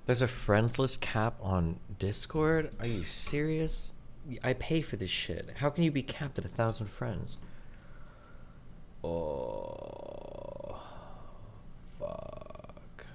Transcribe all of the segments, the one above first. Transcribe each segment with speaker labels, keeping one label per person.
Speaker 1: There's a friends list cap on Discord? Are you serious? I pay for this shit. How can you be capped at 1,000 friends? Oh, fuck.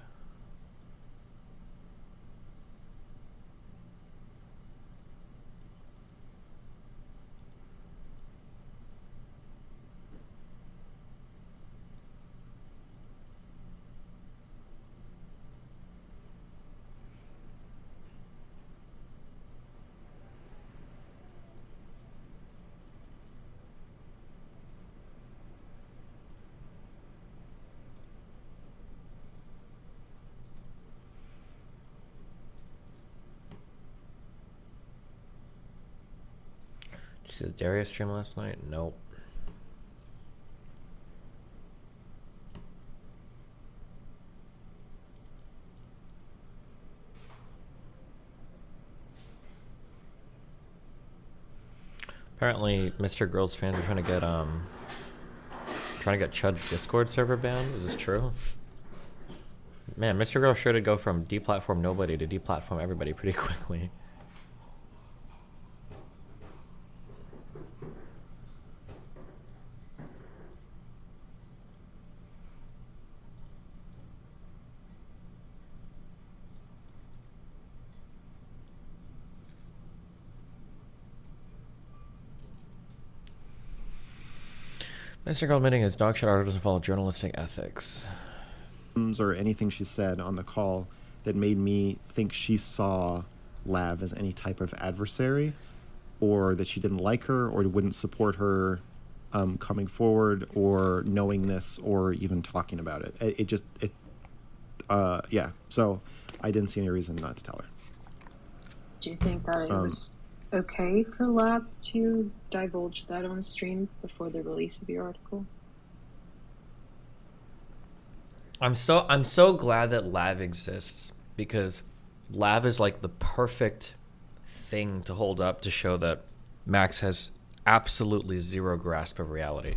Speaker 1: Did you see the Darius stream last night? Nope. Apparently, Mr. Girls fans are trying to get Chud's Discord server banned. Is this true? Man, Mr. Girl sure did go from deplatform nobody to deplatform everybody pretty quickly. Mr. Girl admitting his dog shit article doesn't follow journalistic ethics.
Speaker 2: Or anything she said on the call that made me think she saw Lav as any type of adversary, or that she didn't like her or wouldn't support her coming forward, or knowing this, or even talking about it. Yeah. So I didn't see any reason not to tell her.
Speaker 3: Do you think that it was okay for Lab to divulge that on stream before the release of the article?
Speaker 1: I'm so glad that Lav exists, because Lav is like the perfect thing to hold up to show that Max has absolutely zero grasp of reality.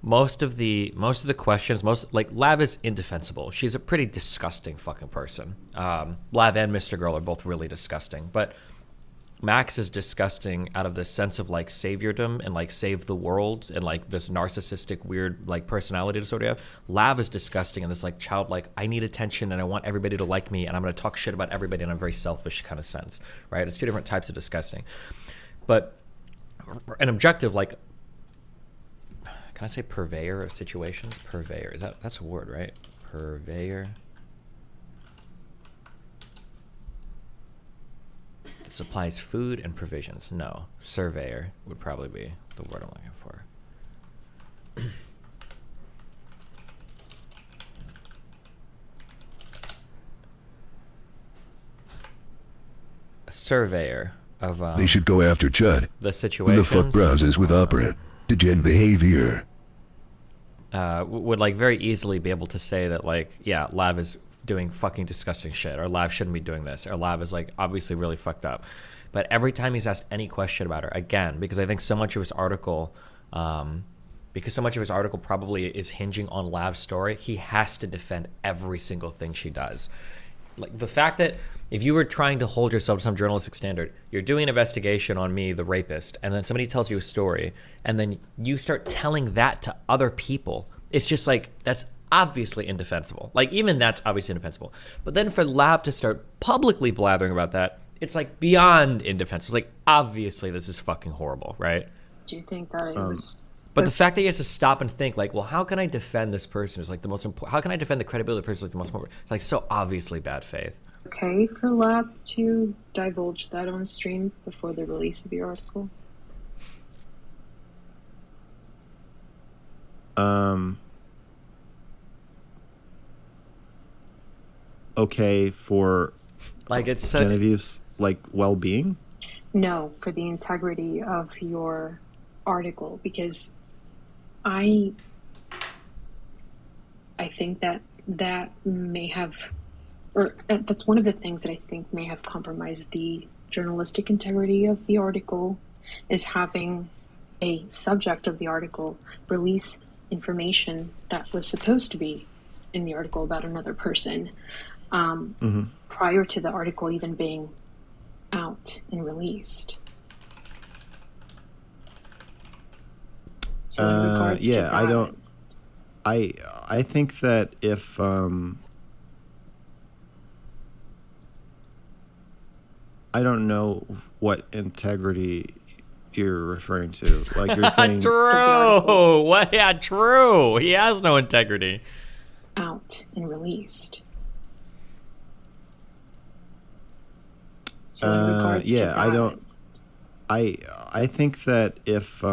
Speaker 1: Most of the questions, Lav is indefensible. She's a pretty disgusting fucking person. Lav and Mr. Girl are both really disgusting, but Max is disgusting out of this sense of like saviordom and like save the world and like this narcissistic weird like personality disorder you have. Lav is disgusting in this like childlike, I need attention and I want everybody to like me and I'm going to talk shit about everybody in a very selfish kind of sense, right? It's two different types of disgusting. But an objective, like, can I say purveyor of situations? Purveyor, that's a word, right? Purveyor. That supplies food and provisions. No, surveyor would probably be the word I'm looking for. A surveyor of
Speaker 4: they should go after Chud.
Speaker 1: The situation.
Speaker 4: Who the fuck browses with operant? Degen behavior.
Speaker 1: Would like very easily be able to say that like, yeah, Lav is doing fucking disgusting shit, or Lav shouldn't be doing this, or Lav is like obviously really fucked up. But every time he's asked any question about her, again, because I think so much of his article, probably is hinging on Lav's story, he has to defend every single thing she does. Like the fact that if you were trying to hold yourself to some journalistic standard, you're doing an investigation on me, the rapist, and then somebody tells you a story, and then you start telling that to other people, it's just like, that's obviously indefensible. Like, even that's obviously indefensible. But then for Lav to start publicly blathering about that, it's like beyond indefensible. It's like, obviously this is fucking horrible, right?
Speaker 3: Do you think that it was...
Speaker 1: But the fact that he has to stop and think, like, well, how can I defend this person is like the most important. How can I defend the credibility of the person is like the most important? It's like so obviously bad faith.
Speaker 3: Okay for Lab to divulge that on stream before the release of the article?
Speaker 2: Okay for
Speaker 1: like it's
Speaker 2: Genevieve's like well-being?
Speaker 3: No, for the integrity of your article, because I think that may have, or that's one of the things that I think may have compromised the journalistic integrity of the article, is having a subject of the article release information that was supposed to be in the article about another person, prior to the article even being out and released. So in regards to
Speaker 2: yeah, I
Speaker 3: that,
Speaker 2: don't. I think that if I don't know what integrity you're referring to. Like you're saying,
Speaker 1: True. What? Yeah, true. He has no integrity.
Speaker 3: out and released. So in regards to
Speaker 2: yeah,
Speaker 3: that,
Speaker 2: I don't. I think that if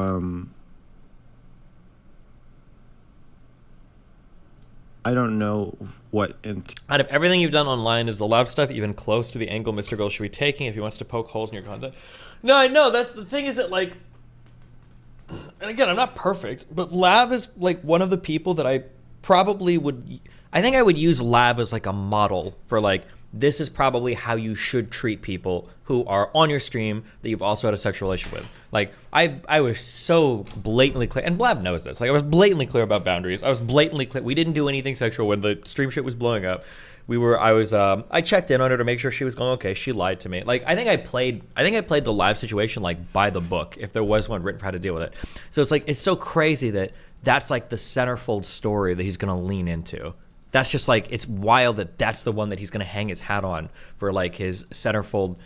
Speaker 2: I don't know what
Speaker 1: Out of everything you've done online, is the loud stuff even close to the angle Mr. Girl should be taking if he wants to poke holes in your content? No, I know. That's the thing, is that, like, and again, I'm not perfect, but Lav is, like, one of the people that I probably would, I think I would use Lav as, like, a model for, like, this is probably how you should treat people who are on your stream that you've also had a sexual relationship with. Like, I was so blatantly clear, and Blav knows this. Like, I was blatantly clear about boundaries. I was blatantly clear. We didn't do anything sexual when the stream shit was blowing up. I checked in on her to make sure she was going okay. She lied to me. Like, I think I played the live situation, like, by the book, if there was one written for how to deal with it. So it's like, it's so crazy that that's, like, the centerfold story that he's going to lean into. That's just, like, it's wild that that's the one that he's going to hang his hat on for, like, his centerfold,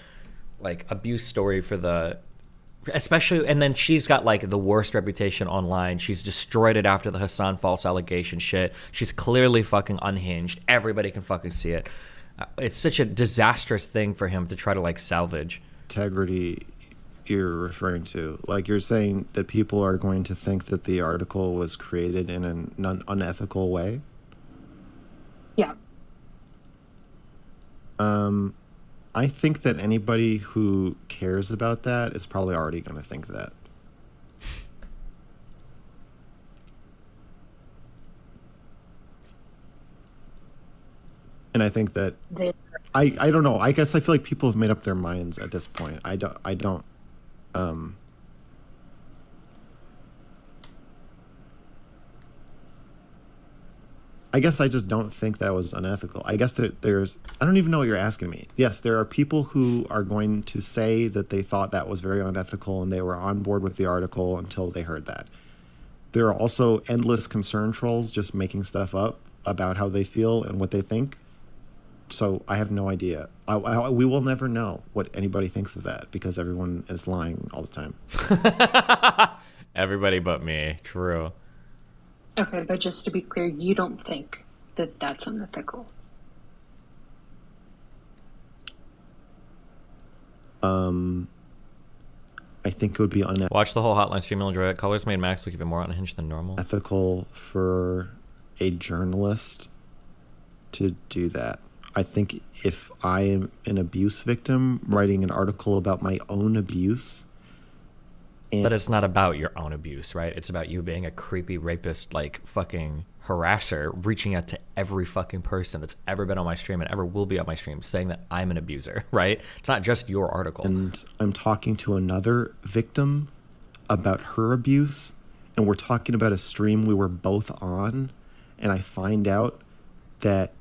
Speaker 1: like, abuse story for the, especially, and then she's got, like, the worst reputation online. She's destroyed it after the Hassan false allegation shit. She's clearly fucking unhinged. Everybody can fucking see it. It's such a disastrous thing for him to try to, like, salvage.
Speaker 2: integrity you're referring to. Like you're saying that people are going to think that the article was created in an unethical way.
Speaker 3: yeah,
Speaker 2: I think that anybody who cares about that is probably already going to think that. And I think that
Speaker 3: they,
Speaker 2: I don't know. I guess I feel like people have made up their minds at this point. I don't I guess I just don't think that was unethical. I guess that I don't even know what you're asking me. Yes, there are people who are going to say that they thought that was very unethical and they were on board with the article until they heard that. There are also endless concern trolls just making stuff up about how they feel and what they think. So I have no idea. We will never know what anybody thinks of that because everyone is lying all the time.
Speaker 1: Everybody but me. True.
Speaker 3: okay, but just to be clear, you don't think that that's unethical.
Speaker 2: I think it would be
Speaker 1: Watch the whole hotline stream. You'll enjoy it. Colors made Max look even more unhinged than normal.
Speaker 2: unethical for a journalist to do that. I think if I am an abuse victim writing an article about my own abuse,
Speaker 1: But it's not about your own abuse, right? It's about you being a creepy rapist, like, fucking harasser, reaching out to every fucking person that's ever been on my stream and ever will be on my stream, saying that I'm an abuser, right? It's not just your article.
Speaker 2: and I'm talking to another victim about her abuse, and we're talking about a stream we were both on, and I find out that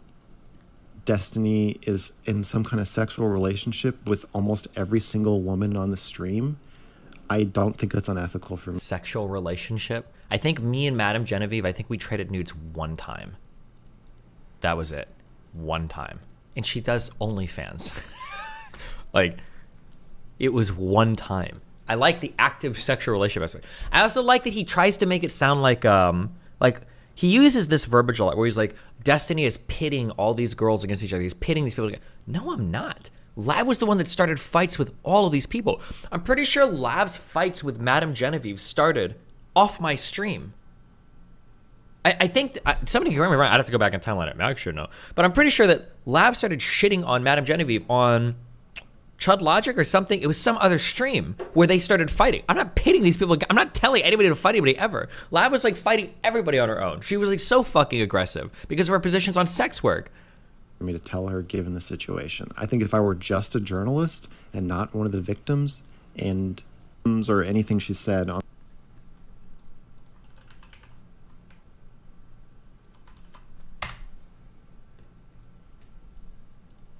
Speaker 2: Destiny is in some kind of sexual relationship with almost every single woman on the stream. I don't think that's unethical for me.
Speaker 1: Sexual relationship. I think me and Madame Genevieve, I think we traded nudes one time. That was it. One time. And she does OnlyFans. Like, it was one time. I like the active sexual relationship aspect. I also like that he tries to make it sound like he uses this verbiage a lot where he's like, Destiny is pitting all these girls against each other. He's pitting these people together. No, I'm not. Lav was the one that started fights with all of these people. I'm pretty sure Lav's fights with Madame Genevieve started off my stream. I think somebody can correct me wrong. I'd have to go back and timeline it. Max should know. But I'm pretty sure that Lav started shitting on Madame Genevieve on Chud Logic or something. It was some other stream where they started fighting. I'm not pitting these people. I'm not telling anybody to fight anybody ever. Lav was like fighting everybody on her own. She was like so fucking aggressive because of her positions on sex work.
Speaker 2: For me to tell her given the situation. I think if I were just a journalist and not one of the victims and or anything she said on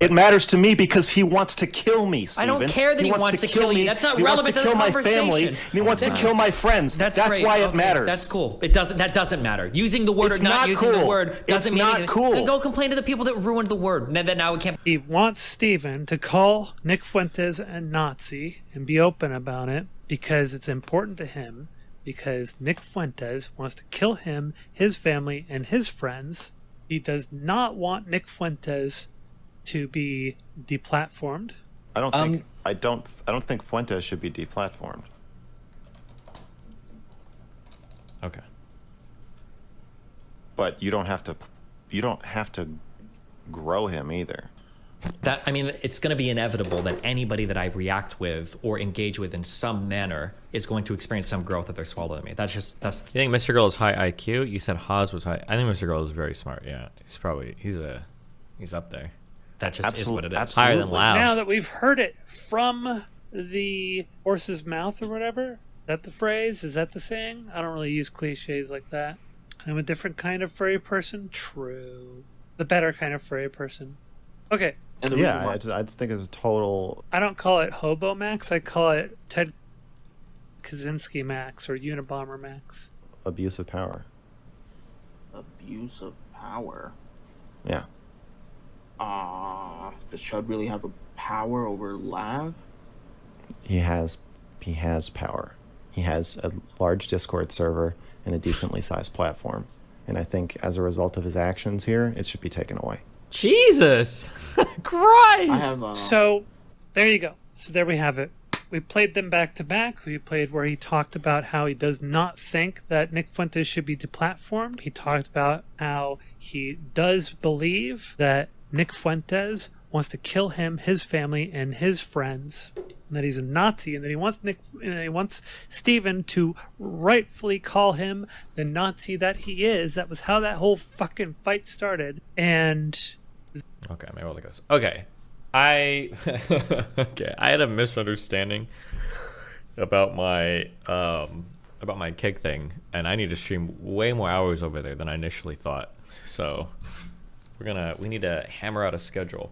Speaker 2: It matters to me because he wants to kill me,
Speaker 1: I don't
Speaker 2: Steven.
Speaker 1: care that he wants to kill you. That's not relevant to the
Speaker 2: He wants to kill my
Speaker 1: conversation.
Speaker 2: family, and he wants to kill my friends. That's
Speaker 1: great.
Speaker 2: why it
Speaker 1: Okay,
Speaker 2: matters.
Speaker 1: That's cool. That doesn't matter. Using the word
Speaker 2: It's
Speaker 1: or not
Speaker 2: not
Speaker 1: using the
Speaker 2: cool.
Speaker 1: word doesn't
Speaker 2: It's
Speaker 1: mean
Speaker 2: not
Speaker 1: anything.
Speaker 2: cool.
Speaker 1: Then go complain to the people that ruined the word. Then now we can't.
Speaker 5: He wants Steven to call Nick Fuentes a Nazi and be open about it because it's important to him, because Nick Fuentes wants to kill him, his family, and his friends. He does not want Nick Fuentes to be deplatformed.
Speaker 2: I don't think Fuentes should be deplatformed.
Speaker 1: Okay.
Speaker 2: But you don't have to grow him either.
Speaker 1: I mean, it's going to be inevitable that anybody that I react with or engage with in some manner is going to experience some growth if they're smaller than me. That's the thing. Mr. Girl is high IQ. You said Haas was high. I think Mr. Girl is very smart. Yeah, he's up there. That just is what it is.
Speaker 2: Absolutely.
Speaker 1: Higher than Lav.
Speaker 5: Now that we've heard it from the horse's mouth or whatever, is that the phrase? Is that the saying? I don't really use cliches like that. I'm a different kind of furry person. True. The better kind of furry person. Okay.
Speaker 6: And the
Speaker 2: Yeah, I just think it's a total.
Speaker 5: I don't call it Hobo Max. I call it Ted Kaczynski Max or Unabomber Max.
Speaker 2: Abuse of power.
Speaker 6: abuse of power.
Speaker 2: Yeah.
Speaker 6: Does Chud really have a power over Lav?
Speaker 2: He has power. He has a large Discord server and a decently sized platform. And I think as a result of his actions here, it should be taken away.
Speaker 1: Jesus Christ!
Speaker 6: I have
Speaker 5: So there you go. So there we have it. We played them back to back. We played where he talked about how he does not think that Nick Fuentes should be deplatformed. He talked about how he does believe that Nick Fuentes wants to kill him, his family, and his friends, and that he's a Nazi, and that he wants Steven to rightfully call him the Nazi that he is. That was how that whole fucking fight started. And
Speaker 1: Okay, maybe I'll look at this. Okay. I had a misunderstanding about my kick thing, and I need to stream way more hours over there than I initially thought. So we need to hammer out a schedule.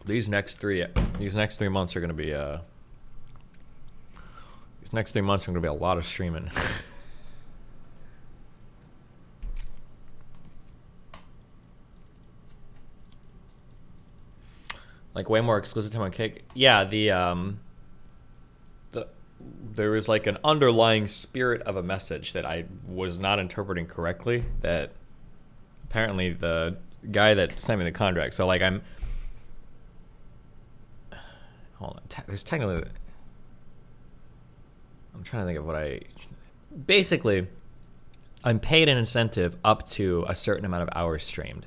Speaker 1: These next 3 months are gonna be a lot of streaming. Like way more exclusive time on Cake. Yeah, there was like an underlying spirit of a message that I was not interpreting correctly, that apparently the guy that sent me the contract. So like hold on. There's technically, I'm trying to think of basically, I'm paid an incentive up to a certain amount of hours streamed.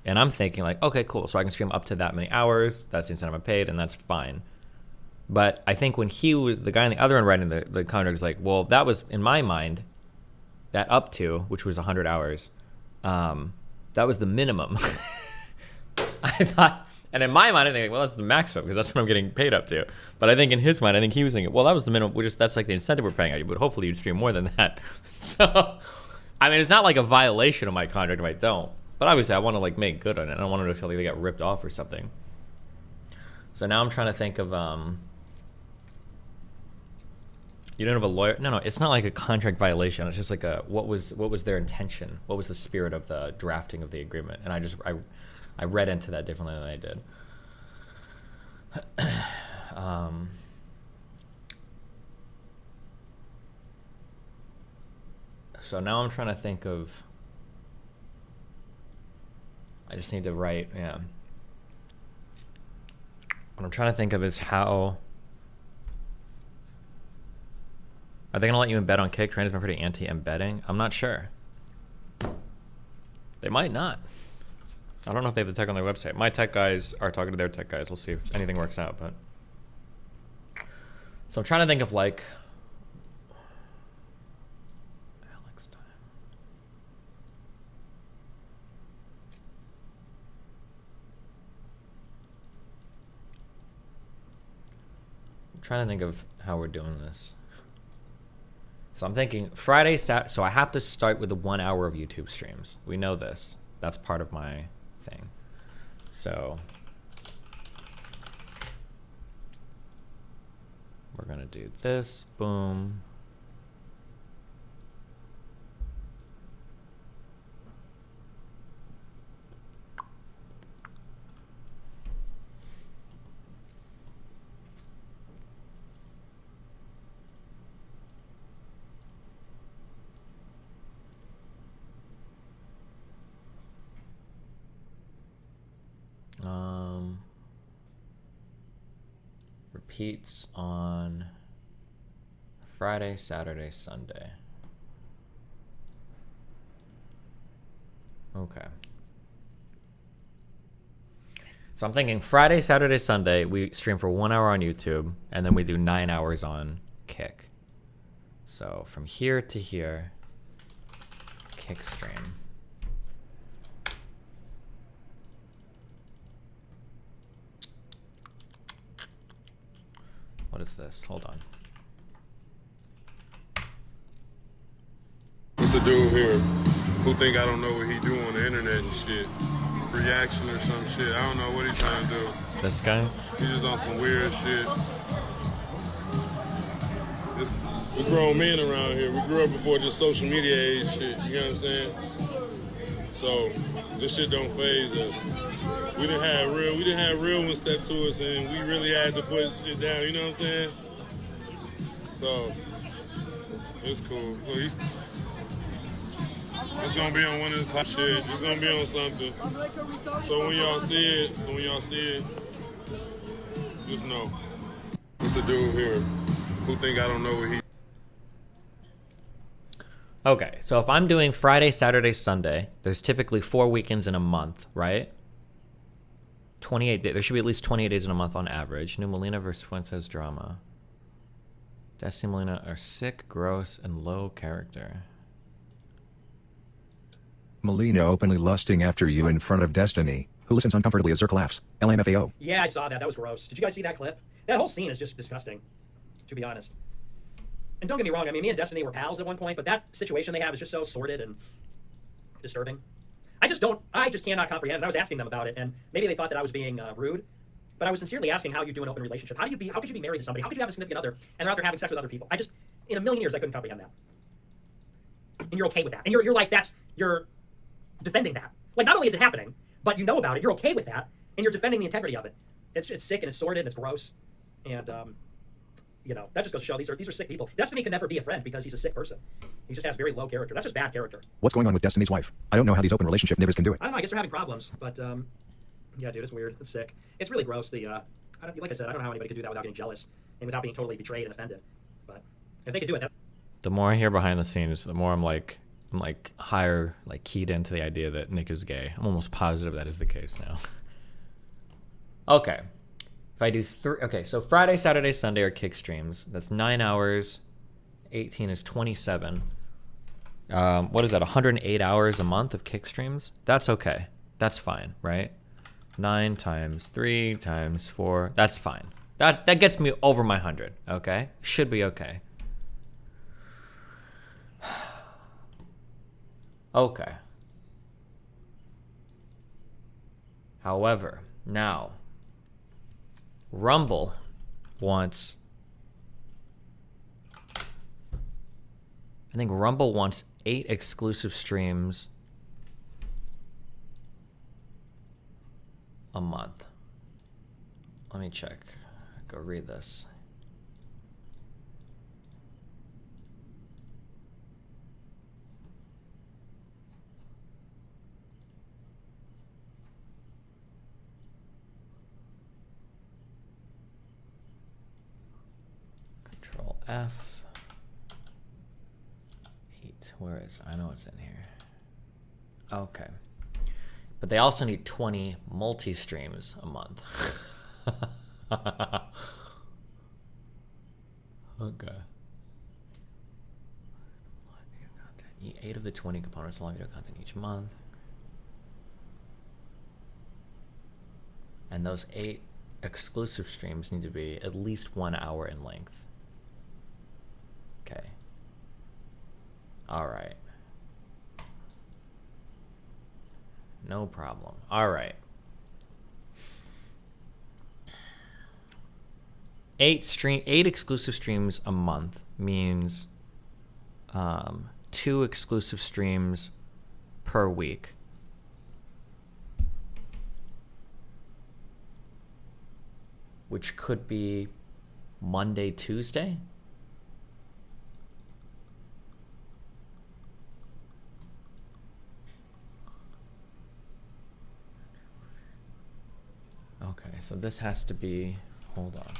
Speaker 1: And I'm thinking like, okay, cool. So I can stream up to that many hours. That's the incentive I'm paid, and that's fine. But I think when he was, the guy on the other end writing the contract was like, well, that was, in my mind, that up to, which was 100 hours, that was the minimum. I thought, and in my mind, I think, well, that's the maximum, because that's what I'm getting paid up to. But I think in his mind, I think he was thinking, well, that was the minimum. That's like the incentive we're paying out you, but hopefully you'd stream more than that. So, I mean, it's not like a violation of my contract if I don't. But obviously, I want to like make good on it. I don't want them to feel like they got ripped off or something. So now I'm trying to think of, you don't have a lawyer? No, it's not like a contract violation. It's just like what was their intention? What was the spirit of the drafting of the agreement? And I read into that differently than I did. So now I'm trying to think of. I just need to write, yeah. What I'm trying to think of is how... Are they going to let you embed on Kick? Trainer's been pretty anti-embedding. I'm not sure. They might not. I don't know if they have the tech on their website. My tech guys are talking to their tech guys. We'll see if anything works out. But so I'm trying to think of like... Trying to think of how we're doing this. So I'm thinking Friday, so I have to start with the 1 hour of YouTube streams. We know this. That's part of my anything. So we're gonna do this, boom. Repeats on Friday, Saturday, Sunday. Okay. So I'm thinking Friday, Saturday, Sunday, we stream for 1 hour on YouTube, and then we do 9 hours on Kick. So from here to here, Kick stream. What is this? Hold on.
Speaker 7: It's a dude here who think I don't know what he do on the internet and shit. Reaction or some shit. I don't know what he trying to do.
Speaker 1: This guy?
Speaker 7: He just on some weird shit. We grown men around here. We grew up before this social media age shit. You know what I'm saying? So this shit don't faze us. We didn't have real ones step to us, and we really had to put shit down. You know what I'm saying? So it's cool. Look, it's gonna be on one of the shit. It's gonna be on something. So when y'all see it, just know. It's a dude here who think I don't know what he.
Speaker 1: Okay, so if I'm doing Friday, Saturday, Sunday, there's typically 4 weekends in a month, right? 28 days. There should be at least 28 days in a month on average. New Molina versus Fuentes drama. Destiny and Molina are sick, gross, and low character.
Speaker 8: Molina openly lusting after you in front of Destiny, who listens uncomfortably as Zerk laughs. LMFAO.
Speaker 9: Yeah, I saw that. That was gross. Did you guys see that clip? That whole scene is just disgusting, to be honest. And don't get me wrong, I mean, me and Destiny were pals at one point, but that situation they have is just so sordid and disturbing. I just cannot comprehend. And I was asking them about it, and maybe they thought that I was being rude, but I was sincerely asking how you do an open relationship. How could you be married to somebody? How could you have a significant other and they're out there having sex with other people? In a million years, I couldn't comprehend that. And you're okay with that. And you're like, you're defending that. Like, not only is it happening, but you know about it, you're okay with that, and you're defending the integrity of it. It's sick and it's sordid and it's gross. And, that just goes to show these are sick people. Destiny can never be a friend because he's a sick person. He just has very low character. That's just bad character.
Speaker 8: What's going on with Destiny's wife? I don't know how these open relationship niggas can do it.
Speaker 9: I don't know. I guess they're having problems. But, yeah, dude, it's weird. It's sick. It's really gross. Like I said, I don't know how anybody could do that without getting jealous and without being totally betrayed and offended. But if they could do it,
Speaker 1: The more I hear behind the scenes, the more I'm higher keyed into the idea that Nick is gay. I'm almost positive that is the case now. Okay. If I do so Friday, Saturday, Sunday are kick streams. That's 9 hours. 18 is 27. What is that? 108 hours a month of kick streams? That's okay. That's fine, right? 9 times 3 times 4. That's fine. That gets me over my 100. Okay, should be okay. Okay. However, now Rumble wants, I think Rumble wants 8 exclusive streams a month. Let me check. Go read this. Control F. 8. Where is it? I know it's in here. Okay. But they also need 20 multi-streams a month. Okay. 8 of the 20 components of live video content each month. And those 8 exclusive streams need to be at least 1 hour in length. Okay. All right. No problem. All right. 8 exclusive streams a month means 2 exclusive streams per week. Which could be Monday, Tuesday. Okay, so this has to be, hold on.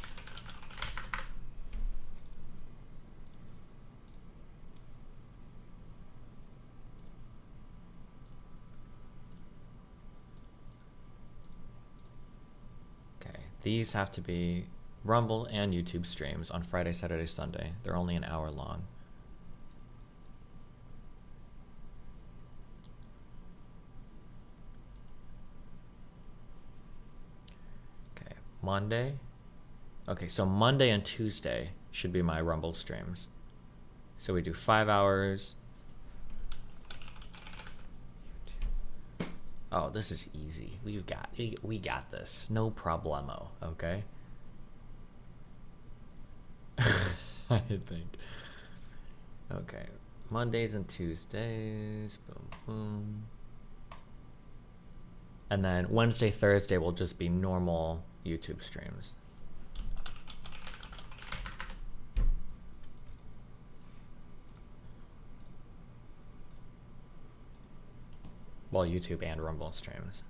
Speaker 1: Okay, these have to be Rumble and YouTube streams on Friday, Saturday, Sunday. They're only an hour long. Monday. Okay, so Monday and Tuesday should be my Rumble streams. So we do 5 hours. Oh, this is easy. We got this. No problemo, okay? I think. Okay. Mondays and Tuesdays. Boom, boom. And then Wednesday, Thursday will just be normal YouTube streams. Well, YouTube and Rumble streams.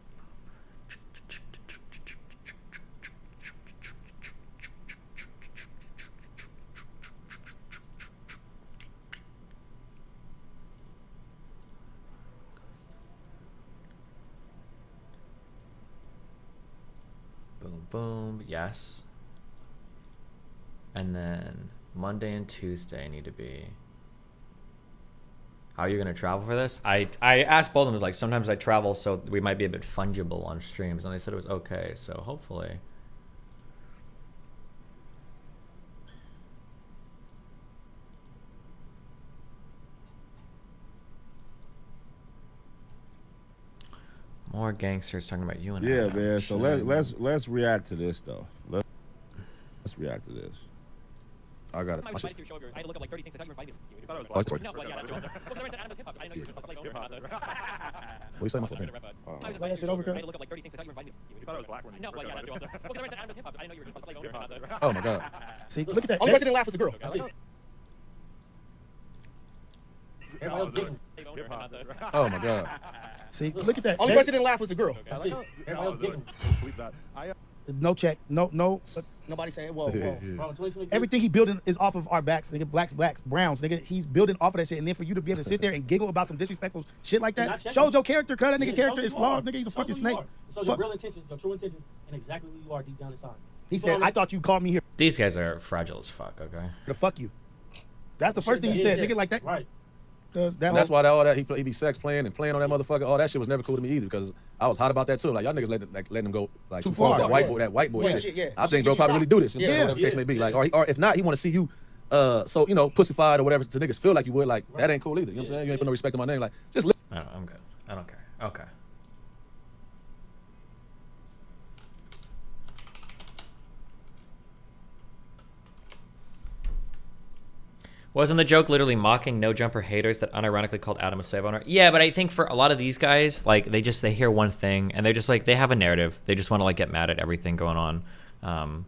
Speaker 1: Boom, boom, yes. And then Monday and Tuesday need to be... How are you going to travel for this? I asked both of them, was like, sometimes I travel, so we might be a bit fungible on streams. And they said it was okay, so hopefully... More gangsters talking about you and
Speaker 10: yeah,
Speaker 1: Adam.
Speaker 10: man. So let's react to this though. Let's react to this. I got it.
Speaker 9: I had to look up like 30 things I thought you were invited.
Speaker 10: Oh, it's
Speaker 9: No, well, yeah, that's what I said. Adam was hip-hop. I didn't know you were like over.
Speaker 10: What you saying, my friend?
Speaker 9: Why that shit over? I had to look up like 30 things I thought you were invited. You thought I was black when you. No, well, yeah, that's what I said. Well, I said Adam was hip-hop. I didn't know you were just like over.
Speaker 10: Oh my god.
Speaker 11: See, look at that.
Speaker 9: Only person that didn't laugh was the girl.
Speaker 11: Everybody else getting.
Speaker 10: Oh my god.
Speaker 11: See, look at that.
Speaker 9: Only person that didn't laugh was the girl.
Speaker 11: Everybody else getting. No check. No.
Speaker 9: Nobody saying, whoa.
Speaker 11: Everything he building is off of our backs, nigga. Blacks, browns, nigga. He's building off of that shit, and then for you to be able to sit there and giggle about some disrespectful shit like that shows your character. Cause that nigga character is flawed. Nigga, he's a fucking snake.
Speaker 12: So your real intentions, your true intentions, and exactly who you are deep down inside.
Speaker 11: He said, "I thought you called me here."
Speaker 1: These guys are fragile as fuck. Okay.
Speaker 11: To fuck you. That's the first thing he said, nigga, like that.
Speaker 12: Right.
Speaker 10: That's why all that he be sex playing and playing on that motherfucker. All that shit was never cool to me either because I was hot about that too. Like y'all niggas letting him go like too far. That white boy shit.
Speaker 11: Yeah.
Speaker 10: I think bro probably really do this. You know, whatever the case may be. Like or if not, he want to see you. So you know, pussyfied or whatever to niggas feel like you would. Like that ain't cool either. You know what I'm saying? You ain't put no respect on my name. Like just.
Speaker 1: I'm good. I don't care. Okay. Wasn't the joke literally mocking no jumper haters that unironically called Adam a slave owner? Yeah, but I think for a lot of these guys, like they hear one thing and they're just like, they have a narrative. They just want to like get mad at everything going on. And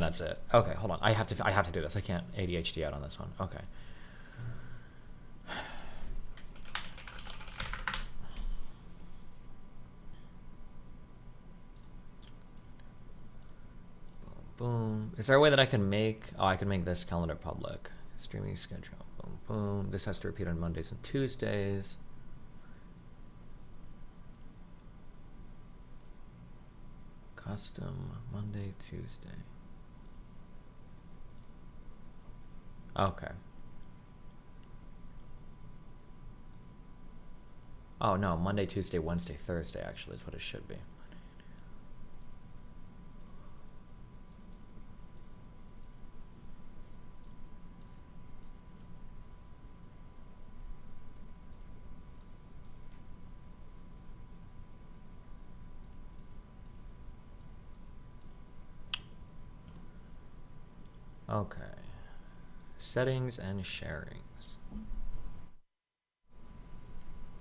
Speaker 1: that's it. Okay, hold on. I have to do this. I can't ADHD out on this one. Okay. Boom. Is there a way that I can make... Oh, I can make this calendar public. Streaming schedule. Boom, boom. This has to repeat on Mondays and Tuesdays. Custom Monday, Tuesday. Okay. Oh, no. Monday, Tuesday, Wednesday, Thursday, actually, is what it should be. Okay. Settings and sharings.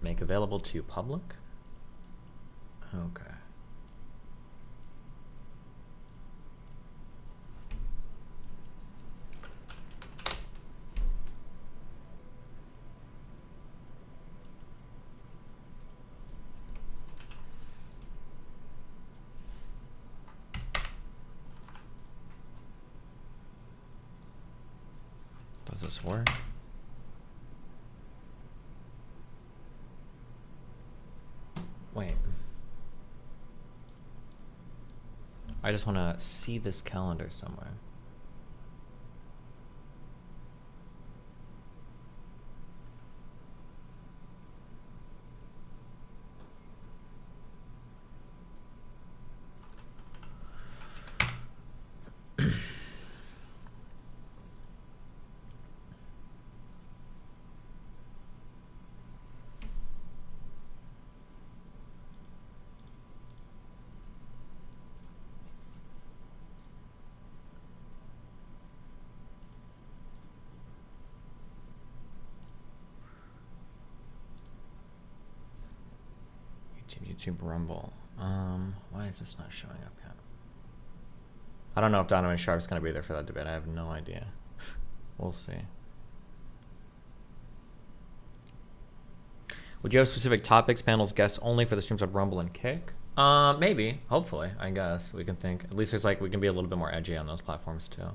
Speaker 1: Make available to public? Okay. Does this work? Wait. I just want to see this calendar somewhere. YouTube Rumble. Why is this not showing up yet? I don't know if Donovan Sharp's gonna be there for that debate. I have no idea. We'll see. Would you have specific topics, panels, guests only for the streams on Rumble and Kick? Maybe. Hopefully, I guess we can think. At least there's like we can be a little bit more edgy on those platforms too.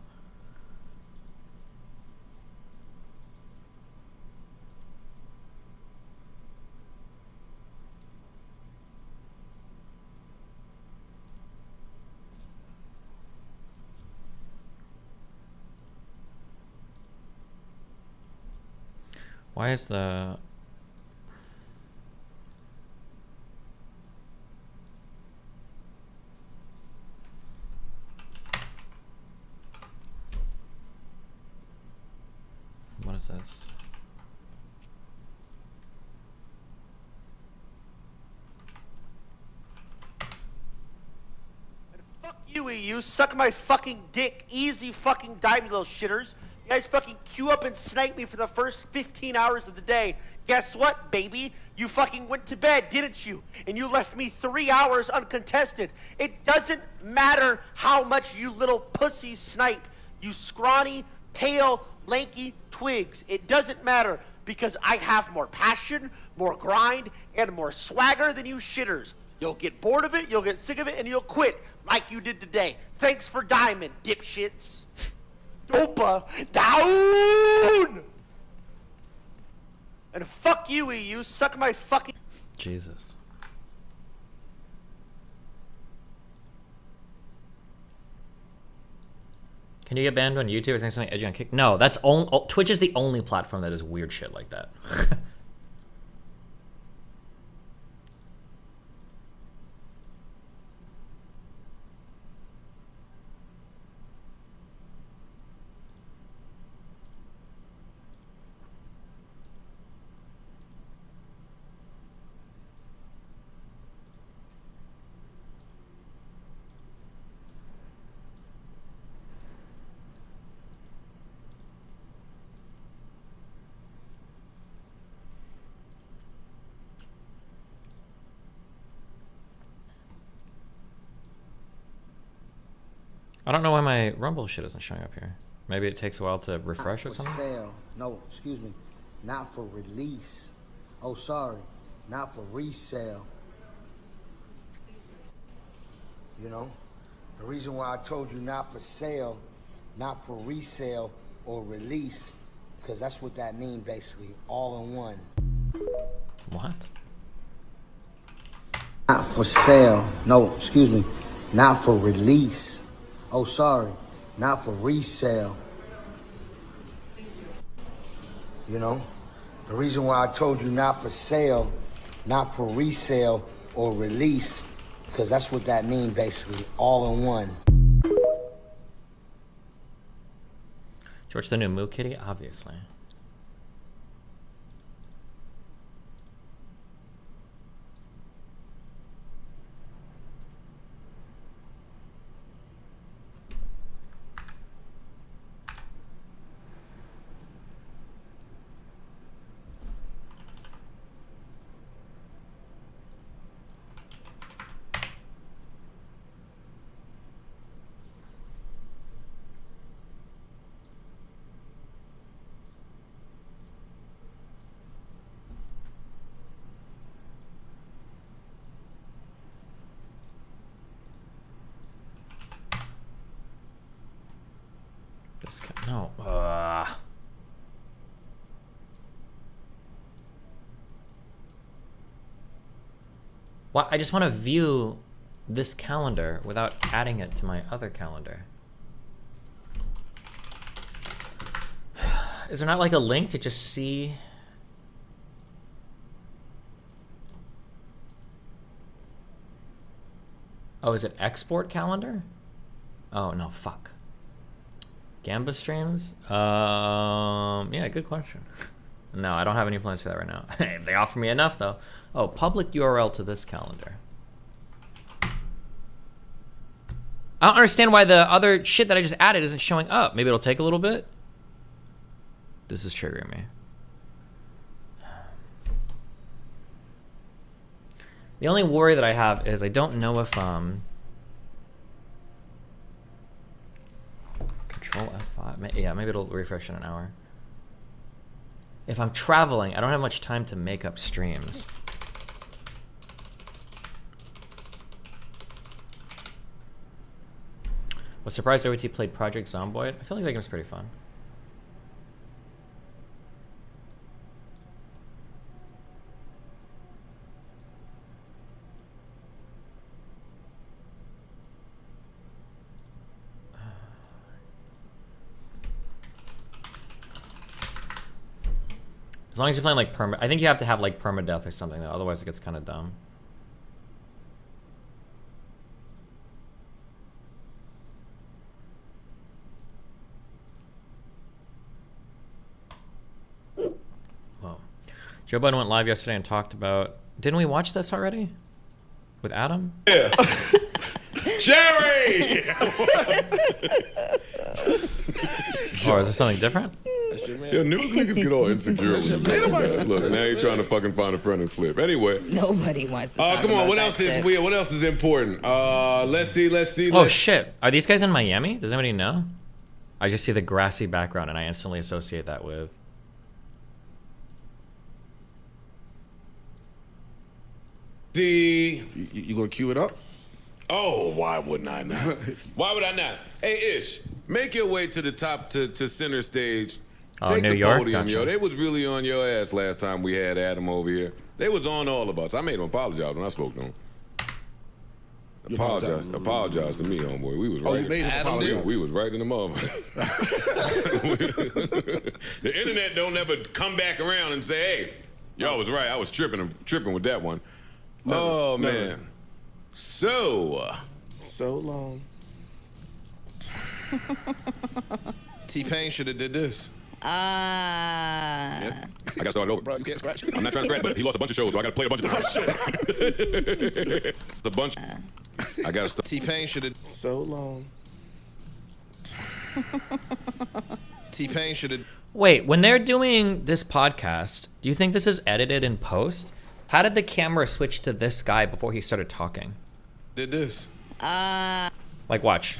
Speaker 1: Why is the... What is this?
Speaker 13: Fuck you, EU. Suck my fucking dick. Easy fucking die, me little shitters. You guys fucking queue up and snipe me for the first 15 hours of the day. Guess what, baby? You fucking went to bed, didn't you? And you left me 3 hours uncontested. It doesn't matter how much you little pussies snipe. You scrawny, pale, lanky twigs. It doesn't matter because I have more passion, more grind, and more swagger than you shitters. You'll get bored of it, you'll get sick of it, and you'll quit like you did today. Thanks for diamond, dipshits. Dopa down! And fuck you, EU. Suck my fucking...
Speaker 1: Jesus. Can you get banned on YouTube or saying something edgy on Kick? No, that's Twitch is the only platform that does weird shit like that. I don't know why my Rumble shit isn't showing up here. Maybe it takes a while to refresh or something?
Speaker 14: Not for sale. No, excuse me. Not for release. Oh, sorry. Not for resale. You know? The reason why I told you not for sale, not for resale or release, because that's what that means basically, all in one.
Speaker 1: What?
Speaker 14: Not for sale. No, excuse me. Not for release. Oh, sorry. Not for resale. You know? The reason why I told you not for sale, not for resale or release, because that's what that means basically, all in one.
Speaker 1: George the new Moo Kitty? Obviously. This no. Well, I just want to view this calendar without adding it to my other calendar. Is there not like a link to just see? Oh, is it export calendar? Oh no, fuck. Gamba streams? Yeah, good question. No, I don't have any plans for that right now. If they offer me enough though. Oh, public URL to this calendar. I don't understand why the other shit that I just added isn't showing up. Maybe it'll take a little bit. This is triggering me. The only worry that I have is I don't know if Control F5. Yeah, maybe it'll refresh in an hour. If I'm traveling, I don't have much time to make up streams. Was surprised OT played Project Zomboid. I feel like that game's pretty fun. As long as you're playing like I think you have to have like permadeath or something though, otherwise it gets kind of dumb. Whoa. Joe Biden went live yesterday and talked about. Didn't we watch this already? With Adam?
Speaker 7: Yeah. Jerry!
Speaker 1: Or is there something different?
Speaker 7: Yeah, new niggas get all insecure. Look, now you're trying to fucking find a front and flip. Anyway.
Speaker 15: Nobody wants to talk
Speaker 7: come on,
Speaker 15: about
Speaker 7: what
Speaker 15: that
Speaker 7: else
Speaker 15: shit.
Speaker 7: is weird? What else is important? Let's see.
Speaker 1: Oh shit. Are these guys in Miami? Does anybody know? I just see the grassy background and I instantly associate that with.
Speaker 7: You gonna cue it up? Oh, why wouldn't I not? Why would I not? Hey, Ish, make your way to the top to center stage.
Speaker 1: Oh,
Speaker 7: Take
Speaker 1: New
Speaker 7: the
Speaker 1: York?
Speaker 7: podium,
Speaker 1: Gotcha.
Speaker 7: yo. They was really on your ass last time we had Adam over here. They was on all of us. I made him apologize when I spoke to him. Apologize to me, homeboy. We was right.
Speaker 10: You made him
Speaker 7: Adam
Speaker 10: apologize.
Speaker 7: did. We was right in the motherfucker. The internet don't ever come back around and say, "Hey, y'all was right. I was tripping with that one." Oh man. So long. T-Pain should have did this. Yeah. I got started over.
Speaker 10: Bro, you can't scratch.
Speaker 7: I'm not trying to scratch, but he lost a bunch of shows, so I got to play a bunch of times. The bunch. I got to start. T-Pain should have. So long. T-Pain should have.
Speaker 1: Wait, when they're doing this podcast, do you think this is edited in post? How did the camera switch to this guy before he started talking?
Speaker 7: Did this.
Speaker 1: Like, watch.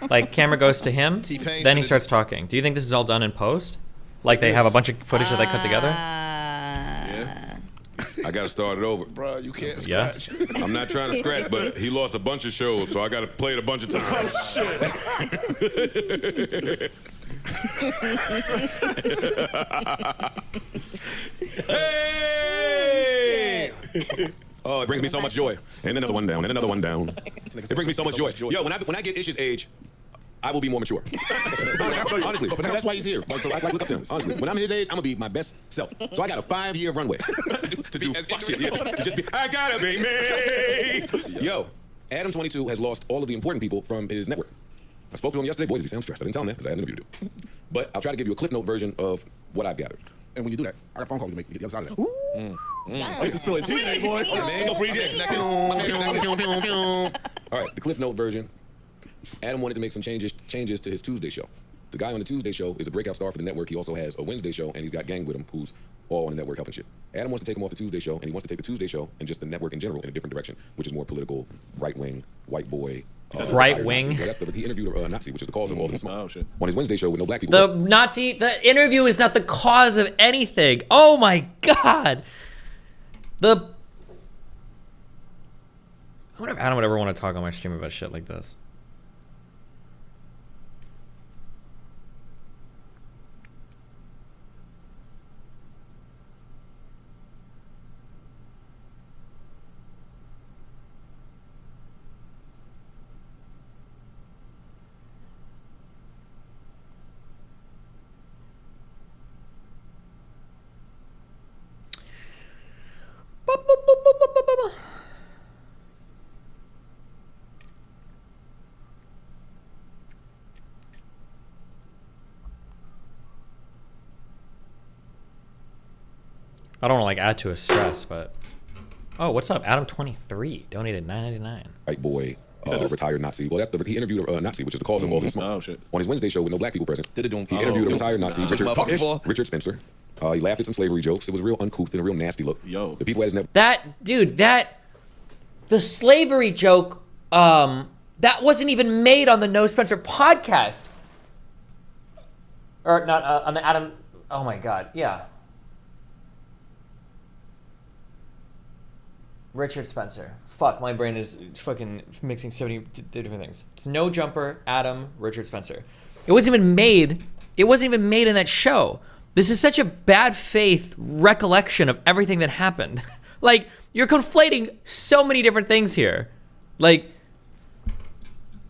Speaker 1: Like, camera goes to him,
Speaker 7: T-Pain
Speaker 1: then he
Speaker 7: should've-
Speaker 1: starts talking. Do you think this is all done in post? Like, they have a bunch of footage that they cut together?
Speaker 7: Yeah. I got to start it over.
Speaker 10: Bro, you can't
Speaker 1: Yes.
Speaker 10: scratch.
Speaker 7: I'm not trying to scratch, but he lost a bunch of shows, so I got to play it a bunch of times. Hey! Oh, it brings me so much joy. And another one down, and another one down. It brings me so much joy. Yo, when I get Ish's age, I will be more mature. Honestly, that's why he's here. Like, so I look up to him. Honestly, when I'm his age, I'm gonna be my best self. So I got a 5-year runway to do fuck shit. Yeah, to just be, I gotta be me. Yo, Adam 22 has lost all of the important people from his network. I spoke to him yesterday. Boy, does he sound stressed. I didn't tell him that because I had an interview to do. But I'll try to give you a Cliff Note version of what I've gathered. And when you do that, I got a phone call to make to get the other side of that.
Speaker 10: This is spilling tea, boy.
Speaker 7: All right, the Cliff Note version. Adam wanted to make some changes to his Tuesday show. The guy on the Tuesday show is a breakout star for the network. He also has a Wednesday show, and he's got gang with him who's all on the network helping shit. Adam wants to take him off the Tuesday show, and he wants to take the Tuesday show and just the network in general in a different direction, which is more political, right-wing, white boy.
Speaker 1: Right-wing?
Speaker 7: Nazi. He interviewed a Nazi, which is the cause of all this.
Speaker 10: Oh, shit.
Speaker 7: On his Wednesday show with no black people.
Speaker 1: The interview is not the cause of anything. Oh my God. I wonder if Adam would ever want to talk on my stream about shit like this. I don't want to like add to his stress, but oh, what's up? Adam23 donated $9.99.
Speaker 15: White boy, retired Nazi. Well, he interviewed a Nazi, which is the cause of all this smoke.
Speaker 10: Oh shit!
Speaker 15: On his Wednesday show with no black people present,
Speaker 10: he
Speaker 15: interviewed a retired Nazi, Richard Spencer. He laughed at some slavery jokes. It was real uncouth and a real nasty look.
Speaker 10: Yo,
Speaker 15: the people at his network.
Speaker 1: The slavery joke, that wasn't even made on the No Spencer podcast. Or not on the Adam. Oh my God, yeah. Richard Spencer. Fuck, my brain is fucking mixing 70 different things. It's No Jumper, Adam, Richard Spencer. It wasn't even made. It wasn't even made in that show. This is such a bad faith recollection of everything that happened. Like, you're conflating so many different things here. Like,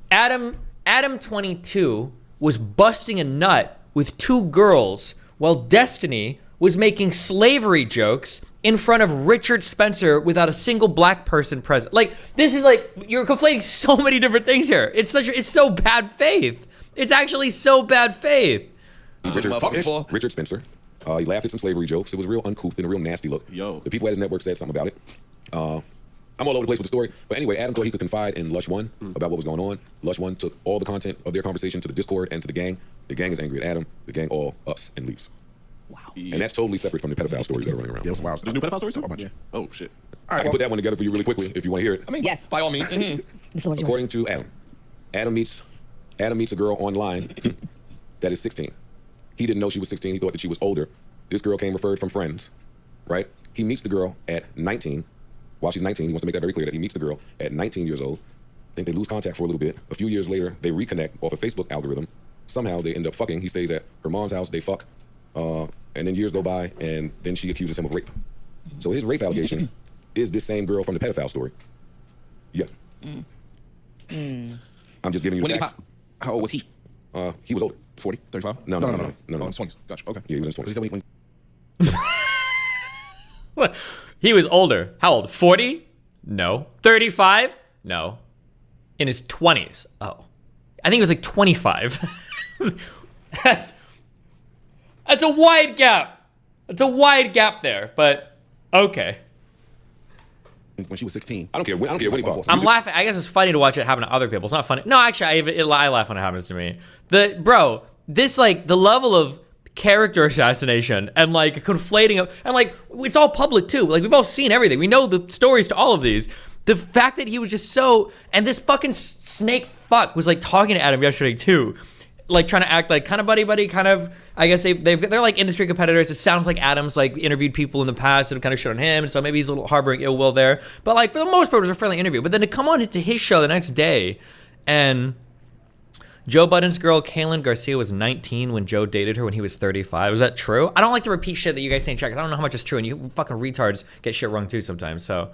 Speaker 1: Adam22 was busting a nut with 2 girls while Destiny was making slavery jokes in front of Richard Spencer without a single black person present. Like, this is like, you're conflating so many different things here. It's so bad faith. It's actually so bad faith.
Speaker 15: Richard Spencer. He laughed at some slavery jokes. It was real uncouth and a real nasty look.
Speaker 10: Yo.
Speaker 15: The people at his network said something about it. I'm all over the place with the story. But anyway, Adam thought he could confide in Lush One about what was going on. Lush One took all the content of their conversation to the Discord and to the gang. The gang is angry at Adam. The gang all ups and leaves.
Speaker 10: Wow.
Speaker 15: And that's totally separate from the pedophile stories that are running around.
Speaker 10: Yeah, wow. There's new pedophile stories too? Yeah. Oh, shit.
Speaker 15: All right, I can put that one together for you really quickly if you want to hear it.
Speaker 10: I mean, yes. By all means.
Speaker 15: According to Adam meets a girl online that is 16. He didn't know she was 16. He thought that she was older. This girl came referred from friends, right? He meets the girl at 19. While she's 19, he wants to make that very clear that he meets the girl at 19 years old. I think they lose contact for a little bit. A few years later, they reconnect off a Facebook algorithm. Somehow they end up fucking. He stays at her mom's house. They fuck. And then years go by, and then she accuses him of rape. So his rape allegation is this same girl from the pedophile story. Yeah. I'm just giving you the facts.
Speaker 10: How old was he?
Speaker 15: He was older.
Speaker 10: 40? 35?
Speaker 15: No.
Speaker 10: Oh, in his 20s. Gotcha. Okay.
Speaker 15: Yeah, he was in his 20s.
Speaker 1: What? He was older. How old? 40? No. 35? No. In his 20s. Oh. I think it was like 25. That's a wide gap. That's a wide gap there, but okay.
Speaker 10: When she was 16.
Speaker 15: I don't care when he falls.
Speaker 1: I'm laughing. I guess it's funny to watch it happen to other people. It's not funny. No, actually, I laugh when it happens to me. This, like, the level of character assassination and, like, conflating of, and, like, it's all public, too. Like, we've all seen everything. We know the stories to all of these. The fact that he was just so, and this fucking snake fuck was, like, talking to Adam yesterday, too. Like, trying to act like kind of buddy, kind of, I guess they're like industry competitors. It sounds like Adam's like interviewed people in the past and kind of shit on him, and so maybe he's a little harboring ill will there. But like for the most part, it was a friendly interview. But then to come on into his show the next day, and Joe Budden's girl Kaylin Garcia was 19 when Joe dated her when he was 35. Was that true? I don't like to repeat shit that you guys say in chat, 'cause I don't know how much is true, and you fucking retards get shit wrong too sometimes. So,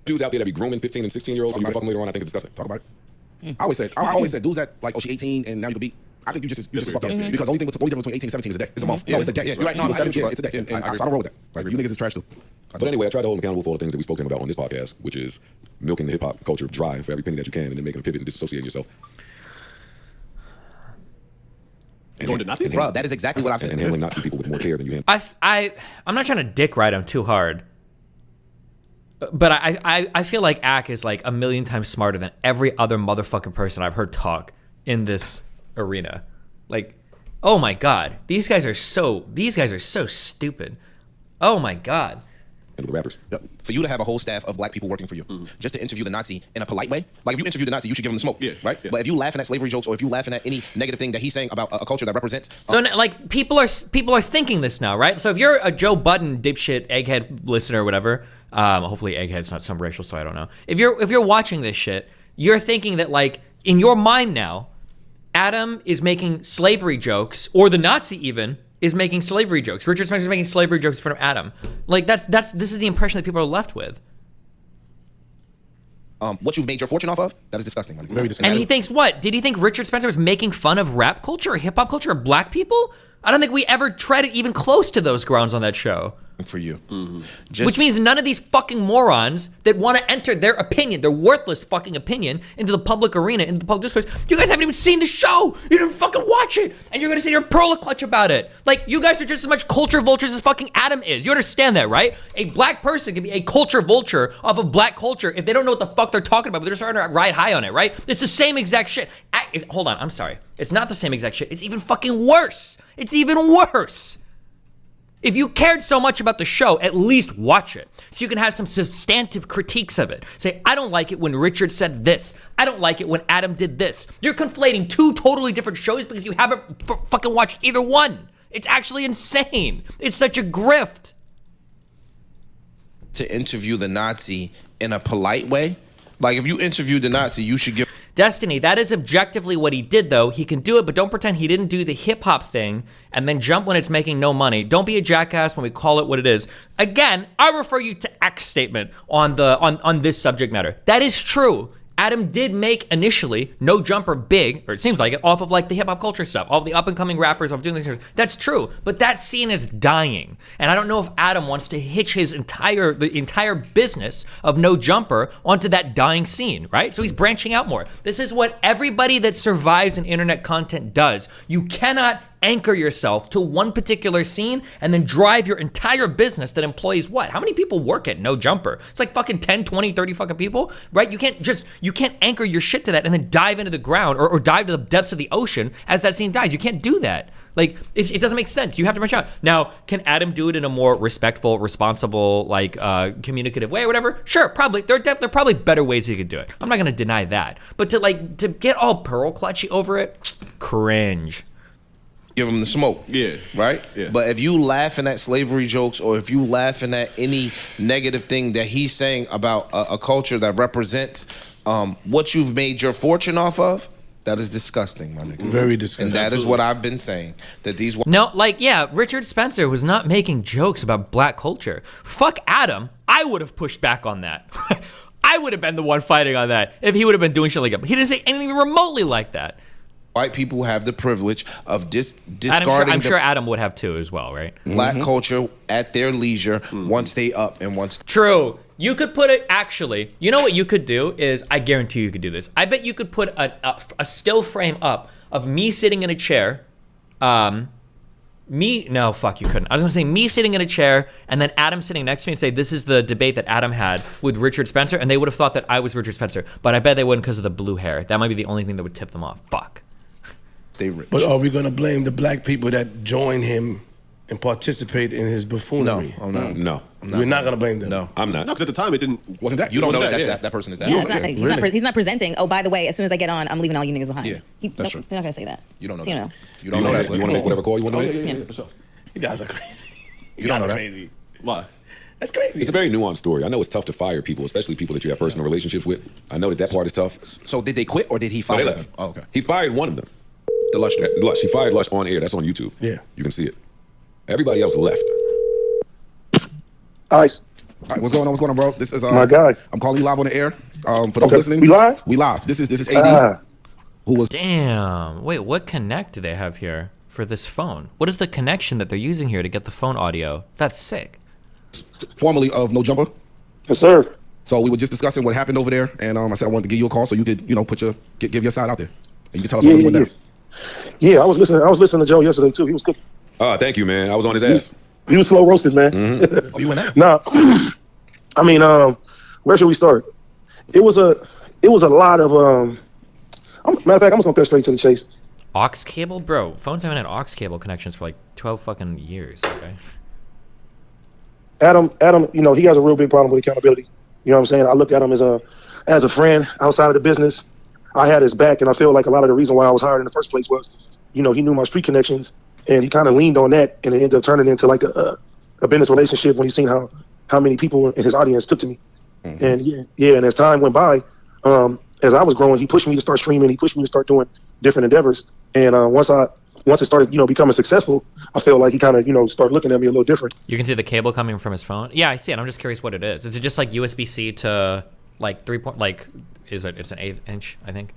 Speaker 15: dudes out there that be grooming 15 and 16-year-olds, so you can fuck them later on. I think it's disgusting.
Speaker 10: Talk about it. I always said dudes that like, oh, she 18 and now you could be. I think you just fucked up because the only difference between 18 and 17 is a day. It's a month. No, it's a day. You're right. No, it's a day. And I don't roll with that. Like, you niggas is trash too.
Speaker 15: But anyway, I try to hold him accountable for all the things that we spoke to him about on this podcast, which is milking the hip hop culture dry for every penny that you can, and then making a pivot and disassociating yourself.
Speaker 10: And going to Nazis? Bro, that is exactly what I've said.
Speaker 15: And handling Nazi people with more care than you handle.
Speaker 1: I'm not trying to dick ride him too hard. But I feel like Ack is like a million times smarter than every other motherfucking person I've heard talk in this arena. Like, oh my God, these guys are so stupid. Oh my God.
Speaker 15: And the rappers.
Speaker 10: Yep. For you to have a whole staff of black people working for you, just to interview the Nazi in a polite way. Like if you interview the Nazi, you should give him the smoke, right? Yeah. But if you laughing at slavery jokes or if you laughing at any negative thing that he's saying about a culture that represents,
Speaker 1: so like people are thinking this now, right? So if you're a Joe Budden dipshit egghead listener or whatever, hopefully egghead's not some racial, so I don't know. If you're watching this shit, you're thinking that like in your mind now, Adam is making slavery jokes, or the Nazi even is making slavery jokes. Richard Spencer is making slavery jokes in front of Adam. Like this is the impression that people are left with.
Speaker 10: What you've made your fortune off of, that is disgusting. Very disgusting.
Speaker 1: And he thinks what? Did he think Richard Spencer was making fun of rap culture or hip hop culture or black people? I don't think we ever treaded even close to those grounds on that show.
Speaker 16: for you.
Speaker 1: Which means none of these fucking morons that want to enter their opinion, their worthless fucking opinion, into the public arena, into the public discourse. You guys haven't even seen the show. You didn't fucking watch it. And you're going to sit here and pearl a clutch about it. Like, you guys are just as much culture vultures as fucking Adam is. You understand that, right? A black person can be a culture vulture off of black culture if they don't know what the fuck they're talking about, but they're starting to ride high on it, right? It's the same exact shit. Hold on, I'm sorry. It's not the same exact shit. It's even fucking worse. It's even worse. If you cared so much about the show, at least watch it so you can have some substantive critiques of it. Say, I don't like it when Richard said this. I don't like it when Adam did this. You're conflating two totally different shows because you haven't fucking watched either one. It's actually insane. It's such a grift.
Speaker 16: To interview the Nazi in a polite way. Like, if you interviewed the Nazi, you should give...
Speaker 1: Destiny, that is objectively what he did, though. He can do it, but don't pretend he didn't do the hip-hop thing and then jump when it's making no money. Don't be a jackass when we call it what it is. Again, I refer you to X statement on this subject matter. That is true. Adam did make initially No Jumper big, or it seems like it, off of like the hip hop culture stuff, all the up and coming rappers of doing things. That's true, but that scene is dying, and I don't know if Adam wants to hitch the entire business of No Jumper onto that dying scene, right? So he's branching out more. This is what everybody that survives in internet content does. You cannot anchor yourself to one particular scene and then drive your entire business that employs what? How many people work at No Jumper? It's like fucking 10, 20, 30 fucking people, right? You can't anchor your shit to that and then dive into the ground or dive to the depths of the ocean as that scene dies. You can't do that. Like, it doesn't make sense. You have to branch out. Now, can Adam do it in a more respectful, responsible, like, communicative way or whatever? Sure, probably. There are probably better ways he could do it. I'm not gonna deny that. But to get all pearl clutchy over it, cringe.
Speaker 16: Give him the smoke. Yeah. Right? Yeah. But if you laughing at slavery jokes or if you laughing at any negative thing that he's saying about a culture that represents what you've made your fortune off of, that is disgusting, my nigga.
Speaker 17: Very disgusting.
Speaker 16: And that is what I've been saying. That these...
Speaker 1: No, like, yeah, Richard Spencer was not making jokes about black culture. Fuck Adam. I would have pushed back on that. I would have been the one fighting on that if he would have been doing shit like that. But he didn't say anything remotely like that.
Speaker 16: White people have the privilege of discarding.
Speaker 1: I'm sure Adam would have too as well, right?
Speaker 16: Black culture at their leisure once they up and once.
Speaker 1: True. You could put it, actually, you know what you could do is, I guarantee you could do this. I bet you could put a still frame up of me sitting in a chair. No, fuck, you couldn't. I was gonna say me sitting in a chair and then Adam sitting next to me and say, this is the debate that Adam had with Richard Spencer, and they would have thought that I was Richard Spencer. But I bet they wouldn't because of the blue hair. That might be the only thing that would tip them off. Fuck.
Speaker 16: They rich.
Speaker 17: But are we gonna blame the black people that join him and participate in his buffoonery?
Speaker 15: No.
Speaker 17: We're not gonna blame them.
Speaker 16: No,
Speaker 15: I'm not.
Speaker 16: No, because at the time it wasn't that. You don't know that person is that.
Speaker 18: Yeah, he's not presenting. Oh, by the way, as soon as I get on, I'm leaving all you niggas behind.
Speaker 16: Yeah, that's true.
Speaker 18: They're not gonna say that.
Speaker 16: You don't know.
Speaker 18: So,
Speaker 16: that. You don't know that.
Speaker 15: You want to make whatever call you want to make?
Speaker 16: Yeah, for sure.
Speaker 17: You guys are crazy.
Speaker 16: You don't know that.
Speaker 17: Crazy.
Speaker 16: Why?
Speaker 17: That's crazy.
Speaker 15: It's a very nuanced story. I know it's tough to fire people, especially people that you have personal relationships with. I know that part is tough.
Speaker 16: So did they quit or did he fire them?
Speaker 15: Oh, okay. He fired one of them. The Lush. He fired Lush on air. That's on YouTube.
Speaker 17: Yeah.
Speaker 15: You can see it. Everybody else left.
Speaker 10: Ice.
Speaker 16: All right, what's going on? What's going on, bro? This is
Speaker 10: my guy.
Speaker 16: I'm calling you live on the air. For those listening,
Speaker 10: we live.
Speaker 16: We live. This is AD. Who was?
Speaker 1: Damn. Wait, what connect do they have here for this phone? What is the connection that they're using here to get the phone audio? That's sick.
Speaker 16: Formerly of No Jumper.
Speaker 10: Yes, sir.
Speaker 16: So we were just discussing what happened over there, and I said I wanted to give you a call so you could, give your side out there, and you can tell us what went down.
Speaker 10: Yeah, I was listening to Joe yesterday too. He was cooking.
Speaker 15: Thank you, man. I was on his ass.
Speaker 10: He was slow roasted, man.
Speaker 16: Mm-hmm. Oh, you went out?
Speaker 10: Nah, I mean, where should we start? It was a lot of matter of fact, I'm just gonna go straight to the chase.
Speaker 1: Aux cable, bro. Phones haven't had aux cable connections for like 12 fucking years. Okay.
Speaker 10: Adam, he has a real big problem with accountability. You know what I'm saying? I looked at him as a friend outside of the business. I had his back, and I feel like a lot of the reason why I was hired in the first place was, he knew my street connections, and he kind of leaned on that, and it ended up turning into like a business relationship when he seen how many people in his audience took to me. Mm-hmm. And and as time went by, as I was growing, he pushed me to start streaming. He pushed me to start doing different endeavors. And once it started, becoming successful, I feel like he kind of, started looking at me a little different.
Speaker 1: You can see the cable coming from his phone. Yeah, I see it. I'm just curious what it is. Is it just like USB-C to like 3 point? Like, it's an 1/8 inch, I think.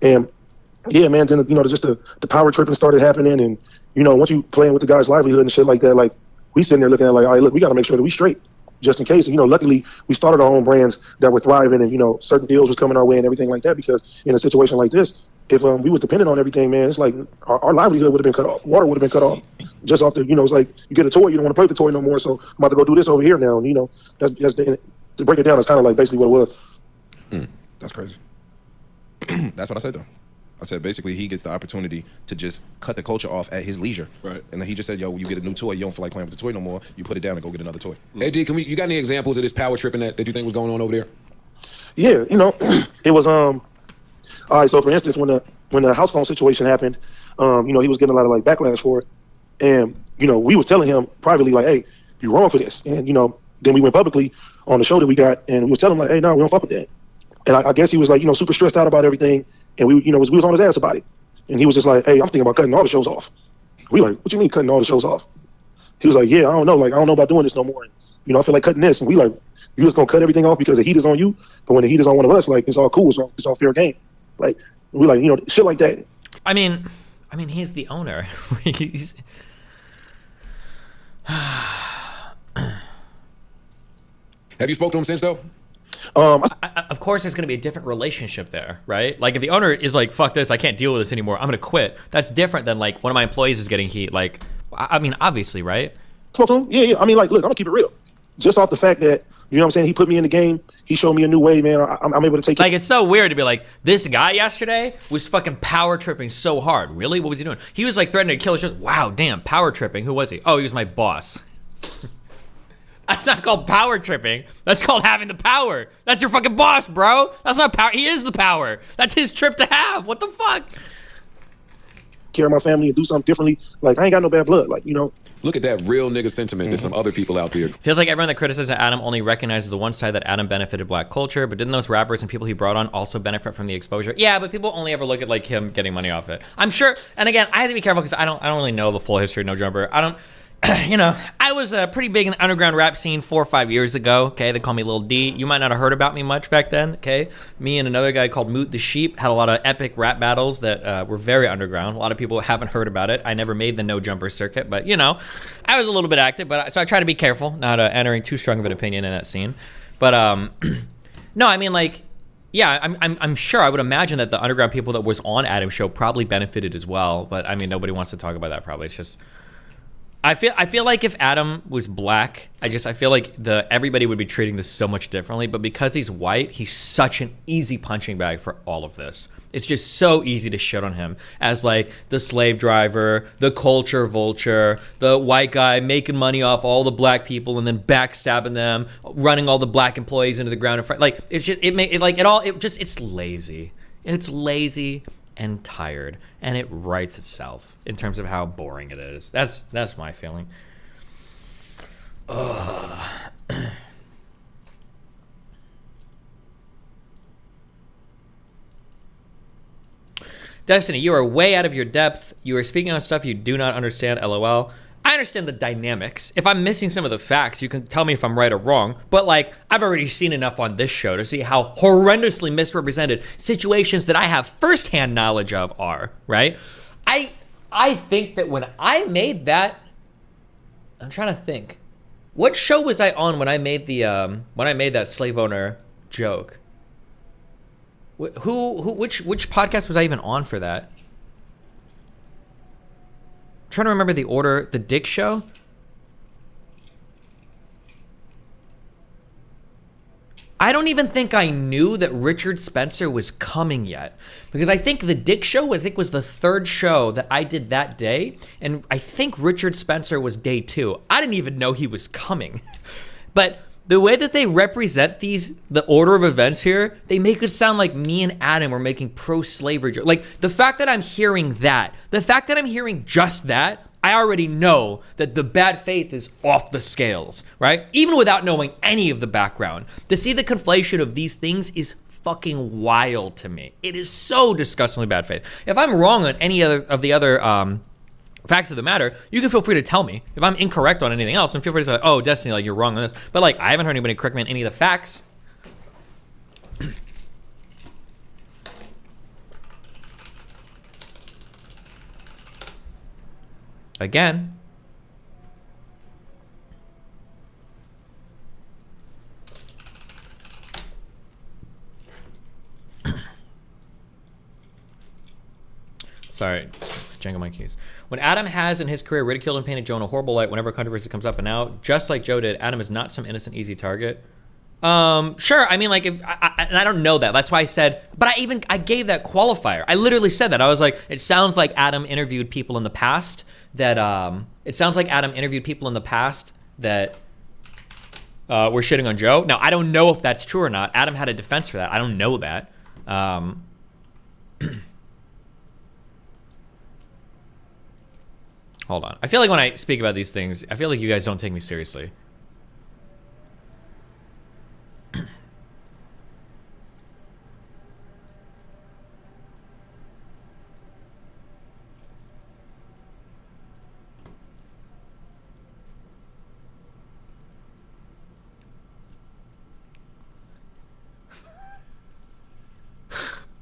Speaker 10: And yeah, man, then just the power tripping started happening, and once you playing with the guy's livelihood and shit like that, like we sitting there looking at like, all right, look, we got to make sure that we straight just in case. And, luckily we started our own brands that were thriving, and certain deals was coming our way and everything like that. Because in a situation like this, if we was dependent on everything, man, it's like our livelihood would have been cut off. Water would have been cut off just off the, it's like you get a toy, you don't want to play with the toy no more. So I'm about to go do this over here now. And, to break it down, it's kind of like basically what it was.
Speaker 15: That's crazy. That's what I said though. I said basically he gets the opportunity to just cut the culture off at his leisure. Right. And then he just said, yo, you get a new toy, you don't feel like playing with the toy no more, you put it down and go get another toy. Hey D, you got any examples of this power tripping that you think was going on over there?
Speaker 10: Yeah, it was all right, so for instance, when the house phone situation happened, he was getting a lot of like backlash for it. And, we was telling him privately like, hey, you're wrong for this. And, then we went publicly on the show that we got, and we was telling him like, hey, no, we don't fuck with that. And I guess he was like, super stressed out about everything. And we was on his ass about it. And he was just like, hey, I'm thinking about cutting all the shows off. We like, what you mean cutting all the shows off? He was like, yeah, I don't know. Like, I don't know about doing this no more. And, I feel like cutting this. And we like, you just gonna cut everything off because the heat is on you. But when the heat is on one of us, like, it's all cool. It's all fair game. Like, we like, shit like that.
Speaker 1: I mean, he's the owner. He's...
Speaker 15: Have you spoke to him since though?
Speaker 1: Of course, there's going to be a different relationship there, right? Like, if the owner is like, fuck this, I can't deal with this anymore, I'm going to quit. That's different than, like, one of my employees is getting heat. Like, I mean, obviously, right?
Speaker 10: Spoke to him? Yeah. I mean, like, look, I'm going to keep it real. Just off the fact that, he put me in the game. He showed me a new way, man. I'm able to take it.
Speaker 1: Like, it's so weird to be like, this guy yesterday was fucking power tripping so hard. Really? What was he doing? He was, like, threatening to kill his shows. Wow, damn, power tripping. Who was he? Oh, he was my boss. That's not called power tripping. That's called having the power. That's your fucking boss, bro. That's not power. He is the power. That's his trip to have. What the fuck?
Speaker 10: Care of my family and do something differently. Like, I ain't got no bad blood. Like,
Speaker 15: Look at that real nigga sentiment that some other people out there.
Speaker 1: Feels like everyone that criticizes Adam only recognizes the one side that Adam benefited black culture, but didn't those rappers and people he brought on also benefit from the exposure? Yeah, but people only ever look at like him getting money off it. I'm sure, and again, I have to be careful because I don't really know the full history of No Jumper. I was pretty big in the underground rap scene 4 or 5 years ago, okay? They call me Lil D. You might not have heard about me much back then, okay? Me and another guy called Moot the Sheep had a lot of epic rap battles that were very underground. A lot of people haven't heard about it. I never made the No Jumper circuit, but, I was a little bit active, so I try to be careful, not entering too strong of an opinion in that scene. But, no, I mean, like, yeah, I'm sure, I would imagine that the underground people that was on Adam's show probably benefited as well, but, I mean, nobody wants to talk about that probably. It's just... I feel like if Adam was black, I feel like everybody would be treating this so much differently. But because he's white, he's such an easy punching bag for all of this. It's just so easy to shit on him as like the slave driver, the culture vulture, the white guy making money off all the black people and then backstabbing them, running all the black employees into the ground. Like it's just it's lazy. It's lazy and tired, and it writes itself in terms of how boring it is. That's my feeling. Destiny, you are way out of your depth. You are speaking on stuff you do not understand, LOL. I understand the dynamics. If I'm missing some of the facts, you can tell me if I'm right or wrong. But like, I've already seen enough on this show to see how horrendously misrepresented situations that I have firsthand knowledge of are, right? I think that when I made that, I'm trying to think. What show was I on when I made that slave owner joke? Which podcast was I even on for that? Trying to remember the order. The Dick Show? I don't even think I knew that Richard Spencer was coming yet, because I think the Dick Show was the third show that I did that day, and I think Richard Spencer was day 2. I didn't even know he was coming. But the way that they represent the order of events here, they make it sound like me and Adam are making pro-slavery jokes. Like, the fact that I'm hearing just that, I already know that the bad faith is off the scales, right? Even without knowing any of the background. To see the conflation of these things is fucking wild to me. It is so disgustingly bad faith. If I'm wrong on any of the other facts of the matter, you can feel free to tell me. If I'm incorrect on anything else, and feel free to say, oh, Destiny, like, you're wrong on this. But like, I haven't heard anybody correct me on any of the facts. Again, Sorry, jangle my keys. When Adam has in his career ridiculed and painted Joe in a horrible light whenever controversy comes up and out, just like Joe did, Adam is not some innocent, easy target. Sure. I mean, like, if and I don't know that. That's why I said, but I gave that qualifier. I literally said that. I was like, it sounds like Adam interviewed people in the past that were shitting on Joe. Now, I don't know if that's true or not. Adam had a defense for that. I don't know that. Hold on. I feel like when I speak about these things, I feel like you guys don't take me seriously.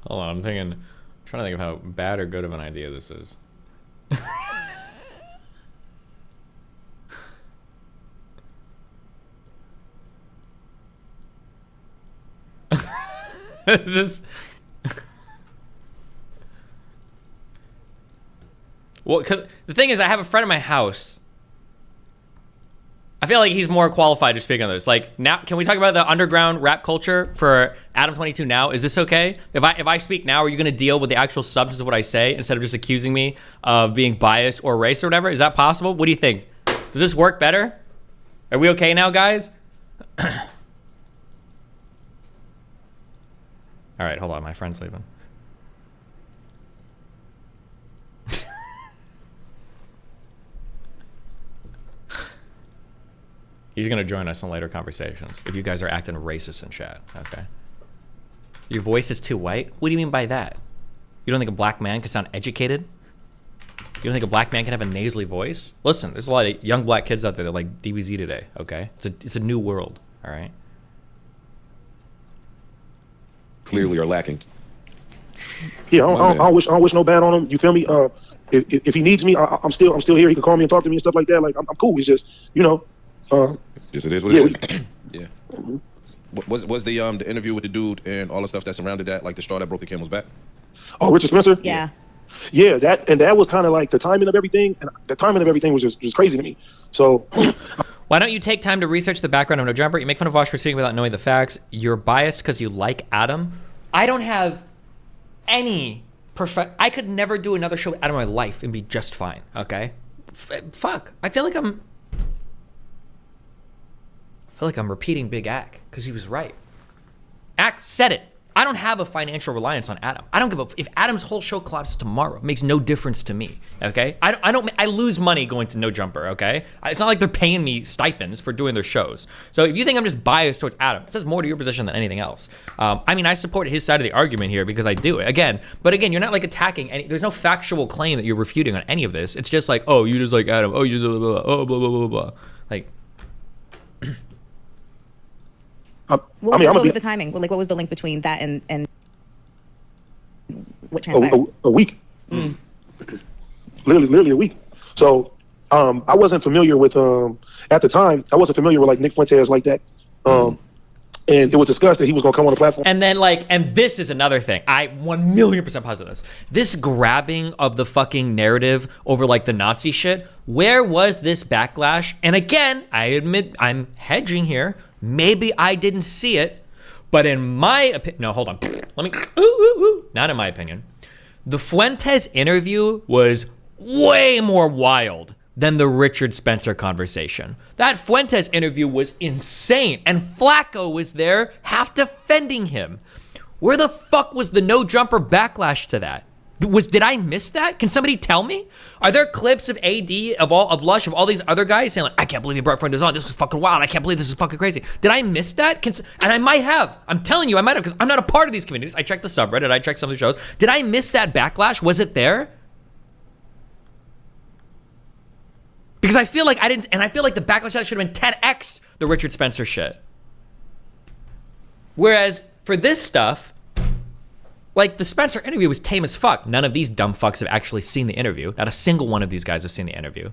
Speaker 1: Hold on, I'm trying to think of how bad or good of an idea this is. Just well, cause the thing is, I have a friend in my house. I feel like he's more qualified to speak on this. Like, now, can we talk about the underground rap culture for Adam 22 now? Is this okay? If I speak now, are you gonna deal with the actual substance of what I say instead of just accusing me of being biased or race or whatever? Is that possible? What do you think? Does this work better? Are we okay now, guys? All right, hold on. My friend's leaving. He's going to join us in later conversations if you guys are acting racist in chat. Okay. Your voice is too white? What do you mean by that? You don't think a black man can sound educated? You don't think a black man can have a nasally voice? Listen, there's a lot of young black kids out there that like DBZ today, okay? It's a new world, all right?
Speaker 15: Clearly are lacking.
Speaker 10: Yeah, I don't wish no bad on him. You feel me? If he needs me, I'm still here. He can call me and talk to me and stuff like that. Like I'm cool. It's just, you know.
Speaker 15: Yes, it is what it is. Yeah. Was the interview with the dude and all the stuff that surrounded that like the straw that broke the camel's back?
Speaker 10: Oh, Richard Spencer?
Speaker 18: Yeah.
Speaker 10: Yeah, that was kind of like the timing of everything, and the timing of everything was just crazy to me. So
Speaker 1: why don't you take time to research the background of No Jumper? You make fun of Wash for speaking without knowing the facts. You're biased because you like Adam. I don't have any I could never do another show with Adam in my life and be just fine, okay? Fuck. I feel like I'm repeating Big Ack because he was right. Ack said it. I don't have a financial reliance on Adam. I don't give a if Adam's whole show collapses tomorrow. It makes no difference to me. Okay, I lose money going to No Jumper. Okay, it's not like they're paying me stipends for doing their shows. So if you think I'm just biased towards Adam, it says more to your position than anything else. I mean, I support his side of the argument here because I do it but again, you're not like attacking any. There's no factual claim that you're refuting on any of this. It's just like, oh, you just like Adam. Oh, you just blah, blah, blah, oh, blah blah blah blah. Like.
Speaker 18: What was the timing? Like, what was the link between that and what transpired?
Speaker 10: A week.
Speaker 18: Mm.
Speaker 10: Literally a week. So I wasn't familiar with at the time. I wasn't familiar with like Nick Fuentes like that. And it was discussed that he was going to come on the platform.
Speaker 1: And then and this is another thing. I 1,000,000% positive this. This grabbing of the fucking narrative over like the Nazi shit. Where was this backlash? And again, I admit I'm hedging here. Maybe I didn't see it, but in my opinion, no, hold on. Let me, not in my opinion. The Fuentes interview was way more wild than the Richard Spencer conversation. That Fuentes interview was insane, and Flacco was there half defending him. Where the fuck was the No Jumper backlash to that? Did I miss that? Can somebody tell me? Are there clips of AD, of Lush, of all these other guys saying like, I can't believe he brought Fuentes on. This is fucking wild. I can't believe this is fucking crazy. Did I miss that? And I might have. I'm telling you, I might have, because I'm not a part of these communities. I checked the subreddit. I checked some of the shows. Did I miss that backlash? Was it there? Because I feel like I didn't, and I feel like the backlash should have been 10x the Richard Spencer shit. Whereas for this stuff, like the Spencer interview was tame as fuck. None of these dumb fucks have actually seen the interview. Not a single one of these guys have seen the interview.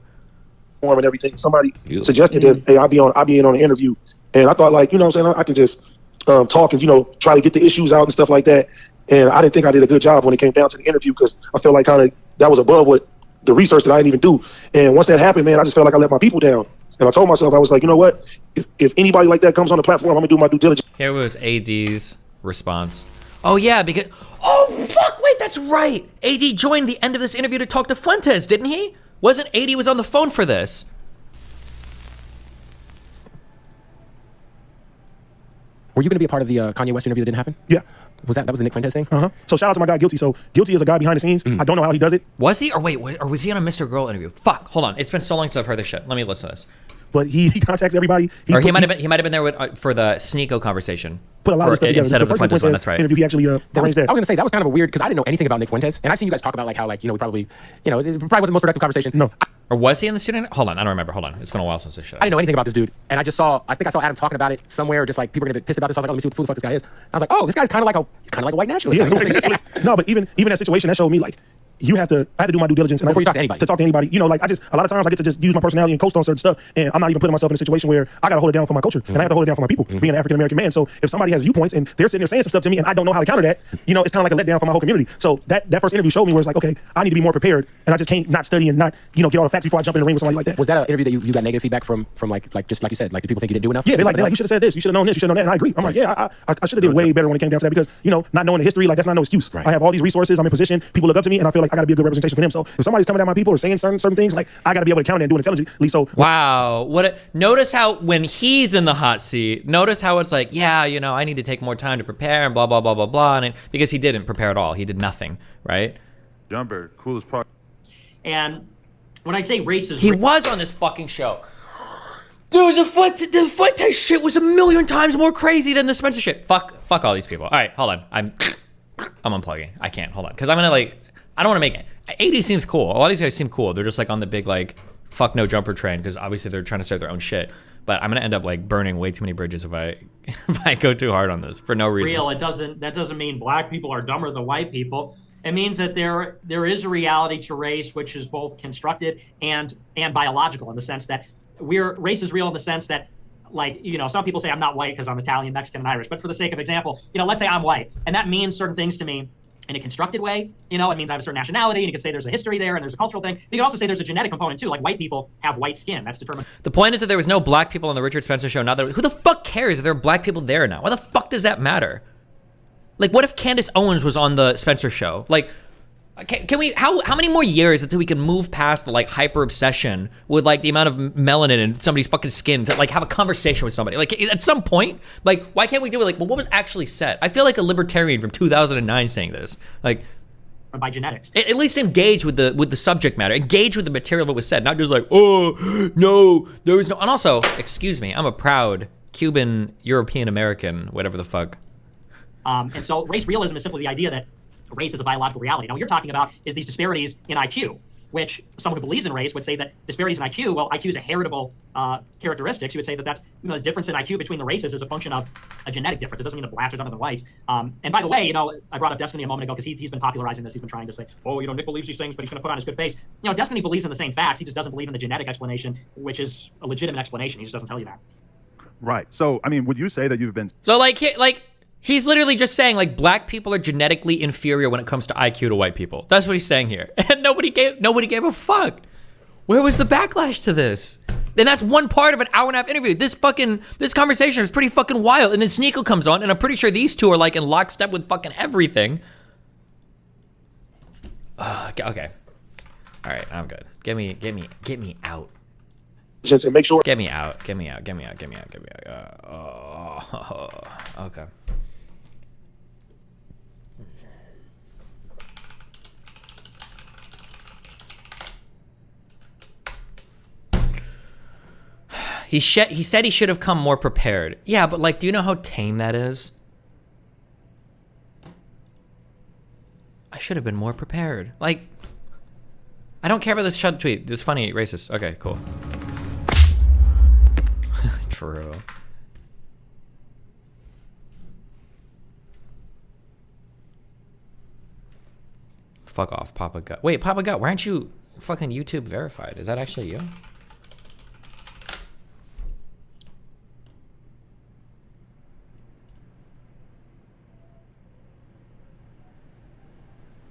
Speaker 10: And everything. Somebody suggested that, hey, I'll be in on the interview, and I thought like, you know what I'm saying, I could just talk and, you know, try to get the issues out and stuff like that. And I didn't think I did a good job when it came down to the interview because I felt like kind of that was above what the research that I didn't even do. And once that happened, man, I just felt like I let my people down. And I told myself, I was like, you know what? If anybody like that comes on the platform, I'm gonna do my due diligence.
Speaker 1: Here was AD's response. Oh yeah, because oh fuck, wait, that's right. AD joined the end of this interview to talk to Fuentes, didn't he? Wasn't AD was on the phone for this?
Speaker 19: Were you going to be a part of the Kanye West interview that didn't happen?
Speaker 10: Yeah.
Speaker 19: Was that the Nick Fuentes thing?
Speaker 10: So shout out to my guy Guilty. So Guilty is a guy behind the scenes. I don't know how he does it.
Speaker 1: Was he? Or wait, or was he on a Mr. Girl interview? Fuck, hold on. It's been so long since I've heard this shit. Let me listen to this.
Speaker 10: But he contacts everybody.
Speaker 1: Or he might have been there with, for the Sneeko conversation.
Speaker 10: Put a lot of stuff together.
Speaker 1: Instead of the Fuentes one, that's right.
Speaker 10: Interview, he actually arranged that.
Speaker 19: I was going to say, that was kind of a weird, because I didn't know anything about Nick Fuentes. And I've seen you guys talk about like how, like, you know, we probably, you know, it probably wasn't the most productive conversation.
Speaker 10: No.
Speaker 1: Or was he in the student? Hold on, I don't remember. Hold on. It's been a while since this shit.
Speaker 19: I didn't know anything about this dude. And I think I saw Adam talking about it somewhere, just like people are going to be pissed about this. I was like, oh, let me see what the fuck this guy is. I was like, oh, this guy's kind of like a white nationalist.
Speaker 10: Yeah, no, but even that situation, that showed me, like, I have to do my due diligence
Speaker 19: before you talk to anybody.
Speaker 10: To talk to anybody, you know, like a lot of times I get to just use my personality and coast on certain stuff, and I'm not even putting myself in a situation where I got to hold it down for my culture, and I have to hold it down for my people, being an African American man. So if somebody has viewpoints and they're sitting there saying some stuff to me, and I don't know how to counter that, you know, it's kind of like a letdown for my whole community. So that first interview showed me where it's like, okay, I need to be more prepared, and I just can't not study and not, you know, get all the facts before I jump in the ring with somebody like that.
Speaker 19: Was that an interview that you got negative feedback from like just like you said, like the people think you didn't do enough?
Speaker 10: Yeah, they're like you should have said this, you should have known this, you should have known that, and I agree. I'm like, yeah, I should have did way better when it came down to that, because, you know, not knowing the history, like, that's not no excuse. I have all these resources, I'm in position, people look up to me, and I feel like I got to be a good representation for them. So if somebody's coming at my people or saying certain things, like, I got to be able to counter and do it intelligently. So
Speaker 1: wow, notice how when he's in the hot seat, notice how it's like, yeah, you know, I need to take more time to prepare and blah blah blah blah blah, and because he didn't prepare at all, he did nothing, right?
Speaker 20: Jumper, coolest part.
Speaker 9: And when I say racist,
Speaker 1: he was on this fucking show. Dude, the Fuentes shit was a million times more crazy than the Spencer shit. Fuck all these people. All right, hold on. I'm unplugging. I can't. Hold on, because I'm gonna I don't want to make it. AD seems cool. A lot of these guys seem cool. They're just like on the big like fuck no jumper train, because obviously they're trying to start their own shit. But I'm gonna end up like burning way too many bridges if I go too hard on this for no reason.
Speaker 9: That doesn't mean black people are dumber than white people. It means that there is a reality to race which is both constructed and biological, in the sense that race is real in the sense that, like, you know, some people say I'm not white because I'm Italian, Mexican, and Irish. But for the sake of example, you know, let's say I'm white, and that means certain things to me in a constructed way. You know, it means I have a certain nationality, and you can say there's a history there and there's a cultural thing. You can also say there's a genetic component too. Like, white people have white skin. That's determined.
Speaker 1: The point is that there was no black people on the Richard Spencer show. Who the fuck cares if there are black people there now? Why the fuck does that matter? Like, what if Candace Owens was on the Spencer show? Like, can we, how many more years until we can move past the like hyper obsession with like the amount of melanin in somebody's fucking skin to like have a conversation with somebody? Like, at some point, like, why can't we do it? Like, well, what was actually said? I feel like a libertarian from 2009 saying this. Like,
Speaker 9: by genetics.
Speaker 1: At least engage with the subject matter. Engage with the material that was said, not just like, oh no, there was no. And also, excuse me, I'm a proud Cuban European American, whatever the fuck.
Speaker 9: And so race realism is simply the idea that race is a biological reality. Now, what you're talking about is these disparities in IQ, which someone who believes in race would say that disparities in IQ, well, IQ is a heritable characteristics. You would say that that's, you know, the difference in IQ between the races is a function of a genetic difference. It doesn't mean that blacks are dumber than whites. And by the way, you know, I brought up Destiny a moment ago because he's been popularizing this. He's been trying to say, oh, you know, Nick believes these things, but he's going to put on his good face. You know, Destiny believes in the same facts. He just doesn't believe in the genetic explanation, which is a legitimate explanation. He just doesn't tell you that.
Speaker 20: Right. So, I mean, would you say that you've been...
Speaker 1: So, he's literally just saying, like, black people are genetically inferior when it comes to IQ to white people. That's what he's saying here. And nobody gave a fuck. Where was the backlash to this? And that's one part of an hour-and-a-half interview. This conversation is pretty fucking wild. And then Sneeko comes on, and I'm pretty sure these two are, like, in lockstep with fucking everything. Okay. All right, I'm good. Get me out.
Speaker 10: And make sure.
Speaker 1: Get me out. Okay. He said he should have come more prepared. Yeah, but like, do you know how tame that is? I should have been more prepared. Like, I don't care about this Chud tweet. It's funny, racist. Okay, cool. True. Fuck off, Papa Gut. Wait, Papa Gut, why aren't you fucking YouTube verified? Is that actually you?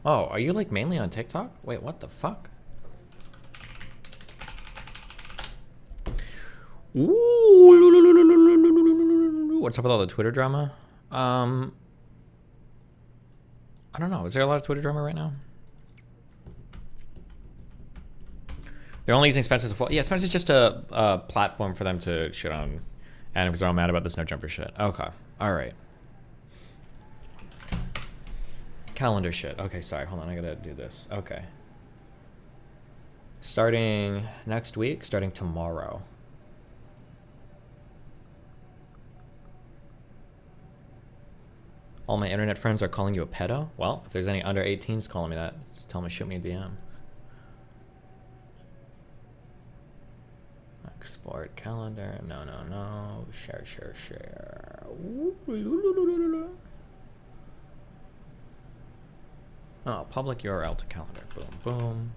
Speaker 1: Oh, are you like mainly on TikTok? Wait, what the fuck? Ooh, what's up with all the Twitter drama? I don't know. Is there a lot of Twitter drama right now? They're only using Spencer's. Yeah, Spencer's just a platform for them to shit on Adam because they're all mad about this no jumper shit. Okay. All right. Calendar shit. Okay, sorry. Hold on. I gotta do this. Okay. Starting next week, starting tomorrow. All my internet friends are calling you a pedo? Well, if there's any under 18s calling me that, just tell them to shoot me a DM. Export calendar. No. Share. Oh, public URL to calendar. Boom.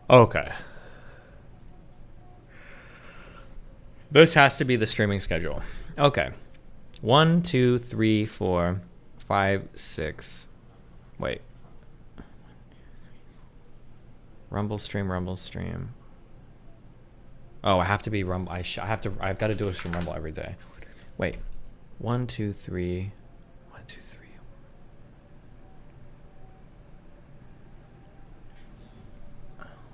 Speaker 1: Okay. This has to be the streaming schedule. Okay. 1, 2, 3, 4, 5, 6. Wait. Rumble stream. Oh, I have to be Rumble. I've got to do a stream Rumble every day. Wait. 1, 2, 3. 1, 2, 3.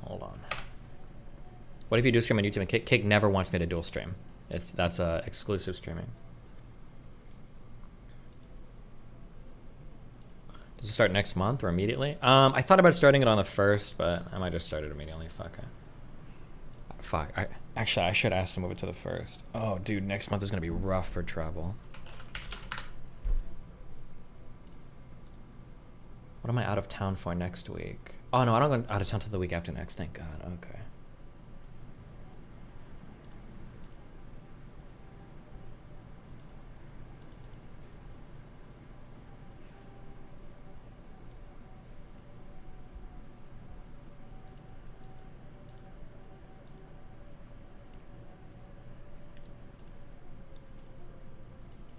Speaker 1: Hold on. What if you do stream on YouTube and Kick never wants me to dual stream? That's exclusive streaming. Does it start next month or immediately? I thought about starting it on the 1st, but I might just start it immediately. Fuck it. Fuck. Actually, I should ask to move it to the 1st. Oh, dude, next month is gonna be rough for travel. What am I out of town for next week? Oh no, I don't go out of town till the week after next. Thank God. Okay.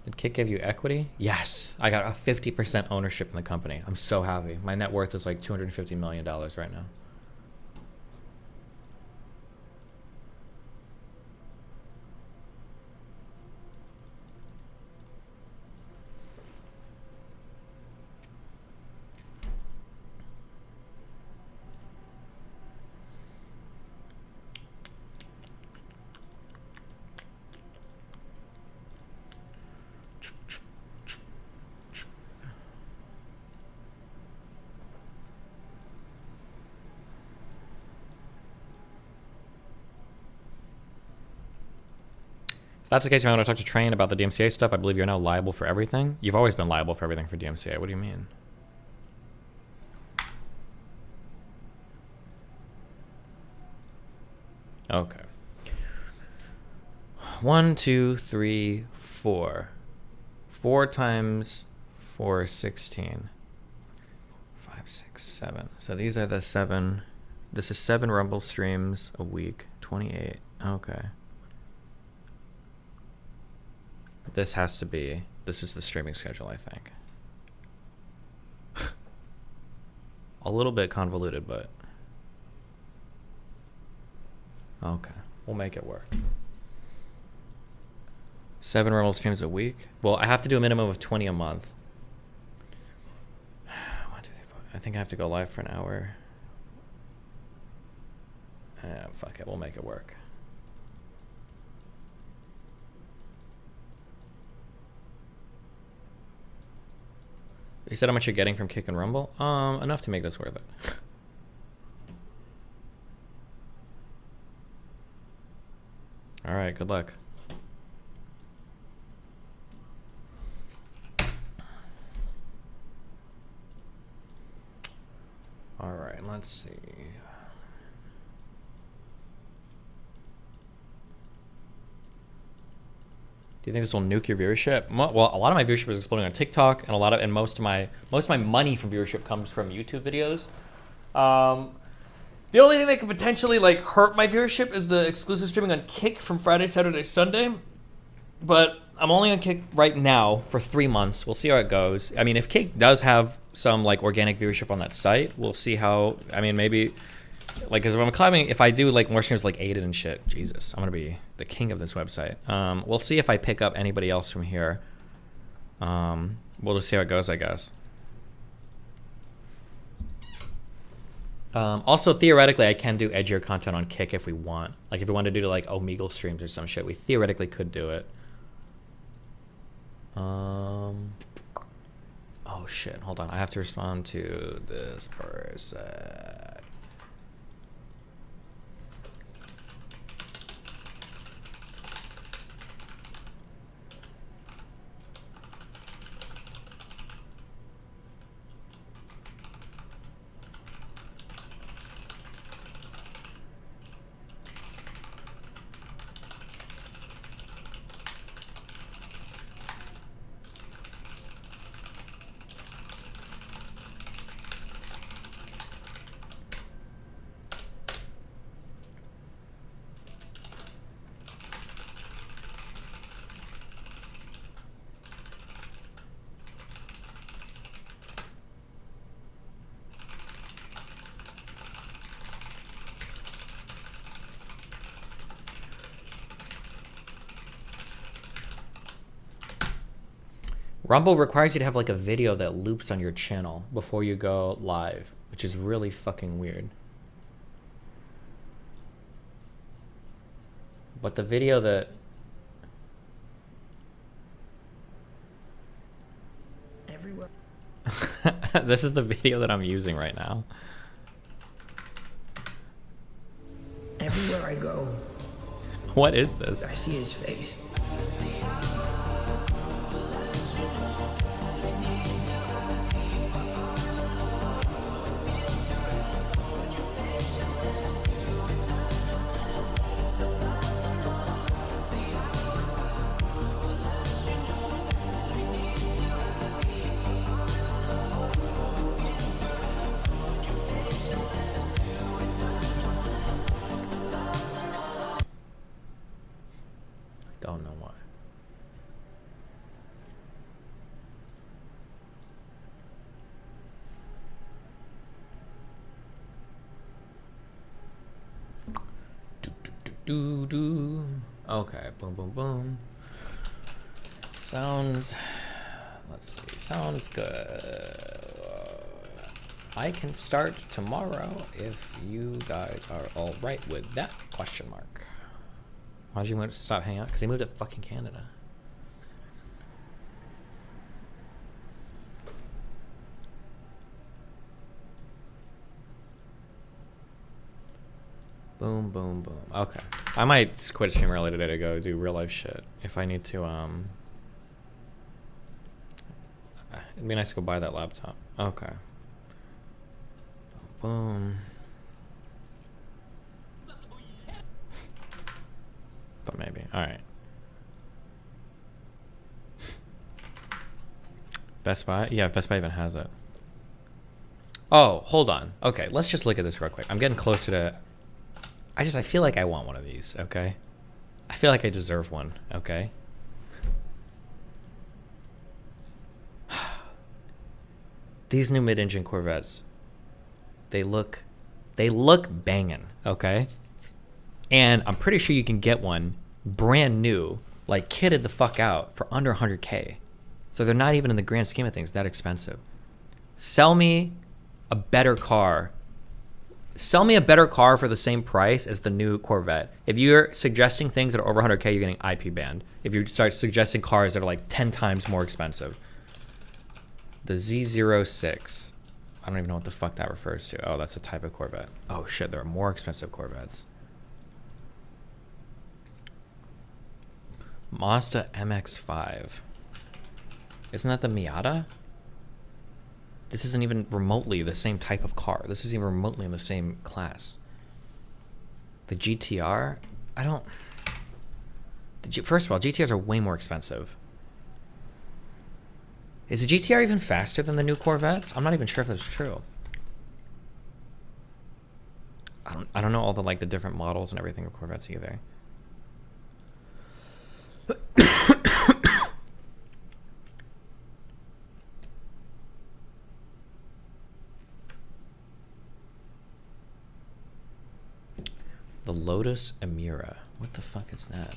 Speaker 1: Did Kick give you equity? Yes. I got a 50% ownership in the company. I'm so happy. My net worth is like $250 million right now. If that's the case, if I want to talk to Train about the DMCA stuff, I believe you're now liable for everything. You've always been liable for everything for DMCA. What do you mean? Okay. 1, 2, 3, 4. 4 times 4 is 16. 5, 6, 7. So these are the 7. This is 7 Rumble streams a week. 28. Okay. This has to be. This is the streaming schedule, I think. A little bit convoluted, but okay, we'll make it work. 7 Rumble streams a week. Well, I have to do a minimum of 20 a month. 1, 2, 3, 4. I think I have to go live for an hour. Fuck it, we'll make it work. You said how much you're getting from Kick and Rumble? Enough to make this worth it. All right, good luck. All right, let's see. Do you think this will nuke your viewership? Well, a lot of my viewership is exploding on TikTok, and most of my money from viewership comes from YouTube videos. The only thing that could potentially hurt my viewership is the exclusive streaming on Kick from Friday, Saturday, Sunday. But I'm only on Kick right now for 3 months. We'll see how it goes. I mean, if Kick does have some like organic viewership on that site, we'll see how. I mean, maybe like because when I'm climbing, if I do like more streams like Aiden and shit, Jesus, I'm gonna be the king of this website. We'll see if I pick up anybody else from here. We'll just see how it goes, I guess. Also, theoretically, I can do edgier content on Kick if we want. Like, if we wanted to do like Omegle streams or some shit, we theoretically could do it. Oh shit! Hold on, I have to respond to this person. Rumble requires you to have like a video that loops on your channel before you go live, which is really fucking weird. But the video that...
Speaker 21: Everywhere.
Speaker 1: This is the video that I'm using right now.
Speaker 21: Everywhere I go,
Speaker 1: What is this?
Speaker 21: I see his face.
Speaker 1: Don't know why. Do. Okay, boom, boom, boom. Sounds. Let's see. Sounds good. I can start tomorrow if you guys are all right with that? Question mark. Why did you want to stop hanging out? Because he moved to fucking Canada. Boom, boom, boom. Okay. I might quit stream early today to go do real life shit. If I need to, it'd be nice to go buy that laptop. Okay. Boom. But maybe. Alright. Best Buy? Yeah, Best Buy even has it. Oh, hold on. Okay, let's just look at this real quick. I'm getting closer to... I feel like I want one of these, okay? I feel like I deserve one, okay? These new mid-engine Corvettes, they look banging, okay? And I'm pretty sure you can get one brand new, like kitted the fuck out for under 100K. So they're not even in the grand scheme of things that expensive. Sell me a better car. Sell me a better car for the same price as the new Corvette. If you're suggesting things that are over 100K, you're getting IP banned. If you start suggesting cars that are like 10 times more expensive. The Z06. I don't even know what the fuck that refers to. Oh, that's a type of Corvette. Oh shit, there are more expensive Corvettes. Mazda MX-5. Isn't that the Miata? This isn't even remotely the same type of car. This isn't even remotely in the same class. The GTR? I don't... First of all, GTRs are way more expensive. Is the GTR even faster than the new Corvettes? I'm not even sure if that's true. I don't know all the like the different models and everything of Corvettes either. The Lotus Emira. What the fuck is that?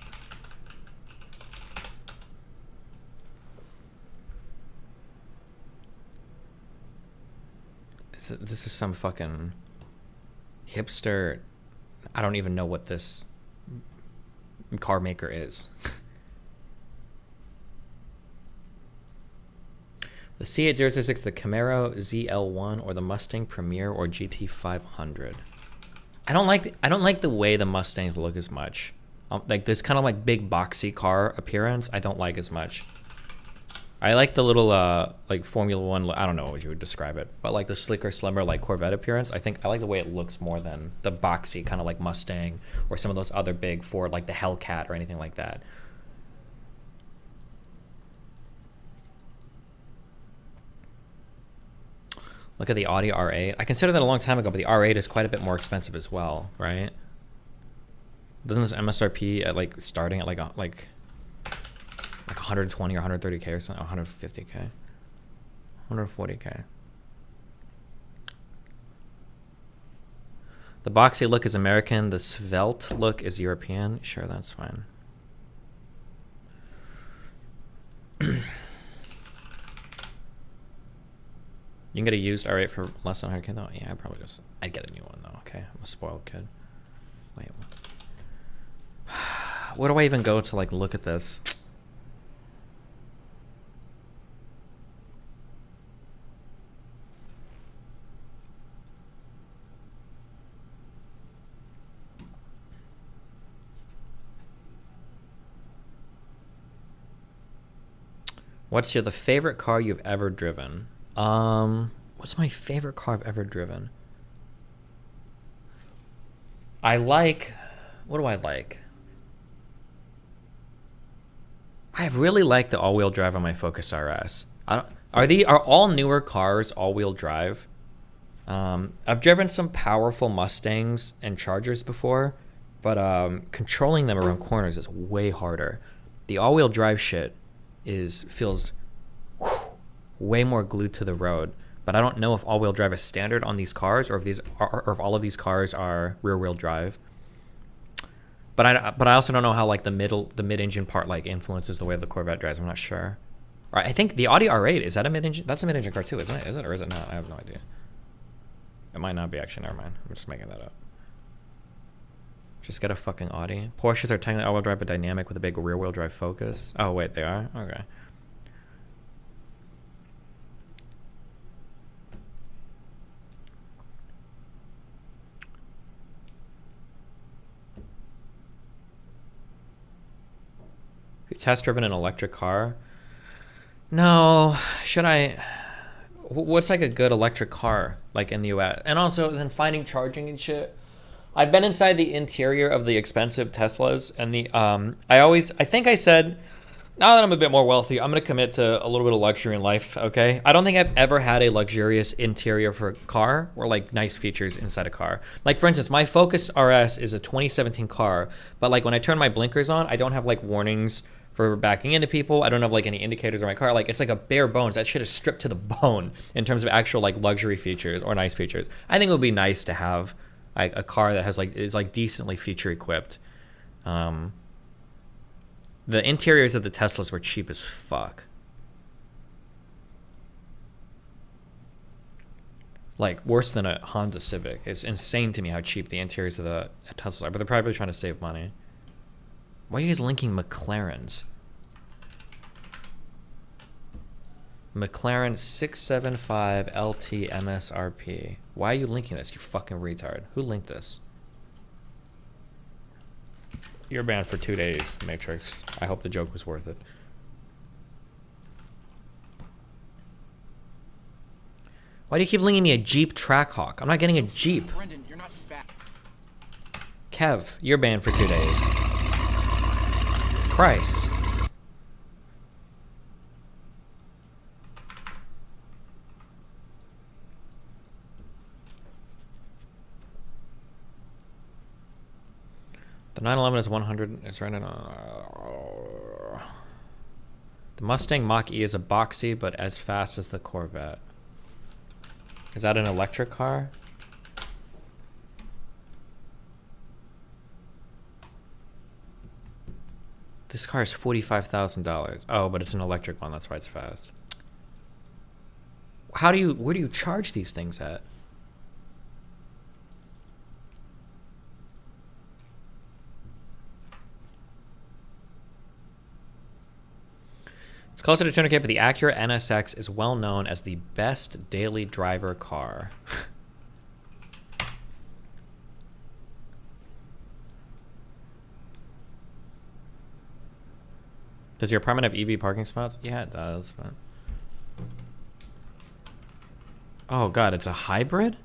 Speaker 1: This is some fucking hipster. I don't even know what this car maker is. The C8006, the Camaro ZL1, or the Mustang Premier or GT500. I don't like the way the Mustangs look as much. Like this kind of like big boxy car appearance, I don't like as much. I like the little like Formula One. I don't know what you would describe it, but like the slicker, slimmer like Corvette appearance. I like the way it looks more than the boxy kind of like Mustang or some of those other big Ford, like the Hellcat or anything like that. Look at the Audi R8. I considered that a long time ago, but the R8 is quite a bit more expensive as well, right? Doesn't this MSRP at like starting at like 120 or 130k or something, 150k, 140k. The boxy look is American. The svelte look is European. Sure, that's fine. You can get a used R8 for less than 100k though. Yeah, I'd get a new one though. Okay, I'm a spoiled kid. Wait, where do I even go to like look at this? What's the favorite car you've ever driven? What's my favorite car I've ever driven? What do I like? I really like the all-wheel drive on my Focus RS. Are all newer cars all-wheel drive? I've driven some powerful Mustangs and Chargers before, but controlling them around corners is way harder. The all-wheel drive shit feels way more glued to the road. But I don't know if all-wheel drive is standard on these cars, or if all of these cars are rear-wheel drive. But I also don't know how like the mid-engine part like influences the way the Corvette drives. I'm not sure. All right, I think the Audi R8, is that a mid-engine? That's a mid-engine car too, isn't it? Is it or is it not? I have no idea. It might not be actually. Never mind. I'm just making that up. Just get a fucking Audi. Porsches are technically all-wheel drive but dynamic with a big rear-wheel drive Focus. Oh wait, they are? Okay. Have you test driven an electric car? No. Should I? What's like a good electric car like in the US? And also then finding charging and shit. I've been inside the interior of the expensive Teslas, and I think I said, now that I'm a bit more wealthy, I'm gonna commit to a little bit of luxury in life. Okay, I don't think I've ever had a luxurious interior for a car or like nice features inside a car. Like for instance, my Focus RS is a 2017 car, but like when I turn my blinkers on, I don't have like warnings for backing into people. I don't have like any indicators on my car. Like it's like a bare bones. That shit is stripped to the bone in terms of actual like luxury features or nice features. I think it would be nice to have like a car that has is decently feature equipped. The interiors of the Teslas were cheap as fuck. Like worse than a Honda Civic. It's insane to me how cheap the interiors of the Teslas are, but they're probably trying to save money. Why are you guys linking McLarens? McLaren 675 LT MSRP. Why are you linking this, you fucking retard? Who linked this? You're banned for 2 days, Matrix. I hope the joke was worth it. Why do you keep linking me a Jeep Trackhawk? I'm not getting a Jeep.
Speaker 4: Brendan, you're not fat.
Speaker 1: Kev, you're banned for 2 days. Christ. The 911 is 100. It's right now. The Mustang Mach-E is a boxy, but as fast as the Corvette. Is that an electric car? This car is $45,000. Oh, but it's an electric one. That's why it's fast. Where do you charge these things at? It's closer to 200K, but the Acura NSX is well known as the best daily driver car. Does your apartment have EV parking spots? Yeah, it does. But... Oh god, it's a hybrid?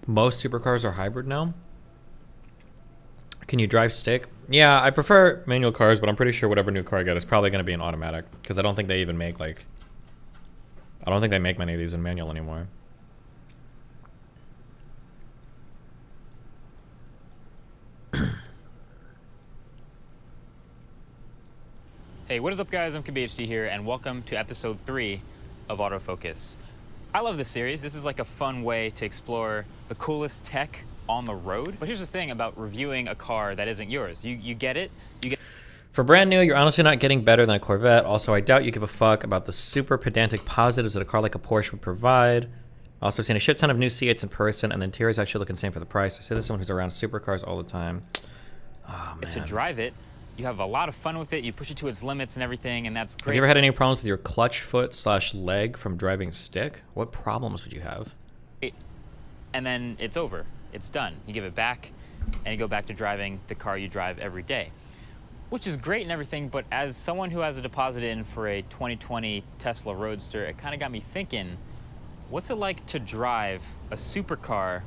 Speaker 1: Most supercars are hybrid now. Can you drive stick? Yeah, I prefer manual cars, but I'm pretty sure whatever new car I get is probably going to be an automatic, because I don't think they even make, like... I don't think they make many of these in manual anymore.
Speaker 4: Hey, what is up guys? I'm KBHD here, and welcome to episode 3 of Autofocus. I love this series. This is like a fun way to explore the coolest tech on the road. But here's the thing about reviewing a car that isn't yours. You get it.
Speaker 1: For brand new, you're honestly not getting better than a Corvette. Also, I doubt you give a fuck about the super pedantic positives that a car like a Porsche would provide. Also, I've seen a shit ton of new C8s in person, and the interiors actually look insane for the price. I say this is someone who's around supercars all the time. Oh, man.
Speaker 4: To drive it, you have a lot of fun with it. You push it to its limits and everything, and that's great.
Speaker 1: Have you ever had any problems with your clutch foot / leg from driving stick? What problems would you have?
Speaker 4: And then it's over. It's done. You give it back, and you go back to driving the car you drive every day. Which is great and everything, but as someone who has a deposit in for a 2020 Tesla Roadster, it kind of got me thinking, what's it like to drive a supercar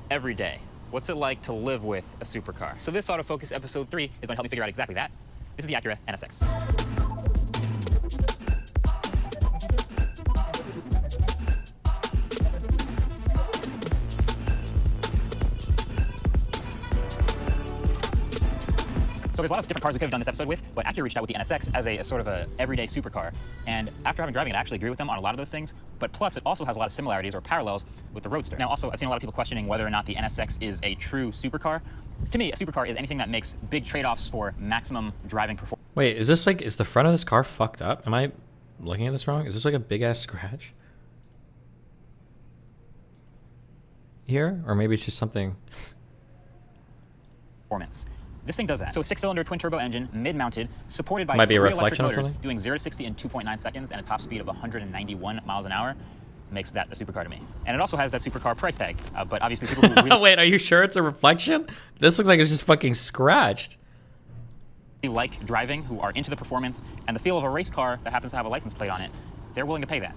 Speaker 4: every day? What's it like to live with a supercar? So this Autofocus episode 3 is going to help me figure out exactly that. This is the Acura NSX. So there's a lot of different cars we could have done this episode with, but Acura reached out with the NSX as a sort of a everyday supercar. And after having driving it, I actually agree with them on a lot of those things. But plus, it also has a lot of similarities or parallels with the Roadster. Now, also, I've seen a lot of people questioning whether or not the NSX is a true supercar. To me, a supercar is anything that makes big trade-offs for maximum driving performance.
Speaker 1: Wait, is this like, is the front of this car fucked up? Am I looking at this wrong? Is this like a big-ass scratch? Here? Or maybe it's just something...
Speaker 4: This thing does that. So a 6-cylinder twin-turbo engine, mid-mounted, supported by
Speaker 1: Might be a
Speaker 4: 3
Speaker 1: reflection
Speaker 4: electric
Speaker 1: or
Speaker 4: motors,
Speaker 1: something?
Speaker 4: doing 0 to 60 in 2.9 seconds and a top speed of 191 miles an hour, makes that a supercar to me. And it also has that supercar price tag, but obviously people who really
Speaker 1: Wait, are you sure it's a reflection? This looks like it's just fucking scratched.
Speaker 4: like driving, who are into the performance and the feel of a race car that happens to have a license plate on it, they're willing to pay that.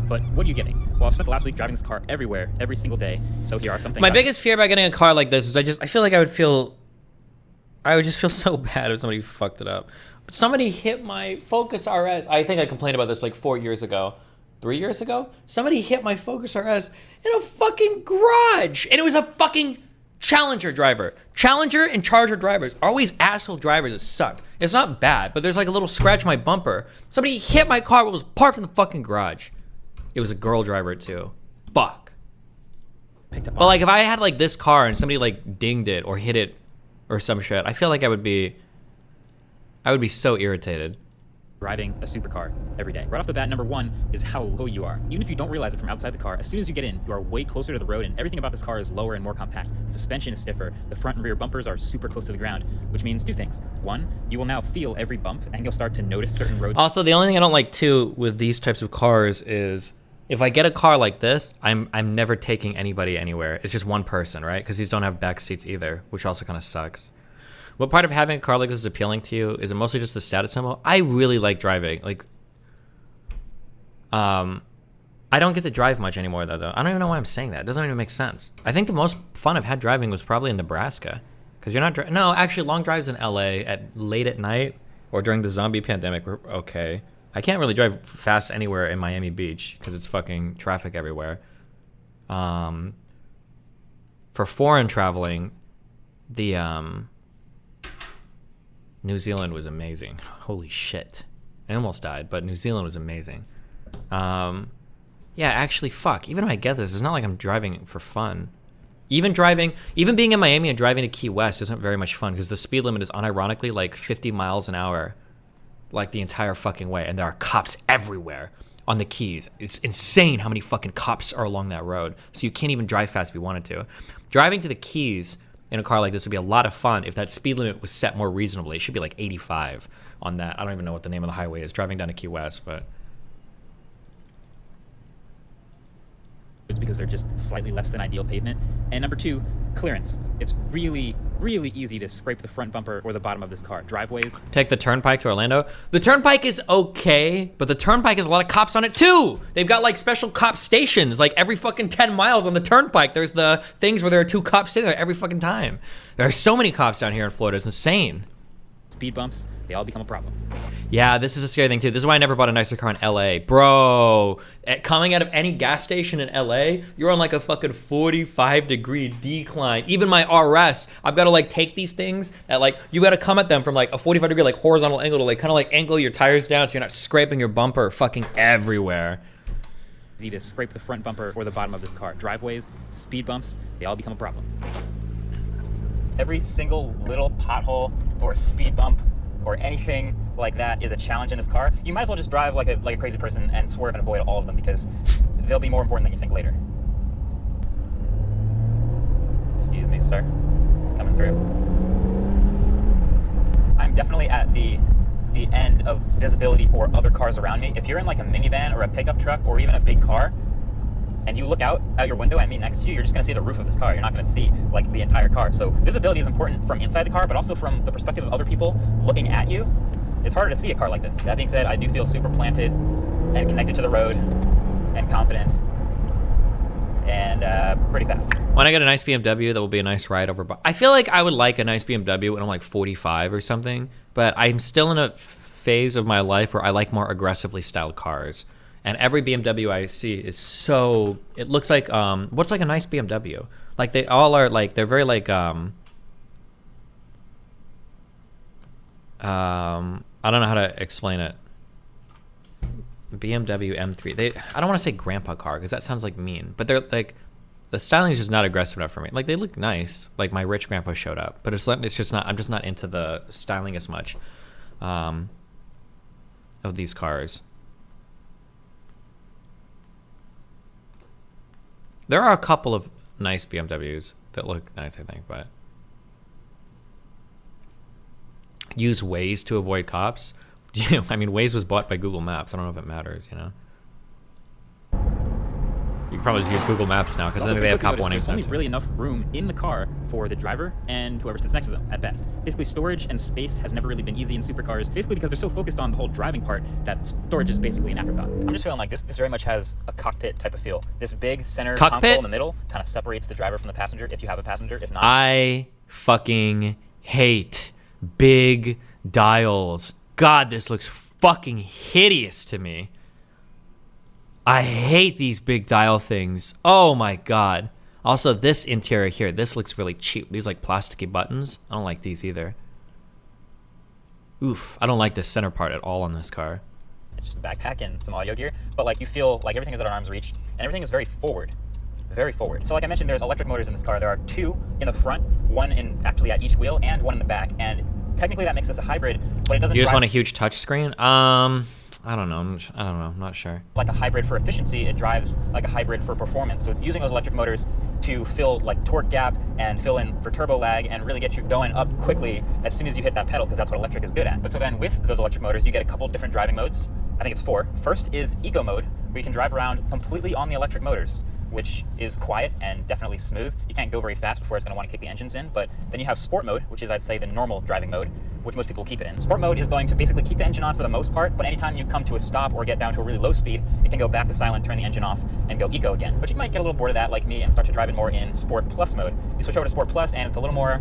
Speaker 4: But what are you getting? Well, I spent the last week driving this car everywhere, every single day. So here are some things.
Speaker 1: My biggest fear about getting a car like this is I feel like I would just feel so bad if somebody fucked it up. But somebody hit my Focus RS. I think I complained about this like 4 years ago. 3 years ago? Somebody hit my Focus RS in a fucking garage. And it was a fucking Challenger driver. Challenger and Charger drivers are always asshole drivers that suck. It's not bad, but there's like a little scratch on my bumper. Somebody hit my car while it was parked in the fucking garage. It was a girl driver too. Fuck. But like if I had like this car and somebody like dinged it or hit it or some shit, I feel like I would be so irritated.
Speaker 4: Driving a supercar every day. Right off the bat, number one is how low you are. Even if you don't realize it from outside the car, as soon as you get in, you are way closer to the road, and everything about this car is lower and more compact. The suspension is stiffer. The front and rear bumpers are super close to the ground, which means two things. One, you will now feel every bump, and you'll start to notice certain roads.
Speaker 1: Also, the only thing I don't like too with these types of cars is if I get a car like this, I'm never taking anybody anywhere. It's just one person, right? Because these don't have back seats either, which also kind of sucks. What part of having a car like this is appealing to you? Is it mostly just the status symbol? I really like driving. Like, I don't get to drive much anymore, though. I don't even know why I'm saying that. It doesn't even make sense. I think the most fun I've had driving was probably in Nebraska. Because you're not... No, actually, long drives in LA late at night or during the zombie pandemic were okay. I can't really drive fast anywhere in Miami Beach because it's fucking traffic everywhere. For foreign traveling, the New Zealand was amazing. Holy shit. I almost died, but New Zealand was amazing. Yeah, actually, fuck. Even if I get this, it's not like I'm driving for fun. Even being in Miami and driving to Key West isn't very much fun because the speed limit is unironically like 50 miles an hour, like the entire fucking way. And there are cops everywhere on the Keys. It's insane how many fucking cops are along that road. So you can't even drive fast if you wanted to. Driving to the Keys in a car like this would be a lot of fun if that speed limit was set more reasonably. It should be like 85 on that. I don't even know what the name of the highway is driving down to Key West, but...
Speaker 4: It's because they're just slightly less than ideal pavement. And number two, clearance. It's really, really easy to scrape the front bumper or the bottom of this car. Driveways.
Speaker 1: Take the Turnpike to Orlando. The Turnpike is okay, but the Turnpike has a lot of cops on it too. They've got like special cop stations, like every fucking 10 miles on the Turnpike. There's the things where there are 2 cops sitting there every fucking time. There are so many cops down here in Florida. It's insane.
Speaker 4: Speed bumps, they all become a problem.
Speaker 1: Yeah, this is a scary thing too. This is why I never bought a nicer car in LA. Bro, coming out of any gas station in LA, you're on like a fucking 45-degree decline. Even my RS, I've got to like take these things at like, you got to come at them from like a 45-degree like horizontal angle to like kind of like angle your tires down so you're not scraping your bumper fucking everywhere.
Speaker 4: Easy to scrape the front bumper or the bottom of this car. Driveways, speed bumps, they all become a problem. Every single little pothole or speed bump or anything like that is a challenge in this car. You might as well just drive like a crazy person and swerve and avoid all of them because they'll be more important than you think later. Excuse me, sir. Coming through. I'm definitely at the end of visibility for other cars around me. If you're in like a minivan or a pickup truck or even a big car, and you look out your window at me next to you, you're just gonna see the roof of this car. You're not gonna see like the entire car. So visibility is important from inside the car, but also from the perspective of other people looking at you. It's harder to see a car like this. That being said, I do feel super planted and connected to the road and confident and pretty fast.
Speaker 1: When I get a nice BMW, that will be a nice ride over. I feel like I would like a nice BMW when I'm like 45 or something, but I'm still in a phase of my life where I like more aggressively styled cars. And every BMW I see is so, it looks like, what's like a nice BMW? Like they all are like, they're very like, I don't know how to explain it. BMW M3. I don't want to say grandpa car because that sounds like mean, but they're like, the styling is just not aggressive enough for me. Like they look nice, like my rich grandpa showed up, but it's just not, I'm just not into the styling as much of these cars. There are a couple of nice BMWs that look nice, I think, but use Waze to avoid cops. I mean, Waze was bought by Google Maps. I don't know if it matters, you know. You can probably just use Google Maps now because I think they have cop warnings.
Speaker 4: There's only really enough room in the car for the driver and whoever sits next to them at best. Basically, storage and space has never really been easy in supercars, basically because they're so focused on the whole driving part that storage is basically an afterthought. I'm just feeling like this very much has a cockpit type of feel. This big center console in the middle kind of separates the driver from the passenger if you have a passenger, if not.
Speaker 1: I fucking hate big dials. God, this looks fucking hideous to me. I hate these big dial things. Oh my God. Also, this interior here, this looks really cheap. These like plasticky buttons. I don't like these either. Oof, I don't like the center part at all on this car.
Speaker 4: It's just a backpack and some audio gear, but like you feel like everything is at arm's reach and everything is very forward. Very forward. So like I mentioned, there's electric motors in this car. There are 2 in the front, one actually at each wheel and one in the back. And technically that makes this a hybrid, but it doesn't
Speaker 1: You just want a huge touchscreen? I don't know. I'm not sure.
Speaker 4: Like a hybrid for efficiency, it drives like a hybrid for performance. So it's using those electric motors to fill like torque gap and fill in for turbo lag and really get you going up quickly as soon as you hit that pedal, because that's what electric is good at. But so then with those electric motors, you get a couple different driving modes. I think it's 4. First is eco mode, where you can drive around completely on the electric motors, which is quiet and definitely smooth. You can't go very fast before it's going to want to kick the engines in, but then you have sport mode, which is, I'd say, the normal driving mode, which most people keep it in. Sport mode is going to basically keep the engine on for the most part, but anytime you come to a stop or get down to a really low speed, it can go back to silent, turn the engine off, and go eco again. But you might get a little bored of that like me and start to drive it more in Sport Plus mode. You switch over to Sport Plus and it's a little more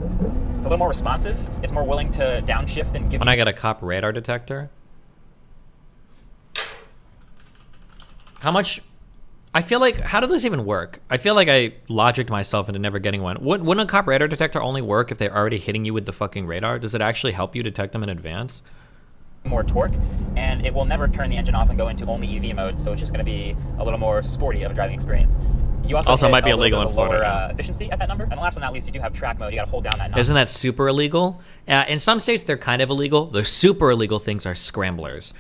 Speaker 4: responsive. It's more willing to downshift and give
Speaker 1: When I got a cop radar detector, How much? I feel like, how do those even work? I feel like I logicked myself into never getting one. Wouldn't a cop radar detector only work if they're already hitting you with the fucking radar? Does it actually help you detect them in advance?
Speaker 4: More torque, and it will never turn the engine off and go into only EV mode, so it's just going to be a little more sporty of a driving experience. You also
Speaker 1: might be illegal in Florida.
Speaker 4: Lower efficiency at that number, and the last but not least, you do have track mode. You got to hold down that knob.
Speaker 1: Isn't that super illegal? In some states, they're kind of illegal. The super illegal things are scramblers.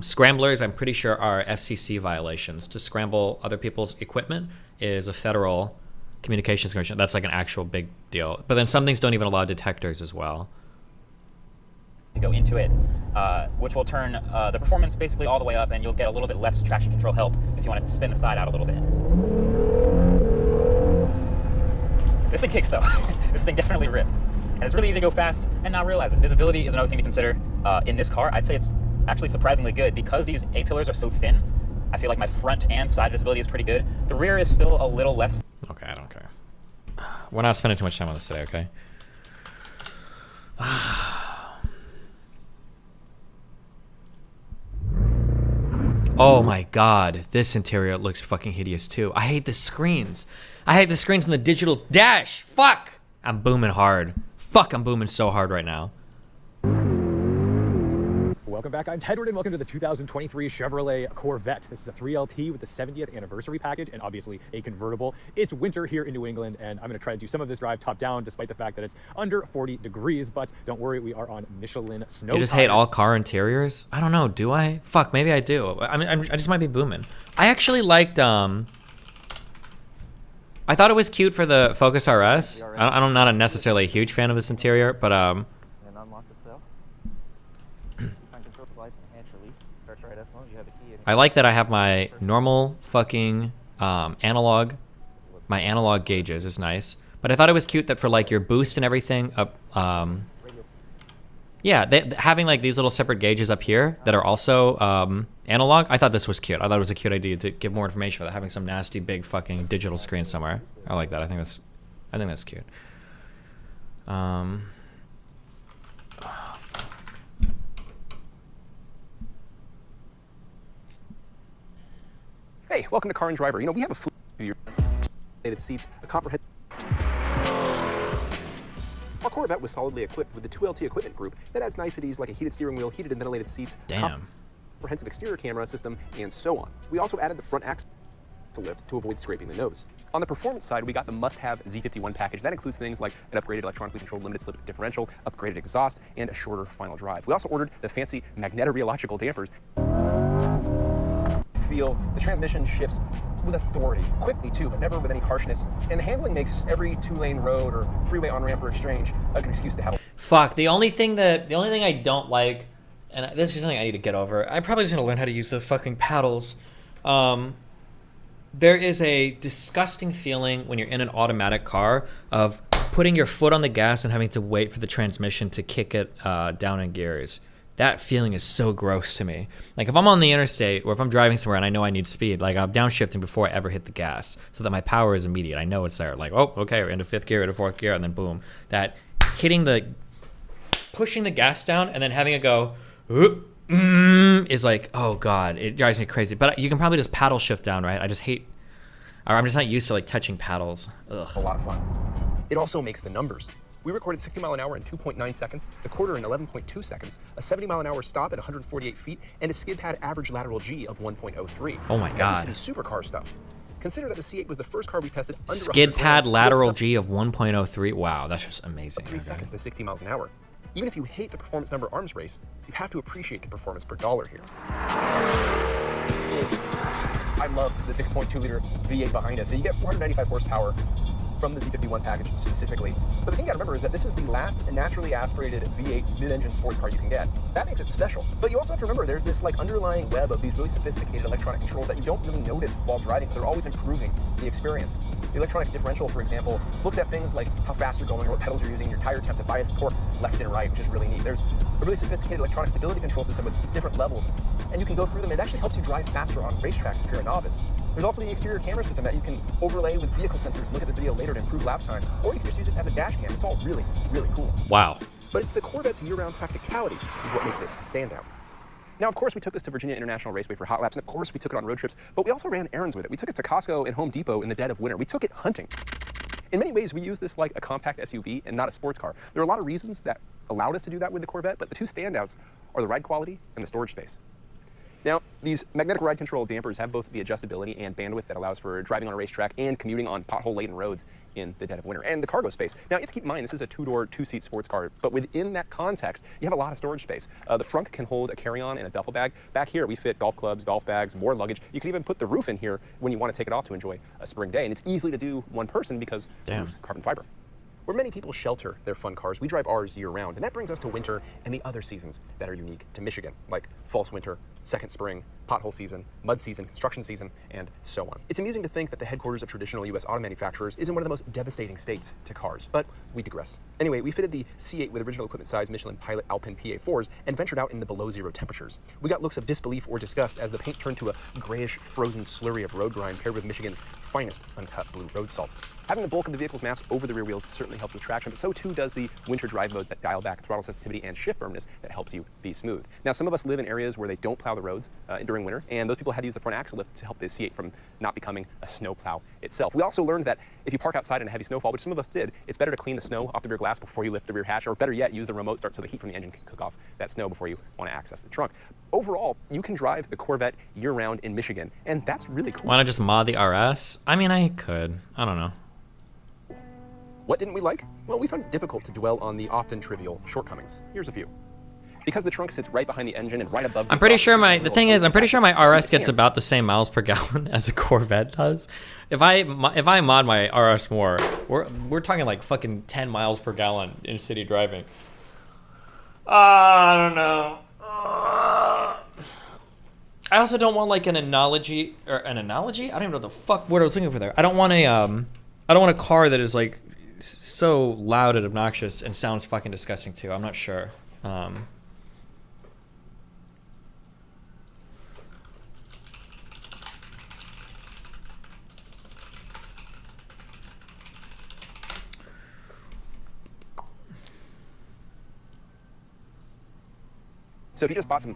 Speaker 1: Scramblers, I'm pretty sure, are FCC violations. To scramble other people's equipment is a federal communications commission. That's like an actual big deal. But then some things don't even allow detectors as well.
Speaker 4: To go into it, which will turn the performance basically all the way up, and you'll get a little bit less traction control help if you want to spin the side out a little bit. This thing kicks though. This thing definitely rips. And it's really easy to go fast and not realize it. Visibility is another thing to consider. In this car, I'd say it's actually surprisingly good. Because these A-pillars are so thin, I feel like my front and side visibility is pretty good. The rear is still a little less.
Speaker 1: Okay, I don't care. We're not spending too much time on this today, okay? Oh my god, this interior looks fucking hideous too. I hate the screens. I hate the screens in the digital dash. Fuck! I'm booming hard. Fuck, I'm booming so hard right now.
Speaker 3: Welcome back, I'm Tedward, and welcome to the 2023 Chevrolet Corvette. This is a 3LT with the 70th anniversary package, and obviously a convertible. It's winter here in New England, and I'm going to try to do some of this drive top down, despite the fact that it's under 40 degrees, but don't worry, we are on Michelin snow
Speaker 1: You just
Speaker 3: tires.
Speaker 1: hate all car interiors? I don't know, do I? Fuck, maybe I do. I mean, I just might be booming. I actually liked, I thought it was cute for the Focus RS. I'm not necessarily a huge fan of this interior, but,
Speaker 22: And unlocks itself. Control lights and release. Starts right up as long as you have a key.
Speaker 1: I like that I have my normal fucking analog. My analog gauges is nice. But I thought it was cute that for like your boost and everything up, yeah, having like these little separate gauges up here that are also analog. I thought this was cute. I thought it was a cute idea to give more information without having some nasty big fucking digital screen somewhere. I like that. I think that's cute.
Speaker 23: Hey, welcome to Car and Driver. You know, we have a fleet of seats, a comprehensive. Our Corvette was solidly equipped with the 2LT equipment group that adds niceties like a heated steering wheel, heated and ventilated seats, comprehensive exterior camera system, and so on. We also added the front axle lift to avoid scraping the nose. On the performance side, we got the must-have Z51 package. That includes things like an upgraded electronically controlled limited slip differential, upgraded exhaust, and a shorter final drive. We also ordered the fancy magnetorheological dampers. Feel the transmission shifts with authority, quickly too, but never with any harshness. And the handling makes every two-lane road or freeway on-ramp or exchange a good excuse to have.
Speaker 1: Fuck, the only thing I don't like, and this is something I need to get over, I probably just need to learn how to use the fucking paddles. There is a disgusting feeling when you're in an automatic car of putting your foot on the gas and having to wait for the transmission to kick it down in gears. That feeling is so gross to me. Like if I'm on the interstate or if I'm driving somewhere and I know I need speed, like I'm downshifting before I ever hit the gas so that my power is immediate. I know it's there. Like, oh, okay, we're into fifth gear, into fourth gear, and then boom. That pushing the gas down and then having it go, is like, oh God, it drives me crazy. But you can probably just paddle shift down, right? I'm just not used to like touching paddles. Ugh.
Speaker 23: A lot of fun. It also makes the numbers. We recorded 60 mile an hour in 2.9 seconds, the quarter in 11.2 seconds, a 70 mile an hour stop at 148 feet, and a skid pad average lateral G of 1.03.
Speaker 1: Oh my God.
Speaker 23: That used to be supercar stuff. Consider that the C8 was the first car we tested under
Speaker 1: skid pad lateral G of 1.03. Wow, that's just amazing.
Speaker 23: 3 seconds to 60 miles an hour. Even if you hate the performance number arms race, you have to appreciate the performance per dollar here. I love the 6.2 liter V8 behind us. So you get 495 horsepower from the Z51 package specifically. But the thing you gotta remember is that this is the last naturally aspirated V8 mid-engine sport car you can get. That makes it special. But you also have to remember there's this like underlying web of these really sophisticated electronic controls that you don't really notice while driving, but they're always improving the experience. The electronic differential, for example, looks at things like how fast you're going or what pedals you're using, your tire temp to bias torque left and right, which is really neat. There's a really sophisticated electronic stability control system with different levels, and you can go through them. It actually helps you drive faster on racetracks if you're a novice. There's also the exterior camera system that you can overlay with vehicle sensors, look at the video later to improve lap time, or you can just use it as a dash cam. It's all really, really cool.
Speaker 1: Wow.
Speaker 23: But it's the Corvette's year-round practicality is what makes it a standout. Now, of course, we took this to Virginia International Raceway for hot laps, and of course, we took it on road trips, but we also ran errands with it. We took it to Costco and Home Depot in the dead of winter. We took it hunting. In many ways, we use this like a compact SUV and not a sports car. There are a lot of reasons that allowed us to do that with the Corvette, but the two standouts are the ride quality and the storage space. Now, these magnetic ride control dampers have both the adjustability and bandwidth that allows for driving on a racetrack and commuting on pothole-laden roads in the dead of winter, and the cargo space. Now, you have to keep in mind, this is a two-door, two-seat sports car, but within that context, you have a lot of storage space. The front can hold a carry-on and a duffel bag. Back here, we fit golf clubs, golf bags, more luggage. You can even put the roof in here when you want to take it off to enjoy a spring day, and it's easy to do one person because the roof's carbon fiber. Where many people shelter their fun cars, we drive ours year-round, and that brings us to winter and the other seasons that are unique to Michigan, like false winter, second spring, pothole season, mud season, construction season, and so on. It's amusing to think that the headquarters of traditional U.S. auto manufacturers is in one of the most devastating states to cars, but we digress. Anyway, we fitted the C8 with original equipment size Michelin Pilot Alpine PA4s and ventured out in the below zero temperatures. We got looks of disbelief or disgust as the paint turned to a grayish, frozen slurry of road grime paired with Michigan's finest uncut blue road salt. Having the bulk of the vehicle's mass over the rear wheels certainly helps with traction, but so too does the winter drive mode that dial back throttle sensitivity and shift firmness that helps you be smooth. Now, some of us live in areas where they don't plow the roads during winter, and those people had to use the front axle lift to help the C8 from not becoming a snow plow itself. We also learned that if you park outside in a heavy snowfall, which some of us did, it's better to clean the snow off the rear glass before you lift the rear hatch, or better yet, use the remote start so the heat from the engine can cook off that snow before you want to access the trunk. Overall, you can drive the Corvette year-round in Michigan, and that's really cool.
Speaker 1: Why not just mod the RS? I mean, I could. I don't know.
Speaker 23: What didn't we like? Well, we found it difficult to dwell on the often trivial shortcomings. Here's a few. Because the trunk sits right behind the engine and right above the
Speaker 1: I'm pretty sure my RS gets
Speaker 23: can.
Speaker 1: about the same miles per gallon as a Corvette does. If I mod my RS more, we're talking like fucking 10 miles per gallon in city driving. I don't know. I also don't want like an analogy. I don't even know the fuck word I was looking for there. I don't want a car that is like so loud and obnoxious and sounds fucking disgusting too. I'm not sure.
Speaker 23: So if you just bought some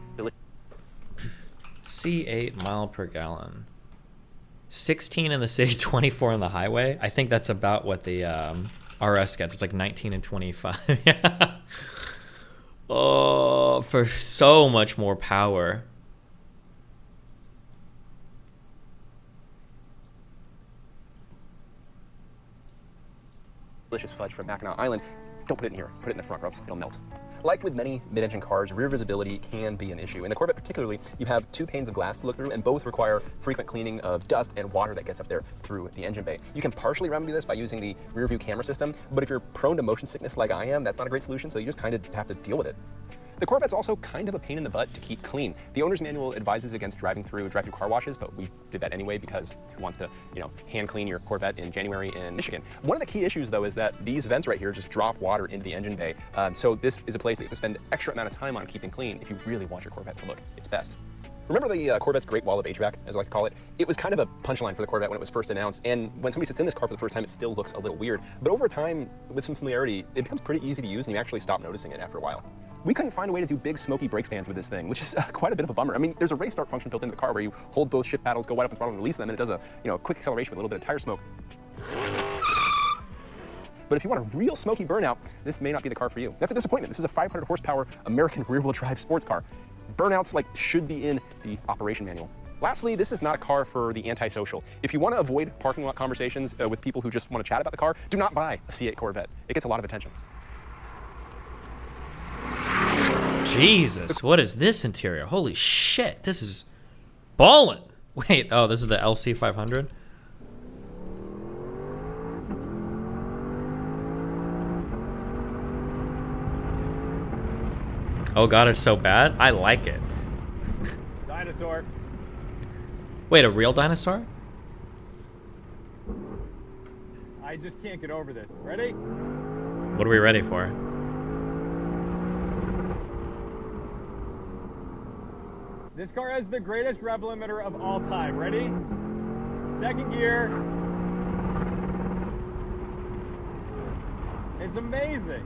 Speaker 1: C8 mile per gallon, 16 in the city, 24 on the highway. I think that's about what the RS gets. It's like 19 and 25. Yeah. Oh, for so much more power.
Speaker 23: delicious fudge from Mackinac Island, don't put it in here. Put it in the front, or else it'll melt. Like with many mid-engine cars, rear visibility can be an issue. In the Corvette particularly, you have two panes of glass to look through, and both require frequent cleaning of dust and water that gets up there through the engine bay. You can partially remedy this by using the rear view camera system, but if you're prone to motion sickness like I am, that's not a great solution, so you just kind of have to deal with it. The Corvette's also kind of a pain in the butt to keep clean. The owner's manual advises against driving through drive-through car washes, but we did that anyway because who wants to, hand clean your Corvette in January in Michigan? One of the key issues, though, is that these vents right here just drop water into the engine bay. So this is a place that you have to spend extra amount of time on keeping clean if you really want your Corvette to look its best. Remember the Corvette's Great Wall of HVAC, as I like to call it? It was kind of a punchline for the Corvette when it was first announced, and when somebody sits in this car for the first time, it still looks a little weird. But over time, with some familiarity, it becomes pretty easy to use, and you actually stop noticing it after a while. We couldn't find a way to do big smoky brake stands with this thing, which is quite a bit of a bummer. I mean, there's a race start function built into the car where you hold both shift paddles, go wide open throttle, and release them, and it does a quick acceleration with a little bit of tire smoke. But if you want a real smoky burnout, this may not be the car for you. That's a disappointment. This is a 500 horsepower American rear-wheel drive sports car. Burnouts should be in the operation manual. Lastly, this is not a car for the antisocial. If you want to avoid parking lot conversations with people who just want to chat about the car, do not buy a C8 Corvette. It gets a lot of attention.
Speaker 1: Jesus, what is this interior? Holy shit, this is ballin'. Wait, oh, this is the LC 500? Oh god, it's so bad? I like it.
Speaker 3: Dinosaur.
Speaker 1: Wait, a real dinosaur?
Speaker 3: I just can't get over this. Ready?
Speaker 1: What are we ready for?
Speaker 3: This car has the greatest rev limiter of all time. Ready? Second gear. It's amazing.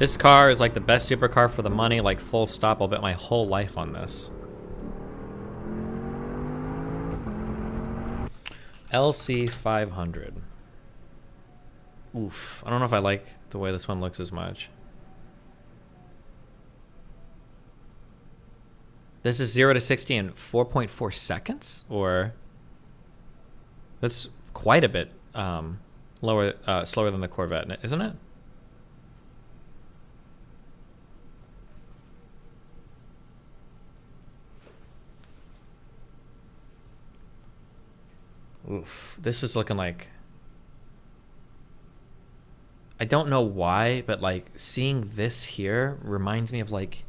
Speaker 1: This car is like the best supercar for the money, like full stop. I'll bet my whole life on this. LC 500. Oof. I don't know if I like the way this one looks as much. This is 0 to 60 in 4.4 seconds? Or... That's quite a bit slower than the Corvette, isn't it? Oof. This is looking like... I don't know why, but like seeing this here reminds me of like...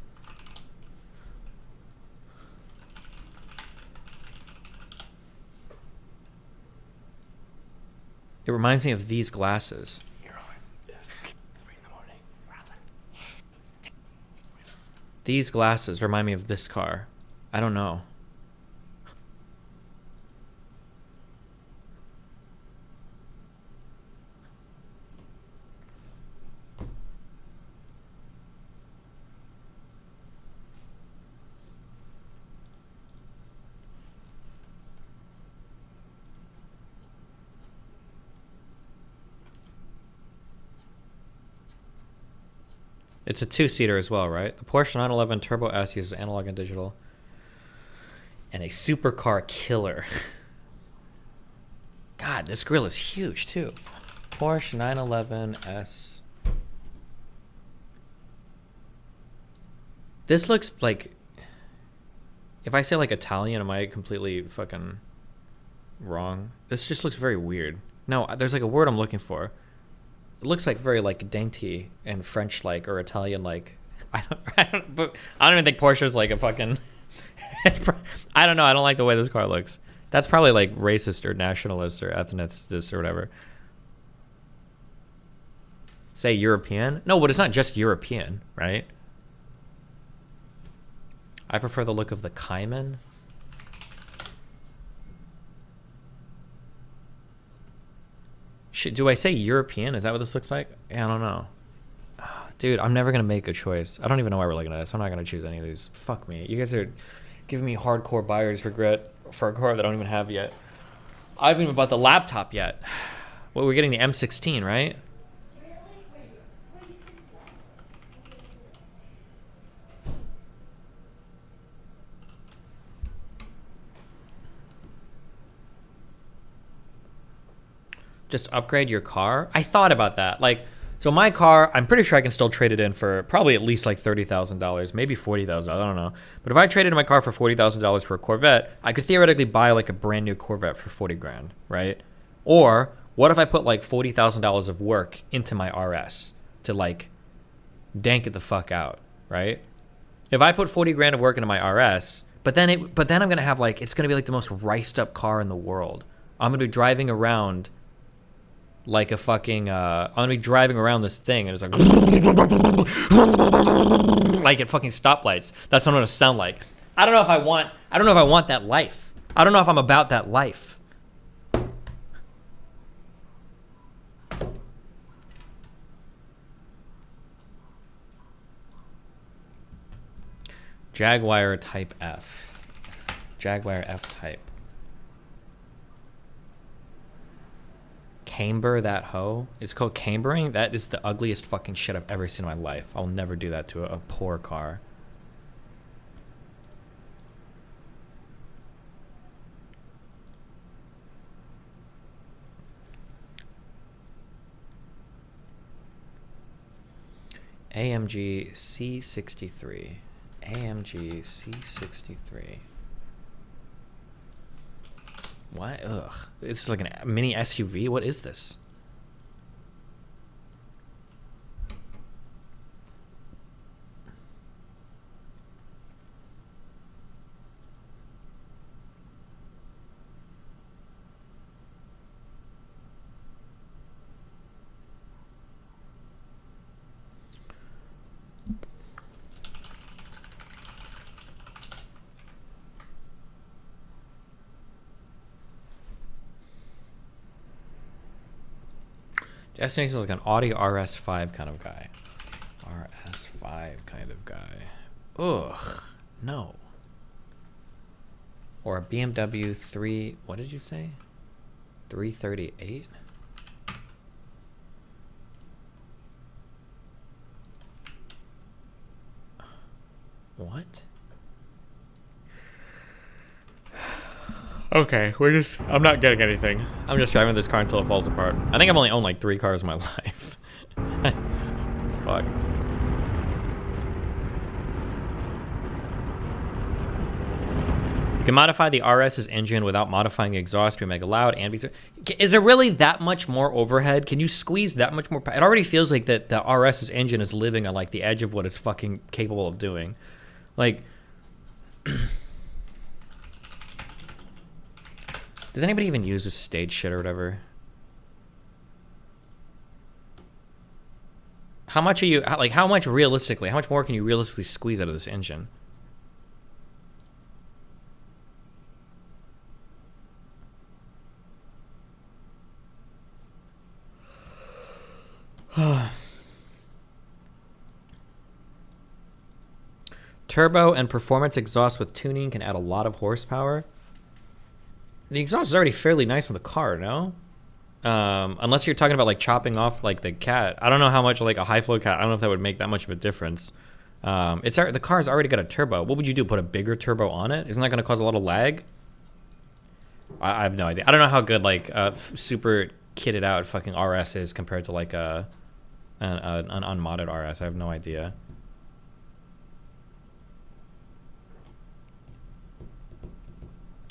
Speaker 1: It reminds me of these glasses. These glasses remind me of this car. I don't know. It's a two-seater as well, right? The Porsche 911 Turbo S uses analog and digital. And a supercar killer. God, this grill is huge, too. Porsche 911 S. This looks like... If I say, like, Italian, am I completely fucking wrong? This just looks very weird. No, there's, like, a word I'm looking for. It looks like very like dainty and French-like or Italian-like. I don't even think Porsche's like a fucking. I don't know. I don't like the way this car looks. That's probably like racist or nationalist or ethnicist or whatever. Say European? No, but it's not just European, right? I prefer the look of the Cayman. Do I say European? Is that what this looks like? Yeah, I don't know. Dude, I'm never going to make a choice. I don't even know why we're looking at this. I'm not going to choose any of these. Fuck me. You guys are giving me hardcore buyer's regret for a car that I don't even have yet. I haven't even bought the laptop yet. Well, we're getting the M16, right? Just upgrade your car? I thought about that. Like, so my car, I'm pretty sure I can still trade it in for probably at least like $30,000, maybe $40,000. I don't know. But if I traded in my car for $40,000 for a Corvette, I could theoretically buy like a brand new Corvette for 40 grand, right? Or what if I put like $40,000 of work into my RS to like dank it the fuck out, right? If I put 40 grand of work into my RS, but then I'm gonna have like, it's gonna be like the most riced up car in the world. I'm gonna be driving around like a fucking I'm gonna be driving around this thing and it's like like at fucking stoplights. That's what I'm gonna sound like. I don't know if I want that life. I don't know if I'm about that life. Jaguar Type F. Jaguar F Type. Camber that hoe? It's called cambering? That is the ugliest fucking shit I've ever seen in my life. I'll never do that to a poor car. AMG C63. AMG C63. Why? Ugh. This is like a mini SUV? What is this? Destination was like an Audi RS5 kind of guy. RS5 kind of guy. Ugh, no. Or a BMW 3, what did you say? 338? What? Okay, I'm not getting anything. I'm just driving this car until it falls apart. I think I've only owned like 3 cars in my life. Fuck. You can modify the RS's engine without modifying the exhaust to make it loud and be... Is there really that much more overhead? Can you squeeze that much more... It already feels like that the RS's engine is living on like the edge of what it's fucking capable of doing. Like... Does anybody even use this stage shit or whatever? How much are you... Like, how much realistically... How much more can you realistically squeeze out of this engine? Turbo and performance exhaust with tuning can add a lot of horsepower. The exhaust is already fairly nice on the car, no? Unless you're talking about like chopping off like the cat. I don't know how much like a high flow cat. I don't know if that would make that much of a difference. The car's already got a turbo. What would you do? Put a bigger turbo on it? Isn't that going to cause a lot of lag? I have no idea. I don't know how good like super kitted out fucking RS is compared to like an unmodded RS. I have no idea.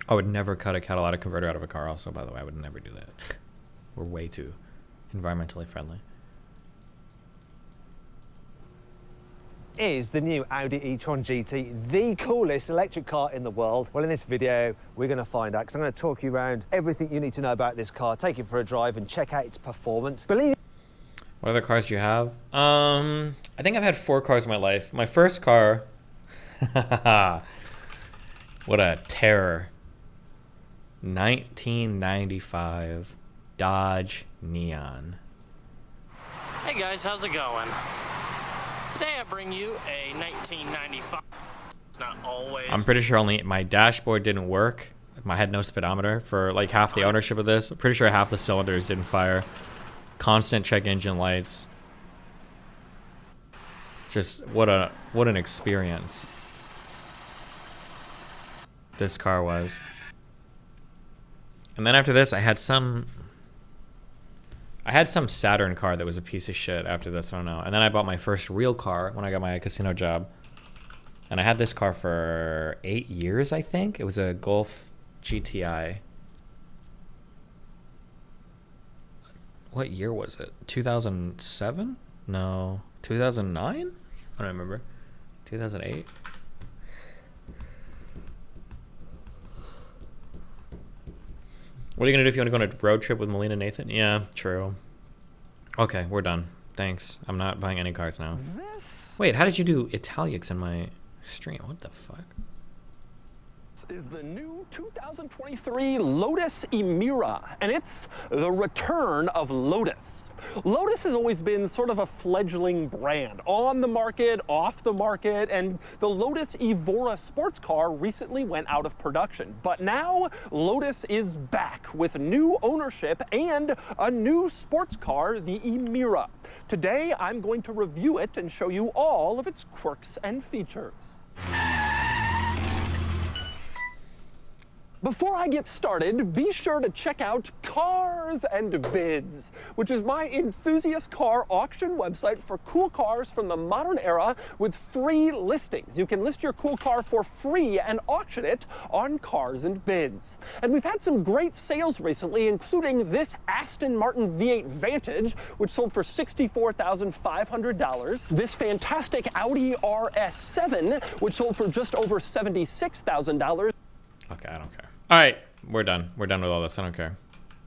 Speaker 1: I would never cut a catalytic converter out of a car also, by the way. I would never do that. We're way too environmentally friendly.
Speaker 2: Is the new Audi e-tron GT the coolest electric car in the world? Well, in this video, we're going to find out, because I'm going to talk you around everything you need to know about this car, take it for a drive and check out its performance. Believe
Speaker 1: What other cars do you have? I think I've had 4 cars in my life. My first car, what a terror. 1995 Dodge Neon.
Speaker 5: Hey guys, how's it going? Today I bring you a 1995. It's not always.
Speaker 1: I'm pretty sure only my dashboard didn't work. I had no speedometer for like half the ownership of this. I'm pretty sure half the cylinders didn't fire. Constant check engine lights. Just what an experience this car was. And then after this, I had some Saturn car that was a piece of shit after this, I don't know. And then I bought my first real car when I got my casino job. And I had this car for 8 years, I think. It was a Golf GTI. What year was it? 2007? No. 2009? I don't remember. 2008? What are you gonna do if you want to go on a road trip with Melina Nathan? Yeah, true. Okay, we're done. Thanks. I'm not buying any cars now. Wait, how did you do italics in my stream? What the fuck?
Speaker 3: Is the new 2023 Lotus Emira, and it's the return of Lotus. Lotus has always been sort of a fledgling brand, on the market, off the market, and the Lotus Evora sports car recently went out of production. But now Lotus is back with new ownership and a new sports car, the Emira. Today I'm going to review it and show you all of its quirks and features. Before I get started, be sure to check out Cars and Bids, which is my enthusiast car auction website for cool cars from the modern era with free listings. You can list your cool car for free and auction it on Cars and Bids. And we've had some great sales recently, including this Aston Martin V8 Vantage, which sold for $64,500. This fantastic Audi RS7, which sold for just over $76,000.
Speaker 1: Okay, I don't care. All right, we're done. We're done with all this. I don't care.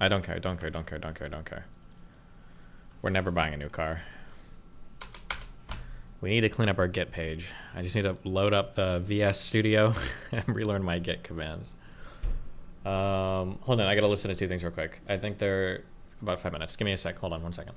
Speaker 1: I don't care. Don't care. Don't care. Don't care. Don't care. We're never buying a new car. We need to clean up our Git page. I just need to load up the VS Studio and relearn my Git commands. Hold on, I gotta listen to 2 things real quick. I think they're about 5 minutes. Give me a sec. Hold on 1 second.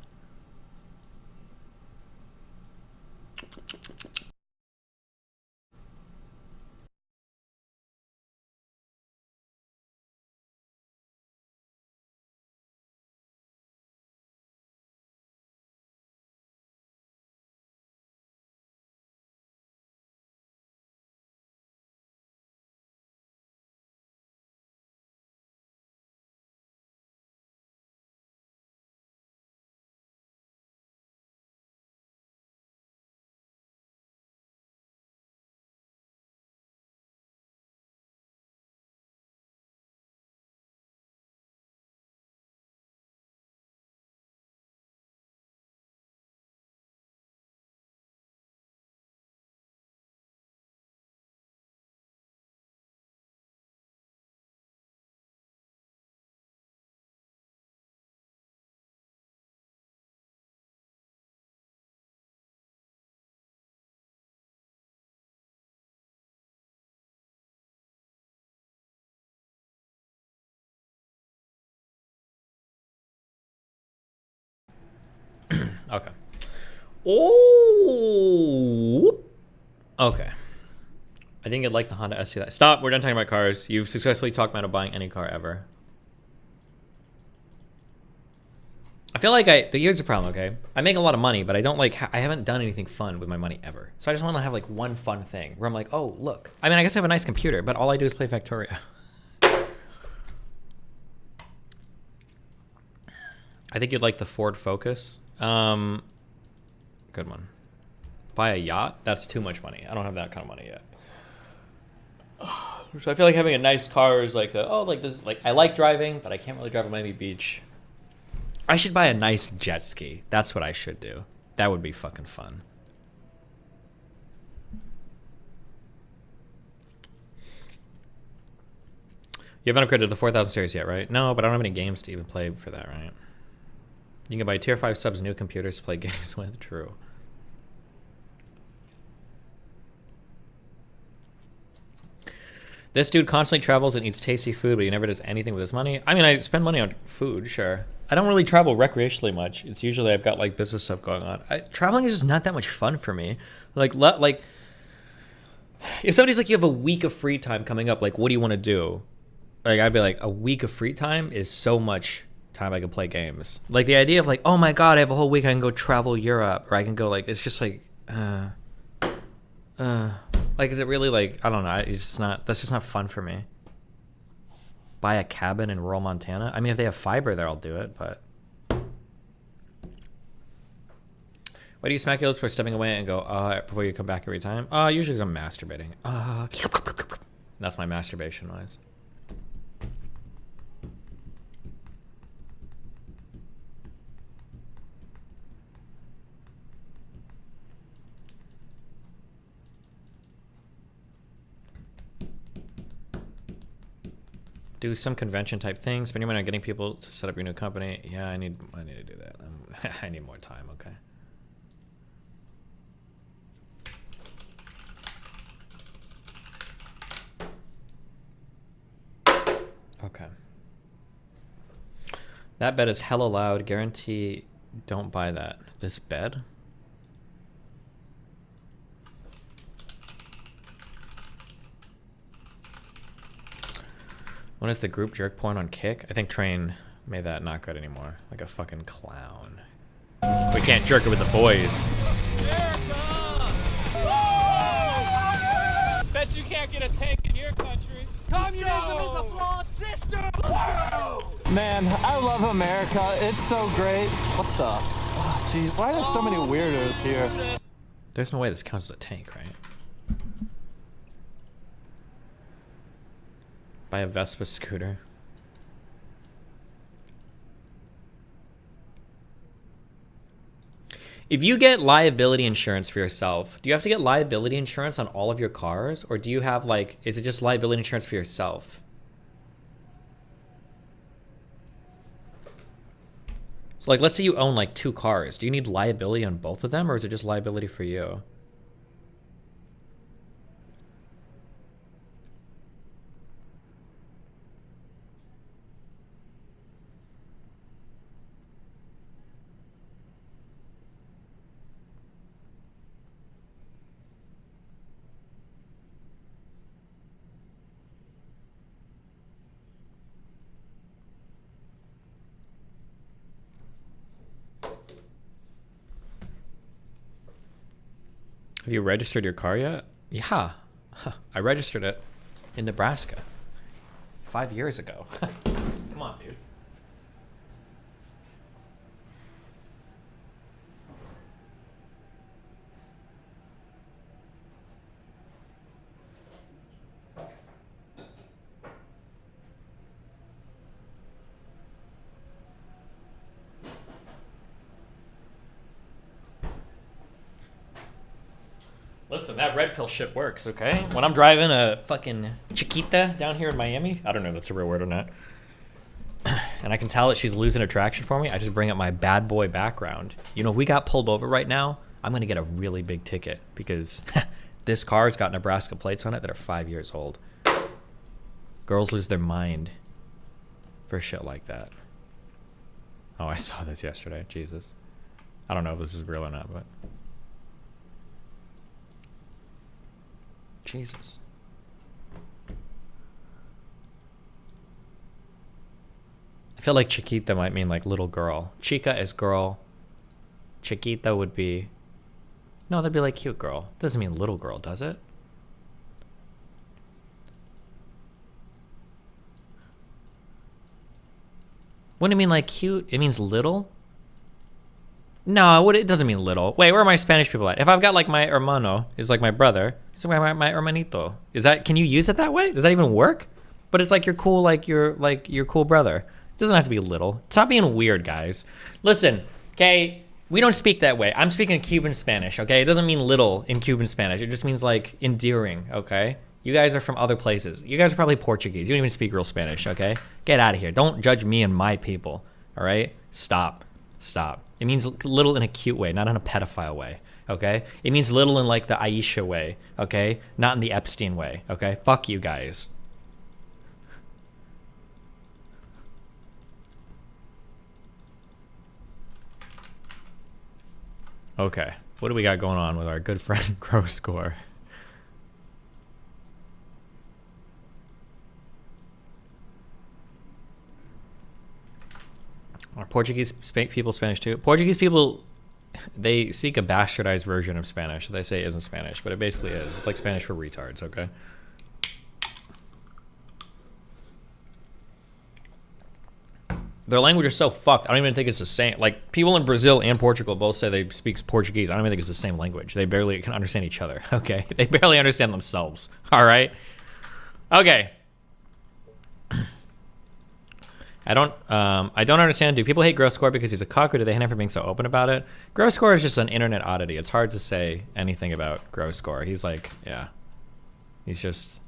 Speaker 1: Okay. Oh. Okay. I think you'd like the Honda ST. Stop. We're done talking about cars. You've successfully talked me out of buying any car ever. I feel like here's the problem, okay? I make a lot of money, but I don't like, I haven't done anything fun with my money ever. So I just want to have like one fun thing where I'm like, oh, look. I mean, I guess I have a nice computer, but all I do is play Factorio. I think you'd like the Ford Focus. Good one. Buy a yacht? That's too much money. I don't have that kind of money yet. So I feel like having a nice car is like, like this, like I like driving, but I can't really drive on Miami Beach. I should buy a nice jet ski. That's what I should do. That would be fucking fun. You haven't upgraded to the 4000 series yet, right? No, but I don't have any games to even play for that, right? You can buy tier 5 subs new computers to play games with. True. This dude constantly travels and eats tasty food, but he never does anything with his money. I mean, I spend money on food, sure. I don't really travel recreationally much. It's usually I've got like business stuff going on. Traveling is just not that much fun for me. Like if somebody's like, you have a week of free time coming up, like, what do you want to do? Like, I'd be like, a week of free time is so much time I can play games. Like the idea of like, oh my god, I have a whole week, I can go travel Europe, or I can go like, it's just like, like, is it really like, I don't know, it's just not, that's just not fun for me. Buy a cabin in rural Montana? I mean, if they have fiber there, I'll do it, but. Why do you smack your lips before stepping away and go, before you come back every time? Usually because I'm masturbating. That's my masturbation noise. Do some convention type things. Spend your money on getting people to set up your new company. Yeah, I need to do that. I need more time. Okay. Okay. That bed is hella loud. Guarantee don't buy that. This bed? When is the group jerk porn on Kick? I think Train made that not good anymore. Like a fucking clown. We can't jerk it with the boys.
Speaker 6: Bet you can't get a tank in your country. Communism is a flawed system. Man, I love America. It's so great. What the? Oh, geez, why are there so many weirdos here?
Speaker 1: There's no way this counts as a tank, right? Buy a Vespa scooter. If you get liability insurance for yourself, do you have to get liability insurance on all of your cars? Or do you have like, is it just liability insurance for yourself? So like, let's say you own like 2 cars. Do you need liability on both of them, or is it just liability for you? Have you registered your car yet? Yeah. I registered it in Nebraska 5 years ago. Come on, dude. Listen, that red pill shit works, okay? When I'm driving a fucking Chiquita down here in Miami, I don't know if that's a real word or not, and I can tell that she's losing attraction for me, I just bring up my bad boy background. You know, if we got pulled over right now, I'm gonna get a really big ticket because this car's got Nebraska plates on it that are 5 years old. Girls lose their mind for shit like that. Oh, I saw this yesterday. Jesus. I don't know if this is real or not, but Jesus. I feel like Chiquita might mean like little girl. Chica is girl. Chiquita would be... No, that'd be like cute girl. Doesn't mean little girl, does it? Wouldn't it mean like cute? It means little? No, it doesn't mean little. Wait, where are my Spanish people at? If I've got like my hermano, is like my brother, it's like my hermanito. Is that, can you use it that way? Does that even work? But it's like you're cool, like your cool brother. It doesn't have to be little. Stop being weird, guys. Listen, okay, we don't speak that way. I'm speaking Cuban Spanish, okay? It doesn't mean little in Cuban Spanish. It just means like endearing, okay? You guys are from other places. You guys are probably Portuguese. You don't even speak real Spanish, okay? Get out of here. Don't judge me and my people, all right? Stop. Stop. It means little in a cute way, not in a pedophile way, okay? It means little in like the Aisha way, okay? Not in the Epstein way, okay? Fuck you guys. Okay, what do we got going on with our good friend Gross Score? Are Portuguese people Spanish too? Portuguese people, they speak a bastardized version of Spanish. They say isn't Spanish, but it basically is. It's like Spanish for retards, okay? Their language is so fucked. I don't even think it's the same. Like, people in Brazil and Portugal both say they speak Portuguese. I don't even think it's the same language. They barely can understand each other, okay? They barely understand themselves, all right? Okay. I don't understand. Do people hate Gross Score because he's a cuck, or do they hate him for being so open about it? Gross Score is just an internet oddity. It's hard to say anything about Gross Score. He's like, yeah. He's just...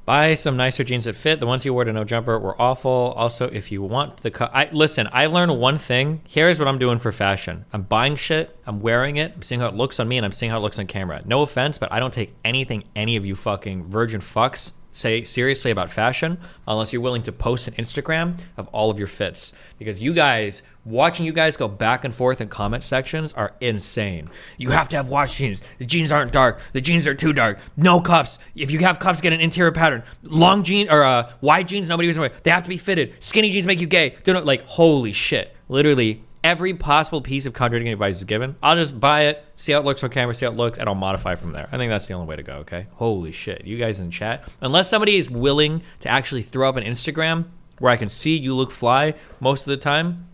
Speaker 1: Buy some nicer jeans that fit. The ones you wore to No Jumper were awful. Also, if you want the cut... Listen, I learned one thing. Here's what I'm doing for fashion. I'm buying shit. I'm wearing it. I'm seeing how it looks on me, and I'm seeing how it looks on camera. No offense, but I don't take anything any of you fucking virgin fucks say seriously about fashion unless you're willing to post an Instagram of all of your fits. Because you guys, watching you guys go back and forth in comment sections are insane. You have to have wash jeans. The jeans aren't dark. The jeans are too dark. No cuffs. If you have cuffs, get an interior pattern. Long jeans or wide jeans, nobody uses them. They have to be fitted. Skinny jeans make you gay. They're not like, holy shit. Literally every possible piece of contradicting advice is given. I'll just buy it, see how it looks on camera, see how it looks, and I'll modify from there. I think that's the only way to go, okay? Holy shit. You guys in chat, unless somebody is willing to actually throw up an Instagram where I can see you look fly most of the time,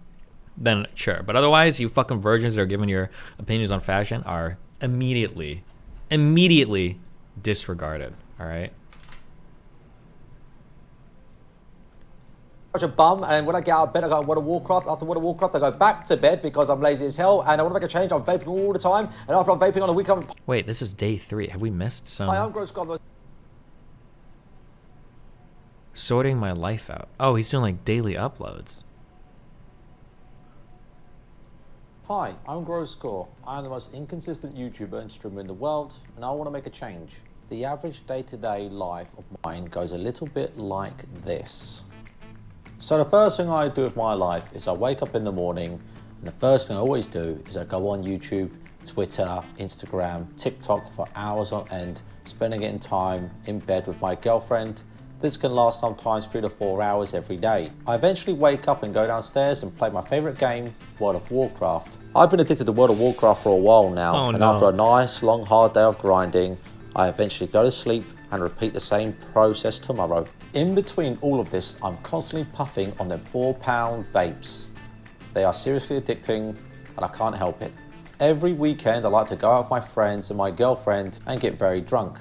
Speaker 1: then sure. But otherwise, you fucking virgins that are giving your opinions on fashion are immediately disregarded, all right?
Speaker 8: A bum, and when I get out of bed I go World of Warcraft. After World of Warcraft I go back to bed because I'm lazy as hell and I want to make a change. I'm vaping all the time, and after I'm vaping on the weekend
Speaker 1: Wait, this is day 3. Have we missed some...
Speaker 8: I am Gross God.
Speaker 1: Sorting my life out. Oh, he's doing like daily uploads.
Speaker 8: Hi, I'm Gross Score. I am the most inconsistent YouTuber and streamer in the world, and I want to make a change. The average day-to-day life of mine goes a little bit like this. So the first thing I do with my life is I wake up in the morning, and the first thing I always do is I go on YouTube, Twitter, Instagram, TikTok for hours on end, spending it in time in bed with my girlfriend. This can last sometimes 3 to 4 hours every day. I eventually wake up and go downstairs and play my favorite game, World of Warcraft. I've been addicted to World of Warcraft for a while now, and after a nice long hard day of grinding, I eventually go to sleep and repeat the same process tomorrow. In between all of this, I'm constantly puffing on them 4-pound vapes. They are seriously addicting, and I can't help it. Every weekend, I like to go out with my friends and my girlfriend and get very drunk.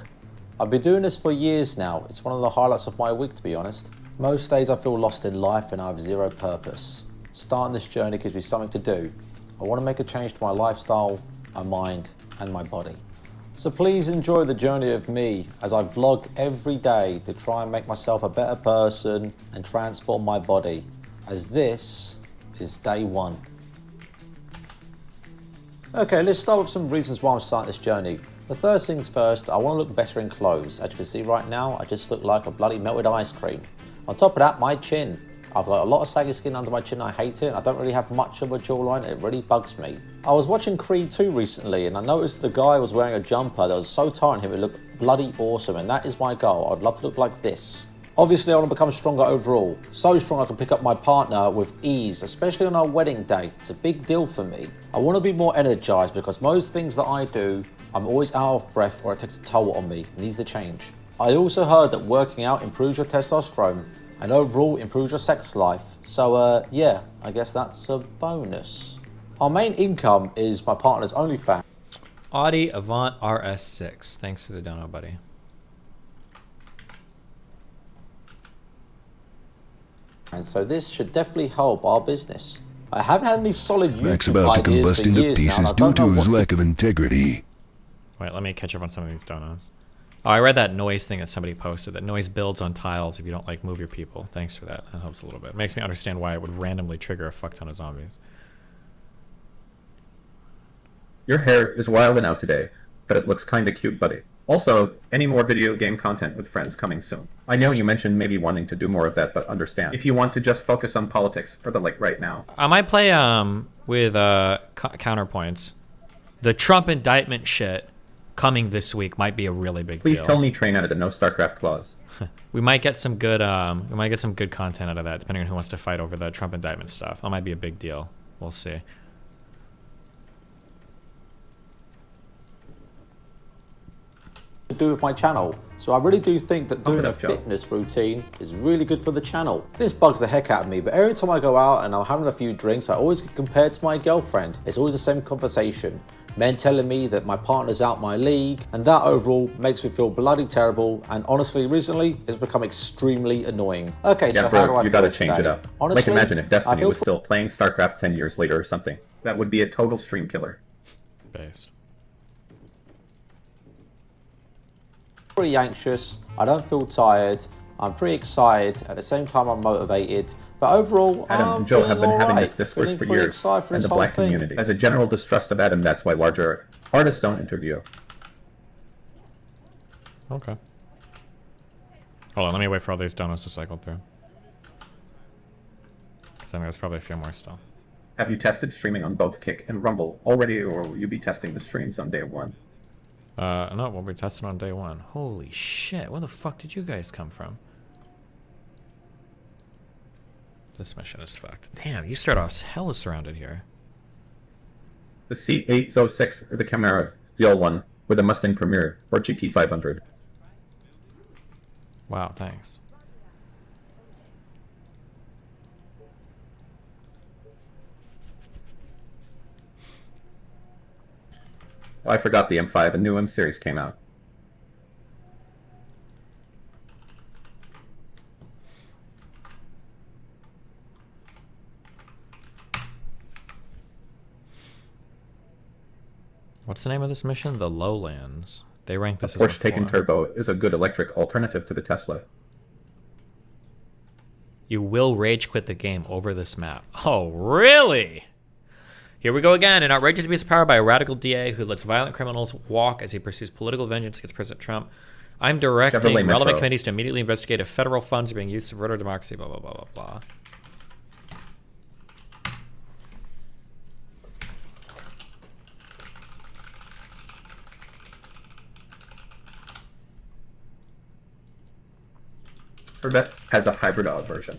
Speaker 8: I've been doing this for years now. It's one of the highlights of my week, to be honest. Most days I feel lost in life and I have zero purpose. Starting this journey gives me something to do. I want to make a change to my lifestyle, my mind, and my body. So please enjoy the journey of me as I vlog every day to try and make myself a better person and transform my body, as this is day 1. Okay, let's start with some reasons why I'm starting this journey. The first things first, I want to look better in clothes. As you can see right now, I just look like a bloody melted ice cream. On top of that, my chin. I've got a lot of saggy skin under my chin, I hate it. I don't really have much of a jawline, it really bugs me. I was watching Creed 2 recently and I noticed the guy was wearing a jumper that was so tight on him it looked bloody awesome, and that is my goal. I'd love to look like this. Obviously I want to become stronger overall. So strong I can pick up my partner with ease, especially on our wedding day. It's a big deal for me. I want to be more energized because most things that I do, I'm always out of breath or it takes a toll on me. It needs to change. I also heard that working out improves your testosterone and overall improves your sex life. So yeah, I guess that's a bonus. Our main income is my partner's OnlyFans.
Speaker 1: Audi Avant RS6. Thanks for the dono, buddy.
Speaker 8: And so this should definitely help our business. I haven't had any solid
Speaker 11: Mac's
Speaker 8: YouTube
Speaker 11: about to
Speaker 8: ideas
Speaker 11: combust
Speaker 8: for
Speaker 11: into
Speaker 8: years now,
Speaker 11: pieces
Speaker 8: and I
Speaker 11: due
Speaker 8: don't
Speaker 11: to
Speaker 8: know
Speaker 11: his
Speaker 8: what
Speaker 11: lack of integrity.
Speaker 1: Wait, let me catch up on some of these donos. Oh, I read that noise thing that somebody posted. That noise builds on tiles if you don't like move your people. Thanks for that. That helps a little bit. It makes me understand why it would randomly trigger a fuck ton of zombies.
Speaker 12: Your hair is wilding out today, but it looks kinda cute, buddy. Also, any more video game content with friends coming soon. I know you mentioned maybe wanting to do more of that, but understand. If you want to just focus on politics or the like right now.
Speaker 1: I might play with counterpoints. The Trump indictment shit coming this week might be a really big
Speaker 12: Please
Speaker 1: deal.
Speaker 12: tell me train out of the no StarCraft clause.
Speaker 1: We might get some good content out of that, depending on who wants to fight over the Trump indictment stuff. That might be a big deal. We'll see.
Speaker 8: to do with my channel. So I really do think that doing a
Speaker 12: Joe.
Speaker 8: fitness routine is really good for the channel. This bugs the heck out of me, but every time I go out and I'm having a few drinks, I always get compared to my girlfriend. It's always the same conversation. Men telling me that my partner's out my league, and that overall makes me feel bloody terrible, and honestly, recently, it's become extremely annoying. Okay,
Speaker 12: Yeah,
Speaker 8: so
Speaker 12: bro,
Speaker 8: how do I
Speaker 12: you gotta
Speaker 8: feel
Speaker 12: change
Speaker 8: today?
Speaker 12: it up.
Speaker 8: Honestly,
Speaker 12: like imagine if
Speaker 8: I
Speaker 12: Destiny
Speaker 8: feel
Speaker 12: was still playing StarCraft 10 years later or something. That would be a total stream killer.
Speaker 1: Based.
Speaker 8: pretty anxious, I don't feel tired, I'm pretty excited, at the same time I'm motivated, but overall,
Speaker 12: Adam
Speaker 8: I'm
Speaker 12: and Joe have been
Speaker 8: feeling
Speaker 12: having
Speaker 8: alright.
Speaker 12: this discourse
Speaker 8: Feeling
Speaker 12: for
Speaker 8: pretty
Speaker 12: years,
Speaker 8: excited for
Speaker 12: and
Speaker 8: this
Speaker 12: the
Speaker 8: whole
Speaker 12: black
Speaker 8: thing.
Speaker 12: community has a general distrust of Adam. That's why larger artists don't interview.
Speaker 1: Okay. Hold on, let me wait for all these donuts to cycle through. Because I think there's probably a few more still.
Speaker 12: Have you tested streaming on both Kick and Rumble already, or will you be testing the streams on day one?
Speaker 1: No, we'll be testing on day one. Holy shit, where the fuck did you guys come from? This mission is fucked. Damn, you start off hella surrounded here.
Speaker 12: The C806 or the Camaro, the old one, with a Mustang Premier or GT500.
Speaker 1: Wow, thanks.
Speaker 12: Oh, I forgot the M5. A new M series came out.
Speaker 1: What's the name of this mission? The Lowlands. They rank this
Speaker 12: A
Speaker 1: as
Speaker 12: Porsche
Speaker 1: a
Speaker 12: Taycan
Speaker 1: 4.
Speaker 12: Turbo is a good electric alternative to the Tesla.
Speaker 1: You will rage quit the game over this map. Oh, really? Here we go again. An outrageous abuse of power by a radical DA who lets violent criminals walk as he pursues political vengeance against President Trump. I'm directing
Speaker 12: Chevrolet
Speaker 1: relevant
Speaker 12: Metro.
Speaker 1: committees to immediately investigate if federal funds are being used to subvert our democracy, blah, blah, blah, blah, blah.
Speaker 12: Corvette has a hybrid out version.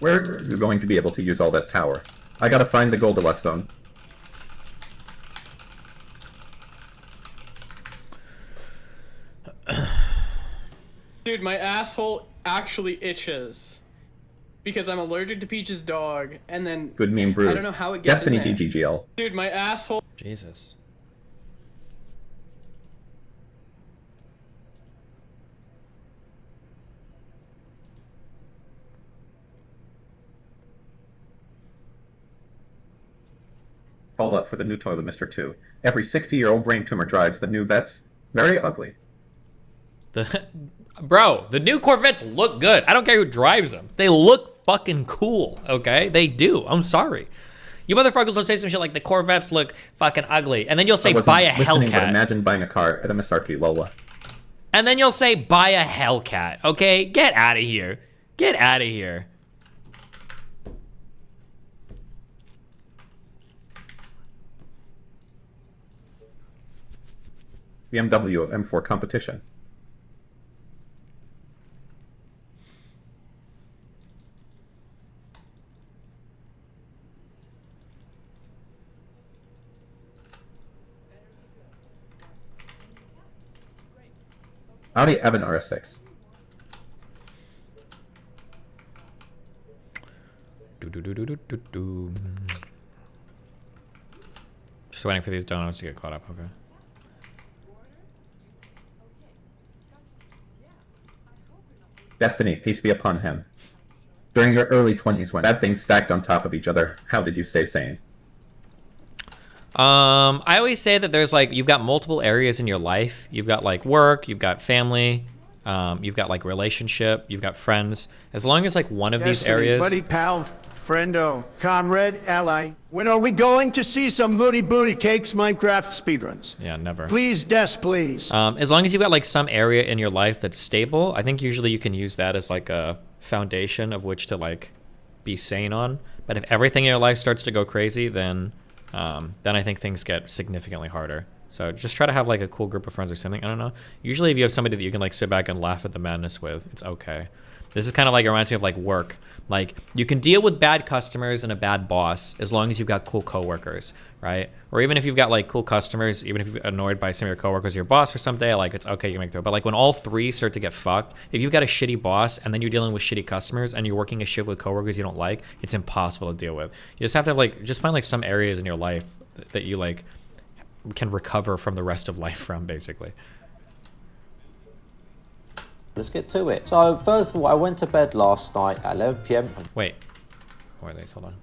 Speaker 12: Where are you going to be able to use all that power? I gotta find the Goldilocks zone.
Speaker 13: Dude, my asshole actually itches. Because I'm allergic to Peach's dog, and then...
Speaker 12: Good meme brew.
Speaker 13: I don't know how it gets
Speaker 12: Destiny
Speaker 13: in there.
Speaker 12: DGGL.
Speaker 13: Dude, my asshole...
Speaker 1: Jesus.
Speaker 12: Hold up for the new toilet, Mr. 2. Every 60-year-old brain tumor drives the new vets. Very ugly.
Speaker 1: Bro, the new Corvettes look good. I don't care who drives them. They look fucking cool, okay? They do. I'm sorry. You motherfuckers will say some shit like the Corvettes look fucking ugly, and then you'll say buy a
Speaker 12: listening, but
Speaker 1: Hellcat.
Speaker 12: imagine buying a car at MSRP, Lola.
Speaker 1: And then you'll say buy a Hellcat, okay? Get out of here. Get out of here.
Speaker 12: BMW M4 competition. Audi A7 RS6.
Speaker 1: Just waiting for these donuts to get caught up, okay.
Speaker 12: Destiny, peace be upon him. During your early 20s when bad things stacked on top of each other, how did you stay sane?
Speaker 1: I always say that there's like, you've got multiple areas in your life. You've got like work, you've got family, you've got like relationship, you've got friends. As long as like one of these areas...
Speaker 7: Buddy, pal, friendo, comrade, ally. When are we going to see some booty cakes Minecraft speedruns?
Speaker 1: Yeah, never.
Speaker 7: Please, Des, please.
Speaker 1: As long as you've got like some area in your life that's stable, I think usually you can use that as like a foundation of which to like be sane on. But if everything in your life starts to go crazy, then I think things get significantly harder. So just try to have like a cool group of friends or something. I don't know. Usually if you have somebody that you can like sit back and laugh at the madness with, it's okay. This is kind of like, it reminds me of like work. Like you can deal with bad customers and a bad boss as long as you've got cool coworkers, right? Or even if you've got like cool customers, even if you're annoyed by some of your coworkers or your boss for some day, like it's okay, you can make through. But like when all three start to get fucked, if you've got a shitty boss and then you're dealing with shitty customers and you're working a shift with coworkers you don't like, it's impossible to deal with. You just have to have like, just find like some areas in your life that you like can recover from the rest of life from, basically.
Speaker 8: Let's get to it. So first of all, I went to bed last night at 11 p.m.
Speaker 1: Wait, where are these? Hold on.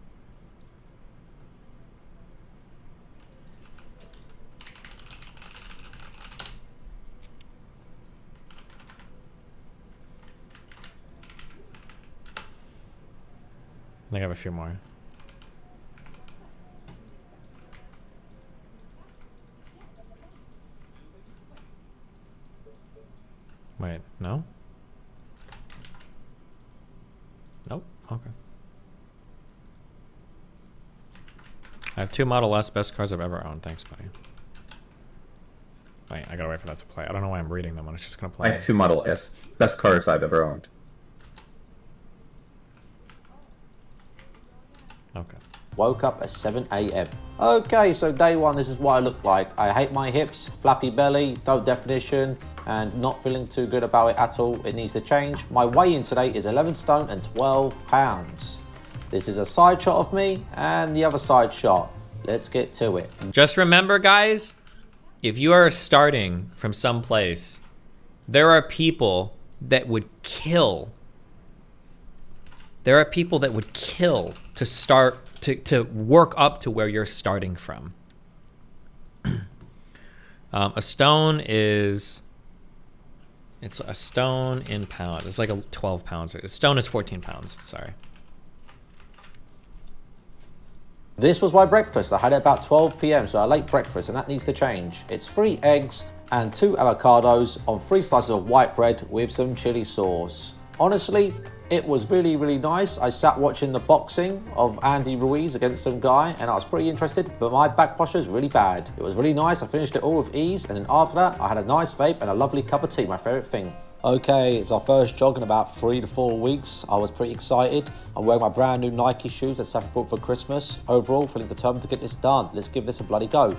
Speaker 1: I think I have a few more. Wait, no? Nope, okay. I have 2 Model S, best cars I've ever owned. Thanks, buddy. Wait, I gotta wait for that to play. I don't know why I'm reading them when it's just gonna play.
Speaker 12: I have 2 Model S, best cars I've ever owned.
Speaker 1: Okay.
Speaker 8: Woke up at 7 a.m. Okay, so day one, this is what I look like. I hate my hips, flappy belly, dope definition, and not feeling too good about it at all. It needs to change. My weigh-in today is 11 stone and 12 pounds. This is a side shot of me and the other side shot. Let's get to it.
Speaker 1: Just remember, guys, if you are starting from someplace, there are people that would kill. There are people that would kill to start, to work up to where you're starting from. A stone is... It's a stone in pounds. It's like a 12 pounds. A stone is 14 pounds. Sorry.
Speaker 8: This was my breakfast. I had it about 12 p.m. so a late breakfast, and that needs to change. It's 3 eggs and 2 avocados on 3 slices of white bread with some chili sauce. Honestly, it was really, really nice. I sat watching the boxing of Andy Ruiz against some guy, and I was pretty interested, but my back posture is really bad. It was really nice. I finished it all with ease, and then after that, I had a nice vape and a lovely cup of tea, my favorite thing. Okay, it's our first jog in about 3 to 4 weeks. I was pretty excited. I'm wearing my brand new Nike shoes that Safi bought for Christmas. Overall, feeling determined to get this done. Let's give this a bloody go.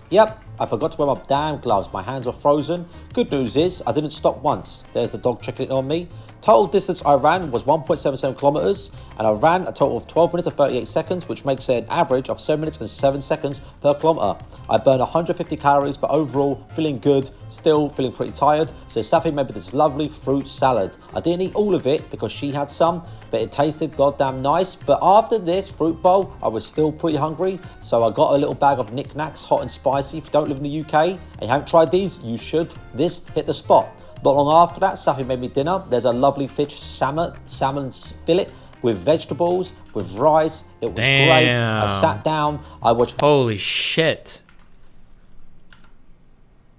Speaker 8: Yep, I forgot to wear my damn gloves. My hands are frozen. Good news is, I didn't stop once. There's the dog checking in on me. Total distance I ran was 1.77 kilometers, and I ran a total of 12 minutes and 38 seconds, which makes it an average of 7 minutes and 7 seconds per kilometer. I burned 150 calories, but overall, feeling good, still feeling pretty tired. So Safi made me this lovely fruit salad. I didn't eat all of it because she had some, but it tasted goddamn nice. But after this fruit bowl, I was still pretty hungry, so I got a little bag of knickknacks, hot and spicy. If you don't live in the UK and you haven't tried these, you should. This hit the spot. Not long after that, Safi made me dinner. There's a lovely fish salmon fillet with vegetables, with rice. It was great. I sat down, I watched...
Speaker 1: Holy shit.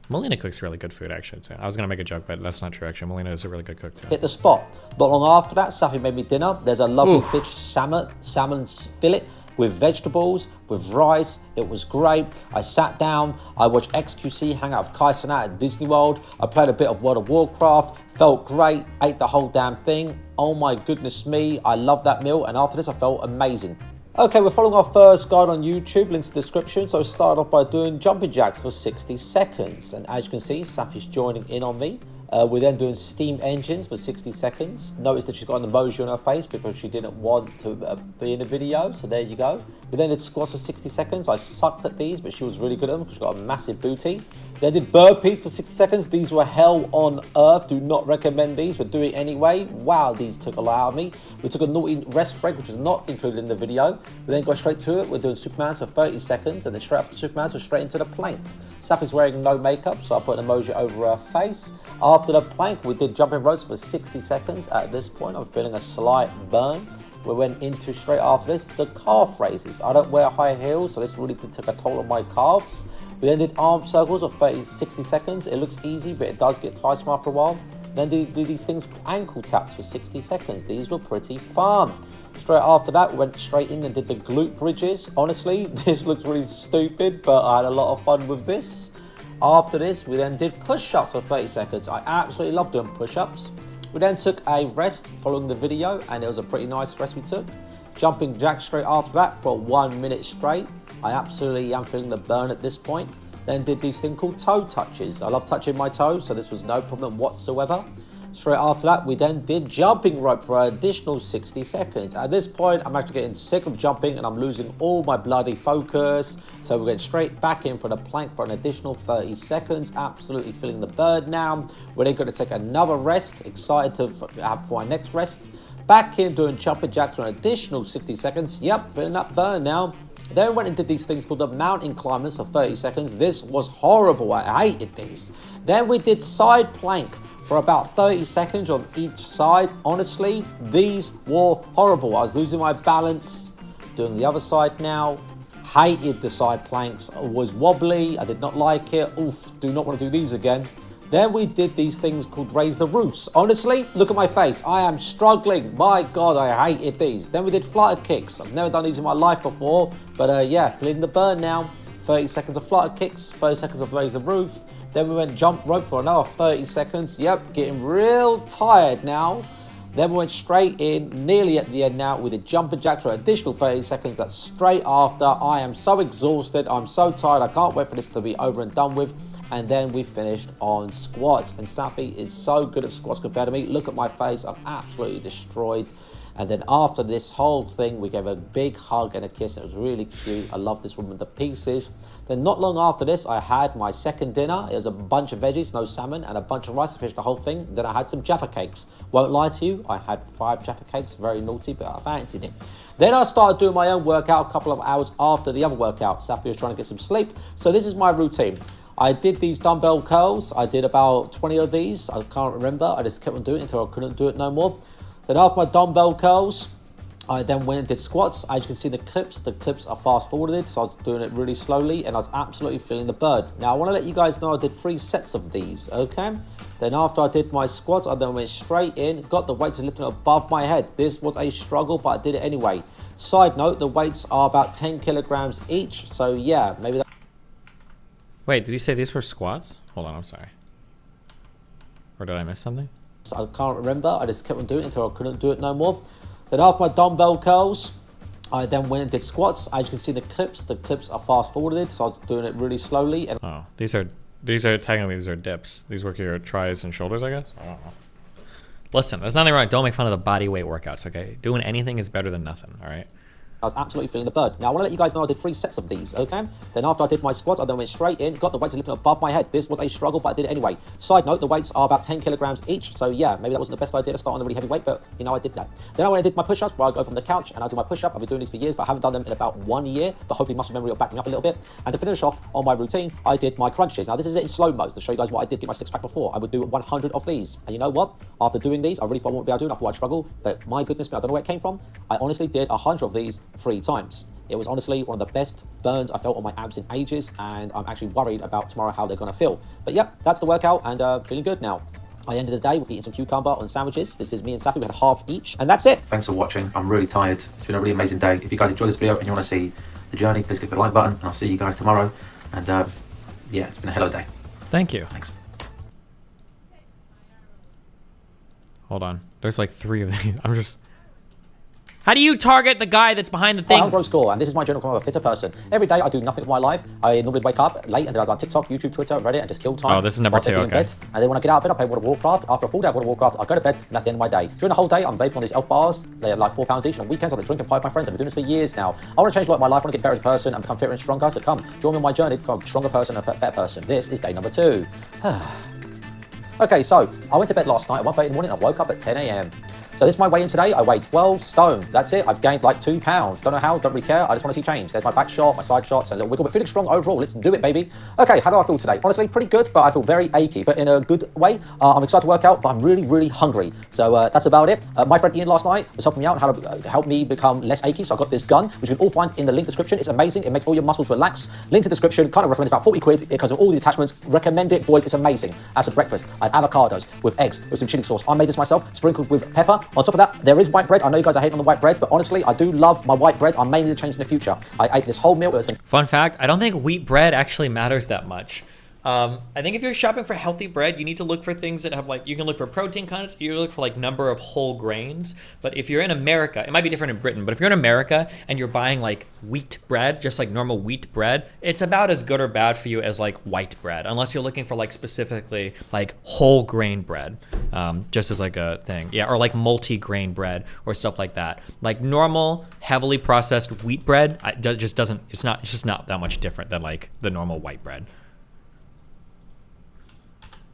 Speaker 1: Melina cooks really good food, actually. Too. I was gonna make a joke, but that's not true, actually. Melina is a really good cook, too.
Speaker 8: Hit the spot. Not long after that, Safi made me dinner. There's a lovely fish salmon fillet with vegetables, with rice. It was great. I sat down, I watched XQC hang out with Kaisen out at Disney World. I played a bit of World of Warcraft, felt great, ate the whole damn thing. Oh my goodness me, I love that meal, and after this I felt amazing. Okay, we're following our first guide on YouTube, links in the description. So I started off by doing jumping jacks for 60 seconds. And as you can see, Safi's joining in on me. We're then doing steam engines for 60 seconds. Notice that she's got an emoji on her face because she didn't want to be in the video. So there you go. We then did squats for 60 seconds. I sucked at these, but she was really good at them because she got a massive booty. Then did burpees for 60 seconds. These were hell on earth. Do not recommend these, but do it anyway. Wow, these took a lot out of me. We took a naughty rest break, which is not included in the video. We then got straight to it. We're doing Supermans for 30 seconds, and then straight after Supermans, we're straight into the plank. Safi's wearing no makeup, so I put an emoji over her face. After the plank, we did jumping ropes for 60 seconds. At this point, I'm feeling a slight burn. We went into, straight after this, the calf raises. I don't wear high heels, so this really did take a toll on my calves. We then did arm circles of 60 seconds. It looks easy, but it does get tiresome after a while. Then do these things, ankle taps for 60 seconds. These were pretty fun. Straight after that, we went straight in and did the glute bridges. Honestly, this looks really stupid, but I had a lot of fun with this. After this, we then did push-ups for 30 seconds. I absolutely love doing push-ups. We then took a rest following the video, and it was a pretty nice rest we took. Jumping jacks straight after that for 1 minute straight. I absolutely am feeling the burn at this point. Then did these thing called toe touches. I love touching my toes, so this was no problem whatsoever. Straight after that, we then did jumping rope for an additional 60 seconds. At this point, I'm actually getting sick of jumping and I'm losing all my bloody focus. So we're getting straight back in for the plank for an additional 30 seconds. Absolutely feeling the burn now. We're then going to take another rest. Excited to have for our next rest. Back in doing jumping jacks for an additional 60 seconds. Yep, feeling that burn now. Then we went and did these things called the mountain climbers for 30 seconds. This was horrible. I hated these. Then we did side plank for about 30 seconds on each side. Honestly, these were horrible. I was losing my balance. Doing the other side now. Hated the side planks. It was wobbly. I did not like it. Oof, do not want to do these again. Then we did these things called raise the roofs. Honestly, look at my face. I am struggling. My God, I hated these. Then we did flutter kicks. I've never done these in my life before. But yeah, feeling the burn now. 30 seconds of flutter kicks, 30 seconds of raise the roof. Then we went jump rope for another 30 seconds. Yep, getting real tired now. Then we went straight in, nearly at the end now, with a jumping jacks for an additional 30 seconds. That's straight after. I am so exhausted. I'm so tired. I can't wait for this to be over and done with. And then we finished on squats. And Safi is so good at squats compared to me. Look at my face. I'm absolutely destroyed. And then after this whole thing, we gave a big hug and a kiss. It was really cute. I love this woman to pieces. Then not long after this, I had my second dinner. It was a bunch of veggies, no salmon, and a bunch of rice. I finished the whole thing. Then I had some Jaffa cakes. Won't lie to you, I had 5 Jaffa cakes. Very naughty, but I fancied it. Then I started doing my own workout a couple of hours after the other workout. Safi was trying to get some sleep. So this is my routine. I did these dumbbell curls. I did about 20 of these. I can't remember. I just kept on doing it until I couldn't do it no more. Then after my dumbbell curls, I then went and did squats. As you can see the clips are fast forwarded, so I was doing it really slowly and I was absolutely feeling the burn. Now I want to let you guys know I did 3 sets of these, okay? Then after I did my squats, I then went straight in, got the weights lifting above my head. This was a struggle, but I did it anyway. Side note, the weights are about 10 kilograms each, so yeah, maybe that...
Speaker 1: Wait, did you say these were squats? Hold on, I'm sorry. Or did I miss something?
Speaker 8: I can't remember. I just kept on doing it until I couldn't do it no more. Then after my dumbbell curls, I then went and did squats. As you can see the clips are fast forwarded, so I was doing it really slowly. And
Speaker 1: oh, these are technically these are dips. These work your tries and shoulders, I guess. I don't know. Listen, there's nothing wrong. Don't make fun of the body weight workouts, okay? Doing anything is better than nothing, all right?
Speaker 8: I was absolutely feeling the burn. Now, I want to let you guys know I did 3 sets of these, okay? Then after I did my squats, I then went straight in, got the weights a little above my head. This was a struggle, but I did it anyway. Side note, the weights are about 10 kilograms each. So yeah, maybe that wasn't the best idea to start on a really heavy weight, but you know, I did that. Then I went and did my push-ups, where I go from the couch and I do my push-up. I've been doing these for years, but I haven't done them in about 1 year, but hopefully muscle memory will back me up a little bit. And to finish off on my routine, I did my crunches. Now, this is it in slow mode to show you guys what I did get my 6-pack before. I would do 100 of these. And you know what? After doing these, I really thought I wouldn't be able to do it. I thought I'd struggle, but my goodness me, I don't know where it came from. I honestly did 100 of these 3 times. It was honestly one of the best burns I felt on my abs in ages, and I'm actually worried about tomorrow how they're going to feel. But yeah, that's the workout, and feeling good now. I ended the day with eating some cucumber on sandwiches. This is me and Safi, we had half each, and that's it.
Speaker 11: Thanks for watching. I'm really tired. It's been a really amazing day. If you guys enjoyed this video and you want to see the journey, please click the like button, and I'll see you guys tomorrow. And yeah, it's been a hell of a day.
Speaker 1: Thank you.
Speaker 11: Thanks.
Speaker 1: Hold on. There's like 3 of these. I'm just... How do you target the guy that's behind the thing?
Speaker 8: I'm Gross Score, and this is my general comment of a fitter person. Every day I do nothing with my life. I normally wake up late and then I go on TikTok, YouTube, Twitter, Reddit, and just kill time.
Speaker 1: Oh, this is number 2, okay.
Speaker 8: Bed. And then when I get out of bed, I play World of Warcraft. After a full day of World of Warcraft, I go to bed, and that's the end of my day. During the whole day, I'm vaping on these elf bars. They're like £4 each. And on weekends, I drink and pipe with my friends. I've been doing this for years now. I want to change a lot of my life. I want to get better as a person and become fitter and stronger. So come, join me on my journey to become a stronger person and a better person. This is day number 2. Okay, so I went to bed last night at 1:30 in the morning and I woke up at 10 a.m. So this is my weigh-in today. I weighed 12 stone. That's it. I've gained like 2 pounds. Don't know how, don't really care. I just want to see change. There's my back shot, my side shots, and a little wiggle, but feeling strong overall. Let's do it, baby. Okay, how do I feel today? Honestly, pretty good, but I feel very achy, but in a good way. I'm excited to work out, but I'm really, really hungry. So that's about it. My friend Ian last night was helping me out on how to help me become less achy. So I got this gun, which you can all find in the link description. It's amazing. It makes all your muscles relax. Link to the description. Kind of recommend it. About 40 quid because of all the attachments. Recommend it, boys. It's amazing. As a breakfast, I had avocados with eggs, with some chili sauce. I made this myself, sprinkled with pepper. On top of that, there is white bread. I know you guys are hating on the white bread, but honestly, I do love my white bread. I'm mainly changing the future. I ate this whole meal. It was
Speaker 1: Fun fact, I don't think wheat bread actually matters that much. I think if you're shopping for healthy bread, you need to look for things that have like, you can look for protein contents, you look for like number of whole grains. But if you're in America, it might be different in Britain, but if you're in America and you're buying like wheat bread, just like normal wheat bread, it's about as good or bad for you as like white bread, unless you're looking for like specifically like whole grain bread, just as like a thing. Yeah, or like multi-grain bread or stuff like that. Like normal, heavily processed wheat bread, it's just not that much different than like the normal white bread.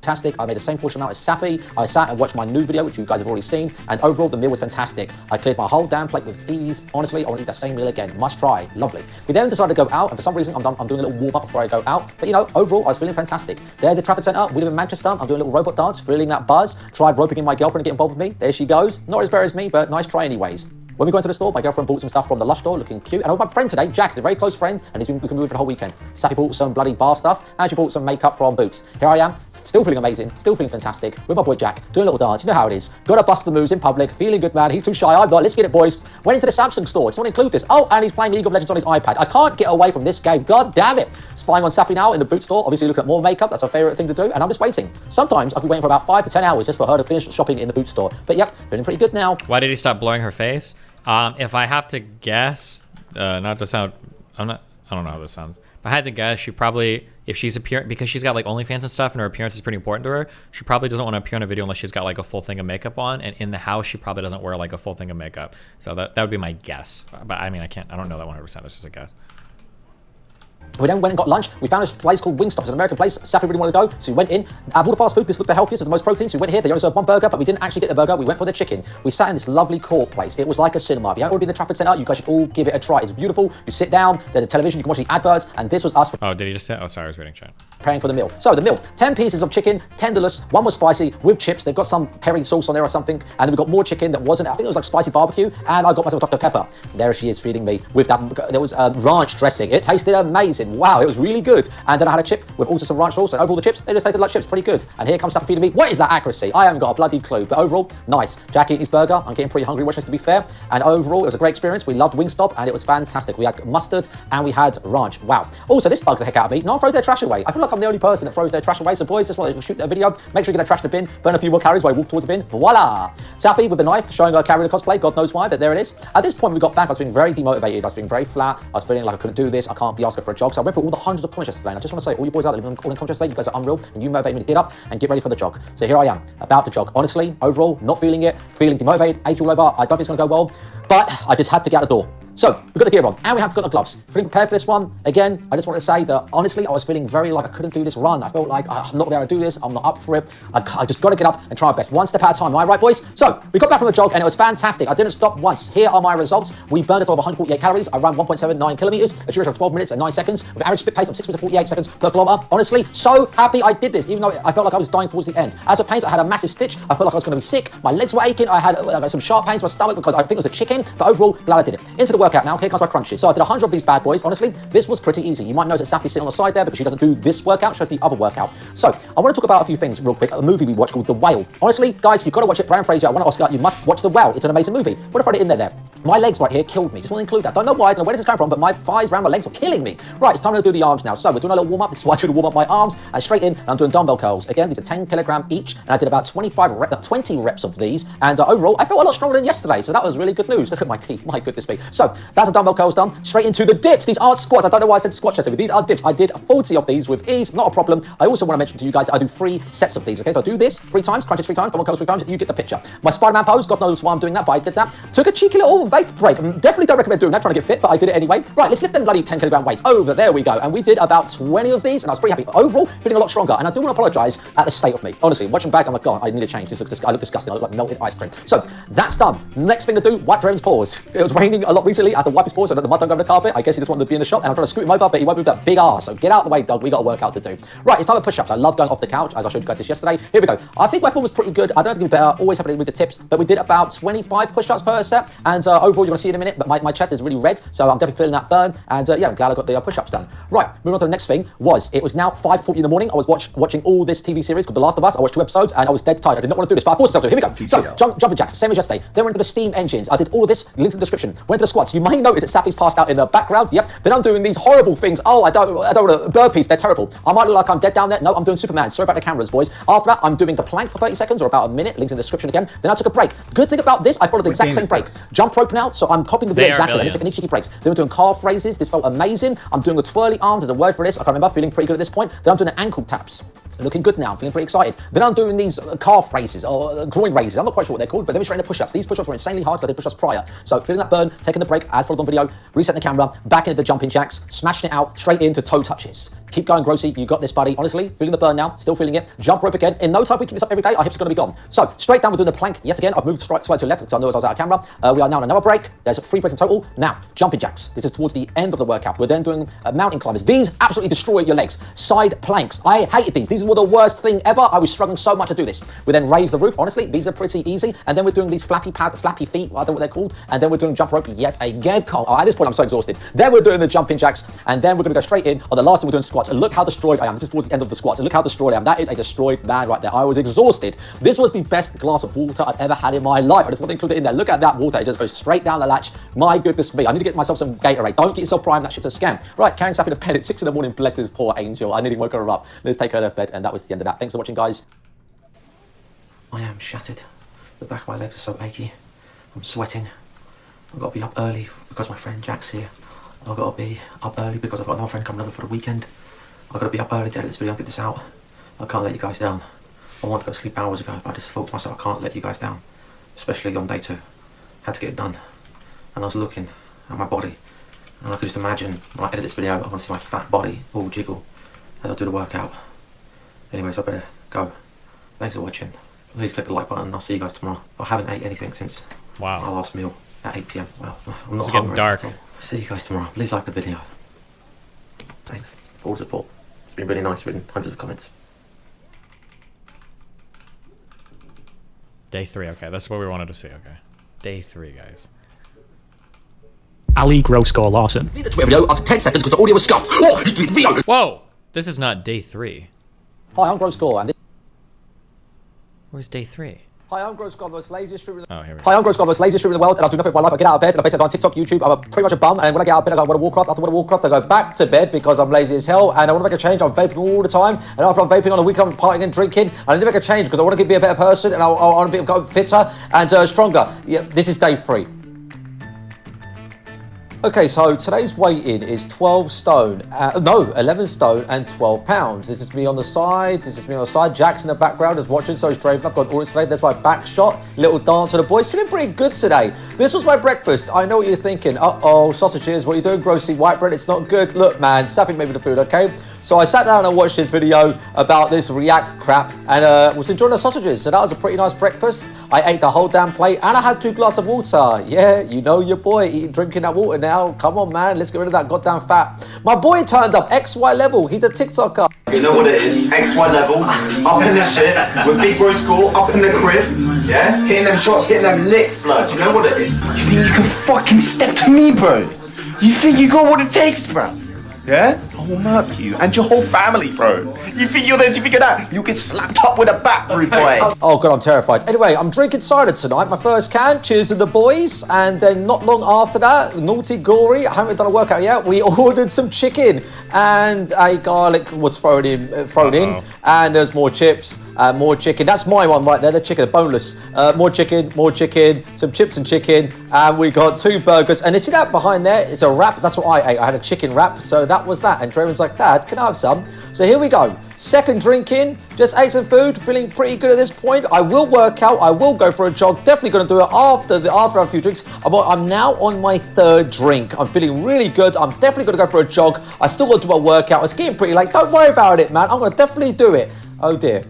Speaker 8: fantastic. I made the same portion amount as Safi. I sat and watched my new video, which you guys have already seen, and overall the meal was fantastic. I cleared my whole damn plate with ease. Honestly, I want to eat that same meal again. Must try. Lovely. We then decided to go out, and for some reason I'm doing a little warm up before I go out. But you know, overall I was feeling fantastic. There's the Trafford Centre. We live in Manchester. I'm doing a little robot dance, feeling that buzz. Tried roping in my girlfriend to get involved with me. There she goes. Not as better as me, but nice try anyways. When we go into the store, my girlfriend bought some stuff from the Lush store, looking cute. And I was with my friend today, Jack, is a very close friend, and he's been with me for the whole weekend. Safi bought some bloody bar stuff, and she bought some makeup from Boots. Here I am, still feeling amazing, still feeling fantastic, with my boy Jack, doing a little dance. You know how it is. Gotta bust the moves in public, feeling good, man. He's too shy, I'm not. Let's get it, boys. Went into the Samsung store, just want to include this. Oh, and he's playing League of Legends on his iPad. I can't get away from this game, god damn it. Spying on Safi now in the Boots store, obviously looking at more makeup, that's our favourite thing to do, and I'm just waiting. Sometimes I could be waiting for about 5 to 10 hours just for her to finish shopping in the Boots store. But yep, feeling pretty good now.
Speaker 1: Why did he stop blowing her face? If I have to guess, not to sound, I don't know how this sounds. If I had to guess, she probably, if she's appearing, because she's got like OnlyFans and stuff and her appearance is pretty important to her, she probably doesn't want to appear in a video unless she's got like a full thing of makeup on, and in the house, she probably doesn't wear like a full thing of makeup. So that would be my guess. But I mean, I don't know that 100%, it's just a guess.
Speaker 8: We then went and got lunch. We found this place called Wingstop. It's an American place. Safi really wanted to go, so we went in. Out of all the fast food, this looked the healthiest, the most protein, so we went here. They only served one burger, but we didn't actually get the burger. We went for the chicken. We sat in this lovely court place. It was like a cinema. If you haven't already been to the Trafford Centre, you guys should all give it a try. It's beautiful. You sit down, there's a television, you can watch the adverts, and this was us.
Speaker 1: Oh, did he just say? Oh, sorry, I was reading chat.
Speaker 8: Preparing for the meal. So the meal, 10 pieces of chicken, tenderless, one was spicy with chips. They've got some peri sauce on there or something. And then we got more chicken that wasn't, I think it was like spicy barbecue. And I got myself a Dr. Pepper. There she is feeding me with that, there was ranch dressing. It tasted amazing. Wow, it was really good. And then I had a chip with also some ranch sauce. And overall the chips, they just tasted like chips, pretty good. And here comes Safi feeding me. What is that accuracy? I haven't got a bloody clue. But overall, nice. Jack eating his burger. I'm getting pretty hungry watching this, to be fair. And overall, it was a great experience. We loved Wingstop and it was fantastic. We had mustard and we had ranch. Wow. Also, this bugs the heck out of me. No one throws their trash away. I feel like I'm the only person that throws their trash away. So boys, just want to shoot a video. Make sure you get that trash in the bin. Burn a few more calories while I walk towards the bin. Voila! Safi with the knife, showing her carrying the cosplay. God knows why, but there it is. At this point, when we got back, I was feeling very demotivated. I was feeling very flat. I was feeling like I couldn't do this. I can't be asking for a jog. So I went through all the hundreds of comments yesterday. And I just want to say, all you boys out there living all in comments yesterday, you guys are unreal. And you motivate me to get up and get ready for the jog. So here I am, about to jog. Honestly, overall, not feeling it. Feeling demotivated, age all over. I don't think it's going to go well. But I just had to get out the door. So, we've got the gear on, and we have got the gloves. Feeling prepared for this one? Again, I just want to say that, honestly, I was feeling very like I couldn't do this run. I felt like I'm not going to do this, I'm not up for it. I just got to get up and try my best, one step at a time. Am I right, boys? So, we got back from the jog, and it was fantastic. I didn't stop once. Here are my results. We burned a total of 148 calories. I ran 1.79 kilometers, a duration of 12 minutes and 9 seconds, with an average spit pace of 6 minutes and 48 seconds per kilometer. Honestly, so happy I did this, even though I felt like I was dying towards the end. As for pains, I had a massive stitch. I felt like I was going to be sick. My legs were aching. I had some sharp pains in my stomach because I think it was a chicken, but overall, glad I did it. Into the workout now. Here comes my crunches. So I did 100 of these bad boys. Honestly, this was pretty easy. You might notice Sappy sitting on the side there because she doesn't do this workout, she does the other workout. So I want to talk about a few things real quick. A movie we watched called The Whale. Honestly, guys, you've got to watch it. Brian Fraser, I want to Oscar, you must watch The Whale. It's an amazing movie. What if I put it in there? My legs right here killed me. Just want to include that. Don't know why, don't know where this is coming from, but my thighs around my legs were killing me. Right, it's time to do the arms now. So we're doing a little warm up. This is why I do to warm up my arms. And straight in, and I'm doing dumbbell curls. Again, these are 10 kilogram each, and I did about 20 reps of these. And overall, I felt a lot stronger than yesterday. So that was really good news. Look at my teeth. My goodness me. So that's a dumbbell curls done. Straight into the dips. These aren't squats. I don't know why I said squats yesterday, but these are dips. I did 40 of these with ease, not a problem. I also want to mention to you guys that I do 3 sets of these. Okay, so I do this 3 times, crunches 3 times, dumbbell curls 3 times. You get the picture. My Spider-Man pose. God knows why I'm doing that, but I did that. Took a cheeky little vape break. Definitely don't recommend doing that, trying to get fit, but I did it anyway. Right, let's lift them bloody 10 kilogram weights over. There we go. And we did about 20 of these, and I was pretty happy. Overall, feeling a lot stronger. And I do want to apologise at the state of me. Honestly, watching back, I'm like, God, I need to change. I look disgusting. I look like melted ice cream. So that's done. Next thing to do, wipe Dren's paws. It was raining a lot recently. I had to wipe his paws so that the mud don't go on the carpet. I guess he just wanted to be in the shop, and I'm trying to scoot him over, but he won't move that big arse. So get out of the way, dog. We got a workout to do. Right, it's time for push-ups. I love going off the couch, as I showed you guys this yesterday. Here we go. I think my form was pretty good. I don't think it better. Always happy with the tips, but we did about 25 push-ups per set. And overall, you're going to see in a minute, but my chest is really red, so I'm definitely feeling that burn. And yeah, I'm glad I got the push-ups done. Right, moving on to the next thing it was now 5:40 in the morning. I was watching all this TV series called The Last of Us. I watched 2 episodes, and I was dead tired. I did not want to do this, but I forced myself to. Here we go. So, jumping jacks, same as yesterday. Then went into the steam engines. I did all of this, links in the description. Went to the squats. You may notice that Sappy's passed out in the background. Yep. Then I'm doing these horrible things. Oh, I don't want to burpees. They're terrible. I might look like I'm dead down there. No, I'm doing Superman. Sorry about the cameras, boys. After that, I'm doing the plank for 30 seconds or about a minute. Links in the description again. Then I took a break. Good thing about this, I followed the exact same break. Jump rope now, so I'm copying the video exactly. I didn't take any cheeky breaks. Then we're doing calf raises. This felt amazing. I'm doing the twirly arms. There's a word for this. I can't remember. Feeling pretty good at this point. Then I'm doing the ankle taps. Looking good now, I'm feeling pretty excited. Then I'm doing these calf raises or groin raises. I'm not quite sure what they're called, but then we're straight into push-ups. These push-ups were insanely hard because I did push-ups prior. So feeling that burn, taking the break, as followed on video, resetting the camera, back into the jumping jacks, smashing it out, straight into toe touches. Keep going, Grossy. You got this, buddy. Honestly, feeling the burn now. Still feeling it. Jump rope again. In no time, we keep this up every day. Our hips are going to be gone. So straight down, we're doing the plank yet again. I've moved slightly to the left because I know as I was out of camera. We are now on another break. There's 3 breaks in total. Now, jumping jacks. This is towards the end of the workout. We're then doing mountain climbers. These absolutely destroy your legs. Side planks. I hated these. These were the worst thing ever. I was struggling so much to do this. We then raise the roof. Honestly, these are pretty easy. And then we're doing these flappy feet. I don't know what they're called. And then we're doing jump rope yet again. At this point, I'm so exhausted. Then we're doing the jumping jacks. And then we're going to go straight in on the last thing we're doing squats. And look how destroyed I am. This is towards the end of the squats. And look how destroyed I am. That is a destroyed man right there. I was exhausted. This was the best glass of water I've ever had in my life. I just want to include it in there. Look at that water. It just goes straight down the latch. My goodness me. I need to get myself some Gatorade. Don't get yourself primed. That shit's a scam. Right, carrying Sappy to bed at 6 in the morning. Bless this poor angel. I nearly woke her up. Let's take her to bed. And that was the end of that. Thanks for watching, guys.
Speaker 11: I am shattered. The back of my legs are so achy. I'm sweating. I've got to be up early because my friend Jack's here. I've got to be up early because I've got another friend coming over for the weekend. I've got to be up early to edit this video and get this out. I can't let you guys down. I wanted to go to sleep hours ago, but I just thought to myself, I can't let you guys down. Especially on day 2. Had to get it done. And I was looking at my body. And I could just imagine when I edit this video, I want to see my fat body all jiggle as I do the workout. Anyways, I better go. Thanks for watching. Please click the like button and I'll see you guys tomorrow. I haven't ate anything since my last meal at 8 PM. Well, I'm not hungry. It's getting dark. See you guys tomorrow. Please like the video. Thanks for all the support. It's been really nice reading hundreds of comments.
Speaker 1: Day 3, okay. That's what we wanted to see, okay. Day 3, guys.
Speaker 3: Ali Grosscore Lawson.
Speaker 11: Leave the Twitter video after 10 seconds because the audio was scuffed. Oh,
Speaker 1: whoa! This is not day 3.
Speaker 8: Hi, I'm Grosscore, and
Speaker 1: where's day 3?
Speaker 8: Hi, I'm Gross God, the most laziest streamer in the
Speaker 1: Hi,
Speaker 8: I'm Gross God, the most laziest streamer in the world, and I'll do nothing with my life. I get out of bed, and I basically go on TikTok, YouTube. I'm pretty much a bum, and when I get out of bed, I go World of Warcraft. After World of Warcraft, I go back to bed because I'm lazy as hell, and I want to make a change. I'm vaping all the time, and after I'm vaping on the weekend, I'm partying and drinking. I need to make a change because I want to be a better person, and I want to be fitter and stronger. Yeah, this is day 3. Okay, so today's weigh-in is 12 stone, 11 stone and 12 pounds. This is me on the side, Jack's in the background is watching, so he's driving up, got all today. There's my back shot, little dance of the boys, feeling pretty good today. This was my breakfast. I know what you're thinking. Uh-oh, sausages, what are you doing? Grossy white bread, it's not good. Look, man, Safi made me the food, okay? So I sat down and watched this video about this React crap and was enjoying the sausages. So that was a pretty nice breakfast. I ate the whole damn plate and I had 2 glasses of water. Yeah, you know your boy, drinking that water now. Come on, man, let's get rid of that goddamn fat. My boy turned up, XY level. He's a TikToker.
Speaker 14: You know what it is? XY level, up in the shit, with Big Bro Score, up in the crib, yeah? Hitting them shots, getting them licks, blood. You know what it is? You think you can fucking step to me, bro? You think you got what it takes, bro? Yeah? I will murk you and your whole family, bro. You think you're this, you think you're that. You get slapped up with a bat, rude boy.
Speaker 8: Oh god, I'm terrified. Anyway, I'm drinking cider tonight, my first can. Cheers to the boys. And then not long after that, naughty gory, I haven't done a workout yet, we ordered some chicken and a garlic was thrown in, and there's more chips, more chicken. That's my one right there, the chicken, boneless. More chicken, some chips and chicken, and we got 2 burgers. And you see that behind there? It's a wrap. That's what I ate. I had a chicken wrap, so that was that. And Draven's like, Dad, can I have some? So here we go. Second drinking, just ate some food, feeling pretty good at this point. I will work out, I will go for a jog, definitely going to do it after a few drinks. I'm now on my 3rd drink. I'm feeling really good. I'm definitely going to go for a jog. I still got to do a workout. It's getting pretty late. Don't worry about it, man. I'm going to definitely do it. Oh dear.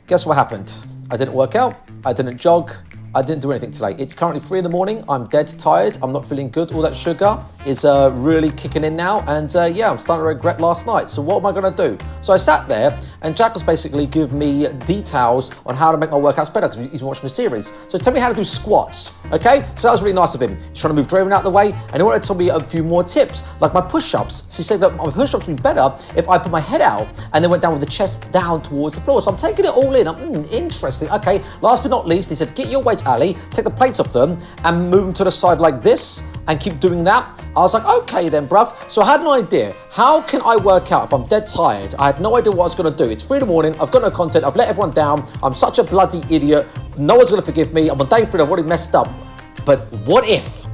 Speaker 8: Guess what happened? I didn't work out. I didn't jog. I didn't do anything today. It's currently 3 in the morning. I'm dead tired. I'm not feeling good. All that sugar is really kicking in now. And yeah, I'm starting to regret last night. So what am I going to do? So I sat there and Jack was basically giving me details on how to make my workouts better because he's been watching the series. So tell me how to do squats, okay? So that was really nice of him. He's trying to move Draven out of the way and he wanted to tell me a few more tips, like my push-ups. So he said that my push-ups would be better if I put my head out and then went down with the chest down towards the floor. So I'm taking it all in. Interesting. Okay, last but not least, he said, get your weights, Ali, take the plates off them and move them to the side like this and keep doing that. I was like, okay then, bruv. So I had an idea. How can I work out if I'm dead tired? I had no idea what I was going to do. It's 3 in the morning. I've got no content. I've let everyone down. I'm such a bloody idiot. No one's going to forgive me. I'm on day 3. I've already messed up. But what if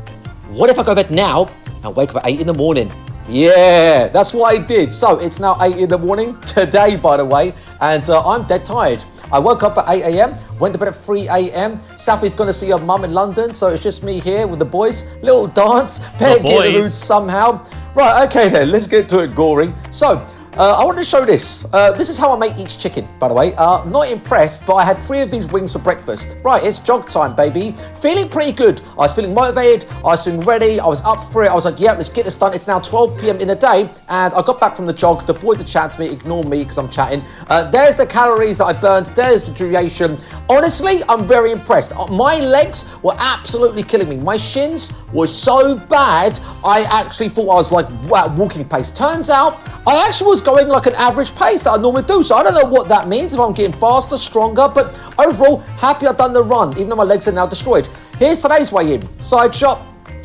Speaker 8: I go to bed now and wake up at 8 in the morning? Yeah, that's what I did. So it's now 8 in the morning today, by the way, and I'm dead tired. I woke up at 8 a.m, went to bed at 3 a.m. Safi's going to see her mum in London, so it's just me here with the boys. Little dance, better get the roots somehow. Right, okay then, let's get to it, gory. So, I want to show this. This is how I make each chicken, by the way. Not impressed, but I had 3 of these wings for breakfast. Right, it's jog time, baby. Feeling pretty good. I was feeling motivated. I was feeling ready. I was up for it. I was like, yeah, let's get this done. It's now 12 p.m. in the day, and I got back from the jog. The boys are chatting to me. Ignore me because I'm chatting. There's the calories that I burned. There's the duration. Honestly, I'm very impressed. My legs were absolutely killing me. My shins were so bad, I actually thought I was like walking pace. Turns out, I actually was going like an average pace that I normally do. So I don't know what that means, if I'm getting faster, stronger, but overall, happy I've done the run, even though my legs are now destroyed. Here's today's weigh-in. Side shot,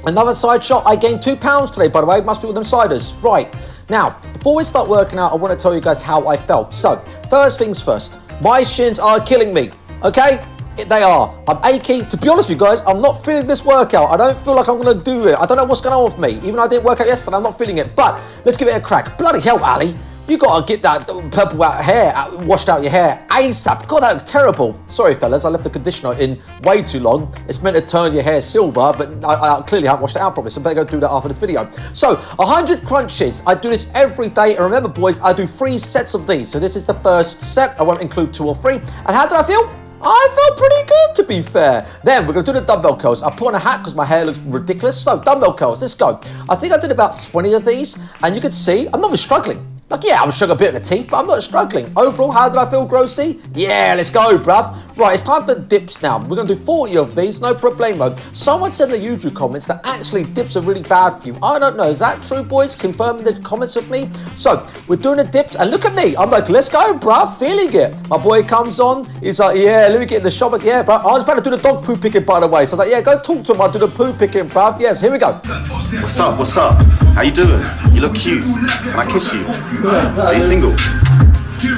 Speaker 8: another side shot. I gained 2 pounds today, by the way. Must be with them ciders. Right. Now, before we start working out, I want to tell you guys how I felt. So, first things first. My shins are killing me, okay? They are. I'm achy. To be honest with you guys, I'm not feeling this workout. I don't feel like I'm going to do it. I don't know what's going on with me. Even though I didn't work out yesterday, I'm not feeling it. But let's give it a crack. Bloody hell, Ali. You got to get that purple hair washed out your hair ASAP. God, that looks terrible. Sorry, fellas. I left the conditioner in way too long. It's meant to turn your hair silver, but I clearly haven't washed it out properly, so I better go do that after this video. So, 100 crunches. I do this every day. And remember, boys, I do 3 sets of these. So this is the first set. I won't include 2 or 3. And how did I feel? I felt pretty good, to be fair. Then we're going to do the dumbbell curls. I put on a hat because my hair looks ridiculous. So dumbbell curls, let's go. I think I did about 20 of these, and you can see I'm not even struggling. Like, yeah, I'm struggling a bit in the teeth, but I'm not struggling. Overall, how did I feel, Grossy? Yeah, let's go, bruv. Right, it's time for dips now. We're going to do 40 of these, no problemo. Someone said in the YouTube comments that actually dips are really bad for you. I don't know. Is that true, boys? Confirm in the comments with me. So, we're doing the dips, and look at me. I'm like, let's go, bruv. Feeling it. My boy comes on. He's like, yeah, let me get in the shop. Like, yeah, bruv. I was about to do the dog poo picking, by the way. So I was like, yeah, go talk to him. I'll do the poo picking, bruv. Yes, here we go.
Speaker 14: What's up? What's up? How you doing? You look cute. Can I kiss you? Are you single?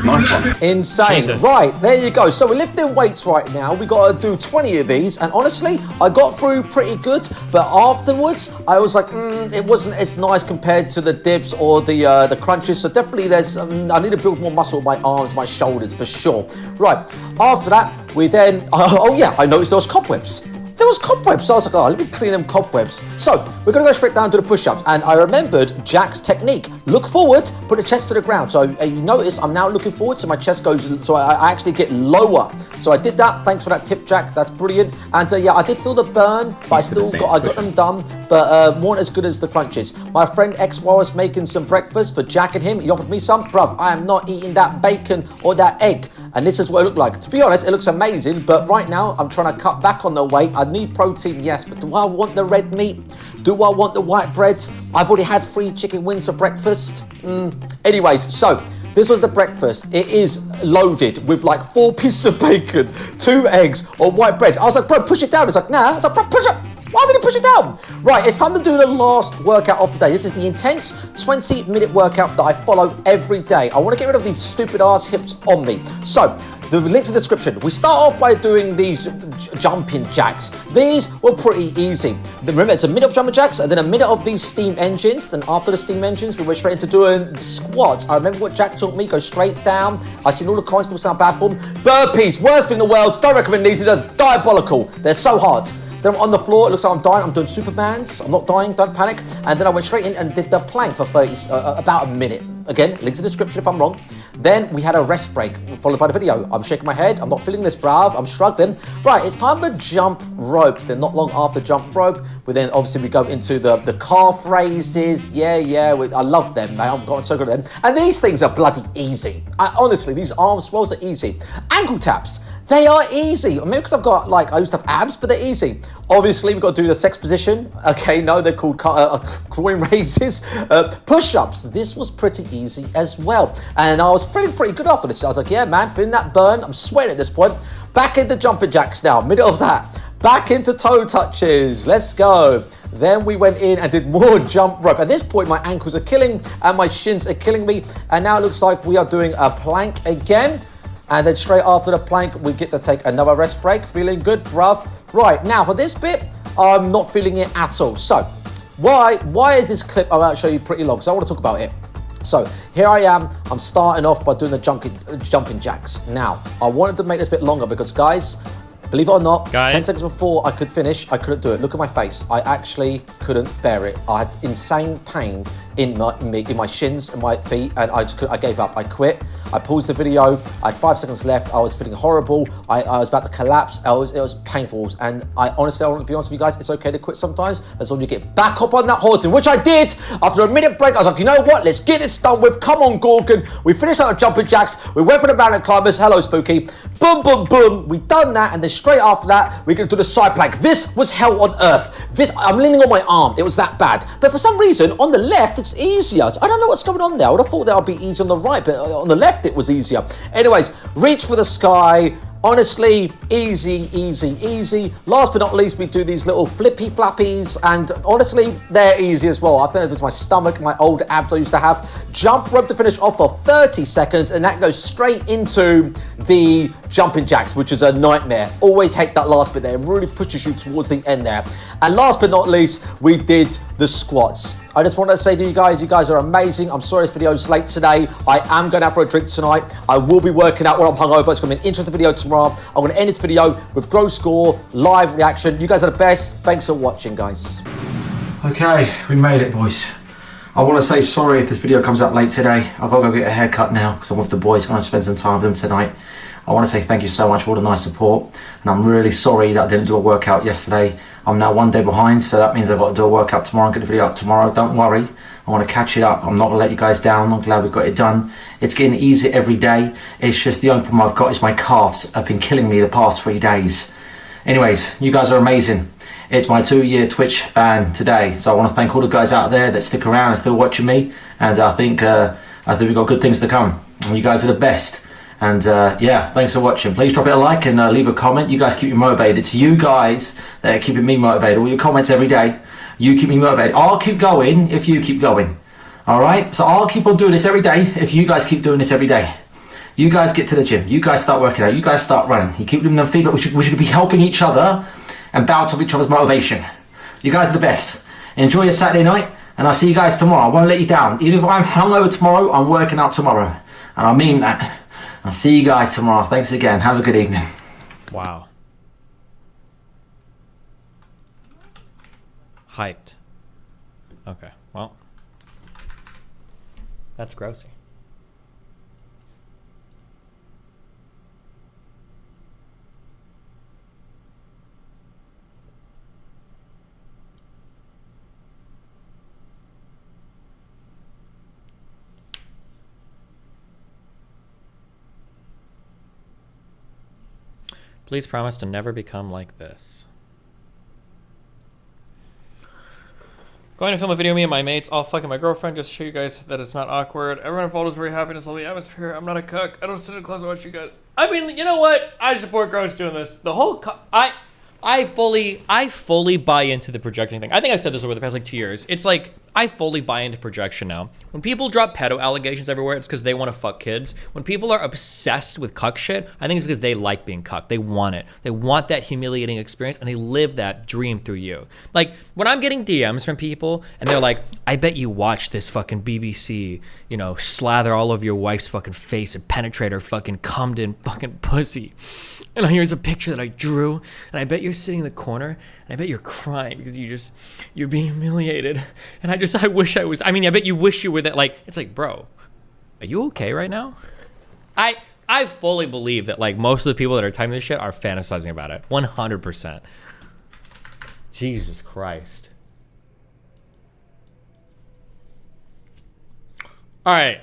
Speaker 14: Nice one.
Speaker 8: Insane.
Speaker 14: Jesus.
Speaker 8: Right, there you go. So we're lifting weights right now. We got to do 20 of these. And honestly, I got through pretty good. But afterwards, I was like, it wasn't as nice compared to the dips or the crunches. So definitely there's, I need to build more muscle in my arms, my shoulders for sure. Right, after that, we then, oh yeah, I noticed those cobwebs. There was cobwebs. So I was like, oh, let me clean them cobwebs. So we're going to go straight down to the push-ups. And I remembered Jack's technique. Look forward, put the chest to the ground. So you notice I'm now looking forward, so my chest goes, so I actually get lower. So I did that. Thanks for that tip, Jack. That's brilliant. And yeah, I did feel the burn, but I got them done, but weren't as good as the crunches. My friend XY was making some breakfast for Jack and him. He offered me some. Bruv, I am not eating that bacon or that egg. And this is what it looked like. To be honest, it looks amazing, but right now I'm trying to cut back on the weight. I need protein, yes, but do I want the red meat? Do I want the white bread? I've already had 3 chicken wings for breakfast. Anyways, so this was the breakfast. It is loaded with like 4 pieces of bacon, 2 eggs, or white bread. I was like, bro, push it down. It's like, nah. I was like, bro, push it. Why did he push it down? Right, it's time to do the last workout of the day. This is the intense 20-minute workout that I follow every day. I want to get rid of these stupid ass hips on me. So, the link's in the description. We start off by doing these jumping jacks. These were pretty easy. Remember, it's a minute of jumping jacks and then a minute of these steam engines. Then after the steam engines, we went straight into doing the squats. I remember what Jack taught me, go straight down. I've seen all the comments, people sound bad for them. Burpees, worst thing in the world. Don't recommend these. They're diabolical. They're so hard. Then I'm on the floor, it looks like I'm dying. I'm doing Supermans. I'm not dying, don't panic. And then I went straight in and did the plank for about a minute. Again, links in the description if I'm wrong. Then we had a rest break, followed by the video. I'm shaking my head. I'm not feeling this, bruv. I'm struggling. Right, it's time to jump rope. Then not long after jump rope, then obviously we go into the calf raises. Yeah, I love them, man. I've gotten so good at them. And these things are bloody easy. Honestly, these arm swells are easy. Ankle taps. They are easy. Maybe because I've got, like, I used to have abs, but they're easy. Obviously, we've got to do the sex position. Okay, no, they're called groin raises. Push-ups. This was pretty easy as well. And I was feeling pretty good after this. I was like, yeah, man, feeling that burn. I'm sweating at this point. Back into jumping jacks now. Middle of that. Back into toe touches. Let's go. Then we went in and did more jump rope. At this point, my ankles are killing and my shins are killing me. And now it looks like we are doing a plank again. And then straight after the plank, we get to take another rest break. Feeling good, bruv. Right, now for this bit, I'm not feeling it at all. So, why is this clip I'm about to show you pretty long? Because I want to talk about it. So, here I am. I'm starting off by doing the jumping jacks. Now, I wanted to make this bit longer because, guys, believe it or not, 10 seconds before I could finish, I couldn't do it. Look at my face. I actually couldn't bear it. I had insane pain in my shins and my feet, and I gave up. I quit. I paused the video. I had 5 seconds left. I was feeling horrible. I was about to collapse. It was painful. And I honestly, I want to be honest with you guys, it's okay to quit sometimes, as long as you get back up on that horse, which I did. After a minute break, I was like, you know what? Let's get this done with. Come on, Gorgon. We finished our jumping jacks. We went for the mountain climbers. Hello, Spooky. Boom, boom, boom. We done that, and then straight after that, we're going to do the side plank. This was hell on earth. I'm leaning on my arm. It was that bad. But for some reason, on the left, it's easier. I don't know what's going on there. I would have thought that would be easy on the right, but on the left, it was easier. Anyways, reach for the sky. Honestly, easy, easy, easy. Last but not least, we do these little flippy flappies, and honestly, they're easy as well. I think it was my stomach, my old abs I used to have. Jump rope to finish off for 30 seconds, and that goes straight into the jumping jacks, which is a nightmare. Always hate that last bit there. It really pushes you towards the end there. And last but not least, we did the squats. I just wanted to say to you guys are amazing. I'm sorry this video is late today. I am going out for a drink tonight. I will be working out when I'm hungover. It's going to be an interesting video tomorrow. I'm going to end this video with gross score, live reaction. You guys are the best. Thanks for watching, guys.
Speaker 11: Okay, we made it, boys. I want to say sorry if this video comes up late today. I've got to go get a haircut now because I'm with the boys. I'm going to spend some time with them tonight. I want to say thank you so much for all the nice support, and I'm really sorry that I didn't do a workout yesterday. I'm now 1 day behind, so that means I've got to do a workout tomorrow and get the video up tomorrow. Don't worry, I want to catch it up. I'm not going to let you guys down. I'm glad we got it done. It's getting easier every day. It's just the only problem I've got is my calves have been killing me the past 3 days. Anyways, you guys are amazing. It's my 2-year Twitch ban today, so I want to thank all the guys out there that stick around and still watching me, and I think we've got good things to come. And you guys are the best. And yeah, thanks for watching. Please drop it a like and leave a comment. You guys keep me motivated. It's you guys that are keeping me motivated. All your comments every day, you keep me motivated. I'll keep going if you keep going. All right, so I'll keep on doing this every day if you guys keep doing this every day. You guys get to the gym. You guys start working out. You guys start running. You keep giving them feedback. We should be helping each other and bounce off each other's motivation. You guys are the best. Enjoy your Saturday night, and I'll see you guys tomorrow. I won't let you down. Even if I'm hungover tomorrow, I'm working out tomorrow. And I mean that. I'll see you guys tomorrow. Thanks again. Have a good evening.
Speaker 1: Wow. Hyped. Okay, well. That's grossy. Please promise to never become like this. Going to film a video of me and my mates all fucking my girlfriend just to show you guys that it's not awkward. Everyone involved is very happy in this lovely atmosphere. I'm not a cuck. I don't sit in class and watch you guys. I mean, you know what? I support girls doing this. The whole I fully buy into the projecting thing. I think I've said this over the past like 2 years. It's like I fully buy into projection now. When people drop pedo allegations everywhere, it's because they want to fuck kids. When people are obsessed with cuck shit, I think it's because they like being cucked. They want it. They want that humiliating experience, and they live that dream through you. Like when I'm getting DMs from people, and they're like, "I bet you watch this fucking BBC, you know, slather all over your wife's fucking face and penetrate her fucking cummed in fucking pussy." And here's a picture that I drew, and I bet you're sitting in the corner, and I bet you're crying because you're being humiliated. And I wish I was, I mean, I bet you wish you were that, like, it's like, bro, are you okay right now? I fully believe that, like, most of the people that are typing this shit are fantasizing about it. 100%. Jesus Christ. All right.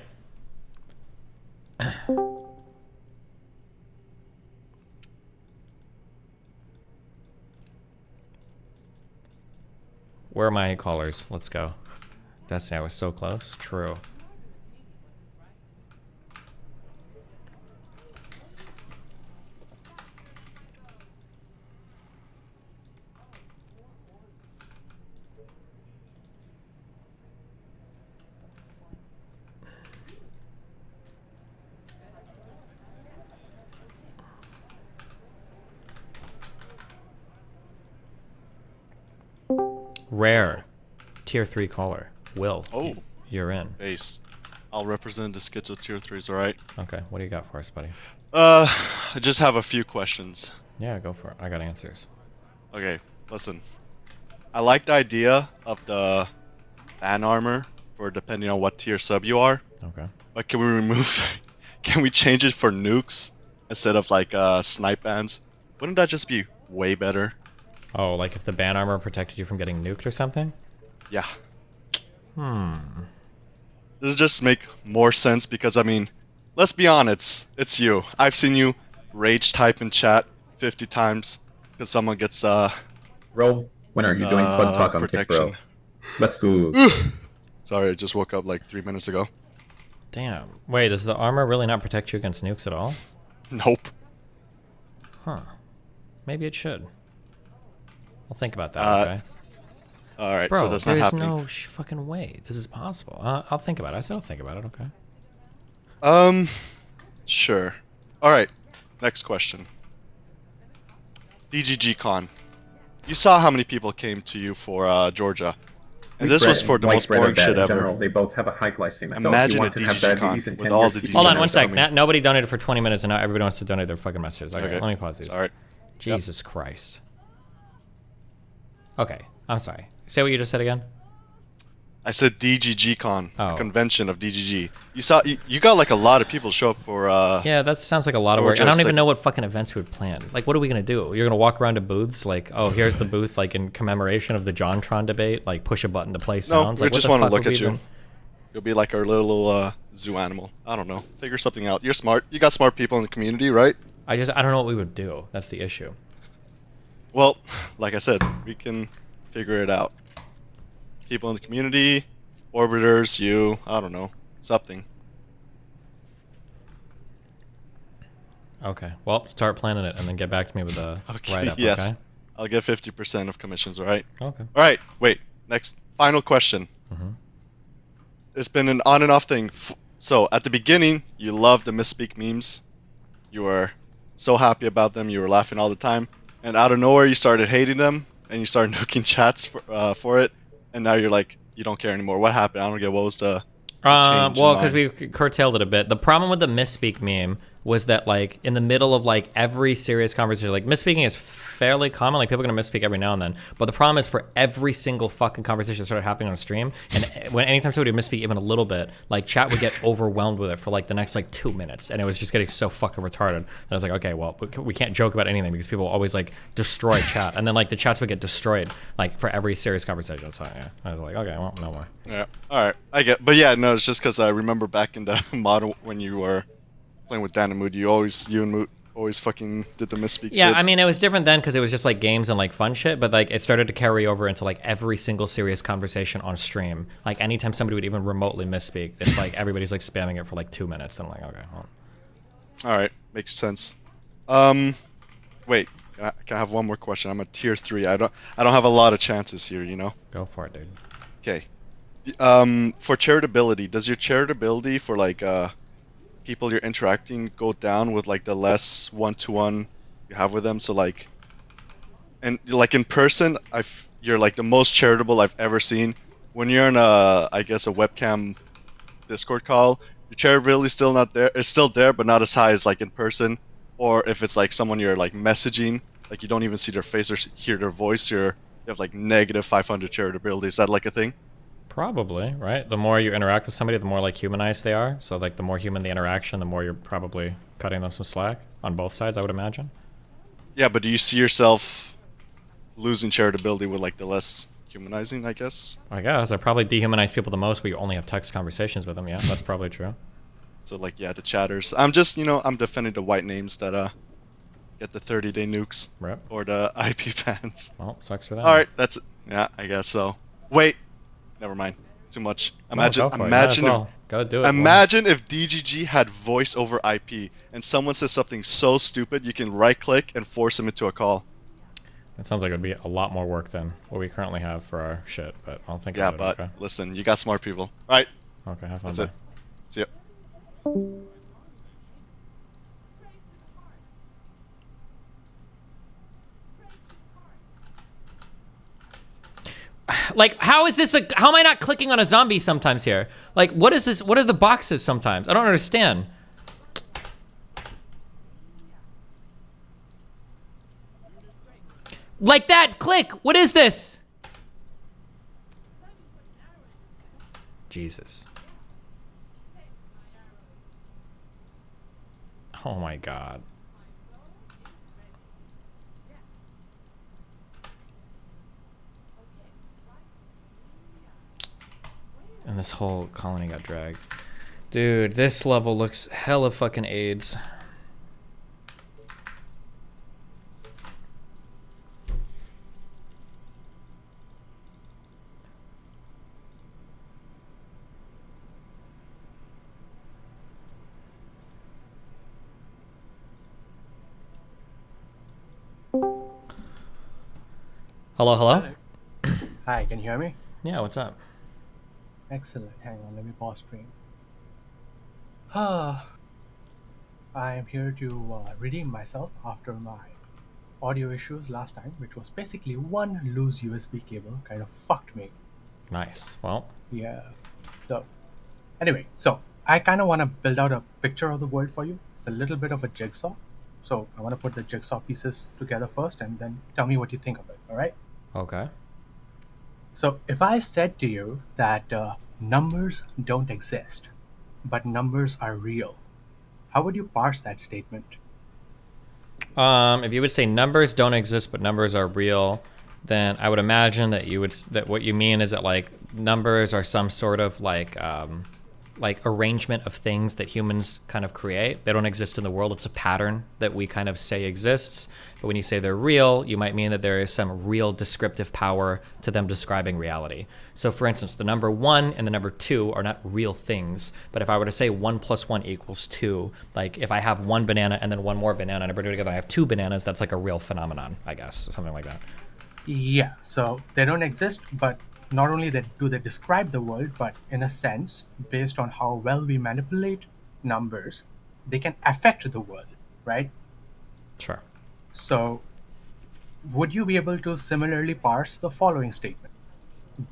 Speaker 1: Where are my callers? Let's go. Destiny, I was so close. True. Rare. Tier 3 caller. Will.
Speaker 15: Oh.
Speaker 1: You're in.
Speaker 15: Base. I'll represent the schizo tier 3s, alright?
Speaker 1: Okay, what do you got for us, buddy?
Speaker 15: I just have a few questions.
Speaker 1: Yeah, go for it. I got answers.
Speaker 15: Okay, listen. I like the idea of the ban armor for depending on what tier sub you are.
Speaker 1: Okay.
Speaker 15: But can we remove... can we change it for nukes instead of like snipe bans? Wouldn't that just be way better?
Speaker 1: Oh, like if the ban armor protected you from getting nuked or something?
Speaker 15: Yeah.
Speaker 1: Hmm.
Speaker 15: Does it just make more sense? Because, I mean, let's be honest, it's you. I've seen you rage type in chat 50 times because someone gets,
Speaker 12: Bro, when are you doing fun talk on Kick, bro? Let's go.
Speaker 15: Sorry, I just woke up like 3 minutes ago.
Speaker 1: Damn. Wait, does the armor really not protect you against nukes at all?
Speaker 15: Nope.
Speaker 1: Huh. Maybe it should. I'll think about that, okay?
Speaker 15: Alright,
Speaker 1: Bro,
Speaker 15: so that's not happening.
Speaker 1: there's no fucking way this is possible. I'll think about it. I said I'll think about it, okay?
Speaker 15: Sure. Alright, next question. DGG-Con. You saw how many people came to you for Georgia. And this was for the most boring shit ever.
Speaker 12: General, they both have a high glycemia.
Speaker 15: Imagine
Speaker 12: so
Speaker 15: a DGG-Con with all the DGG.
Speaker 1: Hold on one sec. Nobody donated for 20 minutes and now everybody wants to donate their fucking messages. Okay,
Speaker 15: Okay.
Speaker 1: let me pause these.
Speaker 15: Alright.
Speaker 1: Jesus Christ. Okay, I'm sorry. Say what you just said again.
Speaker 15: I said DGG-Con,
Speaker 1: Oh.
Speaker 15: a convention of DGG. You got like a lot of people show up for
Speaker 1: Yeah, that sounds like a lot of work.
Speaker 15: Georgia,
Speaker 1: And I don't
Speaker 15: it's
Speaker 1: even
Speaker 15: like-
Speaker 1: know what fucking events we would plan. Like, what are we gonna do? You're gonna walk around to booths like, oh, here's the booth, like in commemoration of the JonTron debate. Like, push a button to play
Speaker 15: No,
Speaker 1: sounds.
Speaker 15: we
Speaker 1: Like, what
Speaker 15: just
Speaker 1: the
Speaker 15: want to
Speaker 1: fuck
Speaker 15: look
Speaker 1: would
Speaker 15: at
Speaker 1: we
Speaker 15: you.
Speaker 1: even-
Speaker 15: You'll be like our little zoo animal. I don't know. Figure something out. You're smart. You got smart people in the community, right?
Speaker 1: I don't know what we would do. That's the issue.
Speaker 15: Well, like I said, we can figure it out. People in the community, orbiters, you, I don't know, something.
Speaker 1: Okay. Well, start planning it and then get back to me with a write-up.
Speaker 15: Yes.
Speaker 1: Okay.
Speaker 15: I'll get 50% of commissions, alright?
Speaker 1: Okay.
Speaker 15: Alright, wait. Next, final question.
Speaker 1: Mhm.
Speaker 15: It's been an on and off thing. So at the beginning, you loved the misspeak memes. You were so happy about them. You were laughing all the time. And out of nowhere, you started hating them, and you started nuking chats for it. And now you're like, you don't care anymore. What happened? I don't get. What was the change?
Speaker 1: Well, because we curtailed it a bit. The problem with the misspeak meme was that, like, in the middle of, like, every serious conversation, like, misspeaking is fairly common. Like, people are going to misspeak every now and then. But the problem is for every single fucking conversation that started happening on a stream, and anytime somebody would misspeak even a little bit, like, chat would get overwhelmed with it for, like, the next, like, 2 minutes. And it was just getting so fucking retarded. And I was like, okay, well, we can't joke about anything because people always, like, destroy chat. And then, like, the chats would get destroyed, like, for every serious conversation. So, yeah, I was like, okay, well, no more.
Speaker 15: Yeah, alright, I get. But yeah, no, it's just because I remember back in the mod when you were playing with Dan and Mood, you and Mood always fucking did the misspeak
Speaker 1: Yeah,
Speaker 15: shit.
Speaker 1: I mean, it was different then because it was just like games and like fun shit, but like it started to carry over into like every single serious conversation on stream. Like anytime somebody would even remotely misspeak, it's like everybody's like spamming it for like 2 minutes. And I'm like, okay, well.
Speaker 15: Alright, makes sense. Wait, can I have one more question? I'm a tier 3. I don't have a lot of chances here, you know?
Speaker 1: Go for it, dude.
Speaker 15: Okay. For charitability, does your charitability for like people you're interacting go down with like the less one-to-one you have with them? So like, and like in person, you're like the most charitable I've ever seen. When you're in I guess a webcam Discord call, your charitability still not there. It's still there, but not as high as like in person. Or if it's like someone you're like messaging, like you don't even see their face or hear their voice, you have like negative 500 charitability. Is that like a thing?
Speaker 1: Probably, right? The more you interact with somebody, the more like humanized they are. So like the more human the interaction, the more you're probably cutting them some slack on both sides, I would imagine.
Speaker 15: Yeah, but do you see yourself losing charitability with like the less humanizing, I guess?
Speaker 1: I guess I probably dehumanize people the most, but you only have text conversations with them. Yeah, that's probably true.
Speaker 15: So like, yeah, the chatters. I'm just, you know, I'm defending the white names that get the 30-day nukes or the IP bans.
Speaker 1: Well, sucks for them.
Speaker 15: All right, that's it. Yeah, I guess so. Wait, never mind. Too much. Imagine if DGG had voice over IP and someone says something so stupid, you can right click and force them into a call.
Speaker 1: That sounds like it would be a lot more work than what we currently have for our shit, but I'll think about it.
Speaker 15: Yeah, but listen, you got smart people. All right.
Speaker 1: Okay, have fun.
Speaker 15: That's it. See ya.
Speaker 1: Like, how is this how am I not clicking on a zombie sometimes here? Like, what is this? What are the boxes sometimes? I don't understand. Like that, click. What is this? Jesus. Oh my God. And this whole colony got dragged. Dude, this level looks hella fucking AIDS. Hello, hello?
Speaker 16: Hi, can you hear me?
Speaker 1: Yeah, what's up?
Speaker 16: Excellent. Hang on, let me pause stream. I am here to redeem myself after my audio issues last time, which was basically one loose USB cable kind of fucked me.
Speaker 1: Nice. Well.
Speaker 16: Yeah. So, anyway, I kind of want to build out a picture of the world for you. It's a little bit of a jigsaw. So I want to put the jigsaw pieces together first and then tell me what you think of it, all right?
Speaker 1: Okay.
Speaker 16: So if I said to you that numbers don't exist, but numbers are real, how would you parse that statement?
Speaker 1: If you would say numbers don't exist, but numbers are real, then I would imagine that that what you mean is that like numbers are some sort of like arrangement of things that humans kind of create. They don't exist in the world. It's a pattern that we kind of say exists. But when you say they're real, you might mean that there is some real descriptive power to them describing reality. So for instance, the number 1 and the number 2 are not real things. But if I were to say 1 + 1 = 2, like if I have one banana and then one more banana and I put it together, I have 2 bananas, that's like a real phenomenon, I guess, something like that.
Speaker 16: Yeah, so they don't exist, but not only do they describe the world, but in a sense, based on how well we manipulate numbers, they can affect the world, right?
Speaker 1: Sure.
Speaker 16: So, would you be able to similarly parse the following statement?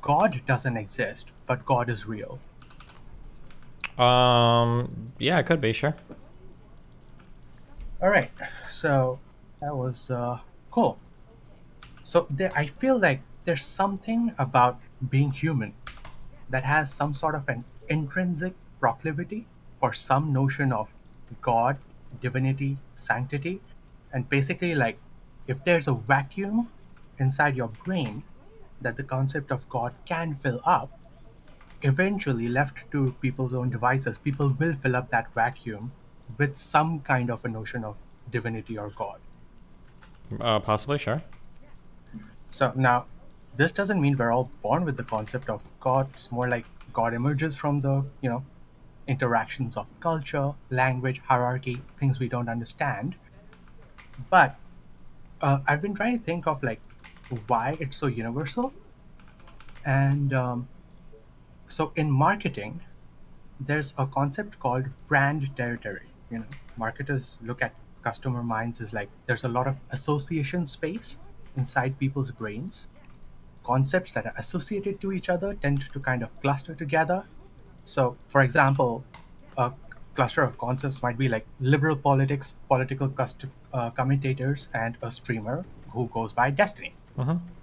Speaker 16: God doesn't exist, but God is real.
Speaker 1: Yeah, it could be, sure.
Speaker 16: All right, so that was cool. So I feel like there's something about being human that has some sort of an intrinsic proclivity for some notion of God, divinity, sanctity, and basically like if there's a vacuum inside your brain that the concept of God can fill up, eventually left to people's own devices, people will fill up that vacuum with some kind of a notion of divinity or God.
Speaker 1: Possibly, sure.
Speaker 16: So now, this doesn't mean we're all born with the concept of God. It's more like God emerges from the, interactions of culture, language, hierarchy, things we don't understand. But I've been trying to think of like why it's so universal. And so in marketing, there's a concept called brand territory. Marketers look at customer minds as like there's a lot of association space inside people's brains. Concepts that are associated to each other tend to kind of cluster together. So, for example, a cluster of concepts might be like liberal politics, political commentators, and a streamer who goes by Destiny.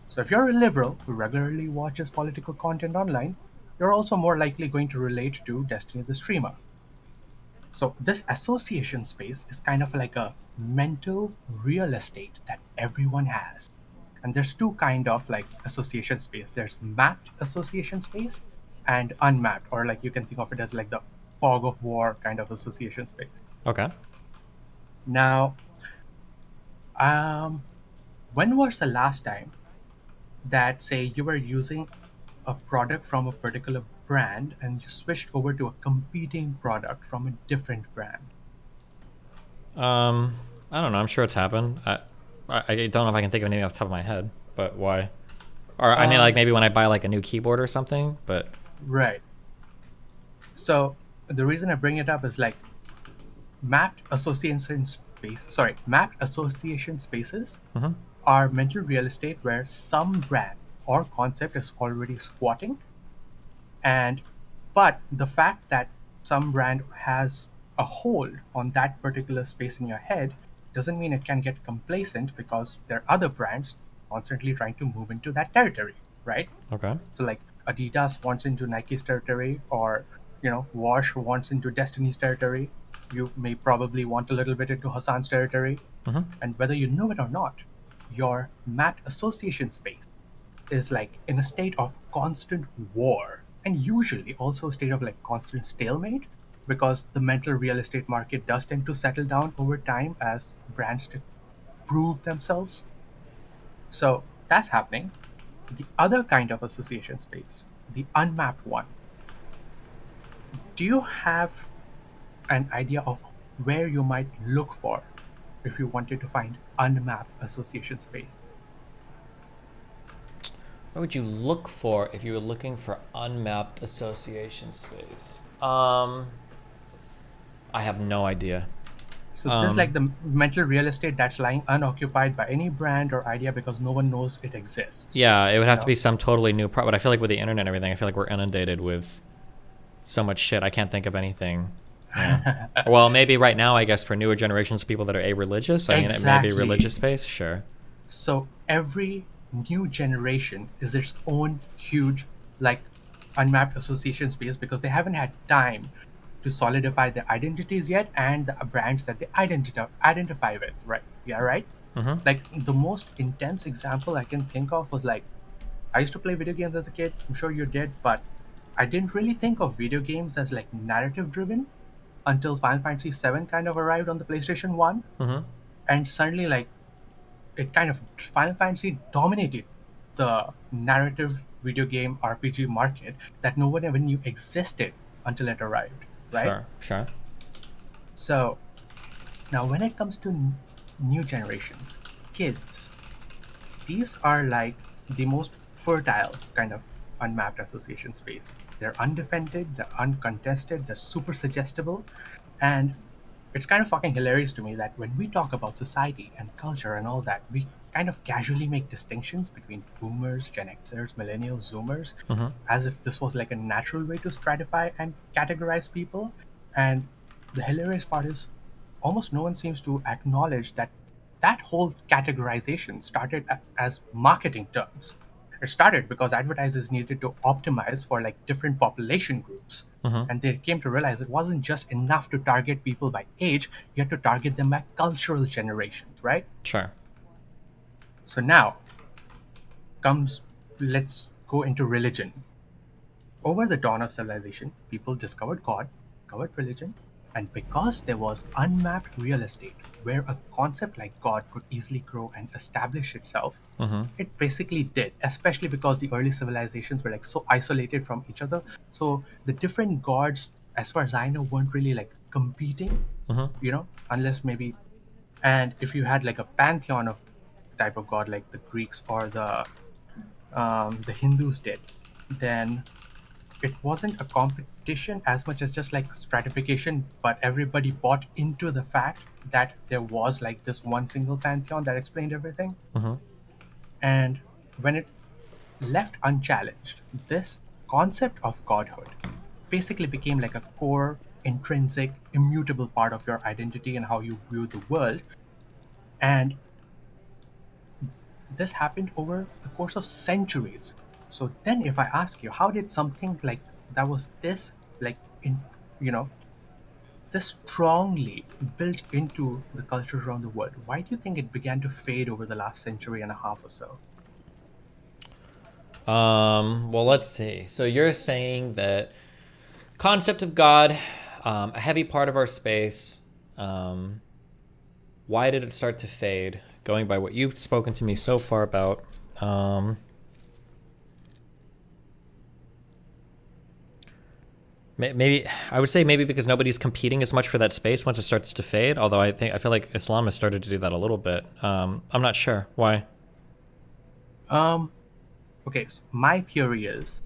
Speaker 16: So, if you're a liberal who regularly watches political content online, you're also more likely going to relate to Destiny the streamer. So, this association space is kind of like a mental real estate that everyone has. And there's two kind of like association space. There's mapped association space and unmapped, or like you can think of it as like the fog of war kind of association space.
Speaker 1: Okay.
Speaker 16: Now, when was the last time that, say, you were using a product from a particular brand and you switched over to a competing product from a different brand?
Speaker 1: I don't know. I'm sure it's happened. I don't know if I can think of anything off the top of my head, but why? Or I mean, like maybe when I buy like a new keyboard or something, but
Speaker 16: right. So the reason I bring it up is like mapped association spaces are mental real estate where some brand or concept is already squatting, but the fact that some brand has a hold on that particular space in your head doesn't mean it can get complacent, because there are other brands constantly trying to move into that territory, right?
Speaker 1: Okay.
Speaker 16: So like Adidas wants into Nike's territory, or Wash wants into Destiny's territory. You may probably want a little bit into Hassan's territory. And whether you know it or not, your mapped association space is like in a state of constant war, and usually also a state of like constant stalemate, because the mental real estate market does tend to settle down over time as brands prove themselves. So that's happening. The other kind of association space, the unmapped one. Do you have an idea of where you might look for if you wanted to find unmapped association space?
Speaker 1: What would you look for if you were looking for unmapped association space? I have no idea.
Speaker 16: So this is like the mental real estate that's lying unoccupied by any brand or idea because no one knows it exists.
Speaker 1: Yeah, it would have to be some totally new but I feel like with the internet and everything, I feel like we're inundated with so much shit. I can't think of anything. Yeah. Well, maybe right now, I guess for newer generations of people that are a-religious, I mean, it may be religious space, sure.
Speaker 16: So every new generation is its own huge, like, unmapped association space because they haven't had time to solidify their identities yet and the brands that they identify with, right? Yeah, right? Like, the most intense example I can think of was, like, I used to play video games as a kid, I'm sure you did, but I didn't really think of video games as, like, narrative-driven until Final Fantasy VII kind of arrived on the PlayStation 1. And suddenly, like, it kind of, Final Fantasy dominated the narrative video game RPG market that no one ever knew existed until it arrived, right?
Speaker 1: Sure.
Speaker 16: So, now when it comes to new generations, kids, these are like the most fertile kind of unmapped association space. They're undefended, they're uncontested, they're super suggestible, and it's kind of fucking hilarious to me that when we talk about society and culture and all that, we kind of casually make distinctions between boomers, Gen Xers, millennials, zoomers,
Speaker 1: Mhm.
Speaker 16: as if this was like a natural way to stratify and categorize people. And the hilarious part is almost no one seems to acknowledge that that whole categorization started as marketing terms. It started because advertisers needed to optimize for like different population groups.
Speaker 1: Mhm.
Speaker 16: And they came to realize it wasn't just enough to target people by age, you had to target them by cultural generations, right?
Speaker 1: Sure.
Speaker 16: So now let's go into religion. Over the dawn of civilization, people discovered God, discovered religion, and because there was unmapped real estate where a concept like God could easily grow and establish itself,
Speaker 1: Mhm.
Speaker 16: it basically did, especially because the early civilizations were like so isolated from each other. So the different gods, as far as I know, weren't really like competing,
Speaker 1: Mhm.
Speaker 16: unless maybe, and if you had like a pantheon of type of god like the Greeks or the Hindus did, then it wasn't a competition as much as just like stratification, but everybody bought into the fact that there was like this one single pantheon that explained everything.
Speaker 1: Mhm.
Speaker 16: And when it left unchallenged, this concept of godhood basically became like a core, intrinsic, immutable part of your identity and how you view the world. And this happened over the course of centuries. So then if I ask you, how did something like that was this like you know this strongly built into the culture around the world, why do you think it began to fade over the last century and a half or so?
Speaker 1: Well, let's see. So you're saying that concept of God, a heavy part of our space. Why did it start to fade? Going by what you've spoken to me so far about. Maybe I would say maybe because nobody's competing as much for that space once it starts to fade. Although I feel like Islam has started to do that a little bit. I'm not sure why.
Speaker 16: Okay, so my theory is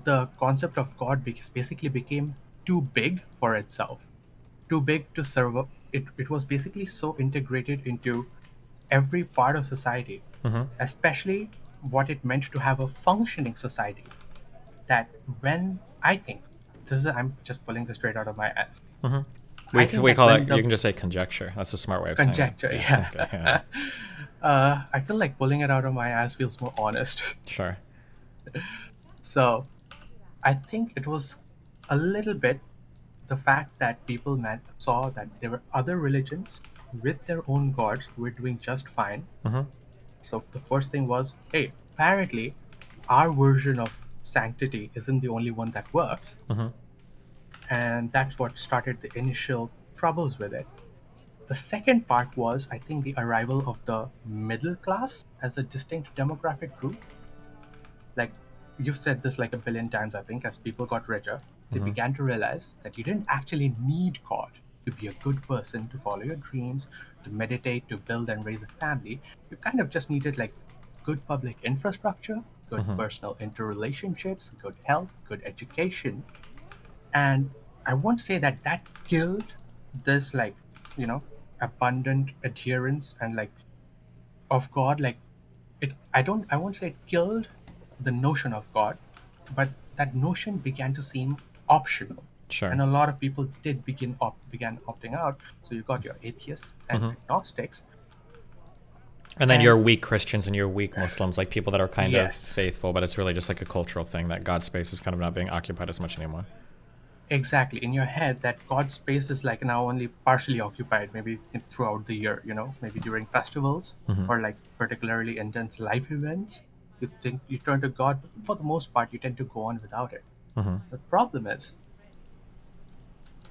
Speaker 16: the concept of God basically became too big for itself, too big to serve. It was basically so integrated into every part of society, especially what it meant to have a functioning society, that when I think, I'm just pulling this straight out of my ass.
Speaker 1: We call that,
Speaker 16: when
Speaker 1: you can just say conjecture. That's a smart way of saying it.
Speaker 16: Conjecture, yeah.
Speaker 1: Okay, yeah.
Speaker 16: I feel like pulling it out of my ass feels more honest.
Speaker 1: Sure.
Speaker 16: So, I think it was a little bit the fact that people saw that there were other religions with their own gods who were doing just fine. So the first thing was, hey, apparently our version of sanctity isn't the only one that works. And that's what started the initial troubles with it. The second part was, I think, the arrival of the middle class as a distinct demographic group. Like, you've said this like a billion times, I think, as people got richer, they began to realize that you didn't actually need God to be a good person, to follow your dreams, to meditate, to build and raise a family. You kind of just needed like good public infrastructure, good personal interrelationships, good health, good education. And I won't say that that killed this like, abundant adherence and like of God. Like I won't say it killed the notion of God, but that notion began to seem optional.
Speaker 1: Sure.
Speaker 16: And a lot of people did began opting out. So you got your atheists and agnostics.
Speaker 1: And then your weak Christians and your weak Muslims, like people that are kind of
Speaker 16: Yes.
Speaker 1: faithful, but it's really just like a cultural thing that God's space is kind of not being occupied as much anymore.
Speaker 16: Exactly. In your head, that God space is like now only partially occupied, maybe throughout the year, maybe during festivals or like particularly intense life events. You think you turn to God, but for the most part, you tend to go on without it. The problem is,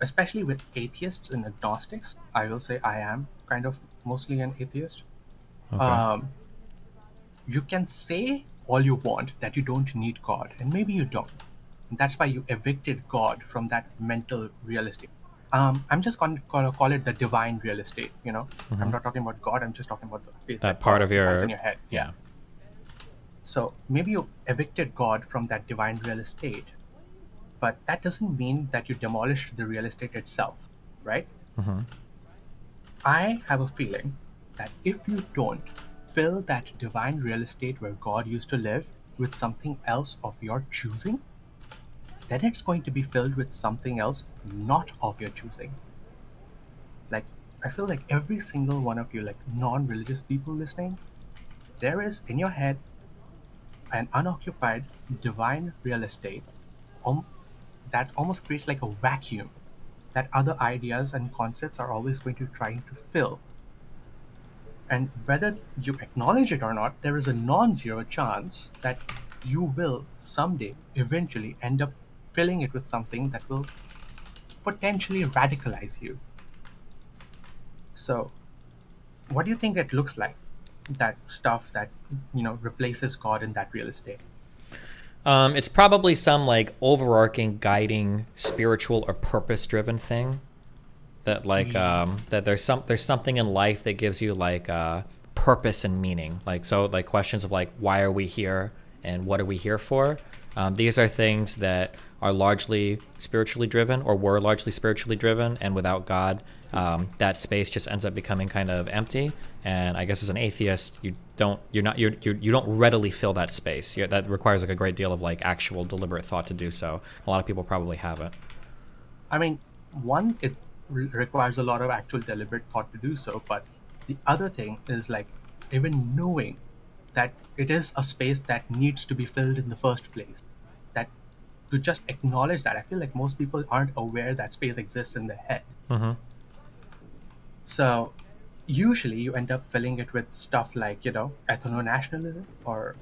Speaker 16: especially with atheists and agnostics, I will say I am kind of mostly an atheist.
Speaker 1: Okay.
Speaker 16: You can say all you want that you don't need God, and maybe you don't. And that's why you evicted God from that mental real estate. I'm just going to call it the divine real estate. I'm not talking about God. I'm just talking about the space
Speaker 1: That part of
Speaker 16: occupies
Speaker 1: your
Speaker 16: in your head.
Speaker 1: yeah.
Speaker 16: So maybe you evicted God from that divine real estate, but that doesn't mean that you demolished the real estate itself, right?
Speaker 1: Mm-hmm.
Speaker 16: I have a feeling that if you don't fill that divine real estate where God used to live with something else of your choosing, then it's going to be filled with something else not of your choosing. Like, I feel like every single one of you, like non-religious people listening, there is in your head an unoccupied divine real estate that almost creates like a vacuum that other ideas and concepts are always going to try to fill. And whether you acknowledge it or not, there is a non-zero chance that you will someday eventually end up filling it with something that will potentially radicalize you. So what do you think it looks like, that stuff that replaces God in that real estate?
Speaker 1: It's probably some like overarching, guiding, spiritual or purpose-driven thing. That like that there's something in life that gives you like purpose and meaning. Like questions of like, why are we here and what are we here for? These are things that are largely spiritually driven, or were largely spiritually driven, and without God, that space just ends up becoming kind of empty. And I guess as an atheist, you don't readily fill that space. That requires like a great deal of like actual deliberate thought to do so. A lot of people probably haven't.
Speaker 16: I mean, one, it requires a lot of actual deliberate thought to do so, but the other thing is like even knowing that it is a space that needs to be filled in the first place. That to just acknowledge that, I feel like most people aren't aware that space exists in their head.
Speaker 1: Mm-hmm.
Speaker 16: So usually you end up filling it with stuff like, ethno-nationalism, or,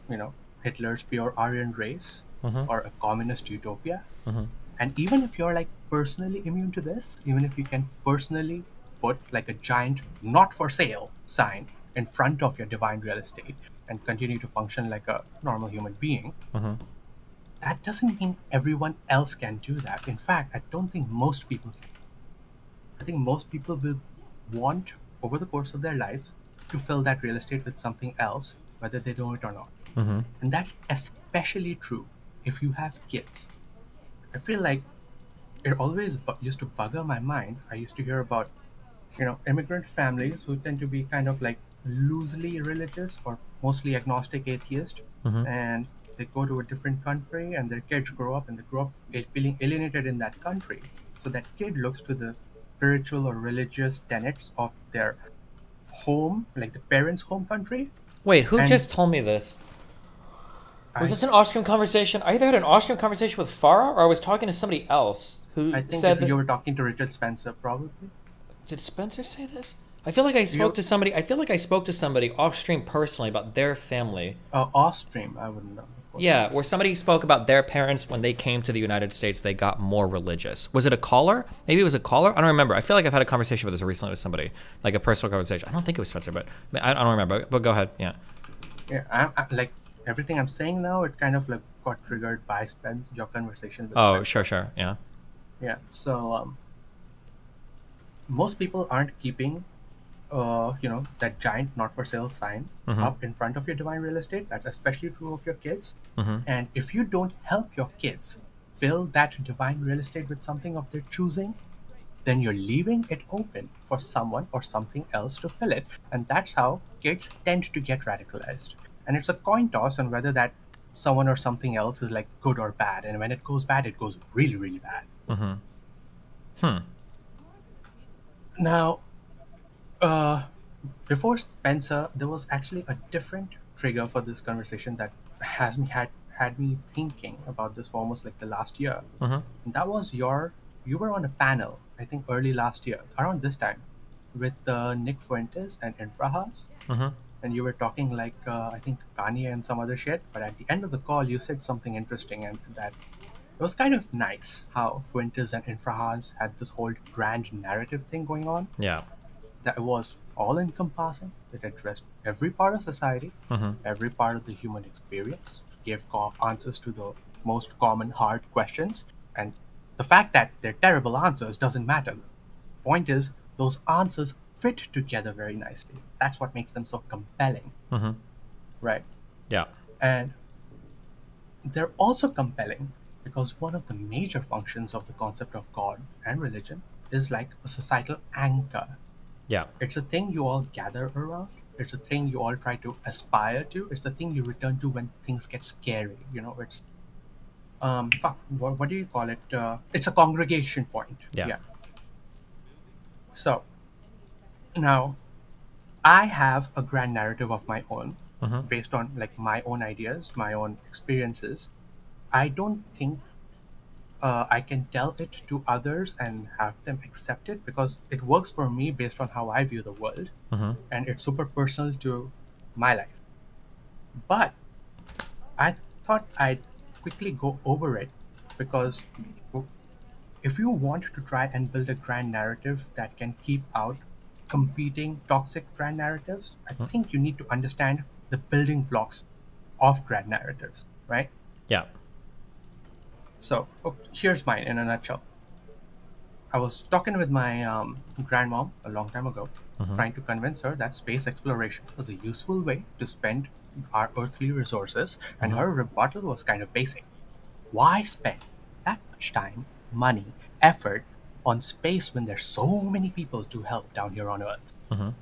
Speaker 16: Hitler's pure Aryan race,
Speaker 1: Mhm.
Speaker 16: or a communist utopia.
Speaker 1: Mhm.
Speaker 16: And even if you're like personally immune to this, even if you can personally put like a giant not for sale sign in front of your divine real estate and continue to function like a normal human being,
Speaker 1: Mhm.
Speaker 16: that doesn't mean everyone else can do that. In fact, I don't think most people can. I think most people will want, over the course of their life, to fill that real estate with something else, whether they know it or not.
Speaker 1: Mm-hmm.
Speaker 16: And that's especially true if you have kids. I feel like it always used to bugger my mind. I used to hear about, immigrant families who tend to be kind of like loosely religious or mostly agnostic atheist,
Speaker 1: Mhm.
Speaker 16: and they go to a different country and their kids grow up and they grow up feeling alienated in that country. So that kid looks to the spiritual or religious tenets of their home, like the parents' home country.
Speaker 1: Wait, who
Speaker 16: and
Speaker 1: just told me this? Was
Speaker 16: I-
Speaker 1: this an Austrian conversation? I either had an Austrian conversation with Farah, or I was talking to somebody else who
Speaker 16: I think
Speaker 1: said
Speaker 16: that
Speaker 1: that.
Speaker 16: you were talking to Richard Spencer, probably.
Speaker 1: Did Spencer say this? I feel like I spoke to somebody. I feel like I spoke to somebody off stream personally about their family.
Speaker 16: Off stream, I wouldn't know. Of course.
Speaker 1: Yeah, where somebody spoke about their parents when they came to the United States, they got more religious. Was it a caller? Maybe it was a caller. I don't remember. I feel like I've had a conversation with this recently with somebody, like a personal conversation. I don't think it was Spencer, but I don't remember. But go ahead. Yeah.
Speaker 16: Yeah, I like everything I'm saying now. It kind of like got triggered by your conversation with
Speaker 1: Oh,
Speaker 16: Spencer.
Speaker 1: sure. Yeah.
Speaker 16: Yeah. So most people aren't keeping, that giant not for sale sign
Speaker 1: Mhm.
Speaker 16: up in front of your divine real estate. That's especially true of your kids.
Speaker 1: Mhm.
Speaker 16: And if you don't help your kids fill that divine real estate with something of their choosing, then you're leaving it open for someone or something else to fill it. And that's how kids tend to get radicalized. And it's a coin toss on whether that someone or something else is like good or bad. And when it goes bad, it goes really, really bad.
Speaker 1: Mm-hmm. Hmm.
Speaker 16: Now, before Spencer, there was actually a different trigger for this conversation that had me thinking about this for almost like the last year.
Speaker 1: Mhm.
Speaker 16: And that was you were on a panel, I think early last year, around this time, with Nick Fuentes and Infrahas.
Speaker 1: Mhm.
Speaker 16: And you were talking like, I think Kanye and some other shit. But at the end of the call, you said something interesting, and that it was kind of nice how Fuentes and Infrahas had this whole grand narrative thing going on.
Speaker 1: Yeah.
Speaker 16: That it was all encompassing. It addressed every part of society,
Speaker 1: Mhm.
Speaker 16: every part of the human experience, gave answers to the most common hard questions. And the fact that they're terrible answers doesn't matter. The point is, those answers fit together very nicely. That's what makes them so compelling,
Speaker 1: Mhm.
Speaker 16: right?
Speaker 1: Yeah.
Speaker 16: And they're also compelling because one of the major functions of the concept of God and religion is like a societal anchor.
Speaker 1: Yeah.
Speaker 16: It's a thing you all gather around. It's a thing you all try to aspire to. It's the thing you return to when things get scary. You know, it's what do you call it? It's a congregation point.
Speaker 1: Yeah.
Speaker 16: So now I have a grand narrative of my own
Speaker 1: Mhm.
Speaker 16: based on like my own ideas, my own experiences. I don't think I can tell it to others and have them accept it because it works for me based on how I view the world,
Speaker 1: Mhm.
Speaker 16: and it's super personal to my life. But I thought I'd quickly go over it because if you want to try and build a grand narrative that can keep out competing toxic grand narratives, I think you need to understand the building blocks of grand narratives, right?
Speaker 1: Yeah.
Speaker 16: So here's mine in a nutshell. I was talking with my grandmom a long time ago, trying to convince her that space exploration was a useful way to spend our earthly resources, and her rebuttal was kind of basic. Why spend that much time, money, effort on space when there's so many people to help down here on Earth?
Speaker 1: Mhm.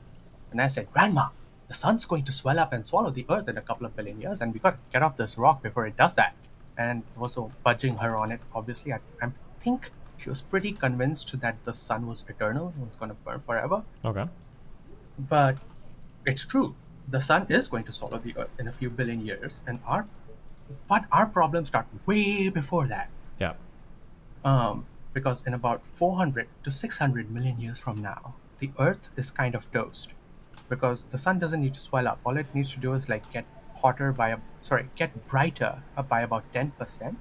Speaker 16: And I said, Grandma, the sun's going to swell up and swallow the Earth in a couple of billion years, and we got to get off this rock before it does that. And I was budging her on it. Obviously, I think she was pretty convinced that the sun was eternal and was going to burn forever.
Speaker 1: Okay.
Speaker 16: But it's true. The sun is going to swallow the Earth in a few billion years, and our problems start way before that.
Speaker 1: Yeah.
Speaker 16: Because in about 400 to 600 million years from now, the Earth is kind of toast. Because the sun doesn't need to swell up. All it needs to do is like get brighter by about 10%,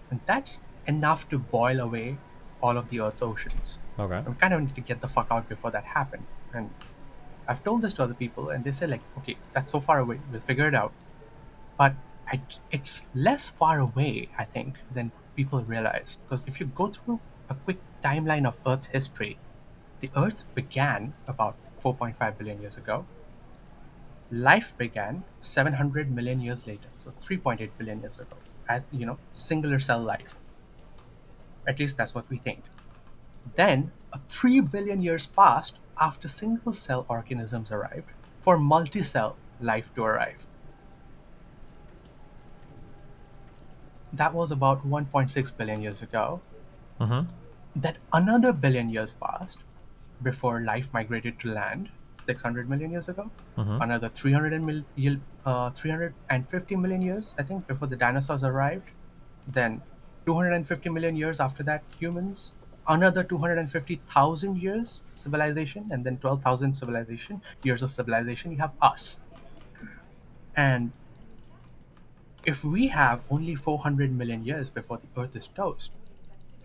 Speaker 16: and that's enough to boil away all of the Earth's oceans.
Speaker 1: Okay.
Speaker 16: And we kind of need to get the fuck out before that happened. And I've told this to other people, and they say like, okay, that's so far away. We'll figure it out. But it's less far away, I think, than people realize. Because if you go through a quick timeline of Earth's history, the Earth began about 4.5 billion years ago. Life began 700 million years later, so 3.8 billion years ago, as you know, singular cell life. At least that's what we think. Then, 3 billion years passed after single cell organisms arrived for multi-cell life to arrive. That was about 1.6 billion years ago. That another billion years passed before life migrated to land 600 million years ago. Another 350 million years, I think, before the dinosaurs arrived. Then 250 million years after that, humans. Another 250,000 years civilization, and then 12,000 years of civilization. You have us. And if we have only 400 million years before the Earth is toast,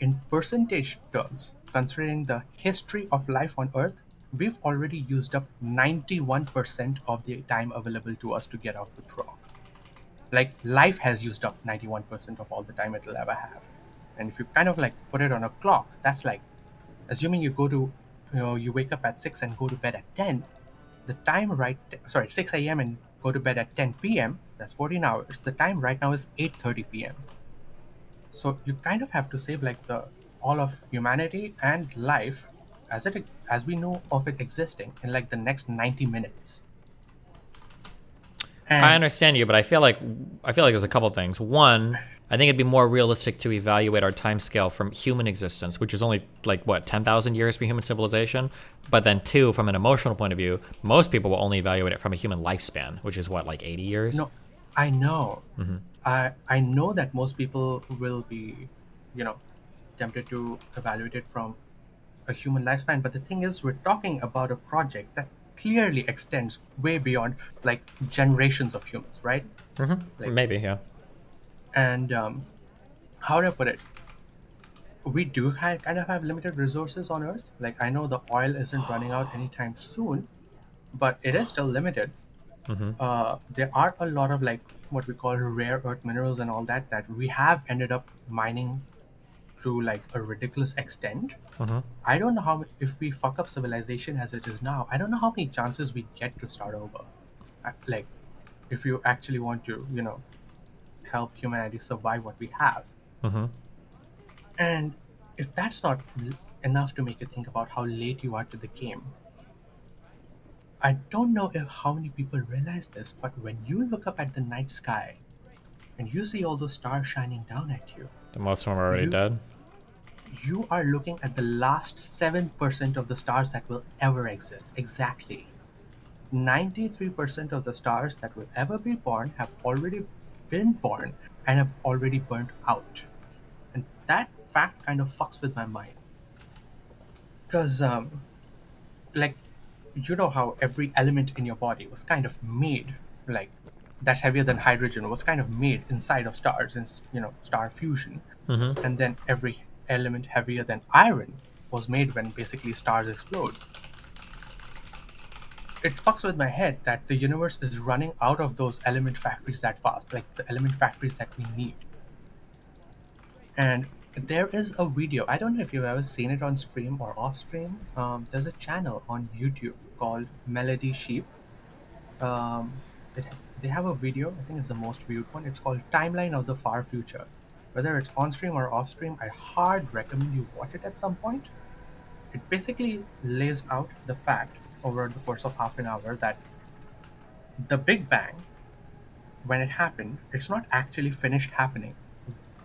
Speaker 16: in percentage terms, considering the history of life on Earth, we've already used up 91% of the time available to us to get off the rock. Like, life has used up 91% of all the time it'll ever have. And if you kind of like put it on a clock, that's like, assuming you wake up at 6 and go to bed at 10, the time 6 a.m. and go to bed at 10 p.m., that's 14 hours. The time right now is 8:30 p.m. So you kind of have to save like all of humanity and life as we know of it existing in like the next 90 minutes. And
Speaker 1: I understand you, but I feel like there's a couple things. One, I think it'd be more realistic to evaluate our time scale from human existence, which is only like what 10,000 years for human civilization. But then two, from an emotional point of view, most people will only evaluate it from a human lifespan, which is what, like 80 years.
Speaker 16: No, I know. I know that most people will be, tempted to evaluate it from a human lifespan. But the thing is, we're talking about a project that clearly extends way beyond like generations of humans, right?
Speaker 1: Maybe, yeah.
Speaker 16: And how do I put it? We do kind of have limited resources on Earth. Like, I know the oil isn't running out anytime soon, but it is still limited. There are a lot of like what we call rare earth minerals and all that we have ended up mining to like a ridiculous extent. I don't know if we fuck up civilization as it is now, I don't know how many chances we get to start over. Like, if you actually want to, help humanity survive what we have.
Speaker 1: Mm-hmm.
Speaker 16: And if that's not enough to make you think about how late you are to the game, I don't know if how many people realize this, but when you look up at the night sky and you see all those stars shining down at you,
Speaker 1: Most of them are already dead.
Speaker 16: you are looking at the last 7% of the stars that will ever exist. Exactly. 93% of the stars that will ever be born have already been born and have already burnt out. And that fact kind of fucks with my mind. Because, like, you know how every element in your body was kind of made, like, that's heavier than hydrogen was kind of made inside of stars in, star fusion.
Speaker 1: Mm-hmm.
Speaker 16: And then every element heavier than iron was made when basically stars explode. It fucks with my head that the universe is running out of those element factories that fast, like the element factories that we need. And there is a video, I don't know if you've ever seen it on stream or off stream. There's a channel on YouTube called Melody Sheep. They have a video, I think it's the most viewed one. It's called Timeline of the Far Future. Whether it's on stream or off stream, I hard recommend you watch it at some point. It basically lays out the fact over the course of half an hour that the Big Bang, when it happened, it's not actually finished happening.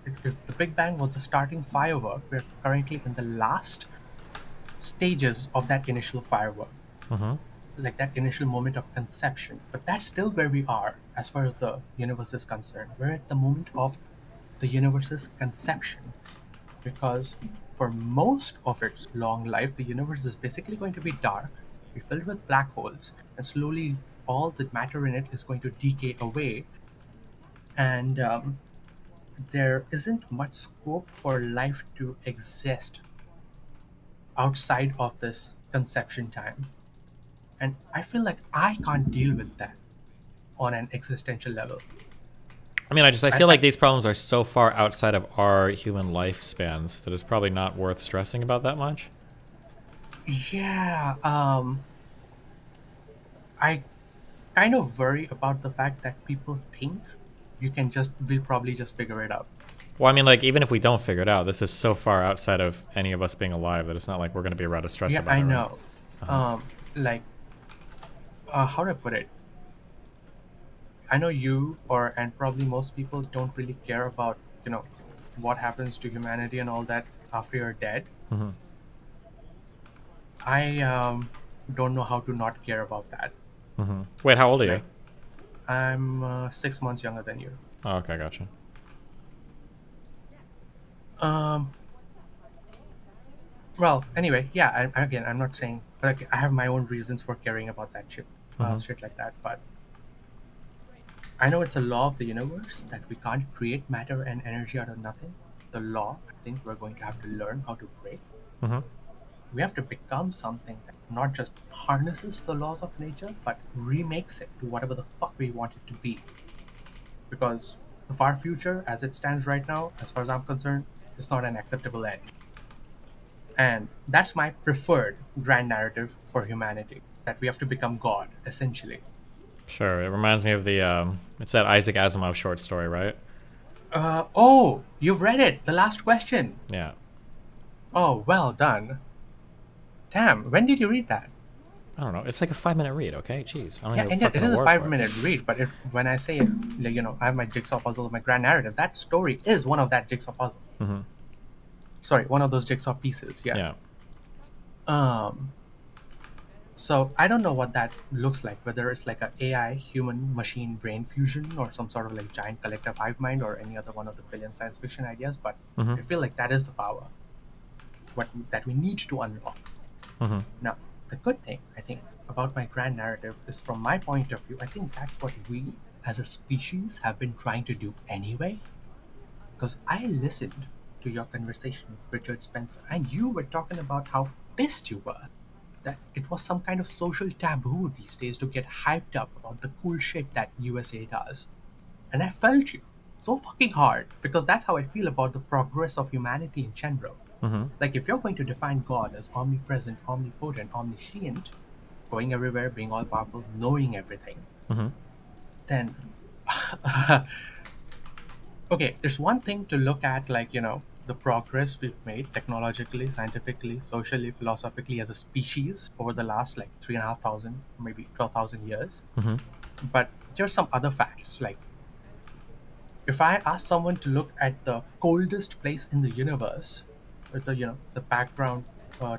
Speaker 16: If the Big Bang was the starting firework, we're currently in the last stages of that initial firework.
Speaker 1: Mm-hmm.
Speaker 16: Like that initial moment of conception. But that's still where we are as far as the universe is concerned. We're at the moment of the universe's conception. Because for most of its long life, the universe is basically going to be dark, be filled with black holes, and slowly all the matter in it is going to decay away. And there isn't much scope for life to exist outside of this conception time. And I feel like I can't deal with that on an existential level.
Speaker 1: I mean, I feel like these problems are so far outside of our human lifespans that it's probably not worth stressing about that much.
Speaker 16: Yeah, I kind of worry about the fact that people think we'll probably just figure it out.
Speaker 1: Well, I mean, like, even if we don't figure it out, this is so far outside of any of us being alive that it's not like we're going to be around to stress about it.
Speaker 16: Yeah, I know.
Speaker 1: Right?
Speaker 16: How do I put it? I know you and probably most people don't really care about, what happens to humanity and all that after you're dead.
Speaker 1: Mm-hmm.
Speaker 16: I don't know how to not care about that.
Speaker 1: Mm-hmm. Wait, how old are you?
Speaker 16: I'm 6 months younger than you.
Speaker 1: Oh, okay, gotcha.
Speaker 16: Well, anyway, yeah. I'm not saying like I have my own reasons for caring about that shit, shit like that. But I know it's a law of the universe that we can't create matter and energy out of nothing. The law, I think, we're going to have to learn how to break.
Speaker 1: Mm-hmm.
Speaker 16: We have to become something that not just harnesses the laws of nature, but remakes it to whatever the fuck we want it to be. Because the far future, as it stands right now, as far as I'm concerned, is not an acceptable end. And that's my preferred grand narrative for humanity, that we have to become God, essentially.
Speaker 1: Sure, it reminds me of the, it's that Isaac Asimov short story, right?
Speaker 16: Oh, you've read it, The Last Question.
Speaker 1: Yeah.
Speaker 16: Oh, well done. Damn, when did you read that?
Speaker 1: I don't know, it's like a 5-minute read, okay? Jeez.
Speaker 16: Yeah, it is a 5-minute read, but when I say, like, I have my jigsaw puzzle of my grand narrative, that story is one of that jigsaw puzzle.
Speaker 1: Mm-hmm.
Speaker 16: Sorry, one of those jigsaw pieces, yeah. So I don't know what that looks like, whether it's like a AI human machine brain fusion or some sort of like giant collective hive mind or any other one of the billion science fiction ideas, but I feel like that is the power that we need to unlock.
Speaker 1: Mm-hmm.
Speaker 16: Now, the good thing, I think, about my grand narrative is, from my point of view, I think that's what we as a species have been trying to do anyway. Because I listened to your conversation with Richard Spencer, and you were talking about how pissed you were that it was some kind of social taboo these days to get hyped up about the cool shit that USA does. And I felt you so fucking hard, because that's how I feel about the progress of humanity in general.
Speaker 1: Mm-hmm.
Speaker 16: Like, if you're going to define God as omnipresent, omnipotent, omniscient, going everywhere, being all powerful, knowing everything, then okay, there's one thing to look at, like, the progress we've made technologically, scientifically, socially, philosophically as a species over the last like 3,500, maybe 12,000 years.
Speaker 1: Mm-hmm.
Speaker 16: But there's some other facts. Like, if I ask someone to look at the coldest place in the universe, with the background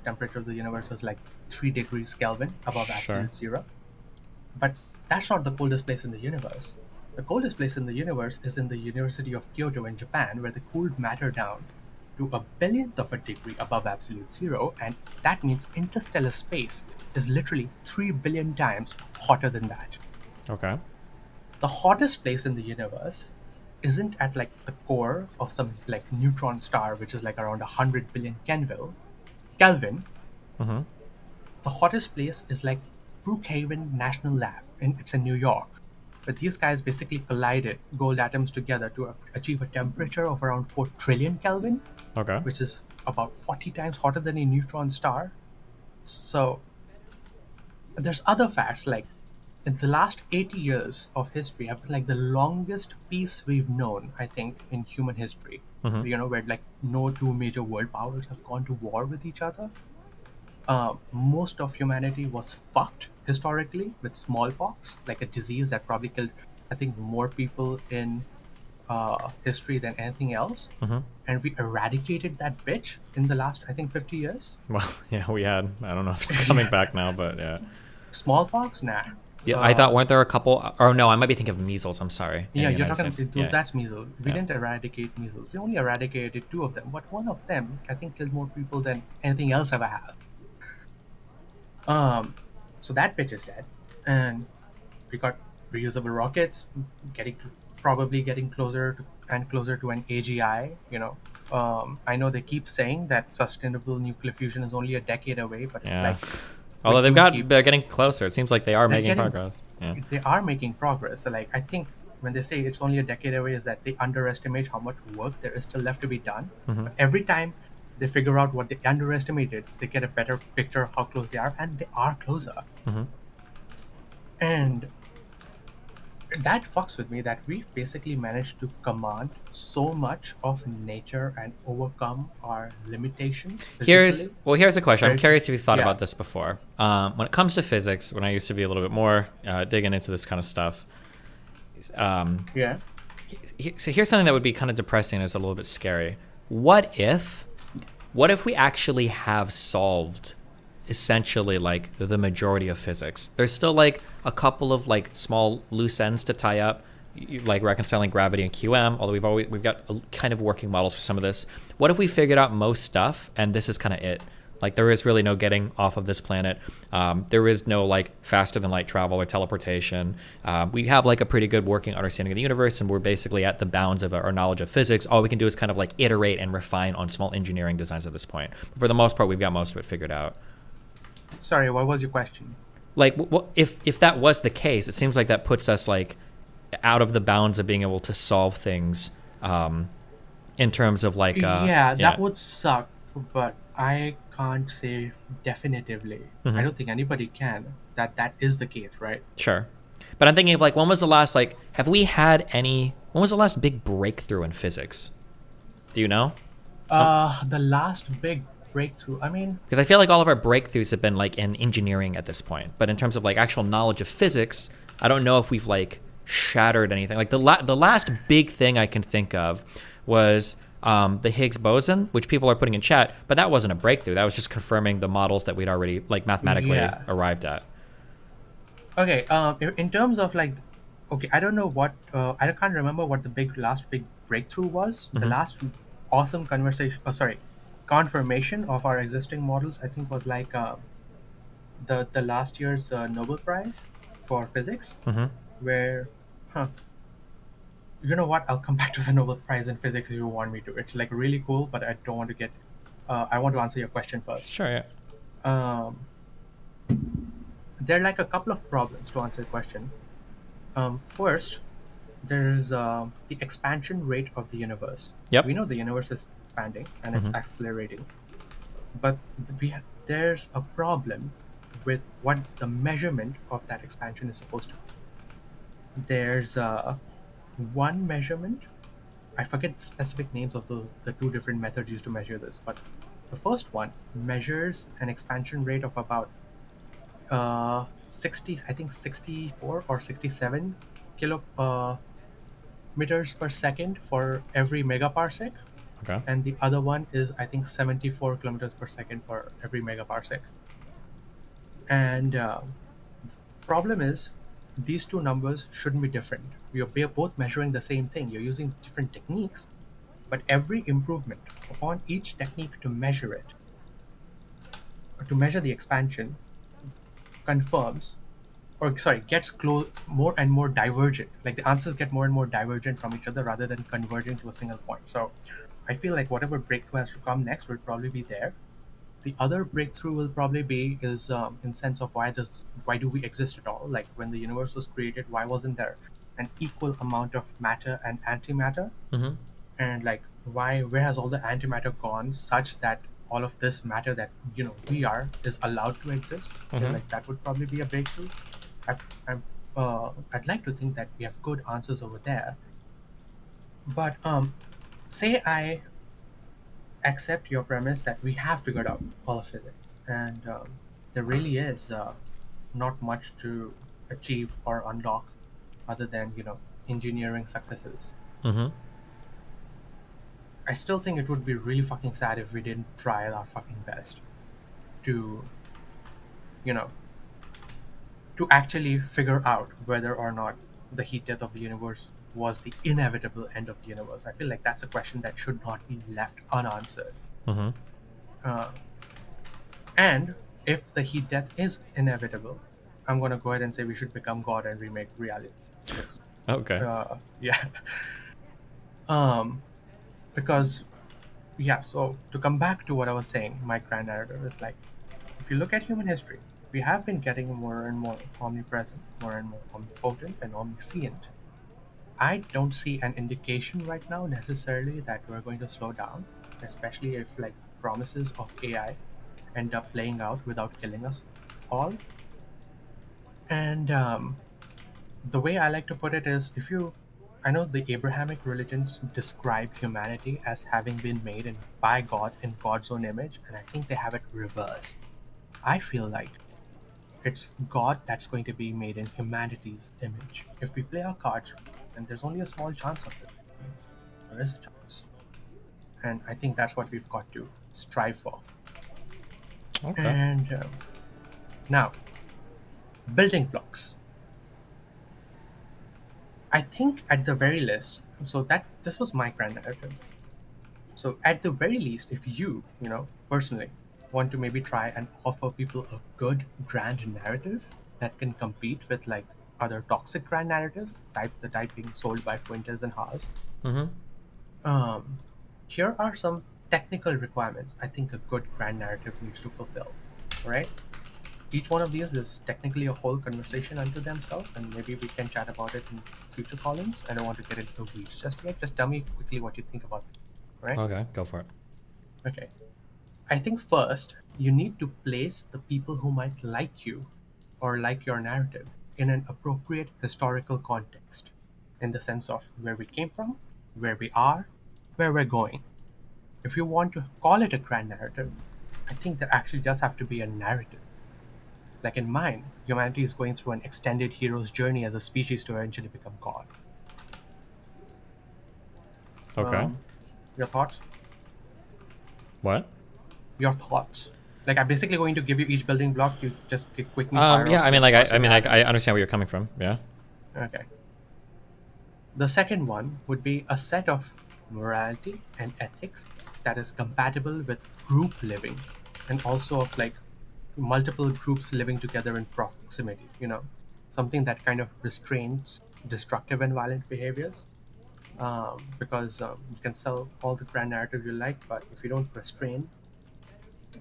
Speaker 16: temperature of the universe is like 3 degrees Kelvin above
Speaker 1: Sure.
Speaker 16: absolute zero. But that's not the coldest place in the universe. The coldest place in the universe is in the University of Kyoto in Japan, where they cooled matter down to a billionth of a degree above absolute zero, and that means interstellar space is literally 3 billion times hotter than that.
Speaker 1: Okay.
Speaker 16: The hottest place in the universe isn't at like the core of some like neutron star, which is like around 100 billion Kelvin.
Speaker 1: Mm-hmm.
Speaker 16: The hottest place is like Brookhaven National Lab, and it's in New York. But these guys basically collided gold atoms together to achieve a temperature of around 4 trillion Kelvin,
Speaker 1: Okay.
Speaker 16: which is about 40 times hotter than a neutron star. So there's other facts, like in the last 80 years of history have been like the longest peace we've known, I think, in human history.
Speaker 1: Mhm.
Speaker 16: Where like no two major world powers have gone to war with each other. Most of humanity was fucked historically with smallpox, like a disease that probably killed, I think, more people in history than anything else.
Speaker 1: Mhm.
Speaker 16: And we eradicated that bitch in the last, I think, 50 years.
Speaker 1: Well, yeah, we had. I don't know if it's coming back now, but yeah.
Speaker 16: Smallpox? Nah.
Speaker 1: Yeah, I thought weren't there a couple? Or no, I might be thinking of measles. I'm sorry. in
Speaker 16: Yeah,
Speaker 1: the
Speaker 16: you're
Speaker 1: United
Speaker 16: talking.
Speaker 1: States.
Speaker 16: Dude,
Speaker 1: Yeah.
Speaker 16: that's measles. We
Speaker 1: Yeah.
Speaker 16: didn't eradicate measles. We only eradicated 2 of them, but one of them, I think, killed more people than anything else ever have. So that bitch is dead, and we got reusable rockets, probably getting closer and closer to an AGI. I know they keep saying that sustainable nuclear fusion is only a decade away, but it's
Speaker 1: Yeah.
Speaker 16: like.
Speaker 1: Although
Speaker 16: we
Speaker 1: they're getting closer. It seems like they are
Speaker 16: they're
Speaker 1: making
Speaker 16: getting-
Speaker 1: progress. Yeah.
Speaker 16: They are making progress. So, like, I think when they say it's only a decade away, is that they underestimate how much work there is still left to be done.
Speaker 1: Mhm.
Speaker 16: But every time they figure out what they underestimated, they get a better picture of how close they are, and they are closer.
Speaker 1: Mhm.
Speaker 16: And that fucks with me that we've basically managed to command so much of nature and overcome our limitations.
Speaker 1: Here's
Speaker 16: physically.
Speaker 1: a question. I'm
Speaker 16: Very-
Speaker 1: curious if you thought
Speaker 16: yeah.
Speaker 1: about this before. When it comes to physics, when I used to be a little bit more digging into this kind of stuff.
Speaker 16: Yeah.
Speaker 1: So here's something that would be kind of depressing and is a little bit scary. What if we actually have solved essentially like the majority of physics? There's still like a couple of like small loose ends to tie up, like reconciling gravity and QM, although we've got kind of working models for some of this. What if we figured out most stuff and this is kind of it? Like there is really no getting off of this planet. There is no like faster than light travel or teleportation. We have like a pretty good working understanding of the universe, and we're basically at the bounds of our knowledge of physics. All we can do is kind of like iterate and refine on small engineering designs at this point. But for the most part, we've got most of it figured out.
Speaker 16: Sorry, what was your question?
Speaker 1: Like, if that was the case, it seems like that puts us like out of the bounds of being able to solve things in terms of like
Speaker 16: that would suck, but I can't say definitively.
Speaker 1: Mhm.
Speaker 16: I don't think anybody can that is the case, right?
Speaker 1: Sure. But I'm thinking of like, when was the last when was the last big breakthrough in physics? Do you know?
Speaker 16: The last big breakthrough, I mean,
Speaker 1: Because I feel like all of our breakthroughs have been like in engineering at this point. But in terms of like actual knowledge of physics, I don't know if we've like shattered anything. Like the last big thing I can think of was the Higgs boson, which people are putting in chat, but that wasn't a breakthrough. That was just confirming the models that we'd already like mathematically
Speaker 16: Yeah.
Speaker 1: arrived at.
Speaker 16: okay, in terms of like, okay, I don't know what, I can't remember what the last big breakthrough was. The
Speaker 1: Mhm.
Speaker 16: last awesome confirmation of our existing models, I think, was like the last year's Nobel Prize for physics,
Speaker 1: Mhm.
Speaker 16: where, you know what? I'll come back to the Nobel Prize in physics if you want me to. It's like really cool, but I don't want to get. I want to answer your question first.
Speaker 1: Sure. Yeah.
Speaker 16: There are like a couple of problems to answer the question. First, there's the expansion rate of the universe.
Speaker 1: Yep.
Speaker 16: We know the universe is expanding and it's
Speaker 1: Mhm.
Speaker 16: accelerating, but there's a problem with what the measurement of that expansion is supposed to be. there's one measurement. I forget the specific names of the two different methods used to measure this, but the first one measures an expansion rate of about 64 or 67 meters per second for every megaparsec.
Speaker 1: Okay.
Speaker 16: And the other one is, I think, 74 kilometers per second for every megaparsec. And the problem is, these two numbers shouldn't be different. You're both measuring the same thing. You're using different techniques, but every improvement upon each technique to measure it, or to measure the expansion, confirms, or sorry, gets more and more divergent. Like the answers get more and more divergent from each other rather than converging to a single point. So I feel like whatever breakthrough has to come next will probably be there. The other breakthrough will probably be is in sense of why do we exist at all? Like when the universe was created, why wasn't there an equal amount of matter and antimatter?
Speaker 1: Mm-hmm.
Speaker 16: And like where has all the antimatter gone such that all of this matter that we are is allowed to exist?
Speaker 1: Mhm.
Speaker 16: Like that would probably be a breakthrough. I'd like to think that we have good answers over there. But say I accept your premise that we have figured out all of it, and there really is not much to achieve or unlock other than engineering successes.
Speaker 1: Mm-hmm.
Speaker 16: I still think it would be really fucking sad if we didn't try our fucking best to you know to actually figure out whether or not the heat death of the universe was the inevitable end of the universe. I feel like that's a question that should not be left unanswered.
Speaker 1: Mm-hmm.
Speaker 16: And if the heat death is inevitable, I'm going to go ahead and say we should become God and remake reality. Because,
Speaker 1: Okay.
Speaker 16: yeah. Because, yeah, so to come back to what I was saying, my grand narrative is like, if you look at human history, we have been getting more and more omnipresent, more and more omnipotent and omniscient. I don't see an indication right now necessarily that we're going to slow down, especially if like promises of AI end up playing out without killing us all. And the way I like to put it is, I know the Abrahamic religions describe humanity as having been made by God in God's own image, and I think they have it reversed. I feel like it's God that's going to be made in humanity's image. If we play our cards, and there's only a small chance of it. There is a chance. And I think that's what we've got to strive for.
Speaker 1: Okay.
Speaker 16: And now, building blocks. I think at the very least, this was my grand narrative. So at the very least, if you personally want to maybe try and offer people a good grand narrative that can compete with like other toxic grand narratives, the type being sold by Fuentes and Haas,
Speaker 1: Mm-hmm.
Speaker 16: here are some technical requirements I think a good grand narrative needs to fulfill. Right? Each one of these is technically a whole conversation unto themselves, and maybe we can chat about it in future callings. I don't want to get into the weeds just yet. Just tell me quickly what you think about it. Right?
Speaker 1: Okay, go for it.
Speaker 16: Okay. I think first, you need to place the people who might like you or like your narrative in an appropriate historical context, in the sense of where we came from, where we are, where we're going. If you want to call it a grand narrative, I think there actually does have to be a narrative. Like in mine, humanity is going through an extended hero's journey as a species to eventually become God.
Speaker 1: Okay.
Speaker 16: Your thoughts?
Speaker 1: What?
Speaker 16: Your thoughts. Like I'm basically going to give you each building block. You just quickly fire.
Speaker 1: Yeah,
Speaker 16: off
Speaker 1: I mean,
Speaker 16: your
Speaker 1: like,
Speaker 16: thoughts
Speaker 1: I
Speaker 16: and
Speaker 1: mean,
Speaker 16: reactions.
Speaker 1: I understand where you're coming from. Yeah.
Speaker 16: Okay. The second one would be a set of morality and ethics that is compatible with group living, and also of like multiple groups living together in proximity. Something that kind of restrains destructive and violent behaviors. Because you can sell all the grand narrative you like, but if you don't restrain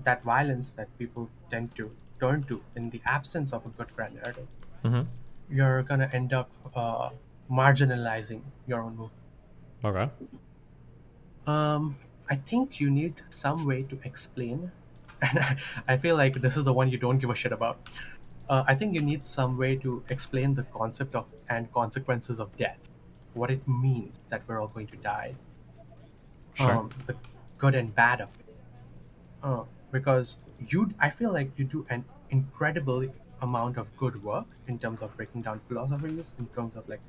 Speaker 16: that violence that people tend to turn to in the absence of a good grand narrative,
Speaker 1: Mm-hmm.
Speaker 16: you're gonna end up marginalizing your own movement.
Speaker 1: Okay.
Speaker 16: I think you need some way to explain, and I feel like this is the one you don't give a shit about. I think you need some way to explain the concept of and consequences of death, what it means that we're all going to die,
Speaker 1: Sure.
Speaker 16: the good and bad of it. Because I feel like you do an incredible amount of good work in terms of breaking down philosophies, in terms of like,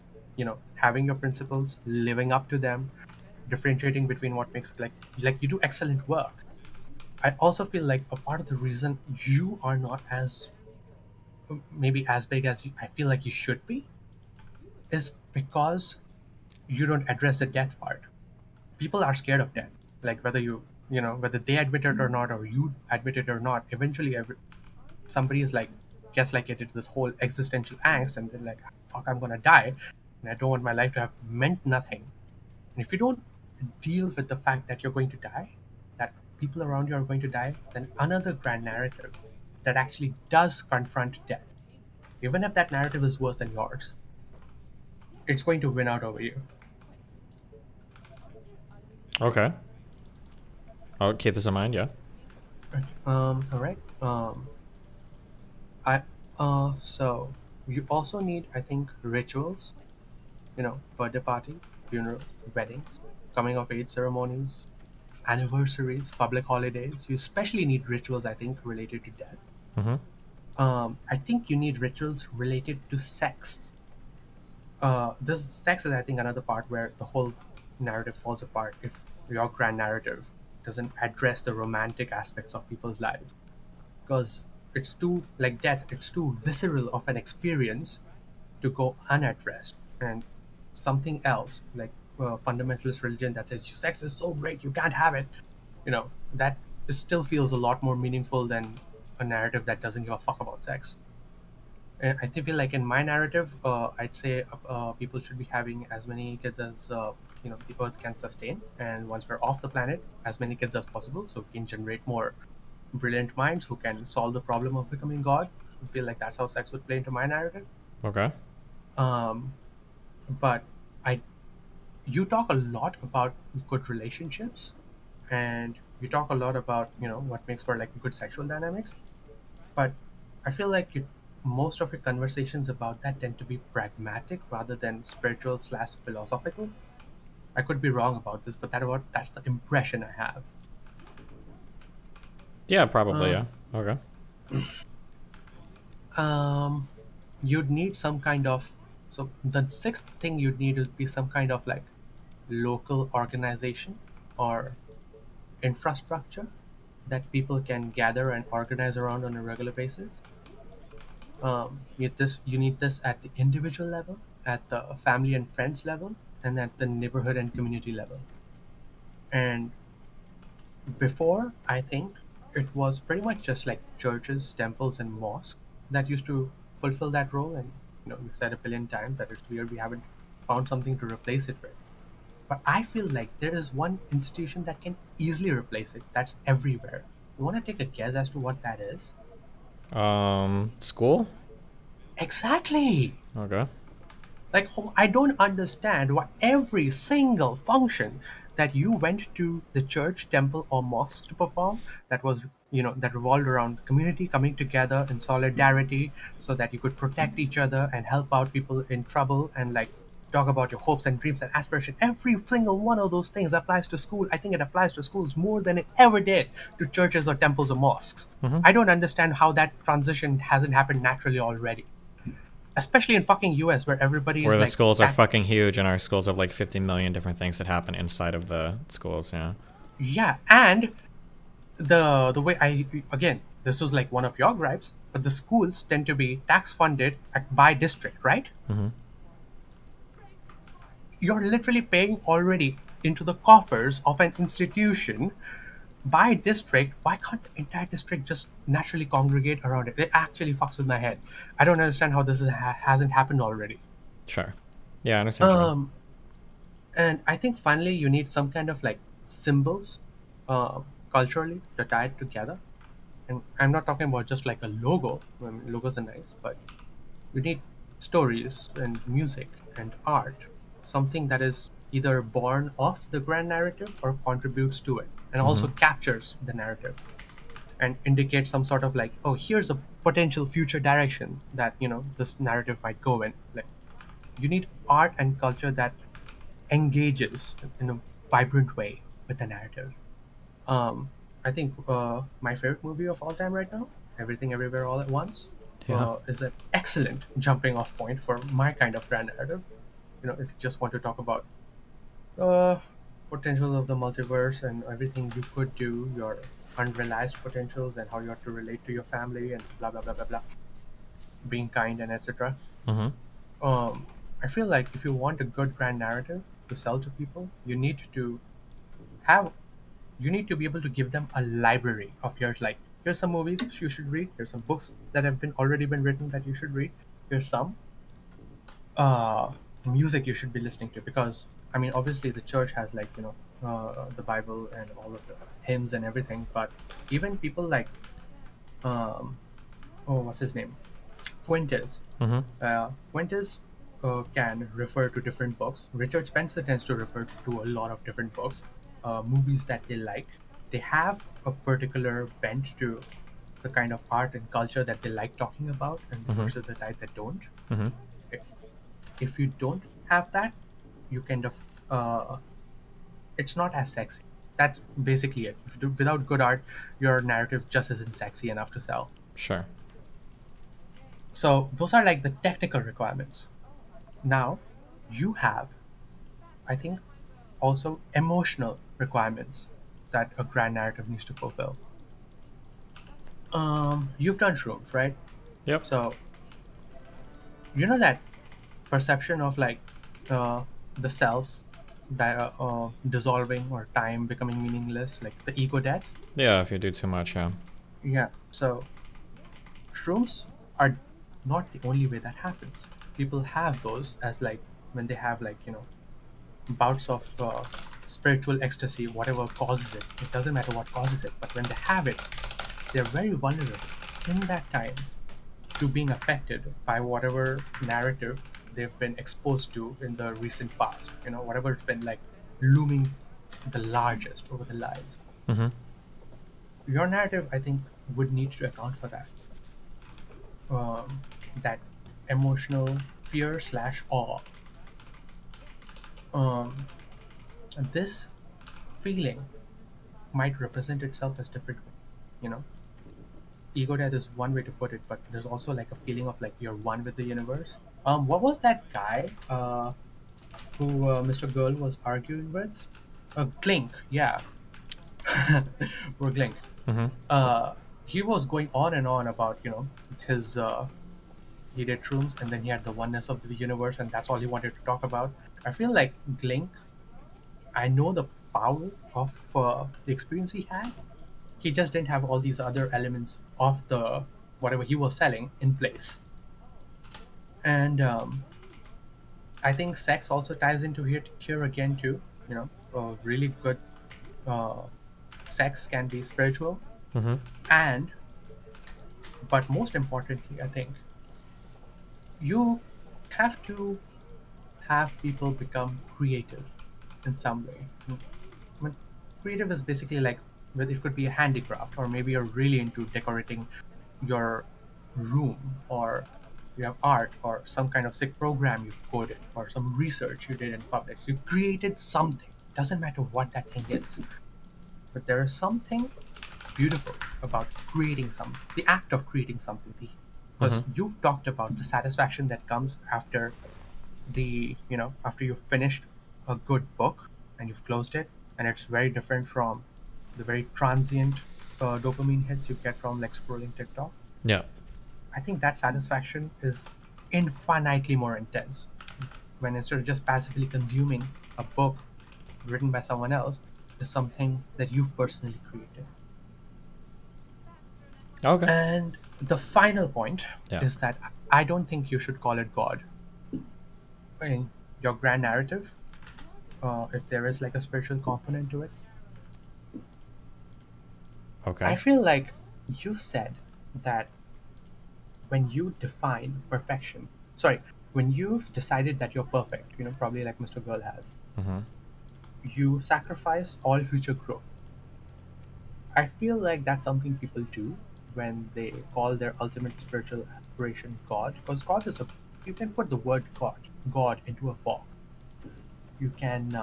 Speaker 16: having your principles, living up to them, differentiating between what makes like you do excellent work. I also feel like a part of the reason you are not as maybe as big as I feel like you should be is because you don't address the death part. People are scared of death. Like whether they admit it or not, or you admit it or not, eventually somebody is like gets like into this whole existential angst, and they're like, "Fuck, I'm gonna die, and I don't want my life to have meant nothing." And if you don't deal with the fact that you're going to die, that people around you are going to die, then another grand narrative that actually does confront death, even if that narrative is worse than yours, it's going to win out over you.
Speaker 1: Okay. I'll keep this in mind, yeah.
Speaker 16: All right. So you also need, I think, rituals. Birthday parties, funerals, weddings, coming of age ceremonies, anniversaries, public holidays. You especially need rituals, I think, related to death. I think you need rituals related to sex. This sex is, I think, another part where the whole narrative falls apart if your grand narrative doesn't address the romantic aspects of people's lives, because it's too like death. It's too visceral of an experience to go unaddressed, and something else like fundamentalist religion that says sex is so great you can't have it. That still feels a lot more meaningful than a narrative that doesn't give a fuck about sex. And I feel like in my narrative, I'd say people should be having as many kids as the Earth can sustain, and once we're off the planet, as many kids as possible, so we can generate more brilliant minds who can solve the problem of becoming God. I feel like that's how sex would play into my narrative.
Speaker 1: Okay.
Speaker 16: But you talk a lot about good relationships, and you talk a lot about what makes for like good sexual dynamics. But I feel like most of your conversations about that tend to be pragmatic rather than spiritual/philosophical. I could be wrong about this, but that's the impression I have.
Speaker 1: Yeah, probably, yeah. Okay.
Speaker 16: You'd need some kind of so the sixth thing you'd need would be some kind of like local organization or infrastructure that people can gather and organize around on a regular basis. You need this at the individual level, at the family and friends level, and at the neighborhood and community level. And before, I think it was pretty much just like churches, temples, and mosques that used to fulfill that role. And we said a billion times that it's weird we haven't found something to replace it with. But I feel like there is one institution that can easily replace it. That's everywhere. You want to take a guess as to what that is?
Speaker 1: School?
Speaker 16: Exactly.
Speaker 1: Okay.
Speaker 16: Like, I don't understand why every single function that you went to the church, temple, or mosque to perform that was, that revolved around the community coming together in solidarity so that you could protect each other and help out people in trouble and like talk about your hopes and dreams and aspirations. Every single one of those things applies to school. I think it applies to schools more than it ever did to churches or temples or mosques. I don't understand how that transition hasn't happened naturally already. Especially in fucking US where everybody
Speaker 1: where
Speaker 16: is
Speaker 1: the
Speaker 16: like,
Speaker 1: schools are fucking huge and our schools have like 50 million different things that happen inside of the schools, yeah.
Speaker 16: Yeah, and the way again, this was like one of your gripes, but the schools tend to be tax funded by district, right? You're literally paying already into the coffers of an institution by district. Why can't the entire district just naturally congregate around it? It actually fucks with my head. I don't understand how this hasn't happened already.
Speaker 1: Sure. Yeah, I understand. What you mean.
Speaker 16: And I think finally you need some kind of like symbols culturally to tie it together. And I'm not talking about just like a logo. I mean, logos are nice, but you need stories and music and art, something that is either born of the grand narrative or contributes to it, and also captures the narrative and indicates some sort of like, oh, here's a potential future direction that this narrative might go in. Like, you need art and culture that engages in a vibrant way with the narrative. I think my favorite movie of all time right now, Everything Everywhere All at Once,
Speaker 1: Yeah.
Speaker 16: is an excellent jumping off point for my kind of grand narrative. If you just want to talk about uh, potential of the multiverse and everything you could do, your unrealized potentials and how you have to relate to your family and blah blah blah blah blah, being kind and etc.
Speaker 1: Mm-hmm.
Speaker 16: I feel like if you want a good grand narrative to sell to people, have you need to be able to give them a library of yours. Like, here's some movies you should read. Here's some books that have already been written that you should read. Here's some music you should be listening to, because I mean, obviously the church has like the Bible and all of the hymns and everything, but even people like what's his name, Fuentes.
Speaker 1: Mm-hmm.
Speaker 16: Fuentes can refer to different books. Richard Spencer tends to refer to a lot of different books, movies that they like. They have a particular bent to the kind of art and culture that they like talking about, and
Speaker 1: Mhm.
Speaker 16: versus the type that don't.
Speaker 1: Mhm.
Speaker 16: If you don't have that, you kind of it's not as sexy. That's basically it. If you do, without good art, your narrative just isn't sexy enough to sell.
Speaker 1: Sure.
Speaker 16: So those are like the technical requirements. Now, you have, I think, also emotional requirements that a grand narrative needs to fulfill. You've done shrooms, right?
Speaker 1: Yep.
Speaker 16: So, you know that perception of like the self that dissolving or time becoming meaningless, like the ego death.
Speaker 1: Yeah, if you do too much, yeah.
Speaker 16: Yeah. So, shrooms are not the only way that happens. People have those as like when they have like bouts of spiritual ecstasy, whatever causes it. It doesn't matter what causes it, but when they have it, they're very vulnerable in that time to being affected by whatever narrative they've been exposed to in the recent past. Whatever's been like looming the largest over their lives.
Speaker 1: Mm-hmm.
Speaker 16: Your narrative, I think, would need to account for that. That emotional fear/awe. This feeling might represent itself as different. Ego death is one way to put it, but there's also like a feeling of like you're one with the universe. What was that guy who Mr. Girl was arguing with? Glink, yeah. Or Glink.
Speaker 1: Mm-hmm.
Speaker 16: He was going on and on about his he did shrooms and then he had the oneness of the universe and that's all he wanted to talk about. I feel like Glink, I know the power of the experience he had. He just didn't have all these other elements of the whatever he was selling in place. And I think sex also ties into here again too. Really good sex can be spiritual,
Speaker 1: Mm-hmm.
Speaker 16: and but most importantly, I think you have to have people become creative in some way. I mean, creative is basically like, whether it could be a handicraft, or maybe you're really into decorating your room, or you have art, or some kind of sick program you coded, or some research you did in public. You created something. Doesn't matter what that thing is, but there is something beautiful about creating something. The act of creating something, because you've talked about the satisfaction that comes after after you've finished a good book and you've closed it, and it's very different from the very transient dopamine hits you get from like scrolling TikTok.
Speaker 1: Yeah.
Speaker 16: I think that satisfaction is infinitely more intense when, instead of just passively consuming a book written by someone else, is something that you've personally created.
Speaker 1: Okay.
Speaker 16: And the final point
Speaker 1: Yeah.
Speaker 16: is that I don't think you should call it God. I mean, your grand narrative, if there is like a spiritual component to it,
Speaker 1: Okay.
Speaker 16: I feel like you said that when you define perfection, when you've decided that you're perfect, probably like Mr. Girl has,
Speaker 1: Mm-hmm.
Speaker 16: you sacrifice all future growth. I feel like that's something people do when they call their ultimate spiritual aspiration God, because God is a, you can put the word God into a box. You can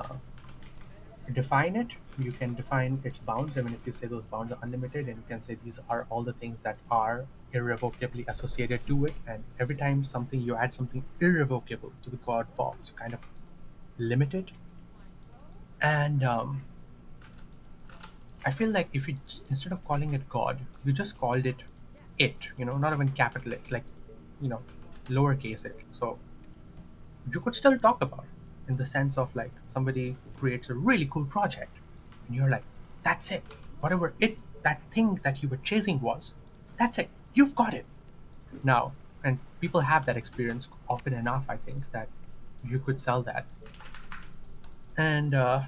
Speaker 16: define it. You can define its bounds. I mean, if you say those bounds are unlimited, and you can say these are all the things that are irrevocably associated to it, and every time you add something irrevocable to the God box, you kind of limit it. And I feel like if you, instead of calling it God, you just called it, not even capital it, like, lowercase it. So you could still talk about it in the sense of like somebody creates a really cool project and you're like, that's it. Whatever that thing that you were chasing was, that's it. You've got it. Now, and people have that experience often enough, I think, that you could sell that. And I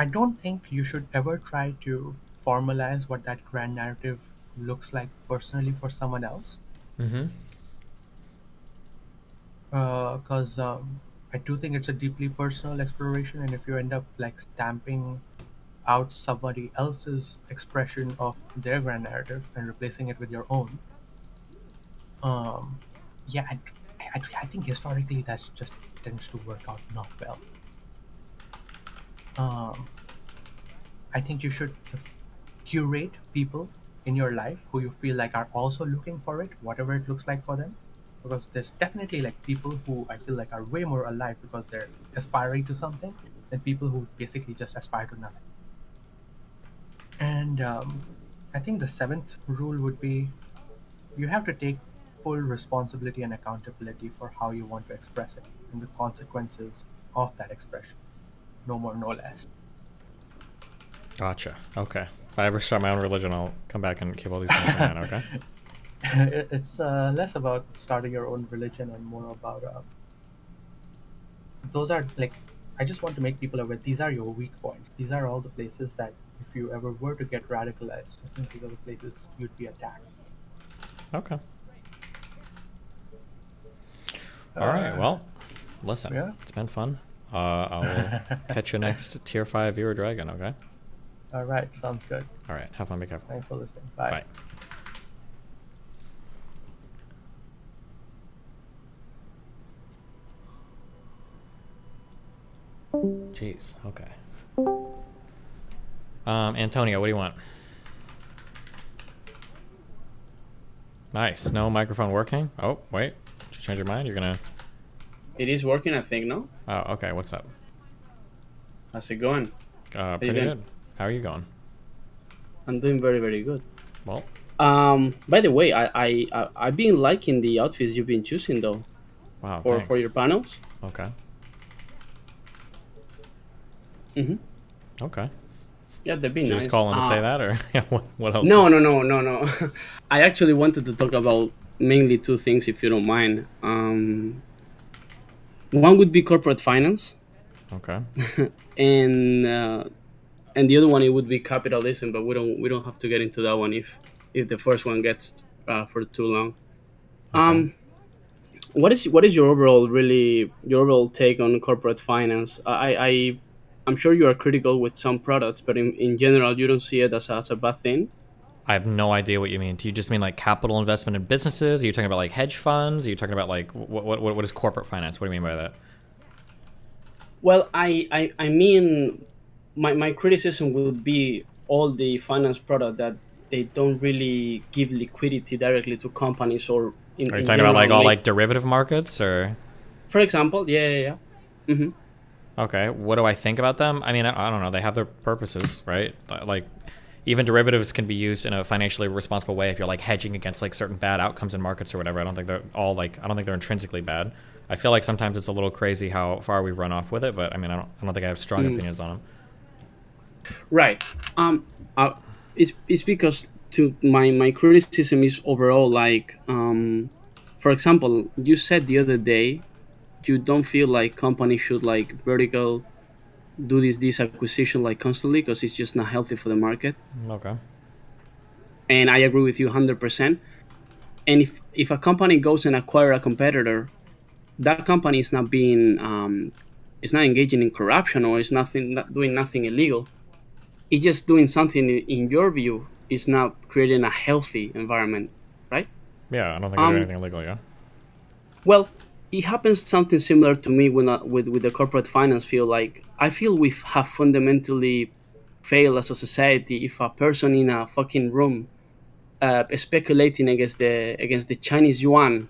Speaker 16: don't think you should ever try to formalize what that grand narrative looks like personally for someone else.
Speaker 1: Mm-hmm.
Speaker 16: Because I do think it's a deeply personal exploration, and if you end up like stamping out somebody else's expression of their grand narrative and replacing it with your own, yeah, I think historically that's just tends to work out not well. I think you should curate people in your life who you feel like are also looking for it, whatever it looks like for them. Because there's definitely like people who I feel like are way more alive because they're aspiring to something than people who basically just aspire to nothing. And I think the seventh rule would be you have to take full responsibility and accountability for how you want to express it and the consequences of that expression. No more, no less.
Speaker 1: Gotcha. Okay. If I ever start my own religion, I'll come back and keep all these things in mind, okay?
Speaker 16: It's less about starting your own religion and more about those are like, I just want to make people aware these are your weak points. These are all the places that if you ever were to get radicalized, I think these are the places you'd be attacked.
Speaker 1: Okay. All right. Well, listen,
Speaker 16: yeah.
Speaker 1: It's been fun. I'll catch you next tier 5 viewer dragon, okay?
Speaker 16: All right. Sounds good.
Speaker 1: All right. Have fun. Be careful.
Speaker 16: Thanks for listening. Bye.
Speaker 1: Bye. Jeez. Okay. Antonio, what do you want? Nice. No microphone working? Oh, wait. Did you change your mind? You're gonna...
Speaker 17: It is working, I think, no?
Speaker 1: Oh, okay. What's up?
Speaker 17: How's it going?
Speaker 1: Pretty good. How are you going?
Speaker 17: I'm doing very, very good.
Speaker 1: Well.
Speaker 17: By the way, I've been liking the outfits you've been choosing, though.
Speaker 1: Wow,
Speaker 17: for your panels.
Speaker 1: Okay.
Speaker 17: Mm-hmm.
Speaker 1: Okay.
Speaker 17: Yeah, they've been
Speaker 1: Did you
Speaker 17: nice.
Speaker 1: just call in to say that, or what else?
Speaker 17: No. I actually wanted to talk about mainly two things, if you don't mind. One would be corporate finance.
Speaker 1: Okay.
Speaker 17: and the other one, it would be capitalism, but we don't have to get into that one if the first one gets for too long. Okay. What is your overall take on corporate finance? I'm sure you are critical with some products, but in general, you don't see it as a bad thing.
Speaker 1: I have no idea what you mean. Do you just mean like capital investment in businesses? Are you talking about like hedge funds? Are you talking about like what is corporate finance? What do you mean by that?
Speaker 17: Well, I mean, my criticism would be all the finance product that they don't really give liquidity directly to companies or
Speaker 1: Are you talking about like all like derivative markets or?
Speaker 17: For example, yeah. Mm-hmm.
Speaker 1: Okay, what do I think about them? I mean, I don't know. They have their purposes, right? Like, even derivatives can be used in a financially responsible way if you're like hedging against like certain bad outcomes in markets or whatever. I don't think they're intrinsically bad. I feel like sometimes it's a little crazy how far we've run off with it, but I mean, I don't think I have strong opinions on them.
Speaker 17: Right. It's because to my criticism is overall like, for example, you said the other day, you don't feel like companies should like vertical do this acquisition like constantly because it's just not healthy for the market.
Speaker 1: Okay.
Speaker 17: And I agree with you 100%. And if a company goes and acquire a competitor, that company is not being it's not engaging in corruption or it's not doing nothing illegal. it's just doing something in your view is not creating a healthy environment, right?
Speaker 1: Yeah, I don't think I do anything illegal. Yeah.
Speaker 17: Well, it happens something similar to me when with the corporate finance field. Like, I feel we have fundamentally failed as a society if a person in a fucking room speculating against the Chinese yuan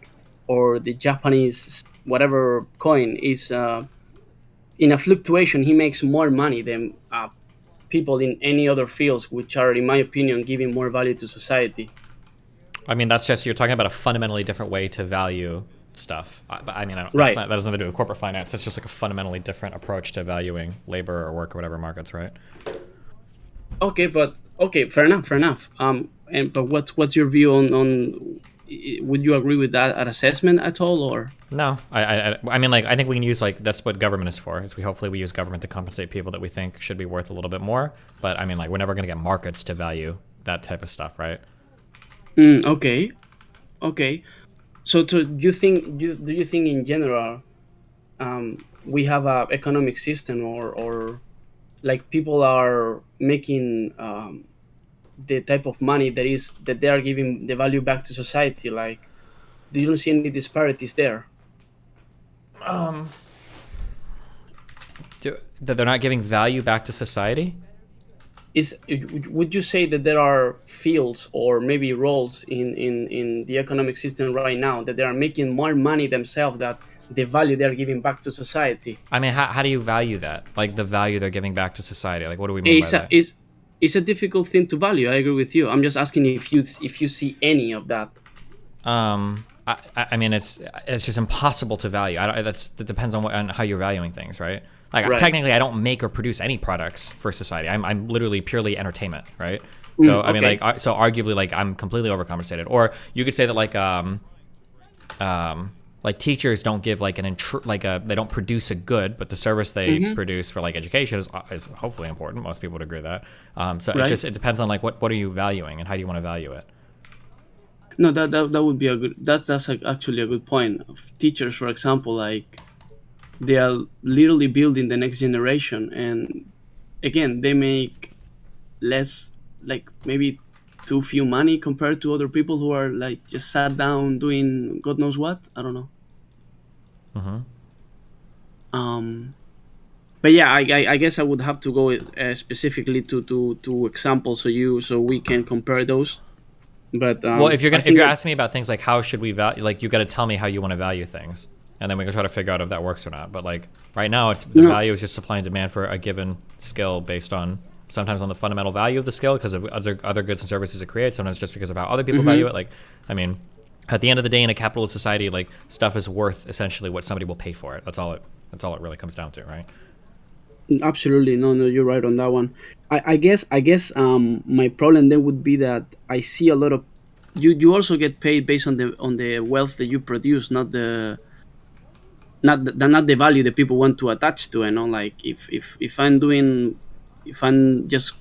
Speaker 17: or the Japanese whatever coin is in a fluctuation, he makes more money than people in any other fields, which are, in my opinion, giving more value to society.
Speaker 1: I mean, that's just, you're talking about a fundamentally different way to value stuff. But I mean,
Speaker 17: Right.
Speaker 1: that has nothing to do with corporate finance. It's just like a fundamentally different approach to valuing labor or work or whatever markets, right?
Speaker 17: Okay, fair enough. But what's your view on? Would you agree with that assessment at all, or?
Speaker 1: No, I mean, like, I think we can use, like, that's what government is for. Is we hopefully use government to compensate people that we think should be worth a little bit more. But I mean, like, we're never going to get markets to value that type of stuff, right?
Speaker 17: Okay. So, do you think in general, we have a economic system, or like people are making the type of money that they are giving the value back to society? Like, do you see any disparities there?
Speaker 1: That they're not giving value back to society?
Speaker 17: Would you say that there are fields or maybe roles in the economic system right now that they are making more money themselves that the value they're giving back to society?
Speaker 1: I mean, how do you value that? Like, the value they're giving back to society? Like, what do we mean by that?
Speaker 17: It's a difficult thing to value. I agree with you. I'm just asking if you see any of that.
Speaker 1: I mean, it's just impossible to value. That depends on how you're valuing things, right? Like,
Speaker 17: Right.
Speaker 1: technically, I don't make or produce any products for society. I'm literally purely entertaintment, right? So I mean,
Speaker 17: okay.
Speaker 1: like, so arguably, like, I'm completely overcompensated. Or you could say that, like teachers don't give like they don't produce a good, but the service they produce for like education is hopefully important. Most people would agree with that. So
Speaker 17: Right.
Speaker 1: it depends on like what are you valuing and how do you want to value it.
Speaker 17: No, that would be a good. That's actually a good point. Teachers, for example, like they are literally building the next generation, and again, they make less, like maybe too few money compared to other people who are like just sat down doing God knows what. I don't know. But yeah, I guess I would have to go specifically to examples so we can compare those. But
Speaker 1: Well, if you're asking me about things like how should we value, like you got to tell me how you want to value things, and then we can try to figure out if that works or not. But like right now, it's the value is just supply and demand for a given skill based on sometimes on the fundamental value of the skill because of other goods and services it creates. Sometimes just because of how other people value it. Like, I mean, at the end of the day, in a capitalist society, like stuff is worth essentially what somebody will pay for it. That's all it really comes down to, right?
Speaker 17: Absolutely, no, you're right on that one. I guess my problem then would be that I see a lot of you also get paid based on the wealth that you produce, not the value that people want to attach to it. You know, like if I'm just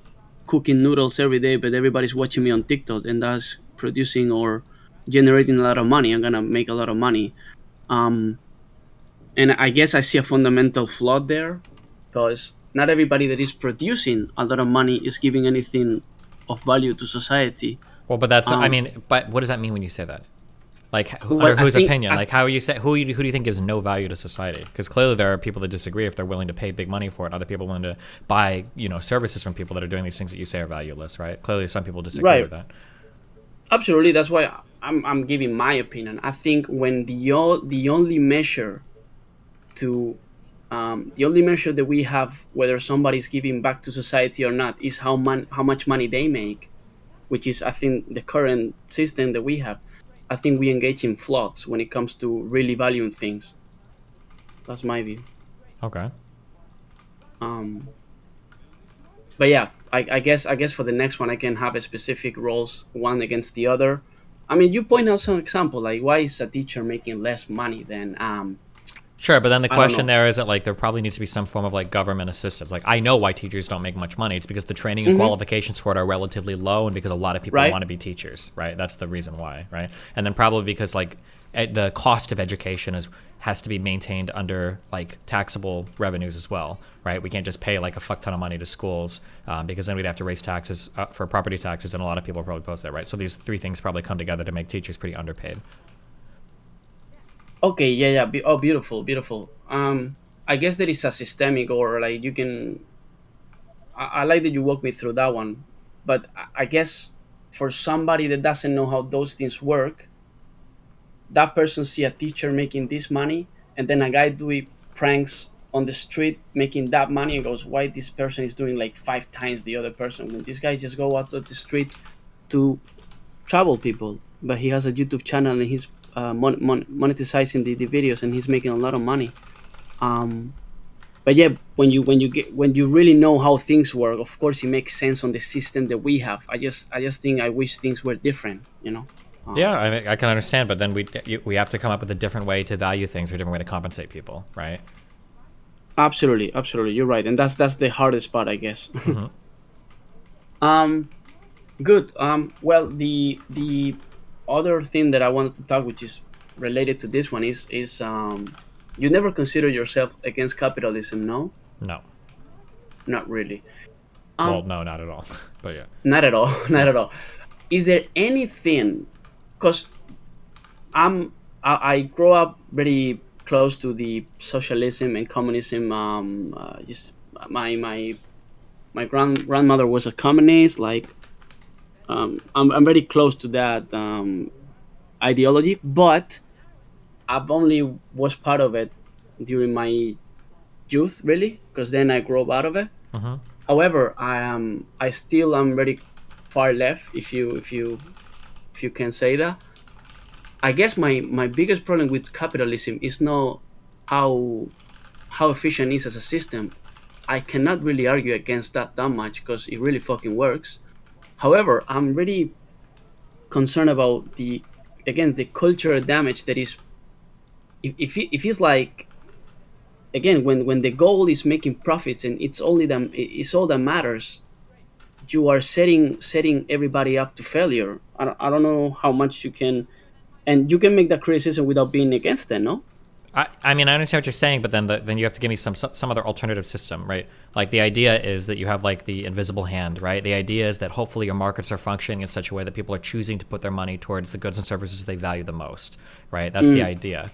Speaker 17: cooking noodles every day, but everybody's watching me on TikTok and that's producing or generating a lot of money, I'm gonna make a lot of money. And I guess I see a fundamental flaw there, because not everybody that is producing a lot of money is giving anything of value to society.
Speaker 1: Well, but that's I mean, but what does that mean when you say that? Like,
Speaker 17: Well,
Speaker 1: under whose
Speaker 17: I think-
Speaker 1: opinion? Like, how are you say who do you think gives no value to society? Because clearly there are people that disagree if they're willing to pay big money for it. Other people willing to buy services from people that are doing these things that you say are valueless, right? Clearly, some people disagree
Speaker 17: Right.
Speaker 1: with that.
Speaker 17: Absolutely, that's why I'm giving my opinion. I think when the only measure that we have whether somebody's giving back to society or not is how much money they make, which is I think the current system that we have. I think we engage in flaws when it comes to really valuing things. That's my view.
Speaker 1: Okay.
Speaker 17: But yeah, I guess for the next one I can have a specific roles one against the other. I mean, you point out some example like why is a teacher making less money than
Speaker 1: Sure, but then the
Speaker 17: I don't
Speaker 1: question
Speaker 17: know.
Speaker 1: there is that like there probably needs to be some form of like government assistance. Like I know why teachers don't make much money. It's because the training and
Speaker 17: Mhm.
Speaker 1: qualifications for it are relatively low, and because a lot of people
Speaker 17: Right.
Speaker 1: want to be teachers, right? That's the reason why, right? And then probably because like the cost of education has to be maintained under like taxable revenues as well, right? We can't just pay like a fuck ton of money to schools because then we'd have to raise taxes for property taxes, and a lot of people are probably opposed to that, right? So these three things probably come together to make teachers pretty underpaid.
Speaker 17: Okay, yeah. Oh, beautiful, beautiful. I guess there is a systemic, or like you can. I like that you walked me through that one, but I guess for somebody that doesn't know how those things work, that person see a teacher making this money, and then a guy doing pranks on the street making that money, and goes, why this person is doing like 5 times the other person when these guys just go out of the street to travel people, but he has a YouTube channel and he's monetizing the videos and he's making a lot of money. But yeah, when you really know how things work, of course it makes sense on the system that we have. I just think I wish things were different, you know.
Speaker 1: Yeah, I mean, I can understand, but then we have to come up with a different way to value things, or a different way to compensate people, right?
Speaker 17: Absolutely, you're right, and that's the hardest part, I guess. Good. Well, the other thing that I wanted to talk, which is related to this one, is you never consider yourself against capitalism, no?
Speaker 1: No.
Speaker 17: Not really.
Speaker 1: Well, no, not at all. But yeah.
Speaker 17: Not at all. Not at all. Is there anything? Because I grew up very close to the socialism and communism. Just my grandmother was a communist. Like, I'm very close to that ideology, but I've only was part of it during my youth, really, because then I grew up out of it. However, I still am very far left, if you can say that. I guess my biggest problem with capitalism is not how efficient it is as a system. I cannot really argue against that much because it really fucking works. However, I'm really concerned about the cultural damage that is. If it's like, again, when the goal is making profits and it's all that matters, you are setting everybody up to failure. I don't know how much you can, and you can make that criticism without being against it, no?
Speaker 1: I mean, I understand what you're saying, but then you have to give me some other alternative system, right? Like, the idea is that you have like the invisible hand, right? The idea is that hopefully your markets are functioning in such a way that people are choosing to put their money towards the goods and services they value the most, right? That's the idea.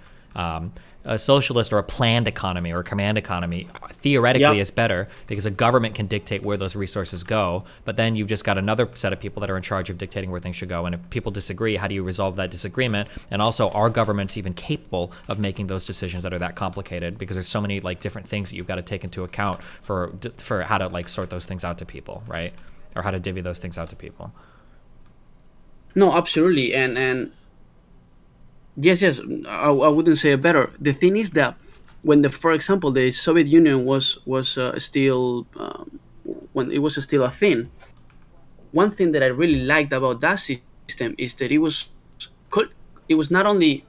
Speaker 1: A socialist or a planned economy or a command economy theoretically is better because a government can dictate where those resources go, but then you've just got another set of people that are in charge of dictating where things should go. And if people disagree, how do you resolve that disagreement? And also, are governments even capable of making those decisions that are that complicated? Because there's so many like different things that you've got to take into account for how to like sort those things out to people, right? Or how to divvy those things out to people.
Speaker 17: No, absolutely, and yes, I wouldn't say it better. The thing is that when for example, the Soviet Union was still when it was still a thing. One thing that I really liked about that system is that it was not only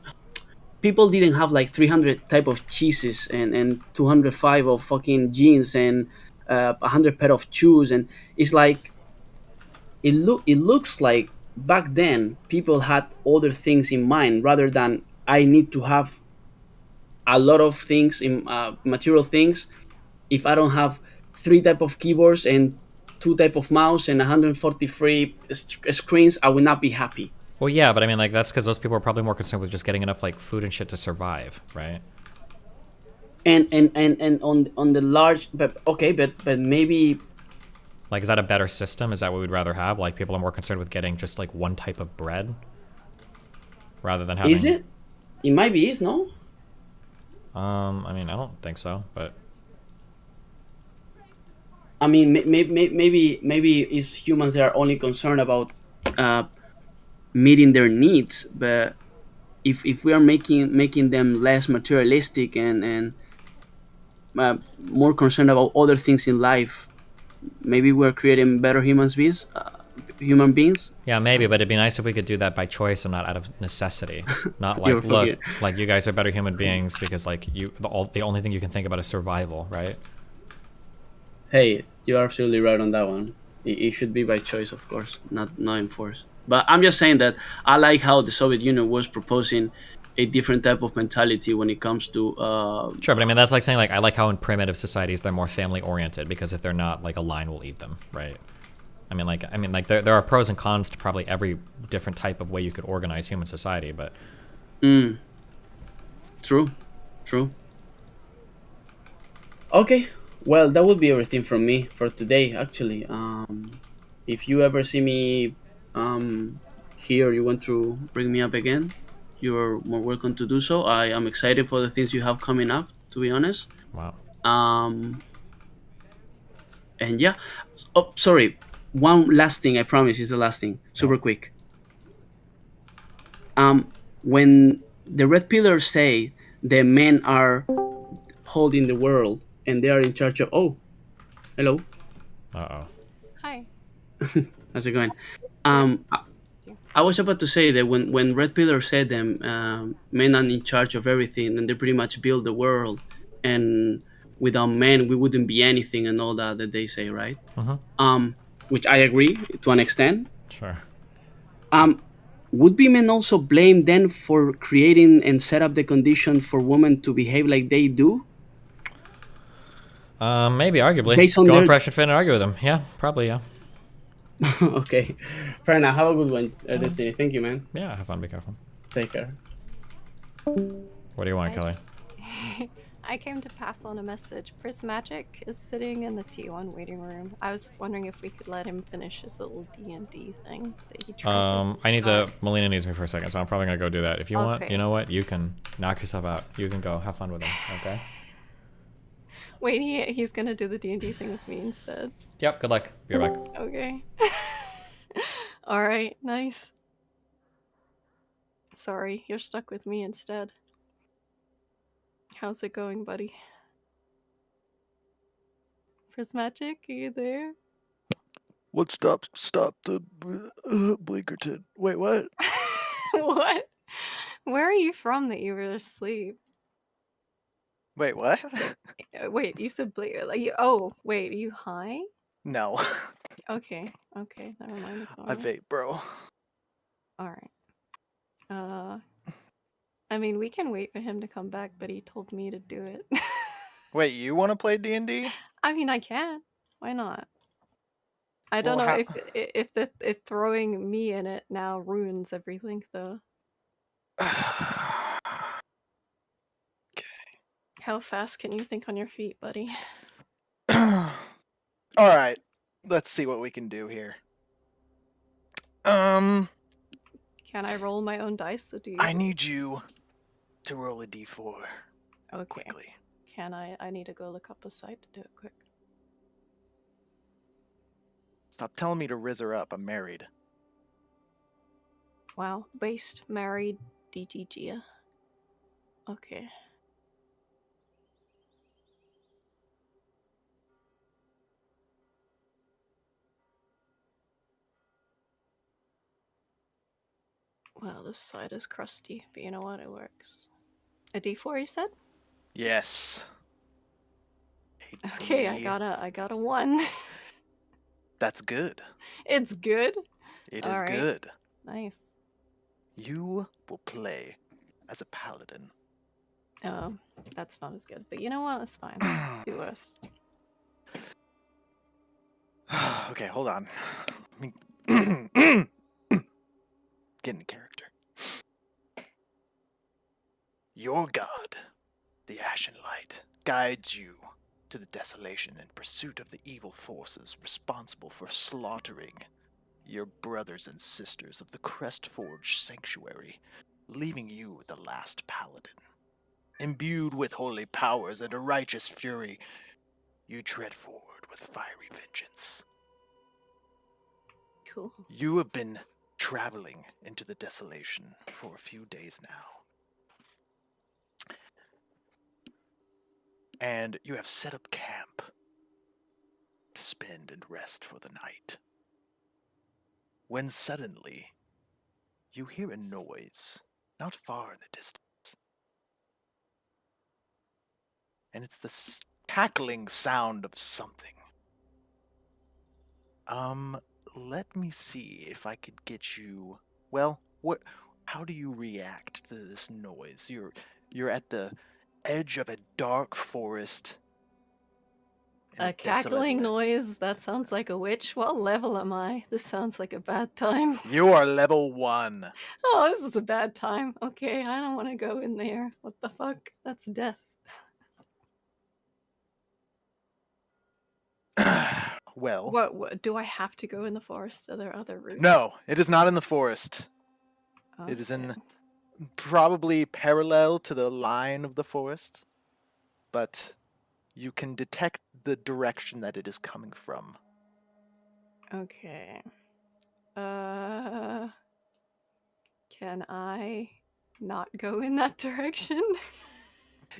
Speaker 17: people didn't have like 300 type of cheeses and 205 of fucking jeans and 100 pair of shoes, and it's like it looks like back then people had other things in mind rather than I need to have a lot of things in material things. If I don't have 3 type of keyboards and 2 type of mouse and 143 screens, I will not be happy.
Speaker 1: Well, yeah, but I mean, like, that's because those people are probably more concerned with just getting enough like food and shit to survive, right?
Speaker 17: And on the large, but maybe.
Speaker 1: Like, is that a better system? Is that what we'd rather have? Like, people are more concerned with getting just, like, one type of bread? Rather than having...
Speaker 17: Is it? It might be, no?
Speaker 1: I mean, I don't think so, but...
Speaker 17: I mean, maybe it's humans that are only concerned about meeting their needs, but if we are making them less materialistic and more concerned about other things in life, maybe we're creating better human beings.
Speaker 1: Yeah, maybe, but it'd be nice if we could do that by choice and not out of necessity. Not like, look, like, you guys are better human beings because like the only thing you can think about is survival, right?
Speaker 17: Hey, you're absolutely right on that one. It should be by choice, of course, not enforced. But I'm just saying that I like how the Soviet Union was proposing a different type of mentality when it comes to.
Speaker 1: Sure, but I mean that's like saying like I like how in primitive societies they're more family oriented because if they're not, like a lion will eat them, right? I mean like there are pros and cons to probably every different type of way you could organize human society, but.
Speaker 17: True. Okay, well that would be everything from me for today. Actually, if you ever see me here, you want to bring me up again, you're more welcome to do so. I am excited for the things you have coming up, to be honest.
Speaker 1: Wow.
Speaker 17: And yeah. Oh, sorry. One last thing. I promise, is the last thing. Super quick. When the red pillars say the men are holding the world and they are in charge of. Oh, hello.
Speaker 9: Hi.
Speaker 17: How's it going? I was about to say that when Red Pillar said them, men are in charge of everything and they pretty much build the world, and without men we wouldn't be anything and all that they say, right? Which I agree to an extent.
Speaker 1: Sure.
Speaker 17: Would be men also blamed then for creating and set up the condition for women to behave like they do?
Speaker 1: Maybe, arguably.
Speaker 17: Based on
Speaker 1: Go on
Speaker 17: their-
Speaker 1: Fresh and Fit and argue with them. Yeah, probably, yeah.
Speaker 17: Okay. Fair enough. Have a good one, Destiny. Thank you, man.
Speaker 1: Yeah, have fun. Be careful.
Speaker 17: Take care.
Speaker 1: What do you want, Kelly?
Speaker 9: I came to pass on a message. Prismagic is sitting in the T1 waiting room. I was wondering if we could let him finish his little D&D thing that he tried to
Speaker 1: I need
Speaker 9: start.
Speaker 1: to. Melina needs me for a second, so I'm probably gonna go do that. If you want,
Speaker 9: Okay.
Speaker 1: you know what? You can knock yourself out. You can go. Have fun with him. Okay.
Speaker 9: Wait, he's gonna do the D&D thing with me instead.
Speaker 1: Yep. Good luck. Be right back.
Speaker 9: Okay. Alright, nice. Sorry, you're stuck with me instead. How's it going, buddy? Prismagic, are you there?
Speaker 18: What stopped the Blinkerton? Wait, what?
Speaker 9: What? Where are you from that you were asleep?
Speaker 18: Wait, what?
Speaker 9: Wait, you said like oh, wait, are you high?
Speaker 18: No.
Speaker 9: Okay, never mind.
Speaker 18: I vape, bro.
Speaker 9: Alright. I mean, we can wait for him to come back, but he told me to do it.
Speaker 18: Wait, you want to play D&D?
Speaker 9: I mean, I can. Why not? I don't
Speaker 18: Well,
Speaker 9: know if throwing me in it now ruins everything, though. How fast can you think on your feet, buddy?
Speaker 18: All right. Let's see what we can do here.
Speaker 9: Can I roll my own dice, or do you?
Speaker 18: I need you to roll a d4.
Speaker 9: Okay.
Speaker 18: Quickly.
Speaker 9: Can I? I need to go look up a site to do it quick.
Speaker 18: Stop telling me to rizz her up. I'm married.
Speaker 9: Wow. Based, married, DGG. Okay. Well, this side is crusty, but you know what? It works. A D4, you said?
Speaker 18: Yes.
Speaker 9: Okay, I got a 1.
Speaker 18: That's good.
Speaker 9: It's good.
Speaker 18: It is
Speaker 9: Alright.
Speaker 18: good.
Speaker 9: Nice.
Speaker 18: You will play as a paladin.
Speaker 9: That's not as good, but you know what? It's fine. Do worse.
Speaker 18: Okay, hold on. Let me get in character. Your god, the Ashen Light, guides you to the desolation in pursuit of the evil forces responsible for slaughtering your brothers and sisters of the Crestforge Sanctuary, leaving you the last paladin. Imbued with holy powers and a righteous fury, you tread forward with fiery vengeance.
Speaker 9: Cool.
Speaker 18: You have been traveling into the desolation for a few days now. And you have set up camp to spend and rest for the night. When suddenly, you hear a noise not far in the distance. And it's the cackling sound of something. Let me see if I could get you... Well, How do you react to this noise? You're at the edge of a dark forest. in
Speaker 9: A
Speaker 18: desolate
Speaker 9: cackling noise? That sounds like a witch. What level am I? This sounds like a bad time.
Speaker 18: You are level 1.
Speaker 9: Oh, this is a bad time. Okay, I don't want to go in there. What the fuck? That's death.
Speaker 18: Well,
Speaker 9: What? Do I have to go in the forest? Are there other routes?
Speaker 18: no, it is not in the forest.
Speaker 9: Okay.
Speaker 18: It is in probably parallel to the line of the forest, but you can detect the direction that it is coming from.
Speaker 9: Okay. Can I not go in that direction?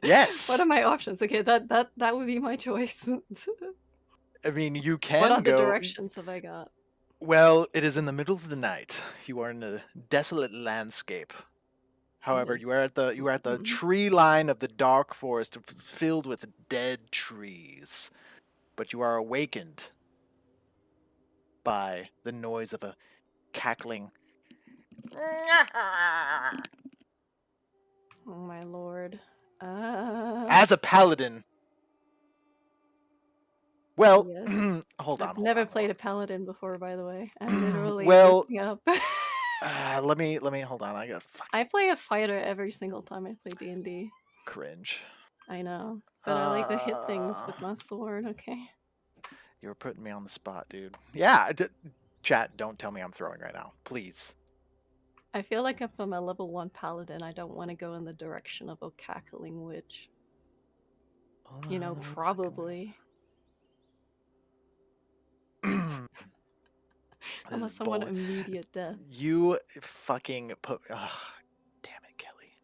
Speaker 18: Yes.
Speaker 9: What are my options? Okay, that would be my choice.
Speaker 18: I mean, you can
Speaker 9: What other
Speaker 18: go.
Speaker 9: directions have I got?
Speaker 18: Well, it is in the middle of the night. You are in a desolate landscape. However, you are at the tree line of the dark forest filled with dead trees. But you are awakened by the noise of a cackling.
Speaker 9: Oh my lord.
Speaker 18: As a paladin. Well,
Speaker 9: Yes.
Speaker 18: hold on.
Speaker 9: I've never played a paladin before, by the way. I'm literally
Speaker 18: Well,
Speaker 9: looking up.
Speaker 18: let me hold on. I got
Speaker 9: I play a fighter every single time I play D&D.
Speaker 18: cringe.
Speaker 9: I know, but I like to hit things with my sword. Okay.
Speaker 18: You're putting me on the spot, dude. Yeah, chat. Don't tell me I'm throwing right now, please.
Speaker 9: I feel like if I'm a level 1 paladin, I don't want to go in the direction of a cackling witch. You know, probably. Unless I want immediate death.
Speaker 18: You fucking put. Ugh, damn it, Kelly.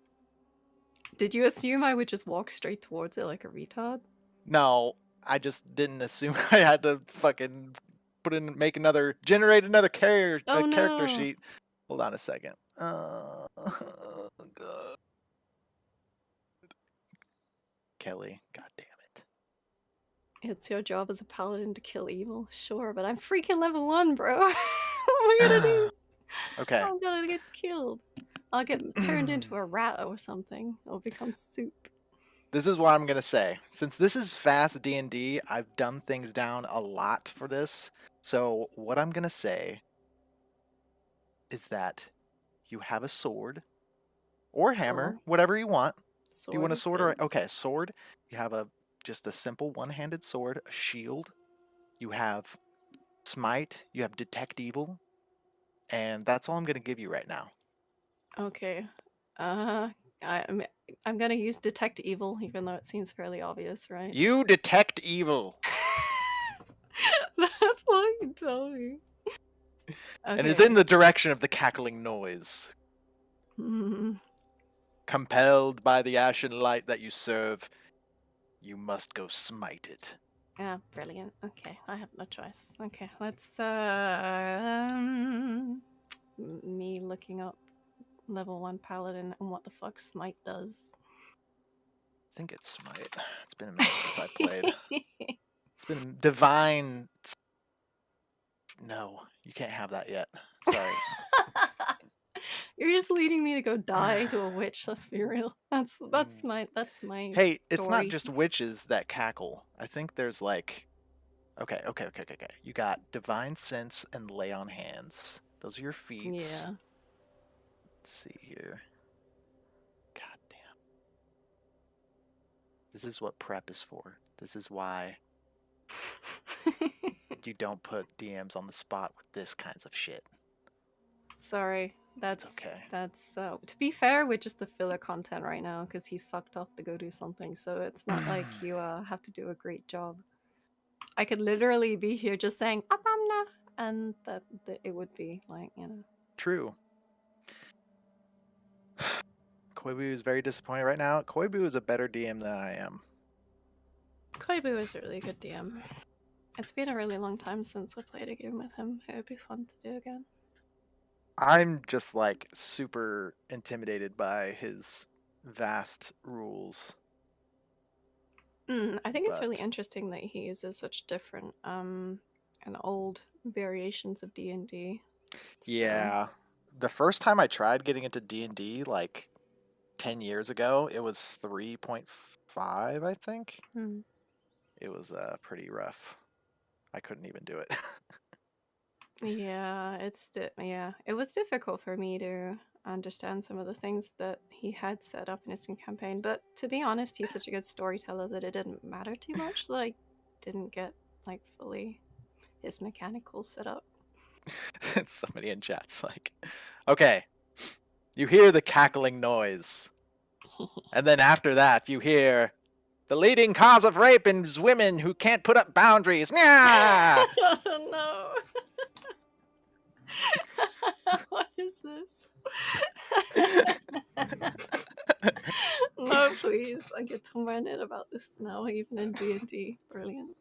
Speaker 9: Did you assume I would just walk straight towards it like a retard?
Speaker 18: No, I just didn't assume I had to fucking generate another character sheet. Hold on a second. God. Kelly, god damn it.
Speaker 9: It's your job as a paladin to kill evil, sure, but I'm freaking level 1, bro. What am I gonna do?
Speaker 18: Okay.
Speaker 9: I'm gonna get killed. I'll get turned into a rat or something. I'll become soup.
Speaker 18: This is what I'm gonna say. Since this is fast D&D, I've dumbed things down a lot for this. So what I'm gonna say is that you have a sword or hammer, whatever you want. Do you want a sword or okay, sword? You have just a simple one-handed sword, a shield. You have smite. You have detect evil, and that's all I'm gonna give you right now.
Speaker 9: Okay. I'm gonna use detect evil, even though it seems fairly obvious, right?
Speaker 18: You detect evil.
Speaker 9: That's all you tell me. Okay.
Speaker 18: And it's in the direction of the cackling noise. Compelled by the ashen light that you serve, you must go smite it.
Speaker 9: Yeah, brilliant. Okay, I have no choice. Okay, let's me looking up level 1 paladin and what the fuck smite does.
Speaker 18: I think it's smite. It's been a minute since I played. It's been divine. No, you can't have that yet. Sorry.
Speaker 9: You're just leading me to go die to a witch. Let's be real. That's my
Speaker 18: Hey, it's not
Speaker 9: story.
Speaker 18: just witches that cackle. I think there's like, okay. You got divine sense and lay on hands. Those are your feats.
Speaker 9: Yeah.
Speaker 18: Let's see here. God damn. This is what prep is for. This is why you don't put DMs on the spot with this kinds of shit.
Speaker 9: Sorry. That's
Speaker 18: okay.
Speaker 9: That's to be fair, we're just the filler content right now because he's fucked off to go do something. So it's not like you have to do a great job. I could literally be here just saying "Apamna," and that it would be like, you know.
Speaker 18: True. Koibu is very disappointed right now. Koibu is a better DM than I am.
Speaker 9: Koibu is a really good DM. It's been a really long time since I played a game with him. It would be fun to do again.
Speaker 18: I'm just like super intimidated by his vast rules.
Speaker 9: I think it's really interesting that he uses such different and old variations of D&D.
Speaker 18: Yeah, the first time I tried getting into D&D, like 10 years ago, it was 3.5, I think.
Speaker 9: Hmm.
Speaker 18: It was pretty rough. I couldn't even do it.
Speaker 9: Yeah, it was difficult for me to understand some of the things that he had set up in his new campaign. But to be honest, he's such a good storyteller that it didn't matter too much that I didn't get like fully his mechanical setup.
Speaker 18: Somebody in chat's like, okay, you hear the cackling noise. And then after that, you hear the leading cause of rape is women who can't put up boundaries. Meow!
Speaker 9: No. What is this? No, please. I get tormented about this now, even in D&D. Brilliant.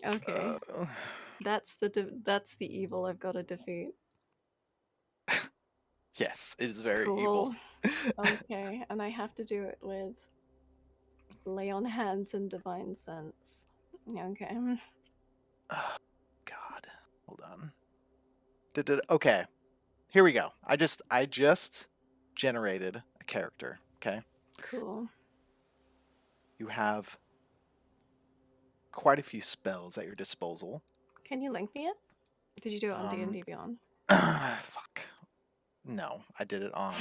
Speaker 9: Okay. That's the evil I've got to defeat.
Speaker 18: Yes, it is very
Speaker 9: Cool.
Speaker 18: evil.
Speaker 9: Okay, and I have to do it with lay on hands and divine sense. Okay.
Speaker 18: God, hold on. Okay, here we go. I just generated a character. Okay.
Speaker 9: Cool.
Speaker 18: You have quite a few spells at your disposal.
Speaker 9: Can you link me it? Did you do it on D&D Beyond?
Speaker 18: Fuck. No, I did it on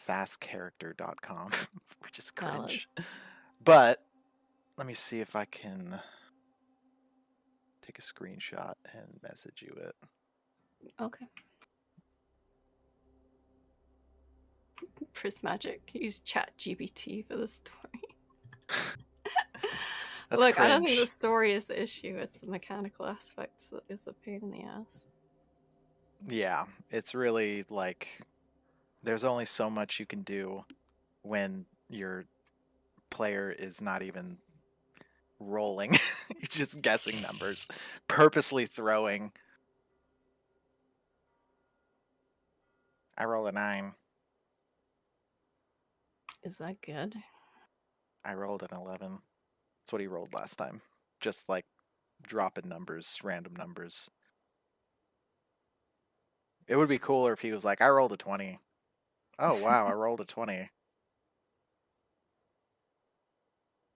Speaker 18: fastcharacter.com, which is cringe. But let me see if I can take a screenshot and message you it.
Speaker 9: Okay. Prismagic. Use ChatGPT for the story. Look, I don't think the story is the issue. It's the mechanical aspects that is a pain in the ass.
Speaker 18: Yeah, it's really like there's only so much you can do when your player is not even rolling. He's just guessing numbers, purposely throwing. I roll a 9.
Speaker 9: Is that good?
Speaker 18: I rolled an 11. That's what he rolled last time. Just like dropping numbers, random numbers. It would be cooler if he was like, I rolled a 20. Oh, wow, I rolled a 20.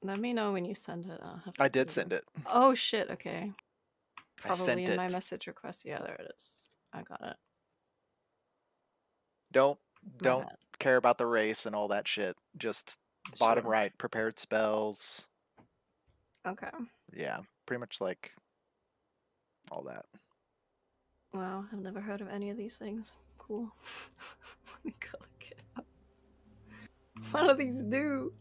Speaker 9: Let me know when you send it.
Speaker 18: I did send it.
Speaker 9: Oh, shit, okay.
Speaker 18: I sent
Speaker 9: Probably in my
Speaker 18: it.
Speaker 9: message request. Yeah, there it is. I got it.
Speaker 18: Don't care about the race and all that shit. Just bottom
Speaker 9: Sure.
Speaker 18: right, prepared spells.
Speaker 9: Okay.
Speaker 18: Yeah, pretty much like all that.
Speaker 9: Wow, I've never heard of any of these things. Cool. Let me go look it up. What do these do?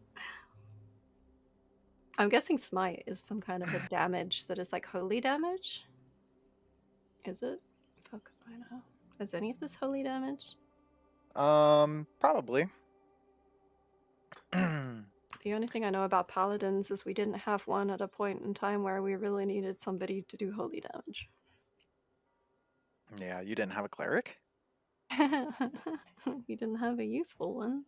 Speaker 9: I'm guessing smite is some kind of a damage that is like holy damage. Is it? Fuck, I know. Is any of this holy damage?
Speaker 18: Probably.
Speaker 9: The only thing I know about paladins is we didn't have one at a point in time where we really needed somebody to do holy damage.
Speaker 18: Yeah, you didn't have a cleric?
Speaker 9: We didn't have a useful one.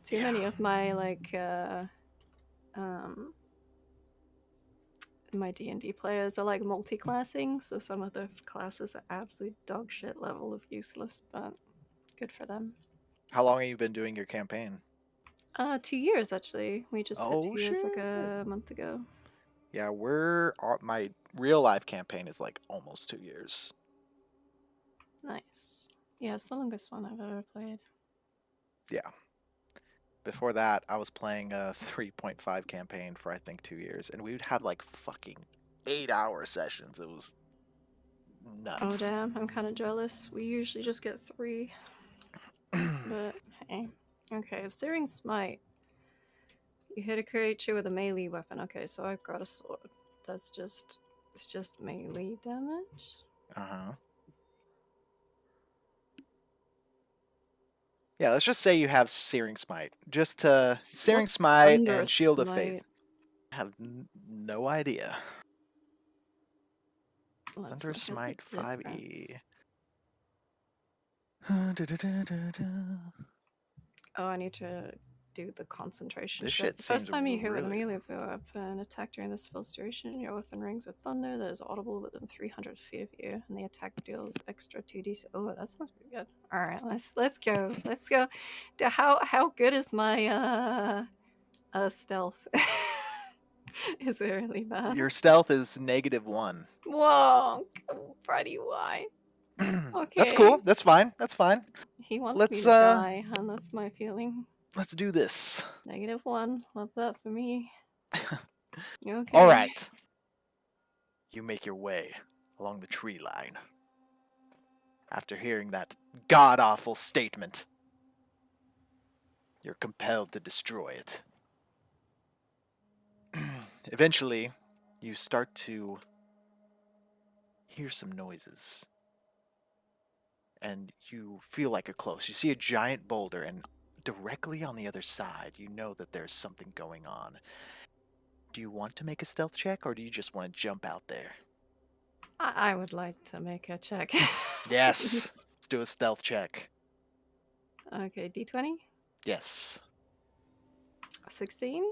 Speaker 9: Too many of my my D&D players are like multi-classing, so some of the classes are absolute dog shit level of useless, but good for them.
Speaker 18: How long have you been doing your campaign?
Speaker 9: 2 years actually. We just hit 2 years like a month ago.
Speaker 18: Yeah, my real life campaign is like almost 2 years.
Speaker 9: Nice. Yeah, it's the longest one I've ever played.
Speaker 18: Yeah. Before that, I was playing a 3.5 campaign for I think 2 years, and we would have like fucking 8-hour sessions. It was nuts.
Speaker 9: Oh damn, I'm kind of jealous. We usually just get 3. But hey. Okay, Searing Smite. You hit a creature with a melee weapon. Okay, so I've got a sword. It's just melee damage.
Speaker 18: Uh-huh. Yeah, let's just say you have Searing Smite. Searing Smite and Shield of Faith. I have no idea. Thunder Smite 5e.
Speaker 9: Oh, I need to do the concentration
Speaker 18: This
Speaker 9: shit.
Speaker 18: shit
Speaker 9: The first
Speaker 18: seems
Speaker 9: time you hit with a
Speaker 18: really-
Speaker 9: melee weapon, attack during this spell's duration, your weapon rings with thunder that is audible within 300 feet of you, and the attack deals extra 2d. Oh, that sounds pretty good. All right, let's go. Let's go. How good is my stealth? Is it really bad?
Speaker 18: Your stealth is -1.
Speaker 9: Whoa, Freddy, why? Okay.
Speaker 18: That's cool. That's fine. That's fine.
Speaker 9: He wants
Speaker 18: Let's
Speaker 9: me to die, and that's my feeling.
Speaker 18: let's do this.
Speaker 9: -1. Love that for me. Okay.
Speaker 18: All right. You make your way along the tree line. After hearing that god-awful statement, you're compelled to destroy it. Eventually, you start to hear some noises. And you feel like you're close. You see a giant boulder, and directly on the other side, you know that there's something going on. Do you want to make a stealth check, or do you just want to jump out there?
Speaker 9: I would like to make a check.
Speaker 18: Yes. Let's do a stealth check.
Speaker 9: Okay, d20.
Speaker 18: Yes.
Speaker 9: 16.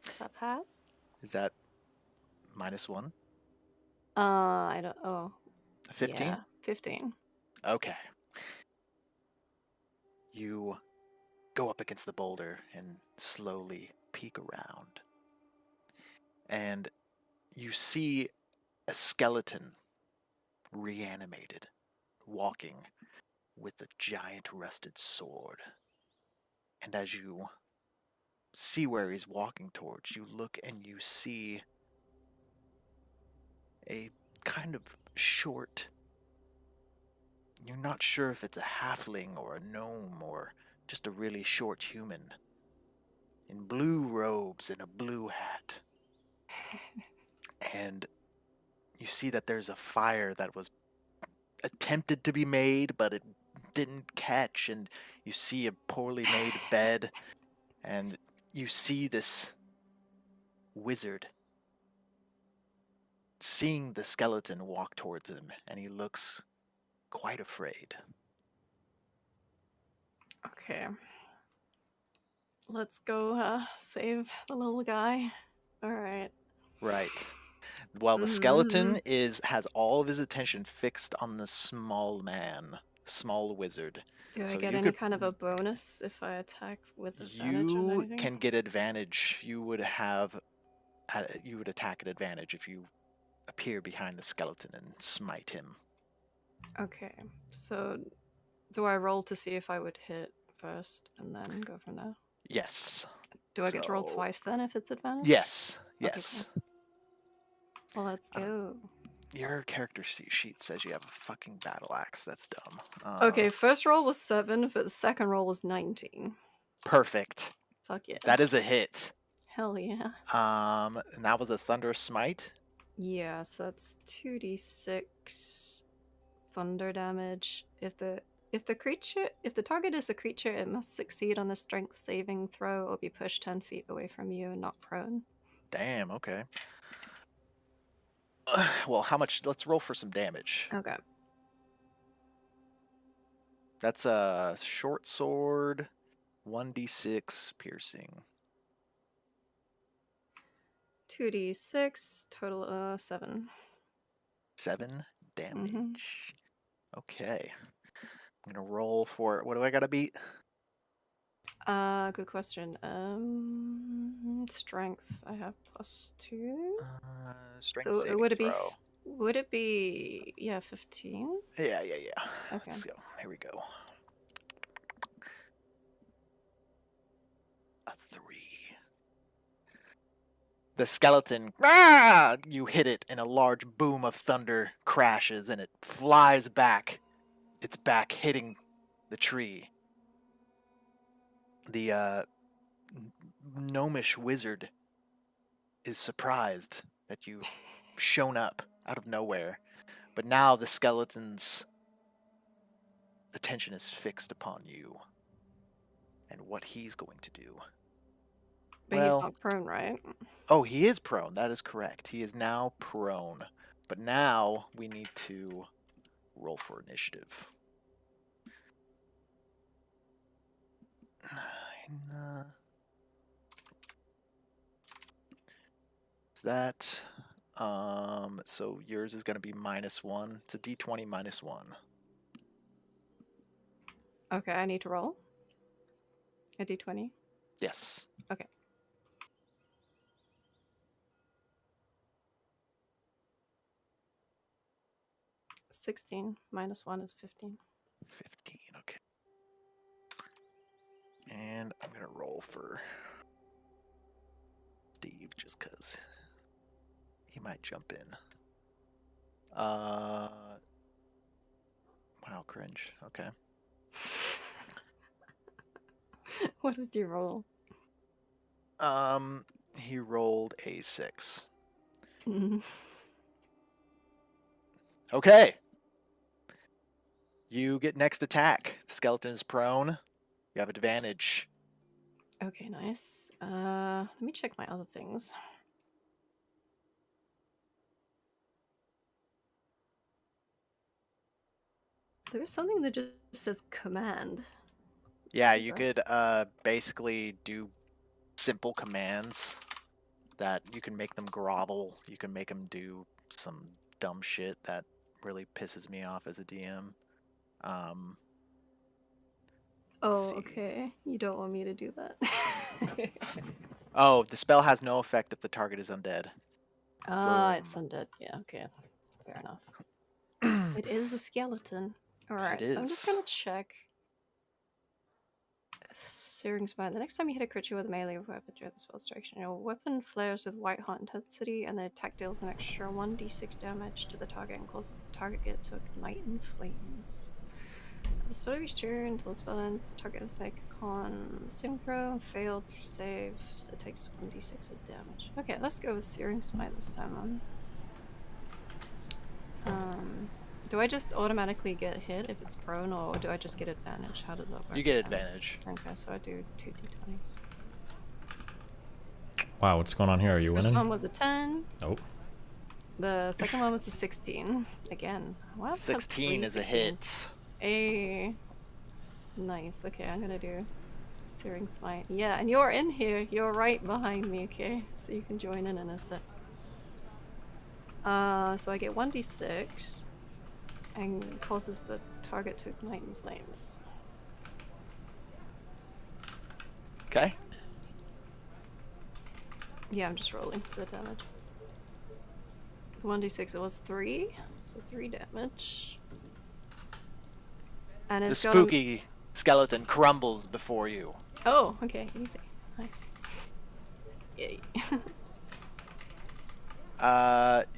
Speaker 9: Does that pass?
Speaker 18: Is that -1?
Speaker 9: I don't. Oh.
Speaker 18: A 15?
Speaker 9: Yeah, 15.
Speaker 18: Okay. You go up against the boulder and slowly peek around. And you see a skeleton reanimated, walking with a giant rusted sword. And as you see where he's walking towards, you look and you see a kind of short, you're not sure if it's a halfling or a gnome or just a really short human, in blue robes and a blue hat. And you see that there's a fire that was attempted to be made, but it didn't catch, and you see a poorly made bed, and you see this wizard seeing the skeleton walk towards him, and he looks quite afraid.
Speaker 9: Okay. Let's go save the little guy. All right.
Speaker 18: Right. While the skeleton has all of his attention fixed on the small man, small wizard.
Speaker 9: Do I
Speaker 18: So
Speaker 9: get
Speaker 18: you
Speaker 9: any
Speaker 18: could-
Speaker 9: kind of a bonus if I attack with advantage or
Speaker 18: You
Speaker 9: anything?
Speaker 18: can get advantage. You would attack at advantage if you appear behind the skeleton and smite him.
Speaker 9: Okay. So, do I roll to see if I would hit first and then go from there?
Speaker 18: Yes.
Speaker 9: Do I get to roll
Speaker 18: So-
Speaker 9: twice then if it's advantage?
Speaker 18: Yes.
Speaker 9: Okay,
Speaker 18: Yes.
Speaker 9: cool. Well, let's go.
Speaker 18: Your character sheet says you have a fucking battle axe. That's dumb.
Speaker 9: Okay, first roll was 7, but the second roll was 19.
Speaker 18: Perfect.
Speaker 9: Fuck yeah.
Speaker 18: That is a hit.
Speaker 9: Hell yeah.
Speaker 18: And that was a thunderous smite.
Speaker 9: Yeah, so that's 2d6 thunder damage. If the target is a creature, it must succeed on a strength saving throw or be pushed 10 feet away from you and not prone.
Speaker 18: Damn, okay. Well, how much? Let's roll for some damage.
Speaker 9: Okay.
Speaker 18: That's a short sword, 1d6 piercing.
Speaker 9: 2d6, total 7.
Speaker 18: 7 damage. Okay. I'm gonna roll for, what do I gotta beat?
Speaker 9: Good question. Strength. I have +2.
Speaker 18: Strength
Speaker 9: So
Speaker 18: saving
Speaker 9: would it be?
Speaker 18: throw.
Speaker 9: Would it be? Yeah, 15.
Speaker 18: Yeah.
Speaker 9: Okay.
Speaker 18: Let's go. Here we go. A 3. The skeleton, you hit it, and a large boom of thunder crashes, and it flies back. Its back hitting the tree. The gnomish wizard is surprised that you've shown up out of nowhere, but now the skeleton's attention is fixed upon you and what he's going to do.
Speaker 9: But he's not prone, right?
Speaker 18: Oh, he is prone. That is correct. He is now prone. But now we need to roll for initiative. 9, that. So yours is going to be -1. It's a d20 -1.
Speaker 9: Okay, I need to roll a d20.
Speaker 18: Yes.
Speaker 9: Okay. -16 -1 is 15.
Speaker 18: 15, okay. And I'm going to roll for Steve just because he might jump in. Wow, cringe. Okay.
Speaker 9: What did you roll?
Speaker 18: He rolled a 6. Okay. You get next attack. The skeleton is prone. You have advantage.
Speaker 9: Okay, nice. Let me check my other things. There's something that just says command.
Speaker 18: Yeah, you could basically do simple commands that you can make them grovel. You can make them do some dumb shit that really pisses me off as a DM.
Speaker 9: Oh, okay. You don't want me to do that.
Speaker 18: Oh, the spell has no effect if the target is undead.
Speaker 9: Ah, it's undead. Yeah, okay. Fair enough. It is a skeleton. Alright, so I'm just
Speaker 18: is.
Speaker 9: gonna check. Searing Smite. The next time you hit a creature with a melee weapon during the spell's duration, your weapon flares with white hot intensity, and the attack deals an extra 1d6 damage to the target and causes the target to ignite in flames. At the start of each turn until the spell ends, the target must make a con saving throw and failed to save, so it takes 1d6 of damage. Okay, let's go with Searing Smite this time on. Do I just automatically get hit if it's prone, or do I just get advantage? How does that work?
Speaker 18: You get advantage.
Speaker 9: Okay, so I do 2 d20s.
Speaker 1: Wow, what's going on here? Are you
Speaker 9: First
Speaker 1: winning?
Speaker 9: one was a 10.
Speaker 1: Nope.
Speaker 9: The second one was a 16. Again. Why have I had
Speaker 18: 16
Speaker 9: 3
Speaker 18: is a
Speaker 9: 16s?
Speaker 18: hit.
Speaker 9: A nice. Okay, I'm gonna do Searing Smite. Yeah, and you're in here. You're right behind me. Okay, so you can join in a sec. So I get 1d6 and causes the target to ignite in flames.
Speaker 18: Okay.
Speaker 9: Yeah, I'm just rolling for the damage. The 1d6, it was 3, so 3 damage. And
Speaker 18: The
Speaker 9: it's got
Speaker 18: spooky skeleton crumbles before you.
Speaker 9: Oh, okay, easy. Nice. Yay.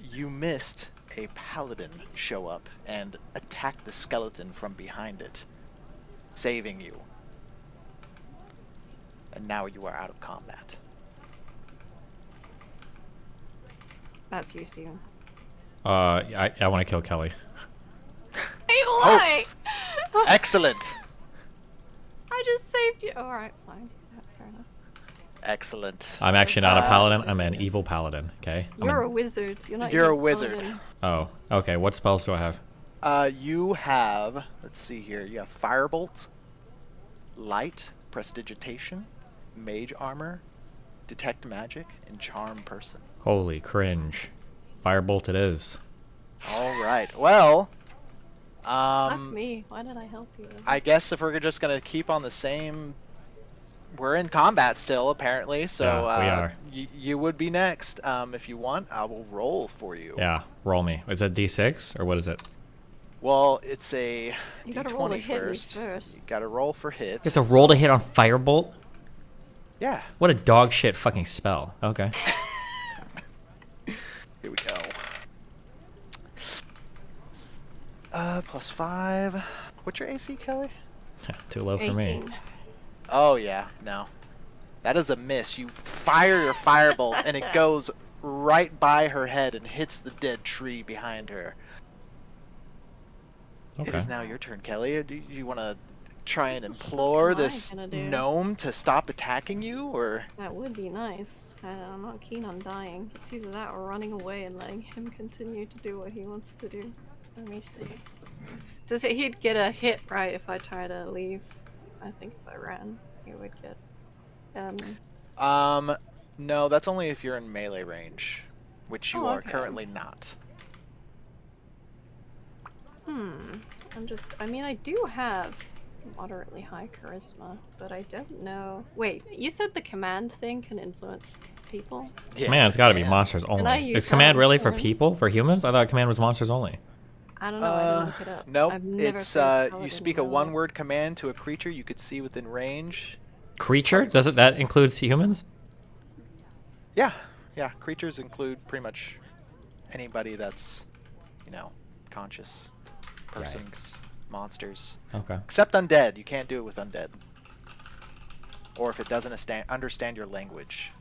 Speaker 18: You missed a paladin show up and attack the skeleton from behind it, saving you. And now you are out of combat.
Speaker 9: That's you, Steven.
Speaker 1: I want to kill Kelly.
Speaker 9: Hey, why?
Speaker 18: Excellent.
Speaker 9: I just saved you. Alright, fine. Yeah, fair enough.
Speaker 18: Excellent.
Speaker 1: I'm actually not a paladin. I'm an evil paladin. Okay.
Speaker 9: You're a wizard. You're not
Speaker 18: You're
Speaker 9: even
Speaker 18: a wizard.
Speaker 9: paladin.
Speaker 1: Oh, okay. What spells do I have?
Speaker 18: You have, let's see here, you have Firebolt, Light, Prestidigitation, Mage Armor, Detect Magic, and Charm Person.
Speaker 1: Holy cringe. Firebolt it is.
Speaker 18: Alright, well,
Speaker 9: Fuck me. Why did I help you?
Speaker 18: I guess if we're just gonna keep on the same, we're in combat still apparently, so
Speaker 1: Yeah, we are.
Speaker 18: You would be next. If you want, I will roll for you.
Speaker 1: Yeah, roll me. Is that D6 or what is it?
Speaker 18: Well, it's a
Speaker 9: You gotta roll to
Speaker 18: D20
Speaker 9: hit me
Speaker 18: first.
Speaker 9: first.
Speaker 18: You gotta roll for hit.
Speaker 1: It's a roll to hit on Firebolt?
Speaker 18: Yeah.
Speaker 1: What a dog shit fucking spell. Okay.
Speaker 18: Here we go. +5. What's your AC, Kelly?
Speaker 1: Too low for me.
Speaker 9: 18.
Speaker 18: Oh yeah, no. That is a miss. You fire your firebolt and it goes right by her head and hits the dead tree behind her. It
Speaker 1: Okay.
Speaker 18: is now your turn, Kelly. Do you want to try and implore
Speaker 9: am I
Speaker 18: this
Speaker 9: gonna do?
Speaker 18: gnome to stop attacking you, or?
Speaker 9: That would be nice. I'm not keen on dying. It's either that or running away and letting him continue to do what he wants to do. Let me see. So he'd get a hit, right, if I try to leave. I think if I ran, he would get...
Speaker 18: No, that's only if you're in melee range. which you
Speaker 9: Oh,
Speaker 18: are
Speaker 9: okay.
Speaker 18: currently not.
Speaker 9: I mean, I do have moderately high charisma, but I don't know. Wait, you said the command thing can influence people?
Speaker 18: Yes,
Speaker 1: Man, it's got to be monsters
Speaker 9: Can I
Speaker 1: only.
Speaker 9: use
Speaker 1: Is command
Speaker 9: that
Speaker 1: really
Speaker 9: on
Speaker 1: for
Speaker 9: him?
Speaker 1: people? For humans? I thought command was monsters only.
Speaker 9: I don't know, I didn't look it up.
Speaker 18: Nope.
Speaker 9: I've never
Speaker 18: It's
Speaker 9: played
Speaker 18: you
Speaker 9: Paladin
Speaker 18: speak
Speaker 9: in
Speaker 18: a
Speaker 9: my life.
Speaker 18: one-word command to a creature you could see within range.
Speaker 1: Creature? Does it that includes humans?
Speaker 18: Yeah, yeah. Creatures include pretty much anybody that's, you know, conscious. Persons, monsters.
Speaker 1: Okay.
Speaker 18: Except undead. You can't do it with undead. Or if it doesn't understand your language.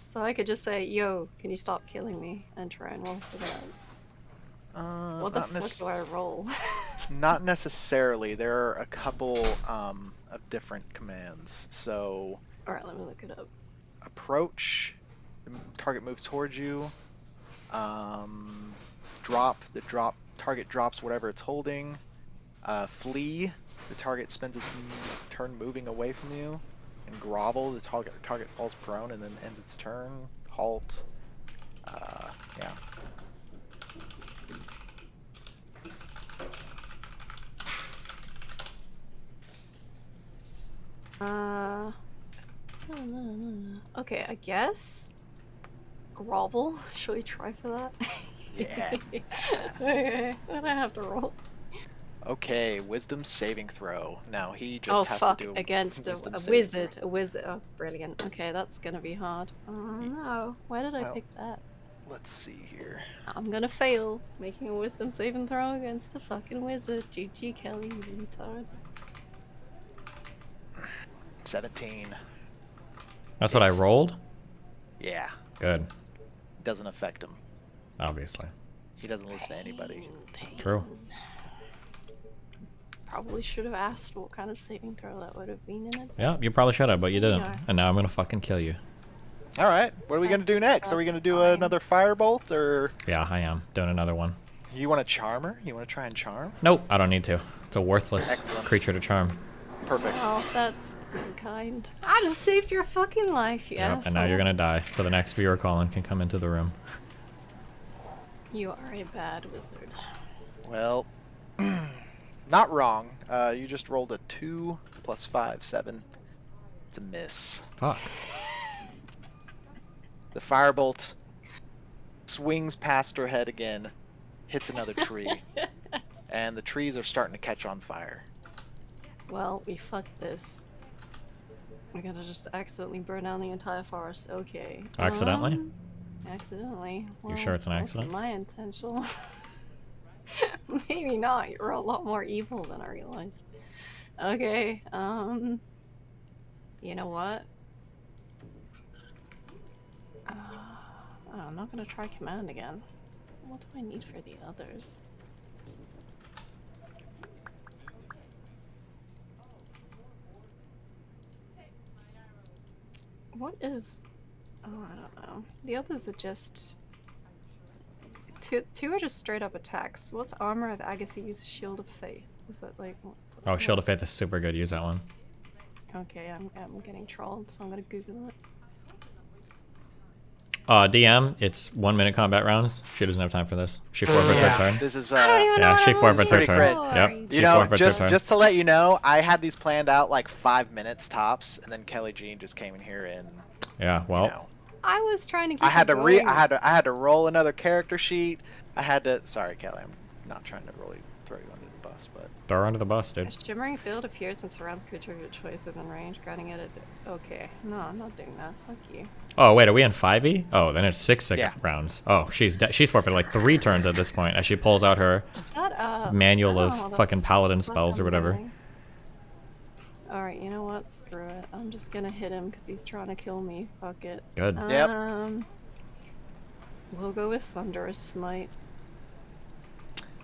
Speaker 9: So I could just say, yo, can you stop killing me? And try and roll for that. What the
Speaker 18: not
Speaker 9: fuck do I roll?
Speaker 18: Not necessarily. There are a couple of different commands. So.
Speaker 9: Alright, let me look it up.
Speaker 18: Approach. The target moves towards you. Drop. Target drops whatever it's holding. Flee. The target spends its turn moving away from you. And grovel. The target falls prone and then ends its turn. Halt. Yeah.
Speaker 9: Okay, I guess. Grovel. Should we try for that?
Speaker 18: Yeah.
Speaker 9: Okay, what do I have to roll?
Speaker 18: Okay, wisdom saving throw. Now he just
Speaker 9: Oh
Speaker 18: has
Speaker 9: fuck,
Speaker 18: to do
Speaker 9: against
Speaker 18: wisdom
Speaker 9: a
Speaker 18: saving
Speaker 9: wizard. A wizard. Oh, brilliant. Okay, that's gonna be hard. Oh no, why did I
Speaker 18: Well,
Speaker 9: pick that?
Speaker 18: Let's see here.
Speaker 9: I'm gonna fail making a wisdom saving throw against a fucking wizard. GG Kelly, you retard.
Speaker 18: 17.
Speaker 1: That's what I rolled?
Speaker 18: Yeah.
Speaker 1: Good.
Speaker 18: Doesn't affect him.
Speaker 1: Obviously.
Speaker 18: He doesn't listen to anybody.
Speaker 1: True.
Speaker 9: Probably should have asked what kind of saving throw that would have been in it.
Speaker 1: Yeah, you probably should have, but you didn't.
Speaker 9: Yeah.
Speaker 1: And now I'm gonna fucking kill you.
Speaker 18: All right. What are we gonna do next? Are we gonna do another firebolt, or
Speaker 1: Yeah, I am. Doing another one.
Speaker 18: you want to charm her? You want to try and charm?
Speaker 1: Nope, I don't need to. It's a worthless
Speaker 18: Excellent.
Speaker 1: creature to charm.
Speaker 18: Perfect.
Speaker 9: Oh, that's kind. I just saved your fucking life,
Speaker 1: Yep,
Speaker 9: yes.
Speaker 1: and now you're gonna die. So the next viewer calling can come into the room.
Speaker 9: You are a bad wizard.
Speaker 18: Well, not wrong. You just rolled a 2 plus 5, 7. It's a miss.
Speaker 1: Fuck.
Speaker 18: The firebolt swings past her head again, hits another tree, and the trees are starting to catch on fire.
Speaker 9: Well, we fucked this. We're gonna just accidentally burn down the entire forest. Okay.
Speaker 1: Accidentally?
Speaker 9: Accidentally.
Speaker 1: You sure it's an accident?
Speaker 9: My intention. Maybe not. You're a lot more evil than I realized. Okay. You know what? I'm not gonna try command again. What do I need for the others? What is... Oh, I don't know. The others are just... Two are just straight up attacks. What's Armor of Agatha's Shield of Faith? Is that like...
Speaker 1: Oh, Shield of Faith is super good. Use that one.
Speaker 9: Okay, I'm getting trolled, so I'm gonna Google it.
Speaker 1: DM, it's 1 minute combat rounds. She doesn't have time for this. She forfeits her turn.
Speaker 18: This is
Speaker 1: Yeah, she forfeits her
Speaker 18: pretty
Speaker 1: turn.
Speaker 18: crit.
Speaker 1: Yep.
Speaker 18: You
Speaker 1: She
Speaker 18: know,
Speaker 1: forfeits her turn.
Speaker 18: just to let you know, I had these planned out like 5 minutes tops, and then Kelly Jean just came in here and
Speaker 1: Yeah, well.
Speaker 9: I was trying to get
Speaker 18: I had to
Speaker 9: going.
Speaker 18: I had to roll another character sheet. I had to. Sorry, Kelly, I'm not trying to really throw you under the bus, but
Speaker 1: Throw her under the bus,
Speaker 9: A
Speaker 1: dude.
Speaker 9: shimmering field appears and surrounds creature of your choice within range, granting it a... Okay. No, I'm not doing that. Fuck you.
Speaker 1: Oh, wait, are we in 5e? Oh, then it's 6
Speaker 18: Yeah.
Speaker 1: rounds. Oh, she's forfeited like 3 turns at this point as she pulls out her
Speaker 9: Shut up.
Speaker 1: manual
Speaker 9: I don't
Speaker 1: of
Speaker 9: know what the
Speaker 1: fucking paladin
Speaker 9: fuck
Speaker 1: spells or
Speaker 9: I'm
Speaker 1: whatever.
Speaker 9: doing. Alright, you know what? Screw it. I'm just gonna hit him because he's trying to kill me. Fuck it.
Speaker 1: Good.
Speaker 18: Yep.
Speaker 9: We'll go with Thunderous Smite.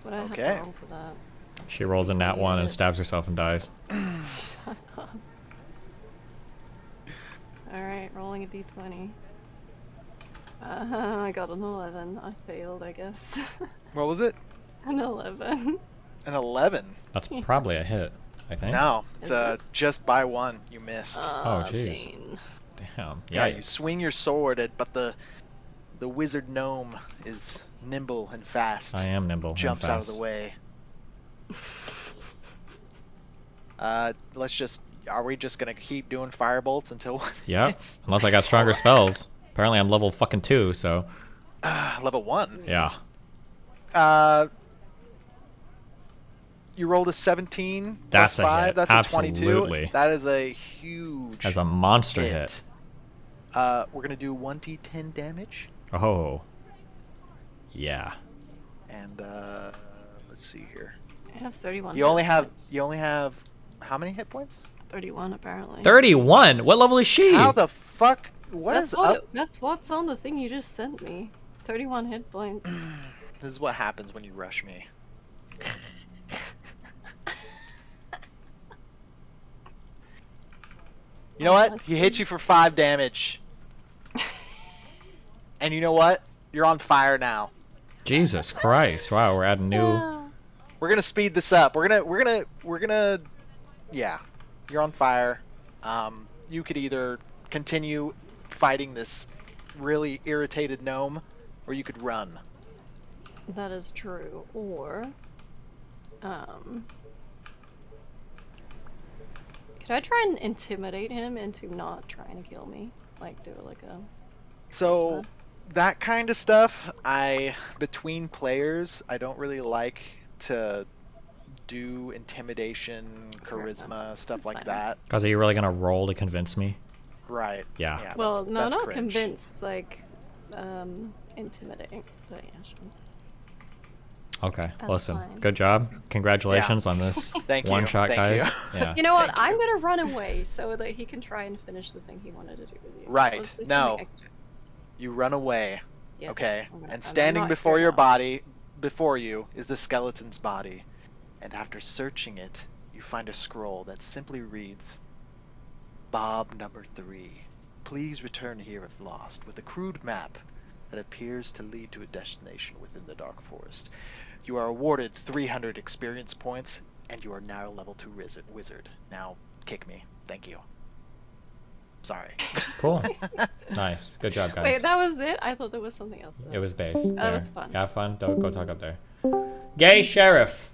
Speaker 9: What I have
Speaker 18: Okay.
Speaker 9: to roll for that?
Speaker 1: She rolls a nat 1 and stabs herself and dies.
Speaker 9: Shut up. Alright, rolling a d20. I got an 11. I failed, I guess.
Speaker 18: what was it?
Speaker 9: An 11.
Speaker 18: An 11.
Speaker 1: That's probably a hit, I think.
Speaker 18: No, it's just by 1. You missed.
Speaker 1: Oh, jeez. Damn.
Speaker 18: Yeah,
Speaker 1: Yikes.
Speaker 18: you swing your sword at, but the The wizard gnome is nimble and fast.
Speaker 1: I am nimble.
Speaker 18: Jumps
Speaker 1: and
Speaker 18: out of
Speaker 1: fast.
Speaker 18: the way. Let's just. Are we just gonna keep doing firebolts until?
Speaker 1: Yep. Unless I got stronger spells. Apparently I'm level fucking 2, so.
Speaker 18: Level 1.
Speaker 1: Yeah.
Speaker 18: You rolled a 17
Speaker 1: That's
Speaker 18: plus
Speaker 1: a
Speaker 18: 5.
Speaker 1: hit.
Speaker 18: That's
Speaker 1: Absolutely.
Speaker 18: a 22. That is a huge.
Speaker 1: As a monster hit.
Speaker 18: We're gonna do 1d10 damage.
Speaker 1: Oh. Yeah.
Speaker 18: And let's see here.
Speaker 9: I have 31.
Speaker 18: You only have how many hit points?
Speaker 9: 31 apparently.
Speaker 1: 31? What level is she?
Speaker 18: How the fuck?
Speaker 9: That's what's on the thing you just sent me. 31 hit points.
Speaker 18: This is what happens when you rush me. You know what? He hits you for 5 damage. And you know what? You're on fire now.
Speaker 1: Jesus Christ. Wow, we're adding new...
Speaker 18: We're gonna speed this up. We're gonna yeah. You're on fire. You could either continue fighting this really irritated gnome, or you could run.
Speaker 9: That is true. Or could I try and intimidate him into not trying to kill me? Like do like a
Speaker 18: So that kind of stuff, between players, I don't really like to do intimidation, charisma, stuff like that.
Speaker 1: Guys, are you really gonna roll to convince me?
Speaker 18: Right.
Speaker 1: Yeah.
Speaker 9: well, no,
Speaker 18: that's
Speaker 9: not
Speaker 18: cringe.
Speaker 9: convinced, like intimidating. But yeah, sure.
Speaker 1: Okay,
Speaker 9: That's
Speaker 1: listen.
Speaker 9: fine.
Speaker 1: Good job. Congratulations on this
Speaker 18: Thank you.
Speaker 1: one-shot,
Speaker 18: Thank
Speaker 1: guys.
Speaker 18: you.
Speaker 1: Yeah.
Speaker 9: You know what? I'm gonna run away so that he can try and finish the thing he wanted to do with you.
Speaker 18: Right.
Speaker 9: Let's do
Speaker 18: No.
Speaker 9: something extra.
Speaker 18: You run away.
Speaker 9: Yes,
Speaker 18: Okay.
Speaker 9: I'm
Speaker 18: And
Speaker 9: I'm
Speaker 18: standing
Speaker 9: not
Speaker 18: before
Speaker 9: here
Speaker 18: your
Speaker 9: now.
Speaker 18: body, before you, is the skeleton's body. And after searching it, you find a scroll that simply reads, Bob number 3. Please return here if lost, with a crude map that appears to lead to a destination within the Dark Forest. You are awarded 300 experience points, and you are now level 2 wizard. Now, kick me. Thank you. Sorry.
Speaker 1: Cool. Nice. Good job, guys.
Speaker 9: Wait, that was it? I thought there was something else.
Speaker 1: It was base.
Speaker 9: That
Speaker 1: There.
Speaker 9: was fun.
Speaker 1: Have fun. Don't go talk up there. Gay sheriff.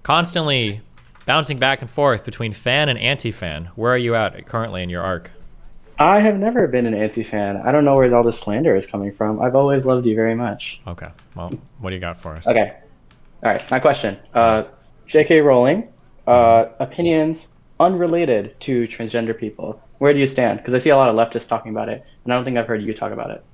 Speaker 1: Constantly bouncing back and forth between fan and anti-fan. Where are you at currently in your arc?
Speaker 10: I have never been an anti-fan. I don't know where all this slander is coming from. I've always loved you very much.
Speaker 1: Okay. Well, what do you got for us?
Speaker 10: Okay. All right. My question. J.K. Rowling. Opinions unrelated to transgender people. Where do you stand? Because I see a lot of leftists talking about it, and I don't think I've heard you talk about it.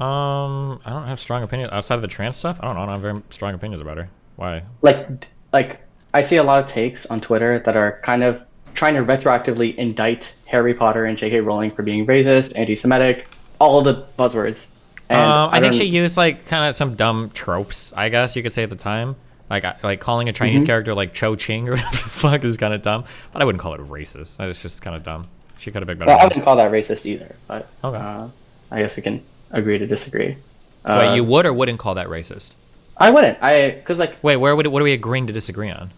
Speaker 1: I don't have strong opinions outside of the trans stuff. I don't know. I don't have very strong opinions about her. Why?
Speaker 10: Like I see a lot of takes on Twitter that are kind of trying to retroactively indict Harry Potter and J.K. Rowling for being racist, anti-Semitic, all of the buzzwords. And
Speaker 1: I think she used like kind of some dumb tropes, I guess you could say at the time. Like calling a Chinese character like Cho Ching or whatever the fuck is kind of dumb. But I wouldn't call it racist. That was just kind of dumb. She could have been better.
Speaker 10: Well, I wouldn't call that racist either. But
Speaker 1: okay.
Speaker 10: I guess we can agree to disagree.
Speaker 1: Wait, you would or wouldn't call that racist?
Speaker 10: I wouldn't. Because like.
Speaker 1: Wait, what are we agreeing to disagree on?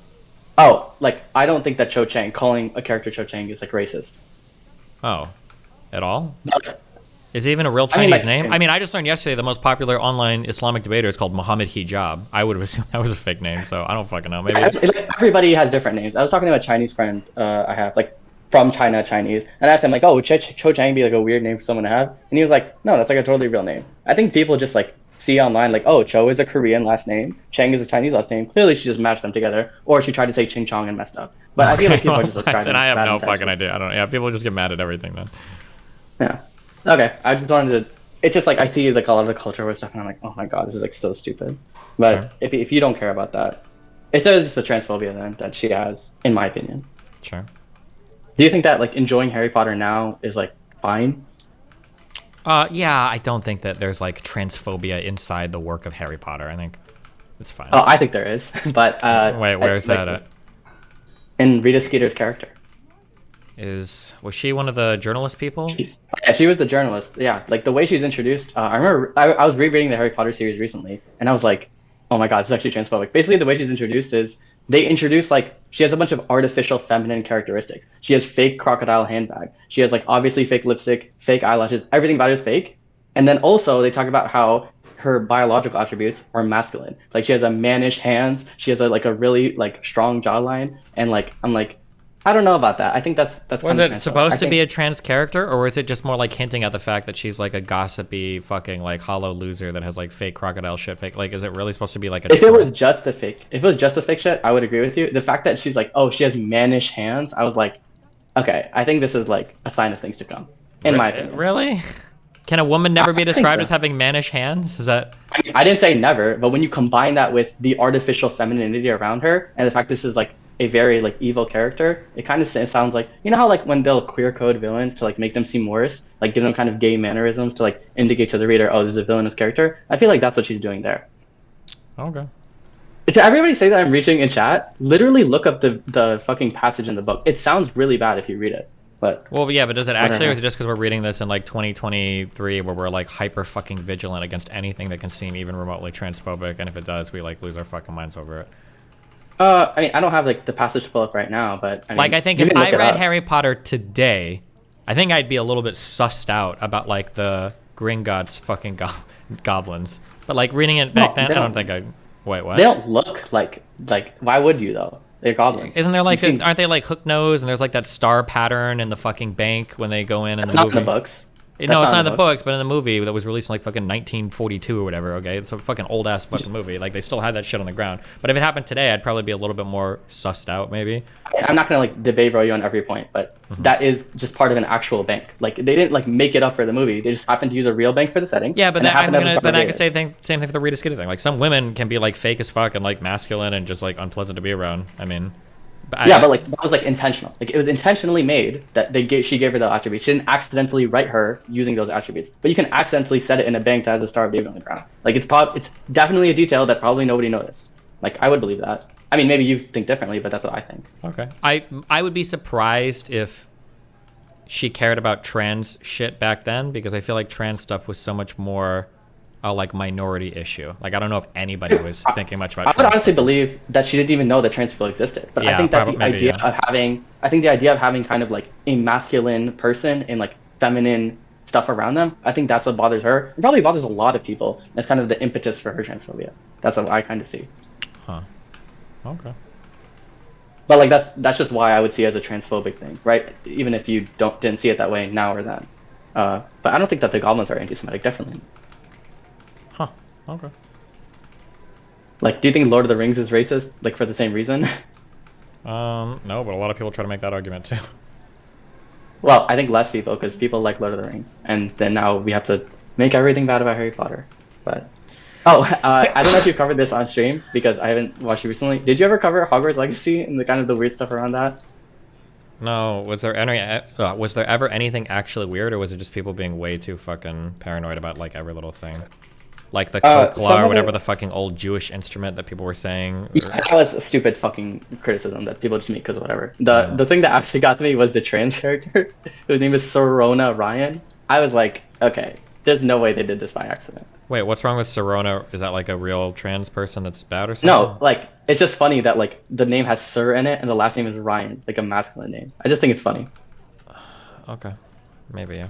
Speaker 10: Oh, like I don't think that Cho Chang, calling a character Cho Chang, is like racist.
Speaker 1: Oh, at all?
Speaker 10: Okay.
Speaker 1: Is it even a real Chinese name? I mean, I just learned yesterday the most popular online Islamic debater is called Muhammad Hijab. I would have assumed that was a fake name, so I don't fucking know. Maybe
Speaker 10: Everybody has different names. I was talking to a Chinese friend I have, like from China, Chinese, and I asked him like, "Oh, would Cho Chang be like a weird name for someone to have?" And he was like, "No, that's like a totally real name." I think people just like see online like, "Oh, Cho is a Korean last name, Chang is a Chinese last name." Clearly, she just matched them together, or she tried to say Ching Chong and messed up. But I feel like people are just ascribing.
Speaker 1: Then I have
Speaker 10: bad
Speaker 1: no
Speaker 10: intentions.
Speaker 1: fucking idea. I don't. Yeah, people just get mad at everything then.
Speaker 10: Yeah. Okay. I just wanted to. It's just like I see like a lot of the culture war stuff, and I'm like, oh my god, this is like so stupid. But if you don't care about that, it's just a transphobia then that she has, in my opinion.
Speaker 1: Sure.
Speaker 10: Do you think that like enjoying Harry Potter now is like fine?
Speaker 1: Yeah, I don't think that there's like transphobia inside the work of Harry Potter. I think it's fine.
Speaker 10: Oh, I think there is, but
Speaker 1: wait, where's that at?
Speaker 10: In Rita Skeeter's character.
Speaker 1: Was she one of the journalist people?
Speaker 10: Yeah, she was the journalist. Yeah, like the way she's introduced. I remember I was rereading the Harry Potter series recently, and I was like, oh my god, this is actually transphobic. Basically, the way she's introduced is they introduce like she has a bunch of artificial feminine characteristics. She has fake crocodile handbag. She has like obviously fake lipstick, fake eyelashes. Everything about her is fake. And then also they talk about how her biological attributes are masculine. Like she has a mannish hands. She has a really like strong jawline. And like I'm like, I don't know about that. I think that's
Speaker 1: Was it supposed to be a trans character, or was it just more like hinting at the fact that she's like a gossipy fucking like hollow loser that has like fake crocodile shit? Fake, like, is it really supposed to be like a?
Speaker 10: If it was just the fake shit, I would agree with you. The fact that she's like, oh, she has mannish hands, I was like, okay, I think this is like a sign of things to come, in my opinion.
Speaker 1: Really? Can a woman never be
Speaker 10: I think
Speaker 1: described
Speaker 10: so.
Speaker 1: as having mannish hands? Is that?
Speaker 10: I mean, I didn't say never, but when you combine that with the artificial femininity around her, and the fact this is like a very like evil character, it kind of sounds like, you know how like when they'll queer code villains to like make them seem worse, like give them kind of gay mannerisms to like indicate to the reader, oh, this is a villainous character. I feel like that's what she's doing there.
Speaker 1: Okay.
Speaker 10: To everybody say that I'm reaching in chat, literally look up the fucking passage in the book. It sounds really bad if you read it. But
Speaker 1: Well, yeah, but does it actually, or is it just because we're reading this in like 2023, where we're like hyper fucking vigilant against anything that can seem even remotely transphobic, and if it does, we like lose our fucking minds over it?
Speaker 10: I mean, I don't have like the passage to pull up right now, but I mean,
Speaker 1: Like, I think
Speaker 10: you
Speaker 1: if
Speaker 10: can look
Speaker 1: I
Speaker 10: it
Speaker 1: read
Speaker 10: up.
Speaker 1: Harry Potter today, I think I'd be a little bit sussed out about like the Gringotts fucking goblins. But like reading it back
Speaker 10: No,
Speaker 1: then,
Speaker 10: they
Speaker 1: I don't
Speaker 10: don't-
Speaker 1: think I. Wait, what?
Speaker 10: They don't look like why would you though? They're goblins.
Speaker 1: Isn't there like,
Speaker 10: You've seen-
Speaker 1: aren't they like hook nose, and there's like that star pattern in the fucking bank when they go in
Speaker 10: That's
Speaker 1: the
Speaker 10: not
Speaker 1: movie?
Speaker 10: in the books.
Speaker 1: No,
Speaker 10: That's
Speaker 1: it's
Speaker 10: not
Speaker 1: not
Speaker 10: in
Speaker 1: in
Speaker 10: the
Speaker 1: the books, but in the movie that was released in like fucking 1942 or whatever, okay? It's a fucking old ass fucking movie. Like they still had that shit on the ground. But if it happened today, I'd probably be a little bit more sussed out, maybe.
Speaker 10: I'm not gonna like debate bro you on every point, but
Speaker 1: Mm-hmm.
Speaker 10: that is just part of an actual bank. Like they didn't like make it up for the movie. They just happened to use a real bank for the setting.
Speaker 1: Yeah, but
Speaker 10: and it
Speaker 1: that, I'm
Speaker 10: happened to have a
Speaker 1: gonna,
Speaker 10: star
Speaker 1: but I
Speaker 10: rating.
Speaker 1: could say same thing for the Rita Skeeter thing. Like some women can be like fake as fuck and like masculine and just like unpleasant to be around. I mean, but
Speaker 10: But like that was like intentional. Like it was intentionally made that she gave her the attributes. She didn't accidentally write her using those attributes. But you can accidentally set it in a bank that has a Star of David on the ground. Like it's definitely a detail that probably nobody noticed. Like I would believe that. I mean, maybe you think differently, but that's what I think.
Speaker 1: Okay. I would be surprised if she cared about trans shit back then, because I feel like trans stuff was so much more a like minority issue. Like I don't know if anybody was thinking much about
Speaker 10: I would
Speaker 1: trans
Speaker 10: honestly believe that she didn't even know that trans people existed. But I
Speaker 1: Yeah,
Speaker 10: think that
Speaker 1: probably-
Speaker 10: the
Speaker 1: maybe,
Speaker 10: idea
Speaker 1: yeah.
Speaker 10: of having kind of like a masculine person and like feminine stuff around them, I think that's what bothers her. It probably bothers a lot of people. That's kind of the impetus for her transphobia. That's what I kind of see.
Speaker 1: Huh. Okay.
Speaker 10: But like that's just why I would see it as a transphobic thing, right? Even if you didn't see it that way now or then. But I don't think that the goblins are anti-Semitic. Definitely.
Speaker 1: Huh. Okay.
Speaker 10: Like, do you think Lord of the Rings is racist? Like for the same reason?
Speaker 1: No, but a lot of people try to make that argument too.
Speaker 10: Well, I think less people, because people like Lord of the Rings, and then now we have to make everything bad about Harry Potter. But I don't know if you covered this on stream because I haven't watched it recently. Did you ever cover Hogwarts Legacy and the kind of the weird stuff around that?
Speaker 1: No, was there ever anything actually weird, or was it just people being way too fucking paranoid about like every little thing? Like the
Speaker 10: Some
Speaker 1: Kokla or
Speaker 10: of
Speaker 1: whatever
Speaker 10: it-
Speaker 1: the fucking old Jewish instrument that people were saying.
Speaker 10: Yeah, that was a stupid fucking criticism that people just make because whatever. The thing that actually got to me was the trans character, whose name is Sorona Ryan. I was like, okay, there's no way they did this by accident.
Speaker 1: Wait, what's wrong with Sorona? Is that like a real trans person that's bad or something?
Speaker 10: No, like it's just funny that like the name has Sir in it and the last name is Ryan, like a masculine name. I just think it's funny.
Speaker 1: Okay, maybe yeah.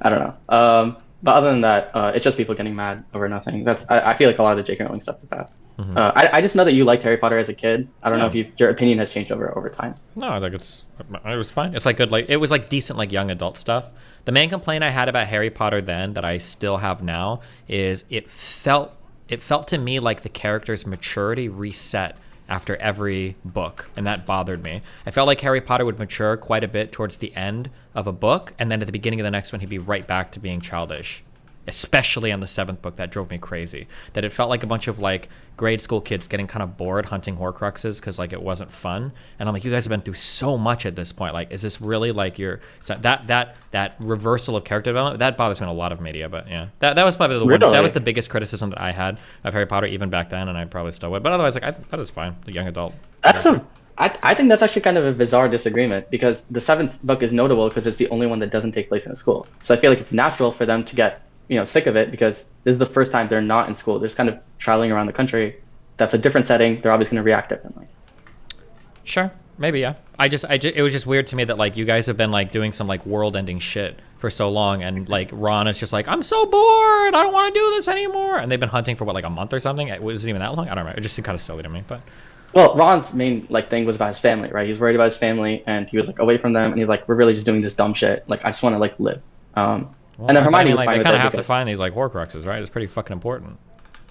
Speaker 10: I don't know. But other than that, it's just people getting mad over nothing. I feel like a lot of the J.K. Rowling stuff is that.
Speaker 1: Mhm.
Speaker 10: I just know that you liked Harry Potter as a kid. I don't know
Speaker 1: Yeah.
Speaker 10: if your opinion has changed over time.
Speaker 1: No, I think it was fine. It's like good, like it was like decent, like young adult stuff. The main complaint I had about Harry Potter then that I still have now is it felt to me like the character's maturity reset after every book, and that bothered me. I felt like Harry Potter would mature quite a bit towards the end of a book, and then at the beginning of the next one, he'd be right back to being childish. Especially on the 7th book, that drove me crazy. That it felt like a bunch of like grade school kids getting kind of bored hunting Horcruxes because like it wasn't fun. And I'm like, you guys have been through so much at this point. Like, is this really like that reversal of character development? That bothers me in a lot of media. But yeah, that was probably the one. That was the biggest criticism that I had of Harry Potter even back then, and I probably still would. But otherwise, like that is fine. The young adult.
Speaker 10: I think that's actually kind of a bizarre disagreement because the 7th book is notable because it's the only one that doesn't take place in a school. So I feel like it's natural for them to get sick of it because this is the first time they're not in school. They're just kind of traveling around the country. that's a different setting. They're obviously going to react differently.
Speaker 1: Sure, maybe, yeah. It was just weird to me that like you guys have been like doing some like world-ending shit for so long, and like Ron is just like, I'm so bored, I don't want to do this anymore, and they've been hunting for what, like a month or something? It wasn't even that long. I don't remember. It just seemed kind of silly to me, but.
Speaker 10: Well, Ron's main like thing was about his family, right? He's worried about his family, and he was like away from them, and he's like, we're really just doing this dumb shit. Like, I just want to like live.
Speaker 1: Well,
Speaker 10: and then Hermione was
Speaker 1: like,
Speaker 10: fine
Speaker 1: they
Speaker 10: with
Speaker 1: kind
Speaker 10: it
Speaker 1: of have
Speaker 10: because-
Speaker 1: to find these like Horcruxes, right? It's pretty fucking important.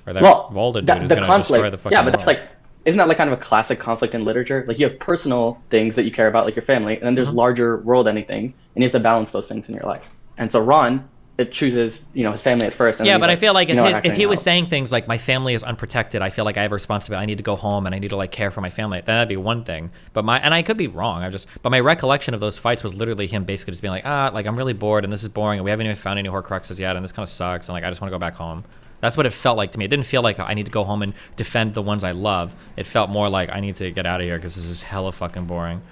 Speaker 1: Or that
Speaker 10: well,
Speaker 1: Volda dude
Speaker 10: that,
Speaker 1: is
Speaker 10: the
Speaker 1: gonna
Speaker 10: conflict,
Speaker 1: destroy the fucking
Speaker 10: yeah, but
Speaker 1: world.
Speaker 10: that's like, isn't that like kind of a classic conflict in literature? Like, you have personal things that you care about, like your family, and then there's larger world-ending things, and you have to balance those things in your life. And so Ron, it chooses, you know, his family at first. And
Speaker 1: Yeah,
Speaker 10: then
Speaker 1: but
Speaker 10: he's
Speaker 1: I feel like
Speaker 10: you know what,
Speaker 1: if he was
Speaker 10: out.
Speaker 1: saying things like my family is unprotected, I feel like I have a responsibility. I need to go home and I need to like care for my family. Then that'd be one thing. But and I could be wrong. But my recollection of those fights was literally him basically just being like, like I'm really bored and this is boring and we haven't even found any Horcruxes yet and this kind of sucks and like I just want to go back home. That's what it felt like to me. It didn't feel like I need to go home and defend the ones I love. It felt more like I need to get out of here because this is hella fucking boring.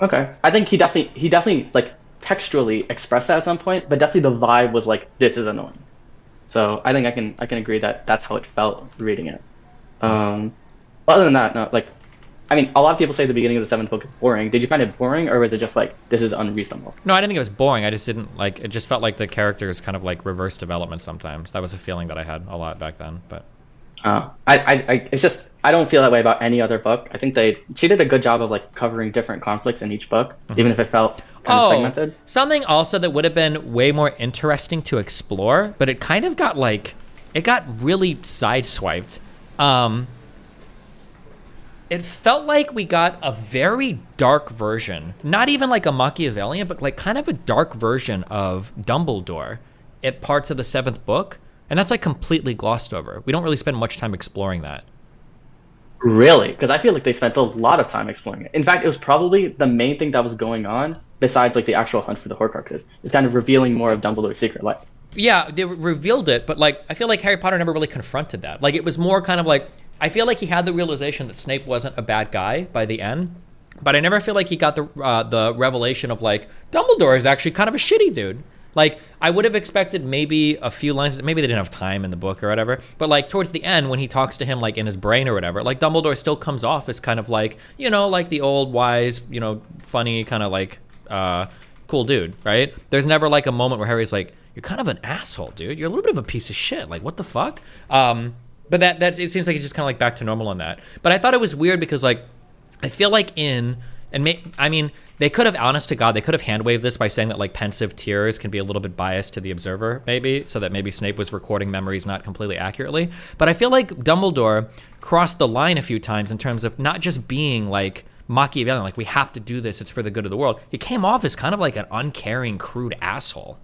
Speaker 10: Okay, I think he definitely like textually expressed that at some point, but definitely the vibe was like, this is annoying. So I think I can agree that that's how it felt reading it. Other than that, no, like, I mean, a lot of people say the beginning of the 7th book is boring. Did you find it boring, or was it just like, this is unreasonable?
Speaker 1: No, I didn't think it was boring. I just didn't like, it just felt like the characters kind of like reverse development sometimes. That was a feeling that I had a lot back then, but.
Speaker 10: It's just, I don't feel that way about any other book. I think she did a good job of like covering different conflicts in each book, even if it felt kind of segmented.
Speaker 1: Something also that would have been way more interesting to explore, but it kind of got like, it got really sideswiped. It felt like we got a very dark version, not even like a Machiavellian, but like kind of a dark version of Dumbledore at parts of the 7th book. And that's like completely glossed over. We don't really spend much time exploring that.
Speaker 10: Really? Because I feel like they spent a lot of time exploring it. In fact, it was probably the main thing that was going on, besides like the actual hunt for the Horcruxes. It's kind of revealing more of Dumbledore's secret life.
Speaker 1: Yeah, they revealed it, but like I feel like Harry Potter never really confronted that. Like it was more kind of like, I feel like he had the realization that Snape wasn't a bad guy by the end, but I never feel like he got the revelation of like, Dumbledore is actually kind of a shitty dude. Like, I would have expected maybe a few lines, maybe they didn't have time in the book or whatever, but like towards the end when he talks to him like in his brain or whatever, like Dumbledore still comes off as kind of like, you know, like the old wise, you know, funny kind of like cool dude, right? There's never like a moment where Harry's like, you're kind of an asshole, dude. You're a little bit of a piece of shit. Like, what the fuck? But it seems like he's just kind of like back to normal on that. But I thought it was weird because like, I feel like I mean, they could have, honest to God, they could have hand-waved this by saying that like pensive tears can be a little bit biased to the observer, maybe, so that maybe Snape was recording memories not completely accurately. But I feel like Dumbledore crossed the line a few times in terms of not just being like Machiavellian, like we have to do this, it's for the good of the world. He came off as kind of like an uncaring, crude asshole.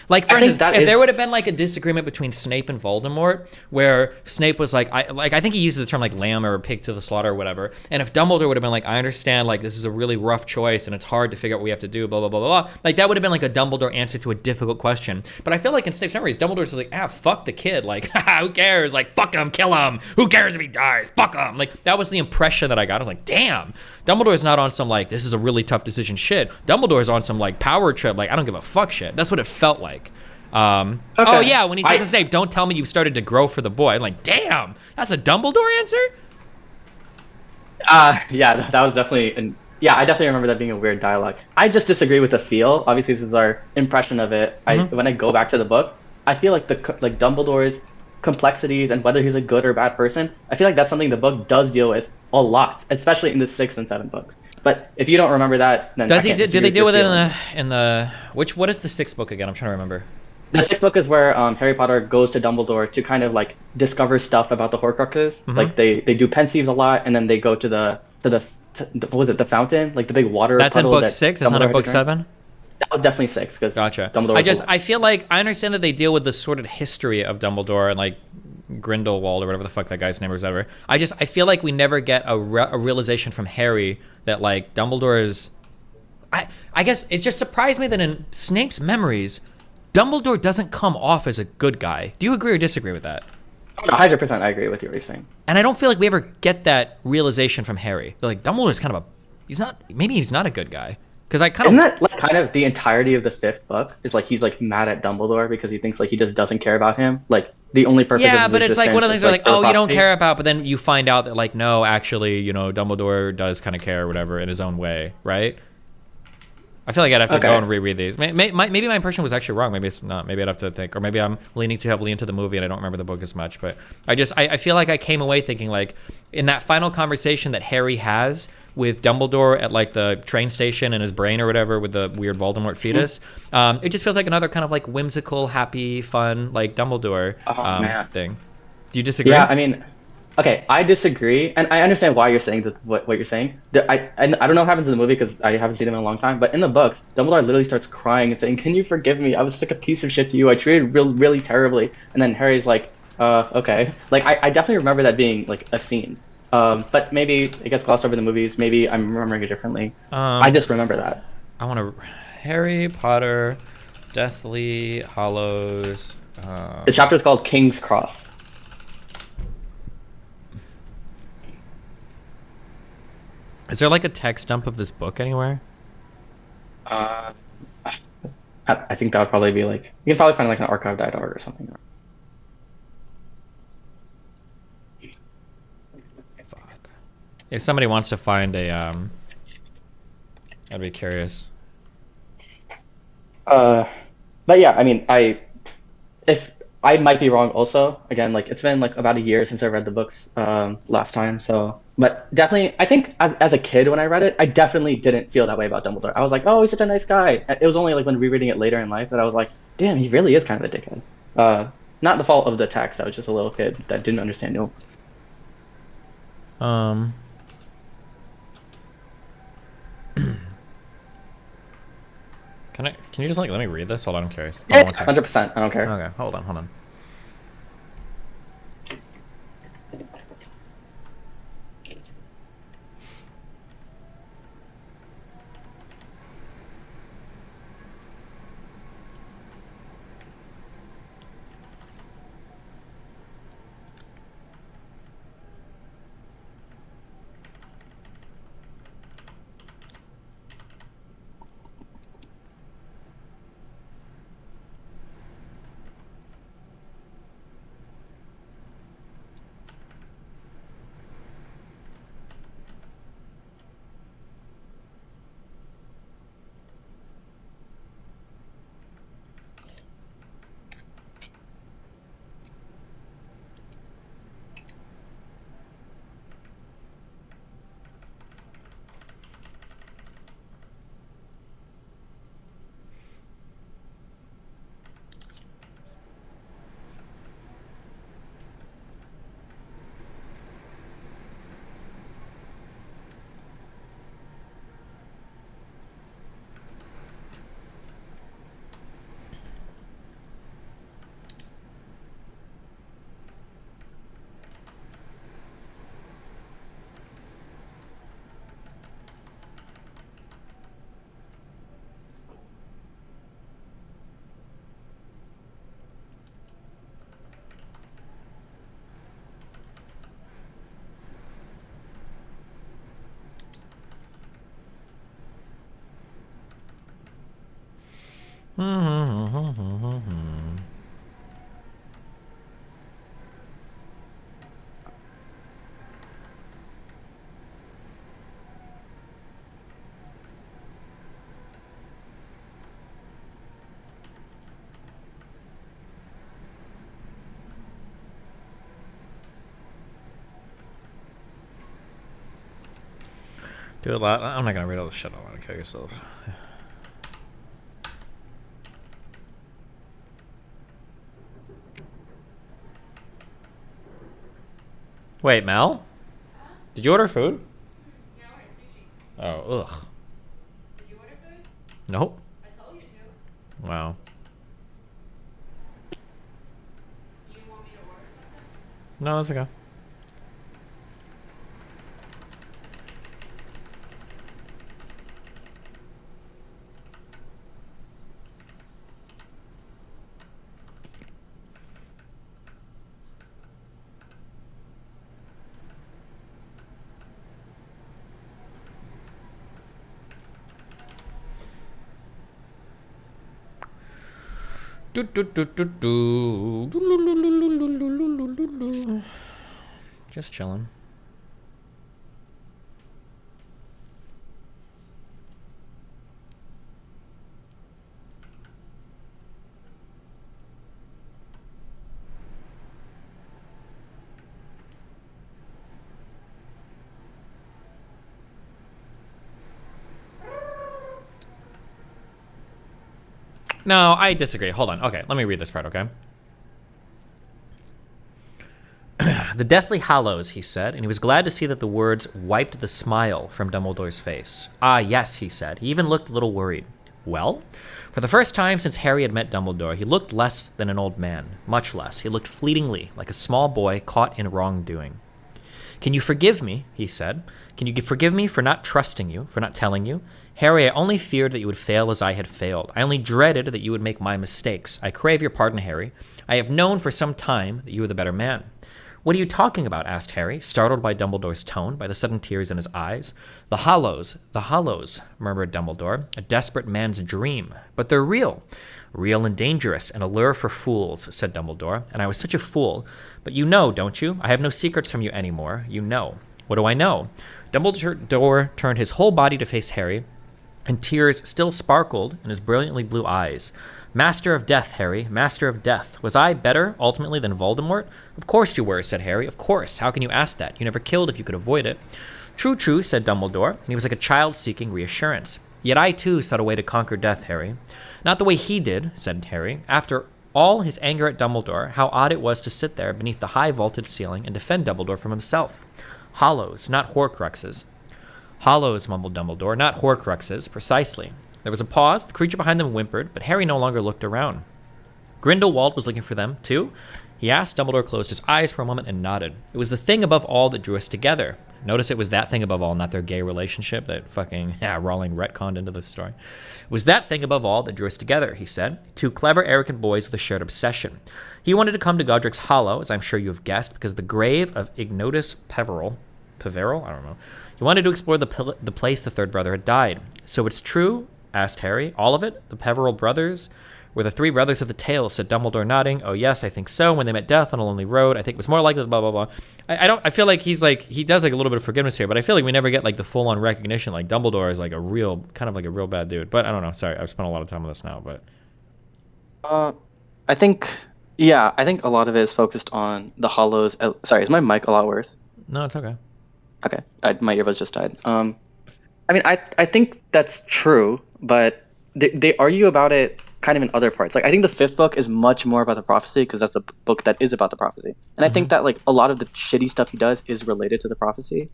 Speaker 1: Like, for instance, if there would have been like a disagreement between Snape and Voldemort, where Snape was like, I think he uses the term like lamb or pig to the slaughter or whatever. And if Dumbledore would have been like, I understand, like this is a really rough choice and it's hard to figure out what we have to do, blah, blah, blah, blah, blah. Like that would have been like a Dumbledore answer to a difficult question. But I feel like in Snape's memories, Dumbledore's just like, fuck the kid. Like, who cares? Like, fuck him, kill him. Who cares if he dies? Fuck him. Like, that was the impression that I got. I was like, damn. Dumbledore's not on some like, this is a really tough decision shit. Dumbledore's on some like power trip. Like, I don't give a fuck shit. That's what it felt like. Oh yeah, when he says to Snape, don't tell me you've started to grow for the boy. I'm like, damn, that's a Dumbledore answer?
Speaker 10: Yeah, that was definitely, yeah, I definitely remember that being a weird dialogue. I just disagree with the feel. Obviously, this is our impression of it. When I go back to the book, I feel like Dumbledore's complexities and whether he's a good or bad person, I feel like that's something the book does deal with a lot, especially in the 6th and 7th books. But if you don't remember that, then
Speaker 1: do they deal with it in the what is the 6th book again? I'm trying to remember.
Speaker 10: The 6th book is where Harry Potter goes to Dumbledore to kind of like discover stuff about the Horcruxes. Like they do Pensieves a lot, and then they go to the what was it, the fountain, like the big water.
Speaker 1: That's in book 6. That's not in book 7.
Speaker 10: That was definitely 6 because
Speaker 1: gotcha.
Speaker 10: Dumbledore.
Speaker 1: I feel like I understand that they deal with the sordid history of Dumbledore and like Grindelwald or whatever the fuck that guy's name was ever. I feel like we never get a realization from Harry that like Dumbledore is. I guess it just surprised me that in Snape's memories, Dumbledore doesn't come off as a good guy. Do you agree or disagree with that?
Speaker 10: 100%, I agree with what you're saying.
Speaker 1: And I don't feel like we ever get that realization from Harry. They're like, Dumbledore's kind of maybe he's not a good guy. Because I kind
Speaker 10: Isn't that like kind of the entirety of the fifth book? Is like he's like mad at Dumbledore because he thinks like he just doesn't care about him. Like the only purpose of
Speaker 1: yeah,
Speaker 10: his
Speaker 1: but it's like one of the
Speaker 10: existence
Speaker 1: things where
Speaker 10: is,
Speaker 1: like,
Speaker 10: for
Speaker 1: oh, you don't
Speaker 10: prophecy.
Speaker 1: care about, but then you find out that like, no, actually, you know, Dumbledore does kind of care or whatever in his own way, right? I feel like I'd have to
Speaker 10: Okay.
Speaker 1: go and reread these. Maybe my impression was actually wrong. Maybe it's not. Maybe I'd have to think, or maybe I'm leaning too heavily into the movie and I don't remember the book as much. But I feel like I came away thinking like, in that final conversation that Harry has with Dumbledore at like the train station in his brain or whatever with the weird Voldemort fetus, it just feels like another kind of like whimsical, happy, fun like Dumbledore
Speaker 10: man.
Speaker 1: thing. Do you disagree?
Speaker 10: Yeah, I mean, okay, I disagree, and I understand why you're saying what you're saying. I don't know what happens in the movie because I haven't seen them in a long time. But in the books, Dumbledore literally starts crying and saying, "Can you forgive me? I was such a piece of shit to you. I treated you really terribly." And then Harry's like, okay." Like I definitely remember that being like a scene. But maybe it gets glossed over in the movies. Maybe I'm remembering it differently. I just remember that.
Speaker 1: I want to Harry Potter, Deathly Hollows.
Speaker 10: The chapter is called King's Cross.
Speaker 1: Is there like a text dump of this book anywhere?
Speaker 10: I think that would probably be like, you can probably find like an archive.org or something.
Speaker 1: If somebody wants to find a, I'd be curious.
Speaker 10: But yeah, I mean, if I might be wrong also. Again, like it's been like about a year since I read the books last time. So, but definitely, I think as a kid when I read it, I definitely didn't feel that way about Dumbledore. I was like, oh, he's such a nice guy. It was only like when rereading it later in life that I was like, damn, he really is kind of a dickhead. Not the fault of the text. I was just a little kid that didn't understand you.
Speaker 1: Can you just like let me read this? Hold on, I'm curious.
Speaker 10: Yeah, 100%. I don't care.
Speaker 1: Okay, hold on. Do a lot. I'm not gonna read all this shit. I want to kill yourself. Wait, Mel? Did you order food? Yeah, I ordered sushi. Oh, ugh. Did you order food? Nope. I told you to. Wow. You want me to order something? No, that's okay. Just chilling. No, I disagree. Hold on. Okay, let me read this part, okay? The Deathly Hallows, he said, and he was glad to see that the words wiped the smile from Dumbledore's face. Ah, yes, he said. He even looked a little worried. Well, for the first time since Harry had met Dumbledore, he looked less than an old man. Much less. He looked fleetingly like a small boy caught in wrongdoing. Can you forgive me, he said. Can you forgive me for not trusting you, for not telling you? Harry, I only feared that you would fail as I had failed. I only dreaded that you would make my mistakes. I crave your pardon, Harry. I have known for some time that you were the better man. What are you talking about? Asked Harry, startled by Dumbledore's tone, by the sudden tears in his eyes. The Hallows, murmured Dumbledore, a desperate man's dream. But they're real. Real and dangerous, and a lure for fools, said Dumbledore. And I was such a fool. But you know, don't you? I have no secrets from you anymore. You know. What do I know? Dumbledore turned his whole body to face Harry, and tears still sparkled in his brilliantly blue eyes. Master of Death, Harry, Master of Death. Was I better, ultimately, than Voldemort? Of course you were, said Harry. Of course. How can you ask that? You never killed if you could avoid it. True, true, said Dumbledore, and he was like a child seeking reassurance. Yet I, too, sought a way to conquer death, Harry. Not the way he did, said Harry. After all his anger at Dumbledore, how odd it was to sit there beneath the high vaulted ceiling and defend Dumbledore from himself. Hollows, not Horcruxes. Hollows, mumbled Dumbledore, not Horcruxes, precisely. There was a pause, the creature behind them whimpered, but Harry no longer looked around. Grindelwald was looking for them, too? He asked. Dumbledore closed his eyes for a moment and nodded. It was the thing above all that drew us together. Notice it was that thing above all, not their gay relationship that fucking, Rowling retconned into the story. It was that thing above all that drew us together, he said. Two clever, arrogant boys with a shared obsession. He wanted to come to Godric's Hollow, as I'm sure you have guessed, because the grave of Ignotus Peverell, I don't know. He wanted to explore the place the third brother had died. So it's true? Asked Harry. All of it? The Peverell brothers? Were the three brothers of the tale, said Dumbledore, nodding. Oh yes, I think so. When they met death on a lonely road, I think it was more likely blah blah blah. I feel like he does like a little bit of forgiveness here, but I feel like we never get like the full on recognition. Like Dumbledore is like a real bad dude. But I don't know. Sorry, I've spent a lot of time on this now, but
Speaker 10: I think a lot of it is focused on the Hollows. Sorry, is my mic a lot worse?
Speaker 1: No, it's okay.
Speaker 10: Okay, my earbuds just died. I mean, I think that's true, but they argue about it kind of in other parts. Like, I think the fifth book is much more about the prophecy because that's the book that is about the prophecy. And I think that like a lot of the shitty stuff he does is related to the prophecy.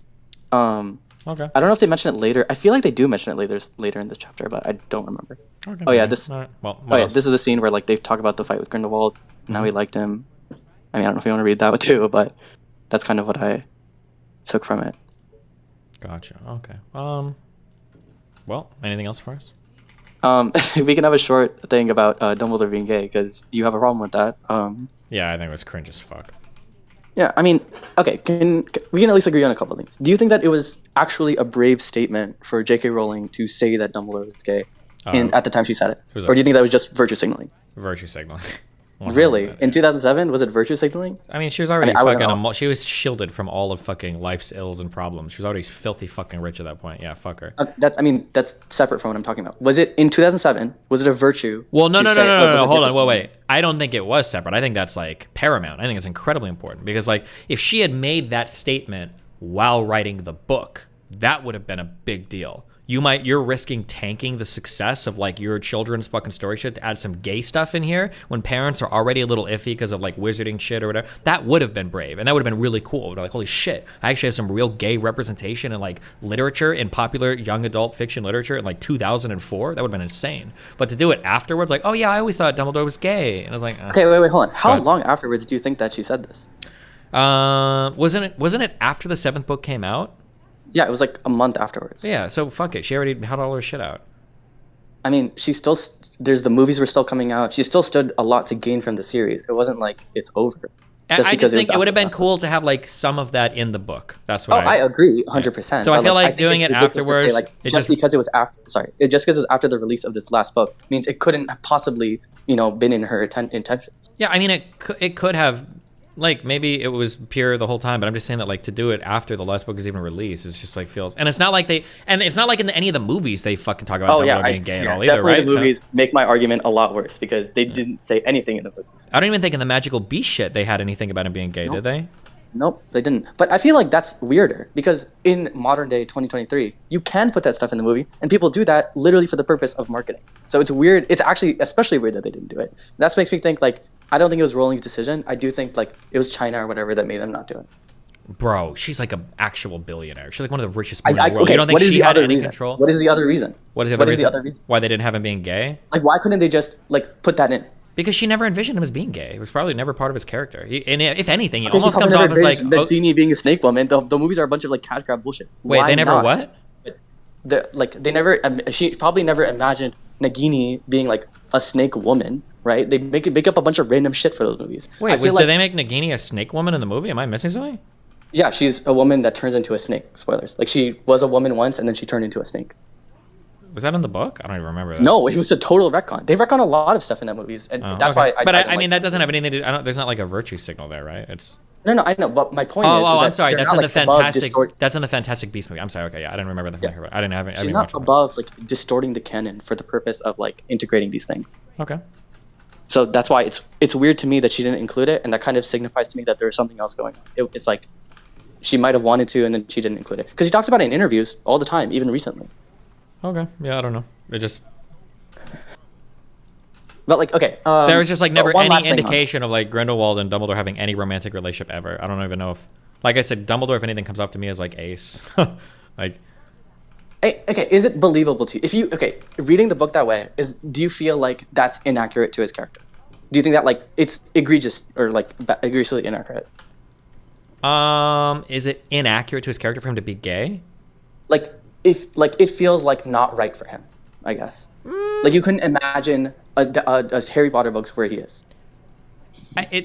Speaker 10: Okay. I don't know if they mention it later. I feel like they do mention it later in this chapter, but I don't remember. Okay. Oh yeah, this. Right. Well, this is the scene where like they talk about the fight with Grindelwald and how he liked him. I mean, I don't know if you want to read that too, but that's kind of what I took from it.
Speaker 1: Gotcha. Okay. Well, anything else for us?
Speaker 10: We can have a short thing about Dumbledore being gay because you have a problem with that.
Speaker 1: Yeah, I think it was cringe as fuck.
Speaker 10: Yeah, I mean, okay, we can at least agree on a couple of things. Do you think that it was actually a brave statement for J.K. Rowling to say that Dumbledore was gay at the time she said it? Or do you think that was just virtue signaling?
Speaker 1: Virtue signaling.
Speaker 10: Really? In 2007, was it virtue signaling?
Speaker 1: I mean, she was already she was shielded from all of fucking life's ills and problems. She was already filthy fucking rich at that point. Yeah, fuck her.
Speaker 10: That's separate from what I'm talking about. Was it in 2007? Was it a virtue?
Speaker 1: Well, no. Hold on. Wait. I don't think it was separate. I think that's like paramount. I think it's incredibly important because like if she had made that statement while writing the book, that would have been a big deal. You're risking tanking the success of like your children's fucking story shit to add some gay stuff in here when parents are already a little iffy because of like wizarding shit or whatever. That would have been brave and that would have been really cool. They're like, holy shit, I actually have some real gay representation in like literature, in popular young adult fiction literature in like 2004. That would have been insane. But to do it afterwards, like, oh yeah, I always thought Dumbledore was gay, and I was like,
Speaker 10: okay, wait, hold on. How long afterwards do you think that she said this?
Speaker 1: Wasn't it after the seventh book came out?
Speaker 10: Yeah, it was like a month afterwards.
Speaker 1: Yeah, so fuck it. She already had all her shit out.
Speaker 10: I mean, the movies were still coming out. She still stood a lot to gain from the series. It wasn't like it's over.
Speaker 1: I just think it would have been cool to have like some of that in the book. That's what
Speaker 10: I agree 100%.
Speaker 1: So I feel like
Speaker 10: think
Speaker 1: doing
Speaker 10: it's
Speaker 1: it
Speaker 10: ridiculous to
Speaker 1: afterwards,
Speaker 10: say, like, just because it was after the release of this last book means it couldn't have possibly, been in her intentions.
Speaker 1: Yeah, I mean, it could have, like, maybe it was pure the whole time, but I'm just saying that, like, to do it after the last book is even released is just like feels, and it's not like in any of the movies they fucking talk about Dumbledore being gay at all either, right?
Speaker 10: The movies make my argument a lot worse because they didn't say anything in the movies.
Speaker 1: I don't even think in the Magical Beast shit they had anything about him being gay, did they?
Speaker 10: Nope, they didn't. But I feel like that's weirder because in modern day 2023, you can put that stuff in the movie, and people do that literally for the purpose of marketing. So it's weird. It's actually especially weird that they didn't do it. That makes me think, like, I don't think it was Rowling's decision. I do think, like, it was China or whatever that made them not do it.
Speaker 1: Bro, she's like an actual billionaire. She's like one of the richest women in the world.
Speaker 10: Okay,
Speaker 1: You don't think she had any control?
Speaker 10: What is the other reason?
Speaker 1: What is the other reason? Why they didn't have him being gay?
Speaker 10: Like, why couldn't they just, like, put that in?
Speaker 1: Because she never envisioned him as being gay. It was probably never part of his character. And if anything, he almost comes off as like
Speaker 10: the genie being a snake woman. The movies are a bunch of like cash grab bullshit.
Speaker 1: Wait,
Speaker 10: why
Speaker 1: they never
Speaker 10: not?
Speaker 1: what?
Speaker 10: They never. She probably never imagined Nagini being like a snake woman, right? They make up a bunch of random shit for those movies.
Speaker 1: Wait, did they make Nagini a snake woman in the movie? Am I missing something?
Speaker 10: Yeah, she's a woman that turns into a snake. Spoilers. Like, she was a woman once and then she turned into a snake.
Speaker 1: Was that in the book? I don't even remember that.
Speaker 10: No, it was a total retcon. They retcon a lot of stuff in that movies, and that's why.
Speaker 1: I mean, that doesn't have anything to do. There's not like a virtue signal there, right? It's.
Speaker 10: No, I know, but my point is.
Speaker 1: Oh, I'm sorry. That's in the Fantastic.
Speaker 10: Distort...
Speaker 1: That's in the Fantastic Beast movie. I'm sorry. Okay, yeah, I didn't remember the. Yeah. I didn't have it.
Speaker 10: She's not above like distorting the canon for the purpose of like integrating these things.
Speaker 1: Okay.
Speaker 10: So that's why it's weird to me that she didn't include it, and that kind of signifies to me that there's something else going on. It's like she might have wanted to, and then she didn't include it because she talks about it in interviews all the time, even recently.
Speaker 1: Okay. Yeah, I don't know. It just.
Speaker 10: But like, okay.
Speaker 1: There was just like never any indication of like Grindelwald and Dumbledore having any romantic relationship ever. I don't even know if, like I said, Dumbledore, if anything, comes off to me as like Ace. Like.
Speaker 10: Hey, okay, is it believable to you? Reading the book that way, do you feel like that's inaccurate to his character? Do you think that like it's egregious or like egregiously inaccurate?
Speaker 1: Is it inaccurate to his character for him to be gay?
Speaker 10: Like, if like it feels like not right for him, I guess. Like, you couldn't imagine a Harry Potter books where he is.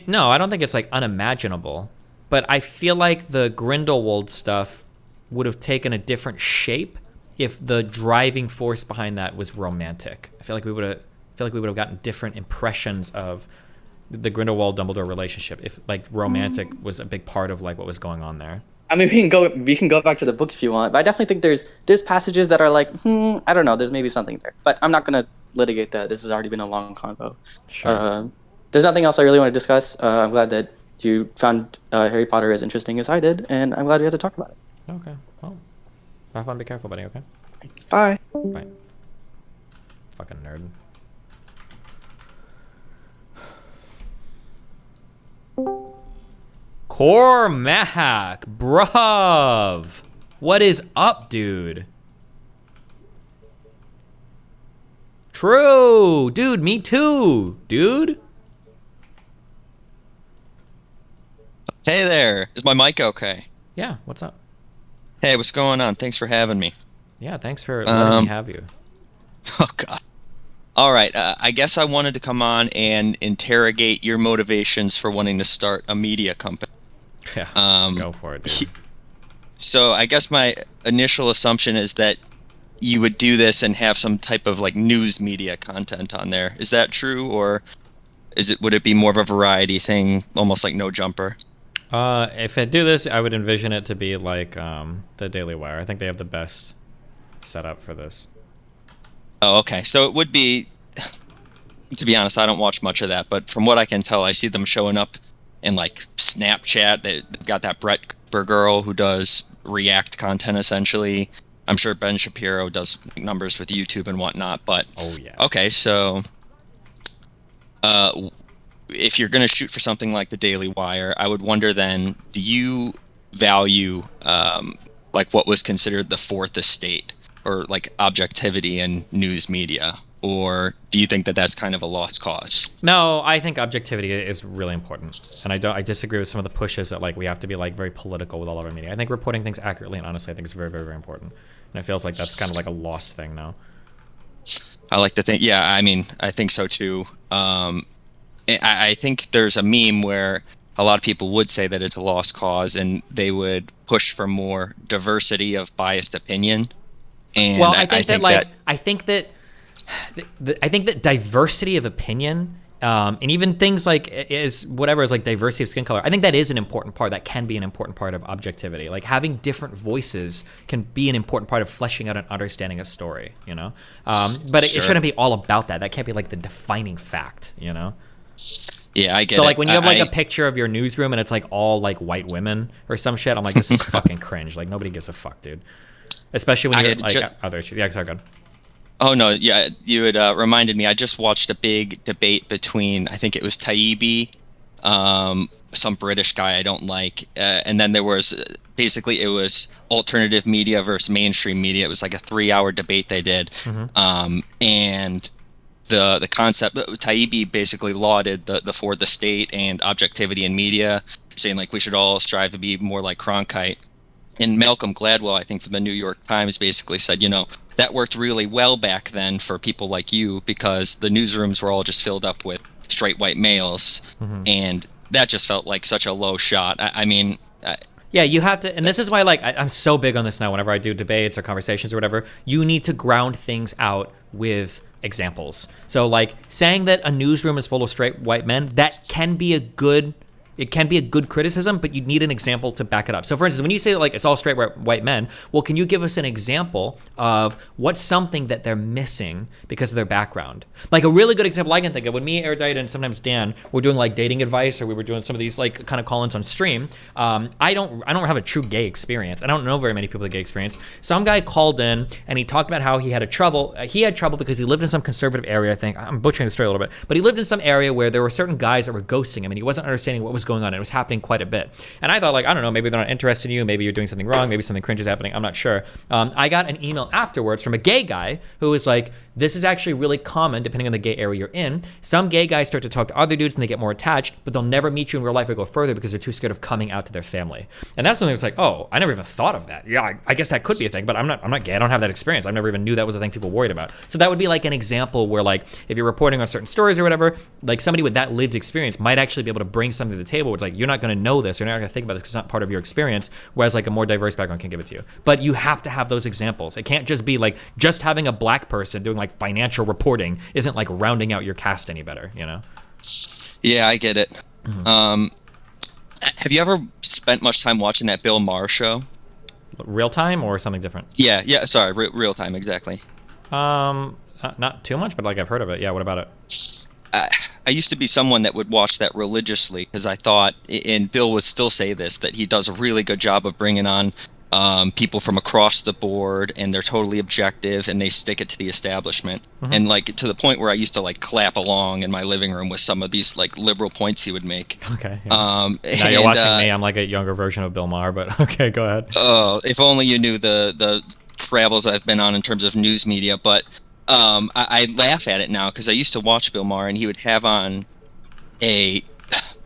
Speaker 1: No, I don't think it's like unimaginable, but I feel like the Grindelwald stuff would have taken a different shape if the driving force behind that was romantic. I feel like we would have gotten different impressions of the Grindelwald Dumbledore relationship if like romantic was a big part of like what was going on there.
Speaker 10: I mean, we can go back to the book if you want, but I definitely think there's passages that are like, I don't know, there's maybe something there, but I'm not gonna litigate that. This has already been a long convo.
Speaker 1: Sure.
Speaker 10: There's nothing else I really want to discuss. I'm glad that you found Harry Potter as interesting as I did, and I'm glad we had to talk about it.
Speaker 1: Okay. Well, have fun. Be careful, buddy. Okay.
Speaker 10: Bye.
Speaker 1: Bye. Fucking nerd. Cormac, bruv. What is up, dude? True. Dude, me too, dude.
Speaker 19: Hey there. Is my mic okay?
Speaker 1: Yeah, what's up?
Speaker 19: Hey, what's going on? Thanks for having me.
Speaker 1: Yeah, thanks for letting me have you.
Speaker 19: Oh, God. All right. I guess I wanted to come on and interrogate your motivations for wanting to start a media company.
Speaker 1: Yeah, go for it, dude.
Speaker 19: So I guess my initial assumption is that you would do this and have some type of like news media content on there. Is that true, or would it be more of a variety thing, almost like No Jumper?
Speaker 1: If I do this, I would envision it to be like the Daily Wire. I think they have the best setup for this.
Speaker 19: Oh, okay. So it would be, to be honest, I don't watch much of that, but from what I can tell, I see them showing up in like Snapchat. They've got that Brett girl who does React content essentially. I'm sure Ben Shapiro does numbers with YouTube and whatnot, but
Speaker 1: oh yeah.
Speaker 19: Okay, so if you're going to shoot for something like the Daily Wire, I would wonder then, do you value like what was considered the fourth estate or like objectivity in news media? Or do you think that that's kind of a lost cause?
Speaker 1: No, I think objectivity is really important, and I disagree with some of the pushes that like we have to be like very political with all of our media. I think reporting things accurately and honestly, I think is very, very, very important, and it feels like that's kind of like a lost thing now.
Speaker 19: I like to think, yeah, I mean, I think so too. I think there's a meme where a lot of people would say that it's a lost cause, and they would push for more diversity of biased opinion. And
Speaker 1: Well, I think that diversity of opinion, and even things like is like diversity of skin color, I think that is an important part. That can be an important part of objectivity. Like having different voices can be an important part of fleshing out and understanding a story. You know, but it shouldn't be all about that. That can't be like the defining fact. You know.
Speaker 19: Yeah, I get it.
Speaker 1: So like when you have like a picture of your newsroom and it's like all like white women or some shit, I'm like, this is fucking cringe. Like nobody gives a fuck, dude. Especially when you're like other issues. Yeah, sorry, go ahead.
Speaker 19: Oh no, yeah, you had reminded me. I just watched a big debate between, I think it was Taibbi, some British guy I don't like, and then there was basically it was alternative media versus mainstream media. It was like a 3-hour debate they did, and the concept, Taibbi basically lauded the for the state and objectivity in media, saying like we should all strive to be more like Cronkite. And Malcolm Gladwell, I think, from the New York Times, basically said, you know, that worked really well back then for people like you because the newsrooms were all just filled up with straight white males, and that just felt like such a low shot. I mean,
Speaker 1: yeah, you have to, and this is why like I'm so big on this now. Whenever I do debates or conversations or whatever, you need to ground things out with examples. So like saying that a newsroom is full of straight white men, that can be a good. It can be a good criticism, but you need an example to back it up. So for instance, when you say like it's all straight white men, well, can you give us an example of what's something that they're missing because of their background? Like a really good example I can think of, when me, Erudite, and sometimes Dan were doing like dating advice, or we were doing some of these like kind of call-ins on stream, I don't have a true gay experience. I don't know very many people with gay experience. Some guy called in and he talked about how he had trouble because he lived in some conservative area, I think. I'm butchering the story a little bit, but he lived in some area where there were certain guys that were ghosting him and he wasn't understanding what was going on. It was happening quite a bit. And I thought, like, I don't know, maybe they're not interested in you. Maybe you're doing something wrong. Maybe something cringe is happening. I'm not sure. I got an email afterwards from a gay guy who was like, this is actually really common depending on the gay area you're in. Some gay guys start to talk to other dudes and they get more attached, but they'll never meet you in real life or go further because they're too scared of coming out to their family. And that's something that's like, oh, I never even thought of that. Yeah, I guess that could be a thing, but I'm not gay. I don't have that experience. I never even knew that was a thing people worried about. So that would be like an example where like, if you're reporting on certain stories or whatever, like somebody with that lived experience might actually be able to bring something to the table where it's like, you're not going to know this. You're not going to think about this because it's not part of your experience. Whereas like a more diverse background can give it to you. But you have to have those examples. It can't just be like, just having a black person doing like financial reporting isn't like rounding out your cast any better, you know?
Speaker 19: Yeah, I get it. Have you ever spent much time watching that Bill Maher show?
Speaker 1: Real time or something different?
Speaker 19: Yeah, sorry, real time, exactly.
Speaker 1: Not too much, but like I've heard of it. Yeah, what about it?
Speaker 19: I used to be someone that would watch that religiously because I thought, and Bill would still say this, that he does a really good job of bringing on people from across the board, and they're totally objective and they stick it to the establishment. And like to the point where I used to like clap along in my living room with some of these like liberal points he would make.
Speaker 1: Okay. Yeah. Now you're watching me. I'm like a younger version of Bill Maher, but okay, go ahead.
Speaker 19: Oh, if only you knew the travels I've been on in terms of news media. But I laugh at it now because I used to watch Bill Maher and he would have on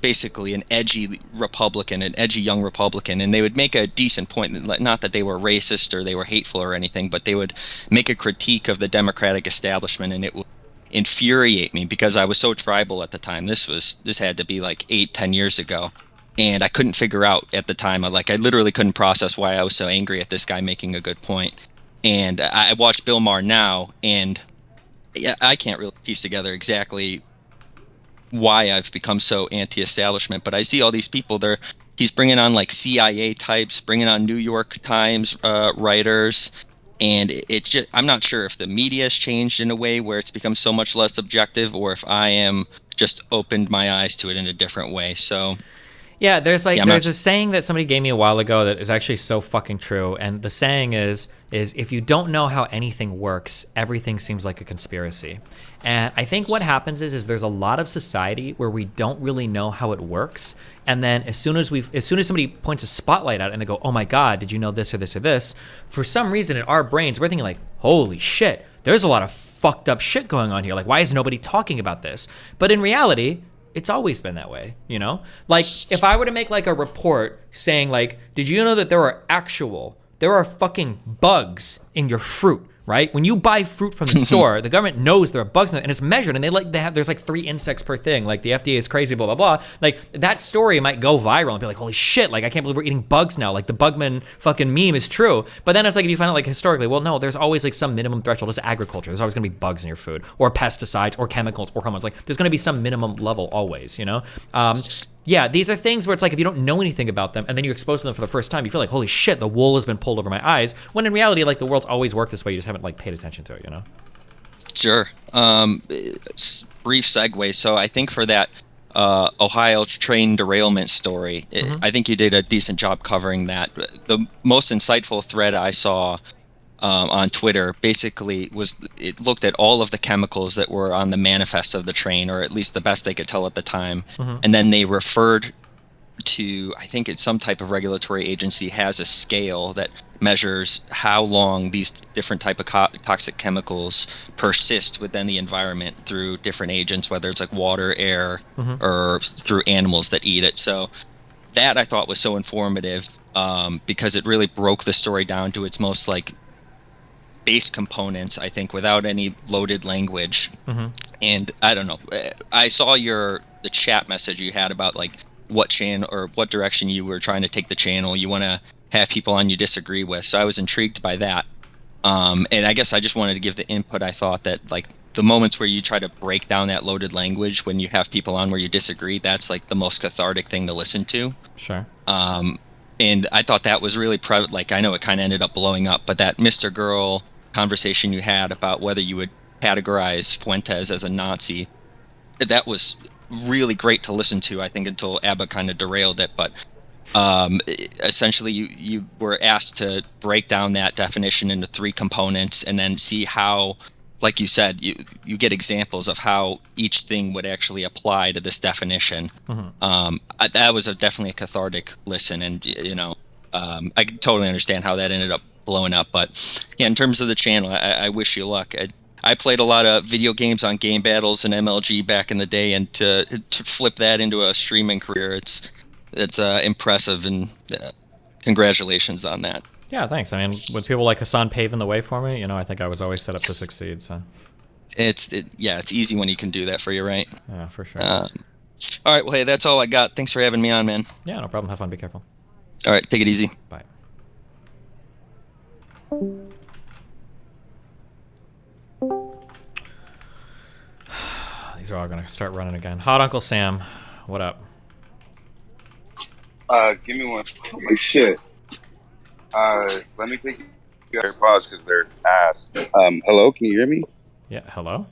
Speaker 19: basically an edgy Republican, an edgy young Republican, and they would make a decent point, not that they were racist or they were hateful or anything, but they would make a critique of the Democratic establishment, and it would infuriate me because I was so tribal at the time. This had to be like 8-10 years ago, and I couldn't figure out at the time, I literally couldn't process why I was so angry at this guy making a good point. And I watch Bill Maher now, and I can't really piece together exactly why I've become so anti-establishment, but I see all these people he's bringing on like CIA types, bringing on New York Times writers, and it just, I'm not sure if the media has changed in a way where it's become so much less objective, or if I am just opened my eyes to it in a different way. So
Speaker 1: yeah, there's a saying that somebody gave me a while ago that is actually so fucking true, and the saying is if you don't know how anything works, everything seems like a conspiracy. And I think what happens is there's a lot of society where we don't really know how it works, and then as soon as somebody points a spotlight out and they go, oh my god, did you know this or this or this, for some reason in our brains we're thinking like, holy shit, there's a lot of fucked up shit going on here, like why is nobody talking about this? But in reality, it's always been that way, you know? Like, if I were to make like a report saying like, did you know that there are fucking bugs in your fruit, right? When you buy fruit from the store, the government knows there are bugs in it, and it's measured, and there's like 3 insects per thing. Like the FDA is crazy, blah blah blah. Like that story might go viral and be like, holy shit! Like I can't believe we're eating bugs now. Like the Bugman fucking meme is true. But then it's like if you find out like historically, well, no, there's always like some minimum threshold. It's agriculture. There's always gonna be bugs in your food, or pesticides, or chemicals, or hormones. Like there's gonna be some minimum level always, you know. Yeah, these are things where it's like if you don't know anything about them and then you expose them for the first time, you feel like, holy shit, the wool has been pulled over my eyes. When in reality, like the world's always worked this way. You just haven't like paid attention to it, you know?
Speaker 19: Sure. Brief segue. So I think for that Ohio train derailment story, I think you did a decent job covering that. The most insightful thread I saw on Twitter basically it looked at all of the chemicals that were on the manifest of the train, or at least the best they could tell at the time. And then they referred to, I think it's some type of regulatory agency has a scale that measures how long these different type of toxic chemicals persist within the environment through different agents, whether it's like water, air, or through animals that eat it. So that I thought was so informative because it really broke the story down to its most like base components, I think, without any loaded language. And I don't know, I saw the chat message you had about like what channel or what direction you were trying to take the channel you want to have people on you disagree with, so I was intrigued by that. And I guess I just wanted to give the input. I thought that like the moments where you try to break down that loaded language when you have people on where you disagree, that's like the most cathartic thing to listen to.
Speaker 1: Sure.
Speaker 19: And I thought that was really like, I know it kind of ended up blowing up, but that Mr. Girl conversation you had about whether you would categorize Fuentes as a Nazi, that was really great to listen to, I think, until ABBA kind of derailed it. But essentially you were asked to break down that definition into 3 components and then see how, like you said, you get examples of how each thing would actually apply to this definition. That was definitely a cathartic listen, and you know, I totally understand how that ended up blowing up. But yeah, in terms of the channel, I wish you luck. I played a lot of video games on Game Battles and MLG back in the day, and to flip that into a streaming career, it's impressive, and congratulations on that.
Speaker 1: Yeah, thanks. I mean, with people like Hassan paving the way for me, you know, I think I was always set up to succeed. So
Speaker 19: it's easy when you can do that for you, right?
Speaker 1: Yeah, for sure.
Speaker 19: All right, well, hey, that's all I got. Thanks for having me on, man.
Speaker 1: Yeah, no problem. Have fun. Be careful.
Speaker 19: All right, take it easy.
Speaker 1: Bye. These are all gonna start running again. Hot Uncle Sam, what up?
Speaker 4: Give me one. Holy shit. Let me take your pause because they're ass. Hello, can you hear me?
Speaker 1: Yeah, hello?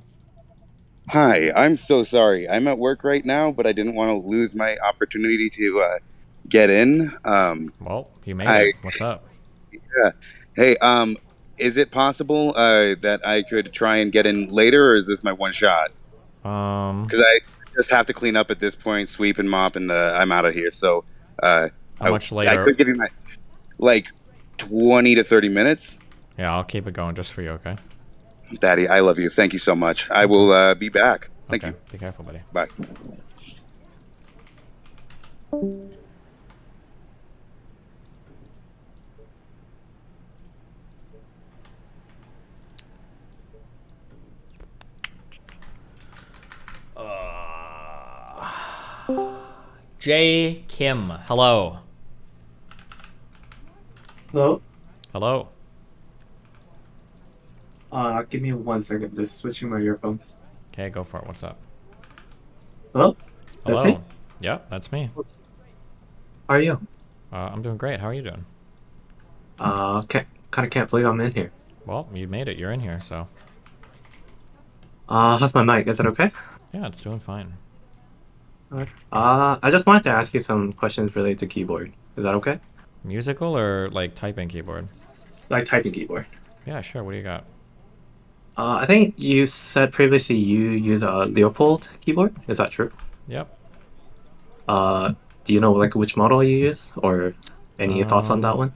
Speaker 4: Hi, I'm so sorry. I'm at work right now, but I didn't want to lose my opportunity to get in.
Speaker 1: Well, you made it. What's up?
Speaker 4: Yeah. Hey, is it possible that I could try and get in later, or is this my one shot? Because I just have to clean up at this point, sweep and mop, and I'm out of here. So,
Speaker 1: how much later?
Speaker 4: I could give you my, like, 20 to 30 minutes.
Speaker 1: Yeah, I'll keep it going just for you, okay?
Speaker 4: Daddy, I love you. Thank you so much. I will be back. Thank you.
Speaker 1: Be careful, buddy.
Speaker 4: Bye.
Speaker 1: J. Kim, hello.
Speaker 20: Hello?
Speaker 1: Hello.
Speaker 20: Give me 1 second. Just switching my earphones.
Speaker 1: Okay, go for it. What's up?
Speaker 20: Hello? That's
Speaker 1: Hello.
Speaker 20: me?
Speaker 1: Yep, that's me.
Speaker 20: How are you?
Speaker 1: I'm doing great. How are you doing?
Speaker 20: Can't believe I'm in here.
Speaker 1: Well, you made it. You're in here, so.
Speaker 20: How's my mic? Is it okay?
Speaker 1: Yeah, it's doing fine.
Speaker 20: Alright. I just wanted to ask you some questions related to keyboard. Is that okay?
Speaker 1: Musical or like typing keyboard?
Speaker 20: Like typing keyboard.
Speaker 1: Yeah, sure. What do you got?
Speaker 20: I think you said previously you use a Leopold keyboard. Is that true?
Speaker 1: Yep.
Speaker 20: Do you know like which model you use, or any thoughts on that one?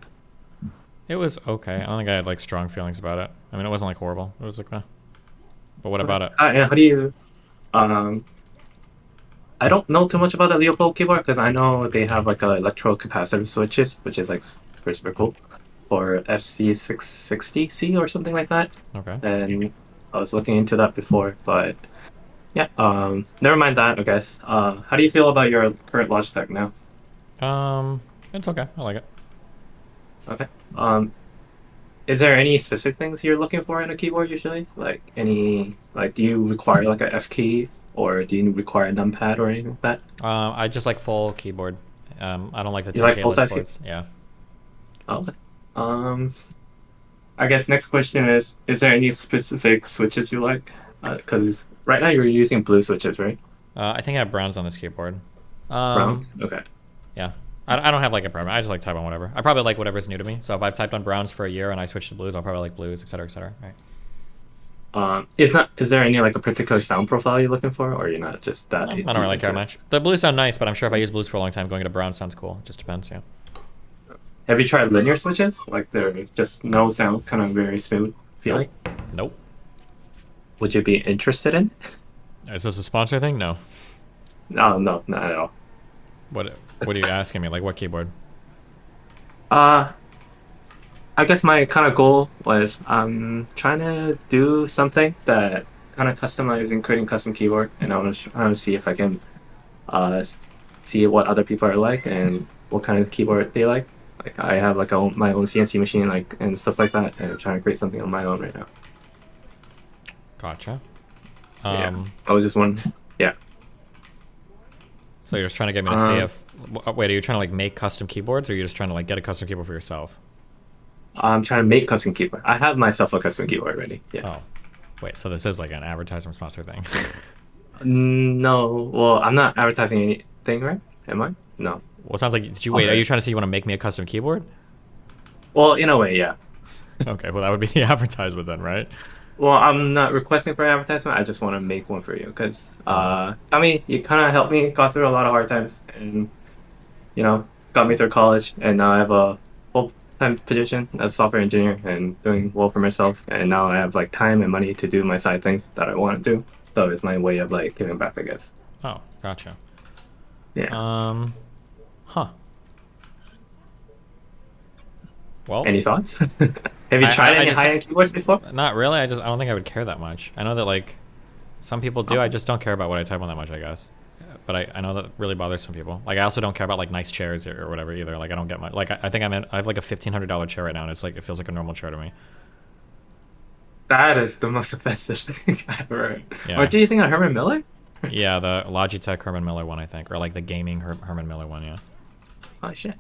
Speaker 1: It was okay. I don't think I had like strong feelings about it. I mean, it wasn't like horrible. It was like, eh. But what about it?
Speaker 20: How do you? I don't know too much about the Leopold keyboard because I know they have like electrocapacitor switches, which is like super cool. for FC660C or something like that.
Speaker 1: Okay.
Speaker 20: And I was looking into that before, but yeah, never mind that, I guess. How do you feel about your current Logitech now?
Speaker 1: It's okay. I like it.
Speaker 20: Okay. Is there any specific things you're looking for in a keyboard usually? Like do you require like a F key, or do you require a numpad or anything like that?
Speaker 1: I just like full keyboard. I don't like the
Speaker 20: You like
Speaker 1: 10K
Speaker 20: full-size
Speaker 1: boards. Yeah.
Speaker 20: Oh. I guess next question is there any specific switches you like? Because right now you're using blue switches, right?
Speaker 1: I think I have browns on this keyboard.
Speaker 20: Browns? Okay.
Speaker 1: Yeah. I don't have like a preference. I just like type on whatever. I probably like whatever's new to me. So if I've typed on browns for a year and I switch to blues, I'll probably like blues, etc., etc. Right.
Speaker 20: Is there any like a particular sound profile you're looking for, or you're not just that?
Speaker 1: I don't really care much. The blues sound nice, but I'm sure if I use blues for a long time, going into brown sounds cool. It just depends, yeah.
Speaker 20: Have you tried linear switches? Like they're just no sound, kind of very smooth feeling?
Speaker 1: Nope.
Speaker 20: Would you be interested in?
Speaker 1: Is this a sponsor thing? No.
Speaker 20: No, not at all.
Speaker 1: What are you asking me? Like what keyboard?
Speaker 20: I guess my kind of goal was I'm trying to do something that kind of customizing, creating custom keyboard, and I want to see if I can see what other people are like and what kind of keyboard they like. Like I have like my own CNC machine and stuff like that, and I'm trying to create something on my own right now.
Speaker 1: Gotcha.
Speaker 20: Yeah. I was just wondering. Yeah.
Speaker 1: So you're just trying to get me to see if... Wait, are you trying to like make custom keyboards, or are you just trying to like get a custom keyboard for yourself?
Speaker 20: I'm trying to make custom keyboard. I have myself a custom keyboard already. Yeah.
Speaker 1: Oh. Wait, so this is like an advertisement sponsor thing?
Speaker 20: No. Well, I'm not advertising anything, right? Am I? No.
Speaker 1: Well, it sounds like... Wait, are you trying to say you want to make me a custom keyboard?
Speaker 20: Well, in a way, yeah.
Speaker 1: Okay, well that would be the advertisement then, right?
Speaker 20: Well, I'm not requesting for an advertisement. I just want to make one for you because, I mean, you kind of helped me got through a lot of hard times and, you know, got me through college. And now I have a full-time position as a software engineer and doing well for myself. And now I have like time and money to do my side things that I want to do. So it's my way of like giving back, I guess.
Speaker 1: Oh, gotcha.
Speaker 20: Yeah.
Speaker 1: Huh. Well,
Speaker 20: any thoughts? Have you tried any high-end keyboards before?
Speaker 1: Not really. I don't think I would care that much. I know that like some people do. I just don't care about what I type on that much, I guess. But I know that really bothers some people. Like I also don't care about like nice chairs or whatever either. Like I don't get my like I think I have like a $1,500 chair right now, and it's like it feels like a normal chair to me.
Speaker 20: That is the most offensive thing I've ever heard.
Speaker 1: Yeah.
Speaker 20: Aren't you using a Herman Miller?
Speaker 1: Yeah, the Logitech Herman Miller one, I think, or like the gaming Herman Miller one. Yeah.
Speaker 20: Oh shit,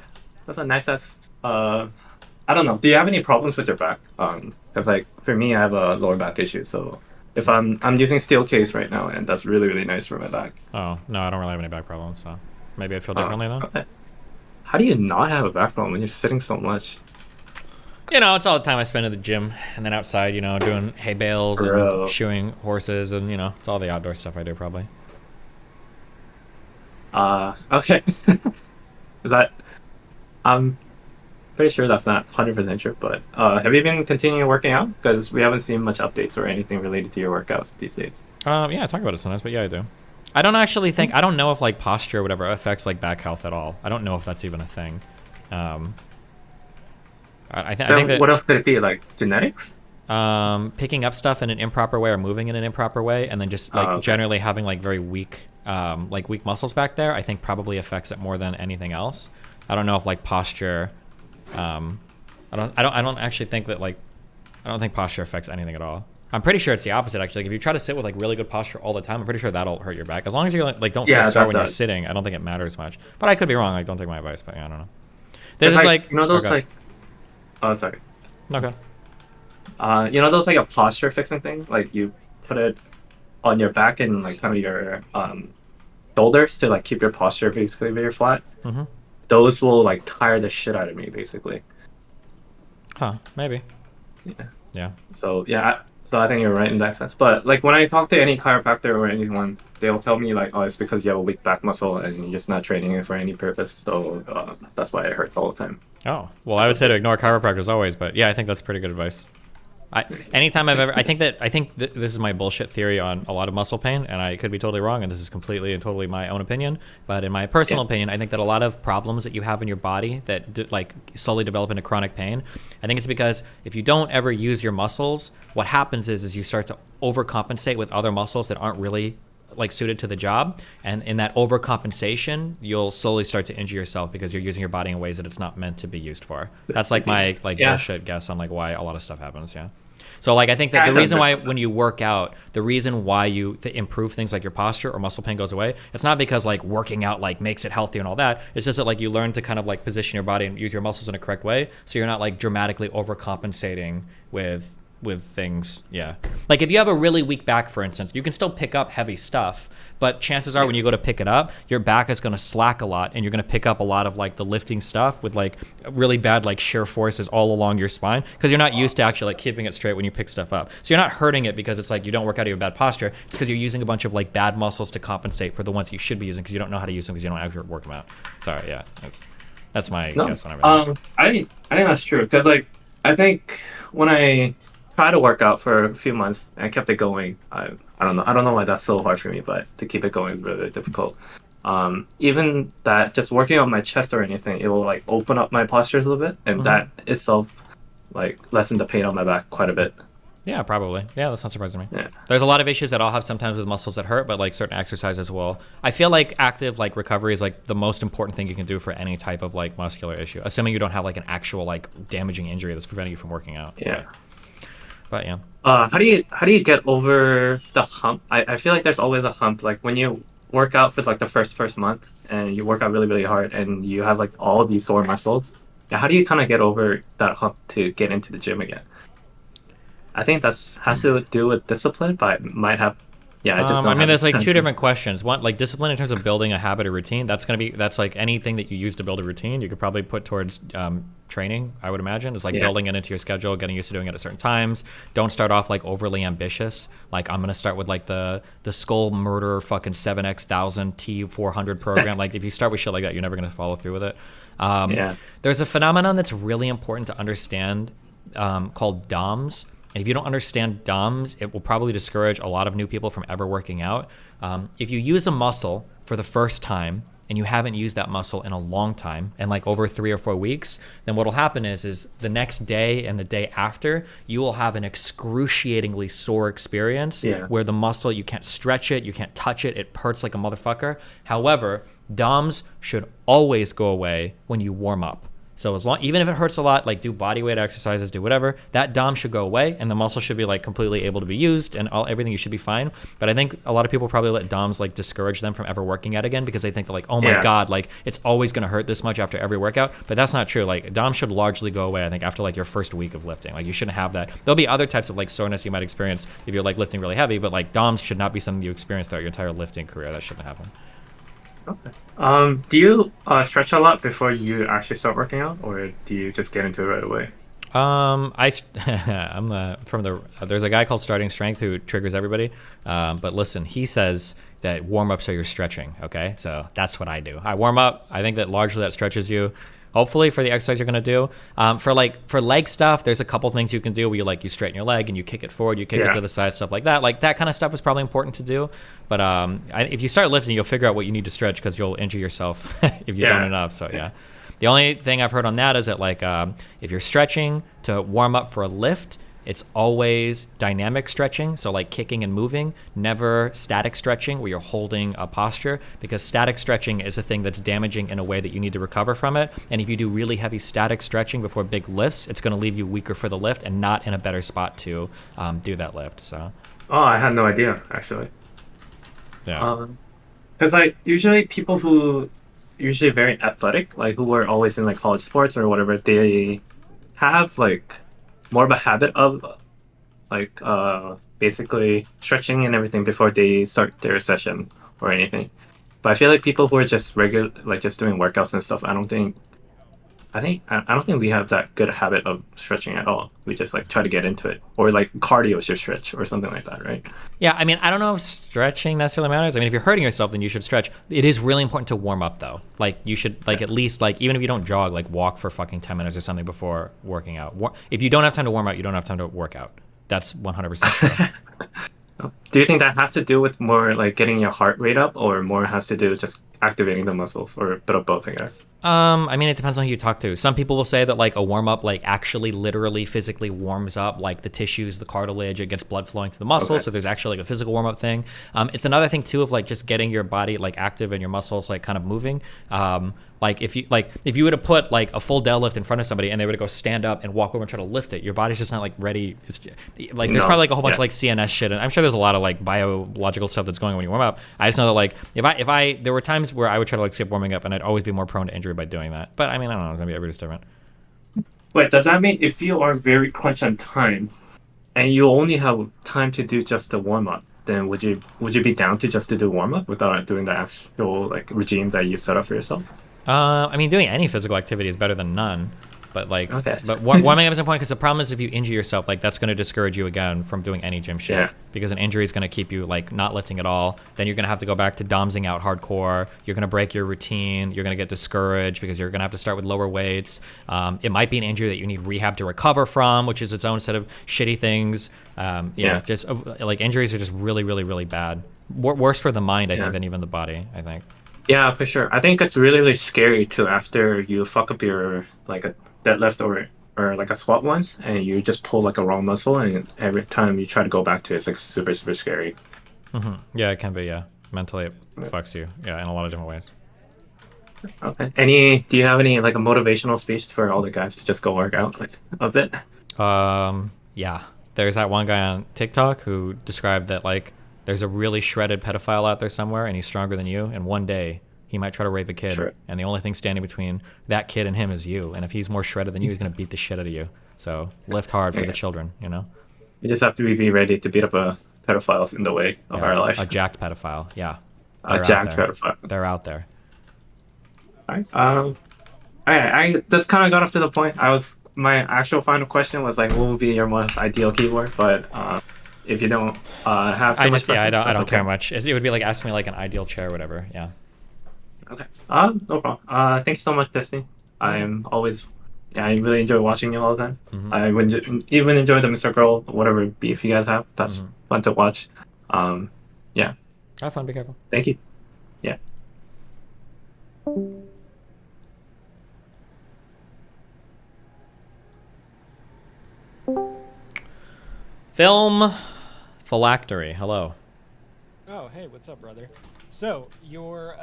Speaker 20: that's a nice ass. I don't know. Do you have any problems with your back? Because like for me, I have a lower back issue. So if I'm using steel case right now, and that's really nice for my back.
Speaker 1: Oh no, I don't really have any back problems. So maybe I'd feel differently then.
Speaker 20: Okay. How do you not have a back problem when you're sitting so much?
Speaker 1: You know, it's all the time I spend at the gym and then outside, you know, doing hay bales and shoeing horses, and you know, it's all the outdoor stuff I do probably.
Speaker 20: Okay. Is that? I'm pretty sure that's not 100% true, but have you been continuing working out? Because we haven't seen much updates or anything related to your workouts these days.
Speaker 1: Yeah, I talk about it sometimes, but yeah, I do. I don't actually think, I don't know if like posture or whatever affects like back health at all. I don't know if that's even a thing. I think that...
Speaker 20: What else could it be, like genetics?
Speaker 1: Picking up stuff in an improper way or moving in an improper way, and then just like generally having like very weak, weak muscles back there, I think probably affects it more than anything else. I don't know if like posture, I don't actually think that like, I don't think posture affects anything at all. I'm pretty sure it's the opposite actually. Like if you try to sit with like really good posture all the time, I'm pretty sure that'll hurt your back. As long as you like don't feel sore when you're sitting, I don't think it matters much. But I could be wrong. Like don't take my advice, but yeah, I don't know. There's just like
Speaker 20: you know those like, oh sorry.
Speaker 1: Okay.
Speaker 20: You know those like a posture fixing thing? Like you put it on your back and like kind of your shoulders to like keep your posture basically very flat.
Speaker 1: Mm-hmm.
Speaker 20: Those will like tire the shit out of me basically.
Speaker 1: Huh? Maybe.
Speaker 20: Yeah.
Speaker 1: Yeah.
Speaker 20: So yeah. So I think you're right in that sense. But like when I talk to any chiropractor or anyone, they'll tell me like, oh, it's because you have a weak back muscle and you're just not training it for any purpose. So that's why it hurts all the time.
Speaker 1: Oh, well, I would say to ignore chiropractors always, but yeah, I think that's pretty good advice. Anytime I've ever, I think this is my bullshit theory on a lot of muscle pain, and I could be totally wrong, and this is completely and totally my own opinion. But in my personal opinion, I think that a lot of problems that you have in your body that like slowly develop into chronic pain, I think it's because if you don't ever use your muscles, what happens is you start to overcompensate with other muscles that aren't really like suited to the job, and in that overcompensation you'll slowly start to injure yourself because you're using your body in ways that it's not meant to be used for. That's like my bullshit guess on like why a lot of stuff happens. So like I think that the reason why when you work out, the reason why you improve things like your posture or muscle pain goes away, it's not because like working out like makes it healthier and all that. It's just that like you learn to kind of like position your body and use your muscles in a correct way, so you're not like dramatically overcompensating with things. Like if you have a really weak back, for instance, you can still pick up heavy stuff, but chances are when you go to pick it up, your back is going to slack a lot, and you're going to pick up a lot of like the lifting stuff with like really bad like shear forces all along your spine, because you're not used to actually like keeping it straight when you pick stuff up. So you're not hurting it because it's like you don't work out of your bad posture. It's because you're using a bunch of like bad muscles to compensate for the ones you should be using because you don't know how to use them because you don't actually work them out. Sorry, that's my guess on everything.
Speaker 20: I think that's true, because like I think when I tried to work out for a few months and I kept it going, I don't know why that's so hard for me, but to keep it going is really difficult. Even that, just working on my chest or anything, it will like open up my postures a little bit, and that itself like lessen the pain on my back quite a bit.
Speaker 1: Yeah, probably. Yeah, that's not surprising to me. Yeah. There's a lot of issues that I'll have sometimes with muscles that hurt, but like certain exercises will. I feel like active like recovery is like the most important thing you can do for any type of like muscular issue, assuming you don't have like an actual like damaging injury that's preventing you from working out. But yeah.
Speaker 20: How do you get over the hump? I feel like there's always a hump. Like when you work out for like the first month and you work out really, really hard and you have like all these sore muscles. Yeah, how do you kind of get over that hump to get into the gym again? I think has to do with discipline, but might have. Yeah,
Speaker 1: I mean, there's like two different questions. One, like discipline in terms of building a habit or routine. That's like anything that you use to build a routine. You could probably put towards training. I would imagine it's like building it into your schedule, getting used to doing it at certain times. Don't start off like overly ambitious. Like I'm gonna start with like the Skull Murder fucking 7x1000 T400 program. Like if you start with shit like that, you're never gonna follow through with it. There's a phenomenon that's really important to understand called DOMS. And if you don't understand DOMS, it will probably discourage a lot of new people from ever working out. If you use a muscle for the first time and you haven't used that muscle in a long time, and like over 3 or 4 weeks, then what'll happen is the next day and the day after, you will have an excruciatingly sore experience where the muscle, you can't stretch it, you can't touch it, it hurts like a motherfucker. However, DOMS should always go away when you warm up. So even if it hurts a lot, like do body weight exercises, do whatever, that DOM should go away and the muscle should be like completely able to be used and everything, you should be fine. But I think a lot of people probably let DOMs like discourage them from ever working out again because they think that like, oh my God, like it's always going to hurt this much after every workout. But that's not true. Like DOM should largely go away, I think, after like your first week of lifting. Like you shouldn't have that. There'll be other types of like soreness you might experience if you're like lifting really heavy, but like DOMs should not be something you experience throughout your entire lifting career. That shouldn't happen.
Speaker 20: Okay. Do you stretch a lot before you actually start working out, or do you just get into it right away?
Speaker 1: There's a guy called Starting Strength who triggers everybody. But listen, he says that warm-ups are your stretching. Okay, so that's what I do. I warm up. I think that largely that stretches you. Hopefully for the exercise you're gonna do. For leg stuff, there's a couple things you can do where you straighten your leg and you kick it forward, you kick it to the side, stuff like that. Like that kind of stuff is probably important to do. But if you start lifting, you'll figure out what you need to stretch because you'll injure yourself if you don't enough. So yeah. The only thing I've heard on that is that like if you're stretching to warm up for a lift, it's always dynamic stretching, so like kicking and moving, never static stretching where you're holding a posture, because static stretching is a thing that's damaging in a way that you need to recover from it. And if you do really heavy static stretching before big lifts, it's going to leave you weaker for the lift and not in a better spot to do that lift. So.
Speaker 20: Oh, I had no idea, actually.
Speaker 1: Yeah.
Speaker 20: Because like usually people who usually very athletic, like who are always in like college sports or whatever, they have like more of a habit of like basically stretching and everything before they start their session or anything. But I feel like people who are just regular, like just doing workouts and stuff, I don't think I don't think we have that good habit of stretching at all. We just like try to get into it, or like cardio is your stretch or something like that, right?
Speaker 1: Yeah, I mean, I don't know if stretching necessarily matters. I mean, if you're hurting yourself, then you should stretch. It is really important to warm up, though. Like, you should, like, at least, like, even if you don't jog, like, walk for fucking 10 minutes or something before working out. If you don't have time to warm out, you don't have time to work out. That's 100% true.
Speaker 20: Do you think that has to do with more like getting your heart rate up, or more has to do with just activating the muscles, or a bit of both, I guess?
Speaker 1: I mean, it depends on who you talk to. Some people will say that like a warm up, like actually, literally, physically warms up like the tissues, the cartilage. It gets blood flowing to the muscles.
Speaker 20: Okay.
Speaker 1: So there's actually like a physical warm up thing. It's another thing too of like just getting your body like active and your muscles like kind of moving. Like if you were to put like a full deadlift in front of somebody and they were to go stand up and walk over and try to lift it, your body's just not like ready. It's just, like there's probably like a whole bunch of like CNS shit, and I'm sure there's a lot of like biological stuff that's going on when you warm up. I just know that like if I there were times where I would try to like skip warming up, and I'd always be more prone to injury by doing that. But I mean, I don't know, maybe everybody's different.
Speaker 20: Wait, does that mean if you are very crunched on time, and you only have time to do just the warm up, then would you be down to just to do warm up without doing the actual like regime that you set up for yourself?
Speaker 1: I mean, doing any physical activity is better than none, but like,
Speaker 20: Okay.
Speaker 1: but warming up is important because the problem is if you injure yourself, like that's going to discourage you again from doing any gym shit.
Speaker 20: Yeah.
Speaker 1: Because an injury is going to keep you like not lifting at all. Then you're going to have to go back to domsing out hardcore. You're going to break your routine. You're going to get discouraged because you're going to have to start with lower weights. It might be an injury that you need rehab to recover from, which is its own set of shitty things.
Speaker 20: Yeah.
Speaker 1: Just like injuries are just really, really, really bad. Worse for the mind, I think, than even the body, I think.
Speaker 20: Yeah, for sure. I think it's really, really scary too after you fuck up your like a deadlift or like a squat once, and you just pull like a wrong muscle, and every time you try to go back to it, it's like super, super scary.
Speaker 1: Mm-hmm. Yeah, it can be. Yeah, mentally it fucks you. Yeah, in a lot of different ways.
Speaker 20: Okay. Do you have any like a motivational speech for all the guys to just go work out like a bit?
Speaker 1: Yeah. There's that one guy on TikTok who described that like there's a really shredded pedophile out there somewhere, and he's stronger than you, and one day he might try to rape a kid, and the only thing standing between that kid and him is you. And if he's more shredded than you, he's gonna beat the shit out of you. So lift hard for the children, you know.
Speaker 20: You just have to be ready to beat up a pedophiles in the way of our life.
Speaker 1: A jacked pedophile, yeah.
Speaker 20: A jacked pedophile.
Speaker 1: They're out there.
Speaker 20: All right. I just kind of got off to the point. My actual final question was like, what would be your most ideal keyboard? But if you don't have too much
Speaker 1: I
Speaker 20: preference,
Speaker 1: don't care much. It would be like asking me like an ideal chair or whatever. Yeah.
Speaker 20: Okay. No problem. Thank you so much, Destiny. I really enjoy watching you all the time.
Speaker 1: Mm-hmm.
Speaker 20: I would even enjoy the Mr. Girl, whatever beef you guys have. That's fun to watch. Yeah.
Speaker 1: Have fun. Be careful.
Speaker 20: Thank you. Yeah.
Speaker 1: Film phylactery. Hello.
Speaker 21: Oh, hey, what's up, brother? So, your,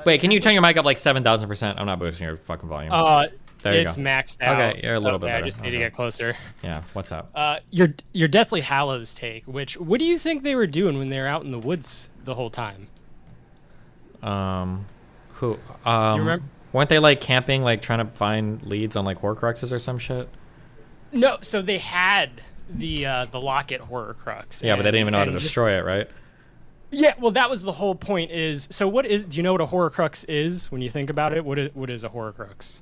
Speaker 1: Wait, can you turn your mic up like 7,000%? I'm not boosting your fucking volume. There you
Speaker 21: it's
Speaker 1: go.
Speaker 21: maxed out.
Speaker 1: Okay, you're a little bit
Speaker 21: I
Speaker 1: better.
Speaker 21: just need to get closer.
Speaker 1: Yeah, what's up?
Speaker 21: Your Deathly Hallows take, what do you think they were doing when they were out in the woods the whole time?
Speaker 1: Do you
Speaker 21: remember?
Speaker 1: Weren't they like camping, like trying to find leads on like Horcruxes or some shit?
Speaker 21: No, so they had the Locket Horcrux.
Speaker 1: Yeah, but they didn't even know how to destroy it, right?
Speaker 21: Yeah, well, that was the whole point. Do you know what a Horcrux is when you think about it? What is a Horcrux?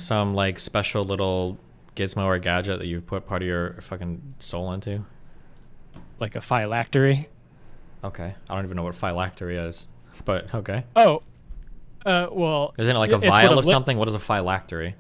Speaker 1: Some like special little gizmo or gadget that you've put part of your fucking soul into.
Speaker 21: Like a phylactery?
Speaker 1: Okay, I don't even know what phylactery is, but okay.
Speaker 21: Oh, well.
Speaker 1: Isn't it like a vial of something? What is a phylactery?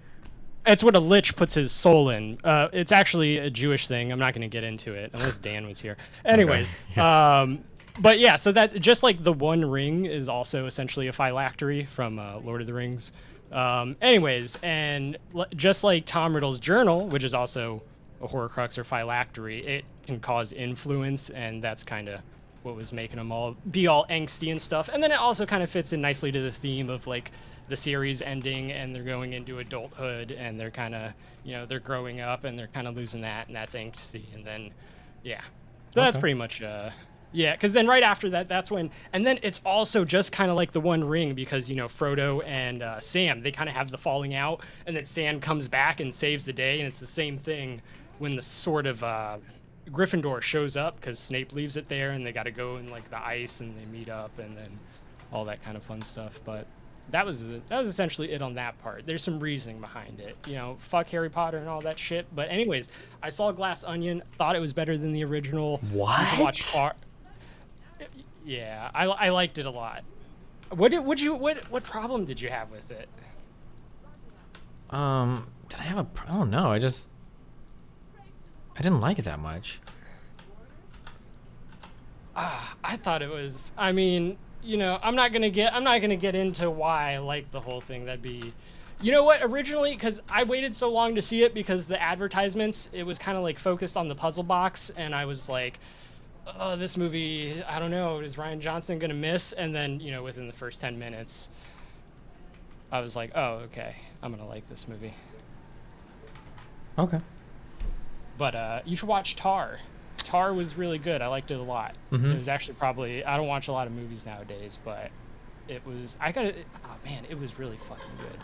Speaker 21: It's what a lich puts his soul in. It's actually a Jewish thing. I'm not going to get into it unless Dan was here. Anyways,
Speaker 1: okay. Yeah.
Speaker 21: But yeah, so that just like the One Ring is also essentially a phylactery from Lord of the Rings. Anyways, and just like Tom Riddle's journal, which is also a Horcrux or phylactery, it can cause influence, and that's kind of what was making them all angsty and stuff. And then it also kind of fits in nicely to the theme of like the series ending and they're going into adulthood and they're kind of, they're growing up and they're kind of losing that, and that's angsty. And then, yeah, so that's pretty much, yeah, because then right after that, that's when, and then it's also just kind of like the One Ring because, Frodo and Sam, they kind of have the falling out, and then Sam comes back and saves the day, and it's the same thing when the sort of Gryffindor shows up because Snape leaves it there and they got to go in like the ice and they meet up and then all that kind of fun stuff. But that was essentially it on that part. There's some reasoning behind it, you know, fuck Harry Potter and all that shit. But anyways, I saw Glass Onion, thought it was better than the original.
Speaker 1: What?
Speaker 21: You should watch Yeah, I liked it a lot. What problem did you have with it?
Speaker 1: Did I have a? I don't know. I didn't like it that much.
Speaker 21: I thought it was. I mean, you know, I'm not gonna get into why I like the whole thing. That'd be, you know what? Originally, because I waited so long to see it because the advertisements, it was kind of like focused on the puzzle box, and I was like, oh, this movie, I don't know, is Ryan Johnson gonna miss? And then, you know, within the first 10 minutes, I was like, oh, okay, I'm gonna like this movie.
Speaker 1: Okay.
Speaker 21: But you should watch Tar. Tar was really good. I liked it a lot.
Speaker 1: Mhm.
Speaker 21: It was actually probably, I don't watch a lot of movies nowadays, but it was, oh man, it was really fucking good.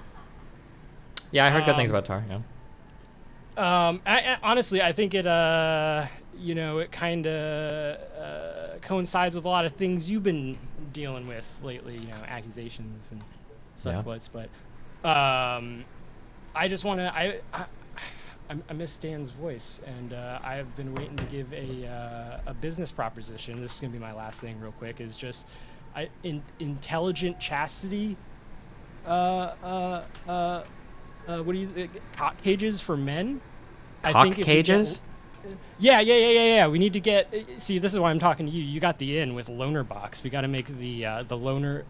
Speaker 1: Yeah, I heard good things about Tar. Yeah.
Speaker 21: Honestly, I think it, you know, it kind of coincides with a lot of things you've been dealing with lately, you know, accusations and such
Speaker 1: Yeah.
Speaker 21: what's, but I just want to, I miss Dan's voice, and I've been waiting to give a business proposition. This is gonna be my last thing, real quick. Is just, intelligent chastity. What do you? Cock cages for men.
Speaker 1: Cock cages?
Speaker 21: Yeah. We need to get. See, this is why I'm talking to you. You got the in with Loner Box. We got to make the Loner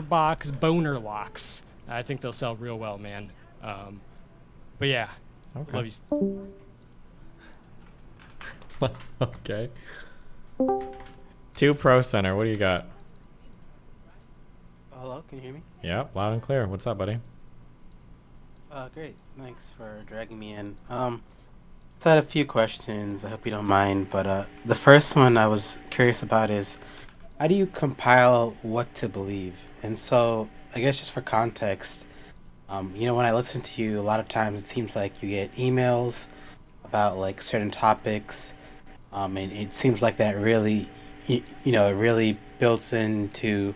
Speaker 21: Box boner locks. I think they'll sell real well, man. But yeah.
Speaker 1: Okay.
Speaker 21: Love you.
Speaker 1: Okay. 2 Pro Center. What do you got?
Speaker 2: Hello, can you hear me?
Speaker 1: Yeah, loud and clear. What's up, buddy?
Speaker 2: Great. Thanks for dragging me in. I had a few questions. I hope you don't mind. But the first one I was curious about is, how do you compile what to believe? And so, I guess just for context, you know, when I listen to you, a lot of times it seems like you get emails about like certain topics, and it seems like that really, you know, it really builds into,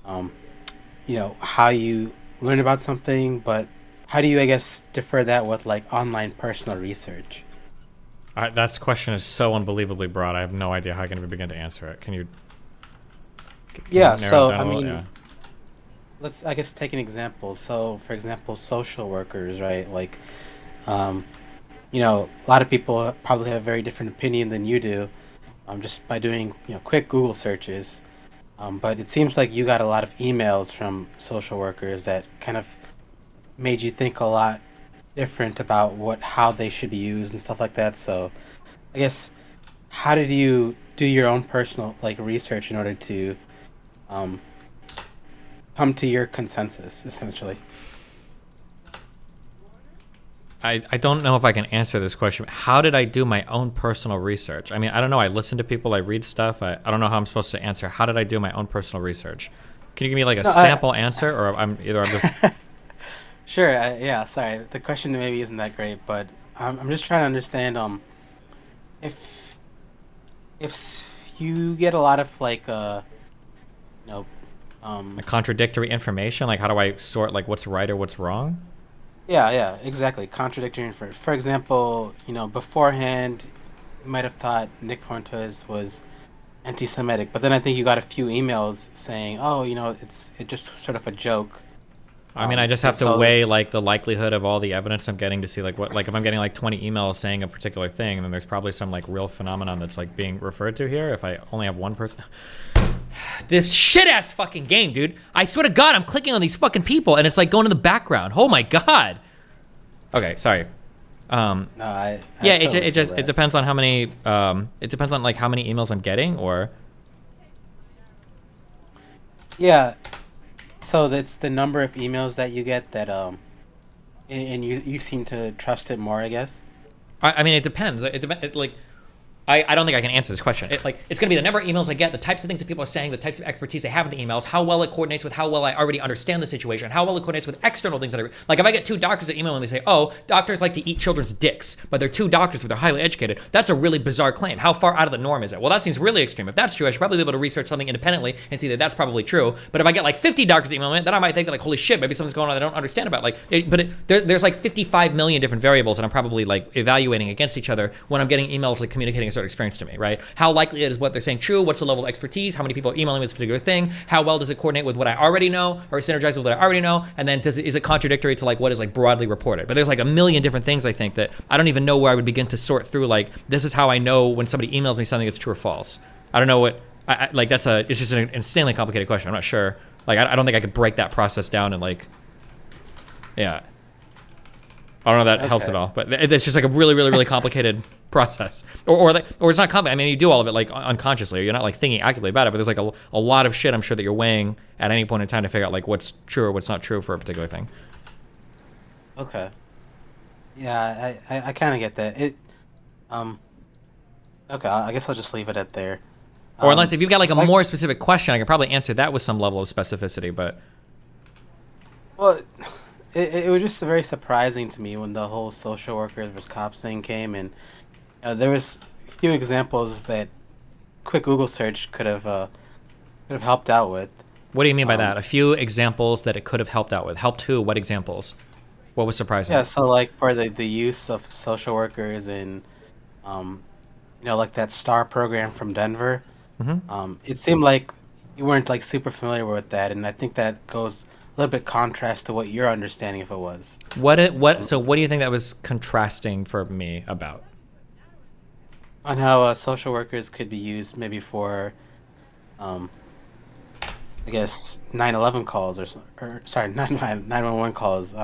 Speaker 2: you know, how you learn about something. But how do you, I guess, defer that with like online personal research?
Speaker 1: That question is so unbelievably broad. I have no idea how I can even begin to answer it. Can you?
Speaker 2: Yeah.
Speaker 1: narrow
Speaker 2: So
Speaker 1: it down
Speaker 2: I
Speaker 1: a little?
Speaker 2: mean,
Speaker 1: Yeah.
Speaker 2: let's, I guess, take an example. So, for example, social workers, right? Like, you know, a lot of people probably have a very different opinion than you do, just by doing, you know, quick Google searches. But it seems like you got a lot of emails from social workers that kind of made you think a lot different about how they should be used and stuff like that. So, I guess, how did you do your own personal like research in order to come to your consensus, essentially?
Speaker 1: I don't know if I can answer this question. How did I do my own personal research? I mean, I don't know. I listen to people. I read stuff. I don't know how I'm supposed to answer. How did I do my own personal research? Can you give me like a sample answer, or I'm just...
Speaker 2: Sure. Yeah. Sorry. The question maybe isn't that great, but I'm just trying to understand. If you get a lot of like you know,
Speaker 1: like contradictory information, like how do I sort like what's right or what's wrong?
Speaker 2: Yeah, exactly. Contradictory information. For example, you know, beforehand, you might have thought Nick Fuentes was anti-Semitic, but then I think you got a few emails saying, "Oh, you know, it's just sort of a joke."
Speaker 1: I mean, I just have to weigh like the likelihood of all the evidence I'm getting to see like what, like if I'm getting like 20 emails saying a particular thing, then there's probably some like real phenomenon that's like being referred to here. If I only have one person. This shit ass fucking game, dude. I swear to God, I'm clicking on these fucking people and it's like going in the background. Oh my God. Okay, sorry.
Speaker 2: No, I
Speaker 1: yeah,
Speaker 2: totally
Speaker 1: it
Speaker 2: feel
Speaker 1: just
Speaker 2: that.
Speaker 1: it depends on how many it depends on like how many emails I'm getting, or
Speaker 2: Yeah. So that's the number of emails that you get that and you seem to trust it more, I guess.
Speaker 1: I mean, it depends. It depends. Like, I don't think I can answer this question. It's going to be the number of emails I get, the types of things that people are saying, the types of expertise they have in the emails, how well it coordinates with how well I already understand the situation, how well it coordinates with external things that are like if I get 2 doctors that email and they say, oh, doctors like to eat children's dicks, but they're 2 doctors but they're highly educated. That's a really bizarre claim. How far out of the norm is it? Well, that seems really extreme. If that's true, I should probably be able to research something independently and see that that's probably true. But if I get like 50 doctors emailing me, then I might think that like, holy shit, maybe something's going on I don't understand about. There's like 55 million different variables and I'm probably like evaluating against each other when I'm getting emails like communicating a certain experience to me, right? How likely is what they're saying true? What's the level of expertise? How many people are emailing me this particular thing? How well does it coordinate with what I already know or synergize with what I already know? And then is it contradictory to like what is like broadly reported? But there's like a million different things I think that I don't even know where I would begin to sort through like, this is how I know when somebody emails me something that's true or false. I don't know what, it's just an insanely complicated question. I'm not sure. Like, I don't think I could break that process down and like, yeah. I don't know if that helps at all, but it's just like a really, really, really complicated process. Or it's not complicated. I mean, you do all of it like unconsciously. You're not like thinking actively about it, but there's like a lot of shit I'm sure that you're weighing at any point in time to figure out like what's true or what's not true for a particular thing.
Speaker 2: Okay. Yeah, I kind of get that. Okay, I guess I'll just leave it at there.
Speaker 1: Or unless if you've got like a more specific question, I can probably answer that with some level of specificity, but...
Speaker 2: Well, it was just very surprising to me when the whole social workers versus cops thing came, and there was a few examples that quick Google search could have helped out with.
Speaker 1: What do you mean by that? A few examples that it could have helped out with. Helped who? What examples? What was surprising?
Speaker 2: Yeah, so like for the use of social workers in, like that STAR program from Denver.
Speaker 1: Mm-hmm.
Speaker 2: It seemed like you weren't like super familiar with that, and I think that goes a little bit contrast to what your understanding of it was.
Speaker 1: So what do you think that was contrasting for me about?
Speaker 2: On how social workers could be used maybe for, I guess 911 calls or 911 calls.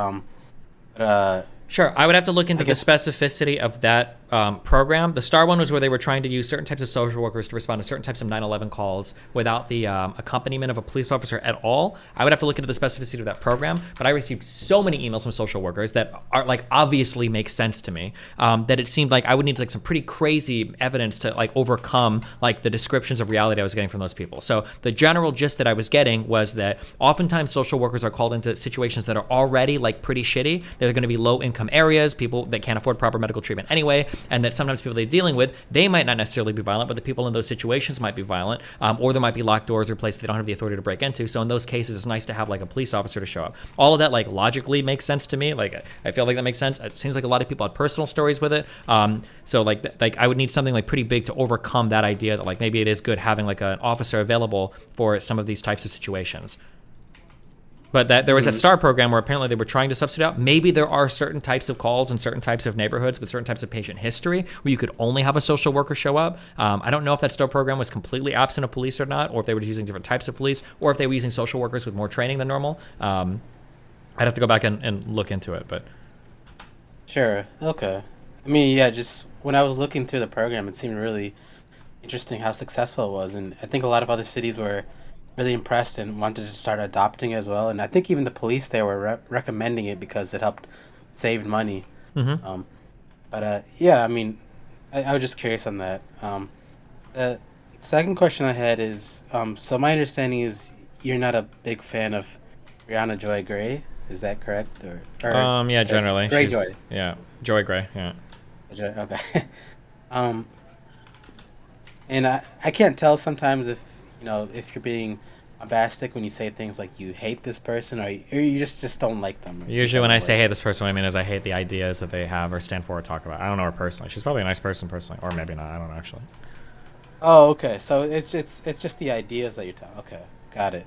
Speaker 1: Sure, I would have to look into the specificity of that program. The STAR one was where they were trying to use certain types of social workers to respond to certain types of 911 calls without the accompaniment of a police officer at all. I would have to look into the specificity of that program, but I received so many emails from social workers that are like obviously make sense to me, that it seemed like I would need like some pretty crazy evidence to like overcome like the descriptions of reality I was getting from those people. So the general gist that I was getting was that oftentimes social workers are called into situations that are already like pretty shitty. They're going to be low income areas, people that can't afford proper medical treatment anyway, and that sometimes people they're dealing with, they might not necessarily be violent, but the people in those situations might be violent, or there might be locked doors or places they don't have the authority to break into. So in those cases, it's nice to have like a police officer to show up. All of that like logically makes sense to me. Like I feel like that makes sense. It seems like a lot of people had personal stories with it. So like I would need something like pretty big to overcome that idea that like maybe it is good having like an officer available for some of these types of situations. But that there was a STAR program where apparently they were trying to substitute out. Maybe there are certain types of calls in certain types of neighborhoods with certain types of patient history where you could only have a social worker show up. I don't know if that STAR program was completely absent of police or not, or if they were using different types of police, or if they were using social workers with more training than normal. I'd have to go back and look into it, but...
Speaker 2: Sure, okay. I mean, yeah, just when I was looking through the program, it seemed really interesting how successful it was, and I think a lot of other cities were really impressed and wanted to start adopting as well. And I think even the police there were recommending it because it helped save money.
Speaker 1: Mm-hmm.
Speaker 2: Yeah, I mean, I was just curious on that. The second question I had is, so my understanding is you're not a big fan of Brianna Joy Gray. Is that correct? Or
Speaker 1: yeah, generally.
Speaker 2: Greyjoy.
Speaker 1: Yeah, Joy Gray. Yeah.
Speaker 2: Joy, okay. And I can't tell sometimes if you're being bombastic when you say things like you hate this person or you just don't like them.
Speaker 1: Usually when I say hate this person, what I mean is I hate the ideas that they have or stand for or talk about. I don't know her personally. She's probably a nice person personally, or maybe not. I don't know actually.
Speaker 2: Oh, okay. So it's just the ideas that you're talking. Okay, got it.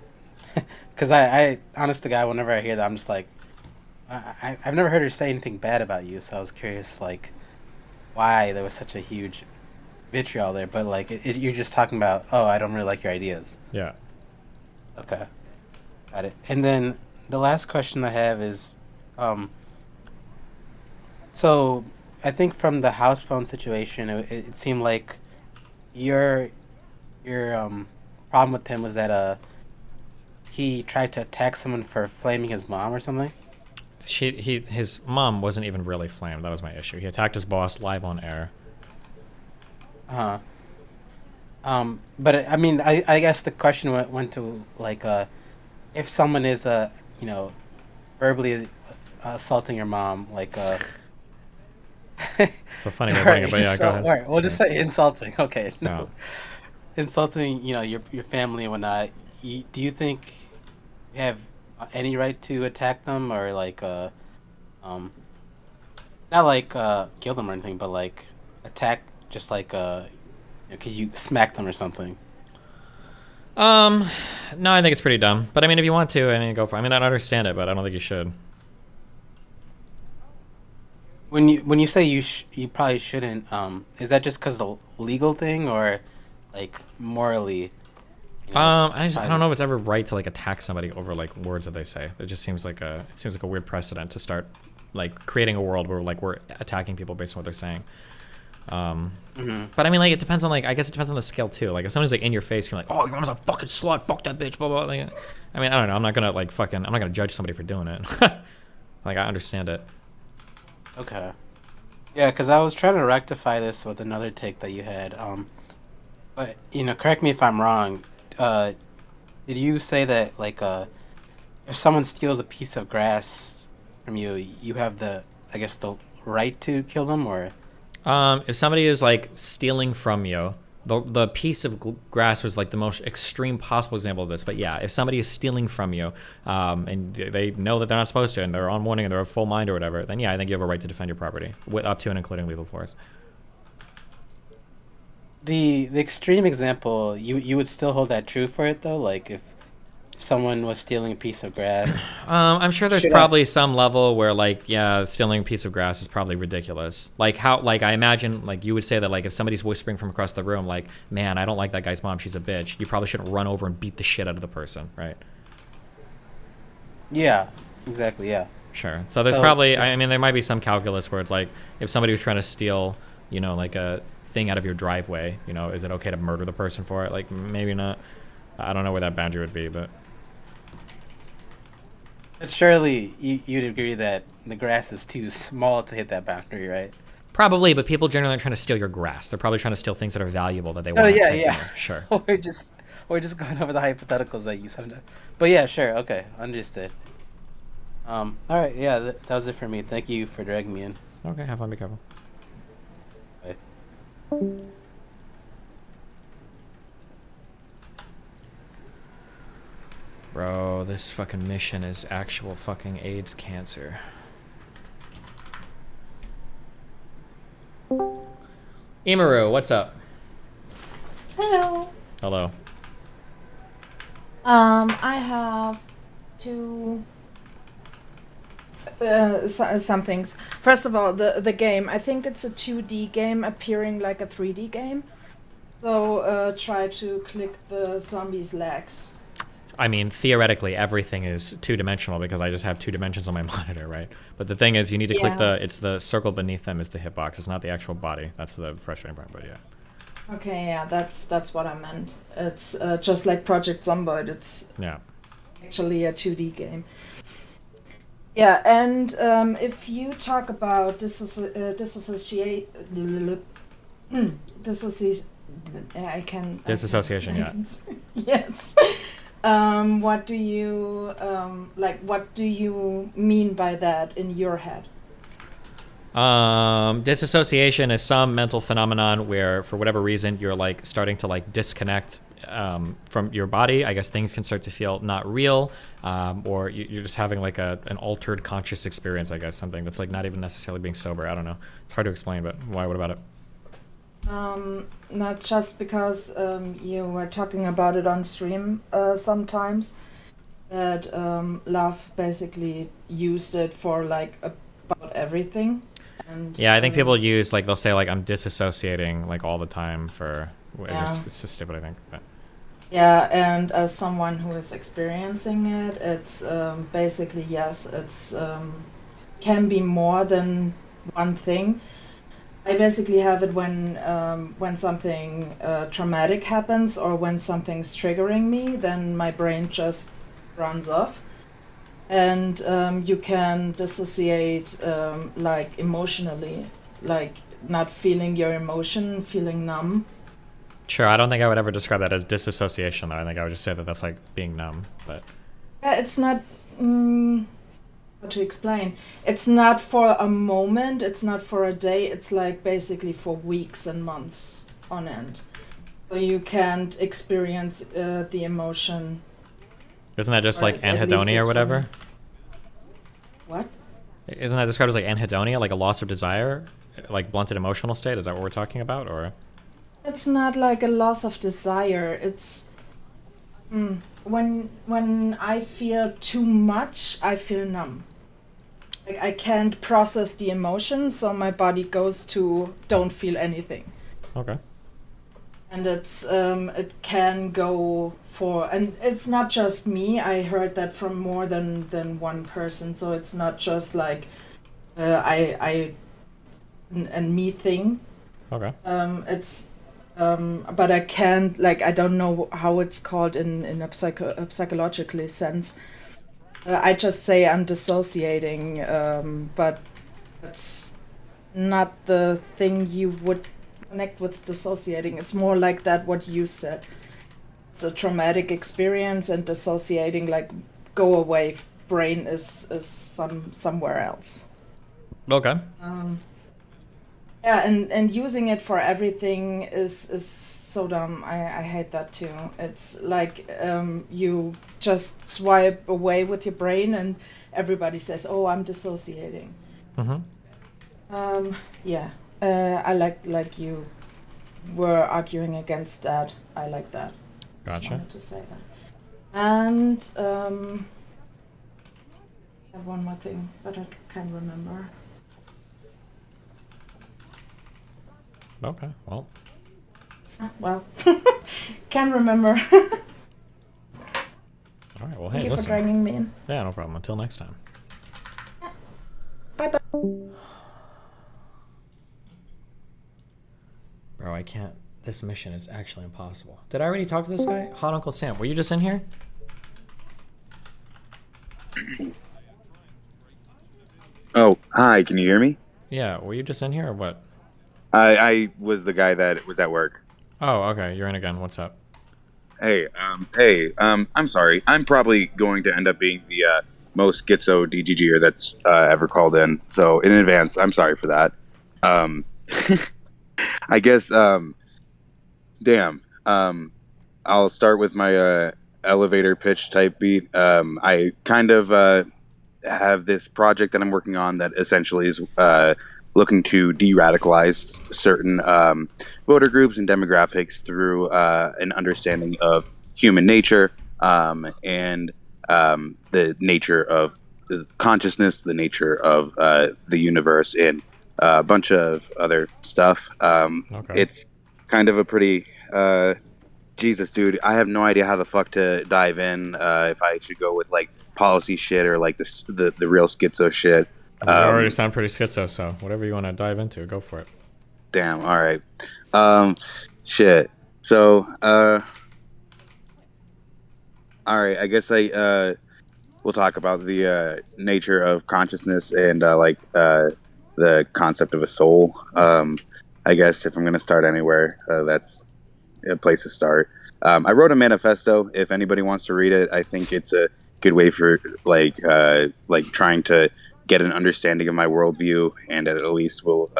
Speaker 2: Because I honest to God, whenever I hear that, I'm just like, I've never heard her say anything bad about you. So I was curious, like, why there was such a huge vitriol there. But like, you're just talking about, oh, I don't really like your ideas.
Speaker 1: Yeah.
Speaker 2: Okay, got it. And then the last question I have is, so I think from the house phone situation, it seemed like your problem with him was that he tried to attack someone for flaming his mom or something.
Speaker 1: His mom wasn't even really flamed. That was my issue. He attacked his boss live on air.
Speaker 2: Uh huh. But I mean, I guess the question went to like if someone is you know, verbally assaulting your mom, like
Speaker 1: It's a funny way of putting it, but yeah, go ahead.
Speaker 2: All right, we'll just
Speaker 1: Sure.
Speaker 2: say insulting. Okay, no,
Speaker 1: Yeah.
Speaker 2: insulting, you know, your family and whatnot. Do you think you have any right to attack them or like um, not like kill them or anything, but like attack, just like you know, could you smack them or something?
Speaker 1: No, I think it's pretty dumb. But I mean, if you want to, I mean, go for it. I mean, I don't understand it, but I don't think you should.
Speaker 2: When you say you probably shouldn't, is that just because the legal thing or like morally? You know,
Speaker 1: I don't know if it's ever right to like attack somebody over like words that they say. It just seems like a weird precedent to start like creating a world where like we're attacking people based on what they're saying. But I mean, like, it depends on like, I guess it depends on the scale too. Like if somebody's like in your face, you're like, oh, your mom's a fucking slut, fuck that bitch, blah blah. Like, I mean, I don't know. I'm not gonna like I'm not gonna judge somebody for doing it. Like I understand it.
Speaker 2: Okay. Yeah, because I was trying to rectify this with another take that you had. But you know, correct me if I'm wrong. Did you say that like if someone steals a piece of grass from you, you have the, I guess, the right to kill them, or?
Speaker 1: If somebody is like stealing from you, the piece of grass was like the most extreme possible example of this. But yeah, if somebody is stealing from you, and they know that they're not supposed to, and they're on warning, and they're of full mind or whatever, then yeah, I think you have a right to defend your property, up to and including lethal force.
Speaker 2: The extreme example, you would still hold that true for it though, like if someone was stealing a piece of grass.
Speaker 1: I'm sure there's probably some level where like, yeah, stealing a piece of grass is probably ridiculous. Like how, like I imagine like you would say that like if somebody's whispering from across the room, like, man, I don't like that guy's mom, she's a bitch. You probably shouldn't run over and beat the shit out of the person, right?
Speaker 2: Yeah, exactly, yeah.
Speaker 1: Sure. So there's probably, I mean, there might be some calculus where it's like, if somebody was trying to steal, you know, like a thing out of your driveway, you know, is it okay to murder the person for it? Like maybe not. I don't know where that boundary would be, but.
Speaker 2: But surely you'd agree that the grass is too small to hit that boundary, right?
Speaker 1: Probably, but people generally aren't trying to steal your grass. They're probably trying to steal things that are valuable that they want to take from you. Sure.
Speaker 2: we're just going over the hypotheticals that you sometimes. But yeah, sure, okay, understood. All right, yeah, that was it for me. Thank you for dragging me in.
Speaker 1: Okay, have fun, be careful.
Speaker 2: Bye.
Speaker 1: Bro, this fucking mission is actual fucking AIDS cancer. Imaru, what's up?
Speaker 5: Hello.
Speaker 1: Hello.
Speaker 5: I have two some things. First of all, the game. I think it's a 2D game appearing like a 3D game. So try to click the zombies' legs.
Speaker 1: I mean, theoretically, everything is two-dimensional because I just have 2 dimensions on my monitor, right? But the thing is, you need to click it's the circle beneath them is the hitbox. It's not the actual body. That's the frustrating part, but yeah.
Speaker 5: Okay, yeah, that's what I meant. It's just like Project Zomboid. It's actually a 2D game. Yeah, and if you talk about disassociation, I can...
Speaker 1: Disassociation, yeah.
Speaker 5: Yes. What do you what do you mean by that in your head?
Speaker 1: Disassociation is some mental phenomenon where, for whatever reason, you're like starting to like disconnect from your body. I guess things can start to feel not real, or you're just having like an altered conscious experience. I guess something that's like not even necessarily being sober. I don't know. It's hard to explain, but why? What about it?
Speaker 5: Not just because you were talking about it on stream sometimes, that Love basically used it for like about everything. And,
Speaker 1: yeah, I think people use like they'll say like I'm disassociating like all the time for it's just stupid, I think. But.
Speaker 5: Yeah, and as someone who is experiencing it, it's basically yes, it's can be more than one thing. I basically have it when something traumatic happens or when something's triggering me, then my brain just runs off. And you can dissociate like emotionally, like not feeling your emotion, feeling numb.
Speaker 1: Sure, I don't think I would ever describe that as disassociation, though. I think I would just say that that's like being numb, but...
Speaker 5: Yeah, it's not... how to explain? It's not for a moment, it's not for a day, it's like basically for weeks and months on end. So you can't experience the emotion.
Speaker 1: Isn't that just
Speaker 5: Or
Speaker 1: like
Speaker 5: at least
Speaker 1: anhedonia or
Speaker 5: it's
Speaker 1: whatever?
Speaker 5: What?
Speaker 1: Isn't that described as like anhedonia, like a loss of desire? Like blunted emotional state? Is that what we're talking about, or...?
Speaker 5: It's not like a loss of desire. It's when I feel too much, I feel numb. Like I can't process the emotions, so my body goes to don't feel anything.
Speaker 1: Okay.
Speaker 5: And it's it can go for, and it's not just me. I heard that from more than one person. So it's not just like I and me thing.
Speaker 1: Okay.
Speaker 5: It's but I can't, like, I don't know how it's called in a psychologically sense. I just say I'm dissociating, but it's not the thing you would connect with dissociating. It's more like that what you said. It's a traumatic experience, and dissociating, like, go away. Brain is somewhere else.
Speaker 1: Okay.
Speaker 5: Yeah, and using it for everything is so dumb. I hate that too. It's like you just swipe away with your brain, and everybody says, "Oh, I'm dissociating." Yeah, I like you were arguing against that. I like that. Just
Speaker 1: Gotcha.
Speaker 5: wanted to say that. And I have one more thing, but I can't remember.
Speaker 1: Okay, well.
Speaker 5: Well, can't remember.
Speaker 1: All right, well, hey,
Speaker 5: Thank you
Speaker 1: listen.
Speaker 5: for dragging me in.
Speaker 1: Yeah, no problem. Until next time.
Speaker 5: Bye-bye.
Speaker 1: Bro, I can't. This mission is actually impossible. Did I already talk to this guy? Hot Uncle Sam, were you just in here?
Speaker 4: Oh, hi. Can you hear me?
Speaker 1: Yeah, were you just in here or what?
Speaker 4: I was the guy that was at work.
Speaker 1: Oh, okay. You're in again. What's up?
Speaker 4: Hey, I'm sorry. I'm probably going to end up being the most schizo DGGer that's ever called in. So in advance, I'm sorry for that. I guess, damn. I'll start with my elevator pitch type beat. I kind of have this project that I'm working on that essentially is looking to de-radicalize certain voter groups and demographics through an understanding of human nature and the nature of the consciousness, the nature of the universe, and a bunch of other stuff. It's kind of a pretty... Jesus, dude, I have no idea how the fuck to dive in, if I should go with, like, policy shit or, like, the real schizo shit.
Speaker 1: You already sound pretty schizo, so whatever you want to dive into, go for it.
Speaker 4: Damn, alright. Shit. So, alright, I guess we'll talk about the nature of consciousness and, the concept of a soul. I guess if I'm going to start anywhere, that's a place to start. I wrote a manifesto. If anybody wants to read it, I think it's a good way for, like trying to get an understanding of my worldview, and at least will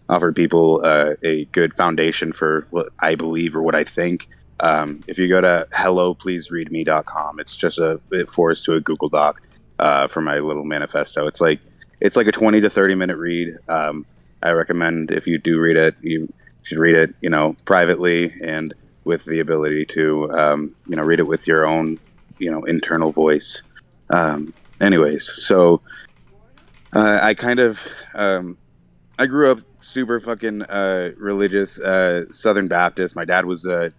Speaker 4: offer people a good foundation for what I believe or what I think. If you go to hellopleasereadme.com, it's just it forwards to a Google Doc for my little manifesto. It's like a 20 to 30 minute read. I recommend if you do read it, you should read it, privately and with the ability to, read it with your own, internal voice. Anyways, so I kind of, I grew up super fucking religious, Southern Baptist. My dad was a,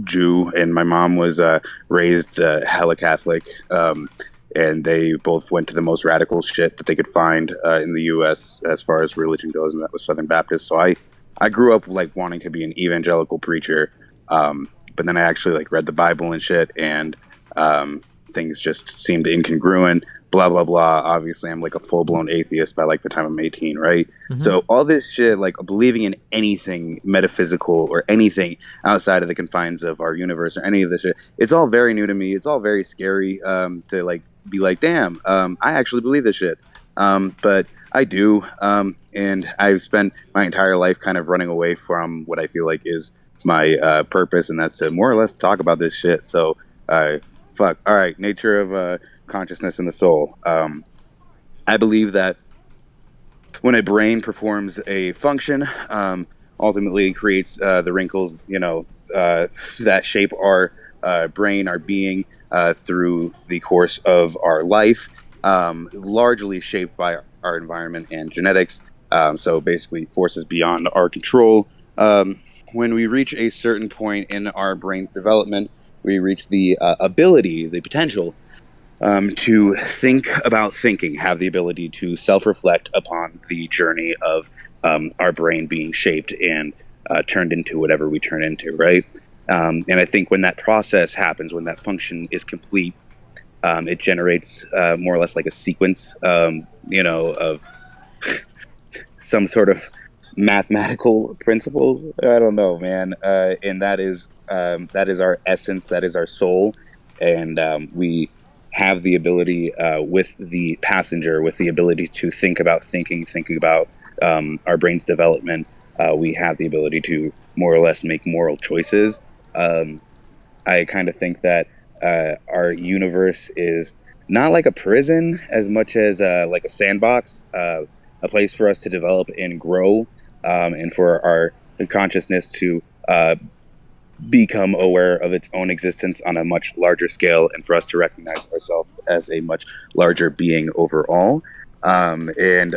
Speaker 4: Jew, and my mom was raised hella Catholic. And they both went to the most radical shit that they could find in the U.S. as far as religion goes, and that was Southern Baptist. So I grew up like wanting to be an evangelical preacher, but then I actually like read the Bible and shit, and things just seemed incongruent. blah blah blah. Obviously, I'm like a full blown atheist by like the time I'm 18, right? So all this shit, like believing in anything metaphysical or anything outside of the confines of our universe or any of this shit, it's all very new to me. It's all very scary to like be like, damn, I actually believe this shit. But I do, and I've spent my entire life kind of running away from what I feel like is my purpose, and that's to more or less talk about this shit. So, fuck. All right, nature of consciousness and the soul. I believe that when a brain performs a function, ultimately creates the wrinkles, that shape our brain, our being, through the course of our life, largely shaped by our environment and genetics. So basically forces beyond our control. When we reach a certain point in our brain's development, we reach the ability, the potential to think about thinking, have the ability to self-reflect upon the journey of our brain being shaped and turned into whatever we turn into, right? And I think when that process happens, when that function is complete, it generates more or less like a sequence, of some sort of mathematical principles. I don't know, man. And that is our essence. That is our soul. And we have the ability with the passenger, with the ability to think about thinking about our brain's development. We have the ability to more or less make moral choices. I kind of think that our universe is not like a prison as much as like a sandbox, a place for us to develop and grow, and for our consciousness to become aware of its own existence on a much larger scale, and for us to recognize ourselves as a much larger being overall, and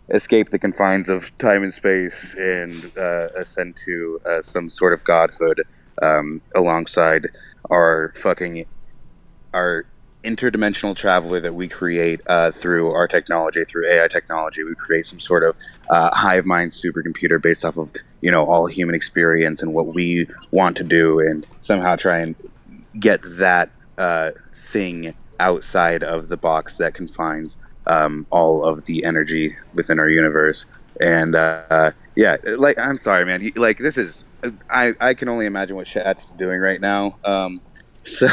Speaker 4: escape the confines of time and space and ascend to some sort of godhood, alongside our interdimensional traveler that we create through our technology, through AI technology. We create some sort of hive mind supercomputer based off of all human experience and what we want to do, and somehow try and get that thing outside of the box that confines all of the energy within our universe. And like, I'm sorry, man. Like, this is I can only imagine what Chat's doing right now. So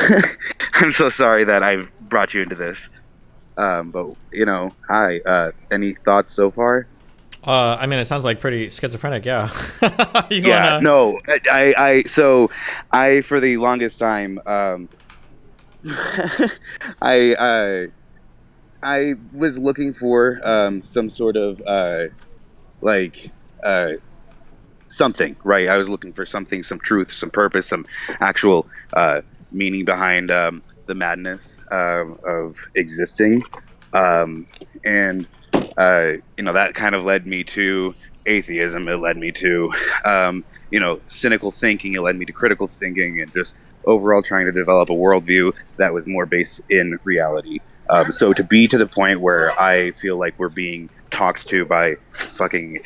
Speaker 4: I'm so sorry that I've brought you into this. But hi. Any thoughts so far?
Speaker 1: I mean, it sounds like pretty schizophrenic. Yeah.
Speaker 4: No. I for the longest time, I was looking for some sort of something, right? I was looking for something, some truth, some purpose, some actual meaning behind the madness of existing, and that kind of led me to atheism. It led me to cynical thinking. It led me to critical thinking, and just overall trying to develop a worldview that was more based in reality. So to be to the point where I feel like we're being talked to by fucking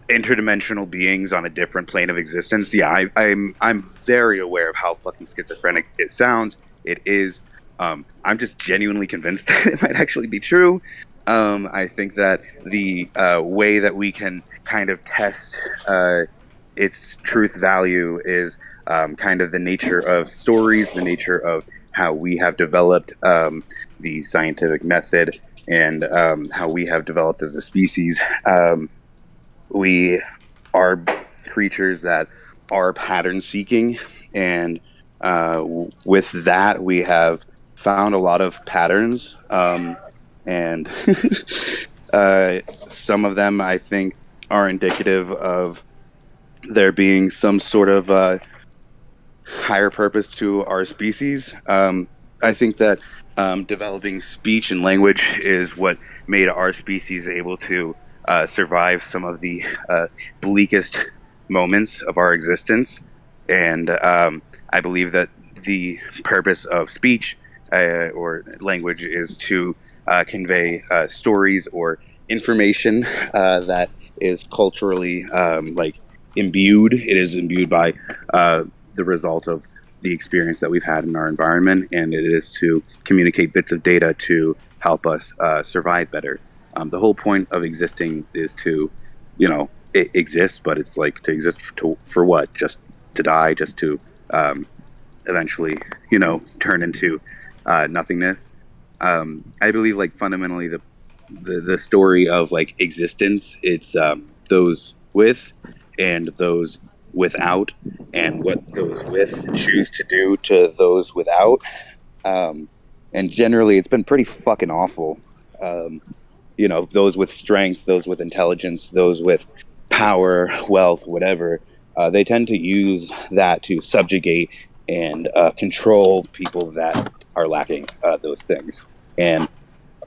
Speaker 4: interdimensional beings on a different plane of existence, I'm very aware of how fucking schizophrenic it sounds. It is. I'm just genuinely convinced that it might actually be true. I think that the way that we can kind of test its truth value is kind of the nature of stories, the nature of how we have developed the scientific method, and how we have developed as a species. We are creatures that are pattern seeking, and with that we have found a lot of patterns, and some of them I think are indicative of there being some sort of higher purpose to our species. I think that developing speech and language is what made our species able to survive some of the bleakest moments of our existence. And I believe that the purpose of speech or language is to convey stories or information that is culturally imbued. It is imbued by the result of the experience that we've had in our environment, and it is to communicate bits of data to help us survive better. The whole point of existing is to, it exists, but it's like to exist for what? Just to die, just to eventually, turn into nothingness. I believe, like, fundamentally, the story of like existence, it's those with and those without, and what those with choose to do to those without. And generally, it's been pretty fucking awful. Those with strength, those with intelligence, those with power, wealth, whatever, they tend to use that to subjugate and control people that are lacking those things. And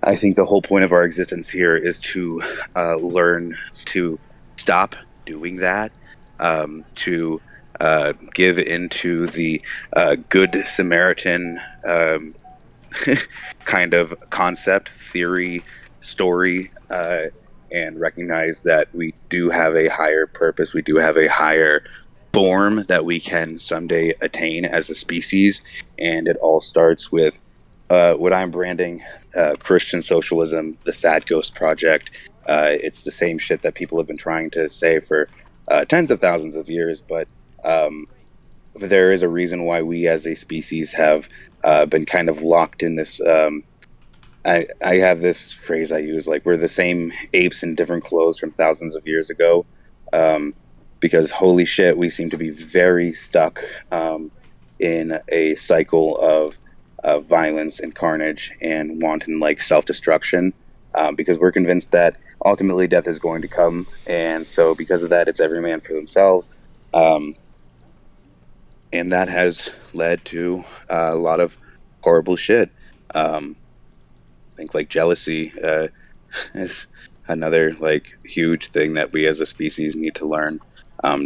Speaker 4: I think the whole point of our existence here is to learn to stop doing that, to give into the Good Samaritan kind of concept, theory, story, and recognize that we do have a higher purpose, we do have a higher form that we can someday attain as a species, and it all starts with what I'm branding Christian socialism, the Sad Ghost Project. It's the same shit that people have been trying to say for tens of thousands of years, but there is a reason why we as a species have been kind of locked in this. I have this phrase I use, like, we're the same apes in different clothes from thousands of years ago, because holy shit, we seem to be very stuck in a cycle of violence and carnage and wanton, like, self-destruction, because we're convinced that ultimately death is going to come, and so because of that, it's every man for themselves, and that has led to a lot of horrible shit. I think, like, jealousy is another, like, huge thing that we as a species need to learn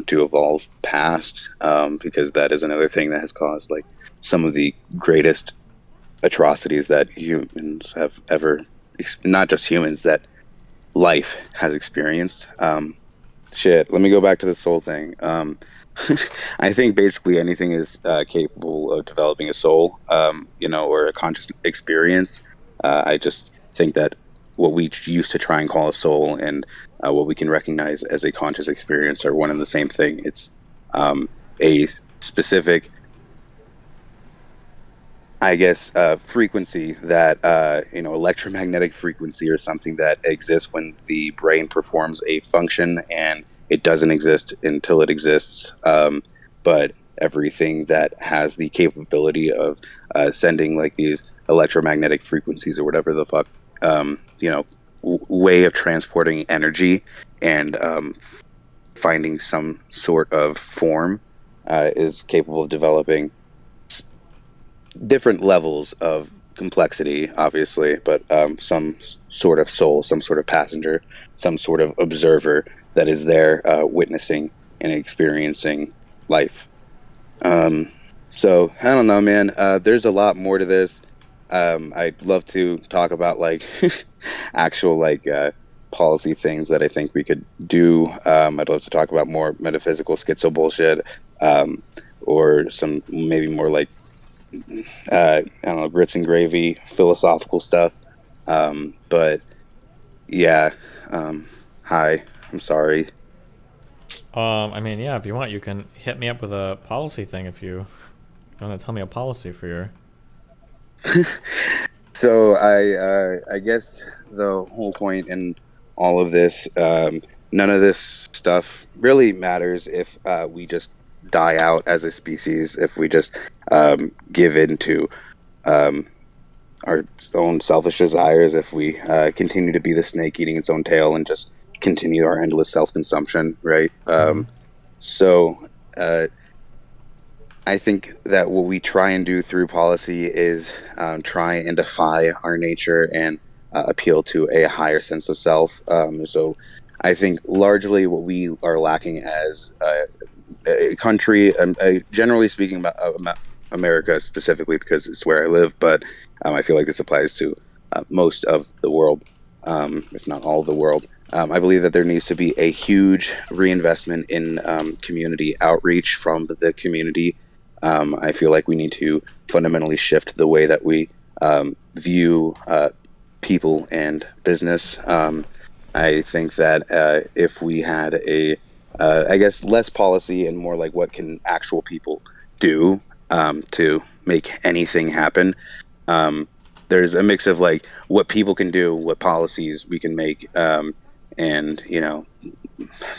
Speaker 4: to evolve past, because that is another thing that has caused, like, some of the greatest atrocities that humans have ever, not just humans, that life has experienced. Let me go back to the soul thing. I think basically anything is capable of developing a soul, or a conscious experience. I just think that what we used to try and call a soul and what we can recognize as a conscious experience are one and the same thing. It's a specific, I guess, frequency that, electromagnetic frequency, or something that exists when the brain performs a function, and it doesn't exist until it exists. But everything that has the capability of sending, like, these electromagnetic frequencies or whatever the fuck, way of transporting energy and finding some sort of form is capable of developing different levels of complexity, obviously, but some sort of soul, some sort of passenger, some sort of observer that is there witnessing and experiencing life. So I don't know, man. There's a lot more to this. I'd love to talk about, like, actual, like, policy things that I think we could do. I'd love to talk about more metaphysical schizo bullshit, or some maybe more, like, I don't know, grits and gravy philosophical stuff. But yeah, hi, I'm sorry.
Speaker 1: I mean, yeah, if you want, you can hit me up with a policy thing if you want to tell me a policy for your...
Speaker 4: So I guess the whole point in all of this, none of this stuff really matters if we just die out as a species, if we just give in to our own selfish desires, if we continue to be the snake eating its own tail and just continue our endless self-consumption, right? So I think that what we try and do through policy is try and defy our nature and appeal to a higher sense of self. So I think largely what we are lacking as a country, generally speaking about America specifically, because it's where I live, but I feel like this applies to most of the world, if not all of the world. I believe that there needs to be a huge reinvestment in community outreach from the community. I feel like we need to fundamentally shift the way that we view people and business. I think that if we had I guess, less policy and more like what can actual people do to make anything happen. There's a mix of like what people can do, what policies we can make, and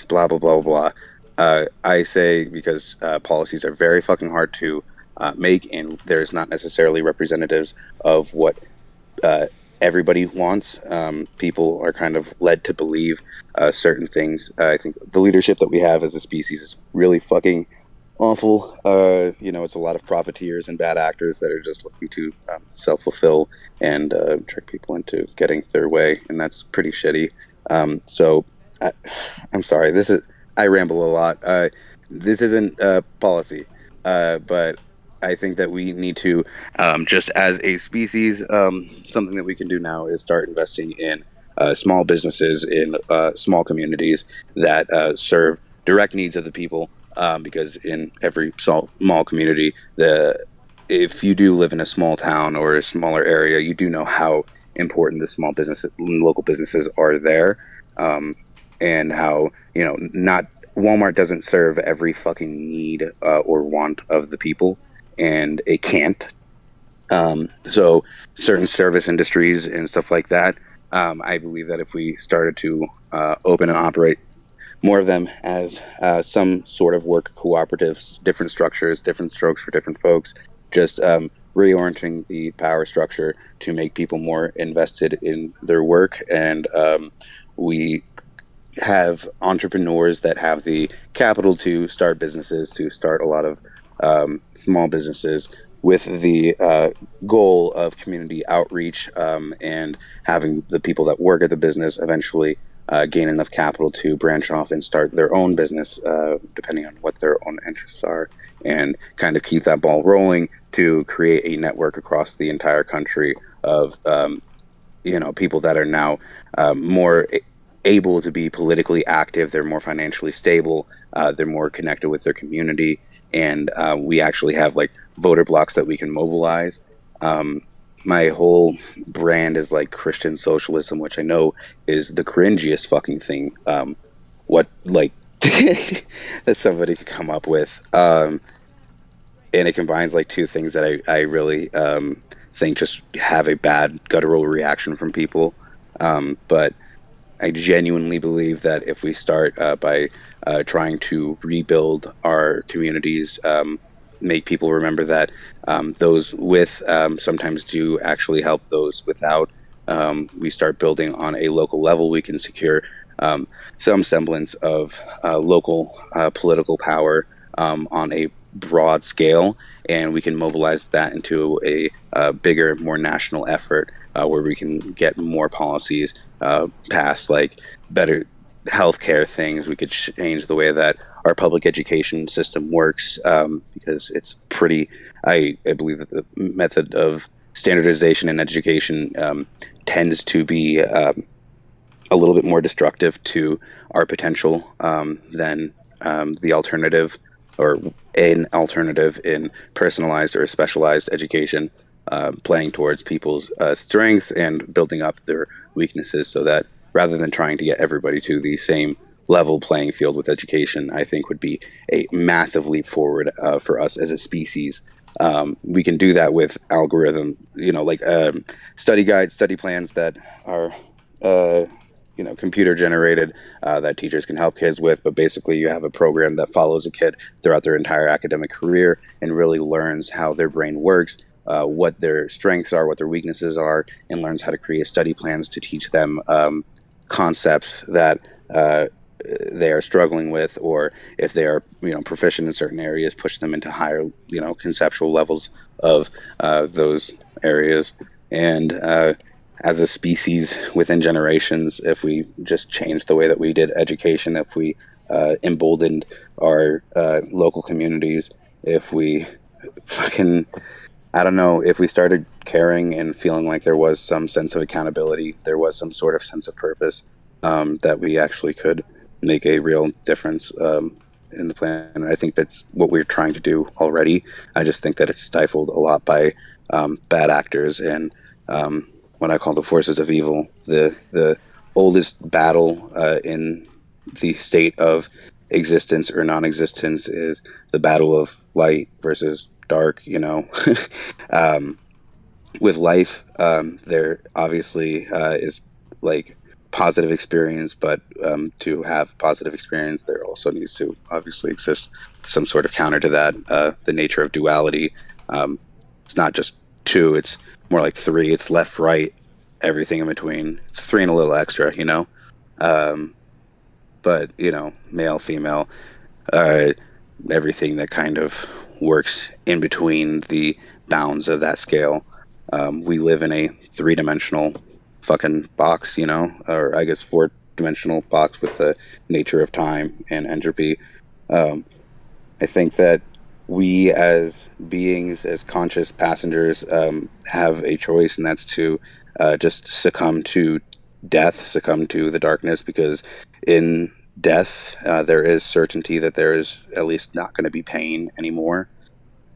Speaker 4: blah blah blah blah. I say because policies are very fucking hard to make, and there's not necessarily representatives of what everybody wants. People are kind of led to believe certain things. I think the leadership that we have as a species is really fucking awful. It's a lot of profiteers and bad actors that are just looking to self-fulfill and trick people into getting their way, and that's pretty shitty. So I'm sorry. I ramble a lot. This isn't policy, but I think that we need to, just as a species, something that we can do now is start investing in small businesses in small communities that serve direct needs of the people. Because in every small community, if you do live in a small town or a smaller area, you do know how important the small business, local businesses are there, and how not Walmart doesn't serve every fucking need or want of the people, and it can't. So certain service industries and stuff like that, I believe that if we started to open and operate more of them as some sort of work cooperatives, different structures, different strokes for different folks, just reorienting the power structure to make people more invested in their work. And we have entrepreneurs that have the capital to start businesses, to start a lot of small businesses with the goal of community outreach, and having the people that work at the business eventually gain enough capital to branch off and start their own business, depending on what their own interests are, and kind of keep that ball rolling to create a network across the entire country of people that are now more able to be politically active. They're more financially stable. They're more connected with their community, and we actually have like voter blocks that we can mobilize. My whole brand is like Christian socialism, which I know is the cringiest fucking thing. What like that somebody could come up with, and it combines like two things that I really think just have a bad guttural reaction from people. But I genuinely believe that if we start by trying to rebuild our communities, make people remember that those with sometimes do actually help those without. We start building on a local level, we can secure some semblance of local political power on a broad scale, and we can mobilize that into a bigger, more national effort where we can get more policies passed, like better healthcare things. We could change the way that our public education system works, because it's pretty. I believe that the method of standardization in education tends to be a little bit more destructive to our potential than the alternative, or an alternative in personalized or specialized education, playing towards people's strengths and building up their weaknesses, so that rather than trying to get everybody to the same level playing field with education, I think would be a massive leap forward for us as a species. We can do that with algorithm, like study guides, study plans that are computer generated, that teachers can help kids with. But basically you have a program that follows a kid throughout their entire academic career and really learns how their brain works, what their strengths are, what their weaknesses are, and learns how to create study plans to teach them concepts that they are struggling with, or if they are proficient in certain areas, push them into higher conceptual levels of those areas. And as a species within generations, if we just changed the way that we did education, if we emboldened our local communities, if we if we started caring and feeling like there was some sense of accountability, there was some sort of sense of purpose, that we actually could make a real difference in the plan. And I think that's what we're trying to do already. I just think that it's stifled a lot by bad actors and what I call the forces of evil. The oldest battle in the state of existence or non-existence is the battle of light versus dark. You know, with life, there obviously is like positive experience, but to have positive experience, there also needs to obviously exist some sort of counter to that. The nature of duality. It's not just two; it's more like three. It's left, right, everything in between. It's three and a little extra, you know. But you know, male, female, everything that kind of works in between the bounds of that scale. We live in a three-dimensional fucking box, you know, or I guess four-dimensional box with the nature of time and entropy. I think that we as beings, as conscious passengers, have a choice, and that's to just succumb to death, succumb to the darkness, because in death there is certainty that there is at least not going to be pain anymore.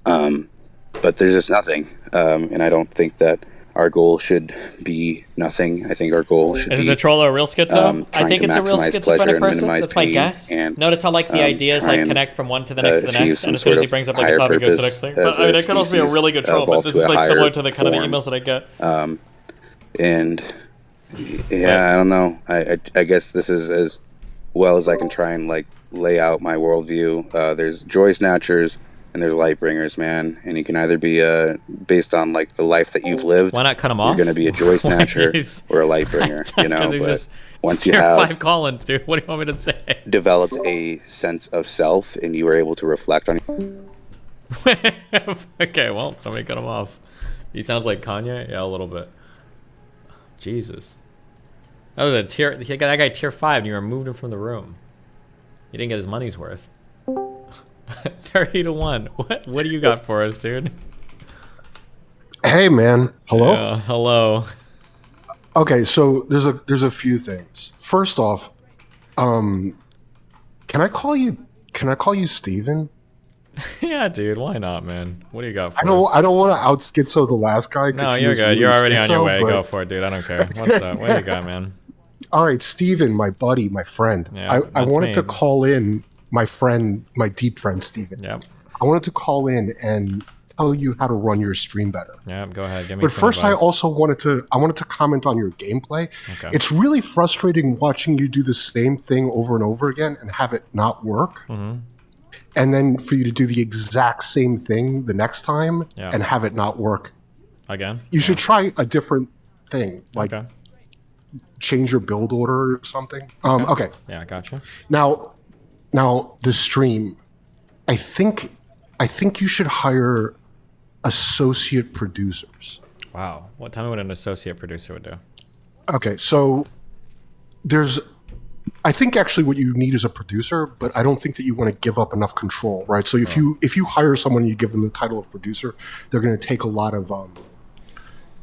Speaker 4: But there's just nothing, and I don't think that our goal should be nothing. I think our goal should be...
Speaker 1: Is the troller a real schizo? I think it's a real schizophrenic person. That's my guess. Notice how like the ideas like connect from one to the next to the next, and as soon as he brings up like a topic, goes to the next thing. But I mean, it could also be a really good troll, but this is like similar to the kind of the emails that I get.
Speaker 4: And yeah, I don't know. I guess this is as well as I can try and like lay out my worldview. There's joy snatchers and there's light bringers, man. And you can either be based on like the life that you've lived.
Speaker 1: Why not cut them off?
Speaker 4: You're going to be a joy snatcher or a light bringer, you know. But once you have
Speaker 1: 5 Collins, dude, what do you want me to say?
Speaker 4: Developed a sense of self, and you were able to reflect on.
Speaker 1: Okay, well, somebody cut him off. He sounds like Kanye, yeah, a little bit. Jesus, that was a tier. He got that guy tier 5, and you removed him from the room. He didn't get his money's worth. 30-1. What do you got for us, dude?
Speaker 6: Hey, man. Hello.
Speaker 1: Yeah, hello.
Speaker 6: Okay, so there's a few things. First off, can I call you Steven?
Speaker 1: Yeah, dude. Why not, man? What do you got for us?
Speaker 6: I don't want to out schizo the last guy.
Speaker 1: No, you're good.
Speaker 6: Really
Speaker 1: you're already on your way.
Speaker 6: But...
Speaker 1: Go for it, dude. I don't care. What's up? What do you got, man?
Speaker 6: All right, Steven, my buddy, my friend.
Speaker 1: Yeah,
Speaker 6: I wanted to call in my friend, my deep friend, Steven.
Speaker 1: Yep.
Speaker 6: I wanted to call in and tell you how to run your stream better.
Speaker 1: Yeah, go ahead. Give me
Speaker 6: But
Speaker 1: some
Speaker 6: first,
Speaker 1: advice.
Speaker 6: I also wanted to comment on your gameplay.
Speaker 1: Okay.
Speaker 6: It's really frustrating watching you do the same thing over and over again and have it not work.
Speaker 1: Mm-hmm.
Speaker 6: And then for you to do the exact same thing the next time
Speaker 1: Yeah.
Speaker 6: and have it not work.
Speaker 1: Again?
Speaker 6: You should try a different thing, like
Speaker 1: Okay.
Speaker 6: change your build order or something. Okay.
Speaker 1: Yeah, I gotcha.
Speaker 6: Now the stream, I think you should hire associate producers.
Speaker 1: Wow. Tell me what an associate producer would do.
Speaker 6: Okay, so I think actually what you need is a producer, but I don't think that you want to give up enough control, right? So if you hire someone and you give them the title of producer, they're going to take a lot of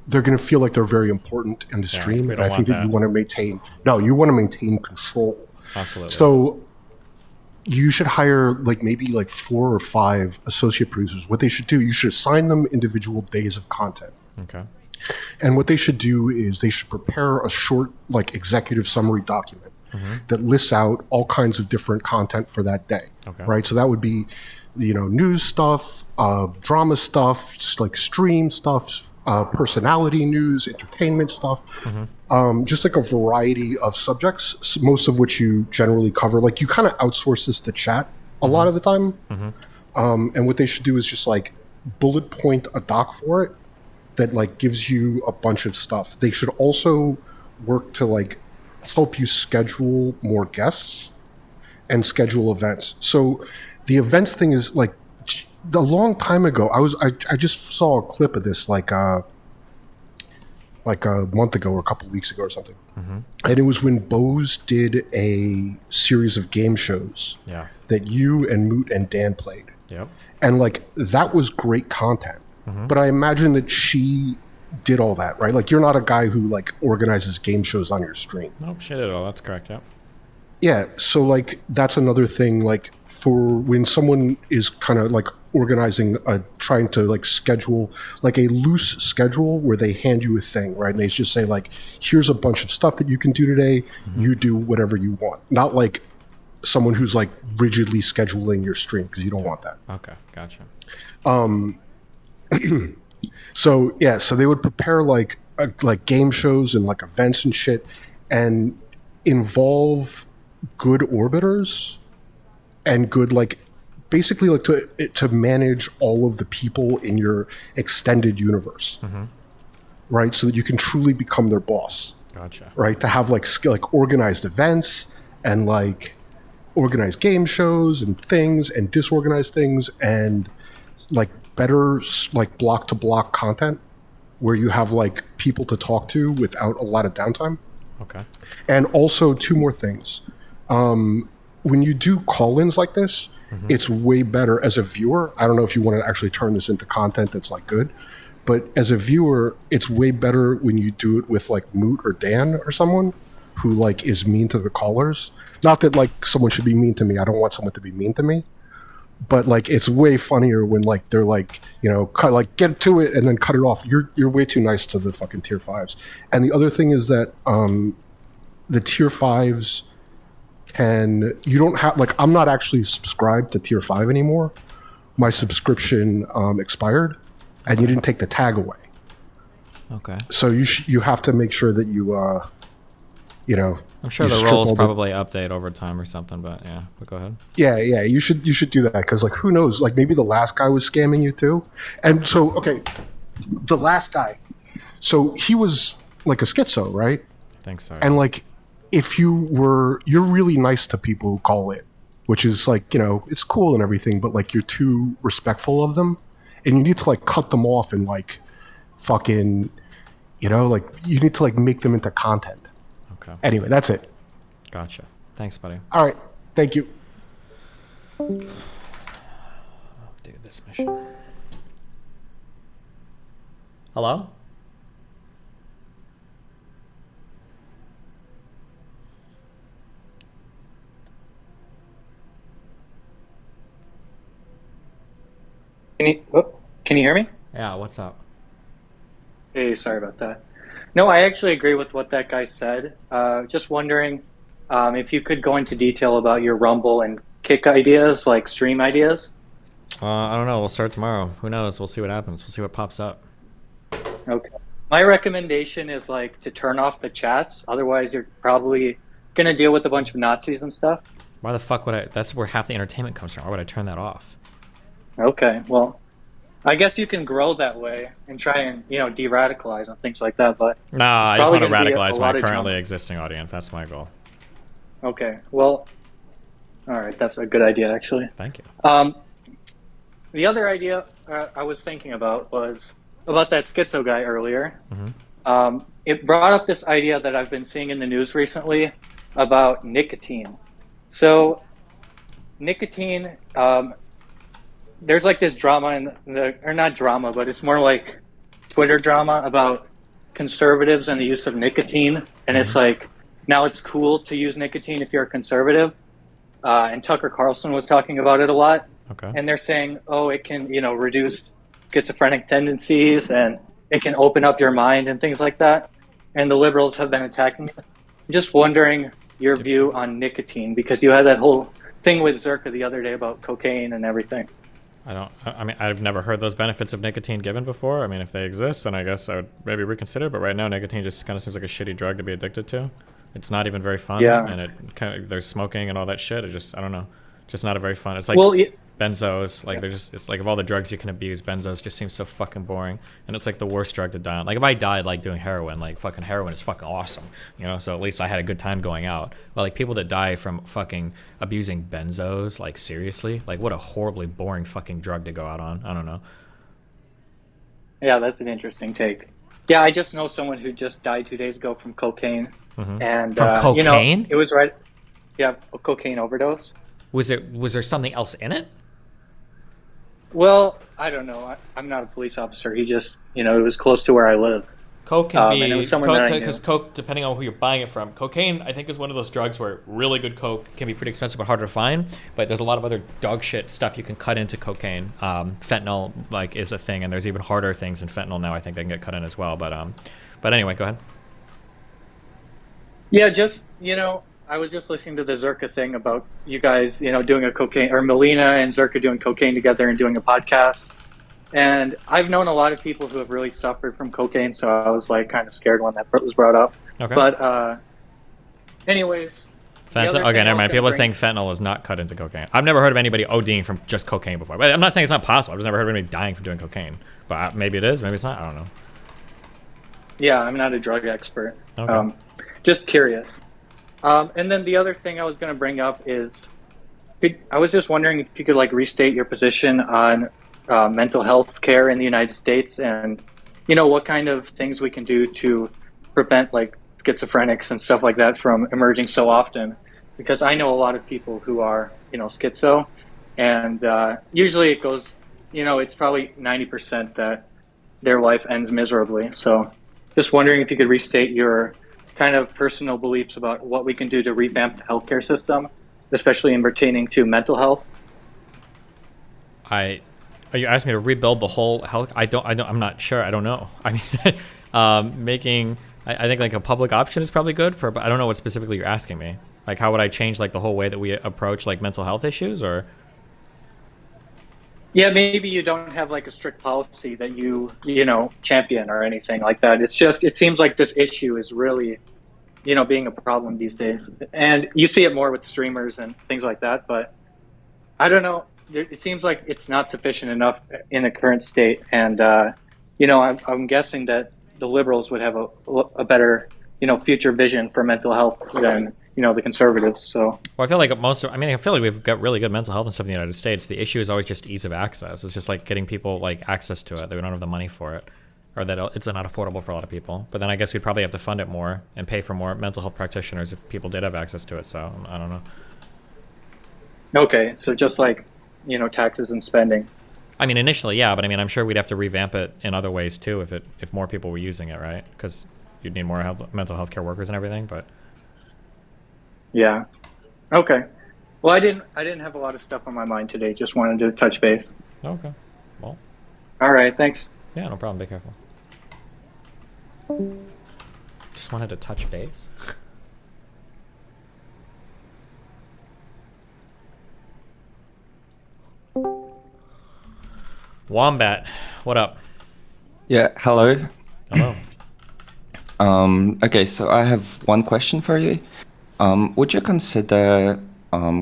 Speaker 6: they're going to feel like they're very important in the stream,
Speaker 1: we
Speaker 6: and
Speaker 1: don't
Speaker 6: I think
Speaker 1: want
Speaker 6: that you want to maintain control.
Speaker 1: Absolutely.
Speaker 6: So you should hire maybe 4 or 5 associate producers. What they should do, you should assign them individual days of content.
Speaker 1: Okay.
Speaker 6: And what they should do is they should prepare a short executive summary document that lists out all kinds of different content for that day.
Speaker 1: Okay.
Speaker 6: Right? So that would be, news stuff, drama stuff, just stream stuff, personality news, entertainment stuff, just a variety of subjects, most of which you generally cover. You kind of outsource this to chat a lot of the time. And what they should do is just bullet point a doc for it that gives you a bunch of stuff. They should also work to help you schedule more guests and schedule events. So the events thing is a long time ago. I just saw a clip of this like a month ago or a couple weeks ago or something. And it was when Bose did a series of game shows that you and Moot and Dan played.
Speaker 1: Yep.
Speaker 6: And that was great content. But I imagine that she did all that, right? You're not a guy who organizes game shows on your stream.
Speaker 1: Nope, shit at all. That's correct, yeah.
Speaker 6: Yeah, so that's another thing, for when someone is kind of organizing, trying to like schedule like a loose schedule where they hand you a thing, right? And they just say like, here's a bunch of stuff that you can do today. You do whatever you want. Not like someone who's like rigidly scheduling your stream, because you don't want that.
Speaker 1: Okay, gotcha.
Speaker 6: So yeah, so they would prepare like game shows and like events and shit, and involve good orbiters and good like basically like to manage all of the people in your extended universe, right? So that you can truly become their boss.
Speaker 1: Gotcha.
Speaker 6: Right, to have like organized events and like organized game shows and things and disorganized things and like better like block to block content where you have like people to talk to without a lot of downtime.
Speaker 1: Okay.
Speaker 6: And also two more things. When you do call-ins like this, it's way better as a viewer. I don't know if you want to actually turn this into content that's like good, but as a viewer, it's way better when you do it with like Moot or Dan or someone who like is mean to the callers. Not that like someone should be mean to me. I don't want someone to be mean to me. But like it's way funnier when like they're like, you know, cut, like get to it and then cut it off. You're way too nice to the fucking tier 5s. And the other thing is that the tier 5s you don't have like, I'm not actually subscribed to tier 5 anymore. My subscription expired and you didn't take the tag away.
Speaker 1: Okay.
Speaker 6: So you have to make sure that you know,
Speaker 1: I'm sure
Speaker 6: you
Speaker 1: the
Speaker 6: strip
Speaker 1: roles
Speaker 6: all
Speaker 1: probably update over time or something, but yeah, but go ahead.
Speaker 6: Yeah, you should do that, because like who knows, like maybe the last guy was scamming you too. And so okay, the last guy, so he was like a schizo, right?
Speaker 1: I think so.
Speaker 6: And like if you're really nice to people who call in, which is like, you know, it's cool and everything, but like you're too respectful of them and you need to like cut them off and like fucking, you know, like you need to like make them into content.
Speaker 1: Okay.
Speaker 6: Anyway, that's it.
Speaker 1: Gotcha. Thanks, buddy.
Speaker 6: All right. Thank you.
Speaker 1: I'll do this mission. Hello?
Speaker 13: Can you hear me?
Speaker 1: Yeah, what's up?
Speaker 13: Hey, sorry about that. No, I actually agree with what that guy said. Just wondering if you could go into detail about your Rumble and Kick ideas, like stream ideas.
Speaker 1: I don't know. We'll start tomorrow. Who knows? We'll see what happens. We'll see what pops up.
Speaker 13: Okay. My recommendation is like to turn off the chats. Otherwise, you're probably going to deal with a bunch of Nazis and stuff.
Speaker 1: Why the fuck would I? That's where half the entertainment comes from. Why would I turn that off?
Speaker 13: Okay, well, I guess you can grow that way and try and, you know, de-radicalize and things like that, but...
Speaker 1: Nah, I just want to radicalize my currently existing audience. That's my goal.
Speaker 13: Okay, well, alright, that's a good idea, actually.
Speaker 1: Thank you.
Speaker 13: The other idea I was thinking about was about that schizo guy earlier. It brought up this idea that I've been seeing in the news recently about nicotine. So, nicotine... there's like this drama or not drama, but it's more like Twitter drama about conservatives and the use of nicotine. And it's like, now it's cool to use nicotine if you're a conservative. And Tucker Carlson was talking about it a lot.
Speaker 1: Okay.
Speaker 13: And they're saying, oh, it can, you know, reduce schizophrenic tendencies and it can open up your mind and things like that. And the liberals have been attacking it. I'm just wondering your view on nicotine, because you had that whole thing with Zerka the other day about cocaine and everything.
Speaker 1: I mean, I've never heard those benefits of nicotine given before. I mean, if they exist, then I guess I would maybe reconsider. But right now, nicotine just kind of seems like a shitty drug to be addicted to. It's not even very fun.
Speaker 13: Yeah.
Speaker 1: And it kind of, there's smoking and all that shit. It just, I don't know, just not a very fun. It's like benzos. Like they're just, it's like of all the drugs you can abuse, benzos just seems so fucking boring. And it's like the worst drug to die on. Like if I died like doing heroin, like fucking heroin is fucking awesome, you know. So at least I had a good time going out. But like people that die from fucking abusing benzos, like seriously, like what a horribly boring fucking drug to go out on. I don't know.
Speaker 13: Yeah, that's an interesting take. Yeah, I just know someone who just died 2 days ago from cocaine. And
Speaker 1: From cocaine?
Speaker 13: You know, it was right. Yeah, a cocaine overdose.
Speaker 1: Was there something else in it?
Speaker 13: Well, I don't know. I'm not a police officer. He just, you know, it was close to where I live.
Speaker 1: Coke can
Speaker 13: and it
Speaker 1: be
Speaker 13: was someone that I knew.
Speaker 1: because Coke, depending on who you're buying it from, cocaine I think is one of those drugs where really good Coke can be pretty expensive but harder to find. But there's a lot of other dog shit stuff you can cut into cocaine. Fentanyl like is a thing, and there's even harder things in fentanyl now. I think they can get cut in as well. But anyway, go ahead.
Speaker 13: Yeah, just I was just listening to the Zerka thing about you guys, doing a cocaine, or Melina and Zerka doing cocaine together and doing a podcast. And I've known a lot of people who have really suffered from cocaine, so I was like kind of scared when that was brought up.
Speaker 1: Okay.
Speaker 13: But anyways.
Speaker 1: Okay, never mind. People are saying fentanyl is not cut into cocaine. I've never heard of anybody ODing from just cocaine before. But I'm not saying it's not possible. I've just never heard of anybody dying from doing cocaine. But maybe it is, maybe it's not. I don't know.
Speaker 13: Yeah, I'm not a drug expert.
Speaker 1: Okay.
Speaker 13: Just curious. And then the other thing I was going to bring up is, I was just wondering if you could restate your position on mental health care in the United States, and what kind of things we can do to prevent schizophrenics and stuff like that from emerging so often, because I know a lot of people who are schizo, and usually it goes, it's probably 90% that their life ends miserably. So just wondering if you could restate your kind of personal beliefs about what we can do to revamp the healthcare system, especially in pertaining to mental health.
Speaker 1: Are you asking me to rebuild the whole health? I'm not sure. I don't know. I mean, I think a public option is probably good but I don't know what specifically you're asking me. How would I change the whole way that we approach mental health issues, or?
Speaker 13: Yeah, maybe you don't have a strict policy that you champion or anything like that. It's just, it seems like this issue is really, being a problem these days. And you see it more with streamers and things like that, but I don't know. It seems like it's not sufficient enough in the current state. And, I'm guessing that the liberals would have a better, future vision for mental health than, the conservatives. So,
Speaker 1: well, I feel like I feel like we've got really good mental health and stuff in the United States. The issue is always just ease of access. It's just getting people access to it. They don't have the money for it, or that it's not affordable for a lot of people. But then I guess we'd probably have to fund it more and pay for more mental health practitioners if people did have access to it. So I don't know.
Speaker 13: Okay, so just taxes and spending.
Speaker 1: I mean, initially, yeah, but I'm sure we'd have to revamp it in other ways too if more people were using it, right? Because you'd need more mental health care workers and everything. But
Speaker 13: yeah, okay. Well, I didn't have a lot of stuff on my mind today. Just wanted to touch base.
Speaker 1: Okay. Well.
Speaker 13: All right. Thanks.
Speaker 1: Yeah, no problem. Be careful. Just wanted to touch base. Wombat, what up?
Speaker 7: Yeah, hello.
Speaker 1: Hello.
Speaker 7: Okay, so I have one question for you. Would you consider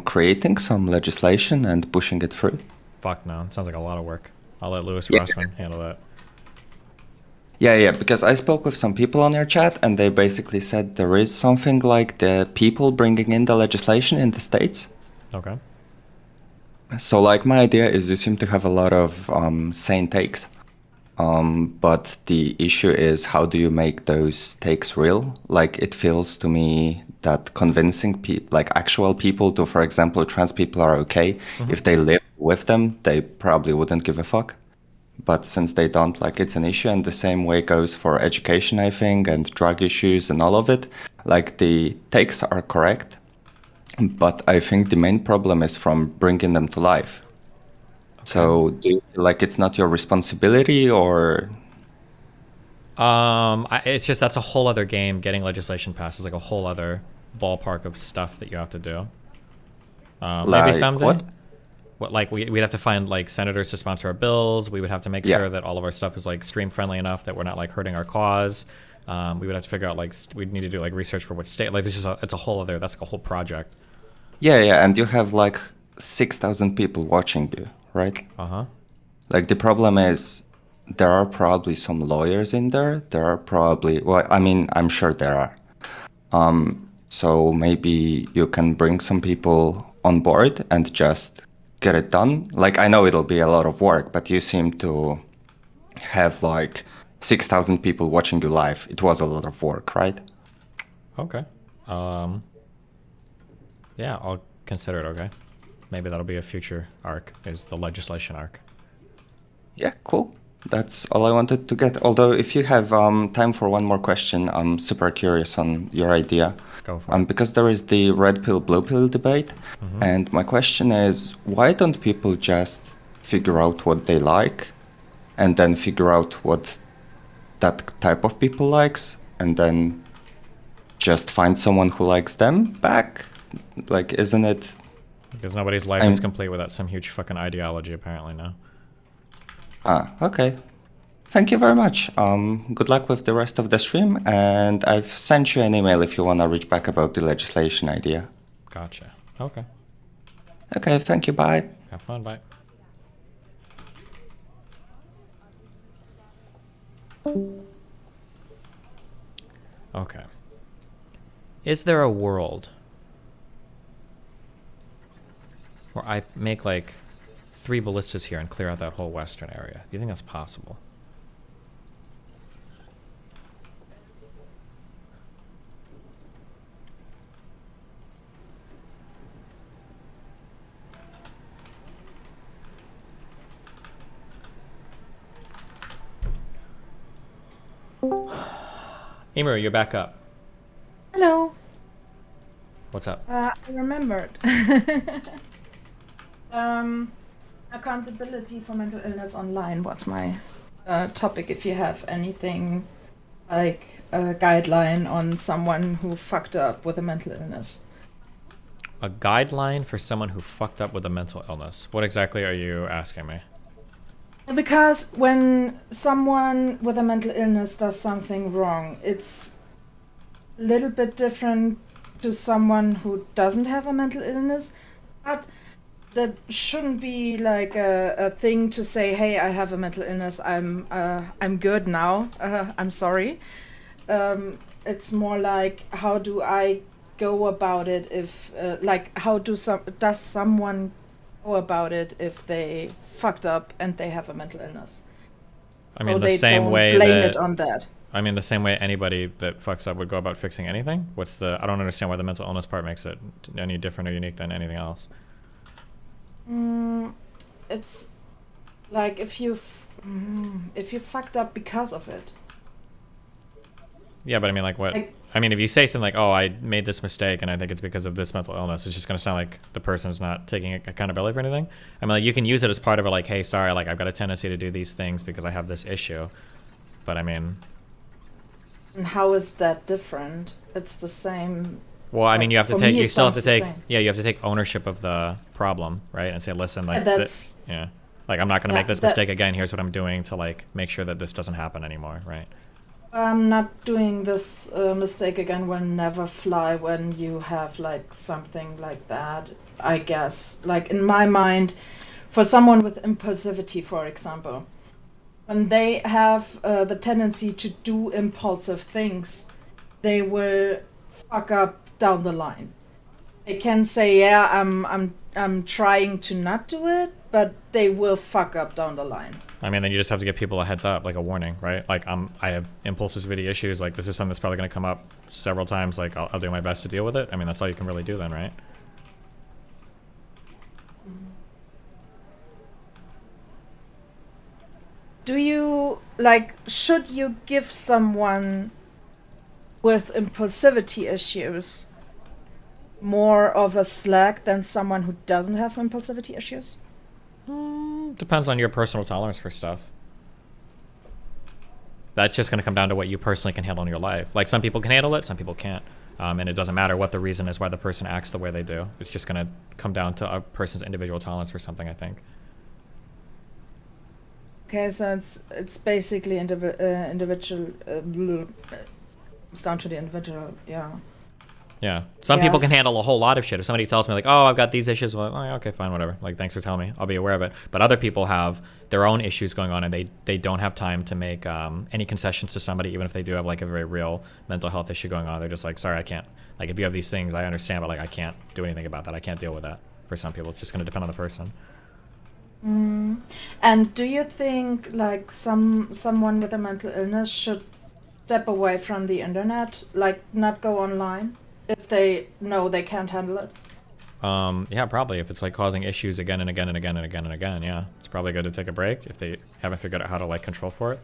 Speaker 7: creating some legislation and pushing it through?
Speaker 1: Fuck no, it sounds like a lot of work. I'll let Louis
Speaker 7: Yeah.
Speaker 1: Rossman handle that.
Speaker 7: Yeah, because I spoke with some people on your chat and they basically said there is something like the people bringing in the legislation in the States.
Speaker 1: Okay.
Speaker 7: So my idea is you seem to have a lot of sane takes. But the issue is, how do you make those takes real? It feels to me that convincing actual people to, for example, trans people are okay. If they live with them, they probably wouldn't give a fuck. But since they don't, it's an issue, and the same way goes for education, I think, and drug issues and all of it. The takes are correct, but I think the main problem is from bringing them to life. Okay. So do you feel it's not your responsibility, or?
Speaker 1: It's just that's a whole other game. Getting legislation passed is a whole other ballpark of stuff that you have to do. Maybe someday. What? We'd have to find senators to sponsor our bills. We would have to make sure that all of our stuff is stream friendly enough that we're not hurting our cause. We would have to figure out we'd need to do research for which state. It's a whole other. That's a whole project.
Speaker 7: Yeah, and you have 6,000 people watching you, right? The problem is there are probably some lawyers in there. There are probably, I'm sure there are. So maybe you can bring some people on board and just get it done. I know it'll be a lot of work, but you seem to have 6,000 people watching you live. It was a lot of work, right?
Speaker 1: Okay. Yeah, I'll consider it, okay? Maybe that'll be a future arc, is the legislation arc.
Speaker 7: Yeah, cool. That's all I wanted to get. Although, if you have time for one more question, I'm super curious on your idea.
Speaker 1: Go for it.
Speaker 7: Because there is the red pill, blue pill debate, and my question is, why don't people just figure out what they like, and then figure out what that type of people likes, and then just find someone who likes them back? Like, isn't it?
Speaker 1: Because nobody's life is complete without some huge fucking ideology, apparently, now.
Speaker 7: Okay. Thank you very much. Good luck with the rest of the stream, and I've sent you an email if you want to reach back about the legislation idea.
Speaker 1: Gotcha. Okay.
Speaker 7: Okay, thank you, bye.
Speaker 1: Have fun, bye. Okay. Is there a world where I make like 3 ballistas here and clear out that whole western area? Do you think that's possible? Emer, you're back up.
Speaker 5: Hello.
Speaker 1: What's up?
Speaker 5: I remembered. Accountability for mental illness online was my topic. If you have anything like a guideline on someone who fucked up with a mental illness.
Speaker 1: A guideline for someone who fucked up with a mental illness. What exactly are you asking me?
Speaker 5: Because when someone with a mental illness does something wrong, it's a little bit different to someone who doesn't have a mental illness, but that shouldn't be like a thing to say, hey, I have a mental illness, I'm good now, I'm sorry. It's more like, how do I go about it if, like, how does someone go about it if they fucked up and they have a mental illness?
Speaker 1: I mean,
Speaker 5: so
Speaker 1: the
Speaker 5: they
Speaker 1: same
Speaker 5: don't
Speaker 1: way
Speaker 5: blame
Speaker 1: that
Speaker 5: it on that.
Speaker 1: I mean, the same way anybody that fucks up would go about fixing anything. I don't understand why the mental illness part makes it any different or unique than anything else.
Speaker 5: It's like if you fucked up because of it.
Speaker 1: Yeah, but I mean, like, what? I mean, if you say something like, oh, I made this mistake and I think it's because of this mental illness, it's just going to sound like the person's not taking accountability for anything. I mean, like, you can use it as part of it, like, hey, sorry, like, I've got a tendency to do these things because I have this issue. But I mean...
Speaker 5: And how is that different? It's the same.
Speaker 1: Well, I mean, you have to take, you still have to take,
Speaker 5: yeah,
Speaker 1: you have to take ownership of the problem, right? And say, listen, like,
Speaker 5: that's,
Speaker 1: yeah, like, I'm not going to make this mistake again. Here's what I'm doing to, like, make sure that this doesn't happen anymore, right?
Speaker 5: I'm not doing this mistake again will never fly when you have, like, something like that, I guess. Like, in my mind, for someone with impulsivity, for example, when they have the tendency to do impulsive things, they will fuck up down the line. They can say, yeah, I'm trying to not do it, but they will fuck up down the line.
Speaker 1: I mean, then you just have to give people a heads up, like a warning, right? Like, I have impulsivity issues. Like, this is something that's probably going to come up several times. Like, I'll do my best to deal with it. I mean, that's all you can really do then, right?
Speaker 5: Do you, like, should you give someone with impulsivity issues more of a slack than someone who doesn't have impulsivity issues?
Speaker 1: Depends on your personal tolerance for stuff. That's just going to come down to what you personally can handle in your life. Like, some people can handle it, some people can't. And it doesn't matter what the reason is why the person acts the way they do. It's just going to come down to a person's individual tolerance for something, I think.
Speaker 5: Okay, so it's basically individual. It's down to the individual, yeah.
Speaker 1: Yeah. Some people can handle a whole lot of shit. If somebody tells me, like, oh, I've got these issues, well, oh, okay, fine, whatever. Like, thanks for telling me. I'll be aware of it. But other people have their own issues going on, and they don't have time to make any concessions to somebody, even if they do have, like, a very real mental health issue going on. They're just like, sorry, I can't. Like, if you have these things, I understand, but, like, I can't do anything about that. I can't deal with that. For some people, it's just going to depend on the person.
Speaker 5: And do you think, like, someone with a mental illness should step away from the internet, like, not go online if they know they can't handle it?
Speaker 1: Yeah, probably. If it's like causing issues again and again and again and again and again, yeah, it's probably good to take a break if they haven't figured out how to like control for it.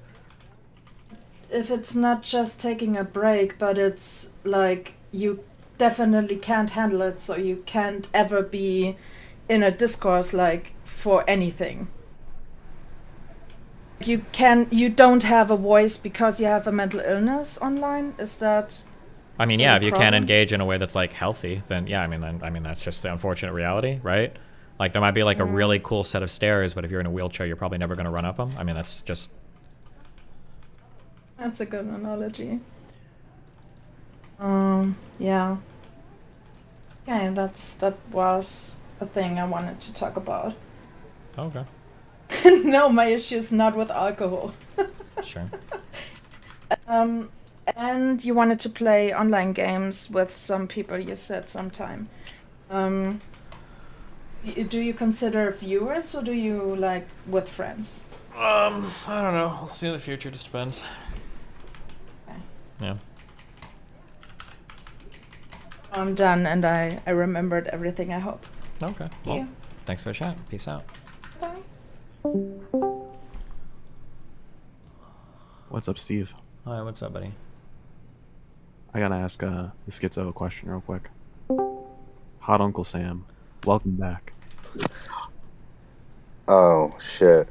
Speaker 5: If it's not just taking a break, but it's like you definitely can't handle it, so you can't ever be in a discourse like for anything. You don't have a voice because you have a mental illness online. Is that?
Speaker 1: I mean,
Speaker 5: is
Speaker 1: yeah,
Speaker 5: that
Speaker 1: if
Speaker 5: a
Speaker 1: you can't
Speaker 5: problem?
Speaker 1: engage in a way that's like healthy, then yeah, I mean that's just the unfortunate reality, right? Like there might be like a really cool set of stairs, but if you're in a wheelchair, you're probably never going to run up them. I mean, that's just.
Speaker 5: That's a good analogy. Yeah. Okay, that was a thing I wanted to talk about.
Speaker 1: Okay.
Speaker 5: No, my issue is not with alcohol.
Speaker 1: Sure.
Speaker 5: And you wanted to play online games with some people, you said sometime. Do you consider viewers or do you like with friends?
Speaker 1: I don't know. We'll see in the future. Just depends.
Speaker 5: Okay.
Speaker 1: Yeah.
Speaker 5: I'm done, and I remembered everything, I hope.
Speaker 1: Okay.
Speaker 5: Thank
Speaker 1: Well,
Speaker 5: you.
Speaker 1: thanks for the chat. Peace out.
Speaker 5: Bye.
Speaker 3: What's up, Steve?
Speaker 1: Hi, what's up, buddy?
Speaker 3: I gotta ask the Schizo a question real quick. Hot Uncle Sam, welcome back.
Speaker 4: Oh shit.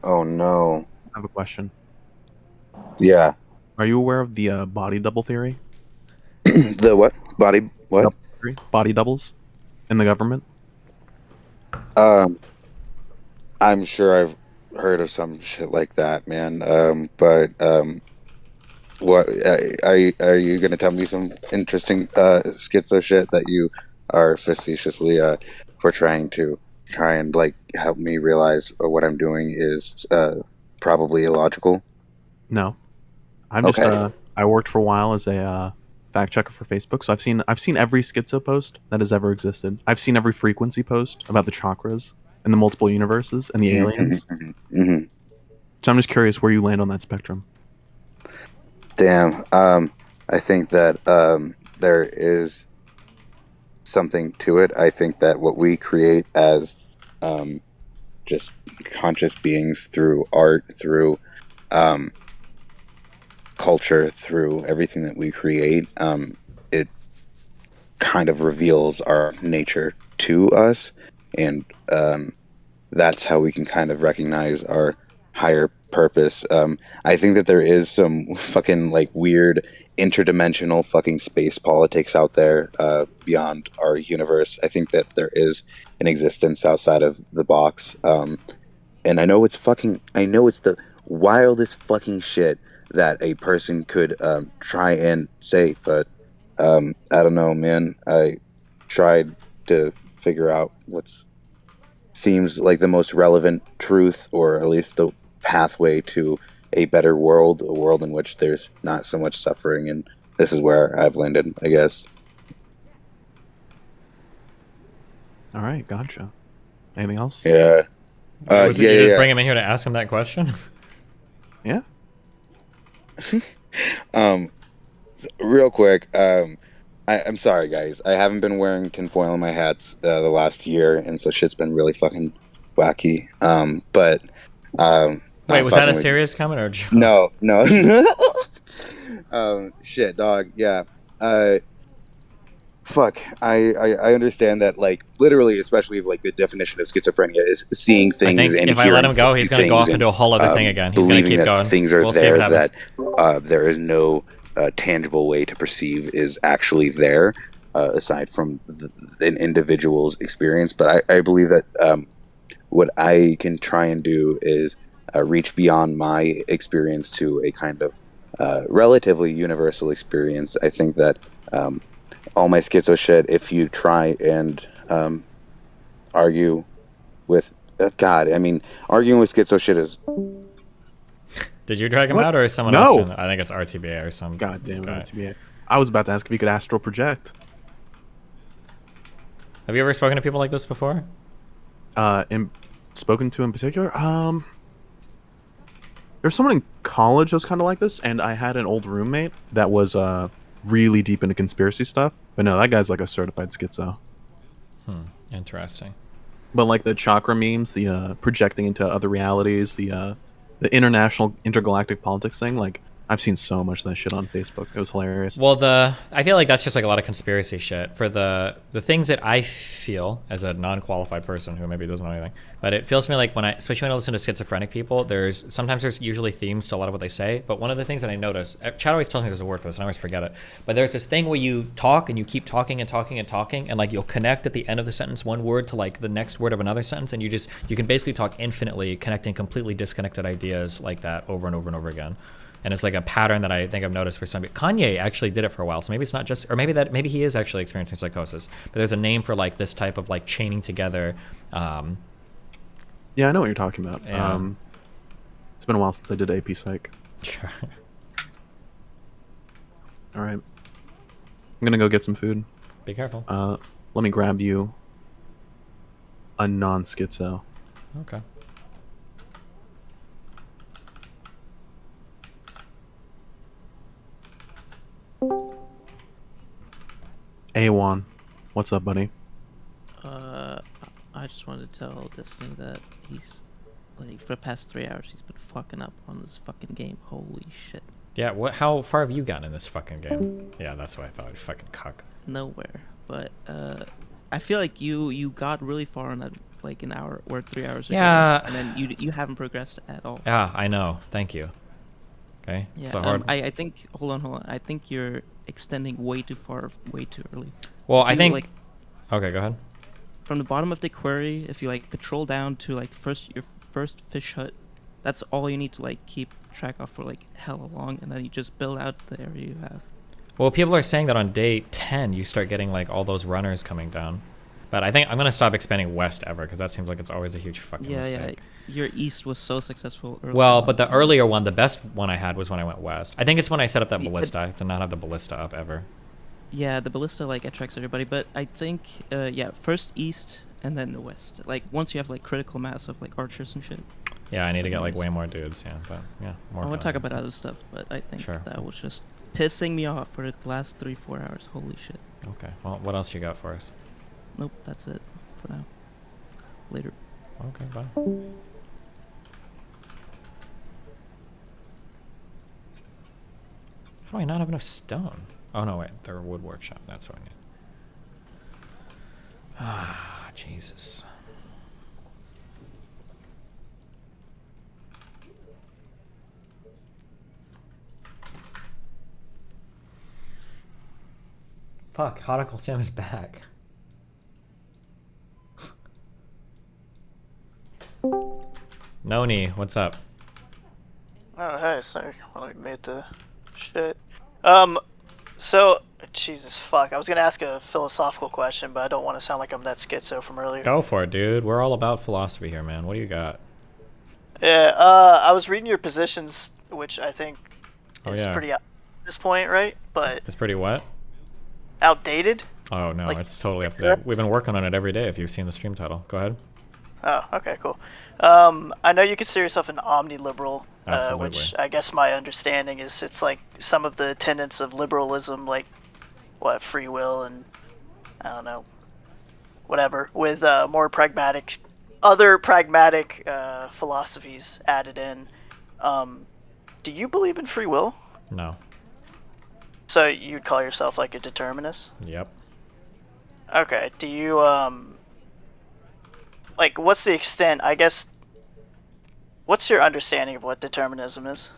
Speaker 4: Oh no.
Speaker 3: I have a question.
Speaker 4: Yeah.
Speaker 3: Are you aware of the body double theory?
Speaker 4: The what? Body what?
Speaker 3: Double theory? Body doubles in the government?
Speaker 4: I'm sure I've heard of some shit like that, man. But what are you gonna tell me some interesting schizo shit that you are facetiously portraying to try and like help me realize what I'm doing is probably illogical?
Speaker 3: No. I'm
Speaker 4: Okay.
Speaker 3: just I worked for a while as a fact checker for Facebook, so I've seen every schizo post that has ever existed. I've seen every frequency post about the chakras and the multiple universes and the aliens.
Speaker 4: Mm-hmm.
Speaker 3: So I'm just curious where you land on that spectrum.
Speaker 4: Damn. I think that there is something to it. I think that what we create as just conscious beings through art, through culture, through everything that we create, it kind of reveals our nature to us, and that's how we can kind of recognize our higher purpose. I think that there is some fucking like weird interdimensional fucking space politics out there beyond our universe. I think that there is an existence outside of the box, and I know it's the wildest fucking shit that a person could try and say, but I don't know, man. I tried to figure out what's seems like the most relevant truth, or at least the pathway to a better world, a world in which there's not so much suffering, and this is where I've landed, I guess.
Speaker 3: All right, gotcha. Anything else?
Speaker 4: Yeah.
Speaker 1: You just bring him in here to ask him that question?
Speaker 3: Yeah.
Speaker 4: Real quick, I'm sorry, guys. I haven't been wearing tinfoil in my hats the last year, and so shit's been really fucking wacky. But
Speaker 1: wait, was that a serious comment or a joke?
Speaker 4: No. Shit, dog. Yeah. Fuck. I understand that, like, literally, especially if, like, the definition of schizophrenia is seeing things.
Speaker 1: I think
Speaker 4: and
Speaker 1: if I let him go,
Speaker 4: hearing
Speaker 1: he's going to go off
Speaker 4: things
Speaker 1: into a whole other thing
Speaker 4: and,
Speaker 1: again. He's going to
Speaker 4: believing
Speaker 1: keep
Speaker 4: that
Speaker 1: going.
Speaker 4: things are
Speaker 1: We'll see
Speaker 4: there
Speaker 1: what happens.
Speaker 4: that there is no tangible way to perceive is actually there, aside from an individual's experience. But I believe that what I can try and do is reach beyond my experience to a kind of relatively universal experience. I think that all my schizo shit, if you try and argue with God, I mean, arguing with schizo shit is...
Speaker 1: Did you drag him
Speaker 3: What?
Speaker 1: out, or is someone
Speaker 3: No.
Speaker 1: else doing that? I think it's RTBA or some.
Speaker 3: God damn it,
Speaker 1: guy.
Speaker 3: RTBA. I was about to ask if you could astral project.
Speaker 1: Have you ever spoken to people like this before?
Speaker 3: Spoken to in particular? There's someone in college that was kind of like this, and I had an old roommate that was really deep into conspiracy stuff. But no, that guy's like a certified schizo.
Speaker 1: Interesting.
Speaker 3: But like the chakra memes, the projecting into other realities, the international intergalactic politics thing, like I've seen so much of that shit on Facebook. It was hilarious.
Speaker 1: Well, I feel like that's just like a lot of conspiracy shit. For the things that I feel as a non-qualified person who maybe doesn't know anything, but it feels to me like especially when I listen to schizophrenic people, there's usually themes to a lot of what they say. But one of the things that I notice, Chad always tells me there's a word for this, and I always forget it. But there's this thing where you talk and you keep talking and talking and talking, and like you'll connect at the end of the sentence one word to like the next word of another sentence, and you can basically talk infinitely, connecting completely disconnected ideas like that over and over and over again. And it's like a pattern that I think I've noticed for some people. Kanye actually did it for a while, so maybe it's not just, or maybe he is actually experiencing psychosis. But there's a name for like this type of like chaining together.
Speaker 3: Yeah, I know what you're talking about.
Speaker 1: Yeah.
Speaker 3: It's been a while since I did AP Psych.
Speaker 1: Sure.
Speaker 3: All right, I'm gonna go get some food.
Speaker 1: Be careful.
Speaker 3: Let me grab you a non-schizo.
Speaker 1: Okay.
Speaker 3: A1, what's up, buddy?
Speaker 14: I just wanted to tell Destiny that he's, like, for the past 3 hours, he's been fucking up on this fucking game. Holy shit.
Speaker 1: Yeah, how far have you gotten in this fucking game? Yeah, that's what I thought. You fucking cuck.
Speaker 14: Nowhere. But, I feel like you got really far in that, like, an hour or 3 hours ago.
Speaker 1: Yeah.
Speaker 14: And then you haven't progressed at all.
Speaker 1: Yeah, I know. Thank you. Okay.
Speaker 14: Yeah,
Speaker 1: It's a hard.
Speaker 14: I think, hold on. I think you're extending way too far, way too early.
Speaker 1: Well,
Speaker 14: If
Speaker 1: I
Speaker 14: you,
Speaker 1: think.
Speaker 14: like,
Speaker 1: Okay, go ahead.
Speaker 14: from the bottom of the quarry, if you like patrol down to like your first fish hut, that's all you need to like keep track of for like hella long, and then you just build out the area you have.
Speaker 1: Well, people are saying that on day 10 you start getting like all those runners coming down. But I think I'm gonna stop expanding west ever because that seems like it's always a huge fucking mistake.
Speaker 14: Yeah. Your east was so successful early
Speaker 1: Well,
Speaker 14: on.
Speaker 1: but the earlier one, the best one I had was when I went west. I think it's when I set up that
Speaker 14: Yeah,
Speaker 1: ballista. I have to not have the ballista up ever.
Speaker 14: Yeah, the ballista like attracts everybody, but I think yeah, first east and then the west. Like once you have like critical mass of like archers and shit.
Speaker 1: Yeah, I need to get like way more dudes. Yeah, but yeah, more.
Speaker 14: I want to
Speaker 1: fun.
Speaker 14: talk about other stuff, but I think
Speaker 1: Sure.
Speaker 14: that was just pissing me off for the last 3-4 hours. Holy shit.
Speaker 1: Okay. Well, what else you got for us?
Speaker 14: Nope, that's it for now. Later.
Speaker 1: Okay, bye. How do I not have enough stone? Oh no, wait, they're a wood workshop. That's what I need. Ah, Jesus. Fuck, Hot Uncle Sam is back. Noni, what's up?
Speaker 22: Oh, hey, sorry. I made the shit. So, Jesus fuck. I was gonna ask a philosophical question, but I don't want to sound like I'm that schizo from earlier.
Speaker 1: Go for it, dude. We're all about philosophy here, man. What do you got?
Speaker 22: Yeah, I was reading your positions, which I think
Speaker 1: Oh,
Speaker 22: is
Speaker 1: yeah.
Speaker 22: pretty at this point, right? But
Speaker 1: It's pretty what?
Speaker 22: outdated?
Speaker 1: Oh, no,
Speaker 22: Like-
Speaker 1: it's totally up there. We've been working on it every day if you've seen the stream title. Go ahead.
Speaker 22: Oh, okay, cool. I know you consider yourself an omni-liberal,
Speaker 1: Absolutely.
Speaker 22: which I guess my understanding is it's like some of the tenets of liberalism, like what free will and I don't know, whatever, with other pragmatic philosophies added in. Do you believe in free will?
Speaker 1: No.
Speaker 22: So you'd call yourself like a determinist?
Speaker 1: Yep.
Speaker 22: Okay. Do you like what's the extent? I guess. What's your understanding of what determinism is?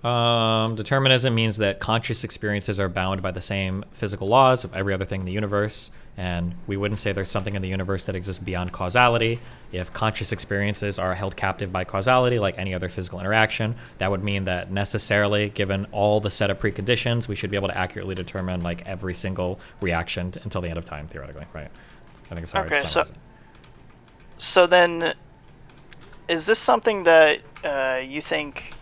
Speaker 1: Determinism means that conscious experiences are bound by the same physical laws of every other thing in the universe, and we wouldn't say there's something in the universe that exists beyond causality. If conscious experiences are held captive by causality, like any other physical interaction, that would mean that necessarily, given all the set of preconditions, we should be able to accurately determine like every single reaction until the end of time, theoretically, right? I think it's how
Speaker 22: Okay,
Speaker 1: it
Speaker 22: so then, is this something that you think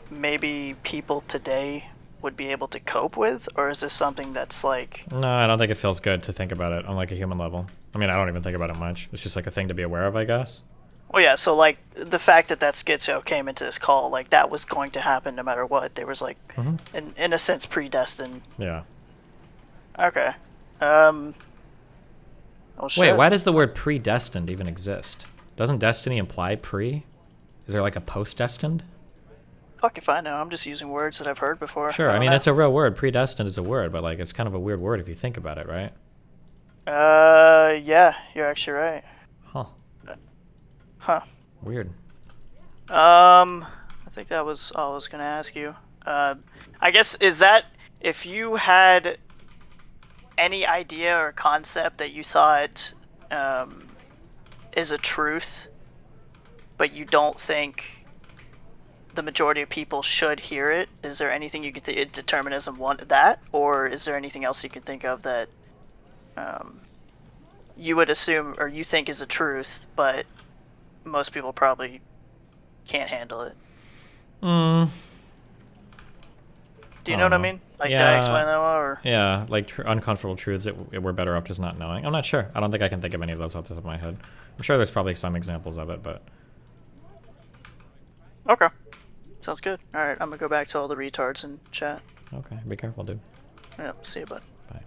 Speaker 22: maybe people today would be able to cope with, or is this something that's like?
Speaker 1: No, I don't think it feels good to think about it on like a human level. I mean, I don't even think about it much. It's just like a thing to be aware of, I guess.
Speaker 22: Well, yeah. So like the fact that schizo came into this call, like that was going to happen no matter what. There was like, in a sense, predestined.
Speaker 1: Yeah.
Speaker 22: Okay. Well, shit.
Speaker 1: Wait, why does the word predestined even exist? Doesn't destiny imply pre? Is there like a post-destined?
Speaker 22: Fuck if I know. I'm just using words that I've heard before.
Speaker 1: Sure, I mean, it's a real word. Predestined is a word, but like it's kind of a weird word if you think about it, right?
Speaker 22: Yeah, you're actually right.
Speaker 1: Huh.
Speaker 22: Huh.
Speaker 1: Weird.
Speaker 22: I think that was all I was gonna ask you. I guess, is that if you had any idea or concept that you thought is a truth, but you don't think the majority of people should hear it, is there anything you could think determinism wanted that, or is there anything else you could think of that you would assume or you think is a truth, but most people probably can't handle it? Do you know what I mean? Like, did I explain that well, or?
Speaker 1: Yeah, like uncomfortable truths that we're better off just not knowing. I'm not sure. I don't think I can think of any of those off the top of my head. I'm sure there's probably some examples of it, but...
Speaker 22: Okay. Sounds good. Alright, I'm gonna go back to all the retards in chat.
Speaker 1: Okay, be careful, dude.
Speaker 22: Yep, see you, bud.
Speaker 1: Bye.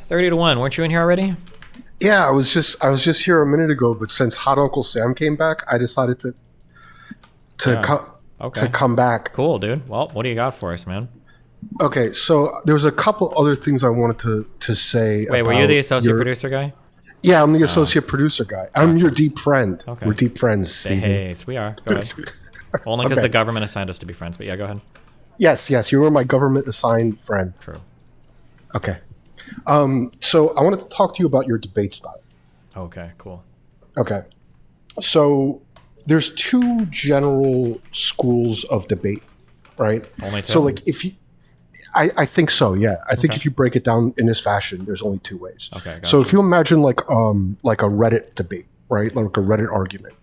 Speaker 1: 30-1, weren't you in here already?
Speaker 6: Yeah, I was just here a minute ago, but since Hot Uncle Sam came back, I decided to come back.
Speaker 1: Cool, dude. Well, what do you got for us, man?
Speaker 6: Okay, so there was a couple other things I wanted to say.
Speaker 1: Wait, were you the associate producer guy?
Speaker 6: Yeah, I'm the associate producer guy. I'm your deep friend.
Speaker 1: Okay.
Speaker 6: We're deep friends, Steven.
Speaker 1: Hey, we are. Go ahead. Only because the government assigned us to be friends, but yeah, go ahead.
Speaker 6: Yes, you were my government assigned friend.
Speaker 1: True.
Speaker 6: Okay. So I wanted to talk to you about your debate style.
Speaker 1: Okay, cool.
Speaker 6: Okay. So there's two general schools of debate, right?
Speaker 1: Only two?
Speaker 6: So like if you I think so, yeah. I think if you break it down in this fashion, there's only two ways.
Speaker 1: Okay, gotcha.
Speaker 6: So if you imagine like a Reddit debate, right? Like a Reddit argument.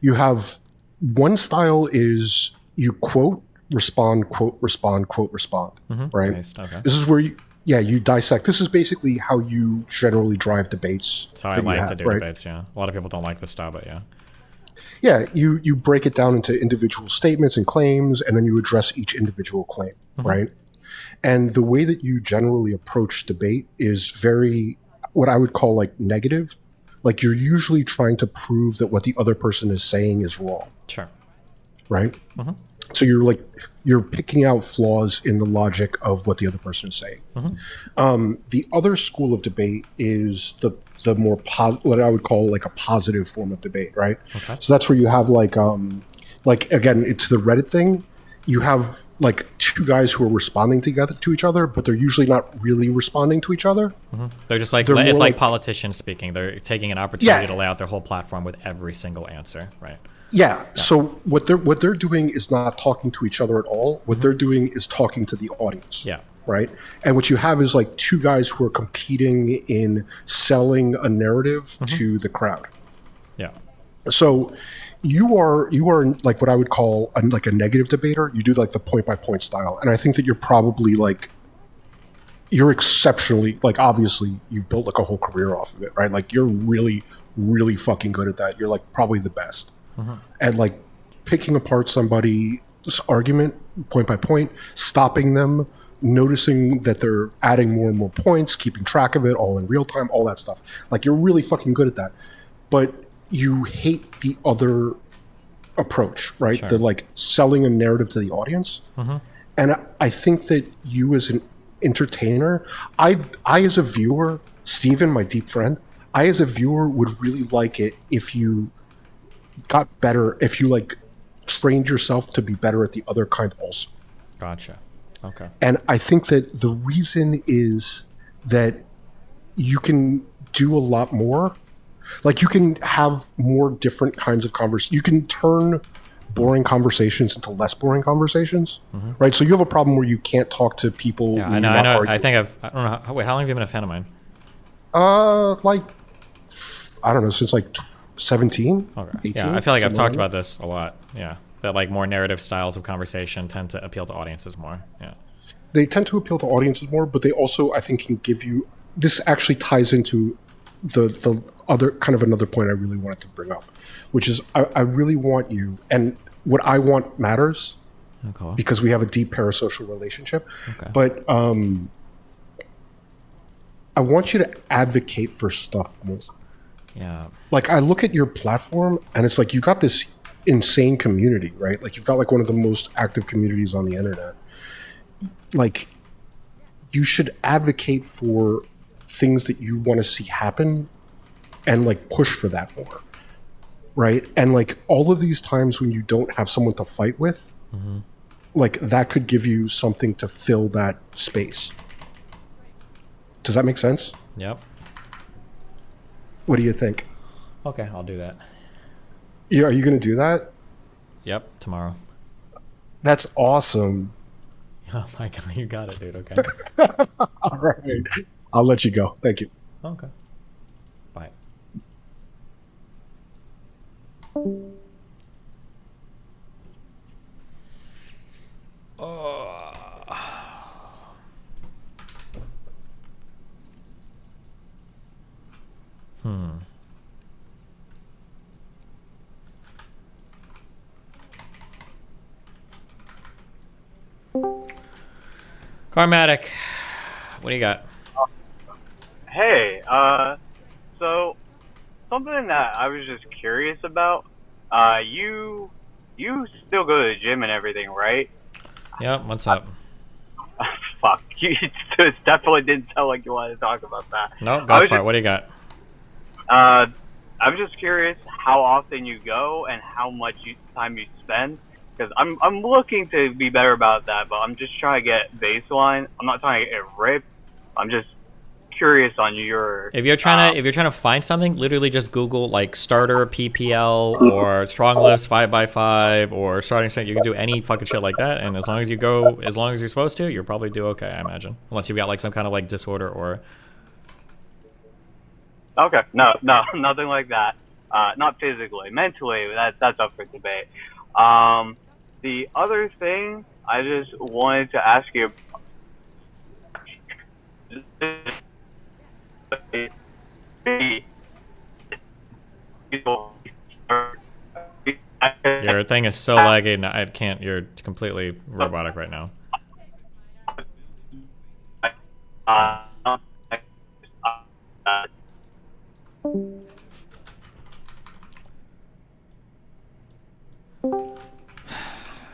Speaker 6: You have one style is you quote, respond, quote, respond, quote, respond, right?
Speaker 1: Nice. Okay.
Speaker 6: This is where you dissect. This is basically how you generally drive debates.
Speaker 1: That's how I like to do debates, yeah. A lot of people don't like this style, but yeah.
Speaker 6: Yeah, you break it down into individual statements and claims, and then you address each individual claim, right? And the way that you generally approach debate is very, what I would call like negative. Like you're usually trying to prove that what the other person is saying is wrong.
Speaker 1: Sure.
Speaker 6: Right? So you're picking out flaws in the logic of what the other person is saying. The other school of debate is the more what I would call like a positive form of debate, right?
Speaker 1: Okay.
Speaker 6: So that's where you have like again, it's the Reddit thing. You have like two guys who are responding together to each other, but they're usually not really responding to each other.
Speaker 1: They're just like, it's like politicians speaking. They're taking an opportunity to lay out their whole platform with every single answer, right?
Speaker 6: Yeah. So what they're doing is not talking to each other at all. What they're doing is talking to the audience.
Speaker 1: Yeah.
Speaker 6: Right. And what you have is like two guys who are competing in selling a narrative to the crowd.
Speaker 1: Yeah.
Speaker 6: So you are like what I would call a negative debater. You do like the point by point style, and I think that you're probably like you're exceptionally like obviously you've built like a whole career off of it, right? Like you're really really fucking good at that. You're like probably the best. And like picking apart somebody's argument point by point, stopping them, noticing that they're adding more and more points, keeping track of it all in real time, all that stuff. Like you're really fucking good at that. But you hate the other approach, right?
Speaker 1: Sure.
Speaker 6: The like selling a narrative to the audience. And I think that you as an entertainer, I as a viewer, Steven, my deep friend, I as a viewer would really like it if you got better, if you like trained yourself to be better at the other kind also.
Speaker 1: Gotcha. Okay.
Speaker 6: And I think that the reason is that you can do a lot more. Like you can have more different kinds of conversations. You can turn boring conversations into less boring conversations, right? So you have a problem where you can't talk to people.
Speaker 1: Yeah, I know. I don't know. Wait, how long have you been a fan of mine?
Speaker 6: Like, I don't know, since like 17,
Speaker 1: Okay.
Speaker 6: 18.
Speaker 1: Yeah, I feel like I've talked
Speaker 6: like
Speaker 1: about this a lot. Yeah. That like more narrative styles of conversation tend to appeal to audiences more. Yeah.
Speaker 6: They tend to appeal to audiences more, but they also, I think, can give you. This actually ties into the other kind of another point I really wanted to bring up, which is I really want you, and what I want matters, because we have a deep parasocial relationship.
Speaker 1: Okay.
Speaker 6: But I want you to advocate for stuff more.
Speaker 1: Yeah.
Speaker 6: Like, I look at your platform, and it's like you got this insane community, right? Like, you've got like one of the most active communities on the internet. Like, you should advocate for things that you want to see happen and like push for that more, right? And like all of these times when you don't have someone to fight with, like that could give you something to fill that space. Does that make sense?
Speaker 1: Yep.
Speaker 6: What do you think?
Speaker 1: Okay, I'll do that.
Speaker 6: Yeah, are you going to do that?
Speaker 1: Yep, tomorrow.
Speaker 6: That's awesome.
Speaker 1: Oh my god, you got it, dude. Okay.
Speaker 6: All right. I'll let you go. Thank you.
Speaker 1: Okay. Bye. Carmatic, what do you got?
Speaker 8: Hey, so something that I was just curious about. You still go to the gym and everything, right?
Speaker 1: Yep, what's up?
Speaker 8: Fuck, you just definitely didn't sound like you wanted to talk about that.
Speaker 1: No, go for it. What do you got?
Speaker 8: I'm just curious how often you go and how much time you spend. Because I'm looking to be better about that, but I'm just trying to get baseline. I'm not trying to get ripped. I'm just curious on your.
Speaker 1: If you're trying to find something, literally just Google like starter PPL or strong lifts 5x5 or starting strength. You can do any fucking shit like that, and as long as you're supposed to, you'll probably do okay, I imagine. Unless you've got like some kind of like disorder or.
Speaker 8: Okay, no, nothing like that. Not physically, mentally. That's up for debate. The other thing I just wanted to ask you.
Speaker 1: Your thing is so laggy, and I can't. You're completely robotic right now.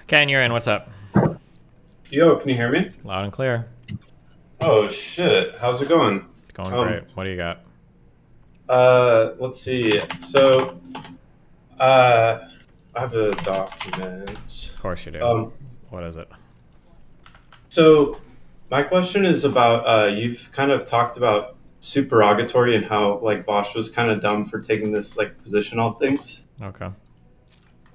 Speaker 1: Ken, you're in. What's up?
Speaker 11: Yo, can you hear me?
Speaker 1: Loud and clear.
Speaker 11: Oh shit! How's it going?
Speaker 1: Going great. What do you got?
Speaker 11: Let's see. So, I have a document.
Speaker 1: Of course you do. What is it?
Speaker 11: So, my question is about you've kind of talked about supererogatory and how like Bosch was kind of dumb for taking this like position on things.
Speaker 1: Okay.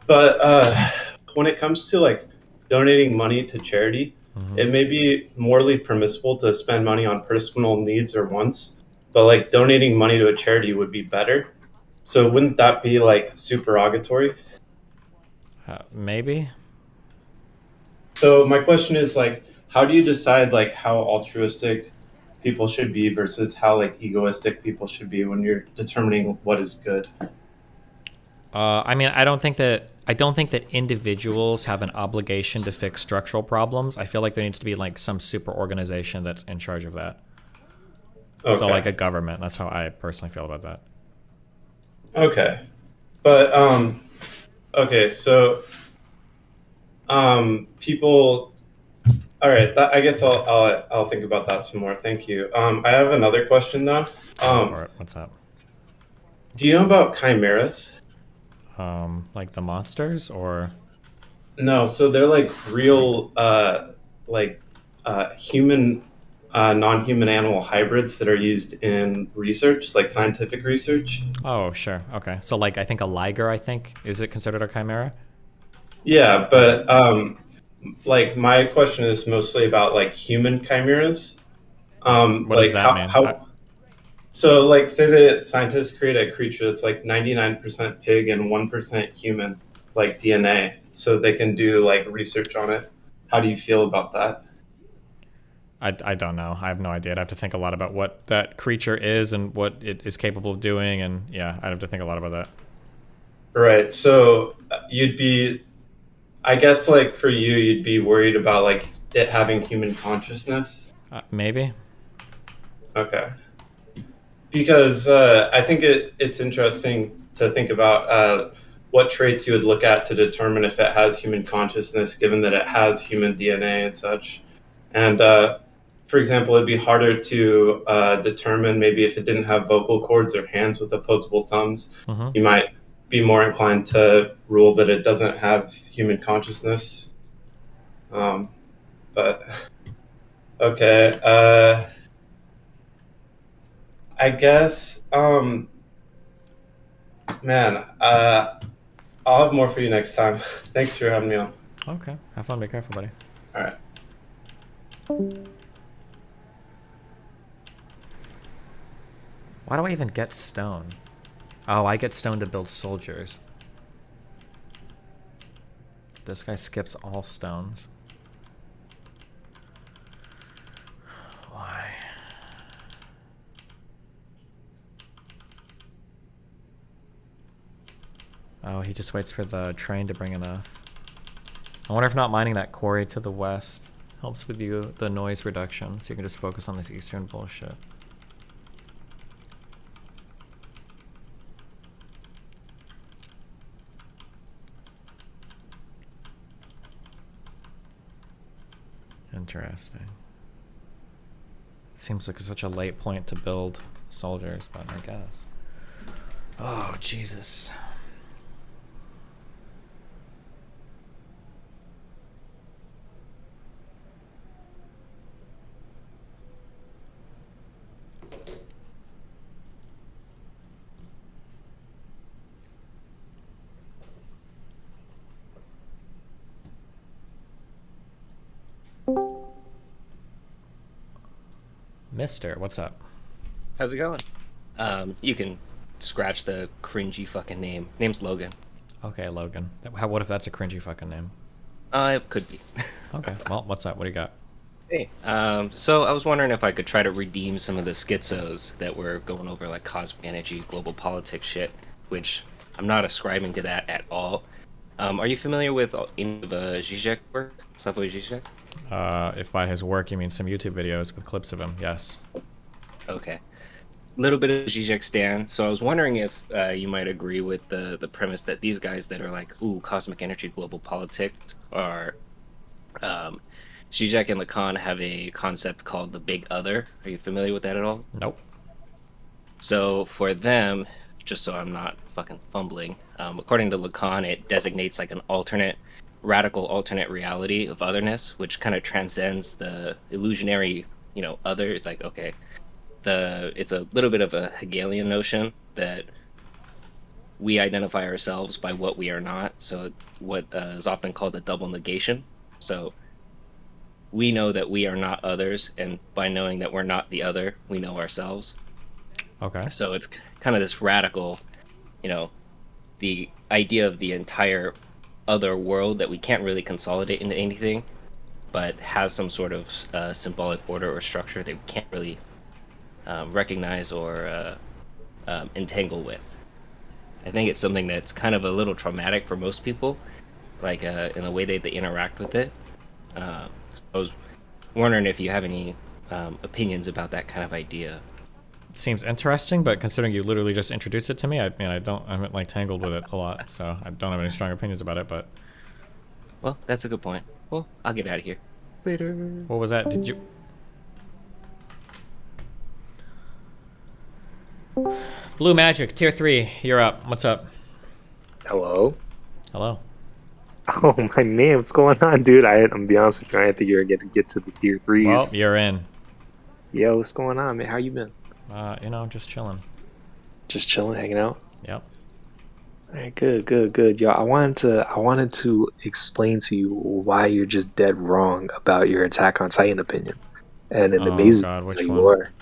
Speaker 11: But when it comes to like donating money to charity, it may be morally permissible to spend money on personal needs or wants, but like donating money to a charity would be better. So wouldn't that be like supererogatory?
Speaker 1: Maybe.
Speaker 11: So my question is like, how do you decide like how altruistic people should be versus how like egoistic people should be when you're determining what is good?
Speaker 1: I mean, I don't think that individuals have an obligation to fix structural problems. I feel like there needs to be like some super organization that's in charge of that.
Speaker 11: Okay.
Speaker 1: So like a government. That's how I personally feel about that.
Speaker 11: Okay. But okay, so people all right, I guess I'll think about that some more. Thank you. I have another question though.
Speaker 1: What's up?
Speaker 11: Do you know about chimeras?
Speaker 1: Like the monsters or?
Speaker 11: No, so they're like real, human, non-human animal hybrids that are used in research, like scientific research.
Speaker 1: Oh, sure. Okay. So like, I think a liger, is it considered a chimera?
Speaker 11: Yeah, but like my question is mostly about like human chimeras.
Speaker 1: What does that mean?
Speaker 11: So, like, say that scientists create a creature that's like 99% pig and 1% human, like DNA, so they can do like research on it. How do you feel about that?
Speaker 1: I don't know. I have no idea. I'd have to think a lot about what that creature is and what it is capable of doing, and yeah, I'd have to think a lot about that.
Speaker 11: Right. So you'd be, I guess, like for you, you'd be worried about like it having human consciousness.
Speaker 1: Maybe.
Speaker 11: Okay. because I think it's interesting to think about what traits you would look at to determine if it has human consciousness, given that it has human DNA and such. And for example, it'd be harder to determine maybe if it didn't have vocal cords or hands with opposable thumbs.
Speaker 1: Mhm.
Speaker 11: You might be more inclined to rule that it doesn't have human consciousness. But okay, I guess, man, I'll have more for you next time. Thanks for having me on.
Speaker 1: Okay. Have fun. Be careful, buddy.
Speaker 11: All right.
Speaker 1: Why do I even get stone? Oh, I get stone to build soldiers. This guy skips all stones. Why? Oh, he just waits for the train to bring enough. I wonder if not mining that quarry to the west helps with you the noise reduction, so you can just focus on this eastern bullshit. Interesting. Seems like such a late point to build soldiers, but I guess. Oh, Jesus. Mister, what's up?
Speaker 12: How's it going? You can scratch the cringy fucking name. Name's Logan.
Speaker 1: Okay, Logan. What if that's a cringy fucking name?
Speaker 12: It could be.
Speaker 1: Okay, well, what's up? What do you got?
Speaker 12: Hey, so I was wondering if I could try to redeem some of the schizos that were going over, like cosmic energy, global politics shit, which I'm not ascribing to that at all. Are you familiar with any of Zizek's work? Slavoj Zizek?
Speaker 1: If by his work you mean some YouTube videos with clips of him, yes.
Speaker 12: Okay. Little bit of Zizek stan. So I was wondering if you might agree with the premise that these guys that are like, ooh, cosmic energy, global politics, are Zizek and Lacan have a concept called the Big Other. Are you familiar with that at all?
Speaker 1: Nope.
Speaker 12: So for them, just so I'm not fucking fumbling, according to Lacan, it designates like an radical alternate reality of otherness, which kind of transcends the illusionary, other. It's like, okay, it's a little bit of a Hegelian notion that we identify ourselves by what we are not. So what is often called a double negation. So we know that we are not others, and by knowing that we're not the other, we know ourselves.
Speaker 1: Okay.
Speaker 12: So it's kind of this radical, the idea of the entire other world that we can't really consolidate into anything, but has some sort of symbolic order or structure that we can't really recognize or entangle with. I think it's something that's kind of a little traumatic for most people, like in the way they interact with it. I was wondering if you have any opinions about that kind of idea.
Speaker 1: Seems interesting, but considering you literally just introduced it to me, I'm like tangled with it a lot, so I don't have any strong opinions about it, but...
Speaker 12: Well, that's a good point. Well, I'll get out of here. Later.
Speaker 1: What was that? Did you... Blue Magic, Tier 3, you're up. What's up?
Speaker 15: Hello?
Speaker 1: Hello.
Speaker 15: Oh, my man, what's going on, dude? I'm gonna be honest with you, I didn't think you were gonna get to the Tier 3s.
Speaker 1: Well, you're in.
Speaker 15: Yo, what's going on, man? How you been?
Speaker 1: Just chilling.
Speaker 15: Just chilling, hanging out?
Speaker 1: Yep.
Speaker 15: Alright, good. Yo, I wanted to explain to you why you're just dead wrong about your Attack on Titan opinion. And it amazes
Speaker 1: God, which
Speaker 15: how you
Speaker 1: one?
Speaker 15: are.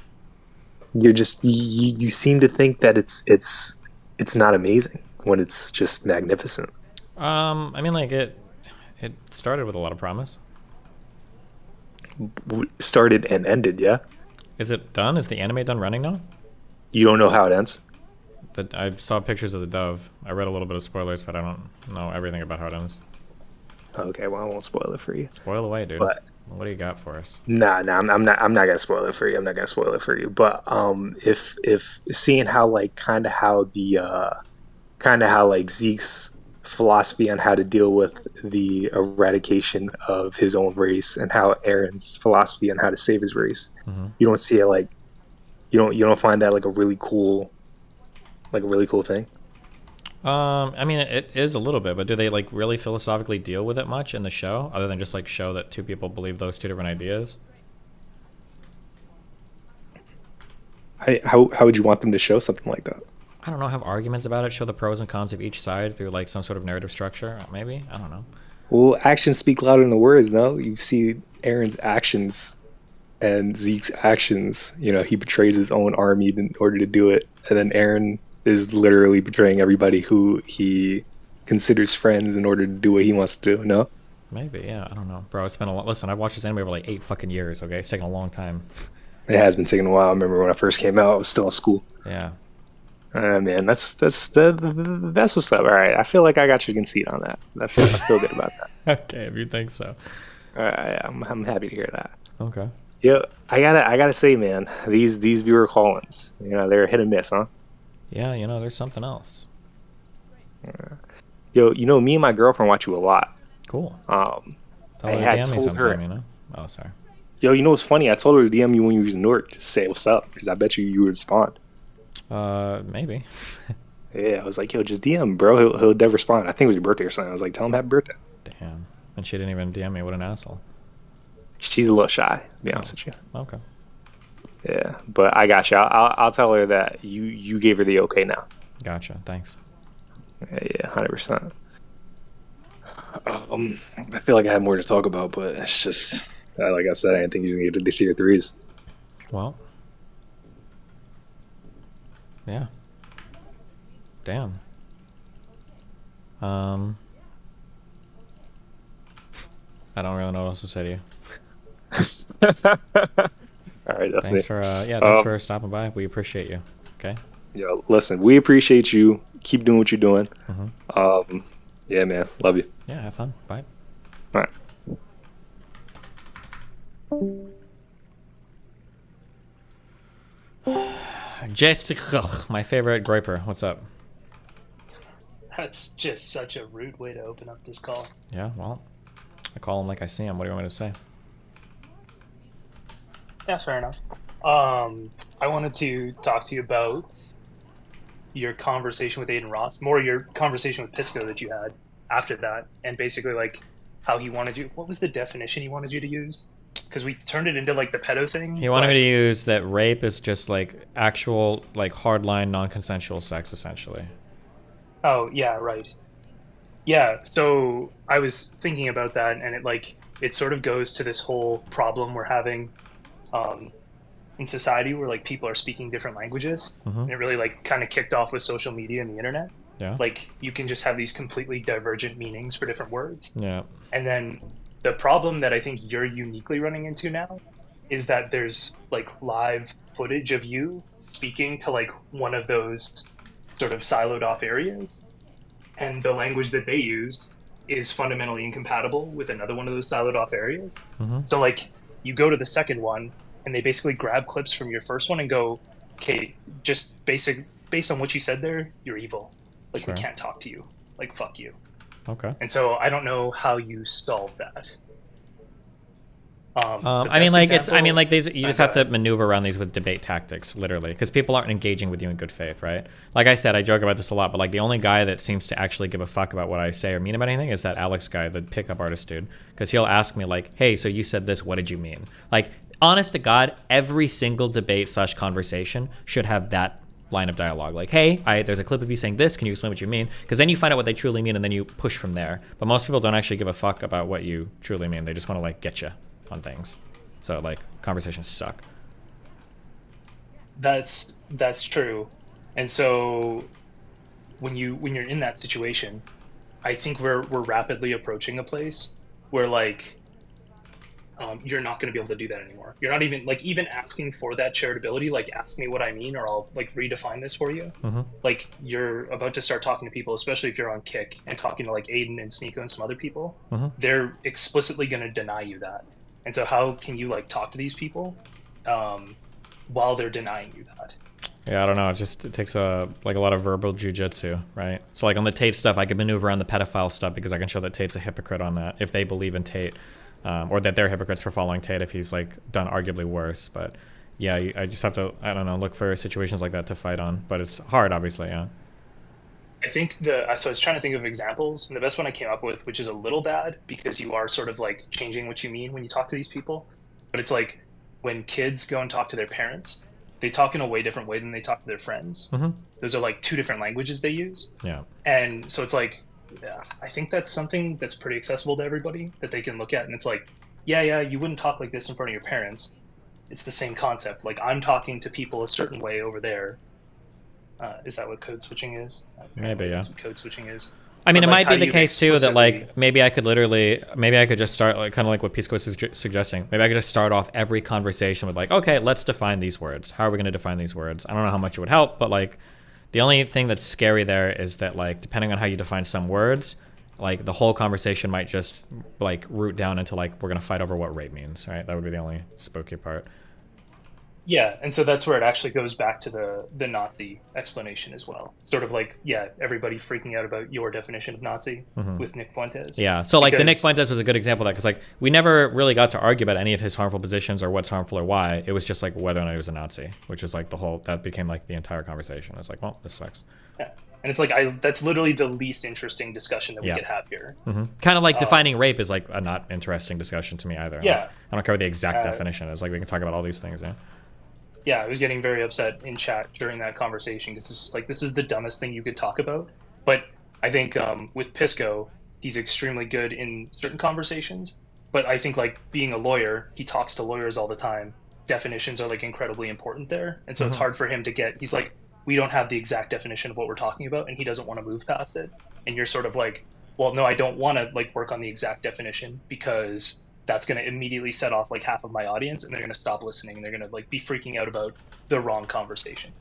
Speaker 15: You're just you seem to think that it's not amazing when it's just magnificent.
Speaker 1: It started with a lot of promise.
Speaker 15: Started and ended, yeah?
Speaker 1: Is it done? Is the anime done running now?
Speaker 15: You don't know how it ends?
Speaker 1: I saw pictures of the dove. I read a little bit of spoilers, but I don't know everything about how it ends.
Speaker 15: Okay, well I won't spoil it for you.
Speaker 1: Spoil away, dude.
Speaker 15: But
Speaker 1: what do you got for us?
Speaker 15: nah, I'm not gonna spoil it for you. I'm not gonna spoil it for you. But if seeing how like kind of how like Zeke's philosophy on how to deal with the eradication of his own race and how Aaron's philosophy on how to save his race.
Speaker 1: Mhm.
Speaker 15: You don't see it like you don't find that like a really cool thing.
Speaker 1: I mean, it is a little bit, but do they like really philosophically deal with it much in the show, other than just like show that two people believe those two different ideas?
Speaker 15: How would you want them to show something like that?
Speaker 1: I don't know. Have arguments about it, show the pros and cons of each side through like some sort of narrative structure. Maybe, I don't know.
Speaker 15: Well, actions speak louder than the words. No, you see Aaron's actions and Zeke's actions. You know, he betrays his own army in order to do it, and then Aaron is literally betraying everybody who he considers friends in order to do what he wants to do. No.
Speaker 1: Maybe, yeah. I don't know, bro. It's been a lot. Listen, I've watched this anime for like 8 fucking years. Okay, it's taken a long time.
Speaker 15: It has been taking a while. I remember when I first came out, I was still in school.
Speaker 1: Yeah.
Speaker 15: Man, that's what's up. All right, I feel like I got your conceit on that. I feel good about that.
Speaker 1: Okay, if you think so.
Speaker 15: All right, I'm happy to hear that.
Speaker 1: Okay.
Speaker 15: Yeah, I gotta say, man, these viewer call-ins, you know, they're hit and miss, huh?
Speaker 1: Yeah, you know, there's something else.
Speaker 15: Yo, you know, me and my girlfriend watch you a lot.
Speaker 1: Cool. Tell
Speaker 15: I
Speaker 1: her to
Speaker 15: had
Speaker 1: DM me
Speaker 15: told her.
Speaker 1: sometime, you know? Oh, sorry.
Speaker 15: Yo, you know what's funny? I told her to DM you when you was in Newark. Just say what's up, because I bet you would respond.
Speaker 1: Maybe.
Speaker 15: Yeah, I was like, yo, just DM, bro. He'll dev respond. I think it was your birthday or something. I was like, tell him happy birthday.
Speaker 1: Damn. And she didn't even DM me. What an asshole.
Speaker 15: She's a little shy, to be honest with you.
Speaker 1: Okay.
Speaker 15: Yeah, but I got you. I'll tell her that you gave her the okay now.
Speaker 1: Gotcha. Thanks.
Speaker 15: Yeah, 100%. I feel like I had more to talk about, but it's just like I said, I didn't think you were gonna get to the tier 3s.
Speaker 1: Well. Yeah. Damn. I don't really know what else to say to you.
Speaker 15: All right, that's
Speaker 1: thanks
Speaker 15: it.
Speaker 1: Thanks for stopping by. We appreciate you. Okay.
Speaker 15: Yo, listen, we appreciate you. Keep doing what you're doing.
Speaker 1: Mhm.
Speaker 15: Yeah, man, love you.
Speaker 1: Yeah, have fun. Bye.
Speaker 15: All right.
Speaker 1: Jessica, my favorite Groiper. What's up?
Speaker 16: That's just such a rude way to open up this call.
Speaker 1: Yeah, well, I call him like I see him. What do you want me to say?
Speaker 16: Yeah, fair enough. I wanted to talk to you about your conversation with Aiden Ross, more your conversation with Pisco that you had after that, and basically like how he wanted you. What was the definition he wanted you to use? Because we turned it into like the pedo thing.
Speaker 1: He wanted me to use that rape is just like actual, like hardline, non-consensual sex, essentially.
Speaker 16: Oh yeah, right. Yeah, so I was thinking about that, and it sort of goes to this whole problem we're having in society, where like people are speaking different languages,
Speaker 1: Mhm.
Speaker 16: and it really like kind of kicked off with social media and the internet.
Speaker 1: Yeah.
Speaker 16: Like you can just have these completely divergent meanings for different words.
Speaker 1: Yeah.
Speaker 16: And then the problem that I think you're uniquely running into now is that there's like live footage of you speaking to like one of those sort of siloed off areas, and the language that they use is fundamentally incompatible with another one of those siloed off areas.
Speaker 1: Mhm.
Speaker 16: So like you go to the second one and they basically grab clips from your first one and go, okay, just based on what you said there, you're evil. Like
Speaker 1: Sure.
Speaker 16: we can't talk to you. Like fuck you.
Speaker 1: Okay.
Speaker 16: And so I don't know how you solve that. The
Speaker 1: I mean,
Speaker 16: best
Speaker 1: like
Speaker 16: example-
Speaker 1: these. You just have to maneuver around these with debate tactics, literally, because people aren't engaging with you in good faith, right? Like I said, I joke about this a lot, but like the only guy that seems to actually give a fuck about what I say or mean about anything is that Alex guy, the pickup artist dude, because he'll ask me like, "Hey, so you said this? What did you mean?" Like, honest to God, every single debate / conversation should have that line of dialogue. Like, "Hey, there's a clip of you saying this. Can you explain what you mean?" Because then you find out what they truly mean, and then you push from there. But most people don't actually give a fuck about what you truly mean. They just want to like get you on things. So like conversations suck.
Speaker 16: That's true. And so when you're in that situation, I think we're rapidly approaching a place where like you're not going to be able to do that anymore. You're not even like even asking for that charitability. Like, ask me what I mean, or I'll like redefine this for you.
Speaker 1: Mhm.
Speaker 16: Like, you're about to start talking to people, especially if you're on Kick and talking to like Aiden and Sneeko and some other people.
Speaker 1: Mhm.
Speaker 16: They're explicitly going to deny you that. And so, how can you like talk to these people while they're denying you that?
Speaker 1: Yeah, I don't know. It takes a lot of verbal jujitsu, right? So like on the Tate stuff, I can maneuver around the pedophile stuff because I can show that Tate's a hypocrite on that if they believe in Tate, or that they're hypocrites for following Tate if he's like done arguably worse. But yeah, I just have to, I don't know, look for situations like that to fight on. But it's hard, obviously. Yeah.
Speaker 16: I think so I was trying to think of examples, and the best one I came up with, which is a little bad because you are sort of like changing what you mean when you talk to these people, but it's like when kids go and talk to their parents, they talk in a way different way than they talk to their friends.
Speaker 1: Mhm.
Speaker 16: Those are like two different languages they use.
Speaker 1: Yeah.
Speaker 16: And so it's like, I think that's something that's pretty accessible to everybody that they can look at. And it's like, yeah, you wouldn't talk like this in front of your parents. It's the same concept. Like, I'm talking to people a certain way over there. Is that what code switching is?
Speaker 1: Maybe, yeah.
Speaker 16: That's what code switching is.
Speaker 1: I mean,
Speaker 16: But,
Speaker 1: it
Speaker 16: like,
Speaker 1: might
Speaker 16: how
Speaker 1: be
Speaker 16: do
Speaker 1: the
Speaker 16: you
Speaker 1: case too that
Speaker 16: explicitly-
Speaker 1: like maybe I could just start like kind of like what Pisco is suggesting. Maybe I could just start off every conversation with like, okay, let's define these words. How are we going to define these words? I don't know how much it would help, but like the only thing that's scary there is that like depending on how you define some words, like the whole conversation might just like root down into like we're going to fight over what rape means, right? That would be the only spooky part.
Speaker 16: Yeah, and so that's where it actually goes back to the Nazi explanation as well. Sort of like, yeah, everybody freaking out about your definition of Nazi
Speaker 1: Mhm.
Speaker 16: with Nick Fuentes.
Speaker 1: Yeah, so like the Nick
Speaker 16: Because-
Speaker 1: Fuentes was a good example of that because like we never really got to argue about any of his harmful positions or what's harmful or why. It was just like whether or not he was a Nazi, which is like that became like the entire conversation. It's like, well, this sucks.
Speaker 16: Yeah, and it's like that's literally the least interesting discussion that we
Speaker 1: Yeah.
Speaker 16: could have here.
Speaker 1: Kind of like
Speaker 16: Um,
Speaker 1: defining rape is like a not interesting discussion to me either.
Speaker 16: Yeah.
Speaker 1: I don't care what the exact
Speaker 16: Uh,
Speaker 1: definition is. Like we can talk about all these things. Yeah.
Speaker 16: Yeah, I was getting very upset in chat during that conversation because it's just like, this is the dumbest thing you could talk about. But I think with Pisco, he's extremely good in certain conversations. But I think like being a lawyer, he talks to lawyers all the time. Definitions are like incredibly important there. And so it's
Speaker 1: Mhm.
Speaker 16: hard for him to get, he's like, we don't have the exact definition of what we're talking about, and he doesn't want to move past it. And you're sort of like, well, no, I don't want to like work on the exact definition because that's going to immediately set off like half of my audience, and they're going to stop listening, and they're going to like be freaking out about the wrong conversation.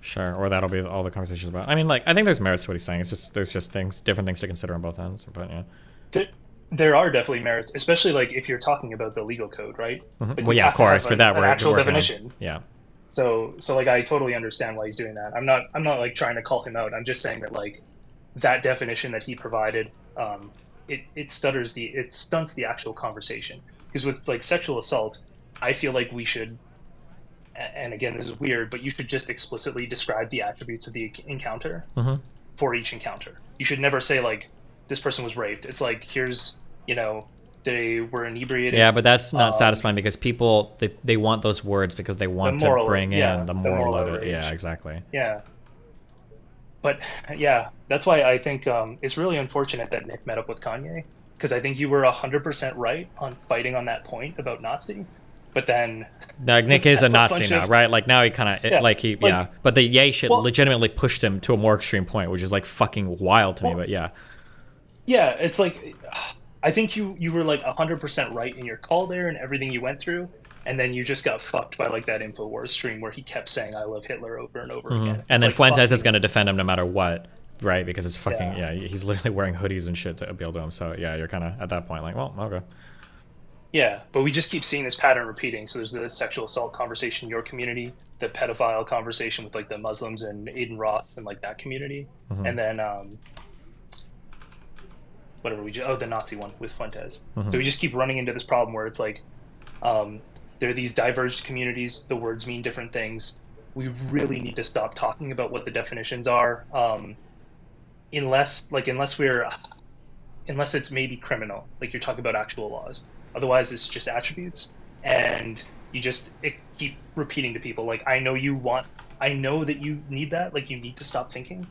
Speaker 1: Sure. Or that'll be all the conversations about. I mean, like I think there's merits to what he's saying. It's just there's just different things to consider on both ends. But yeah.
Speaker 16: There are definitely merits, especially like if you're talking about the legal code, right?
Speaker 1: Mhm.
Speaker 16: Like,
Speaker 1: Well,
Speaker 16: you
Speaker 1: yeah, of
Speaker 16: have to have
Speaker 1: course. For that,
Speaker 16: an
Speaker 1: we're
Speaker 16: actual
Speaker 1: working on-
Speaker 16: definition.
Speaker 1: Yeah.
Speaker 16: So like I totally understand why he's doing that. I'm not like trying to call him out. I'm just saying that like that definition that he provided, it stunts the actual conversation. Because with like sexual assault, I feel like we should, and again this is weird, but you should just explicitly describe the attributes of the encounter
Speaker 1: Mhm.
Speaker 16: for each encounter. You should never say like this person was raped. It's like, here's, they were inebriated.
Speaker 1: Yeah, but that's not satisfying because people they want those words because they want to
Speaker 16: moral-
Speaker 1: bring
Speaker 16: yeah,
Speaker 1: in the
Speaker 16: the
Speaker 1: moral
Speaker 16: moral
Speaker 1: of it.
Speaker 16: outrage.
Speaker 1: Yeah, exactly.
Speaker 16: Yeah. But yeah, that's why I think it's really unfortunate that Nick met up with Kanye, because I think you were 100% right on fighting on that point about Nazi, but then
Speaker 1: Like Nick is a Nazi
Speaker 16: bunch
Speaker 1: now,
Speaker 16: of-
Speaker 1: right? Like now he kind of
Speaker 16: Yeah,
Speaker 1: yeah. But the Ye shit
Speaker 16: well-
Speaker 1: legitimately pushed him to a more extreme point, which is like fucking wild to me. But yeah.
Speaker 16: Yeah, it's like, I think you were like 100% right in your call there and everything you went through, and then you just got fucked by like that InfoWars stream where he kept saying "I love Hitler" over and over
Speaker 1: Mhm.
Speaker 16: again.
Speaker 1: And
Speaker 16: It's
Speaker 1: then
Speaker 16: like,
Speaker 1: Fuentes
Speaker 16: fuck
Speaker 1: is going to defend him no matter what, right? Because it's fucking
Speaker 16: Yeah.
Speaker 1: he's literally wearing hoodies and shit to appeal to him. So yeah, you're kind of at that point like, well, okay.
Speaker 16: Yeah, but we just keep seeing this pattern repeating. So there's the sexual assault conversation in your community, the pedophile conversation with like the Muslims and Aiden Roth and like that community,
Speaker 1: Mhm.
Speaker 16: and then the Nazi one with Fuentes.
Speaker 1: Mhm.
Speaker 16: So we just keep running into this problem where it's like there are these diverged communities. The words mean different things. We really need to stop talking about what the definitions are, unless it's maybe criminal, like you're talking about actual laws. Otherwise, it's just attributes, and you just keep repeating to people like, I know that you need that. Like, you need to stop thinking.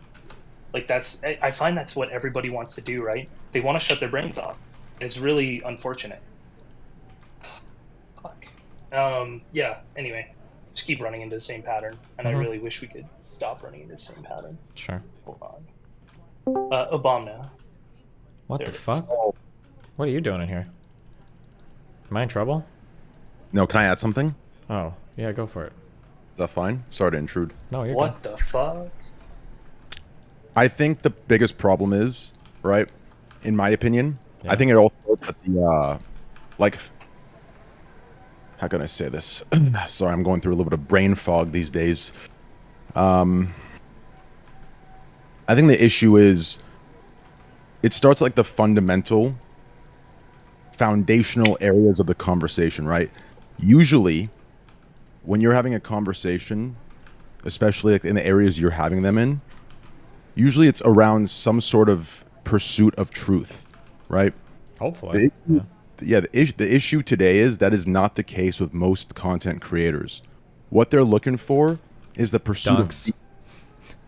Speaker 16: Like, I find that's what everybody wants to do, right? They want to shut their brains off, and it's really unfortunate. Fuck. Yeah. Anyway, just keep running into the same pattern, and I
Speaker 1: Mhm.
Speaker 16: really wish we could stop running into the same pattern.
Speaker 1: Sure.
Speaker 16: Hold on. Obama.
Speaker 1: What
Speaker 16: There
Speaker 1: the
Speaker 16: it is.
Speaker 1: fuck? What are you doing in here? Am I in trouble?
Speaker 17: No, can I add something?
Speaker 1: Oh, yeah, go for it.
Speaker 17: Is that fine? Sorry to intrude.
Speaker 1: No, you're
Speaker 16: What the fuck?
Speaker 17: I think the biggest problem is, right, in my opinion,
Speaker 1: Yeah.
Speaker 17: I think it all starts at the, like, how can I say this? Sorry, I'm going through a little bit of brain fog these days. I think the issue is, it starts like the fundamental, foundational areas of the conversation, right? Usually, when you're having a conversation, especially like in the areas you're having them in, usually it's around some sort of pursuit of truth, right?
Speaker 1: Hopefully.
Speaker 17: The issue today is that is not the case with most content creators. What they're looking for is the pursuit
Speaker 1: Dunks.
Speaker 17: of...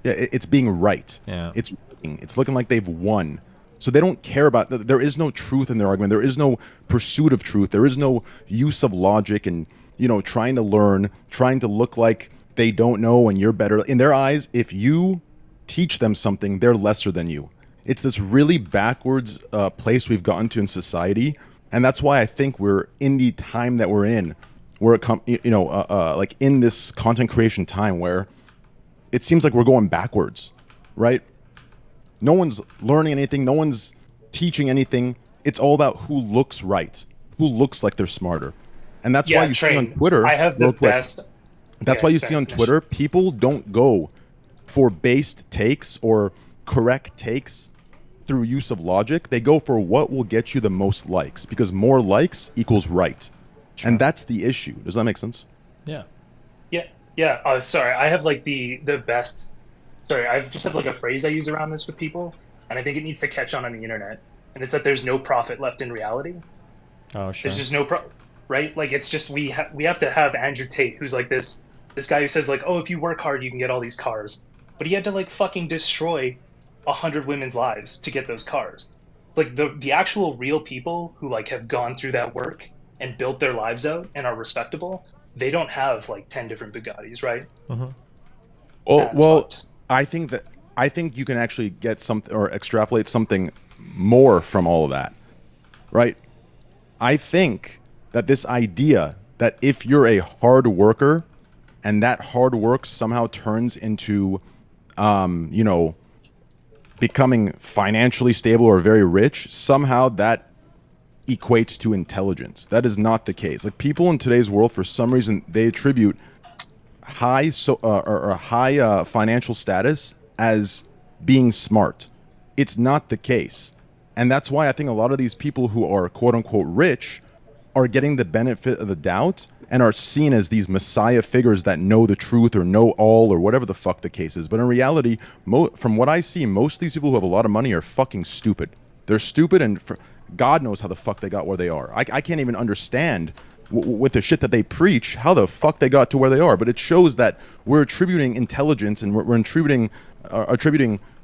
Speaker 17: Yeah, it's being right.
Speaker 1: Yeah.
Speaker 17: It's looking like they've won. So they don't care about... There is no truth in their argument. There is no pursuit of truth. There is no use of logic and, you know, trying to learn, trying to look like they don't know and you're better. In their eyes, if you teach them something, they're lesser than you. It's this really backwards place we've gotten to in society, and that's why I think we're in the time that we're in, where like in this content creation time where it seems like we're going backwards, right? No one's learning anything, no one's teaching anything. It's all about who looks right, who looks like they're smarter, and that's why you see on Twitter.
Speaker 16: I have the best.
Speaker 17: That's why you see on Twitter, people don't go for based takes or correct takes through use of logic. They go for what will get you the most likes, because more likes equals right. And that's the issue. Does that make sense?
Speaker 1: Yeah.
Speaker 16: Yeah. Oh, sorry. I have like the best. Sorry, I just have like a phrase I use around this with people, and I think it needs to catch on the internet. And it's that there's no profit left in reality.
Speaker 1: Oh, sure.
Speaker 16: There's just no right? Like it's just we have to have Andrew Tate, who's like this guy who says like, oh, if you work hard, you can get all these cars, but he had to like fucking destroy 100 women's lives to get those cars. It's like the actual real people who like have gone through that work and built their lives out and are respectable, they don't have like 10 different Bugattis, right?
Speaker 17: Well, I think you can actually get something or extrapolate something more from all of that, right? I think that this idea that if you're a hard worker and that hard work somehow turns into, you know, becoming financially stable or very rich, somehow that equates to intelligence. That is not the case. Like, people in today's world, for some reason, they attribute high financial status as being smart. It's not the case. And that's why I think a lot of these people who are quote unquote rich are getting the benefit of the doubt and are seen as these messiah figures that know the truth or know all or whatever the fuck the case is. But in reality, from what I see, most of these people who have a lot of money are fucking stupid. They're stupid, and God knows how the fuck they got where they are. I can't even understand with the shit that they preach how the fuck they got to where they are. But it shows that we're attributing intelligence and we're attributing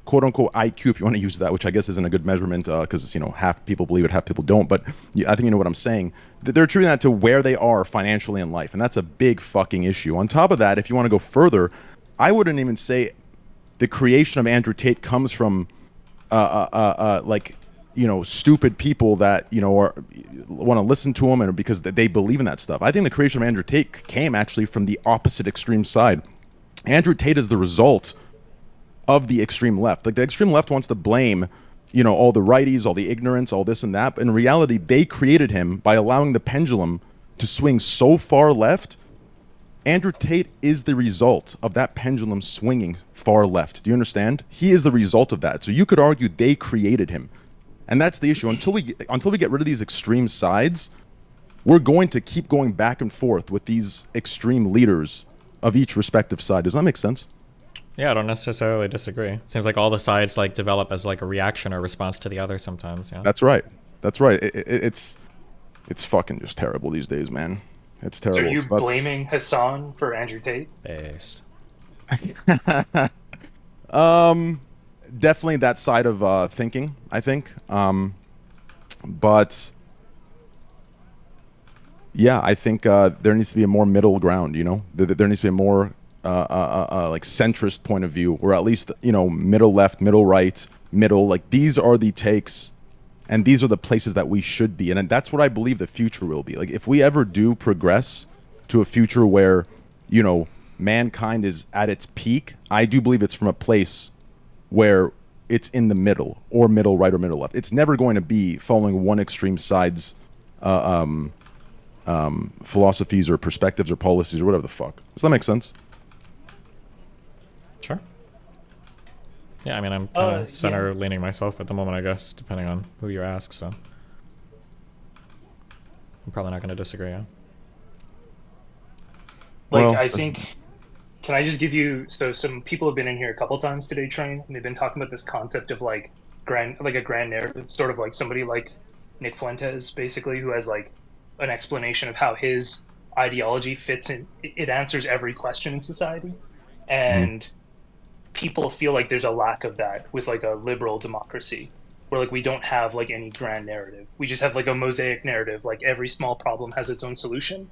Speaker 17: quote unquote IQ, if you want to use that, which I guess isn't a good measurement because, you know, half people believe it, half people don't. But I think you know what I'm saying. They're attributing that to where they are financially in life. And that's a big fucking issue. On top of that, if you want to go further, I wouldn't even say the creation of Andrew Tate comes from like, you know, stupid people that, you know, want to listen to him and because they believe in that stuff. I think the creation of Andrew Tate came actually from the opposite extreme side. Andrew Tate is the result of the extreme left. Like, the extreme left wants to blame, you know, all the righties, all the ignorance, all this and that. But in reality, they created him by allowing the pendulum to swing so far left. Andrew Tate is the result of that pendulum swinging far left. Do you understand? He is the result of that. So you could argue they created him. And that's the issue. Until we get rid of these extreme sides, we're going to keep going back and forth with these extreme leaders of each respective side. Does that make sense?
Speaker 1: Yeah, I don't necessarily disagree. Seems like all the sides like develop as like a reaction or response to the other sometimes. Yeah.
Speaker 17: That's right. That's right. It's fucking just terrible these days, man. It's terrible.
Speaker 16: So are you blaming Hassan for Andrew Tate?
Speaker 1: Based.
Speaker 17: Definitely that side of thinking, I think. But yeah, I think there needs to be a more middle ground. You know, there needs to be a more like centrist point of view, or at least, you know, middle left, middle right, middle. Like, these are the takes And these are the places that we should be. And that's what I believe the future will be. Like, if we ever do progress to a future where, you know, mankind is at its peak, I do believe it's from a place where it's in the middle, or middle right or middle left. It's never going to be following one extreme side's philosophies or perspectives or policies or whatever the fuck. Does that make sense?
Speaker 1: Sure. Yeah, I mean, I'm kind of center leaning myself at the moment, I guess, depending on who you ask, so. I'm probably not going to disagree, yeah.
Speaker 16: Like,
Speaker 17: Well,
Speaker 16: I think, can I just give you, so some people have been in here a couple times today, Train, and they've been talking about this concept of like a grand narrative, sort of like somebody like Nick Fuentes, basically, who has like an explanation of how his ideology fits in, it answers every question in society. And people feel like there's a lack of that with like a liberal democracy, where like we don't have like any grand narrative. We just have like a mosaic narrative, like every small problem has its own solution.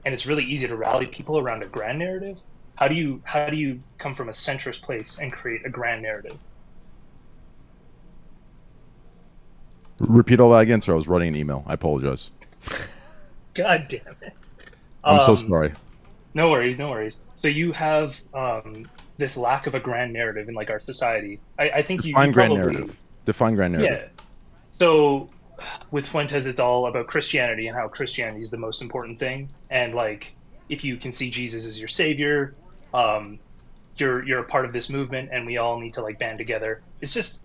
Speaker 16: And it's really easy to rally people around a grand narrative. How do you come from a centrist place and create a grand narrative?
Speaker 17: Repeat all that again, sir. I was writing an email. I apologize.
Speaker 16: God damn it.
Speaker 17: I'm so sorry.
Speaker 16: No worries, no worries. So you have this lack of a grand narrative in like our society. I think
Speaker 17: Define
Speaker 16: you
Speaker 17: grand
Speaker 16: probably,
Speaker 17: narrative. Define grand narrative.
Speaker 16: Yeah. So with Fuentes, it's all about Christianity and how Christianity is the most important thing. And like, if you can see Jesus as your savior, you're a part of this movement, and we all need to like band together. It's just,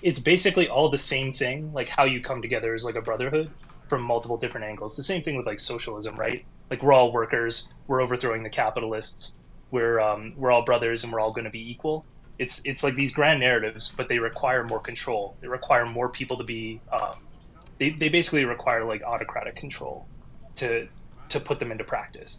Speaker 16: it's basically all the same thing. Like how you come together as like a brotherhood from multiple different angles. The same thing with like socialism, right? Like we're all workers. We're overthrowing the capitalists. We're all brothers, and we're all going to be equal. It's like these grand narratives, but they require more control. They require more people to be. They basically require like autocratic control to put them into practice.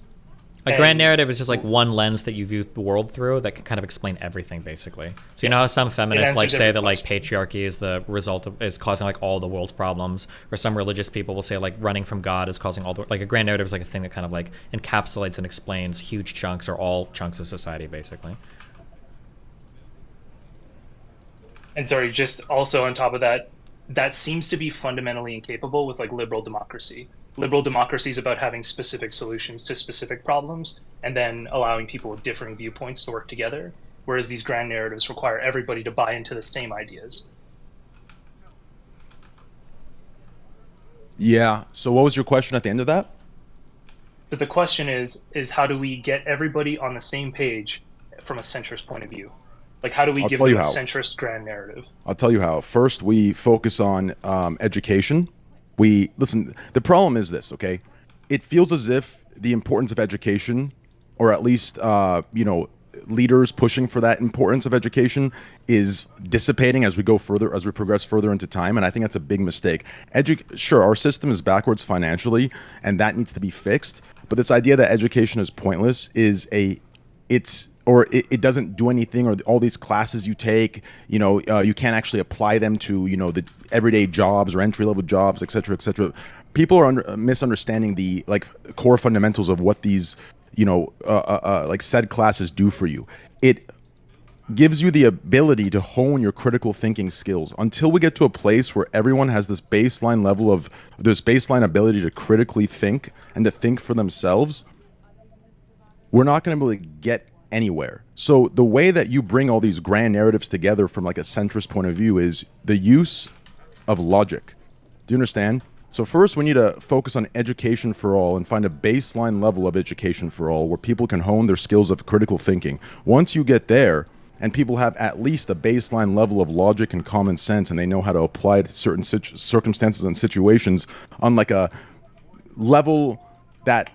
Speaker 1: A grand narrative is just like one lens that you view the world through that can kind of explain everything, basically. So you know how some feminists like say that like patriarchy is the result of is causing like all the world's problems, or some religious people will say like running from God is causing all the like a grand narrative is like a thing that kind of like encapsulates and explains huge chunks or all chunks of society, basically.
Speaker 16: And sorry, just also on top of that, that seems to be fundamentally incapable with like liberal democracy. Liberal democracy is about having specific solutions to specific problems and then allowing people with differing viewpoints to work together, whereas these grand narratives require everybody to buy into the same ideas.
Speaker 17: Yeah. So what was your question at the end of that?
Speaker 16: So the question is how do we get everybody on the same page from a centrist point of view? Like, how do we give them a centrist grand narrative?
Speaker 17: I'll tell you how. First, we focus on education. Listen, the problem is this, okay? It feels as if the importance of education, or at least, leaders pushing for that importance of education is dissipating as we go further, as we progress further into time. And I think that's a big mistake. Sure, our system is backwards financially, and that needs to be fixed. But this idea that education is pointless it doesn't do anything, or all these classes you take, you can't actually apply them to, the everyday jobs or entry-level jobs, et cetera, et cetera. People are misunderstanding the like core fundamentals of what these, like said classes do for you. It gives you the ability to hone your critical thinking skills. Until we get to a place where everyone has this baseline ability to critically think and to think for themselves, we're not going to be able to get anywhere. So the way that you bring all these grand narratives together from like a centrist point of view is the use of logic. Do you understand? So first we need to focus on education for all and find a baseline level of education for all where people can hone their skills of critical thinking. Once you get there and people have at least a baseline level of logic and common sense, and they know how to apply it to certain circumstances and situations on like a level that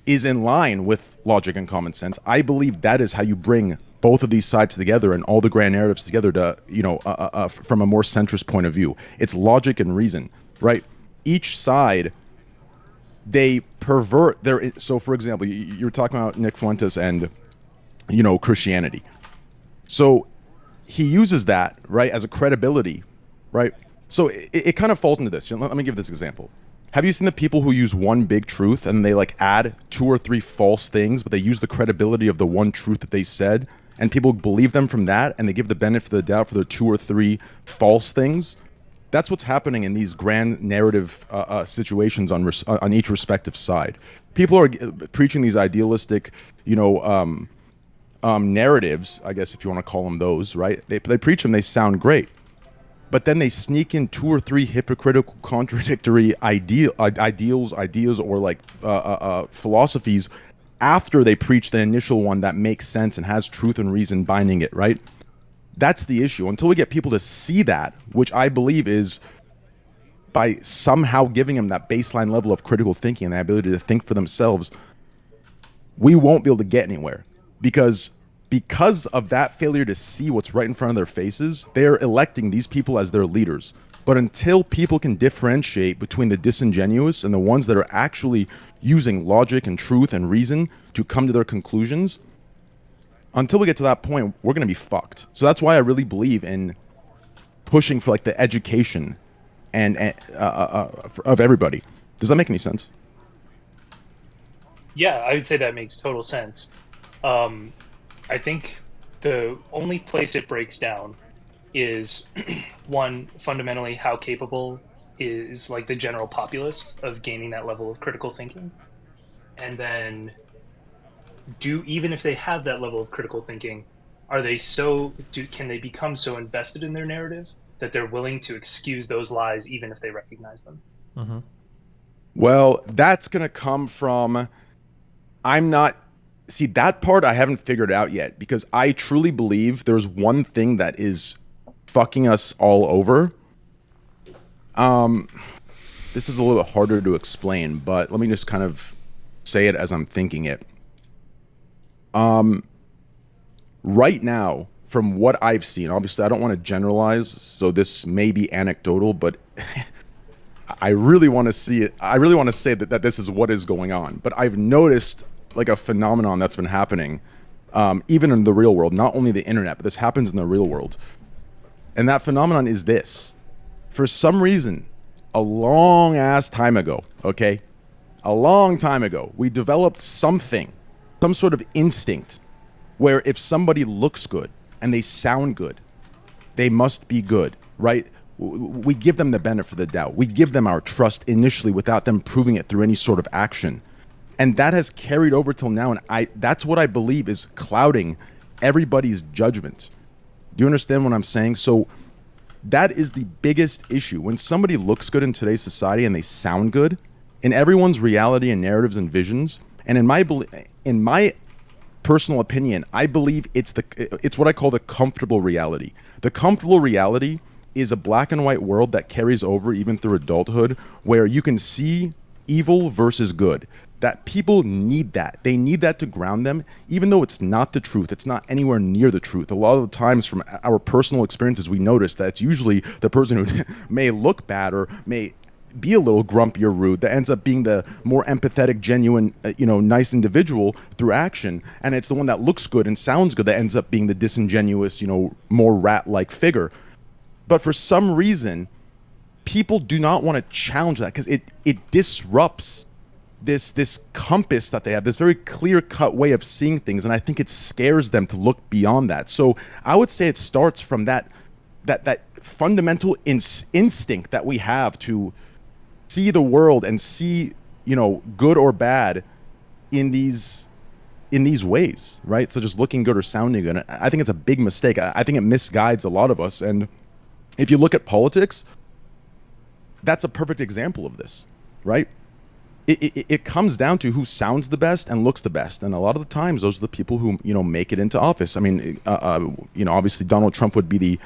Speaker 17: is in line with logic and common sense, I believe that is how you bring both of these sides together and all the grand narratives together to, from a more centrist point of view. It's logic and reason, right? Each side, they pervert their... So, for example, you're talking about Nick Fuentes and, Christianity. So he uses that, right, as a credibility, right? So it kind of falls into this. Let me give this example. Have you seen the people who use one big truth and they like add 2 or 3 false things, but they use the credibility of the one truth that they said, and people believe them from that, and they give the benefit of the doubt for the 2 or 3 false things? That's what's happening in these grand narrative situations on each respective side. People are preaching these idealistic, narratives, I guess, if you want to call them those, right? They preach them, they sound great. But then they sneak in 2 or 3 hypocritical, contradictory ideas, or like philosophies after they preach the initial one that makes sense and has truth and reason binding it, right? That's the issue. Until we get people to see that, which I believe is by somehow giving them that baseline level of critical thinking and the ability to think for themselves, we won't be able to get anywhere. Because of that failure to see what's right in front of their faces, they're electing these people as their leaders. But until people can differentiate between the disingenuous and the ones that are actually using logic and truth and reason to come to their conclusions, until we get to that point, we're going to be fucked. So that's why I really believe in pushing for like the education and of everybody. Does that make any sense?
Speaker 16: Yeah, I would say that makes total sense. I think the only place it breaks down is one, fundamentally how capable is like the general populace of gaining that level of critical thinking, and then even if they have that level of critical thinking, can they become so invested in their narrative that they're willing to excuse those lies even if they recognize them?
Speaker 17: Mm-hmm. Well, that's gonna come from see, that part I haven't figured out yet, because I truly believe there's one thing that is fucking us all over. This is a little bit harder to explain, but let me just kind of say it as I'm thinking it. Right now, from what I've seen, obviously I don't want to generalize, so this may be anecdotal, but I really want to see it. I really want to say that this is what is going on. But I've noticed like a phenomenon that's been happening, even in the real world, not only the internet, but this happens in the real world. And that phenomenon is this. For some reason, a long ass time ago, okay? A long time ago, we developed something, some sort of instinct, where if somebody looks good and they sound good, they must be good, right? We give them the benefit of the doubt. We give them our trust initially without them proving it through any sort of action. And that has carried over till now, and that's what I believe is clouding everybody's judgment. Do you understand what I'm saying? So that is the biggest issue. When somebody looks good in today's society and they sound good, in everyone's reality and narratives and visions, and in my personal opinion, I believe it's what I call the comfortable reality. The comfortable reality is a black and white world that carries over even through adulthood, where you can see evil versus good. That people need that. They need that to ground them, even though it's not the truth. It's not anywhere near the truth. A lot of the times from our personal experiences, we notice that it's usually the person who may look bad or may be a little grumpy or rude that ends up being the more empathetic, genuine, nice individual through action. And it's the one that looks good and sounds good that ends up being the disingenuous, more rat-like figure. But for some reason, people do not want to challenge that because it disrupts this compass that they have, this very clear-cut way of seeing things, and I think it scares them to look beyond that. So I would say it starts from that fundamental instinct that we have to see the world and see, good or bad in these ways, right? So just looking good or sounding good. I think it's a big mistake. I think it misguides a lot of us. And if you look at politics, that's a perfect example of this, right? It comes down to who sounds the best and looks the best, and a lot of the times those are the people who make it into office. I mean, obviously Donald Trump would be the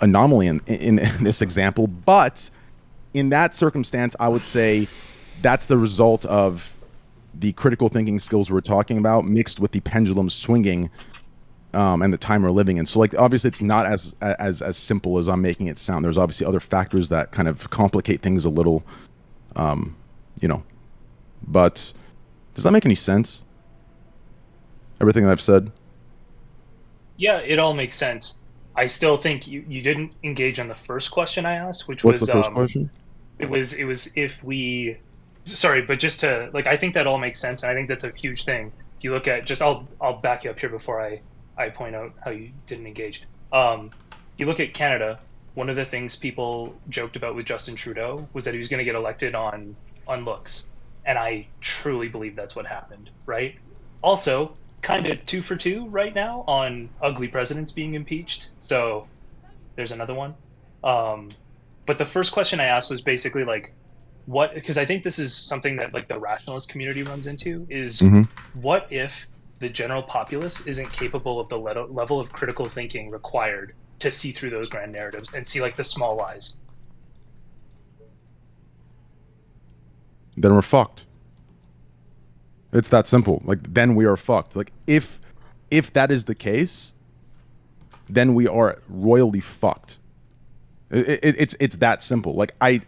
Speaker 17: anomaly in this example, but in that circumstance, I would say that's the result of the critical thinking skills we're talking about, mixed with the pendulum swinging and the time we're living in. So, like, obviously, it's not as simple as I'm making it sound. There's obviously other factors that kind of complicate things a little, But does that make any sense? Everything that I've said?
Speaker 16: Yeah, it all makes sense. I still think you didn't engage on the first question I asked, which
Speaker 17: What's
Speaker 16: was
Speaker 17: the first question?
Speaker 16: It was if we, sorry, but just to I think that all makes sense, and I think that's a huge thing. If you look at I'll back you up here before I point out how you didn't engage. you look at Canada, one of the things people joked about with Justin Trudeau was that he was going to get elected on looks. And I truly believe that's what happened, right? Also, kind of 2 for 2 right now on ugly presidents being impeached. So there's another one. But the first question I asked was basically like, what, because I think this is something that like the rationalist community runs into, is what if the general populace isn't capable of the level of critical thinking required to see through those grand narratives and see like the small lies?
Speaker 17: Then we're fucked. It's that simple. Like, then we are fucked. Like, if that is the case, then we are royally fucked. It's that simple. Like, I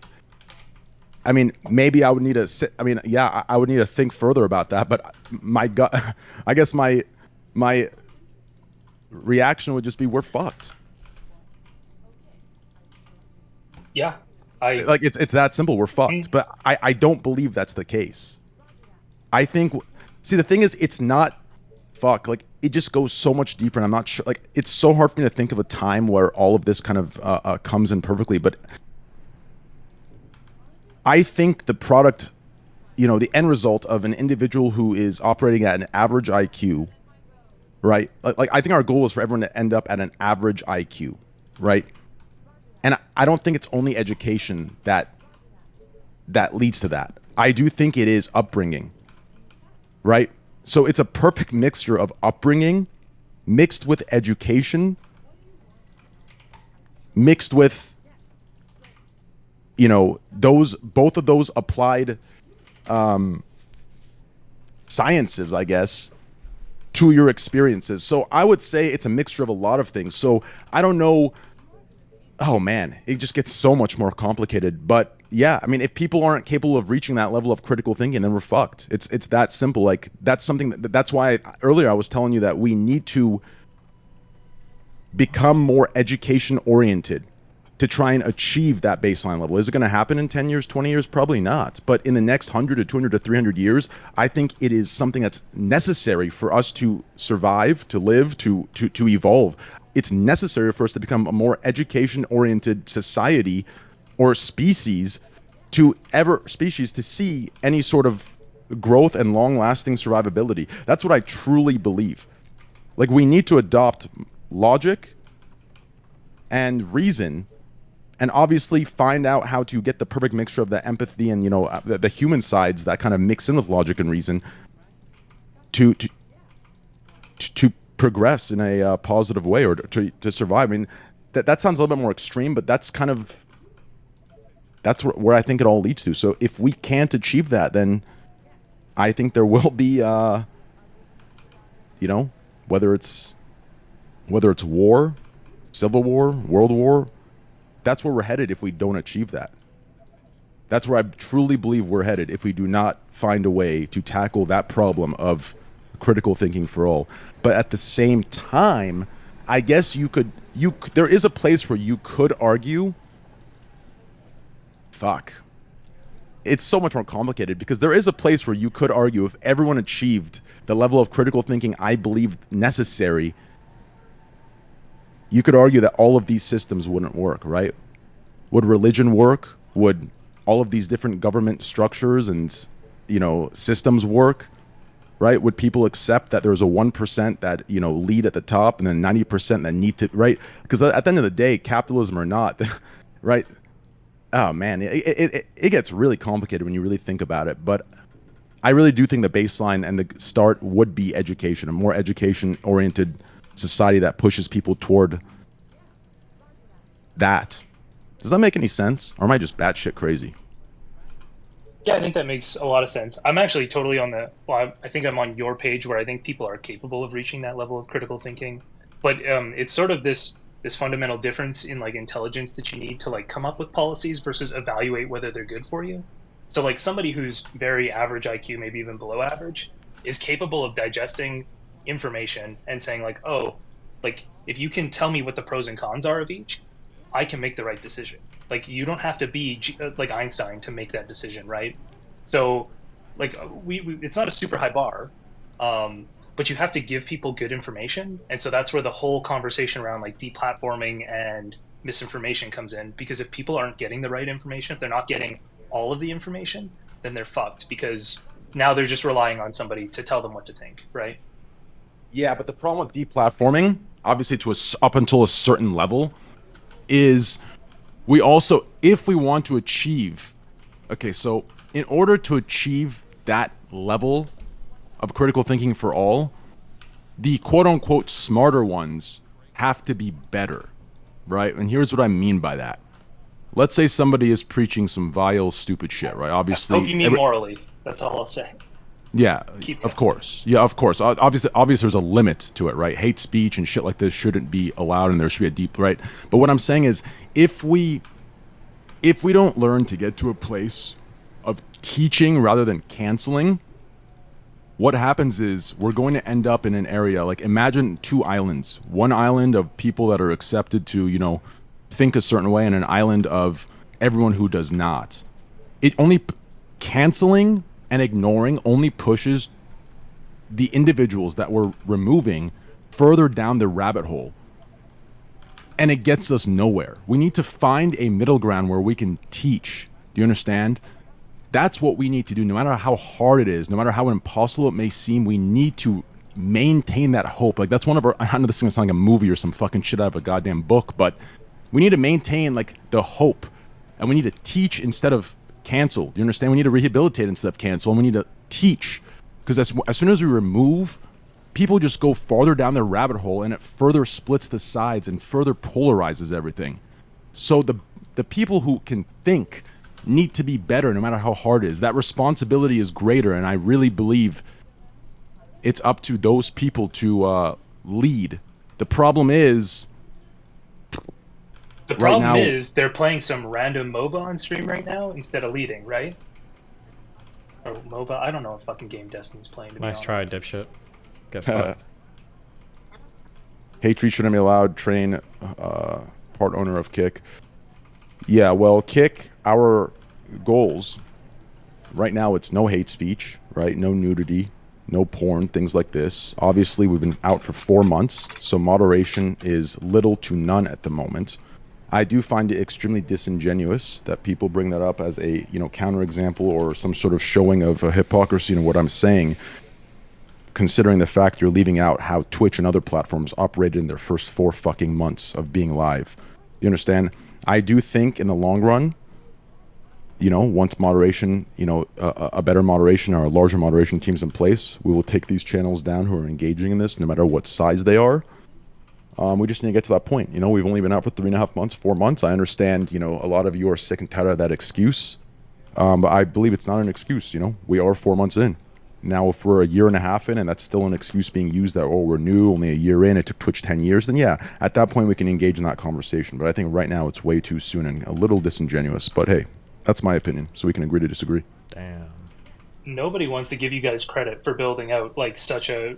Speaker 17: mean, maybe I would need to sit. I mean, yeah, I would need to think further about that. But my gut, I guess my reaction would just be, we're fucked.
Speaker 16: Yeah,
Speaker 17: like it's that simple. We're fucked. But I don't believe that's the case. I think, see, the thing is, it's not fuck. Like, it just goes so much deeper, and I'm not sure. Like, it's so hard for me to think of a time where all of this kind of comes in perfectly. But I think the product, you know, the end result of an individual who is operating at an average IQ, right? Like I think our goal is for everyone to end up at an average IQ, right? And I don't think it's only education that leads to that. I do think it is upbringing, right? So it's a perfect mixture of upbringing mixed with education, mixed with, you know, both of those applied sciences, I guess, to your experiences. So I would say it's a mixture of a lot of things. So I don't know. Oh man, it just gets so much more complicated. But yeah, I mean, if people aren't capable of reaching that level of critical thinking, then we're fucked. It's that simple. Like, that's something that's why earlier I was telling you that we need to become more education oriented to try and achieve that baseline level. Is it going to happen in 10 years, 20 years? Probably not. But in the next 100 to 200 to 300 years, I think it is something that's necessary for us to survive, to live, to evolve. It's necessary for us to become a more education-oriented society or species to see any sort of growth and long-lasting survivability. That's what I truly believe. Like, we need to adopt logic and reason, and obviously find out how to get the perfect mixture of the empathy and, you know, the human sides that kind of mix in with logic and reason to progress in a positive way, or to survive. I mean, that sounds a little bit more extreme, but that's kind of, that's where I think it all leads to. So if we can't achieve that, then I think there will be, you know, whether it's war, civil war, world war, that's where we're headed if we don't achieve that. That's where I truly believe we're headed if we do not find a way to tackle that problem of critical thinking for all. But at the same time, I guess there is a place where you could argue, it's so much more complicated, because there is a place where you could argue, if everyone achieved the level of critical thinking I believe necessary, you could argue that all of these systems wouldn't work, right? Would religion work? Would all of these different government structures and, you know, systems work? Right? Would people accept that there's a 1% that, you know, lead at the top and then 90% that need to, right? Because at the end of the day, capitalism or not, right? Oh man, it gets really complicated when you really think about it. But I really do think the baseline and the start would be education, a more education-oriented society that pushes people toward that. Does that make any sense? Or am I just batshit crazy?
Speaker 16: Yeah, I think that makes a lot of sense. I'm actually totally on I think I'm on your page where I think people are capable of reaching that level of critical thinking. But it's sort of this fundamental difference in like intelligence that you need to like come up with policies versus evaluate whether they're good for you. So like somebody who's very average IQ, maybe even below average, is capable of digesting information and saying like, oh, like if you can tell me what the pros and cons are of each, I can make the right decision. Like, you don't have to be like Einstein to make that decision, right? So, like, we it's not a super high bar, but you have to give people good information. And so that's where the whole conversation around like deplatforming and misinformation comes in, because if people aren't getting the right information, if they're not getting all of the information, then they're fucked, because now they're just relying on somebody to tell them what to think, right?
Speaker 17: Yeah, but the problem with deplatforming, obviously up until a certain level, is we also, if we want to achieve, okay, so in order to achieve that level of critical thinking for all, the quote-unquote smarter ones have to be better, right? And here's what I mean by that. Let's say somebody is preaching some vile, stupid shit, right? Obviously,
Speaker 16: I hope you mean morally. That's all I'll say.
Speaker 17: yeah, of course. Yeah, of course. Obviously, there's a limit to it, right? Hate speech and shit like this shouldn't be allowed, and there should be a deep, right? But what I'm saying is, if we don't learn to get to a place of teaching rather than canceling, what happens is we're going to end up in an area, like imagine two islands. One island of people that are accepted to, you know, think a certain way, and an island of everyone who does not. Canceling and ignoring only pushes the individuals that we're removing further down the rabbit hole, and it gets us nowhere. We need to find a middle ground where we can teach. Do you understand? That's what we need to do. No matter how hard it is, no matter how impossible it may seem, we need to maintain that hope. Like, that's one of our, I know this is gonna sound like a movie or some fucking shit out of a goddamn book, but we need to maintain like the hope, and we need to teach instead of cancel. You understand? We need to rehabilitate instead of cancel, and we need to teach, because as soon as we remove, people just go farther down their rabbit hole, and it further splits the sides and further polarizes everything. So the people who can think need to be better no matter how hard it is. That responsibility is greater, and I really believe it's up to those people to lead. The problem is
Speaker 16: The problem is they're playing some random MOBA on stream right now instead of leading, right? Or MOBA, I don't know what fucking game Destiny's playing. To
Speaker 1: Nice
Speaker 16: be
Speaker 1: try, dipshit. Get fucked.
Speaker 17: Hatred shouldn't be allowed. Train, part owner of Kick. Yeah, well, Kick, our goals, right now it's no hate speech, right? No nudity, no porn, things like this. Obviously, we've been out for 4 months, so moderation is little to none at the moment. I do find it extremely disingenuous that people bring that up as a, you know, counterexample or some sort of showing of hypocrisy in what I'm saying, considering the fact you're leaving out how Twitch and other platforms operated in their first 4 fucking months of being live. You understand? I do think in the long run, you know, once moderation, you know, a better moderation or a larger moderation team's in place, we will take these channels down who are engaging in this, no matter what size they are. We just need to get to that point. You know, we've only been out for 3.5 months, 4 months. I understand, you know, a lot of you are sick and tired of that excuse. But I believe it's not an excuse, you know. We are 4 months in. Now, if we're 1.5 years in and that's still an excuse being used that, oh, we're new, only a year in, it took Twitch 10 years, then yeah, at that point we can engage in that conversation. But I think right now it's way too soon and a little disingenuous. But hey, that's my opinion, so we can agree to disagree.
Speaker 1: Damn.
Speaker 16: Nobody wants to give you guys credit for building out like such a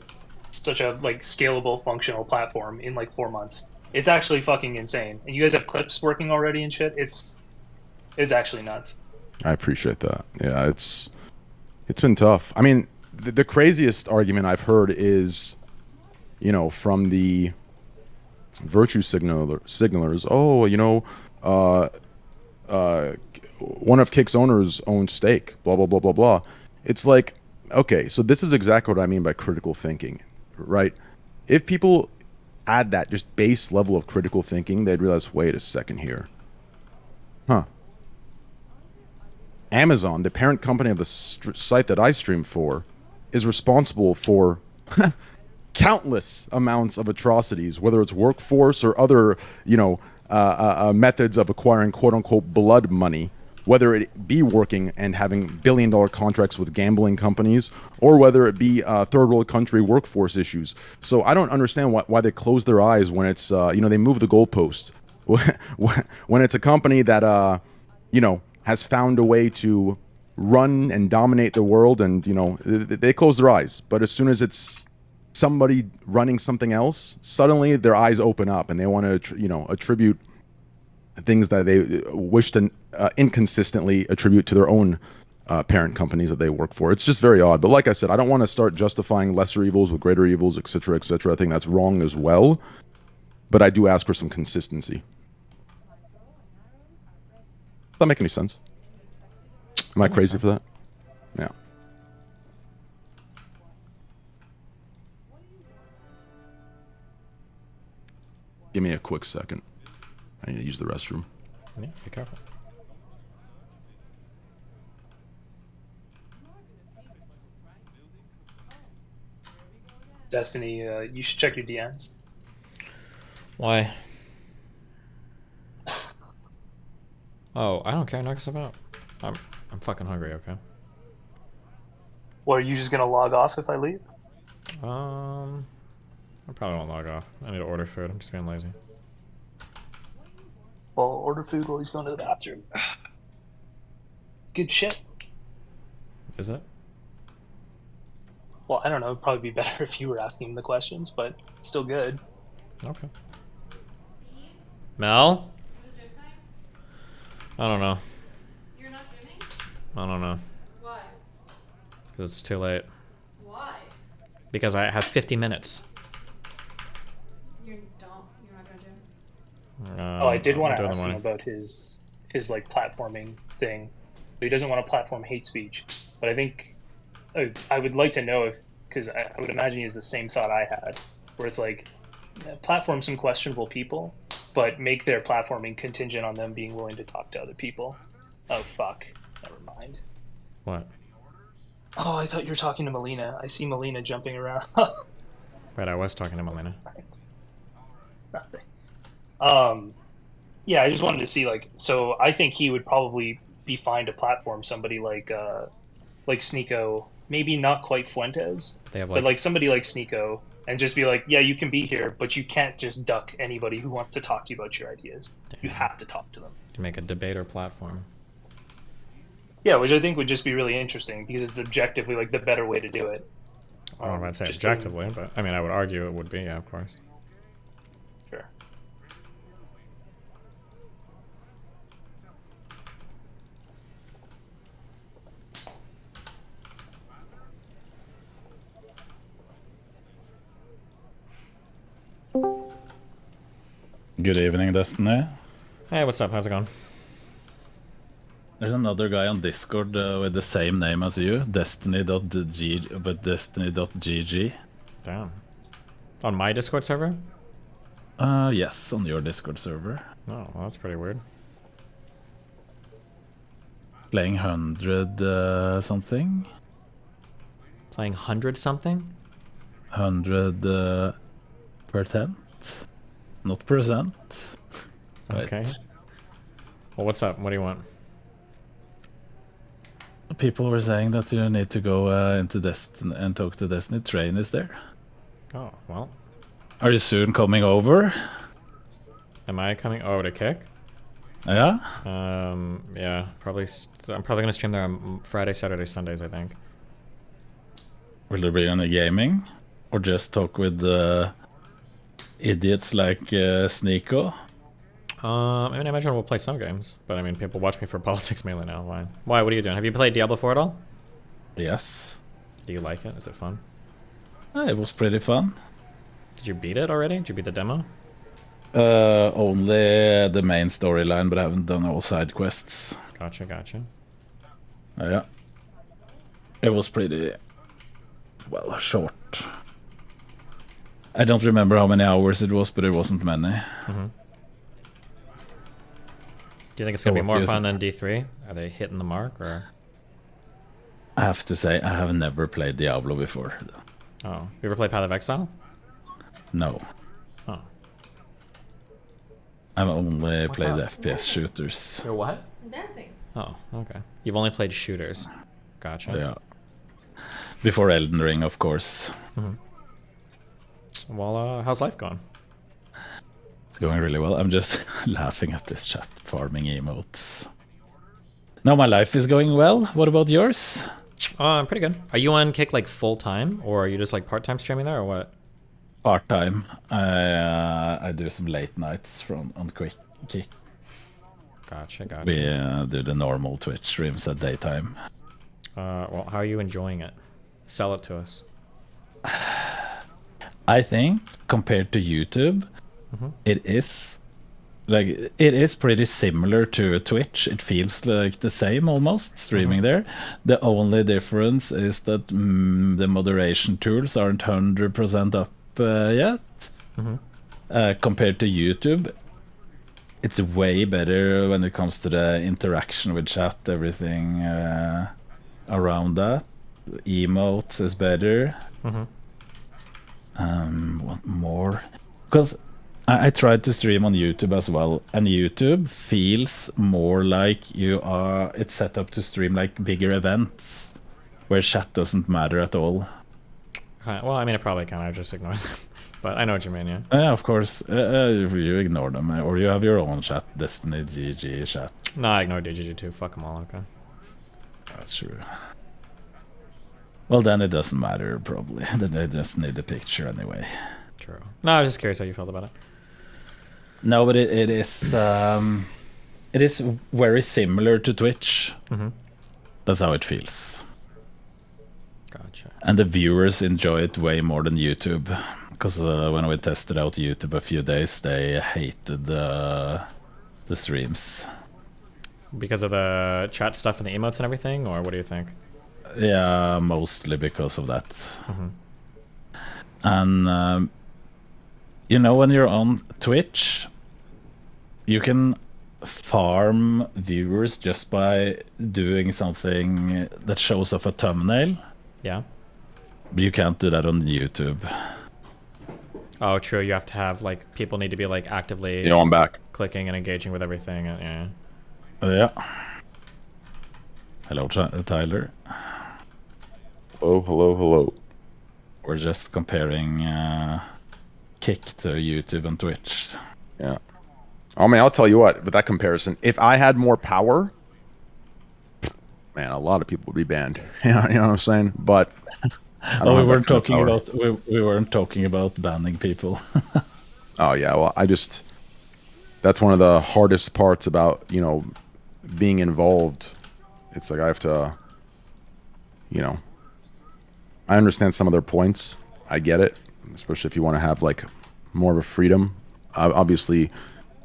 Speaker 16: like scalable, functional platform in like 4 months. It's actually fucking insane. And you guys have clips working already and shit. It's actually nuts.
Speaker 17: I appreciate that. Yeah, it's been tough. I mean, the craziest argument I've heard is, you know, from the virtue signalers. Oh, you know, one of Kick's owners owns stake. Blah blah blah blah blah. It's like, okay, so this is exactly what I mean by critical thinking, right? If people add that just base level of critical thinking, they'd realize, wait a second here, huh? Amazon, the parent company of the site that I stream for, is responsible for countless amounts of atrocities, whether it's workforce or other, you know, methods of acquiring quote-unquote blood money, whether it be working and having billion-dollar contracts with gambling companies, or whether it be third-world country workforce issues. So I don't understand why they close their eyes when it's, you know, they move the goalpost. When it's a company that, you know, has found a way to run and dominate the world, and, you know, they close their eyes. But as soon as it's somebody running something else, suddenly their eyes open up and they want to, you know, attribute things that they wish to inconsistently attribute to their own parent companies that they work for. It's just very odd. But like I said, I don't want to start justifying lesser evils with greater evils, etc., etc. I think that's wrong as well. But I do ask for some consistency. Does that make any sense? Am I crazy for that? Yeah. Give me a quick second. I need to use the restroom.
Speaker 1: Yeah, be careful.
Speaker 16: Destiny, you should check your DMs.
Speaker 1: Why? Oh, I don't care. Knock stuff out. I'm fucking hungry. Okay.
Speaker 16: Well, are you just gonna log off if I leave?
Speaker 1: I probably won't log off. I need to order food. I'm just being lazy.
Speaker 16: Well, order food while he's going to the bathroom. Good shit.
Speaker 1: Is it?
Speaker 16: Well, I don't know. It'd probably be better if you were asking him the questions, but still good.
Speaker 1: Okay. Mel? I don't know.
Speaker 9: You're not gymming?
Speaker 1: I don't know.
Speaker 9: Why?
Speaker 1: Because it's too late.
Speaker 9: Why?
Speaker 1: Because I have 50 minutes.
Speaker 9: You're dumb. You're not gonna gym?
Speaker 16: Oh, I did want
Speaker 1: I'll do
Speaker 16: to
Speaker 1: it in
Speaker 16: ask
Speaker 1: the
Speaker 16: him
Speaker 1: morning.
Speaker 16: about his like platforming thing. So he doesn't want to platform hate speech, but I think I would like to know if, because I would imagine he has the same thought I had, where it's like platform some questionable people, but make their platforming contingent on them being willing to talk to other people. Oh fuck, never mind.
Speaker 1: What?
Speaker 16: Oh, I thought you were talking to Melina. I see Melina jumping around.
Speaker 1: Right, I was talking to Melina.
Speaker 16: Nothing. Yeah, I just wanted to see, like, so I think he would probably be fine to platform somebody like Sneeko, maybe not quite Fuentes,
Speaker 1: They have,
Speaker 16: but like somebody like Sneeko, and just be like, yeah, you can be here, but you can't just duck anybody who wants to talk to you about your ideas. You have to talk to them.
Speaker 1: To make a debater platform.
Speaker 16: Yeah, which I think would just be really interesting because it's objectively like the better way to do it.
Speaker 1: I don't know if I'd say
Speaker 16: just
Speaker 1: objectively, but I mean, I would argue it would be, yeah, of course.
Speaker 16: Sure.
Speaker 18: Good evening, Destiny.
Speaker 1: Hey, what's up? How's it going?
Speaker 18: There's another guy on Discord with the same name as you, Destiny.g, but Destiny.gg.
Speaker 1: Damn. On my Discord server?
Speaker 18: Yes, on your Discord server.
Speaker 1: Oh, well, that's pretty weird.
Speaker 18: Playing 100 something.
Speaker 1: Playing 100 something?
Speaker 18: 100 %. Not percent.
Speaker 1: Okay. Well, what's up? What do you want?
Speaker 18: People were saying that you need to go into Destiny and talk to Destiny. Train is there.
Speaker 1: Oh, well.
Speaker 18: Are you soon coming over?
Speaker 1: Am I coming over to Kick?
Speaker 18: Yeah?
Speaker 1: Yeah, probably. I'm probably going to stream there on Friday, Saturday, Sundays, I think.
Speaker 18: Will there be any gaming? Or just talk with idiots like Sneeko?
Speaker 1: I mean, I imagine we'll play some games, but I mean, people watch me for politics mainly now. Why? Why? What are you doing? Have you played Diablo 4 at all?
Speaker 18: Yes.
Speaker 1: Do you like it? Is it fun?
Speaker 18: It was pretty fun.
Speaker 1: Did you beat it already? Did you beat the demo?
Speaker 18: Only the main storyline, but I haven't done all side quests.
Speaker 1: Gotcha, gotcha.
Speaker 18: Yeah. It was pretty, well, short. I don't remember how many hours it was, but it wasn't many.
Speaker 1: Mm-hmm. Do you think it's going to be more fun than D3? Are they hitting the mark, or...?
Speaker 18: I have to say, I have never played Diablo before.
Speaker 1: Oh. You ever played Path of Exile?
Speaker 18: No.
Speaker 1: Oh.
Speaker 18: I've only played FPS shooters.
Speaker 1: You're what?
Speaker 9: I'm dancing.
Speaker 1: Oh, okay. You've only played shooters. Gotcha.
Speaker 18: Yeah. Before Elden Ring, of course.
Speaker 1: Mm-hmm. Well, how's life going?
Speaker 18: It's going really well. I'm just laughing at this chat, farming emotes. No, my life is going well. What about yours?
Speaker 1: Pretty good. Are you on Kick like full time, or are you just like part-time streaming there, or what?
Speaker 18: Part-time. I do some late nights on Kick.
Speaker 1: Gotcha.
Speaker 18: We do the normal Twitch streams at daytime.
Speaker 1: Well, how are you enjoying it? Sell it to us.
Speaker 18: I think compared to YouTube, it is pretty similar to Twitch. It feels like the same almost streaming there. The only difference is that the moderation tools aren't 100% up yet. Compared to YouTube, it's way better when it comes to the interaction with chat, everything around that. Emotes is better. What more? Because I tried to stream on YouTube as well, and YouTube feels more like it's set up to stream like bigger events where chat doesn't matter at all.
Speaker 1: Well, I mean, it probably can. I just ignore them. But I know what you mean, yeah.
Speaker 18: Yeah, of course. You ignore them, or you have your own chat, Destiny GG chat.
Speaker 1: No, I ignore DGG too. Fuck them all, okay.
Speaker 18: That's true. Well, then it doesn't matter, probably. Then they just need a picture anyway.
Speaker 1: True. No, I was just curious how you felt about it.
Speaker 18: No, but it is very similar to Twitch. That's how it feels.
Speaker 1: Gotcha.
Speaker 18: And the viewers enjoy it way more than YouTube. Because when we tested out YouTube a few days, they hated the streams.
Speaker 1: Because of the chat stuff and the emotes and everything, or what do you think?
Speaker 18: Yeah, mostly because of that. And when you're on Twitch, you can farm viewers just by doing something that shows off a thumbnail.
Speaker 1: Yeah.
Speaker 18: But you can't do that on YouTube.
Speaker 1: Oh, true. You have to have, like, people need to be, like, actively
Speaker 17: I'm back.
Speaker 1: Clicking and engaging with everything. Yeah.
Speaker 18: Yeah. Hello, Tyler.
Speaker 17: Hello.
Speaker 18: We're just comparing Kick to YouTube and Twitch.
Speaker 17: Yeah. I mean, I'll tell you what, with that comparison, if I had more power, man, a lot of people would be banned. You know what I'm saying? But
Speaker 18: we weren't talking about we weren't talking about banning people.
Speaker 17: Oh yeah, well, that's one of the hardest parts about, being involved. It's like I have to, I understand some of their points. I get it, especially if you want to have like more of a freedom. Obviously,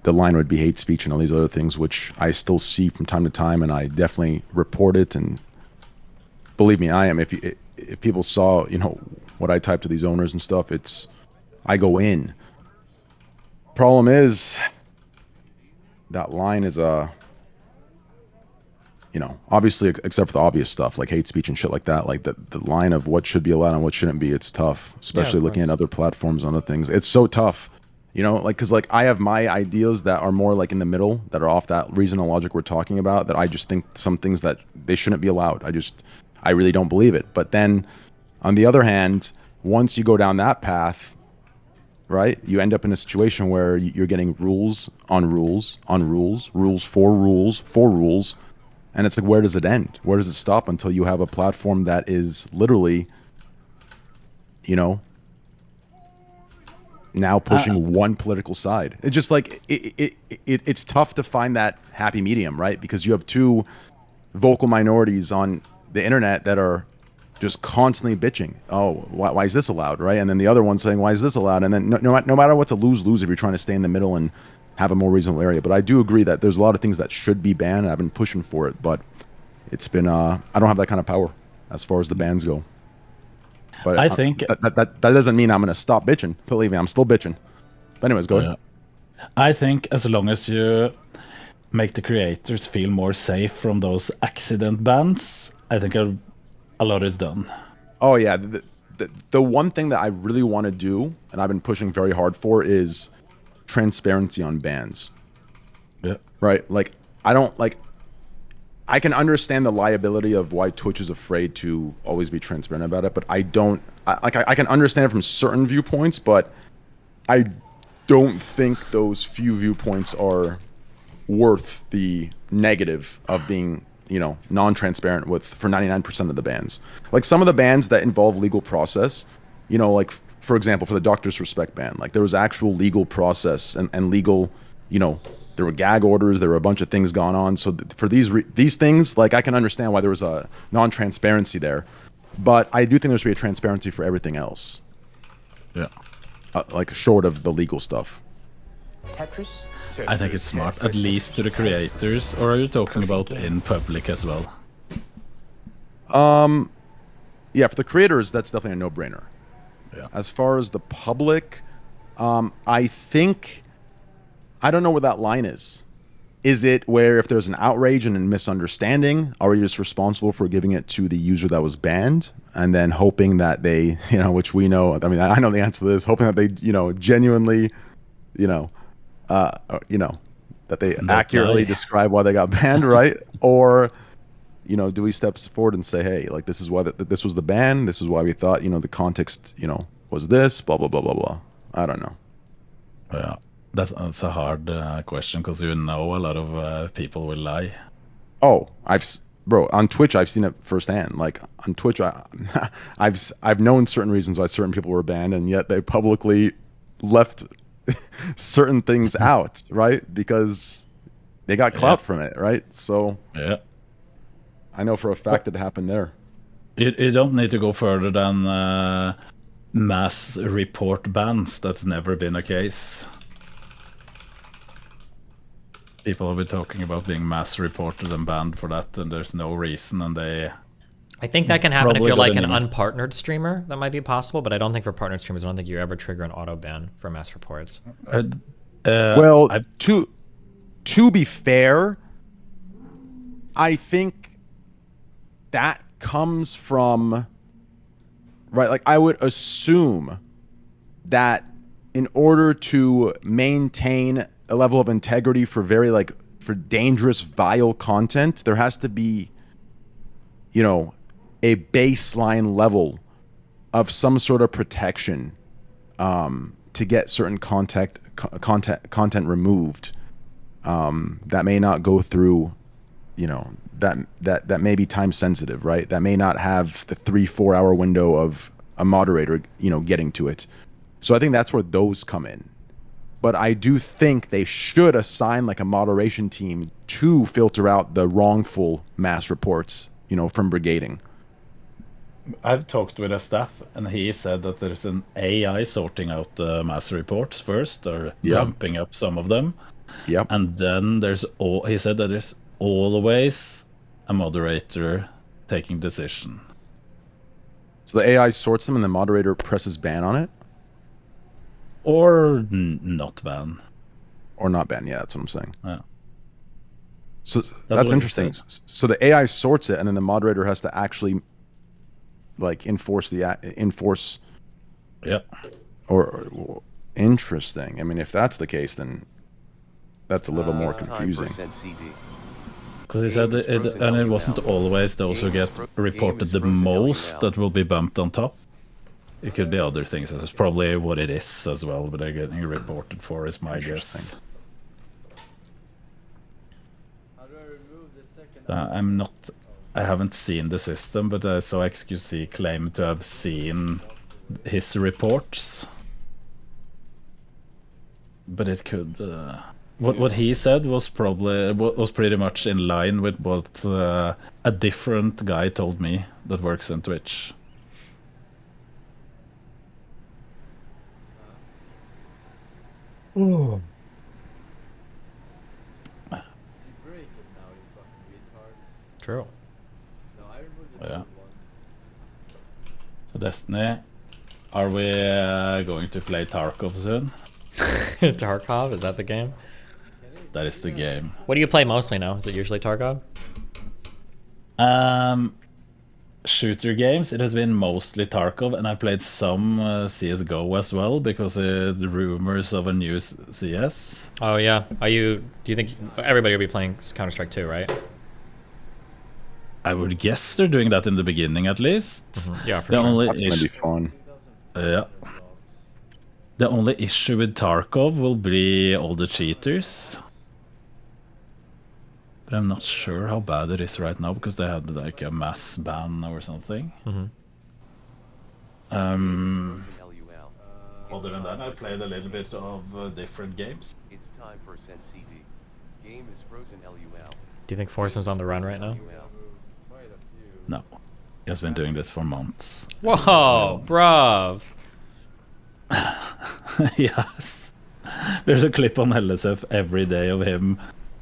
Speaker 17: the line would be hate speech and all these other things, which I still see from time to time, and I definitely report it. And believe me, I am. If people saw, what I type to these owners and stuff, I go in. Problem is, that line is obviously, except for the obvious stuff like hate speech and shit like that, like the line of what should be allowed and what shouldn't be, it's tough, especially looking at other platforms and other things. It's so tough, because like I have my ideas that are more like in the middle, that are off that reason and logic we're talking about, that I just think some things that they shouldn't be allowed. I really don't believe it. But then on the other hand, once you go down that path, right, you end up in a situation where you're getting rules on rules on rules, rules for rules for rules. And it's like, where does it end? Where does it stop until you have a platform that is literally, now pushing one political side? It's just like, it's tough to find that happy medium, right? Because you have two vocal minorities on the internet that are just constantly bitching. Oh, why is this allowed, right? And then the other one saying, why is this allowed? And then no matter what's a lose-lose if you're trying to stay in the middle and have a more reasonable area. But I do agree that there's a lot of things that should be banned. I've been pushing for it, but it's been I don't have that kind of power as far as the bans go. But
Speaker 18: I think
Speaker 17: that doesn't mean I'm going to stop bitching. Believe me, I'm still bitching. But anyways, go ahead.
Speaker 18: I think as long as you make the creators feel more safe from those accident bans, I think a lot is done.
Speaker 17: Oh yeah, the one thing that I really want to do, and I've been pushing very hard for, is transparency on bans.
Speaker 18: Yeah.
Speaker 17: Right? Like, I can understand the liability of why Twitch is afraid to always be transparent about it, but I can understand it from certain viewpoints, but I don't think those few viewpoints are worth the negative of being, non-transparent for 99% of the bans. Like some of the bans that involve legal process, like for example, for the Doctor's Respect ban, like there was actual legal process and legal, There were gag orders. There were a bunch of things going on. So for these things, like, I can understand why there was a non-transparency there, but I do think there should be a transparency for everything else.
Speaker 18: Yeah.
Speaker 17: Like, short of the legal stuff.
Speaker 10: Tetris?
Speaker 18: I think it's smart, at least to the creators, or are you talking about in public as well?
Speaker 17: Yeah, for the creators, that's definitely a no-brainer.
Speaker 18: Yeah.
Speaker 17: As far as the public, I think, I don't know where that line is. Is it where if there's an outrage and a misunderstanding, are we just responsible for giving it to the user that was banned and then hoping that they, which we know, I mean, I know the answer to this, hoping that they, genuinely, that they accurately describe why they got banned, right? Or, do we step forward and say, hey, like, this is why this was the ban, this is why we thought, the context, was this, blah, blah, blah, blah, blah. I don't know.
Speaker 18: Yeah, that's a hard question, because a lot of people will lie.
Speaker 17: Oh, bro, on Twitch, I've seen it firsthand. Like, on Twitch, I've known certain reasons why certain people were banned, and yet they publicly left certain things out, right? Because they got clout from it, right? So
Speaker 18: yeah,
Speaker 17: I know for a fact it happened there.
Speaker 18: You don't need to go further than mass report bans. That's never been a case. People have been talking about being mass reported and banned for that, and there's no reason, and they...
Speaker 1: I think that can happen if you're like an unpartnered streamer. That might be possible, but I don't think for partnered streamers, I don't think you ever trigger an auto ban for mass reports.
Speaker 17: Well, to be fair, I think that comes from, right, like, I would assume that in order to maintain a level of integrity for for dangerous, vile content, there has to be, a baseline level of some sort of protection to get certain content removed that may not go through, that may be time sensitive, right? That may not have the 3-4 hour window of a moderator, getting to it. So I think that's where those come in. But I do think they should assign like a moderation team to filter out the wrongful mass reports, from brigading.
Speaker 18: I've talked with a staff, and he said that there's an AI sorting out the mass reports first, or bumping up some of them.
Speaker 17: Yep.
Speaker 18: And then he said that there's always a moderator taking decision.
Speaker 17: So the AI sorts them and the moderator presses ban on it?
Speaker 18: Or not ban.
Speaker 17: Or not ban, yeah, that's what I'm saying.
Speaker 18: Yeah.
Speaker 17: So that's interesting. So the AI sorts it, and then the moderator has to actually like enforce.
Speaker 18: Yeah.
Speaker 17: Or interesting. I mean, if that's the case, then that's a little more confusing.
Speaker 18: Because he said and it wasn't always those who get reported the most that will be bumped on top. It could be other things. It's probably what it is as well, but they're getting reported for, is my guess. I haven't seen the system, but I saw XQC claim to have seen his reports. But it could... What he said was pretty much in line with what a different guy told me that works on Twitch.
Speaker 17: Oh.
Speaker 1: True.
Speaker 18: Yeah. So Destiny, are we going to play Tarkov soon?
Speaker 1: Tarkov? Is that the game?
Speaker 18: That is the game.
Speaker 1: What do you play mostly now? Is it usually Tarkov?
Speaker 18: Shooter games, it has been mostly Tarkov, and I played some CSGO as well, because the rumors of a new CS.
Speaker 1: Oh yeah. Do you think everybody will be playing Counter-Strike 2, right?
Speaker 18: I would guess they're doing that in the beginning, at least.
Speaker 1: Yeah, for sure.
Speaker 17: That's gonna be fun.
Speaker 18: Yeah. The only issue with Tarkov will be all the cheaters. But I'm not sure how bad it is right now, because they had like a mass ban or something. Other than that, I played a little bit of different games.
Speaker 10: It's time for Sen CD. Game is frozen. LUL.
Speaker 1: Do you think Forson's on the run right now?
Speaker 18: No. He has been doing this for months.
Speaker 1: Whoa, bruv.
Speaker 18: Yes. There's a clip on LSF every day of him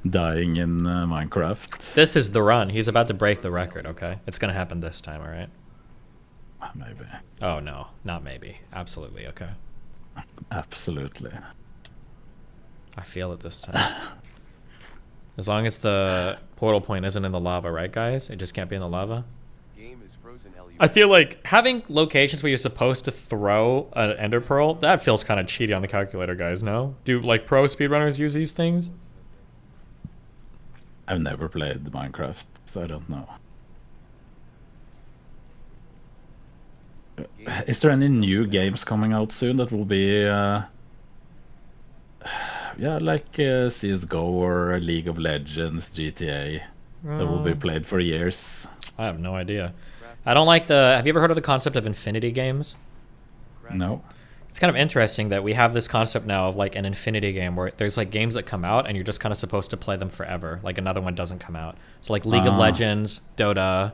Speaker 18: dying in Minecraft.
Speaker 1: This is the run. He's about to break the record, okay? It's gonna happen this time, alright?
Speaker 18: Maybe.
Speaker 1: Oh no, not maybe. Absolutely, okay.
Speaker 18: Absolutely.
Speaker 1: I feel it this time. As long as the portal point isn't in the lava, right guys? It just can't be in the lava?
Speaker 10: Game is frozen. LUL.
Speaker 1: I feel like having locations where you're supposed to throw an ender pearl, that feels kind of cheaty on the calculator, guys, no? Do like pro speedrunners use these things?
Speaker 18: I've never played Minecraft, so I don't know. Is there any new games coming out soon that will be yeah, like CSGO or League of Legends, GTA, that will be played for years?
Speaker 1: I have no idea. I don't like the... Have you ever heard of the concept of infinity games?
Speaker 18: No.
Speaker 1: It's kind of interesting that we have this concept now of like an infinity game where there's like games that come out and you're just kind of supposed to play them forever. Like another one doesn't come out. So like League of Legends, Dota,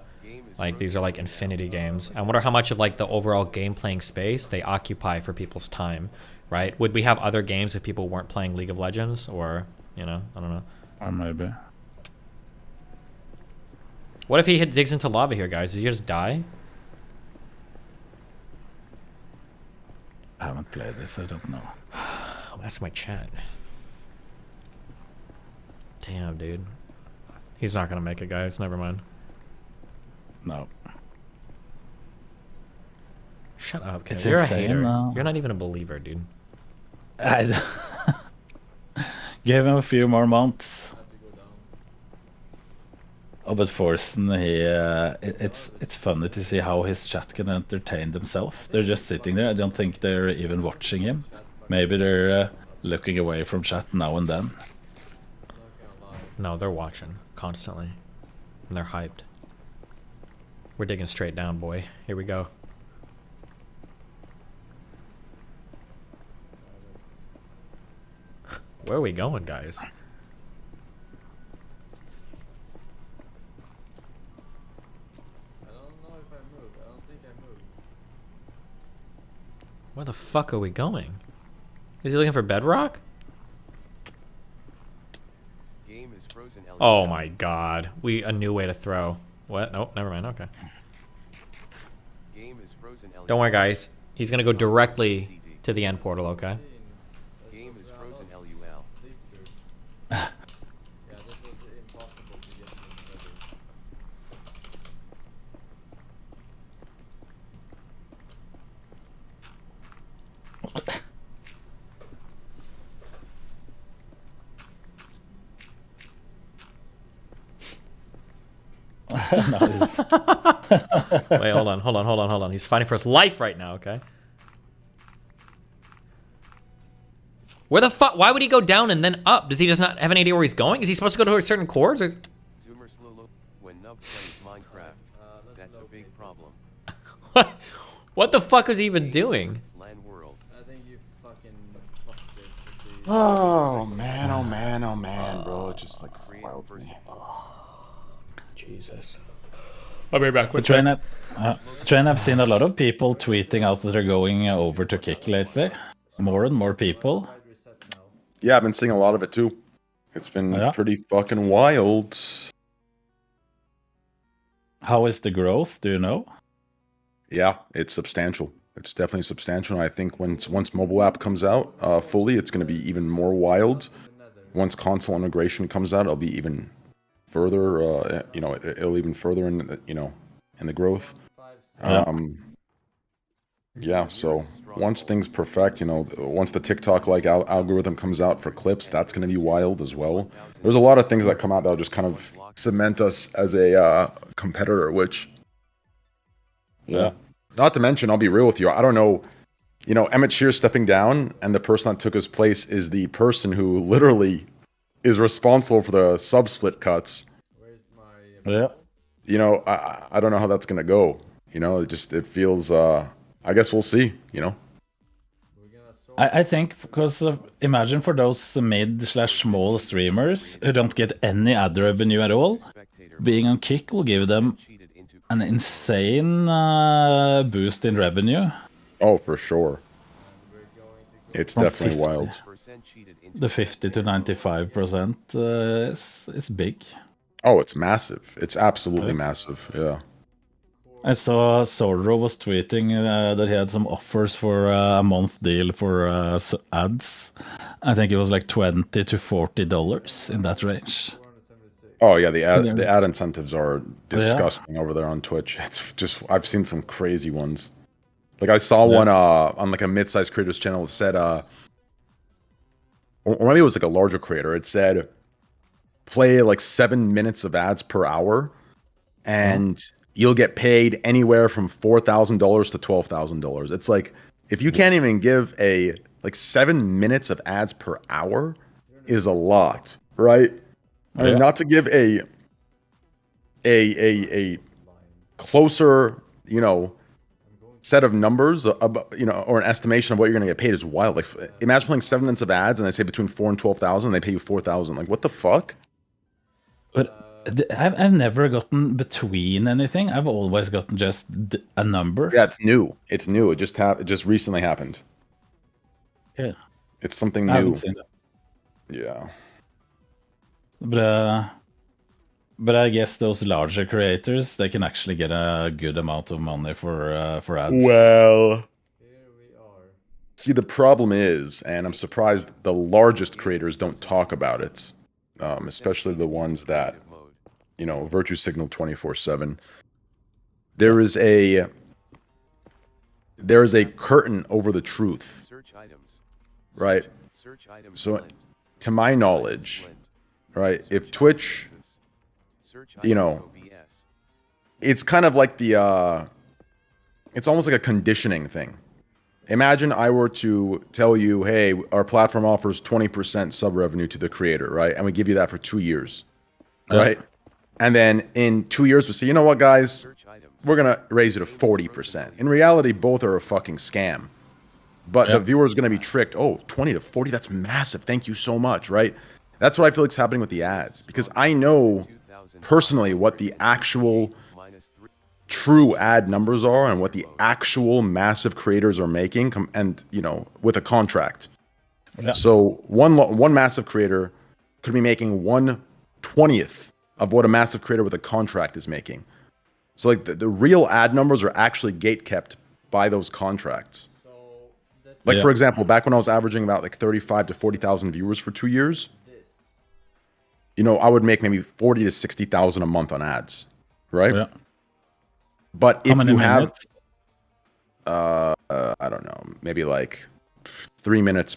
Speaker 1: like these are like infinity games. I wonder how much of like the overall game playing space they occupy for people's time, right? Would we have other games if people weren't playing League of Legends or, you know, I don't know.
Speaker 18: Or maybe.
Speaker 1: What if he digs into lava here, guys? Does he just die?
Speaker 18: I haven't played this, I don't know.
Speaker 1: I'm asking my chat. Damn, dude. He's not gonna make it, guys. Never mind.
Speaker 18: No.
Speaker 1: Shut up, kid.
Speaker 18: It's
Speaker 1: You're
Speaker 18: insane,
Speaker 1: a hater.
Speaker 18: though.
Speaker 1: You're not even a believer, dude.
Speaker 18: Give him a few more months. Oh, but Forsen, it's funny to see how his chat can entertain themselves. They're just sitting there. I don't think they're even watching him. Maybe they're looking away from chat now and then.
Speaker 1: No, they're watching constantly. And they're hyped. We're digging straight down, boy. Here we go. Where are we going, guys? Where the fuck are we going? Is he looking for bedrock?
Speaker 10: Game is frozen. LUL.
Speaker 1: Oh my god. A new way to throw. What? Nope, never mind. Okay.
Speaker 10: Game is frozen. LUL.
Speaker 1: Don't worry, guys. He's gonna go directly to the end portal, okay?
Speaker 10: Game is frozen. LUL.
Speaker 18: Nice.
Speaker 1: Wait, hold on. He's fighting for his life right now, okay? Where the fuck? Why would he go down and then up? Does he just not have any idea where he's going? Is he supposed to go to a certain course? Or...
Speaker 10: Zoomer Slolo. When Nub plays Minecraft, that's a big problem.
Speaker 1: What the fuck was he even doing?
Speaker 10: Land world.
Speaker 19: I think you fucking fucked it.
Speaker 3: Oh man, bro. It just like wild me.
Speaker 1: Jesus. I'll be back with
Speaker 18: Train, I've seen a lot of people tweeting out that they're going over to Kick lately. More and more people.
Speaker 17: Yeah, I've been seeing a lot of it too. It's been pretty fucking wild.
Speaker 18: How is the growth? Do you know?
Speaker 17: Yeah, it's substantial. It's definitely substantial. I think once mobile app comes out fully, it's going to be even more wild. Once console integration comes out, it'll be even further. It'll even further in the growth. Yeah. So once things perfect, once the TikTok algorithm comes out for clips, that's going to be wild as well. There's a lot of things that come out that'll just kind of cement us as a competitor, which. Yeah. Not to mention, I'll be real with you. I don't know. Emmett Shear's stepping down, and the person that took his place is the person who literally is responsible for the sub-split cuts.
Speaker 18: Yeah.
Speaker 17: I don't know how that's gonna go. It feels. I guess we'll see.
Speaker 18: I think because imagine for those mid/small streamers who don't get any ad revenue at all, being on Kick will give them an insane boost in revenue.
Speaker 17: Oh, for sure. It's
Speaker 18: From
Speaker 17: definitely
Speaker 18: 50
Speaker 17: wild.
Speaker 18: The 50 to 95% it's big.
Speaker 17: Oh, it's massive. It's absolutely massive. Yeah.
Speaker 18: I saw Zorro was tweeting that he had some offers for a month deal for ads. I think it was like $20 to $40 in that range.
Speaker 17: Oh yeah, the ad incentives are disgusting over there on Twitch. It's just I've seen some crazy ones. Like I saw one on like a mid-sized creator's channel that said or maybe it was like a larger creator. It said play like 7 minutes of ads per hour and you'll get paid anywhere from $4,000 to $12,000. It's like if you can't even give like 7 minutes of ads per hour is a lot, right? I mean, not to give a closer, set of numbers, or an estimation of what you're going to get paid is wild. Like, imagine playing 7 minutes of ads and they say between 4 and 12,000, and they pay you 4,000. Like, what the fuck?
Speaker 18: But I've never gotten between anything. I've always gotten just a number.
Speaker 17: Yeah, it's new. It's new. It just recently happened.
Speaker 18: Yeah,
Speaker 17: it's something
Speaker 18: I
Speaker 17: new.
Speaker 18: haven't seen that.
Speaker 17: Yeah.
Speaker 18: But I guess those larger creators, they can actually get a good amount of money for ads.
Speaker 17: Well, see, the problem is, and I'm surprised the largest creators don't talk about it, especially the ones that, virtue signal 24/7. There is a curtain over the truth, right? So, to my knowledge, right, if Twitch, it's kind of like it's almost like a conditioning thing. Imagine I were to tell you, hey, our platform offers 20% sub revenue to the creator, right? And we give you that for 2 years, right? And then in 2 years, we say, you know what, guys? We're going to raise it to 40%. In reality, both are a fucking scam. But the viewer is going to be tricked. Oh, 20 to 40, that's massive. Thank you so much, right? That's what I feel like is happening with the ads. Because I know personally what the actual true ad numbers are and what the actual massive creators are making, and with a contract. So one massive creator could be making 1/20th of what a massive creator with a contract is making. So like the real ad numbers are actually gate kept by those contracts. Like for example, back when I was averaging about like 35 to 40,000 viewers for 2 years, I would make maybe 40 to 60,000 a month on ads, right?
Speaker 18: Yeah.
Speaker 17: But if you have,
Speaker 18: minutes?
Speaker 17: I don't know, maybe like 3 minutes,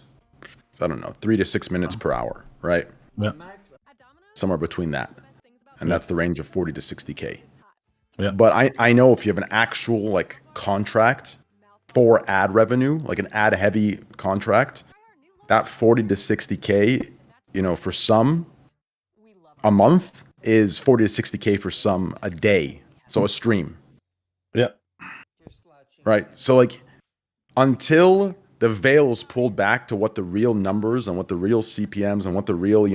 Speaker 17: I don't know, 3 to 6 minutes per hour, right?
Speaker 18: Yeah.
Speaker 17: Somewhere between that. And that's the range of 40 to 60K.
Speaker 18: Yeah.
Speaker 17: But I know if you have an actual like contract for ad revenue, like an ad heavy contract, that 40 to 60K, for some a month is 40 to 60K for some a day. So a stream.
Speaker 18: Yeah.
Speaker 17: Right. So like until the veil is pulled back to what the real numbers and what the real CPMs and what the real,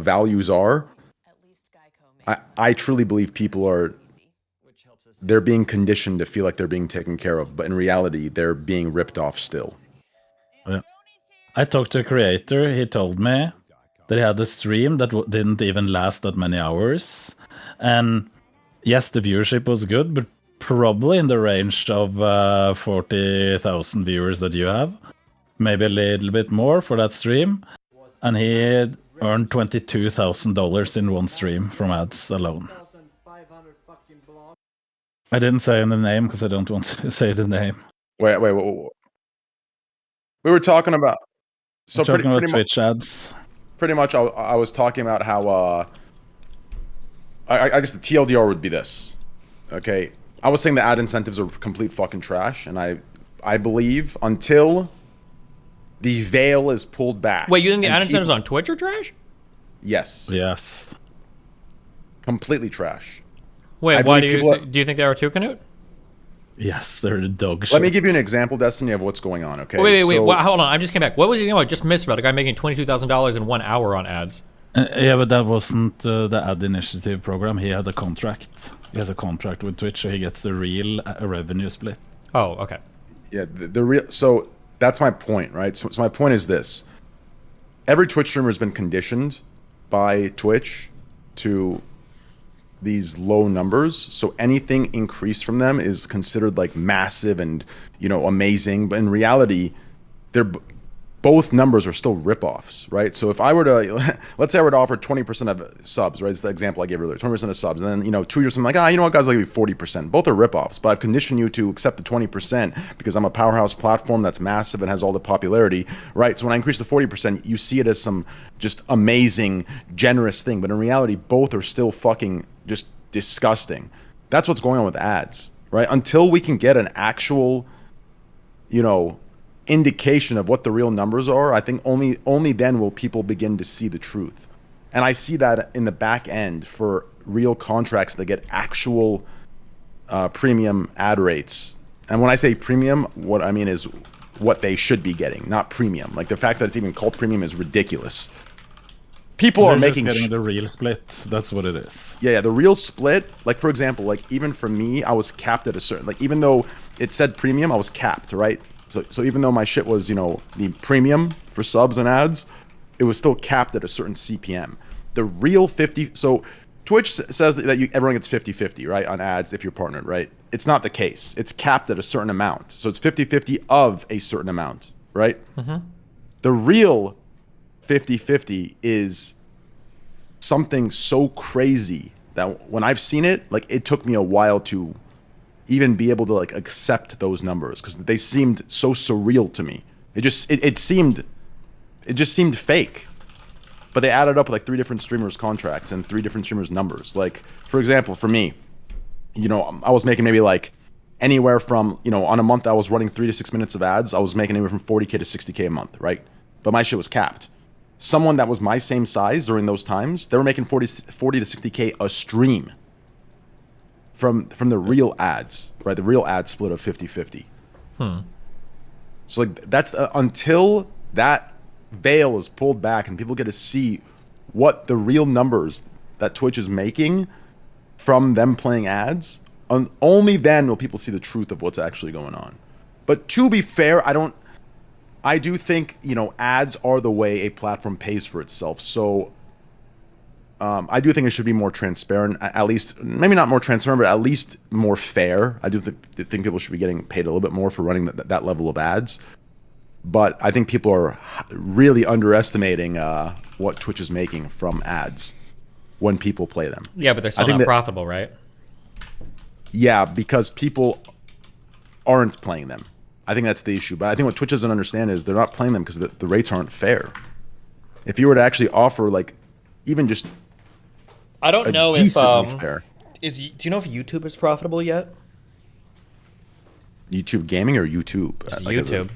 Speaker 17: values are, I truly believe they're being conditioned to feel like they're being taken care of, but in reality, they're being ripped off still.
Speaker 18: Yeah. I talked to a creator. He told me that he had a stream that didn't even last that many hours. And yes, the viewership was good, but probably in the range of 40,000 viewers that you have. Maybe a little bit more for that stream. And he earned $22,000 in one stream from ads alone. I didn't say the name because I don't want to say the name.
Speaker 17: Wait. We were talking about...
Speaker 18: So talking about Twitch ads.
Speaker 17: Pretty much, I was talking about how... I guess the TLDR would be this. Okay? I was saying the ad incentives are complete fucking trash, and I believe until the veil is pulled back...
Speaker 1: Wait, you think the ad incentives on Twitch are trash?
Speaker 17: Yes.
Speaker 18: Yes.
Speaker 17: Completely trash.
Speaker 1: Wait, why do you think they are too, Canute?
Speaker 18: Yes, they're the dog shit.
Speaker 17: Let me give you an example, Destiny, of what's going on. Okay.
Speaker 1: Wait.
Speaker 17: So-
Speaker 1: Hold on. I just came back. What was it? I just missed about a guy making $22,000 in 1 hour on ads.
Speaker 18: Yeah, but that wasn't the ad initiative program. He had a contract. He has a contract with Twitch, so he gets the real revenue split.
Speaker 1: Oh, okay.
Speaker 17: Yeah, the real. So that's my point, right? So my point is this: every Twitch streamer has been conditioned by Twitch to these low numbers, so anything increased from them is considered like massive and amazing. But in reality, both numbers are still ripoffs, right? So if I were to, let's say I were to offer 20% of subs, right? It's the example I gave earlier, 20% of subs, and then 2 years from like, you know what, guys, I'll give you 40%. Both are ripoffs, but I've conditioned you to accept the 20% because I'm a powerhouse platform that's massive and has all the popularity, right? So when I increase the 40%, you see it as some just amazing, generous thing, but in reality, both are still fucking just disgusting. That's what's going on with ads, right? Until we can get an actual, indication of what the real numbers are, I think only then will people begin to see the truth. And I see that in the back end for real contracts that get actual premium ad rates. And when I say premium, what I mean is what they should be getting, not premium. Like the fact that it's even called premium is ridiculous. People are making
Speaker 18: getting the real split. That's what it is.
Speaker 17: Yeah, the real split. Like for example, like even for me, I was capped at a certain. Like even though it said premium, I was capped, right? So even though my shit was, the premium for subs and ads, it was still capped at a certain CPM. The real 50, so Twitch says that everyone gets 50-50, right, on ads if you're partnered, right? It's not the case. It's capped at a certain amount. So it's 50-50 of a certain amount, right?
Speaker 1: Mm-hmm.
Speaker 17: The real 50-50 is something so crazy that when I've seen it, like it took me a while to even be able to like accept those numbers because they seemed so surreal to me. It just seemed fake. But they added up like 3 different streamers' contracts and 3 different streamers' numbers. Like for example, for me, I was making maybe like anywhere from on a month I was running 3 to 6 minutes of ads. I was making anywhere from 40K to 60K a month, right? But my shit was capped. Someone that was my same size during those times, they were making 40 to 60K a stream. From the real ads, right? The real ad split of 50-50. So like that's until that veil is pulled back and people get to see what the real numbers that Twitch is making from them playing ads. Only then will people see the truth of what's actually going on. But to be fair, I do think ads are the way a platform pays for itself. So. I do think it should be more transparent, at least, maybe not more transparent, but at least more fair. I do think people should be getting paid a little bit more for running that level of ads. But I think people are really underestimating what Twitch is making from ads when people play them.
Speaker 1: Yeah, but they're still not profitable, right?
Speaker 17: Yeah, because people aren't playing them. I think that's the issue. But I think what Twitch doesn't understand is they're not playing them because the rates aren't fair. If you were to actually offer, like, even just
Speaker 1: I don't know if
Speaker 17: fair.
Speaker 1: Do you know if YouTube is profitable yet?
Speaker 17: YouTube gaming or YouTube?
Speaker 1: Just YouTube.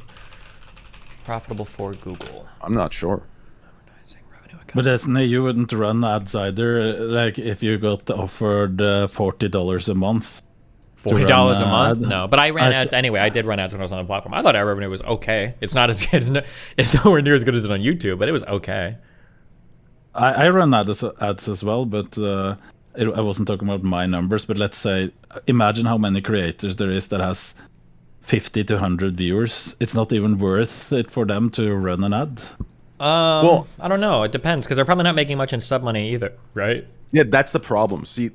Speaker 1: Profitable for Google.
Speaker 17: I'm not sure.
Speaker 18: But Destiny, you wouldn't run ads either. Like if you got offered $40 a month.
Speaker 1: $40 a month? No, but I ran ads anyway. I did run ads when I was on the platform. I thought our revenue was okay. It's not as good. It's nowhere near as good as it on YouTube, but it was okay.
Speaker 18: I run ads as well, but I wasn't talking about my numbers. But let's say, imagine how many creators there is that has 50 to 100 viewers. It's not even worth it for them to run an ad.
Speaker 1: Well, I don't know. It depends because they're probably not making much in sub money either, right?
Speaker 17: Yeah, that's the problem. See,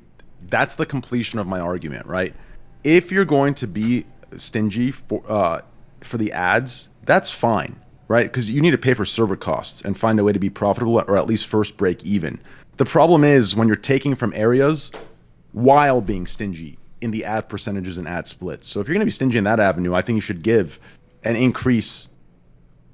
Speaker 17: that's the completion of my argument, right? If you're going to be stingy for the ads, that's fine. Right? Because you need to pay for server costs and find a way to be profitable or at least first break even. The problem is when you're taking from areas while being stingy in the ad percentages and ad splits. So if you're going to be stingy in that avenue, I think you should give and increase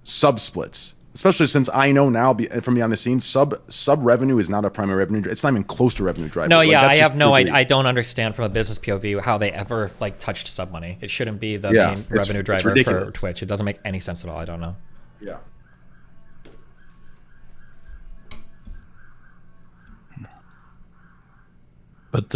Speaker 17: sub splits. Especially since I know now from behind the scenes, sub revenue is not a primary revenue. It's not even close to revenue driver.
Speaker 1: No, yeah, I have I don't understand from a business POV how they ever like touched sub money. It shouldn't be the main revenue driver for Twitch. It doesn't make any sense at all. I don't know.
Speaker 17: Yeah.
Speaker 18: But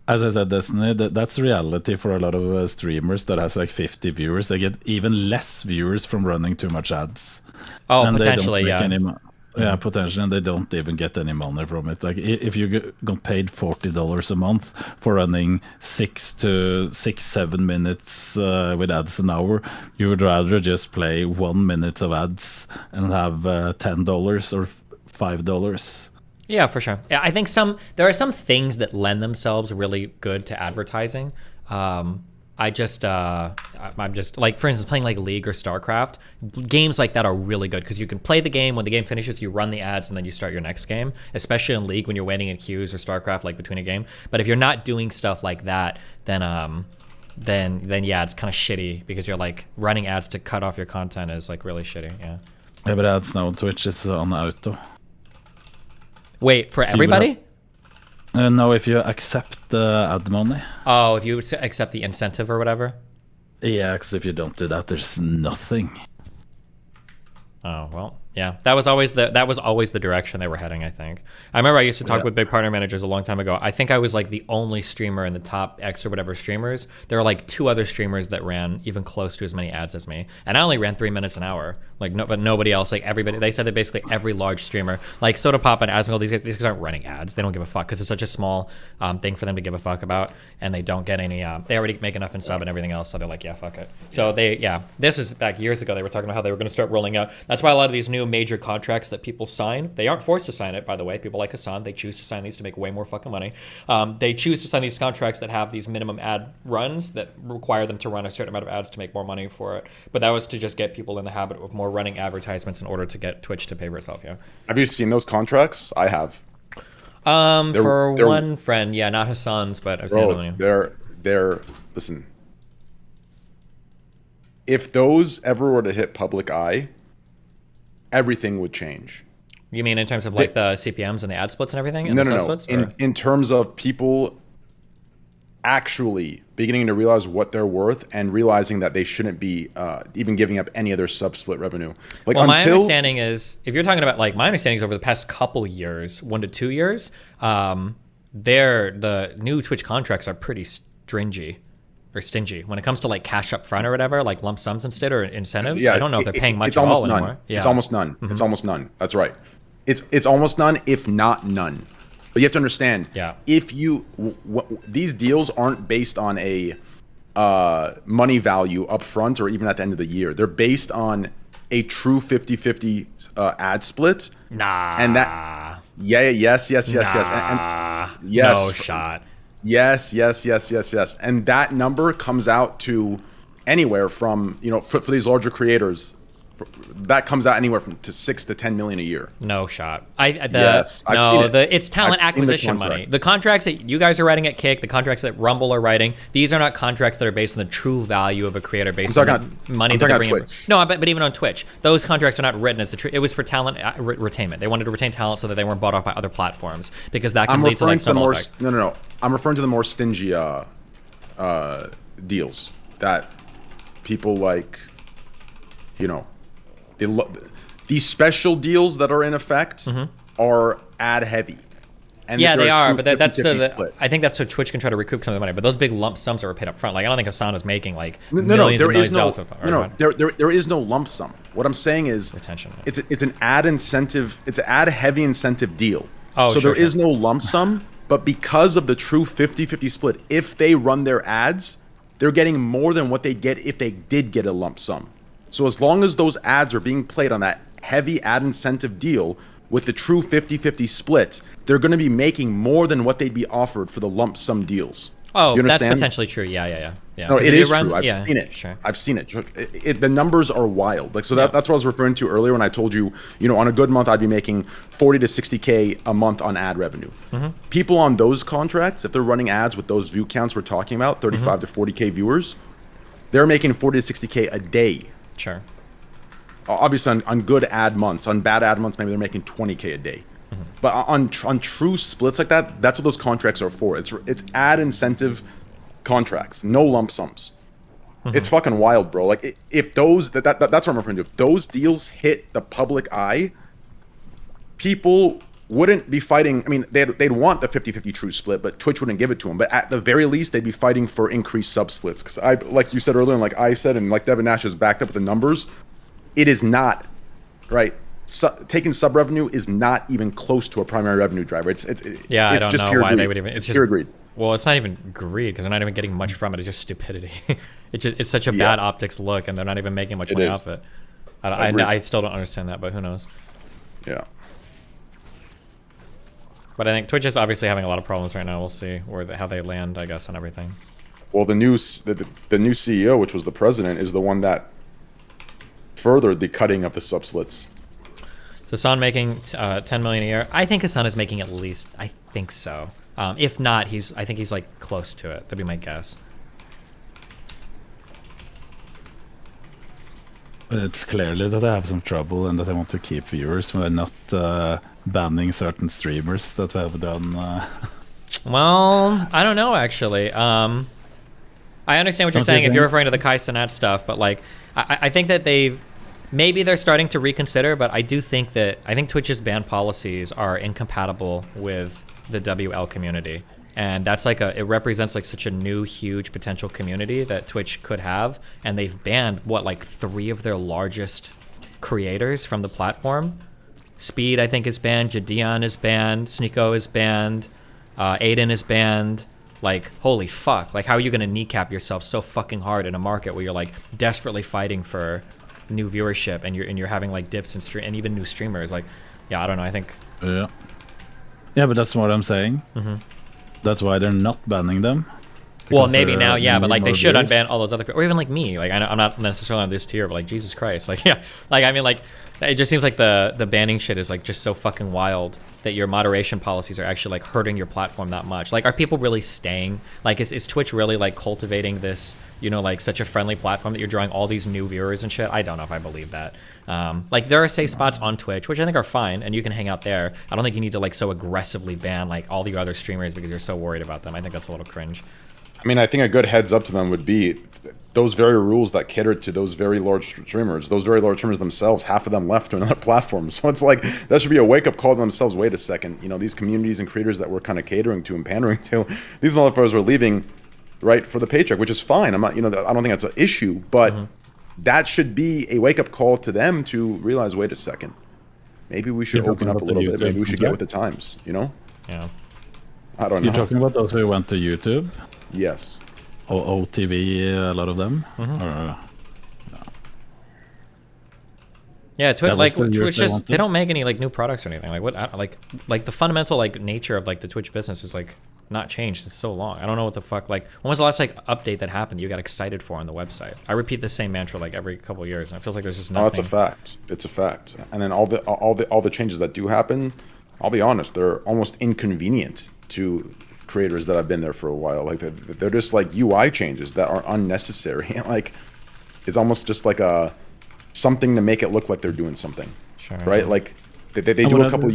Speaker 18: as I said, Destiny, that's reality for a lot of streamers that has like 50 viewers. They get even less viewers from running too much ads.
Speaker 1: Oh,
Speaker 18: and
Speaker 1: potentially,
Speaker 18: they don't make
Speaker 1: yeah.
Speaker 18: any Yeah, potentially, and they don't even get any money from it. Like if you got paid $40 a month for running 7 minutes with ads an hour, you would rather just play 1 minute of ads and have $10 or $5.
Speaker 1: Yeah, for sure. Yeah, I think there are some things that lend themselves really good to advertising. I'm just like, for instance, playing like League or StarCraft. Games like that are really good because you can play the game. When the game finishes, you run the ads and then you start your next game. Especially in League when you're waiting in queues, or StarCraft like between a game. But if you're not doing stuff like that, then yeah, it's kind of shitty because you're like running ads to cut off your content is like really shitty. Yeah.
Speaker 18: Yeah, but ads now on Twitch is on auto.
Speaker 1: Wait, for everybody?
Speaker 18: No, if you accept the ad money.
Speaker 1: Oh, if you accept the incentive or whatever?
Speaker 18: Yeah, because if you don't do that, there's nothing.
Speaker 1: Oh, well, yeah. That was always the direction they were heading, I think. I remember I used to talk with big partner managers a long time ago. I think I was like the only streamer in the top X or whatever streamers. There were like 2 other streamers that ran even close to as many ads as me. And I only ran 3 minutes an hour. But nobody else, like everybody, they said that basically every large streamer, like Soda Pop and Asmongold, these guys aren't running ads. They don't give a fuck because it's such a small thing for them to give a fuck about. And they don't get any, they already make enough in sub and everything else. So they're like, yeah, fuck it. So this was back years ago. They were talking about how they were going to start rolling out. That's why a lot of these new major contracts that people sign, they aren't forced to sign it, by the way. People like Hassan, they choose to sign these to make way more fucking money. They choose to sign these contracts that have these minimum ad runs that require them to run a certain amount of ads to make more money for it. But that was to just get people in the habit of more running advertisements in order to get Twitch to pay for itself. Yeah.
Speaker 17: Have you seen those contracts? I have.
Speaker 1: For one friend, yeah, not Hassan's, but I've seen them.
Speaker 17: They're listen. If those ever were to hit public eye, everything would change.
Speaker 1: You mean in terms of like the CPMs and the ad splits and everything? And
Speaker 17: No. In terms of people actually beginning to realize what they're worth and realizing that they shouldn't be even giving up any other sub-split revenue. Like,
Speaker 1: well, my understanding is, if you're talking about, like, my understanding is over the past couple years, 1 to 2 years, the new Twitch contracts are pretty stingy when it comes to like cash up front or whatever, like lump sums instead or incentives. Yeah, I don't know if they're paying much at all anymore. Yeah.
Speaker 17: It's almost none. Mm-hmm. It's almost none. That's right. It's almost none, if not none. But you have to understand, if these deals aren't based on a money value up front or even at the end of the year. They're based on a true 50-50 ad split.
Speaker 1: Nah.
Speaker 17: And that, yes. And yes.
Speaker 1: No shot.
Speaker 17: Yes. And that number comes out to anywhere from, for these larger creators, that comes out anywhere from to 6 to 10 million a year.
Speaker 1: No shot.
Speaker 17: Yes, I've seen it.
Speaker 1: It's talent acquisition money. The contracts that you guys are writing at Kick, the contracts that Rumble are writing, these are not contracts that are based on the true value of a creator based on the money that they bring in. No, but even on Twitch, those contracts are not written as the true. It was for talent retainment. They wanted to retain talent so that they weren't bought off by other platforms because that can lead to like snowball effects.
Speaker 17: No. I'm referring to the more stingy deals that people like, these special deals that are in effect are ad heavy. And
Speaker 1: yeah, they are, but that's I think that's so Twitch can try to recoup some of the money. But those big lump sums that were paid up front, like I don't think Hassan is making like millions of dollars.
Speaker 17: There is no lump sum. What I'm saying is
Speaker 1: retention.
Speaker 17: It's an ad incentive. It's an ad heavy incentive deal.
Speaker 1: Oh,
Speaker 17: so there is no lump sum, but because of the true 50-50 split, if they run their ads, they're getting more than what they get if they did get a lump sum. So as long as those ads are being played on that heavy ad incentive deal with the true 50-50 split, they're going to be making more than what they'd be offered for the lump sum deals.
Speaker 1: Oh, that's potentially true. Yeah.
Speaker 17: No, it is true. I've seen it. Sure. I've seen it. The numbers are wild. Like, so that's what I was referring to earlier when I told you, on a good month, I'd be making 40 to 60K a month on ad revenue. People on those contracts, if they're running ads with those view counts we're talking about, 35 to 40K viewers, they're making 40 to 60K a day.
Speaker 1: Sure.
Speaker 17: Obviously, on good ad months, on bad ad months, maybe they're making 20K a day. But on true splits like that, that's what those contracts are for. It's ad incentive contracts, no lump sums. It's fucking wild, bro. Like if those that's what I'm referring to. If those deals hit the public eye, people wouldn't be fighting. I mean, they'd want the 50-50 true split, but Twitch wouldn't give it to them. But at the very least, they'd be fighting for increased sub splits. Because like you said earlier, and like I said, and like Devin Nash has backed up with the numbers, it is not right. Taking sub revenue is not even close to a primary revenue driver. It's
Speaker 1: I don't
Speaker 17: just
Speaker 1: know
Speaker 17: pure
Speaker 1: why
Speaker 17: greed.
Speaker 1: they would even. It's just
Speaker 17: pure greed.
Speaker 1: Well, it's not even greed because they're not even getting much from it. It's just stupidity. It's such a bad optics look, and they're not even making much money off it. I still don't understand that, but who knows?
Speaker 17: Yeah.
Speaker 1: But I think Twitch is obviously having a lot of problems right now. We'll see how they land, I guess, on everything.
Speaker 17: Well, the new CEO, which was the president, is the one that furthered the cutting of the sub splits.
Speaker 1: So Hassan making 10 million a year. I think Hassan is making at least. I think so. If not, I think he's like close to it. That'd be my guess.
Speaker 18: It's clearly that they have some trouble and that they want to keep viewers by not banning certain streamers that have done.
Speaker 1: Well, I don't know actually. I understand what you're saying if you're referring to the Kai Cenat stuff, but like, I think that maybe they're starting to reconsider, but I think Twitch's ban policies are incompatible with the WL community. And that's like it represents like such a new, huge potential community that Twitch could have. And they've banned like 3 of their largest creators from the platform. Speed, I think, is banned. Jadian is banned. Sneeko is banned. Aiden is banned. Like, holy fuck. Like, how are you going to kneecap yourself so fucking hard in a market where you're like desperately fighting for new viewership and you're having like dips and even new streamers? Like, yeah, I don't know. I think.
Speaker 18: Yeah, but that's what I'm saying. That's why they're not banning them.
Speaker 1: Well, maybe now, yeah, but like they should unban all those other people, or even like me. Like I'm not necessarily on this tier, but like Jesus Christ, like yeah, like I mean, like it just seems like the banning shit is like just so fucking wild that your moderation policies are actually like hurting your platform that much. Like, are people really staying? Like, is Twitch really like cultivating this, you know, like such a friendly platform that you're drawing all these new viewers and shit? I don't know if I believe that. Like there are safe spots on Twitch, which I think are fine, and you can hang out there. I don't think you need to like so aggressively ban like all the other streamers because you're so worried about them. I think that's a little cringe.
Speaker 17: I mean, I think a good heads up to them would be those very rules that cater to those very large streamers. Those very large streamers themselves, half of them left to another platform. So it's like that should be a wake up call to themselves. Wait a second, you know, these communities and creators that we're kind of catering to and pandering to, these motherfuckers were leaving, right, for the paycheck, which is fine. I'm not, you know, I don't think that's an issue, but that should be a wake up call to them to realize, wait a second, maybe we should open up a little bit. Maybe we should get with the times, you know?
Speaker 1: Yeah.
Speaker 17: I don't know.
Speaker 18: You're talking about those who went to YouTube?
Speaker 17: Yes.
Speaker 18: OTV, a lot of them?
Speaker 1: Yeah, Twitch just they don't make any like new products or anything. Like what like the fundamental like nature of like the Twitch business is like not changed in so long. I don't know what the fuck. Like when was the last like update that happened you got excited for on the website? I repeat the same mantra like every couple of years and it feels like there's just nothing.
Speaker 17: Oh, it's a fact. It's a fact. And then all the changes that do happen, I'll be honest, they're almost inconvenient to creators that have been there for a while. Like they're just like UI changes that are unnecessary. Like it's almost just like something to make it look like they're doing something.
Speaker 1: Sure.
Speaker 17: Right? Like they do a couple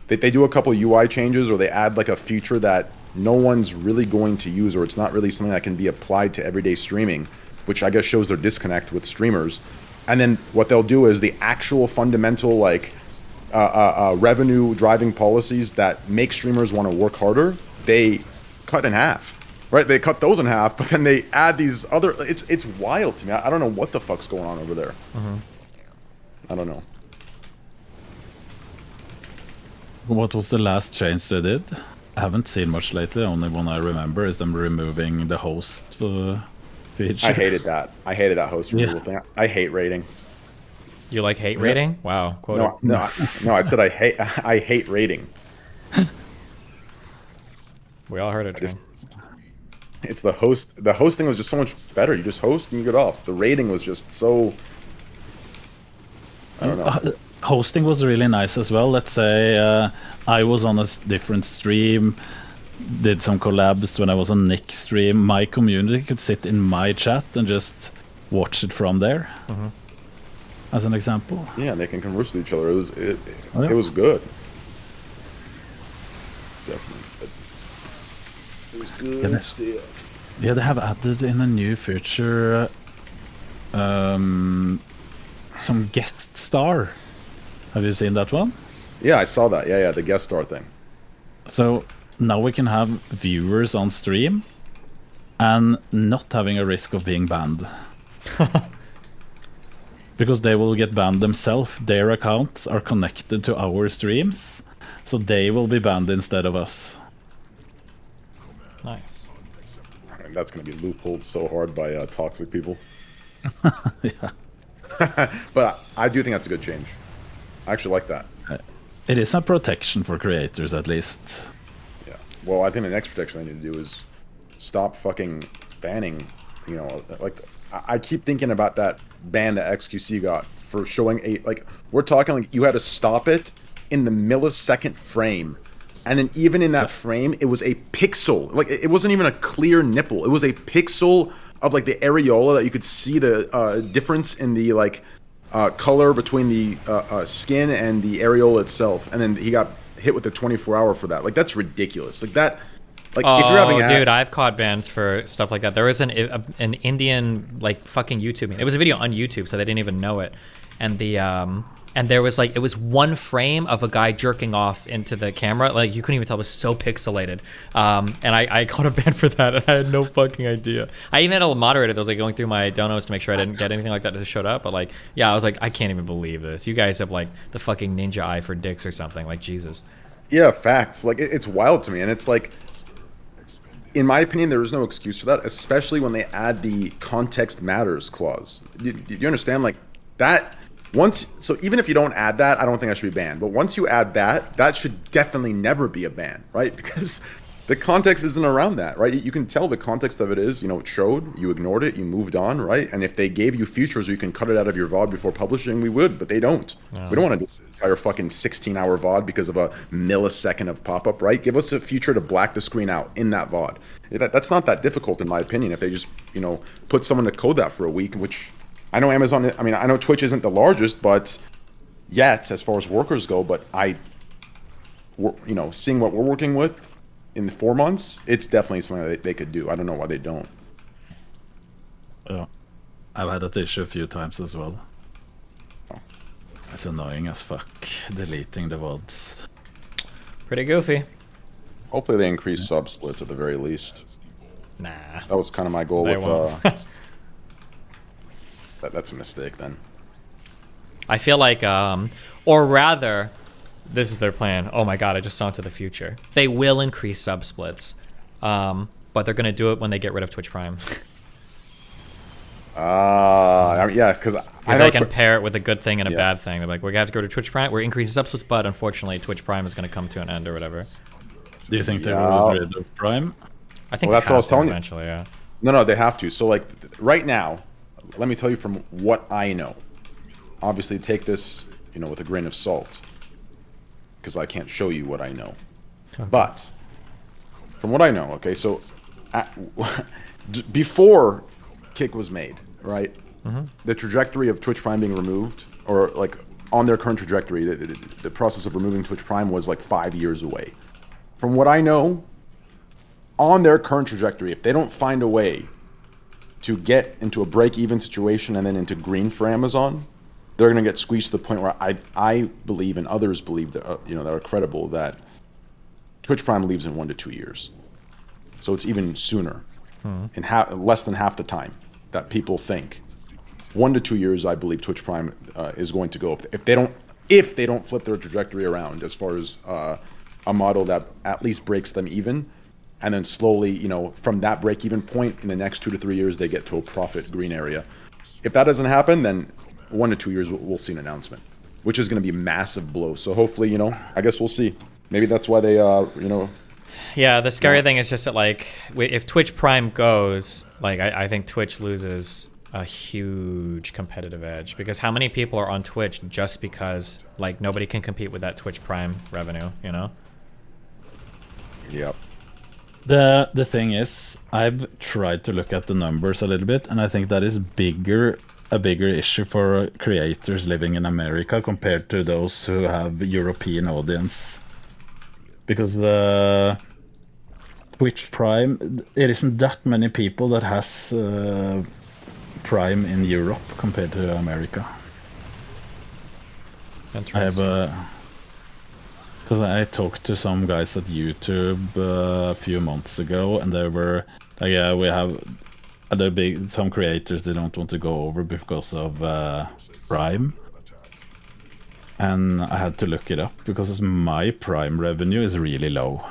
Speaker 17: they do a couple UI changes, or they add like a feature that no one's really going to use, or it's not really something that can be applied to everyday streaming, which I guess shows their disconnect with streamers. And then what they'll do is the actual fundamental like revenue driving policies that make streamers want to work harder, they cut in half, right? They cut those in half, but then they add these other. It's wild to me. I don't know what the fuck's going on over there. I don't know.
Speaker 18: What was the last change they did? I haven't seen much lately. Only one I remember is them removing the host feature.
Speaker 17: I hated that. I hated that host removal thing. I hate rating.
Speaker 1: You like hate rating? Wow.
Speaker 17: No, I said I hate rating.
Speaker 1: We all heard it.
Speaker 17: It's the host. The hosting was just so much better. You just host and you get off. The rating was just so. I don't know.
Speaker 18: Hosting was really nice as well. Let's say I was on a different stream, did some collabs when I was on Nick's stream. My community could sit in my chat and just watch it from there. As an example.
Speaker 17: Yeah, they can converse with each other. It was good. Definitely. It was good stuff.
Speaker 18: Yeah, they have added in a new feature some guest star. Have you seen that one?
Speaker 17: Yeah, I saw that. Yeah, the guest star thing.
Speaker 18: So now we can have viewers on stream and not having a risk of being banned. Because they will get banned themselves. Their accounts are connected to our streams, so they will be banned instead of us.
Speaker 1: Nice.
Speaker 17: And that's going to be loopholed so hard by toxic people.
Speaker 18: Yeah.
Speaker 17: But I do think that's a good change. I actually like that.
Speaker 18: It is a protection for creators, at least.
Speaker 17: Yeah. Well, I think the next protection I need to do is stop fucking banning, you know, like, I keep thinking about that ban that XQC got for showing we're talking like you had to stop it in the millisecond frame. And then even in that frame, it was a pixel. Like, it wasn't even a clear nipple. It was a pixel of, like, the areola that you could see the difference in the, like, color between the skin and the areola itself. And then he got hit with the 24-hour for that. Like, that's ridiculous. Like, that... Like, if you're having
Speaker 1: dude, I've caught bans for stuff like that. There was an Indian, like, fucking YouTubing. It was a video on YouTube, so they didn't even know it. And the and there was, like, it was one frame of a guy jerking off into the camera. Like, you couldn't even tell. It was so pixelated. And I caught a ban for that, and I had no fucking idea. I even had a moderator that was, like, going through my donos to make sure I didn't get anything like that that showed up. But, like, yeah, I was like, I can't even believe this. You guys have, like, the fucking ninja eye for dicks or something. Like, Jesus.
Speaker 17: Yeah, facts. Like, it's wild to me. And it's like... In my opinion, there is no excuse for that, especially when they add the context matters clause. Do you understand? Like, that, so even if you don't add that, I don't think I should be banned. But once you add that, that should definitely never be a ban, right? Because the context isn't around that, right? You can tell the context of it is, you know, it showed, you ignored it, you moved on, right? And if they gave you features where you can cut it out of your VOD before publishing, we would, but they don't.
Speaker 1: No.
Speaker 17: We don't want to do an entire fucking 16-hour VOD because of a millisecond of pop-up, right? Give us a feature to black the screen out in that VOD. That's not that difficult, in my opinion, if they just, you know, put someone to code that for a week, which I know Amazon, I mean, I know Twitch isn't the largest, but yet, as far as workers go, but you know, seeing what we're working with, in the 4 months, it's definitely something that they could do. I don't know why they don't.
Speaker 18: Yeah, I've had that issue a few times as well. It's annoying as fuck, deleting the VODs.
Speaker 1: Pretty goofy.
Speaker 17: Hopefully they increase sub splits at the very least.
Speaker 1: Nah.
Speaker 17: That was kind of my goal
Speaker 1: They
Speaker 17: with...
Speaker 1: won't.
Speaker 17: That's a mistake, then.
Speaker 1: I feel like, or rather... This is their plan. Oh my god, I just saw into the future. They will increase sub splits, but they're going to do it when they get rid of Twitch Prime.
Speaker 17: Yeah, because
Speaker 1: I can pair it with a good thing and a bad thing. They're like, we're going to have to go to Twitch Prime. We're increasing sub splits, but unfortunately, Twitch Prime is going to come to an end or whatever.
Speaker 18: Do you think they will get rid of Prime?
Speaker 1: I think
Speaker 17: that's what I was telling you.
Speaker 1: Eventually, yeah.
Speaker 17: No, they have to. So, like, right now, let me tell you from what I know. Obviously, take this, you know, with a grain of salt, because I can't show you what I know. Okay. But from what I know, okay, so before Kick was made, right?
Speaker 1: Mm-hmm.
Speaker 17: The trajectory of Twitch Prime being removed, or like on their current trajectory, the process of removing Twitch Prime was like 5 years away. From what I know, on their current trajectory, if they don't find a way to get into a break-even situation and then into green for Amazon, they're going to get squeezed to the point where I believe, and others believe, that you know, that are credible, that Twitch Prime leaves in 1 to 2 years. So it's even sooner, in less than half the time that people think. 1 to 2 years, I believe Twitch Prime is going to go, if they don't flip their trajectory around as far as a model that at least breaks them even, and then slowly, you know, from that break-even point, in the next 2 to 3 years, they get to a profit green area. If that doesn't happen, then 1 to 2 years, we'll see an announcement, which is going to be a massive blow. So hopefully, you know, I guess we'll see. Maybe that's why they, you know.
Speaker 1: Yeah, the scary thing is just that, like, if Twitch Prime goes, like, I think Twitch loses a huge competitive edge, because how many people are on Twitch just because, like, nobody can compete with that Twitch Prime revenue, you know?
Speaker 17: Yep.
Speaker 18: The thing is, I've tried to look at the numbers a little bit, and I think that is a bigger issue for creators living in America compared to those who have European audience, because the Twitch Prime, it isn't that many people that has Prime in Europe compared to America. I have Because I talked to some guys at YouTube a few months ago, and they were like, "Yeah, we have some creators they don't want to go over because of Prime." And I had to look it up because my Prime revenue is really low.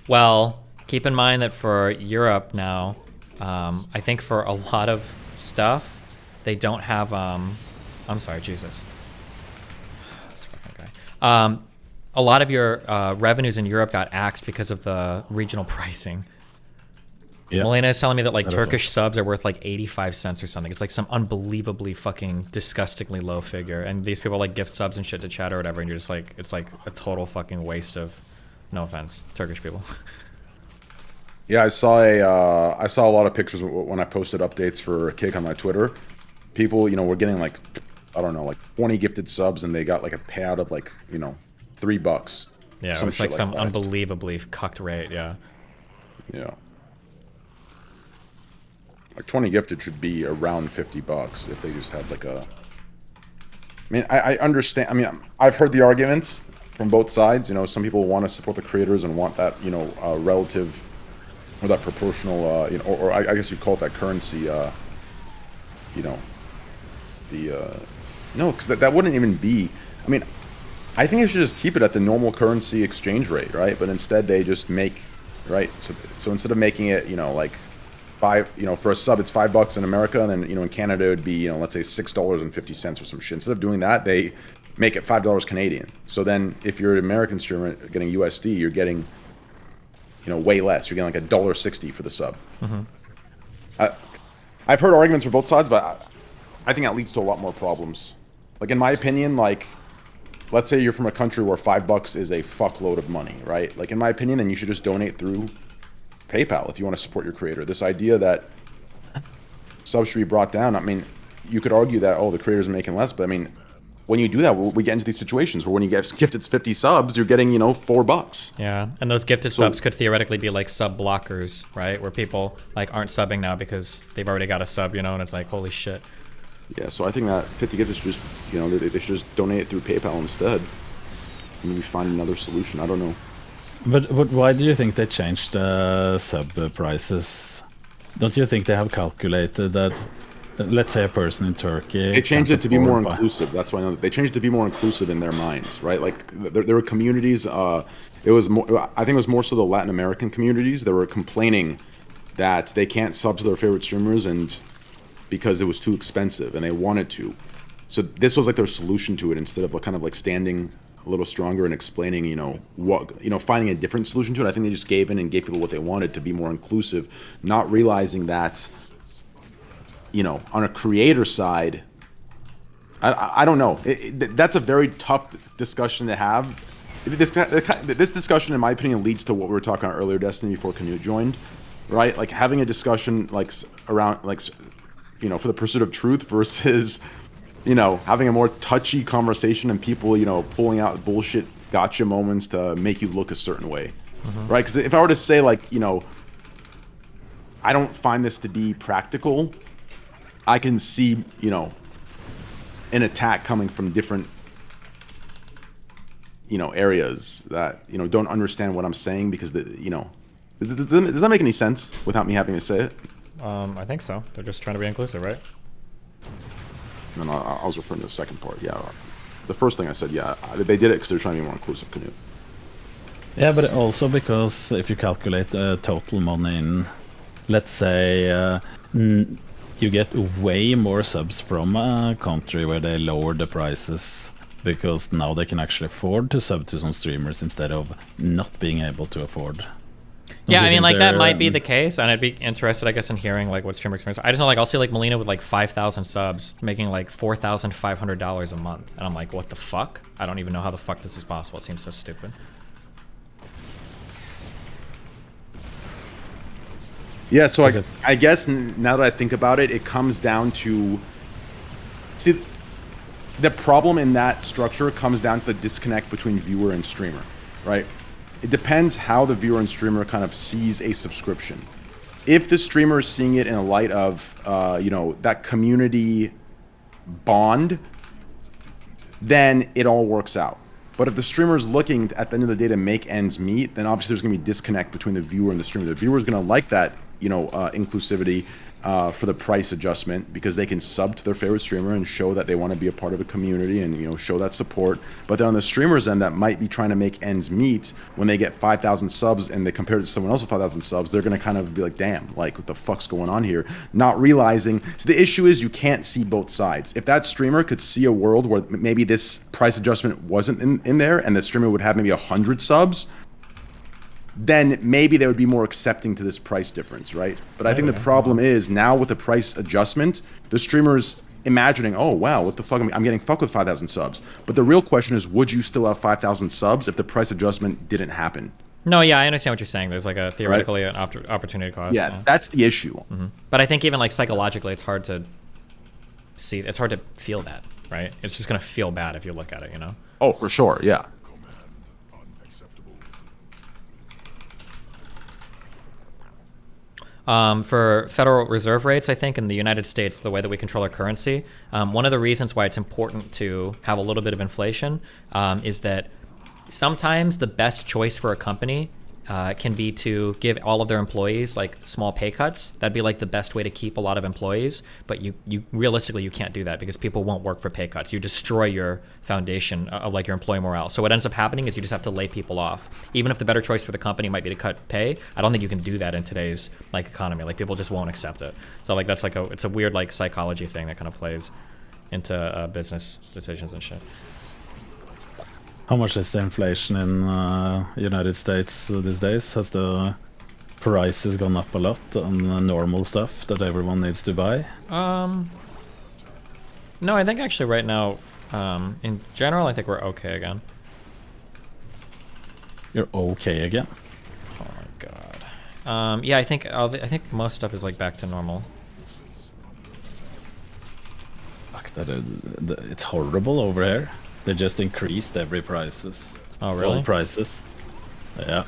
Speaker 1: Well, keep in mind that for Europe now, I think for a lot of stuff, they don't have. I'm sorry, Jesus. This fucking guy. A lot of your revenues in Europe got axed because of the regional pricing.
Speaker 18: Yeah.
Speaker 1: Melina is telling me that like
Speaker 18: That is
Speaker 1: Turkish subs are worth like 85 cents or something. It's like some unbelievably fucking disgustingly low figure. And these people like gift subs and shit to chat or whatever, and you're just like, it's like a total fucking waste of, no offense, Turkish people.
Speaker 17: Yeah, I saw a lot of pictures when I posted updates for Kick on my Twitter. People, were getting like, I don't know, like 20 gifted subs, and they got like a payout of like, $3.
Speaker 1: Yeah, it's like some unbelievably cucked rate, yeah.
Speaker 17: Yeah. Like 20 gifted should be around $50 if they just had like a... I mean, I understand. I mean, I've heard the arguments from both sides. Some people want to support the creators and want that, relative or that proportional, or I guess you'd call it that currency, no, because that wouldn't even be... I mean, I think they should just keep it at the normal currency exchange rate, right? But instead they just make, right? So instead of making it, like... for a sub it's $5 in America, and then in Canada it would be let's say $6.50 or some shit. Instead of doing that, they make it $5 Canadian. So then if you're an American streamer getting USD, you're getting way less. You're getting like $1.60 for the sub. I've heard arguments for both sides, but I think that leads to a lot more problems. Like in my opinion, like let's say you're from a country where $5 is a fuckload of money, right? Like in my opinion, then you should just donate through PayPal if you want to support your creator. This idea that subs should be brought down, I mean, you could argue that, the creators are making less, but I mean, when you do that, we get into these situations where when you get gifted 50 subs, you're getting, $4.
Speaker 1: Yeah, and those gifted subs could theoretically be like sub blockers, right? Where people like aren't subbing now because they've already got a sub, and it's like, holy shit.
Speaker 17: Yeah, so I think that 50 gifted should just, they should just donate it through PayPal instead. Maybe find another solution. I don't know.
Speaker 18: But why do you think they changed sub prices? Don't you think they have calculated that, let's say a person in Turkey...
Speaker 17: They changed it to be more inclusive. That's why I know that. They changed it to be more inclusive in their minds, right? Like, there were communities, it was more, I think it was more so the Latin American communities that were complaining that they can't sub to their favorite streamers and because it was too expensive and they wanted to. So this was like their solution to it, instead of kind of like standing a little stronger and explaining, finding a different solution to it. I think they just gave in and gave people what they wanted to be more inclusive, not realizing that, on a creator side, I don't know. That's a very tough discussion to have. This discussion, in my opinion, leads to what we were talking about earlier, Destiny, before Canute joined, right? Like having a discussion like around like, for the pursuit of truth versus, having a more touchy conversation and people, pulling out bullshit gotcha moments to make you look a certain way, right? Because if I were to say like, I don't find this to be practical, I can see, an attack coming from different, areas that, don't understand what I'm saying because, does that make any sense without me having to say it?
Speaker 1: I think so. They're just trying to be inclusive, right?
Speaker 17: No, I was referring to the second part. Yeah, the first thing I said, yeah, they did it because they're trying to be more inclusive. Canute.
Speaker 18: Yeah, but also because if you calculate total money in, let's say, you get way more subs from a country where they lower the prices because now they can actually afford to sub to some streamers instead of not being able to afford.
Speaker 1: Yeah, I mean, like, that might be the case, and I'd be interested, I guess, in hearing, like, what streamer experience... I just know, like, I'll see, like, Melina with, like, 5,000 subs making, like, $4,500 a month, and I'm like, what the fuck? I don't even know how the fuck this is possible. It seems so stupid.
Speaker 17: Yeah, so I guess now that I think about it, it comes down to... See, the problem in that structure comes down to the disconnect between viewer and streamer, right? It depends how the viewer and streamer kind of sees a subscription. If the streamer is seeing it in a light of, that community bond, then it all works out. But if the streamer is looking at the end of the day to make ends meet, then obviously there's going to be disconnect between the viewer and the streamer. The viewer is going to like that, inclusivity for the price adjustment because they can sub to their favorite streamer and show that they want to be a part of a community and show that support. But then on the streamer's end, that might be trying to make ends meet. When they get 5,000 subs and they compare it to someone else with 5,000 subs, they're going to kind of be like, damn, like what the fuck's going on here? Not realizing. So the issue is you can't see both sides. If that streamer could see a world where maybe this price adjustment wasn't in there and the streamer would have maybe 100 subs, then maybe they would be more accepting to this price difference, right? But I think the problem is now with the price adjustment, the streamer's imagining, oh wow, what the fuck, I'm getting fucked with 5,000 subs. But the real question is, would you still have 5,000 subs if the price adjustment didn't happen?
Speaker 1: No, yeah, I understand what you're saying. There's like a theoretically an opportunity cost.
Speaker 17: Yeah, that's the issue.
Speaker 1: But I think even like psychologically, it's hard to see. It's hard to feel that, right? It's just gonna feel bad if you look at it, you know?
Speaker 17: Oh, for sure, yeah.
Speaker 1: For Federal Reserve rates, I think in the United States, the way that we control our currency, one of the reasons why it's important to have a little bit of inflation is that sometimes the best choice for a company can be to give all of their employees like small pay cuts. That'd be like the best way to keep a lot of employees. But you realistically, you can't do that because people won't work for pay cuts. You destroy your foundation of like your employee morale. So what ends up happening is you just have to lay people off. Even if the better choice for the company might be to cut pay, I don't think you can do that in today's like economy. Like people just won't accept it. So like that's like it's a weird like psychology thing that kind of plays into business decisions and shit.
Speaker 18: How much is the inflation in United States these days? Has the prices gone up a lot on the normal stuff that everyone needs to buy?
Speaker 1: No, I think actually right now, in general, I think we're okay again.
Speaker 18: You're okay again?
Speaker 1: Oh my god. Yeah, I think most stuff is like back to normal.
Speaker 18: Fuck that! It's horrible over here. They just increased every prices.
Speaker 1: Oh really?
Speaker 18: All prices. Yeah.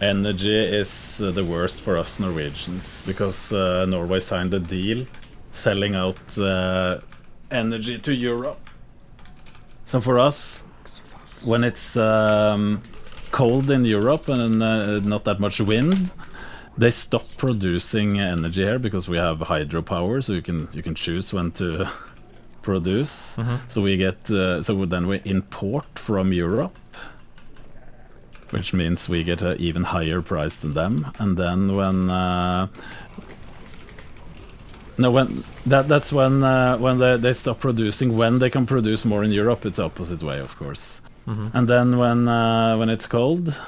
Speaker 18: Energy is the worst for us Norwegians because Norway signed a deal selling out energy to Europe. So for us, when it's cold in Europe and not that much wind, they stop producing energy here because we have hydropower, so you can choose when to produce. So we get so then we import from Europe, which means we get an even higher price than them. And then when that's when they stop producing. When they can produce more in Europe, it's the opposite way, of course. And then when it's cold,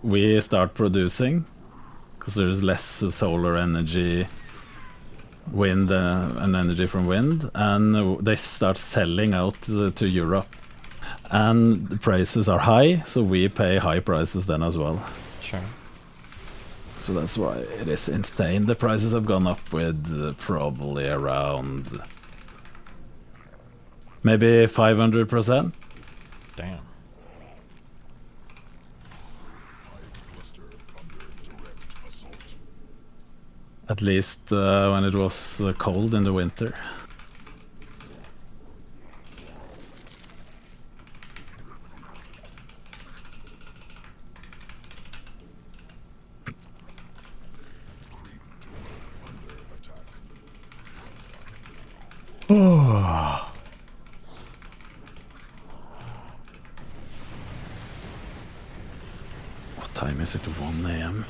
Speaker 18: we start producing because there's less solar energy, wind and energy from wind, and they start selling out to Europe, and the prices are high, so we pay high prices then as well.
Speaker 1: Sure.
Speaker 18: So that's why it is insane. The prices have gone up with probably around maybe 500%.
Speaker 1: Damn.
Speaker 18: At least when it was cold in the winter. What time is it? 1 AM?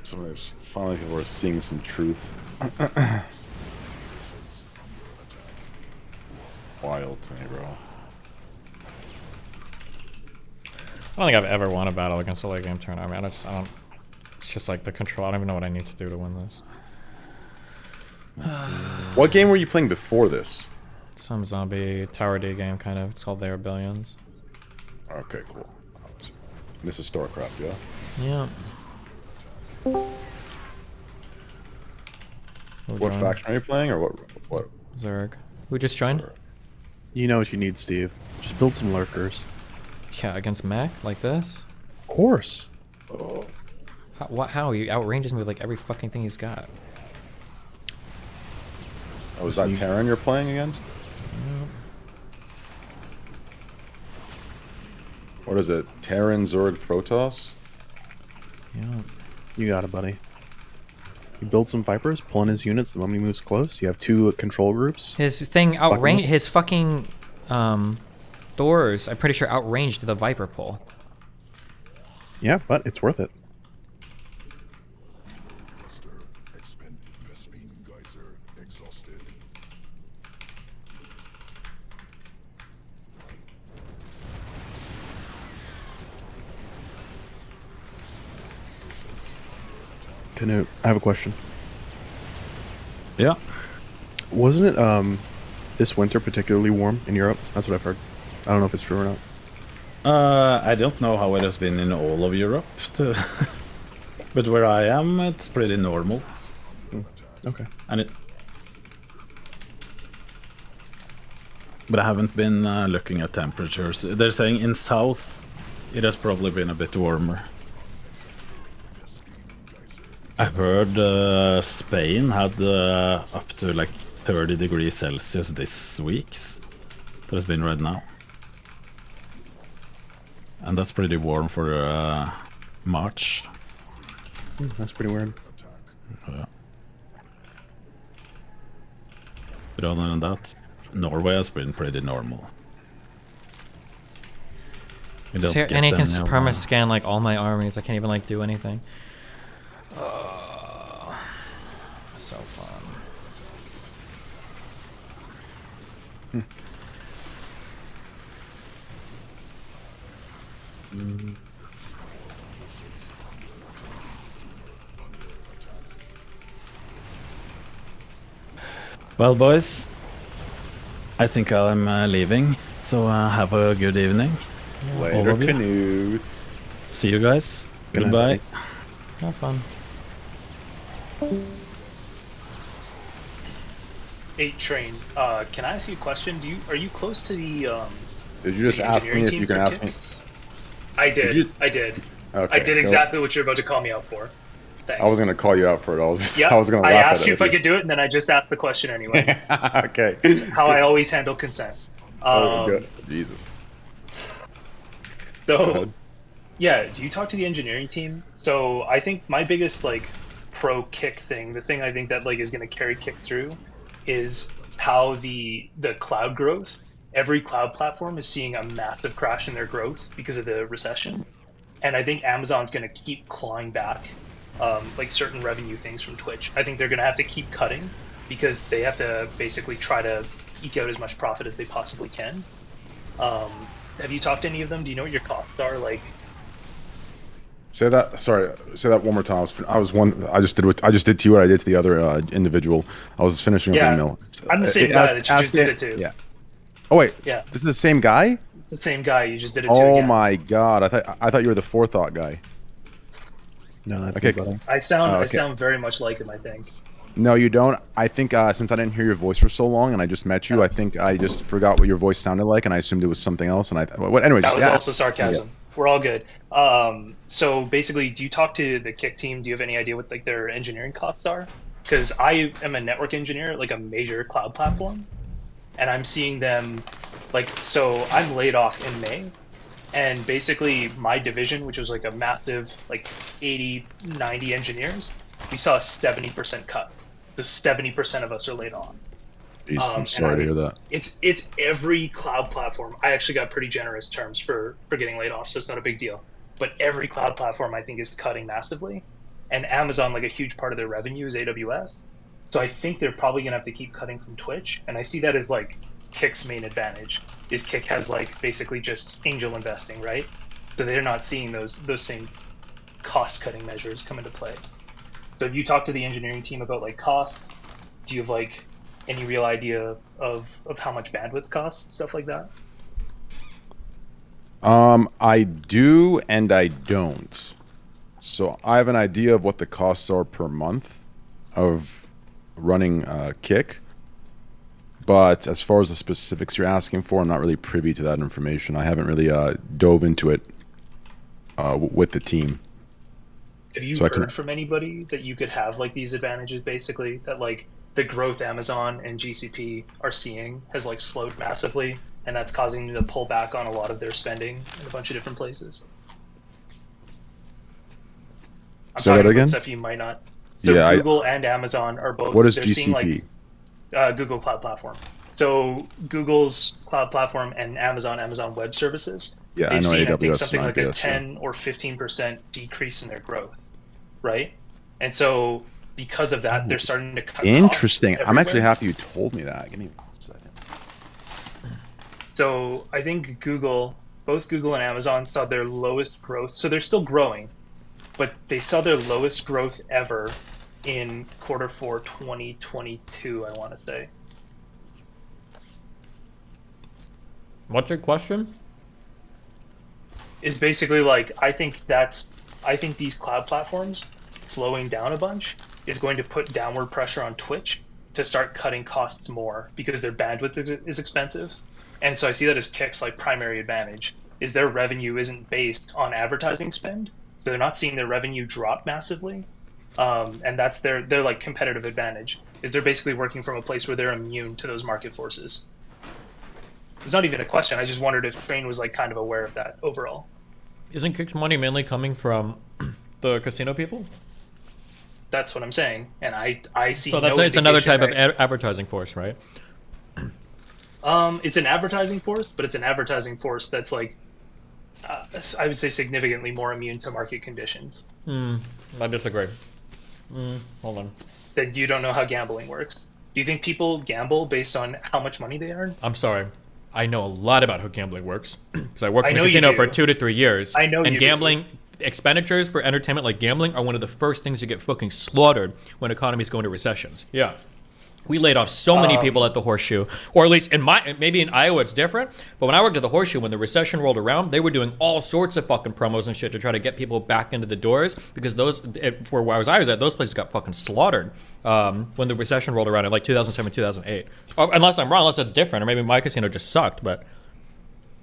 Speaker 17: Somebody's finally people are seeing some truth. Wild to me, bro.
Speaker 1: I don't think I've ever won a battle against a late game tournament. I mean, it's just just like the control. I don't even know what I need to do to win this.
Speaker 17: What game were you playing before this?
Speaker 1: Some zombie Tower D game, kind of. It's called There Are Billions.
Speaker 17: Okay, cool. This is StarCraft, yeah?
Speaker 1: Yeah.
Speaker 17: What faction are you playing, or what?
Speaker 1: Zerg. Who just joined?
Speaker 3: You know what you need, Steve. Just build some lurkers.
Speaker 1: Yeah, against mech like this?
Speaker 3: Of course.
Speaker 1: How? He outranges me with like every fucking thing he's got.
Speaker 17: Oh, is that Terran you're playing against? What is it? Terran, Zerg, Protoss?
Speaker 3: Yeah. You got it, buddy. You build some Vipers, pull in his units the moment he moves close. You have 2 control groups.
Speaker 1: His thing outranged his fucking Thors, I'm pretty sure outranged the Viper pull.
Speaker 3: Yeah, but it's worth it. Canute, I have a question.
Speaker 18: Yeah.
Speaker 3: Wasn't it this winter particularly warm in Europe? That's what I've heard. I don't know if it's true or not.
Speaker 18: I don't know how it has been in all of Europe, but where I am, it's pretty normal.
Speaker 3: Okay.
Speaker 18: And but I haven't been looking at temperatures. They're saying in south, it has probably been a bit warmer. I heard Spain had up to like 30 degrees Celsius this week. That has been read now. And that's pretty warm for March.
Speaker 3: That's pretty weird.
Speaker 18: Yeah. But other than that, Norway has been pretty normal. We don't get
Speaker 1: And he can
Speaker 18: any
Speaker 1: perma-scan like all my armies. I can't even like do anything. So fun.
Speaker 18: Well, boys, I think I'm leaving, so have a good evening.
Speaker 17: Later,
Speaker 18: all of you.
Speaker 17: Canute.
Speaker 18: See you guys.
Speaker 3: Good
Speaker 18: Goodbye.
Speaker 3: night.
Speaker 1: Have fun.
Speaker 16: 8 train. Can I ask you a question? Are you close to the
Speaker 17: Did you just
Speaker 16: the
Speaker 17: ask me
Speaker 16: engineering
Speaker 17: if
Speaker 16: team
Speaker 17: you can
Speaker 16: for
Speaker 17: ask
Speaker 16: Kick?
Speaker 17: me?
Speaker 16: I did.
Speaker 17: you-
Speaker 16: I did.
Speaker 17: Okay,
Speaker 16: I did
Speaker 17: go.
Speaker 16: exactly what you're about to call me out for. Thanks.
Speaker 17: I was gonna call you out for it. I was
Speaker 16: Yeah,
Speaker 17: I was gonna
Speaker 16: I
Speaker 17: laugh
Speaker 16: asked
Speaker 17: at
Speaker 16: you
Speaker 17: it.
Speaker 16: if I could do it, and then I just asked the question anyway.
Speaker 17: Okay.
Speaker 16: That's how I always handle consent.
Speaker 17: Oh, good. Jesus. Go
Speaker 16: So,
Speaker 17: ahead.
Speaker 16: yeah, do you talk to the engineering team? So I think my biggest like pro Kick thing, the thing I think that like is going to carry Kick through, is how the cloud growth. Every cloud platform is seeing a massive crash in their growth because of the recession, and I think Amazon's going to keep clawing back like certain revenue things from Twitch. I think they're going to have to keep cutting because they have to basically try to eke out as much profit as they possibly can. Have you talked to any of them? Do you know what your costs are? Like,
Speaker 17: Say that. Sorry. Say that one more time. I just did to you what I did to the other individual. I was finishing up
Speaker 16: Yeah,
Speaker 17: the email.
Speaker 16: I'm the same guy that you just did it to.
Speaker 17: Yeah. Oh wait.
Speaker 16: Yeah.
Speaker 17: This is the same guy.
Speaker 16: It's the same guy. You just did it to
Speaker 17: Oh
Speaker 16: again.
Speaker 17: my god! I thought you were the forethought guy.
Speaker 3: No, that's
Speaker 17: okay.
Speaker 3: me, buddy.
Speaker 16: I sound
Speaker 17: Oh,
Speaker 16: I
Speaker 17: okay.
Speaker 16: sound very much like him. I think.
Speaker 17: No, you don't. I think since I didn't hear your voice for so long and I just met you, I think I just forgot what your voice sounded like and I assumed it was something else. And anyway,
Speaker 16: That
Speaker 17: just
Speaker 16: was
Speaker 17: yeah.
Speaker 16: also sarcasm. We're all good. So basically, do you talk to the Kick team? Do you have any idea what like their engineering costs are? Because I am a network engineer at like a major cloud platform, and I'm seeing them like, so I'm laid off in May, and basically my division, which was like a massive like 80, 90 engineers, we saw a 70% cut. So 70% of us are laid off.
Speaker 17: Jeez, I'm sorry to hear that.
Speaker 16: It's every cloud platform. I actually got pretty generous terms for getting laid off, so it's not a big deal. But every cloud platform I think is cutting massively, and Amazon, like a huge part of their revenue is AWS. So I think they're probably gonna have to keep cutting from Twitch, and I see that as like Kick's main advantage. Is Kick has like basically just angel investing, right? So they're not seeing those same cost-cutting measures come into play. So if you talk to the engineering team about like cost, do you have like any real idea of how much bandwidth costs, stuff like that?
Speaker 17: I do and I don't. So I have an idea of what the costs are per month of running Kick. But as far as the specifics you're asking for, I'm not really privy to that information. I haven't really dove into it with the team.
Speaker 16: Have you
Speaker 17: So
Speaker 16: heard from anybody that you could have like these advantages, basically, that like the growth Amazon and GCP are seeing has like slowed massively, and that's causing them to pull back on a lot of their spending in a bunch of different places? I'm
Speaker 17: Say that
Speaker 16: talking
Speaker 17: again?
Speaker 16: about stuff you might not. So
Speaker 17: Yeah,
Speaker 16: Google and Amazon are both.
Speaker 17: What is
Speaker 16: they're
Speaker 17: GCP?
Speaker 16: seeing like Google Cloud Platform. So Google's Cloud Platform and Amazon Web Services.
Speaker 17: Yeah, I
Speaker 16: they've
Speaker 17: know
Speaker 16: seen, I
Speaker 17: AWS
Speaker 16: think, something
Speaker 17: and
Speaker 16: like a
Speaker 17: IBS, yeah.
Speaker 16: 10 or 15% decrease in their growth, right? And so because of that, they're starting to cut
Speaker 17: Interesting.
Speaker 16: costs
Speaker 17: I'm actually
Speaker 16: everywhere.
Speaker 17: happy you told me that. Give me 1 second.
Speaker 16: So I think both Google and Amazon saw their lowest growth. So they're still growing, but they saw their lowest growth ever in Q4 2022, I want to say.
Speaker 1: What's your question?
Speaker 16: Is basically like, I think these cloud platforms slowing down a bunch is going to put downward pressure on Twitch to start cutting costs more because their bandwidth is expensive. And so I see that as Kick's like primary advantage is their revenue isn't based on advertising spend. So they're not seeing their revenue drop massively. And that's their like competitive advantage is they're basically working from a place where they're immune to those market forces. It's not even a question. I just wondered if Train was like kind of aware of that overall.
Speaker 1: Isn't Kick's money mainly coming from the casino people?
Speaker 16: That's what I'm saying, and I see.
Speaker 1: So that's
Speaker 16: no
Speaker 1: it's another type of
Speaker 16: indication
Speaker 1: advertising force, right?
Speaker 16: It's an advertising force, but it's an advertising force that's like, I would say, significantly more immune to market conditions.
Speaker 1: I disagree. Hold on.
Speaker 16: That you don't know how gambling works. Do you think people gamble based on how much money they earn?
Speaker 1: I'm sorry. I know a lot about how gambling works because I worked
Speaker 16: I
Speaker 1: in a
Speaker 16: know you
Speaker 1: casino
Speaker 16: do.
Speaker 1: for 2 to 3 years.
Speaker 16: I know
Speaker 1: and
Speaker 16: you do.
Speaker 1: gambling expenditures for entertainment like gambling are one of the first things to get fucking slaughtered when economies go into recessions. Yeah. We laid off so many people at the Horseshoe, or at least maybe in Iowa it's different, but when I worked at the Horseshoe, when the recession rolled around, they were doing all sorts of fucking promos and shit to try to get people back into the doors because for where I was at, those places got fucking slaughtered when the recession rolled around in like 2007, 2008. Unless I'm wrong, unless that's different, or maybe my casino just sucked, but...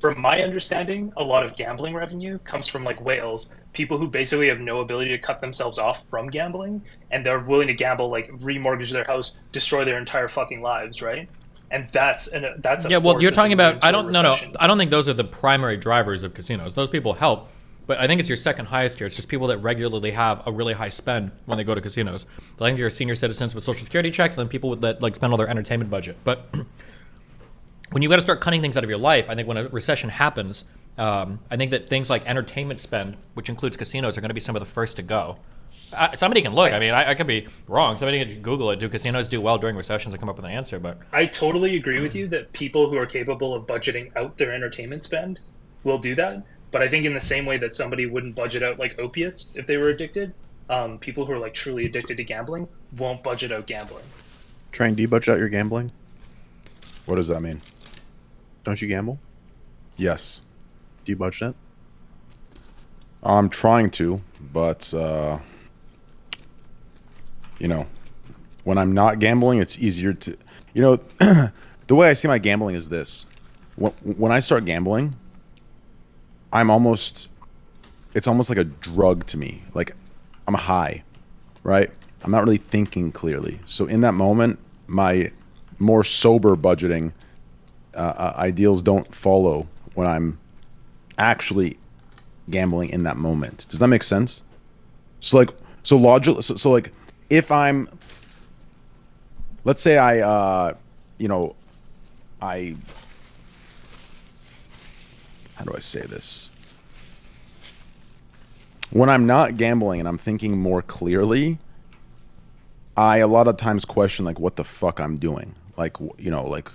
Speaker 16: From my understanding, a lot of gambling revenue comes from like whales, people who basically have no ability to cut themselves off from gambling, and they're willing to gamble, like remortgage their house, destroy their entire fucking lives, right? And that's a
Speaker 1: yeah. Well,
Speaker 16: force
Speaker 1: you're
Speaker 16: that's
Speaker 1: talking
Speaker 16: immune
Speaker 1: about.
Speaker 16: to
Speaker 1: I
Speaker 16: a
Speaker 1: don't. No.
Speaker 16: recession.
Speaker 1: I don't think those are the primary drivers of casinos. Those people help, but I think it's your second highest tier. It's just people that regularly have a really high spend when they go to casinos. I think you're senior citizens with social security checks, and then people that like spend all their entertainment budget, but. When you've got to start cutting things out of your life, I think when a recession happens, I think that things like entertainment spend, which includes casinos, are going to be some of the first to go. Somebody can look. I mean, I could be wrong. Somebody can Google it. Do casinos do well during recessions and come up with an answer? But
Speaker 16: I totally agree with you that people who are capable of budgeting out their entertainment spend will do that. But I think in the same way that somebody wouldn't budget out like opiates if they were addicted, people who are like truly addicted to gambling won't budget out gambling.
Speaker 3: Train, do you budget out your gambling?
Speaker 17: What does that mean?
Speaker 3: Don't you gamble?
Speaker 17: Yes.
Speaker 3: Do you budget it?
Speaker 17: I'm trying to, but you know, when I'm not gambling, it's easier to, you know, the way I see my gambling is this: when I start gambling, it's almost like a drug to me. Like I'm high, right? I'm not really thinking clearly. So in that moment, my more sober budgeting ideals don't follow when I'm actually gambling in that moment. Does that make sense? So like, so like, if I'm, let's say how do I say this? When I'm not gambling and I'm thinking more clearly, I a lot of times question like what the fuck I'm doing. Like, you know, like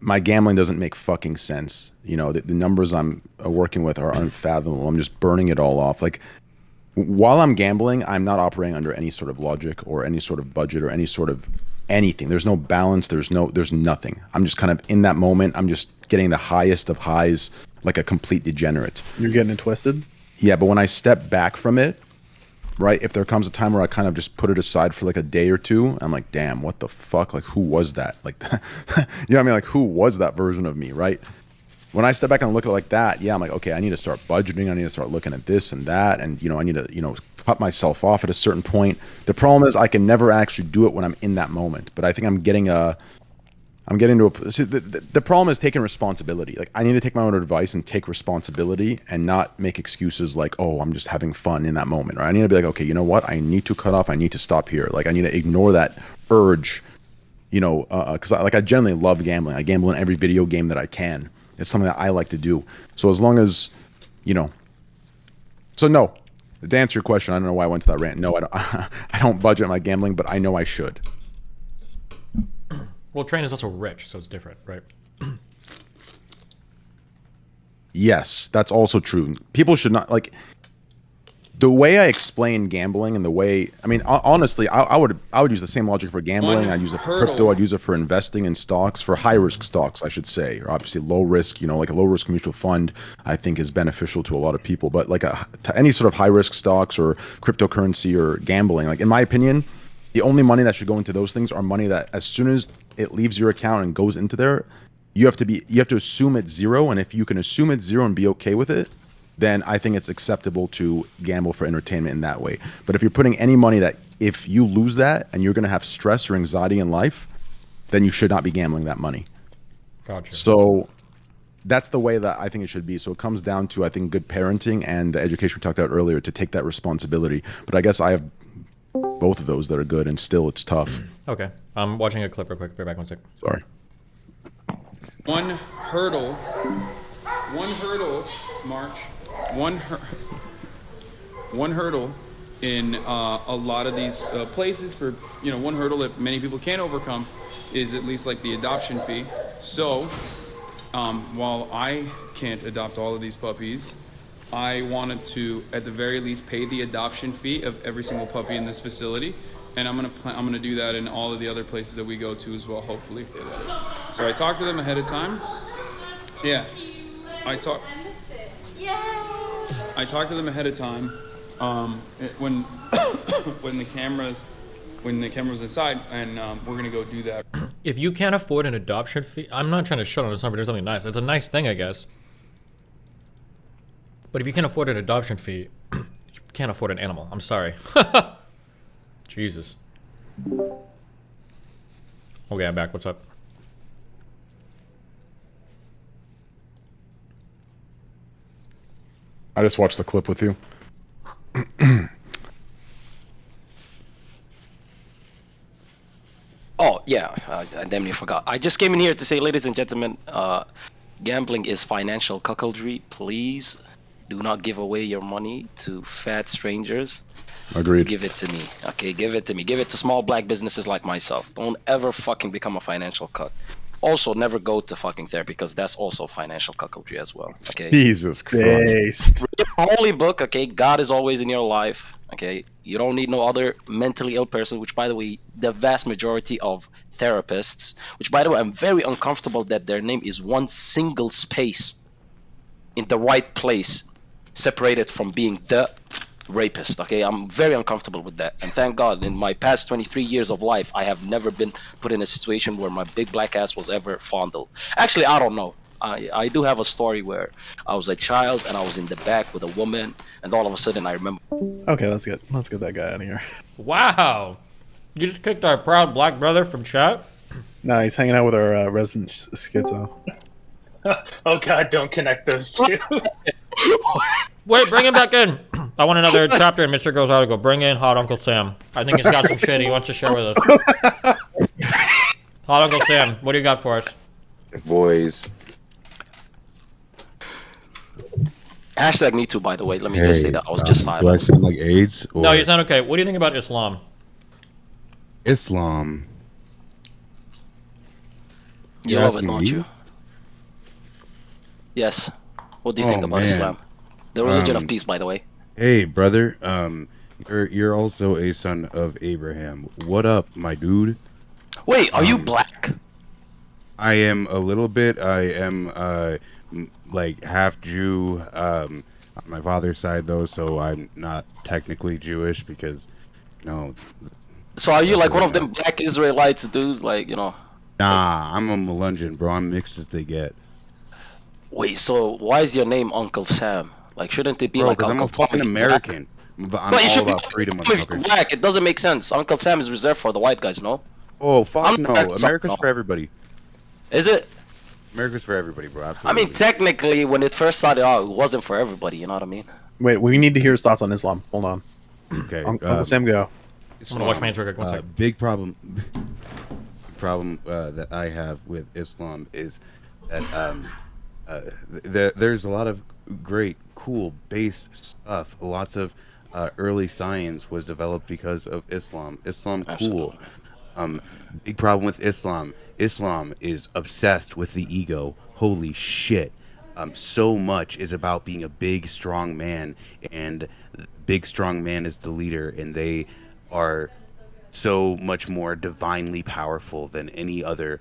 Speaker 17: my gambling doesn't make fucking sense. You know, the numbers I'm working with are unfathomable. I'm just burning it all off. Like while I'm gambling, I'm not operating under any sort of logic or any sort of budget or any sort of anything. There's no balance. There's nothing. I'm just kind of in that moment. I'm just getting the highest of highs, like a complete degenerate.
Speaker 3: You're getting it twisted?
Speaker 17: Yeah, but when I step back from it, right, if there comes a time where I kind of just put it aside for like a day or two, I'm like, damn, what the fuck? Like, who was that? Like, you know what I mean? Like, who was that version of me, right? When I step back and look at it like that, yeah, I'm like, okay, I need to start budgeting. I need to start looking at this and that. And, I need to, cut myself off at a certain point. The problem is I can never actually do it when I'm in that moment. But I think I'm getting to see, the problem is taking responsibility. Like, I need to take my own advice and take responsibility and not make excuses like, oh, I'm just having fun in that moment, right? I need to be like, okay, you know what? I need to cut off. I need to stop here. Like, I need to ignore that urge, because I generally love gambling. I gamble in every video game that I can. It's something that I like to do. So as long as, so no, to answer your question, I don't know why I went to that rant. No, I don't. I don't budget my gambling, but I know I should.
Speaker 1: Well, Train is also rich, so it's different, right?
Speaker 17: Yes, that's also true. People should not like the way I explain gambling and the way, I mean, honestly, I would use the same logic for gambling. I'd use it for crypto. I'd use it for investing in stocks, for high risk stocks, I should say, or obviously low risk, like a low risk mutual fund, I think is beneficial to a lot of people. But like to any sort of high risk stocks or cryptocurrency or gambling, like in my opinion, the only money that should go into those things are money that as soon as it leaves your account and goes into there, you have to assume it's zero. And if you can assume it's zero and be okay with it, then I think it's acceptable to gamble for entertainment in that way. But if you're putting any money that if you lose that and you're going to have stress or anxiety in life, then you should not be gambling that money.
Speaker 1: Gotcha.
Speaker 17: So that's the way that I think it should be. So it comes down to, I think, good parenting and the education we talked about earlier to take that responsibility. But I guess I have both of those that are good, and still it's tough.
Speaker 1: Okay. I'm watching a clip real quick. Be back 1 sec.
Speaker 17: Sorry.
Speaker 20: One hurdle, March. One hurdle in a lot of these places for, one hurdle that many people can't overcome is at least like the adoption fee. So while I can't adopt all of these puppies, I wanted to at the very least pay the adoption fee of every single puppy in this facility, and I'm gonna do that in all of the other places that we go to as well, hopefully, if they let us. So I talked to them ahead of time. Yeah, I talked to them ahead of time when when the camera was inside, and we're gonna go do that.
Speaker 1: If you can't afford an adoption fee, I'm not trying to shut on somebody doing something nice. It's a nice thing, I guess. But if you can't afford an adoption fee, you can't afford an animal. I'm sorry. Jesus. Okay, I'm back. What's up?
Speaker 17: I just watched the clip with you.
Speaker 21: Oh, yeah, I damn near forgot. I just came in here to say, ladies and gentlemen, gambling is financial cuckoldry. Please do not give away your money to fat strangers.
Speaker 17: Agreed.
Speaker 21: Give it to me. Okay, give it to me. Give it to small black businesses like myself. Don't ever fucking become a financial cuck. Also, never go to fucking therapy, because that's also financial cuckoldry as well. Okay.
Speaker 17: Jesus Christ.
Speaker 21: Read the holy book. Okay, God is always in your life. Okay, you don't need no other mentally ill person. Which, by the way, the vast majority of therapists, which, by the way, I'm very uncomfortable that their name is one single space in the right place, separated from being the rapist. Okay, I'm very uncomfortable with that, and thank God in my past 23 years of life I have never been put in a situation where my big black ass was ever fondled. Actually, I don't know. I do have a story where I was a child and I was in the back with a woman, and all of a sudden I remember.
Speaker 3: Okay, let's get that guy out of here.
Speaker 1: Wow, you just kicked our proud black brother from chat?
Speaker 3: No, he's hanging out with our resident schizo.
Speaker 16: Oh God, don't connect those two.
Speaker 1: Wait, bring him back in. I want another chapter in Mr. Girl's article. Bring in Hot Uncle Sam. I think he's got some shit he wants to share with us. Hot Uncle Sam, what do you got for us?
Speaker 23: Boys.
Speaker 21: Hashtag me too, by the way. Let me just say that I was just silent.
Speaker 23: Do I sound like AIDS? Or
Speaker 1: No, you sound okay. What do you think about Islam?
Speaker 23: Islam.
Speaker 21: You love it, don't you? Yes. What do you think about Islam? The religion of peace, by the way.
Speaker 23: Hey, brother. You're also a son of Abraham. What up, my dude?
Speaker 21: Wait, are you black?
Speaker 23: I am a little bit. I am like half Jew on my father's side, though, so I'm not technically Jewish because, you know.
Speaker 21: So are you like one of
Speaker 23: definitely
Speaker 21: them black Israelites, dude? Like, you know.
Speaker 23: Nah, I'm a Melungeon, bro. I'm mixed as they get.
Speaker 21: Wait, so why is your name Uncle Sam? Like, shouldn't it be
Speaker 23: Bro,
Speaker 21: like
Speaker 23: because I'm
Speaker 21: Uncle
Speaker 23: a
Speaker 21: Tom
Speaker 23: fucking
Speaker 21: if you're black?
Speaker 23: American. But I'm
Speaker 21: But it
Speaker 23: all
Speaker 21: should be
Speaker 23: about freedom,
Speaker 21: Uncle Tom if you're
Speaker 23: motherfucker.
Speaker 21: black. It doesn't make sense. Uncle Sam is reserved for the white guys, no?
Speaker 23: Oh, fuck
Speaker 21: I'm
Speaker 23: no.
Speaker 21: American,
Speaker 23: America's
Speaker 21: no.
Speaker 23: for everybody.
Speaker 21: Is it?
Speaker 23: America's for everybody, bro.
Speaker 21: I
Speaker 23: Absolutely.
Speaker 21: mean, technically, when it first started out, it wasn't for everybody. You know what I mean?
Speaker 3: Wait, we need to hear his thoughts on Islam. Hold on.
Speaker 23: Okay.
Speaker 3: Uncle Sam, go.
Speaker 1: I'm gonna wash my hands real quick. One second.
Speaker 23: Big problem. Problem that I have with Islam is that there's a lot of great, cool base stuff. Lots of early science was developed because of Islam. Islam, cool. Big problem with Islam. Islam is obsessed with the ego. Holy shit. So much is about being a big, strong man, and big, strong man is the leader, and they are so much more divinely powerful than any other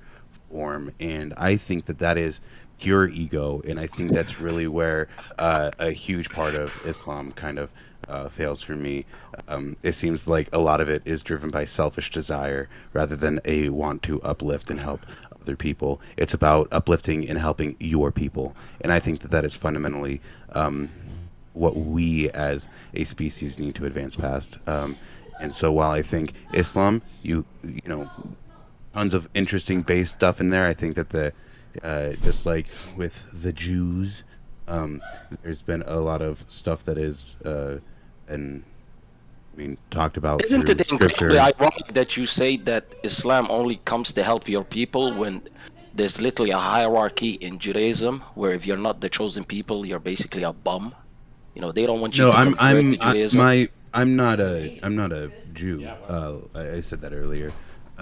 Speaker 23: form. And I think that that is pure ego, and I think that's really where a huge part of Islam kind of fails for me. It seems like a lot of it is driven by selfish desire rather than a want to uplift and help other people. It's about uplifting and helping your people, and I think that that is fundamentally what we as a species need to advance past. And so while I think Islam, you know, tons of interesting base stuff in there, I think that the just like with the Jews, there's been a lot of stuff that is talked about.
Speaker 21: Isn't
Speaker 23: through
Speaker 21: it
Speaker 23: scripture.
Speaker 21: incredibly ironic that you say that Islam only comes to help your people when there's literally a hierarchy in Judaism where if you're not the chosen people, you're basically a bum. You know, they don't want you to convert to Judaism.
Speaker 23: I'm not a Jew. I said that earlier.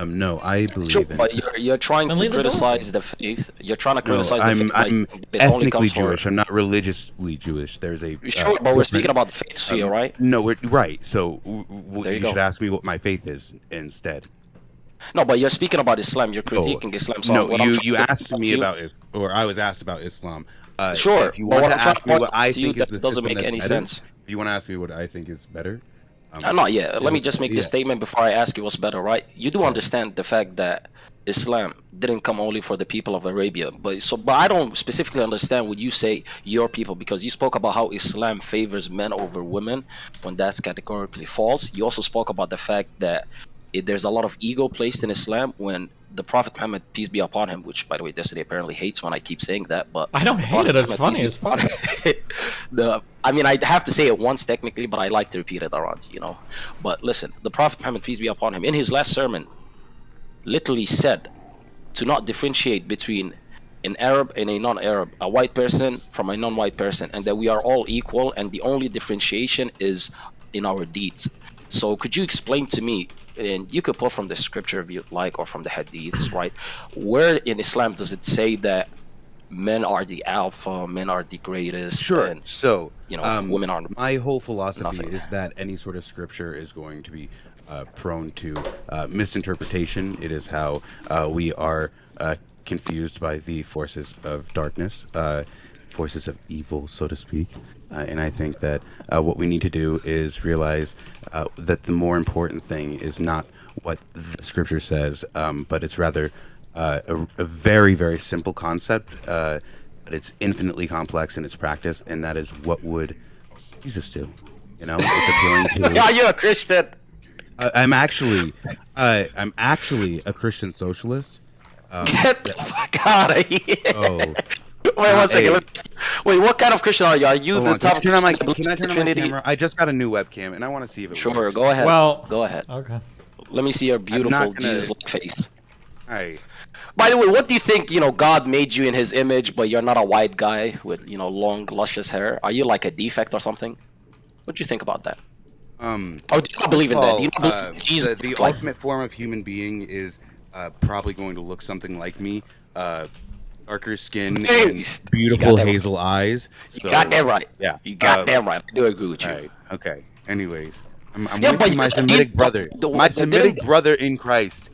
Speaker 23: No, I believe
Speaker 21: Sure,
Speaker 23: in.
Speaker 21: but you're trying to criticize the faith. You're trying to criticize the faith.
Speaker 23: I'm
Speaker 21: it only
Speaker 23: ethnically
Speaker 21: comes for-
Speaker 23: Jewish. I'm not religiously Jewish. There's a
Speaker 21: Sure, but we're speaking about the faith here, right?
Speaker 23: No, we're right. So
Speaker 21: There
Speaker 23: you
Speaker 21: you
Speaker 23: should
Speaker 21: go.
Speaker 23: ask me what my faith is instead.
Speaker 21: No, but you're speaking about Islam. You're critiquing Islam. So
Speaker 23: No,
Speaker 21: what I'm
Speaker 23: you
Speaker 21: trying to
Speaker 23: asked
Speaker 21: point
Speaker 23: me
Speaker 21: to-
Speaker 23: about it, or I was asked about Islam.
Speaker 21: Sure,
Speaker 23: If you
Speaker 21: but
Speaker 23: want
Speaker 21: what
Speaker 23: to
Speaker 21: I'm trying
Speaker 23: ask
Speaker 21: to
Speaker 23: me
Speaker 21: point
Speaker 23: what I
Speaker 21: to you
Speaker 23: think is
Speaker 21: that
Speaker 23: the
Speaker 21: doesn't
Speaker 23: system
Speaker 21: make
Speaker 23: that's
Speaker 21: any
Speaker 23: better,
Speaker 21: sense.
Speaker 23: if you want to ask me what I think is better.
Speaker 21: Not yet. Let me just make
Speaker 23: yeah.
Speaker 21: this statement before I ask you what's better, right? You do understand the fact that Islam didn't come only for the people of Arabia, but I don't specifically understand when you say your people, because you spoke about how Islam favors men over women when that's categorically false. You also spoke about the fact that there's a lot of ego placed in Islam when the Prophet Muhammad, peace be upon him, which by the way Destiny apparently hates when I keep saying that, but
Speaker 1: I don't
Speaker 21: the
Speaker 1: hate it.
Speaker 21: Prophet
Speaker 1: It's
Speaker 21: Muhammad,
Speaker 1: funny.
Speaker 21: peace
Speaker 1: It's
Speaker 21: be upon
Speaker 1: funny.
Speaker 21: I mean, I have to say it once technically, but I like to repeat it around, you know. But listen, the Prophet Muhammad, peace be upon him, in his last sermon, literally said to not differentiate between an Arab and a non-Arab, a white person from a non-white person, and that we are all equal, and the only differentiation is in our deeds. So could you explain to me, and you could pull from the scripture if you'd like, or from the hadiths, right? Where in Islam does it say that men are the alpha, men are the greatest?
Speaker 23: Sure.
Speaker 21: And,
Speaker 23: So,
Speaker 21: you know, women are
Speaker 23: my whole philosophy
Speaker 21: nothing.
Speaker 23: is that any sort of scripture is going to be prone to misinterpretation. It is how we are confused by the forces of darkness, forces of evil, so to speak. And I think that what we need to do is realize that the more important thing is not what the scripture says, but it's rather a very, very simple concept, but it's infinitely complex in its practice, and that is what would Jesus do? You know, it's appealing to.
Speaker 21: Are you a Christian?
Speaker 23: I'm actually a Christian socialist.
Speaker 21: Get the fuck out of here!
Speaker 23: Oh.
Speaker 21: Wait one second. Wait, what kind of Christian are you? Are you
Speaker 23: Hold
Speaker 21: the
Speaker 23: on,
Speaker 21: top
Speaker 23: can I
Speaker 21: Christian
Speaker 23: turn on my camera? I just got a new webcam, and I want to see if it
Speaker 21: Sure,
Speaker 23: works.
Speaker 21: go ahead.
Speaker 1: Well,
Speaker 21: go ahead.
Speaker 1: Okay.
Speaker 21: Let me see your beautiful
Speaker 23: not gonna-
Speaker 21: Jesus-like face.
Speaker 23: Hey.
Speaker 21: By the way, what do you think? You know, God made you in His image, but you're not a white guy with long, luscious hair. Are you like a defect or something? What do you think about that? Or do you not believe in that? Do you not believe in Jesus?
Speaker 23: The
Speaker 21: like-
Speaker 23: ultimate form of human being is probably going to look something like me. darker skin,
Speaker 21: Nice.
Speaker 23: and beautiful
Speaker 21: that
Speaker 23: hazel eyes.
Speaker 21: You got that right.
Speaker 23: Yeah,
Speaker 21: You got that right. I do agree with you.
Speaker 23: Right. Okay. Anyways, I'm
Speaker 21: Yeah,
Speaker 23: with
Speaker 21: but
Speaker 23: you, my
Speaker 21: you
Speaker 23: Semitic
Speaker 21: did-
Speaker 23: brother.
Speaker 21: the-
Speaker 23: My
Speaker 21: the-
Speaker 23: Semitic
Speaker 21: didn't-
Speaker 23: brother in Christ.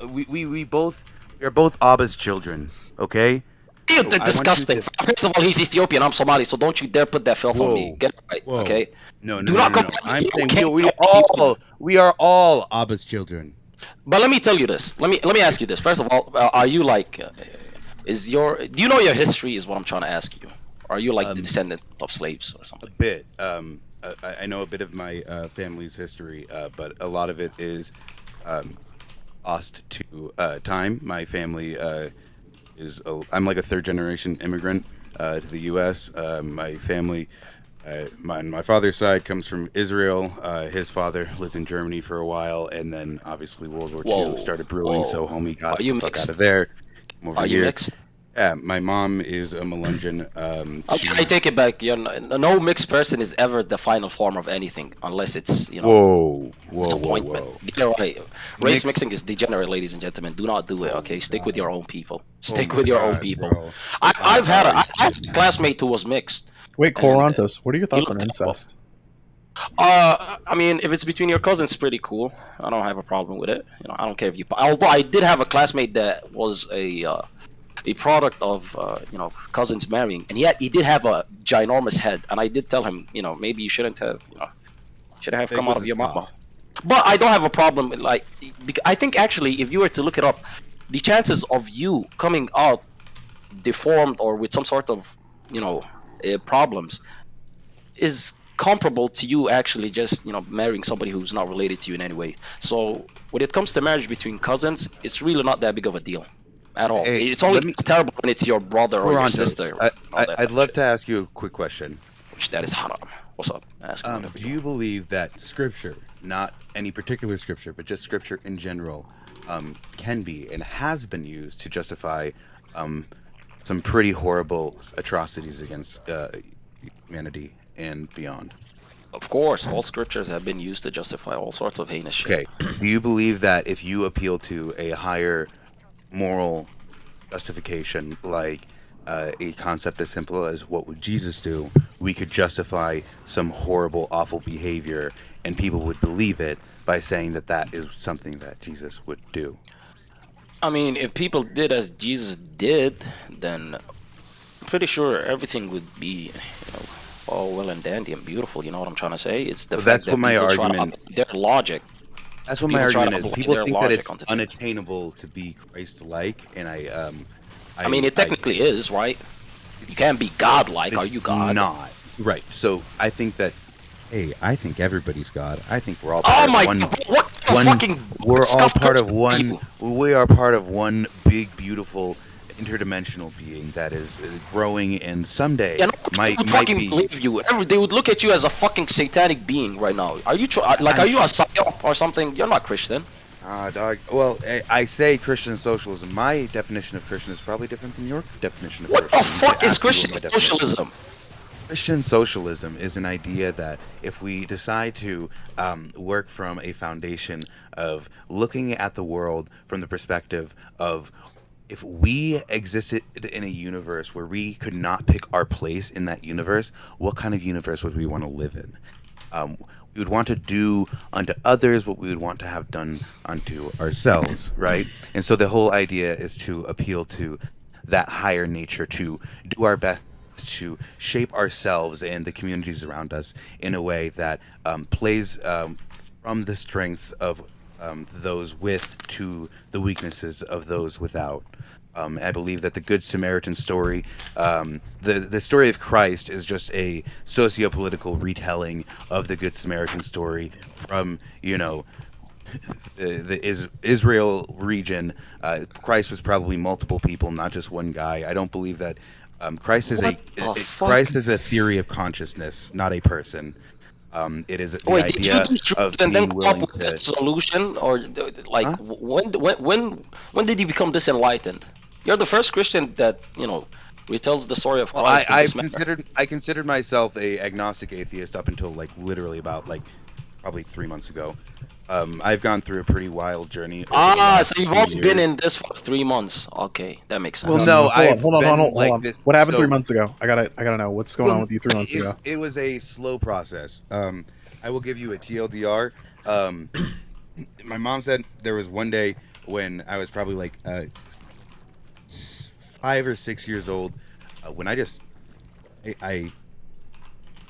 Speaker 23: We both are both Abba's children. Okay.
Speaker 21: You're
Speaker 23: So I want you
Speaker 21: disgusting.
Speaker 23: to-
Speaker 21: First of all, he's Ethiopian. I'm Somali, so don't you dare put that filth on me. Get it right,
Speaker 23: Whoa.
Speaker 21: okay?
Speaker 23: No,
Speaker 21: Do
Speaker 23: no,
Speaker 21: not
Speaker 23: no, no.
Speaker 21: compare
Speaker 23: I'm
Speaker 21: me to
Speaker 23: saying
Speaker 21: Ethiopian.
Speaker 23: we are all Abba's children.
Speaker 21: But let me tell you this. Let me ask you this. First of all, are you like, do you know your history? Is what I'm trying to ask you. Are you like the descendant of slaves or something?
Speaker 23: A bit. I know a bit of my family's history, but a lot of it is lost to time. My family I'm like a third generation immigrant to the U.S. My family, my father's side comes from Israel. His father lived in Germany for a while, and then obviously World War
Speaker 21: Whoa.
Speaker 23: II started brewing.
Speaker 21: Whoa.
Speaker 23: So homie got
Speaker 21: Are you
Speaker 23: the fuck
Speaker 21: mixed?
Speaker 23: out of there. Came over
Speaker 21: Are you
Speaker 23: here.
Speaker 21: mixed?
Speaker 23: Yeah, my mom is a Melungeon.
Speaker 21: Okay, I take it back. No mixed person is ever the final form of anything, unless it's
Speaker 23: Whoa,
Speaker 21: disappointment. Get it right. Race
Speaker 23: Mixed-
Speaker 21: mixing is degenerate, ladies and gentlemen. Do not do it. Okay, stick with your own people. Stick
Speaker 23: my
Speaker 21: with your own
Speaker 23: God,
Speaker 21: people.
Speaker 23: bro.
Speaker 21: I've had a classmate who was mixed.
Speaker 3: Wait, Corantos, what are your thoughts on incest?
Speaker 21: I mean, if it's between your cousins, pretty cool. I don't have a problem with it. I don't care if you. Although I did have a classmate that was a product of cousins marrying, and he did have a ginormous head, and I did tell him, maybe you shouldn't have, shouldn't have
Speaker 23: Big
Speaker 21: come
Speaker 23: was
Speaker 21: out of
Speaker 23: his
Speaker 21: your
Speaker 23: cock.
Speaker 21: mama. But I don't have a problem with, like, I think actually, if you were to look it up, the chances of you coming out deformed or with some sort of problems is comparable to you actually just marrying somebody who's not related to you in any way. So when it comes to marriage between cousins, it's really not that big of a deal at all.
Speaker 23: Hey,
Speaker 21: It's only
Speaker 23: let me-
Speaker 21: terrible when it's your brother or your
Speaker 23: Corantos,
Speaker 21: sister.
Speaker 23: I'd love to ask you a quick question.
Speaker 21: Which that is haram. What's up? Ask me.
Speaker 23: Do you believe that scripture, not any particular scripture, but just scripture in general, can be and has been used to justify some pretty horrible atrocities against humanity and beyond?
Speaker 21: Of course, all scriptures have been used to justify all sorts of heinous shit.
Speaker 23: Okay. Do you believe that if you appeal to a higher moral justification, like a concept as simple as what would Jesus do, we could justify some horrible, awful behavior, and people would believe it by saying that that is something that Jesus would do?
Speaker 21: I mean, if people did as Jesus did, then I'm pretty sure everything would be, all well and dandy and beautiful. You know what I'm trying to say? It's the
Speaker 23: Well,
Speaker 21: fact
Speaker 23: that's
Speaker 21: that
Speaker 23: what my
Speaker 21: people try to
Speaker 23: argument-
Speaker 21: apply their logic.
Speaker 23: That's what my
Speaker 21: People try to
Speaker 23: argument is.
Speaker 21: apply
Speaker 23: People
Speaker 21: their
Speaker 23: think that
Speaker 21: logic
Speaker 23: it's
Speaker 21: onto things.
Speaker 23: unattainable to be Christ-like, and
Speaker 21: I mean, it technically is, right? You can't be God-like. Are
Speaker 23: it's
Speaker 21: you God?
Speaker 23: Not right. So I think that. Hey, I think everybody's God. I think we're all
Speaker 21: Oh
Speaker 23: part
Speaker 21: my
Speaker 23: of one.
Speaker 21: God! What the
Speaker 23: one
Speaker 21: fucking
Speaker 23: we're all
Speaker 21: scuffed
Speaker 23: part of
Speaker 21: Christian
Speaker 23: one.
Speaker 21: people?
Speaker 23: We are part of one big, beautiful, interdimensional being that is growing, and someday
Speaker 21: Yeah, no,
Speaker 23: might
Speaker 21: would fucking
Speaker 23: be.
Speaker 21: believe you. They would look at you as a fucking satanic being right now. Are you are you a psyop or something? You're not Christian.
Speaker 23: Dog. Well, I say Christian socialism. My definition of Christian is probably different than your definition of
Speaker 21: What
Speaker 23: Christian.
Speaker 21: the fuck is
Speaker 23: Ask you what
Speaker 21: Christian
Speaker 23: my definition is.
Speaker 21: socialism?
Speaker 23: Christian socialism is an idea that if we decide to work from a foundation of looking at the world from the perspective of if we existed in a universe where we could not pick our place in that universe, what kind of universe would we want to live in? We would want to do unto others what we would want to have done unto ourselves, right? And so the whole idea is to appeal to that higher nature, to do our best to shape ourselves and the communities around us in a way that plays from the strengths of those with to the weaknesses of those without. I believe that the Good Samaritan story, the story of Christ, is just a socio-political retelling of the Good Samaritan story from, the Israel region. Christ was probably multiple people, not just one guy. I don't believe that Christ is Christ is a theory of consciousness, not a person. It is the
Speaker 21: Wait,
Speaker 23: idea
Speaker 21: did you do
Speaker 23: of
Speaker 21: shrooms and then
Speaker 23: being
Speaker 21: come up
Speaker 23: willing
Speaker 21: with
Speaker 23: to.
Speaker 21: this solution, or when did you become this enlightened? You're the first Christian that retells the story of
Speaker 23: Well,
Speaker 21: Christ. in
Speaker 23: I
Speaker 21: this manner.
Speaker 23: considered myself a agnostic atheist up until literally about probably 3 months ago. I've gone through a pretty wild journey. Over the last
Speaker 21: So you've
Speaker 23: few
Speaker 21: only been
Speaker 23: years.
Speaker 21: in this for 3 months. Okay, that makes sense.
Speaker 23: Well, no,
Speaker 3: Hold on.
Speaker 23: like this.
Speaker 3: What happened
Speaker 23: so,
Speaker 3: 3 months ago? I gotta know what's going on with you 3 months ago.
Speaker 23: It was a slow process. I will give you a TLDR. My mom said there was one day when I was probably like 5 or 6 years old, when I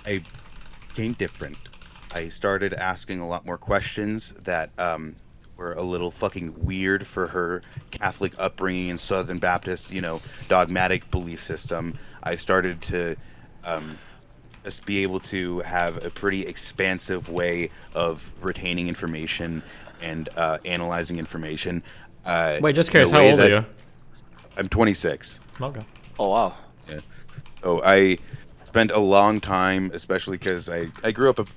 Speaker 23: became different. I started asking a lot more questions that were a little fucking weird for her Catholic upbringing and Southern Baptist, dogmatic belief system. I started to just be able to have a pretty expansive way of retaining information and analyzing information.
Speaker 1: Wait, just
Speaker 23: in a
Speaker 1: curious, how
Speaker 23: way
Speaker 1: old are
Speaker 23: that-
Speaker 1: you?
Speaker 23: I'm 26.
Speaker 1: Okay.
Speaker 21: Oh wow.
Speaker 23: Yeah. So I spent a long time, especially because I grew up.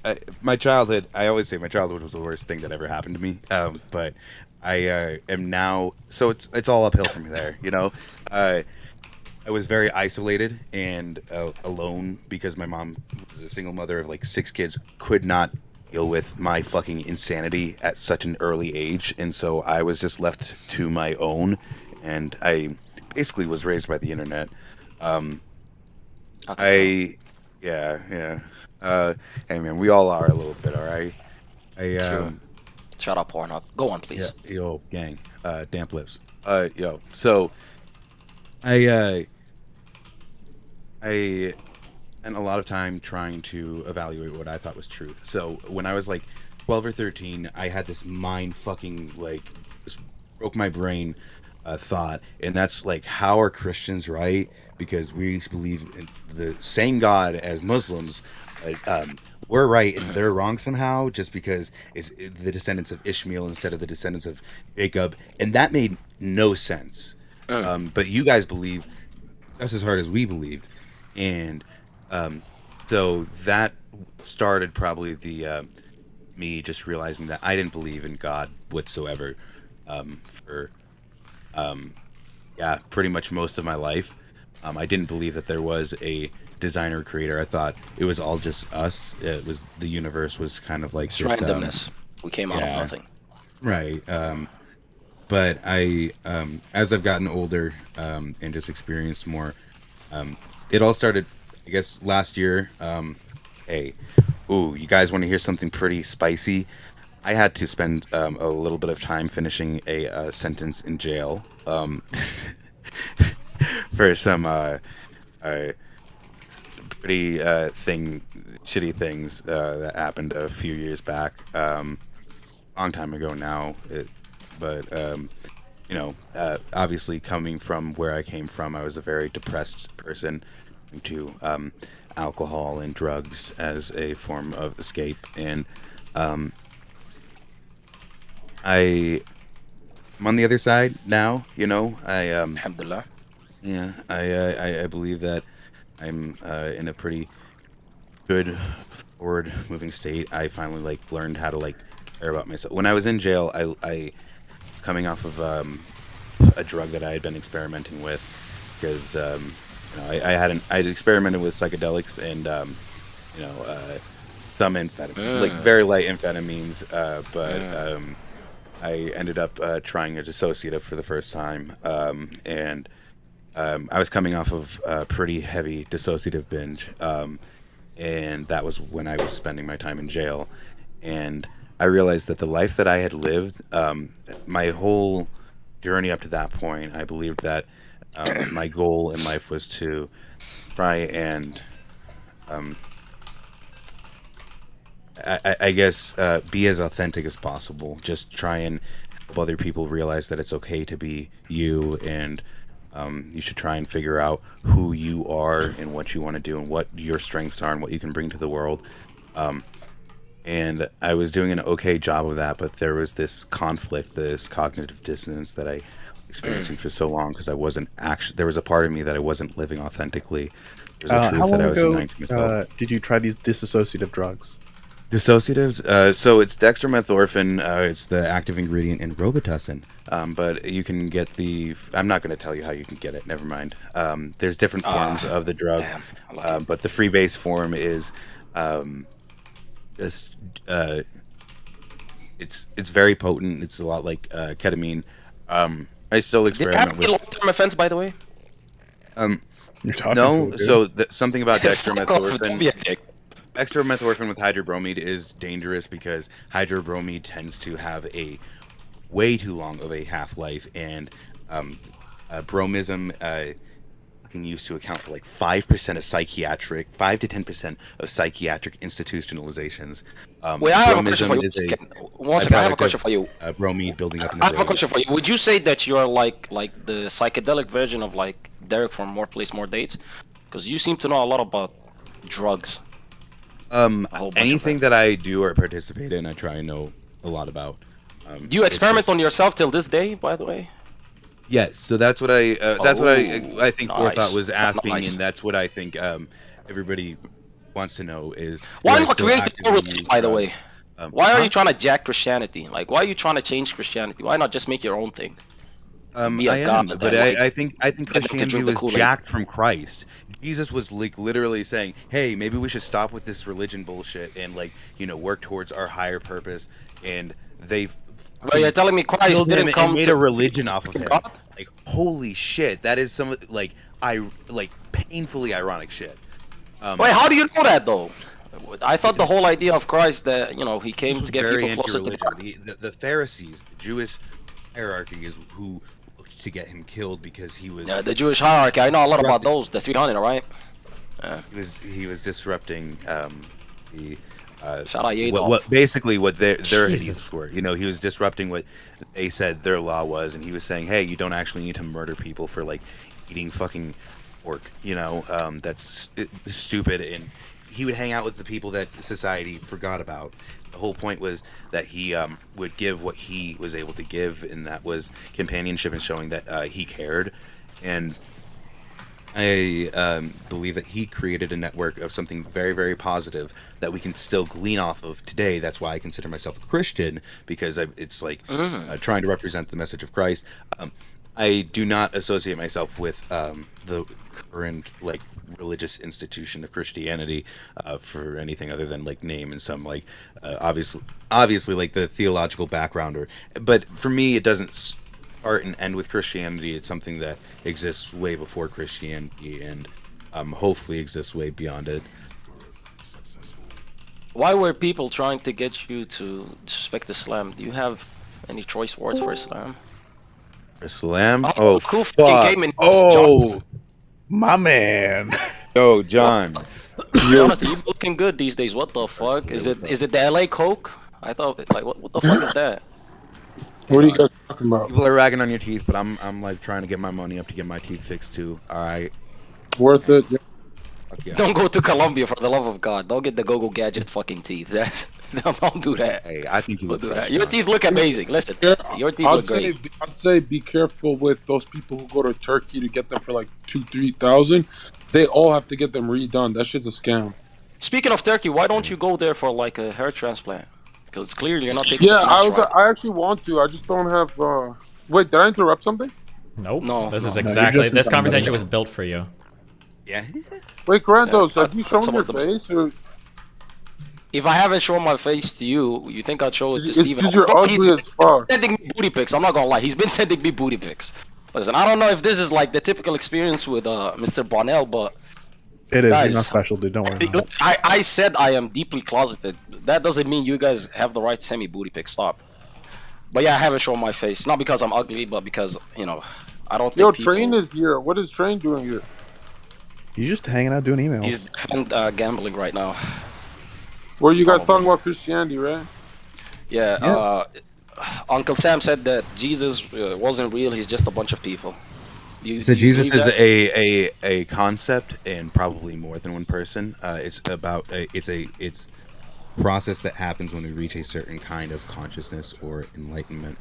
Speaker 23: My childhood. I always say my childhood was the worst thing that ever happened to me. But I am now. So it's all uphill from there. I was very isolated and alone because my mom was a single mother of like 6 kids. Could not deal with my fucking insanity at such an early age, and so I was just left to my own. And I basically was raised by the internet. Hey man, we all are a little bit, all right.
Speaker 21: True. Shut up, Pornhub. Go on, please.
Speaker 23: Yeah, yo, gang, damp lips. So I spent a lot of time trying to evaluate what I thought was truth. So when I was like 12 or 13, I had this mind fucking like just broke my brain thought, and that's like, how are Christians right? Because we believe in the same God as Muslims. We're right and they're wrong somehow, just because it's the descendants of Ishmael instead of the descendants of Jacob, and that made no sense. But you guys believe just as hard as we believed, and so that started probably the me just realizing that I didn't believe in God whatsoever for pretty much most of my life. I didn't believe that there was a designer creator. I thought it was all just us. It was the universe was kind of like
Speaker 21: It's
Speaker 23: this,
Speaker 21: randomness. We came out of nothing.
Speaker 23: Right. But I, as I've gotten older and just experienced more, it all started, I guess, last year. You guys want to hear something pretty spicy? I had to spend a little bit of time finishing a sentence in jail for some pretty shitty things that happened a few years back. Long time ago now. Obviously coming from where I came from, I was a very depressed person into alcohol and drugs as a form of escape, and I'm on the other side now.
Speaker 21: Alhamdulillah.
Speaker 23: Yeah, I believe that I'm in a pretty good forward moving state. I finally learned how to care about myself. When I was in jail, I was coming off of a drug that I had been experimenting with, because I'd experimented with psychedelics and some amphetamine, very light amphetamines, but I ended up trying a dissociative for the first time, and I was coming off of a pretty heavy dissociative binge, and that was when I was spending my time in jail, and I realized that the life that I had lived, my whole journey up to that point, I believed that my goal in life was to try and I guess be as authentic as possible. Just try and help other people realize that it's okay to be you, and you should try and figure out who you are and what you want to do and what your strengths are and what you can bring to the world. And I was doing an okay job of that, but there was this conflict, this cognitive dissonance that I was experiencing for so long, because I wasn't actually, there was a part of me that I wasn't living authentically. There's a truth
Speaker 3: How long
Speaker 23: that I was
Speaker 3: ago
Speaker 23: denying to myself.
Speaker 3: did you try these dissociative drugs?
Speaker 23: Dissociatives? So it's dextromethorphan, it's the active ingredient in Robitussin, but you can get I'm not going to tell you how you can get it, never mind. There's different forms of the drug, but the free base form is just it's very potent. It's a lot like ketamine. I still
Speaker 21: Did you have
Speaker 23: experiment
Speaker 21: any
Speaker 23: with.
Speaker 21: long-term effects, by the way?
Speaker 23: You're
Speaker 17: talking
Speaker 23: no.
Speaker 17: to a dude.
Speaker 23: So something about
Speaker 21: Fuck off, don't be a
Speaker 23: dextromethorphan.
Speaker 21: dick.
Speaker 23: Dextromethorphan with hydrobromide is dangerous because hydrobromide tends to have a way too long of a half-life, and bromism can use to account for like 5% of 5 to 10% of psychiatric institutionalizations.
Speaker 21: Wait, I have a question for you.
Speaker 23: Bromism is a
Speaker 21: One second, I have a
Speaker 23: byproduct
Speaker 21: question
Speaker 23: of
Speaker 21: for you.
Speaker 23: bromide building up in the
Speaker 21: I have a
Speaker 23: brain.
Speaker 21: question for you. Would you say that you're like the psychedelic version of like Derek from More Place More Dates? Because you seem to know a lot about drugs. whole bunch of
Speaker 23: Anything that I do or participate in, I try and know a lot about.
Speaker 21: Do you experiment on yourself till this day, by the way?
Speaker 23: Yes, so that's what I I think Forethought
Speaker 21: nice.
Speaker 23: was asking,
Speaker 21: Nice.
Speaker 23: and that's what I think everybody wants to know is
Speaker 21: Why
Speaker 23: do I
Speaker 21: not
Speaker 23: still
Speaker 21: create your
Speaker 23: actively
Speaker 21: religion,
Speaker 23: use
Speaker 21: by the way?
Speaker 23: drugs?
Speaker 21: Why are
Speaker 23: Huh?
Speaker 21: you trying to jack Christianity? Like, why are you trying to change Christianity? Why not just make your own thing? Be a
Speaker 23: I
Speaker 21: god
Speaker 23: am,
Speaker 21: that,
Speaker 23: but
Speaker 21: like,
Speaker 23: I think
Speaker 21: get them to
Speaker 23: Christianity
Speaker 21: drink the
Speaker 23: was
Speaker 21: Kool-Aid.
Speaker 23: jacked from Christ. Jesus was like literally saying, "Hey, maybe we should stop with this religion bullshit and like work towards our higher purpose." And they've
Speaker 21: But you're telling me Christ
Speaker 23: killed him
Speaker 21: didn't
Speaker 23: and
Speaker 21: come
Speaker 23: made
Speaker 21: to
Speaker 23: a religion off of him.
Speaker 21: God?
Speaker 23: Like holy shit, that is some like painfully ironic shit.
Speaker 21: Wait, how do you know that though? I thought the whole idea of Christ that he came
Speaker 23: Jesus
Speaker 21: to get
Speaker 23: was very
Speaker 21: people closer to
Speaker 23: anti-religion.
Speaker 21: God.
Speaker 23: The Pharisees, the Jewish hierarchy, is who looked to get him killed because he was.
Speaker 21: Yeah, the Jewish hierarchy. I know a lot about
Speaker 23: disrupting-
Speaker 21: those. The 300, right? Yeah.
Speaker 23: He was disrupting the.
Speaker 21: Shout out Yadolf.
Speaker 23: What basically what their
Speaker 1: Jesus.
Speaker 23: idiots were. He was disrupting what they said their law was, and he was saying, "Hey, you don't actually need to murder people for like eating fucking pork." That's stupid. And he would hang out with the people that society forgot about. The whole point was that he would give what he was able to give, and that was companionship and showing that he cared. And I believe that he created a network of something very, very positive that we can still glean off of today. That's why I consider myself a Christian, because it's like trying to represent the message of Christ. I do not associate myself with the current religious institution of Christianity for anything other than name and some obviously like the theological background. But for me, it doesn't start and end with Christianity. It's something that exists way before Christianity and hopefully exists way beyond it.
Speaker 21: Why were people trying to get you to disrespect Islam? Do you have any choice words for Islam?
Speaker 23: Islam?
Speaker 21: Oh, cool fucking gaming news,
Speaker 23: Oh,
Speaker 17: my man.
Speaker 23: Yo, John.
Speaker 21: Jonathan, you looking good these days. What the fuck? Is it the LA Coke? I thought what the fuck is that?
Speaker 2: What are you guys talking about?
Speaker 23: People are ragging on your teeth, but I'm like trying to get my money up to get my teeth fixed too. All right.
Speaker 2: Worth it. Yeah.
Speaker 23: Yeah.
Speaker 21: Don't go to Colombia for the love of God. Don't get the go-go gadget fucking teeth. Don't do that.
Speaker 23: Hey, I think you look
Speaker 21: Don't do
Speaker 23: fresh.
Speaker 21: that. Your teeth look amazing. Listen, your teeth look great.
Speaker 2: I'd say be careful with those people who go to Turkey to get them for like 2,000-3,000. They all have to get them redone. That shit's a scam.
Speaker 21: Speaking of Turkey, why don't you go there for like a hair transplant? Because it's clear you're not taking.
Speaker 2: Yeah,
Speaker 21: the finesse right.
Speaker 2: I actually want to. I just don't have. Wait, did I interrupt something?
Speaker 1: Nope.
Speaker 21: No.
Speaker 1: This is
Speaker 21: No,
Speaker 1: exactly. This conversation was built for you.
Speaker 23: Yeah.
Speaker 2: Wait, Grandos, have you shown
Speaker 21: some
Speaker 2: your
Speaker 21: of them-
Speaker 2: face? Or...
Speaker 21: If I haven't shown my face to you, you think I'd show it to
Speaker 2: It's
Speaker 21: Steven?
Speaker 2: because you're
Speaker 21: Bro,
Speaker 2: ugly
Speaker 21: he's
Speaker 2: as fuck.
Speaker 21: been sending me booty pics. I'm not gonna lie. He's been sending me booty pics. Listen, I don't know if this is like the typical experience with Mr. Bonnell, but
Speaker 17: It is.
Speaker 21: guys,
Speaker 17: You're not special, dude. Don't worry about it.
Speaker 21: I said I am deeply closeted. That doesn't mean you guys have the right to send me booty pics. Stop. But yeah, I haven't shown my face. Not because I'm ugly, but because, I don't think
Speaker 2: Yo,
Speaker 21: people...
Speaker 2: Train is here. What is Train doing here?
Speaker 17: He's just hanging out doing emails.
Speaker 21: He's gambling right now.
Speaker 2: Were you guys talking about Christianity, right?
Speaker 21: Yeah, Uncle Sam said that Jesus wasn't real. He's just a bunch of people.
Speaker 23: So Jesus
Speaker 21: believe
Speaker 23: is
Speaker 21: that?
Speaker 23: a concept and probably more than one person. It's about it's process that happens when we reach a certain kind of consciousness or enlightenment.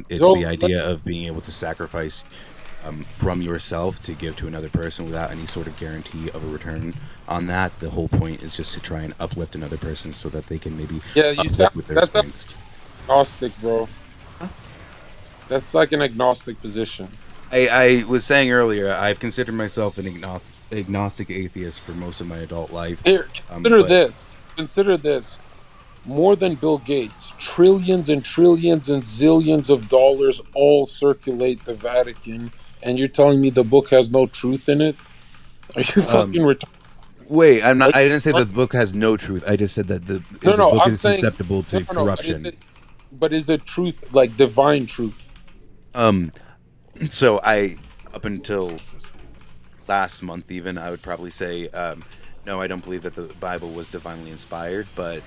Speaker 23: It's
Speaker 2: So,
Speaker 23: the idea of being able to sacrifice from yourself to give to another person without any sort of guarantee of a return on that. The whole point is just to try and uplift another person so that they can maybe
Speaker 2: Yeah, you
Speaker 23: uplift
Speaker 2: said
Speaker 23: with their
Speaker 2: that's
Speaker 23: strengths.
Speaker 2: agnostic, bro. That's like an agnostic position.
Speaker 23: I was saying earlier, I've considered myself an agnostic atheist for most of my adult life.
Speaker 2: Here, consider
Speaker 23: but-
Speaker 2: this. Consider this. more than Bill Gates, trillions and trillions and zillions of dollars all circulate the Vatican, and you're telling me the book has no truth in it? Are you fucking retarded?
Speaker 23: Wait, I'm not. I didn't say the book has no truth. I just said that the book
Speaker 2: I'm
Speaker 23: is
Speaker 2: saying,
Speaker 23: susceptible to corruption.
Speaker 2: But is it truth, like divine truth?
Speaker 23: So up until last month, even I would probably say, no, I don't believe that the Bible was divinely inspired. But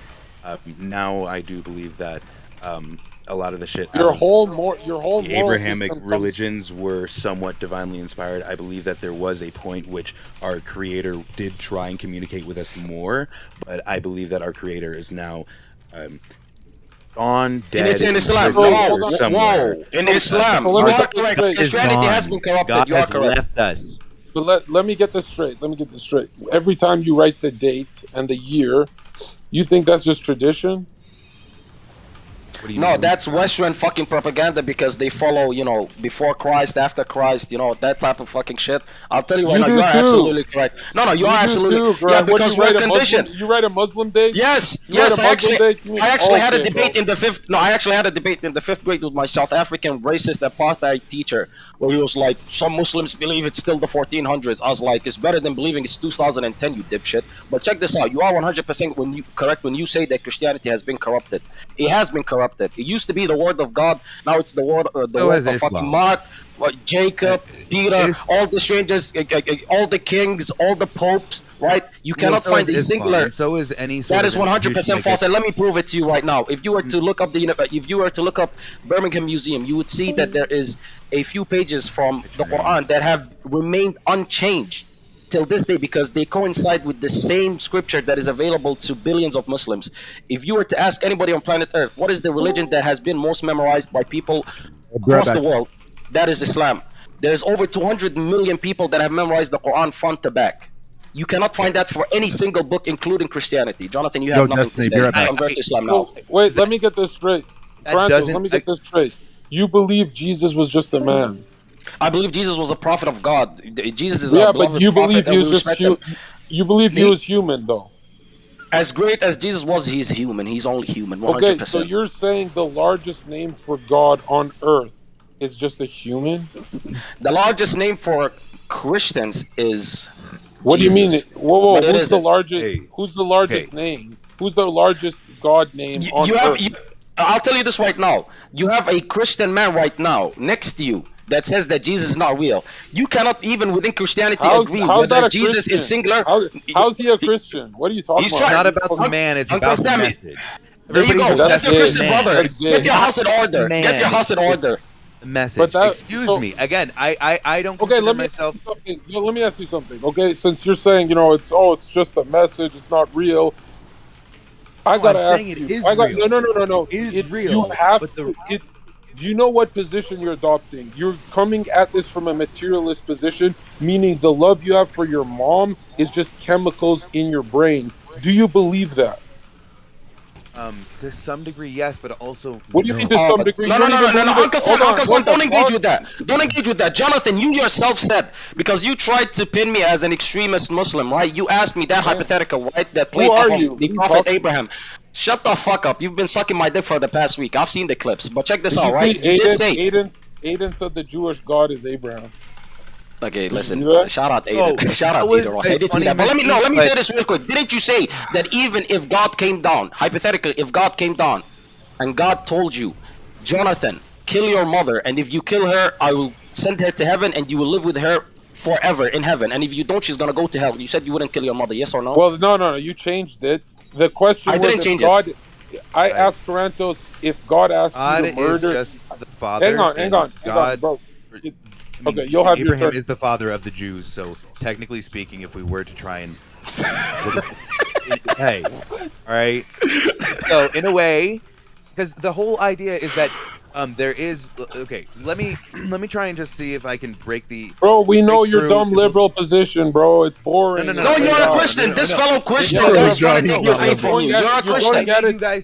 Speaker 23: now I do believe that a lot of the shit.
Speaker 2: Your whole
Speaker 23: the
Speaker 2: moral
Speaker 23: Abrahamic
Speaker 2: system
Speaker 23: religions were somewhat divinely inspired. I believe that there was a point which our Creator did try and communicate with us more, but I believe that our Creator is now gone, dead.
Speaker 21: And it's in Islam.
Speaker 23: Somewhere.
Speaker 21: Whoa. In Islam. You are correct. Christianity has been corrupted.
Speaker 23: God
Speaker 21: You are
Speaker 23: has
Speaker 21: correct.
Speaker 23: left us.
Speaker 2: But let me get this straight. Every time you write the date and the year, you think that's just tradition?
Speaker 21: No, that's Western fucking propaganda because they follow, before Christ, after Christ, that type of fucking shit. I'll tell you right now, you are absolutely correct. No, you are absolutely yeah, because we're conditioned.
Speaker 2: You write a Muslim date?
Speaker 21: Yes, I actually had a debate in the fifth. No, I actually had a debate in the 5th grade with my South African racist apartheid teacher, where he was like, "Some Muslims believe it's still the 1400s." I was like, "It's better than believing it's 2010, you dipshit." But check this out: you are 100% correct when you say that Christianity has been corrupted. It has been corrupted. It used to be the word of God. Now it's the word of fucking Mark, Jacob, Peter, all the strangers, all the kings, all the popes. Right? You cannot find a singular.
Speaker 23: And so is any.
Speaker 21: That is 100% false. And let me prove it to you right now. If you were to look up Birmingham Museum, you would see that there is a few pages from the Quran that have remained unchanged till this day because they coincide with the same scripture that is available to billions of Muslims. If you were to ask anybody on planet Earth, what is the religion that has been most memorized by people across the world? That is Islam. There's over 200 million people that have memorized the Quran front to back. You cannot find that for any single book, including Christianity. Jonathan, you have nothing to say. Convert to Islam now.
Speaker 2: Wait, let me get this straight. Francis, let me get this straight. You believe Jesus was just a man?
Speaker 21: I believe Jesus was a prophet of God. Jesus is
Speaker 2: a but you believe he was just you believe he was human though.
Speaker 21: As great as Jesus was, he's human. He's only human. 100%.
Speaker 2: Okay, so you're saying the largest name for God on earth is just a human?
Speaker 21: The largest name for Christians is.
Speaker 2: What
Speaker 21: Jesus.
Speaker 2: do you mean? Whoa! Who's the largest? Who's the largest name? Who's the largest God name on earth?
Speaker 21: I'll tell you this right now. You have a Christian man right now next to you that says that Jesus is not real. You cannot even within Christianity agree whether Jesus is singular.
Speaker 2: How's he a Christian? What are you talking about?
Speaker 23: It's not about the man, it's about the message.
Speaker 21: There you go. That's your Christian brother. Get your house in order. Get your house in order.
Speaker 23: Message. Excuse me. Again, I don't consider myself.
Speaker 2: Let me ask you something. Okay, since you're saying, it's just a message, it's not real. I gotta ask you. No.
Speaker 23: Is real.
Speaker 2: You have to. Do you know what position you're adopting? You're coming at this from a materialist position, meaning the love you have for your mom is just chemicals in your brain. Do you believe that?
Speaker 23: To some degree, yes, but also.
Speaker 2: What do you mean to some degree?
Speaker 21: No. Uncle Sam, don't engage with that. Don't engage with that. Jonathan, you yourself said, because you tried to pin me as an extremist Muslim, right? You asked me that hypothetical, right? That played off of the Prophet Abraham. Shut the fuck up. You've been sucking my dick for the past week. I've seen the clips. But check this out, right? You did say.
Speaker 2: Aiden said the Jewish God is Abraham.
Speaker 21: Okay, listen. Shout out Aiden. Shout out Aiden Ross. I did see that. But let me say this real quick. Didn't you say that even if God came down, hypothetically, if God came down and God told you, Jonathan, kill your mother, and if you kill her, I will send her to heaven and you will live with her forever in heaven. And if you don't, she's gonna go to hell. You said you wouldn't kill your mother, yes or no?
Speaker 2: Well, no. You changed it. The question was if God. I asked Tarantos if God asked you to murder.
Speaker 23: Is just the father.
Speaker 2: Hang on, bro. Okay, you'll have your turn.
Speaker 23: Abraham is the father of the Jews, so technically speaking, if we were to try and hey, all right. So in a way, because the whole idea is that there is okay. Let me try and just see if I can break the.
Speaker 2: Bro, we know your dumb liberal position, bro. It's boring.
Speaker 21: No, you're a Christian. This fellow Christian is trying to take your faith from you. You're a Christian.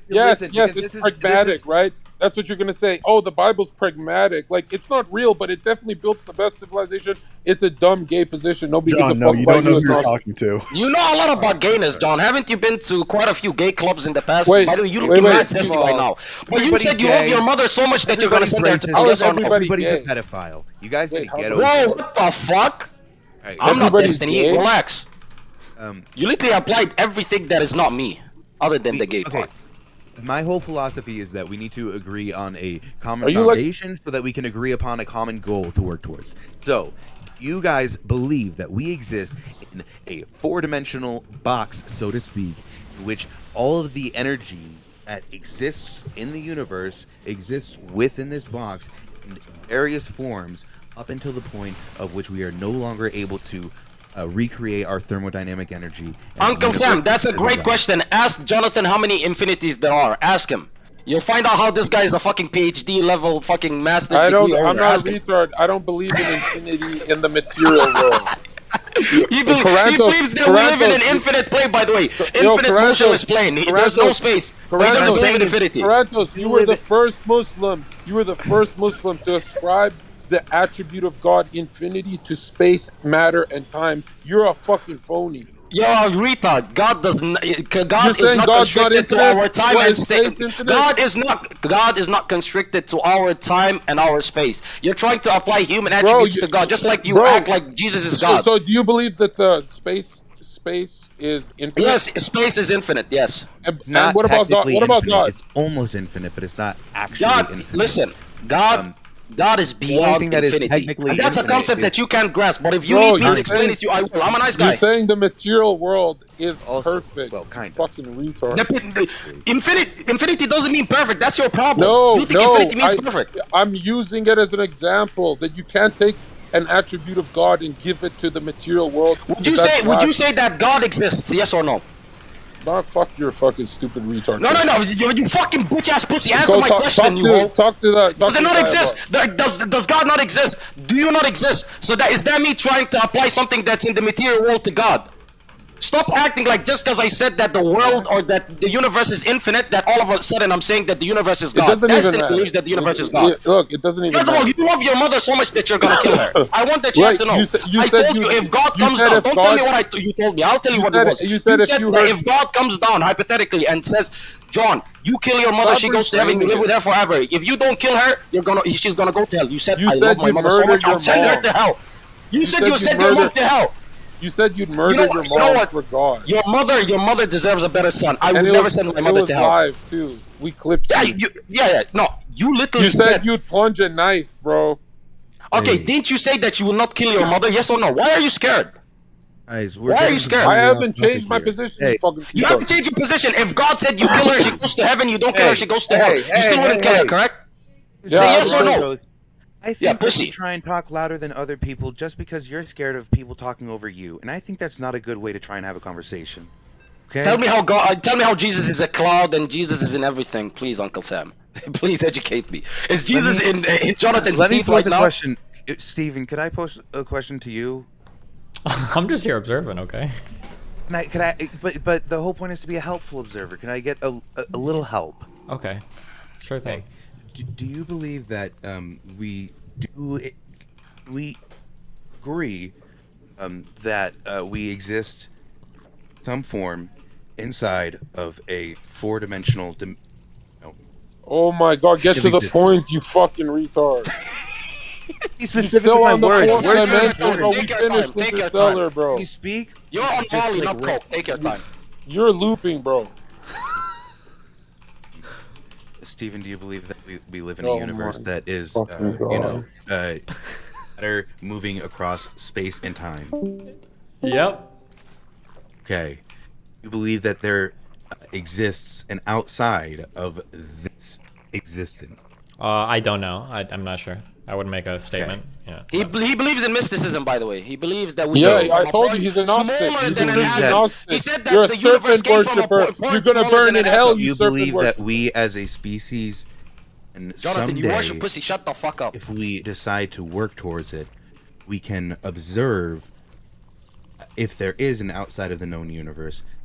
Speaker 2: Yes, it's pragmatic, right? That's what you're gonna say. Oh, the Bible's pragmatic. Like, it's not real, but it definitely builds the best civilization. It's a dumb gay position. Nobody gives a
Speaker 17: John, no,
Speaker 2: fuck
Speaker 17: you
Speaker 2: about
Speaker 17: don't know
Speaker 2: you.
Speaker 17: who you're
Speaker 2: agnostic.
Speaker 17: talking to.
Speaker 21: You know a lot about gayness, John. Haven't you been to quite a few gay clubs in the past?
Speaker 2: Wait,
Speaker 21: By the way, you
Speaker 2: wait,
Speaker 21: looking
Speaker 2: wait.
Speaker 21: mad sexy right now. But you said you love your mother so much that you're gonna send her to
Speaker 2: How is
Speaker 21: yes or no?
Speaker 23: Everybody's a pedophile. You guys need to get over
Speaker 21: Whoa,
Speaker 23: it.
Speaker 21: what the fuck?
Speaker 23: Right.
Speaker 21: I'm not
Speaker 23: Everybody's
Speaker 21: Destiny.
Speaker 23: gay?
Speaker 21: Relax. You literally applied everything that is not me, other than the gay part.
Speaker 23: My whole philosophy is that we need to agree on a common
Speaker 2: Are you like-
Speaker 23: foundation so that we can agree upon a common goal to work towards. So, you guys believe that we exist in a four-dimensional box, so to speak, in which all of the energy that exists in the universe exists within this box in various forms up until the point of which we are no longer able to recreate our thermodynamic energy.
Speaker 21: Uncle Sam, that's a great question. Ask Jonathan how many infinities there are. Ask him. You'll find out how this guy is a fucking PhD level fucking master
Speaker 2: I don't.
Speaker 21: degree
Speaker 2: I'm
Speaker 21: holder.
Speaker 2: not
Speaker 21: Ask
Speaker 2: a
Speaker 21: him.
Speaker 2: retard. I don't believe in infinity in the material world.
Speaker 21: He believes that we live in an infinite plane, by the way. Infinite motionless plane. There's no space. But he doesn't believe in infinity.
Speaker 2: Karantos, you were the first Muslim. You were the first Muslim to ascribe the attribute of God, infinity, to space, matter, and time. You're a fucking phony.
Speaker 21: You're a retard. God does not. God
Speaker 2: You're
Speaker 21: is
Speaker 2: saying
Speaker 21: not
Speaker 2: God's not
Speaker 21: constricted to
Speaker 2: infinite?
Speaker 21: our time
Speaker 2: What,
Speaker 21: and
Speaker 2: is
Speaker 21: space.
Speaker 2: space infinite?
Speaker 21: God is not constricted to our time and our space. You're trying to apply human attributes to God, just like you act like Jesus is God.
Speaker 2: So do you believe that the space is infinite?
Speaker 21: Yes, space is infinite. Yes.
Speaker 23: It's not
Speaker 2: what about God?
Speaker 23: technically
Speaker 2: What about
Speaker 23: infinite.
Speaker 2: God?
Speaker 23: It's almost infinite, but it's not actually
Speaker 21: God,
Speaker 23: infinite.
Speaker 21: listen, God is
Speaker 23: the only
Speaker 21: beyond
Speaker 23: thing that is
Speaker 21: infinity.
Speaker 23: technically
Speaker 21: And that's a
Speaker 23: infinite
Speaker 21: concept
Speaker 23: is-
Speaker 21: that you can't grasp. But if you
Speaker 2: Bro,
Speaker 21: need me
Speaker 2: you're
Speaker 21: to explain
Speaker 2: saying-
Speaker 21: it to you, I will. I'm a nice guy.
Speaker 2: You're saying the material world is
Speaker 23: Also,
Speaker 2: perfect.
Speaker 23: well, kind of.
Speaker 2: Fucking retard.
Speaker 21: Infinity doesn't mean perfect. That's your problem.
Speaker 2: No,
Speaker 21: You think
Speaker 2: no.
Speaker 21: infinity means perfect.
Speaker 2: I'm using it as an example that you can't take an attribute of God and give it to the material world.
Speaker 21: Would you say that God exists? Yes or no?
Speaker 2: Nah, fuck your fucking stupid retard.
Speaker 21: No. You fucking bitch ass pussy. Answer
Speaker 2: Go
Speaker 21: my
Speaker 2: talk-
Speaker 21: question,
Speaker 2: talk
Speaker 21: you
Speaker 2: to-
Speaker 21: hoe.
Speaker 2: talk to the- talk
Speaker 21: Does
Speaker 2: to
Speaker 21: it
Speaker 2: the
Speaker 21: not
Speaker 2: guy
Speaker 21: exist? Does God not exist? Do you not exist? So is that me trying to apply something that's in the material world to God? Stop acting like just because I said that the world or that the universe is infinite, that all of a sudden I'm saying that the universe is
Speaker 2: It
Speaker 21: God.
Speaker 2: doesn't even
Speaker 21: Destiny
Speaker 2: matter.
Speaker 21: believes that the universe is God.
Speaker 2: Look, it doesn't even
Speaker 21: First of all,
Speaker 2: matter.
Speaker 21: you love your mother so much that you're gonna kill her. I want the chat
Speaker 2: Right,
Speaker 21: to know.
Speaker 2: you
Speaker 21: I
Speaker 2: said
Speaker 21: told you if God
Speaker 2: you
Speaker 21: comes
Speaker 2: said
Speaker 21: down,
Speaker 2: if
Speaker 21: don't tell me
Speaker 2: God-
Speaker 21: what you told me. I'll tell you
Speaker 2: You
Speaker 21: what
Speaker 2: said-
Speaker 21: it was.
Speaker 2: you said if you
Speaker 21: that
Speaker 2: heard-
Speaker 21: if God comes down hypothetically and says, John, you kill your mother,
Speaker 2: Stop
Speaker 21: she goes to heaven, you
Speaker 2: reframing
Speaker 21: live with
Speaker 2: it.
Speaker 21: her forever. If you don't kill her, she's gonna go to hell. You said
Speaker 2: You
Speaker 21: I
Speaker 2: said
Speaker 21: love my
Speaker 2: you'd
Speaker 21: mother so
Speaker 2: murder
Speaker 21: much, I'll
Speaker 2: your
Speaker 21: send her
Speaker 2: mom.
Speaker 21: to hell. You said you
Speaker 2: you'd
Speaker 21: sent your mom
Speaker 2: murder-
Speaker 21: to hell.
Speaker 2: You said you'd murder
Speaker 21: You know
Speaker 2: your
Speaker 21: what- you know
Speaker 2: mom
Speaker 21: what?
Speaker 2: for God.
Speaker 21: Your mother deserves a better son. I
Speaker 2: And
Speaker 21: would
Speaker 2: it
Speaker 21: never
Speaker 2: was-
Speaker 21: send my
Speaker 2: it
Speaker 21: mother
Speaker 2: was
Speaker 21: to hell.
Speaker 2: live too. We clipped you.
Speaker 21: No, you literally
Speaker 2: You said you'd plunge a knife, bro.
Speaker 21: Okay, didn't you say that you will not kill your mother? Yes or no? Why are you scared?
Speaker 23: Guys,
Speaker 21: Why are you scared?
Speaker 2: I haven't changed my position.
Speaker 23: Hey.
Speaker 2: You fucking
Speaker 21: You haven't changed your position. If God said you kill her, she goes to heaven. You don't kill her, she goes to
Speaker 23: Hey,
Speaker 21: hell.
Speaker 23: hey,
Speaker 21: You still wouldn't kill her,
Speaker 23: hey.
Speaker 21: correct?
Speaker 2: Yeah,
Speaker 21: Say yes or no.
Speaker 23: Broncos, I think
Speaker 21: Yeah,
Speaker 23: that
Speaker 21: pussy.
Speaker 23: you try and talk louder than other people just because you're scared of people talking over you, and I think that's not a good way to try and have a conversation. Okay?
Speaker 21: Tell me how Jesus is a cloud and Jesus is in everything, please, Uncle Sam. Please educate me. Is Jesus in Jonathan's
Speaker 23: Let me
Speaker 21: teeth
Speaker 23: pose
Speaker 21: right
Speaker 23: a
Speaker 21: now?
Speaker 23: question, Steven. Could I pose a question to you?
Speaker 1: I'm just here observing, okay?
Speaker 23: But the whole point is to be a helpful observer. Can I get a little help?
Speaker 1: Okay, sure thing.
Speaker 23: Do you believe that we agree that we exist some form inside of a four-dimensional
Speaker 2: Oh my God! Get to the
Speaker 23: existence?
Speaker 2: point, you fucking retard.
Speaker 23: Be specific
Speaker 2: Still
Speaker 23: with my
Speaker 2: on the
Speaker 23: words.
Speaker 2: fourth
Speaker 23: Words are
Speaker 2: dimension,
Speaker 23: important.
Speaker 2: bro. We
Speaker 21: Take your time,
Speaker 2: finished
Speaker 21: take your
Speaker 2: Interstellar,
Speaker 21: time.
Speaker 2: bro.
Speaker 23: You speak.
Speaker 21: You're on
Speaker 23: Just
Speaker 21: Molly,
Speaker 23: like
Speaker 21: not coke. Take your time.
Speaker 2: You're looping, bro.
Speaker 23: Steven, do you believe that we live in a
Speaker 2: Oh
Speaker 23: universe
Speaker 2: my
Speaker 23: that is,
Speaker 2: fucking God.
Speaker 23: matter moving across space and time?
Speaker 1: Yep.
Speaker 23: Okay. You believe that there exists an outside of this existence?
Speaker 1: I don't know. I'm not sure. I wouldn't make a statement. Yeah.
Speaker 21: He believes in mysticism, by the way. He believes that we
Speaker 2: Yeah,
Speaker 21: came from
Speaker 2: I
Speaker 21: a
Speaker 2: told
Speaker 21: point
Speaker 2: you he's a Gnostic.
Speaker 21: smaller
Speaker 2: He's
Speaker 21: than
Speaker 2: a
Speaker 21: an
Speaker 2: Christian
Speaker 21: atom.
Speaker 2: Gnostic.
Speaker 21: He said that
Speaker 2: You're a
Speaker 21: the universe
Speaker 2: serpent
Speaker 21: came from a
Speaker 2: worshiper.
Speaker 21: point
Speaker 2: You're gonna
Speaker 21: smaller
Speaker 2: burn
Speaker 21: than
Speaker 2: in
Speaker 21: an
Speaker 2: hell,
Speaker 21: atom.
Speaker 2: you
Speaker 23: You
Speaker 2: serpent
Speaker 23: believe
Speaker 2: worshiper.
Speaker 23: that we as a species, and
Speaker 21: Jonathan, you
Speaker 23: someday,
Speaker 21: worship pussy. Shut the fuck up.
Speaker 23: if we decide to work towards it, we can observe if there is an outside of the known universe,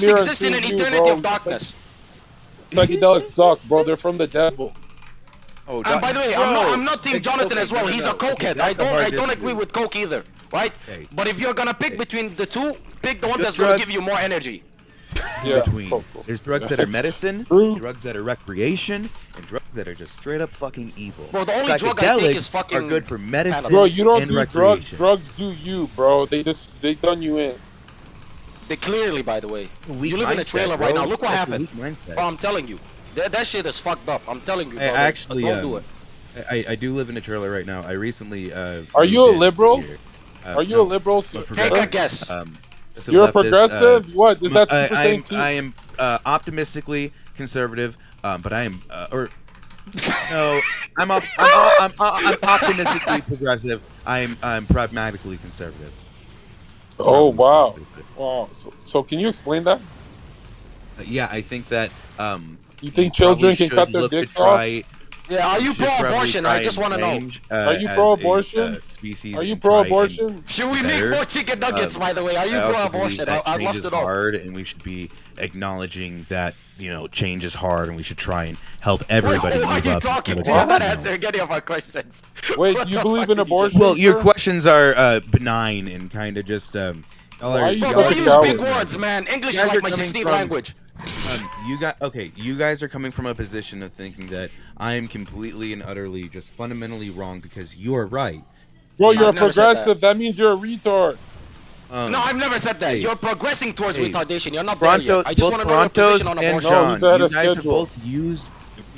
Speaker 22: just
Speaker 2: mirror and
Speaker 22: exist in
Speaker 2: sees
Speaker 22: an
Speaker 2: you,
Speaker 22: eternity
Speaker 2: bro.
Speaker 22: of darkness.
Speaker 2: Psychedelics suck, bro. They're from the devil.
Speaker 23: Oh,
Speaker 21: And by the way, I'm not Team Jonathan as well. He's a cokehead. I don't agree with coke either, right?
Speaker 23: Okay.
Speaker 21: But if you're gonna pick between the two, pick the one
Speaker 23: Good
Speaker 21: that's gonna
Speaker 23: drugs.
Speaker 21: give you more energy.
Speaker 23: In between. There's drugs that are medicine, drugs that are recreation, and drugs that are just straight up fucking evil.
Speaker 21: Bro, the only drug I take is
Speaker 23: Psychedelics
Speaker 21: fucking
Speaker 23: are good for medicine.
Speaker 2: Bro, you don't
Speaker 23: and
Speaker 2: do
Speaker 23: recreation.
Speaker 2: drugs. Drugs do you, bro. They done you in.
Speaker 21: They clearly, by the way.
Speaker 23: Weak
Speaker 21: You live in a
Speaker 23: mindset,
Speaker 21: trailer
Speaker 23: bro.
Speaker 21: right now. Look what
Speaker 23: That's a
Speaker 21: happened.
Speaker 23: weak mindset.
Speaker 21: Bro, I'm telling you. That shit is fucked up. I'm telling you, bro.
Speaker 23: Actually,
Speaker 21: don't do it.
Speaker 23: I do live in a trailer right now. I recently.
Speaker 2: Are you a
Speaker 23: moved in
Speaker 2: liberal?
Speaker 23: here.
Speaker 2: Are you a liberal?
Speaker 21: Take a guess.
Speaker 23: Just
Speaker 2: You're a
Speaker 23: leftist,
Speaker 2: progressive? What? Is that super saying too?
Speaker 23: I am optimistically conservative, but I am no, I'm optimistically progressive. I'm pragmatically conservative.
Speaker 2: Oh wow, wow. So can you explain that?
Speaker 23: Yeah, I think that
Speaker 2: You think children can cut their dicks off?
Speaker 21: Yeah, are you pro-abortion? I just want to know.
Speaker 2: Are you pro-abortion?
Speaker 23: Species.
Speaker 2: Are you pro-abortion?
Speaker 21: Should we make more chicken nuggets, by the way? Are you pro-abortion? I'd love to know.
Speaker 23: Hard, and we should be acknowledging that change is hard, and we should try and help everybody.
Speaker 21: Who are you talking to? I'm not answering any of our questions.
Speaker 2: Wait, do you believe in abortion?
Speaker 23: Well, your
Speaker 2: sir?
Speaker 23: questions are benign and kind of just.
Speaker 21: Bro, don't use big words, man. English is like my 16th language.
Speaker 23: You guys are coming from a position of thinking that I am completely and utterly just fundamentally wrong because you are right.
Speaker 2: Bro, you're a progressive. That means you're a retard.
Speaker 21: No, I've never said that. You're progressing towards retardation. You're not there
Speaker 23: Toronto,
Speaker 21: yet. I just
Speaker 23: both
Speaker 21: want to know your
Speaker 23: Toronto's
Speaker 21: position on
Speaker 23: and
Speaker 21: abortion.
Speaker 23: John,
Speaker 2: No,
Speaker 23: you guys have both used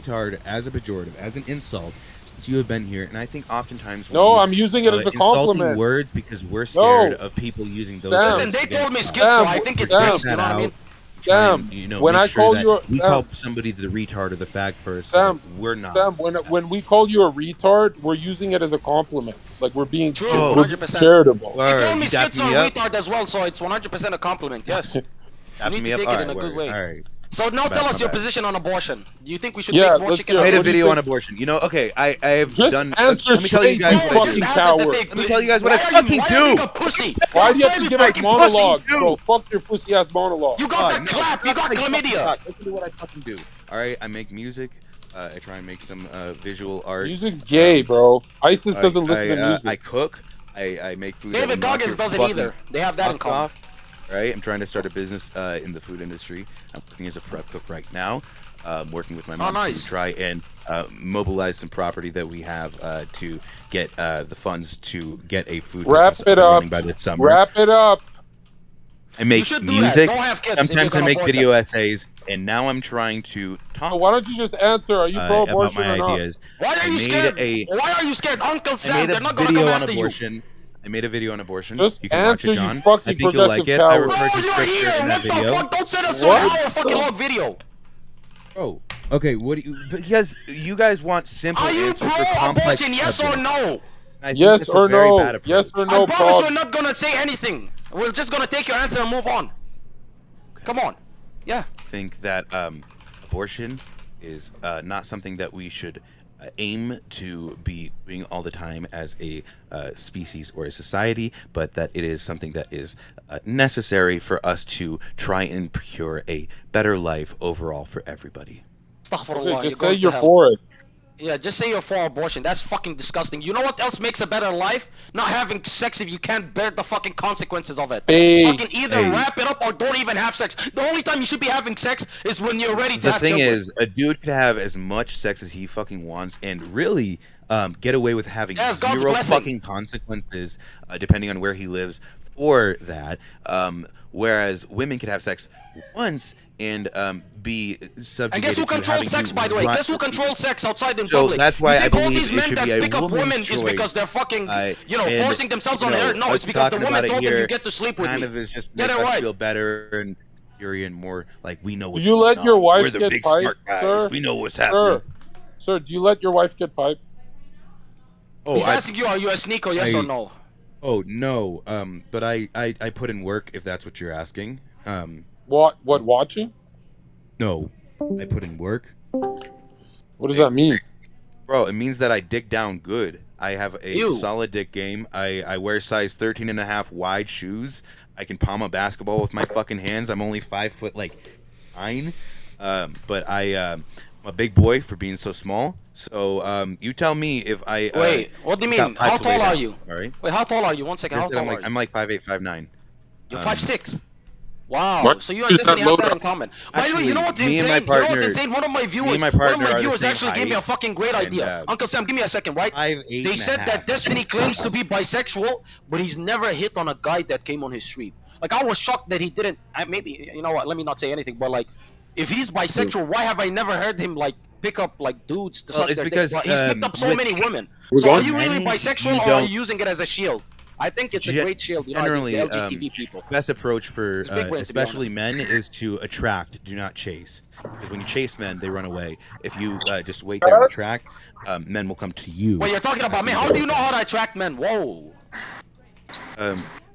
Speaker 23: retard as a pejorative, as an insult since you have been here, and I think oftentimes
Speaker 2: No, I'm using it as a
Speaker 23: insulting
Speaker 2: compliment.
Speaker 23: words because we're scared
Speaker 2: No.
Speaker 23: of people using those.
Speaker 2: Sam,
Speaker 23: words
Speaker 21: Listen, they
Speaker 23: against
Speaker 21: told me
Speaker 23: us.
Speaker 21: schizo. I think it's based. You know what I mean?
Speaker 2: Sam, when
Speaker 23: make
Speaker 2: I
Speaker 23: sure
Speaker 2: call
Speaker 23: that
Speaker 2: you a
Speaker 23: we
Speaker 2: Sam,
Speaker 23: call somebody the retard or the fag first,
Speaker 2: Sam,
Speaker 23: so that we're not.
Speaker 2: Sam, when we call you a retard, we're using it as a compliment. Like we're being
Speaker 21: True,
Speaker 2: we're
Speaker 21: 100%.
Speaker 2: charitable.
Speaker 21: They told me
Speaker 23: you dapped
Speaker 21: schizo
Speaker 23: me
Speaker 21: and
Speaker 23: up.
Speaker 21: retard as well, so it's 100% a compliment. Yes. You
Speaker 23: Dapped
Speaker 21: need
Speaker 23: me
Speaker 21: to
Speaker 23: up?
Speaker 21: take it
Speaker 23: All
Speaker 21: in a
Speaker 23: right,
Speaker 21: good way.
Speaker 23: all right.
Speaker 21: So now
Speaker 23: My
Speaker 21: tell
Speaker 23: bad,
Speaker 21: us
Speaker 23: my
Speaker 21: your
Speaker 23: bad.
Speaker 21: position on abortion. Do you think we should
Speaker 2: Yeah,
Speaker 21: make more
Speaker 2: let's
Speaker 21: chicken
Speaker 2: hear it.
Speaker 23: I made a
Speaker 2: What do you
Speaker 23: video
Speaker 2: think?
Speaker 23: on abortion. Okay, I've
Speaker 2: Just
Speaker 23: done.
Speaker 2: answer
Speaker 23: let me tell you
Speaker 2: straight,
Speaker 23: guys
Speaker 2: you
Speaker 23: what I do.
Speaker 2: fucking coward.
Speaker 23: Let me tell you guys what I
Speaker 21: Why are
Speaker 23: fucking
Speaker 21: you
Speaker 23: do.
Speaker 21: being a pussy?
Speaker 2: Why do you have to
Speaker 21: You're
Speaker 2: give us
Speaker 21: fucking
Speaker 2: monologues,
Speaker 23: pussy,
Speaker 2: bro? Fuck your pussy ass monologue.
Speaker 21: You got the clap. You got chlamydia.
Speaker 23: Listen to what I fucking do. All right, I make music. I try and make some visual art.
Speaker 2: Music's gay, bro. ISIS doesn't listen to music.
Speaker 23: I cook. I make food. that
Speaker 21: David
Speaker 23: will knock
Speaker 21: Goggins
Speaker 23: your
Speaker 21: doesn't
Speaker 23: fucking
Speaker 21: either. They have that in
Speaker 23: fuck
Speaker 21: common.
Speaker 23: off. Right, I'm trying to start a business in the food industry. I'm working as a prep cook right now. Working with my mom
Speaker 21: nice.
Speaker 23: to try and mobilize some property that we have to get the funds to get a food
Speaker 2: Wrap
Speaker 23: business
Speaker 2: it
Speaker 23: up and
Speaker 2: up.
Speaker 23: running by this summer.
Speaker 2: Wrap it up.
Speaker 23: I make
Speaker 21: should do that.
Speaker 23: music.
Speaker 21: Don't have kids if
Speaker 23: Sometimes
Speaker 21: you're
Speaker 23: I
Speaker 21: gonna
Speaker 23: make
Speaker 21: abort
Speaker 23: video
Speaker 21: them.
Speaker 23: essays, and now I'm trying to talk
Speaker 2: Why don't you just answer? Are you
Speaker 23: about
Speaker 2: pro-abortion
Speaker 23: my
Speaker 2: or not?
Speaker 23: ideas.
Speaker 21: Why are
Speaker 23: I
Speaker 21: you
Speaker 23: made
Speaker 21: scared? Why are you scared? Uncle
Speaker 23: I
Speaker 21: Sam,
Speaker 23: made
Speaker 21: they're
Speaker 23: a
Speaker 21: not gonna
Speaker 23: video
Speaker 21: come
Speaker 23: on
Speaker 21: after you.
Speaker 23: abortion. I made a video on abortion.
Speaker 2: Just
Speaker 23: You can watch
Speaker 2: answer,
Speaker 23: it,
Speaker 2: you
Speaker 23: John.
Speaker 2: fucking
Speaker 23: I think you'll like
Speaker 2: progressive
Speaker 23: it. I
Speaker 2: coward.
Speaker 23: refer to
Speaker 21: Oh, you're
Speaker 23: scripture
Speaker 21: here.
Speaker 23: in that
Speaker 21: What the
Speaker 23: video.
Speaker 21: fuck? Don't send us
Speaker 2: What?
Speaker 21: an hour fucking long video.
Speaker 23: Oh, okay. What do you? Because you guys want simple
Speaker 21: Are you
Speaker 23: answers for complex
Speaker 21: pro-abortion? Yes or
Speaker 23: subjects.
Speaker 21: no?
Speaker 23: I think
Speaker 2: Yes
Speaker 23: that's a
Speaker 2: or
Speaker 23: very
Speaker 2: no?
Speaker 23: bad approach.
Speaker 2: Yes or no?
Speaker 21: I promise we're not gonna say anything. We're just gonna take your answer and move on. Come on. Yeah.
Speaker 23: I think that abortion is not something that we should aim to be doing all the time as a species or a society, but that it is something that is necessary for us to try and procure a better life overall for everybody.
Speaker 21: Astaghfirullah,
Speaker 2: Okay, just
Speaker 21: going
Speaker 2: say
Speaker 21: to
Speaker 2: you're
Speaker 21: hell.
Speaker 2: for it.
Speaker 21: Yeah, just say you're for abortion. That's fucking disgusting. You know what else makes a better life? Not having sex if you can't bear the fucking consequences of it.
Speaker 2: Hey,
Speaker 21: Fucking either wrap it up or don't even have sex. The only time you should be having sex is when you're ready to
Speaker 23: The
Speaker 21: have
Speaker 23: thing
Speaker 21: children.
Speaker 23: is, a dude could have as much sex as he fucking wants and really get away with having
Speaker 21: Yes, God's
Speaker 23: zero
Speaker 21: blessing.
Speaker 23: fucking consequences, depending on where he lives for that. Whereas women could have sex once and be subjugated
Speaker 21: And guess who
Speaker 23: to having
Speaker 21: controls sex,
Speaker 23: to
Speaker 21: by the way?
Speaker 23: run-
Speaker 21: Guess who controls sex outside in
Speaker 23: So
Speaker 21: public?
Speaker 23: that's why
Speaker 21: you
Speaker 23: I
Speaker 21: think all
Speaker 23: believe
Speaker 21: these
Speaker 23: it
Speaker 21: men
Speaker 23: should
Speaker 21: that
Speaker 23: be a
Speaker 21: pick up women
Speaker 23: woman's
Speaker 21: is because they're fucking,
Speaker 23: and,
Speaker 21: forcing themselves on
Speaker 23: you know,
Speaker 21: air? No,
Speaker 23: us
Speaker 21: it's because the
Speaker 23: talking
Speaker 21: woman
Speaker 23: about it
Speaker 21: told them
Speaker 23: here
Speaker 21: you get to sleep with
Speaker 23: kind
Speaker 21: me.
Speaker 23: of is just
Speaker 21: Get
Speaker 23: make
Speaker 21: it
Speaker 23: us
Speaker 21: right.
Speaker 23: feel better and and more like we know what's
Speaker 2: Do you
Speaker 23: going
Speaker 2: let your
Speaker 23: on.
Speaker 2: wife
Speaker 23: We're the
Speaker 2: get
Speaker 23: big
Speaker 2: piped,
Speaker 23: smart guys.
Speaker 2: sir?
Speaker 23: We know what's happening.
Speaker 2: Sir, do you let your wife get piped?
Speaker 23: Oh,
Speaker 21: He's asking you, are you a sneaker, yes or no?
Speaker 23: Oh no, but I put in work if that's what you're asking.
Speaker 2: What watching?
Speaker 23: No, I put in work.
Speaker 2: What does that mean?
Speaker 23: Bro, it means that I dick down good. I have a
Speaker 21: Ew.
Speaker 23: solid dick game. I wear size 13 and a half wide shoes. I can palm a basketball with my fucking hands. I'm only 5 foot 9. but I'm a big boy for being so small. So you tell me if I
Speaker 21: Wait, what do you
Speaker 23: got
Speaker 21: mean?
Speaker 23: time
Speaker 21: How
Speaker 23: to lay
Speaker 21: tall are
Speaker 23: down,
Speaker 21: you?
Speaker 23: All right.
Speaker 21: Wait, how tall are you? One second.
Speaker 23: Like I
Speaker 21: How
Speaker 23: said,
Speaker 21: tall are you?
Speaker 23: I'm like 5'8", 5'9".
Speaker 21: You're 5'6". Wow.
Speaker 23: What?
Speaker 21: So you and
Speaker 23: Is that
Speaker 21: Destiny have that
Speaker 23: loader?
Speaker 21: in common. By the way,
Speaker 23: Actually,
Speaker 21: you know what's
Speaker 23: me and
Speaker 21: insane?
Speaker 23: my
Speaker 21: You know what's
Speaker 23: partner-
Speaker 21: insane? One of my
Speaker 23: me
Speaker 21: viewers,
Speaker 23: and my
Speaker 21: one of
Speaker 23: partner
Speaker 21: my
Speaker 23: are the
Speaker 21: viewers
Speaker 23: same
Speaker 21: actually gave me a
Speaker 23: height,
Speaker 21: fucking great
Speaker 23: and,
Speaker 21: idea. Uncle Sam, give me a second, right?
Speaker 23: 5'8"
Speaker 21: They
Speaker 23: and a
Speaker 21: said that
Speaker 23: half.
Speaker 21: Destiny claims to be bisexual, but he's never hit on a guy that came on his stream. Like, I was shocked that he didn't. Maybe, you know what? Let me not say anything, but like, if he's bisexual, why have I never heard him like pick up like dudes to
Speaker 23: Well,
Speaker 21: suck
Speaker 23: it's
Speaker 21: their
Speaker 23: because,
Speaker 21: dick? But he's picked up so
Speaker 23: with-
Speaker 21: many women.
Speaker 23: We're
Speaker 21: So are
Speaker 23: going-
Speaker 21: you really
Speaker 23: men,
Speaker 21: bisexual,
Speaker 23: you
Speaker 21: or are you
Speaker 23: don't-
Speaker 21: using it as a shield? I think it's a great shield, you know, against the
Speaker 23: Generally,
Speaker 21: LGTB people.
Speaker 23: best approach for
Speaker 21: It's a big win, to be
Speaker 23: especially
Speaker 21: honest.
Speaker 23: men is to attract, do not chase. Because when you chase men, they run away. If you just wait there and attract, men will come to you.
Speaker 21: Wait, you're talking about me? How do you know how to attract men? Whoa.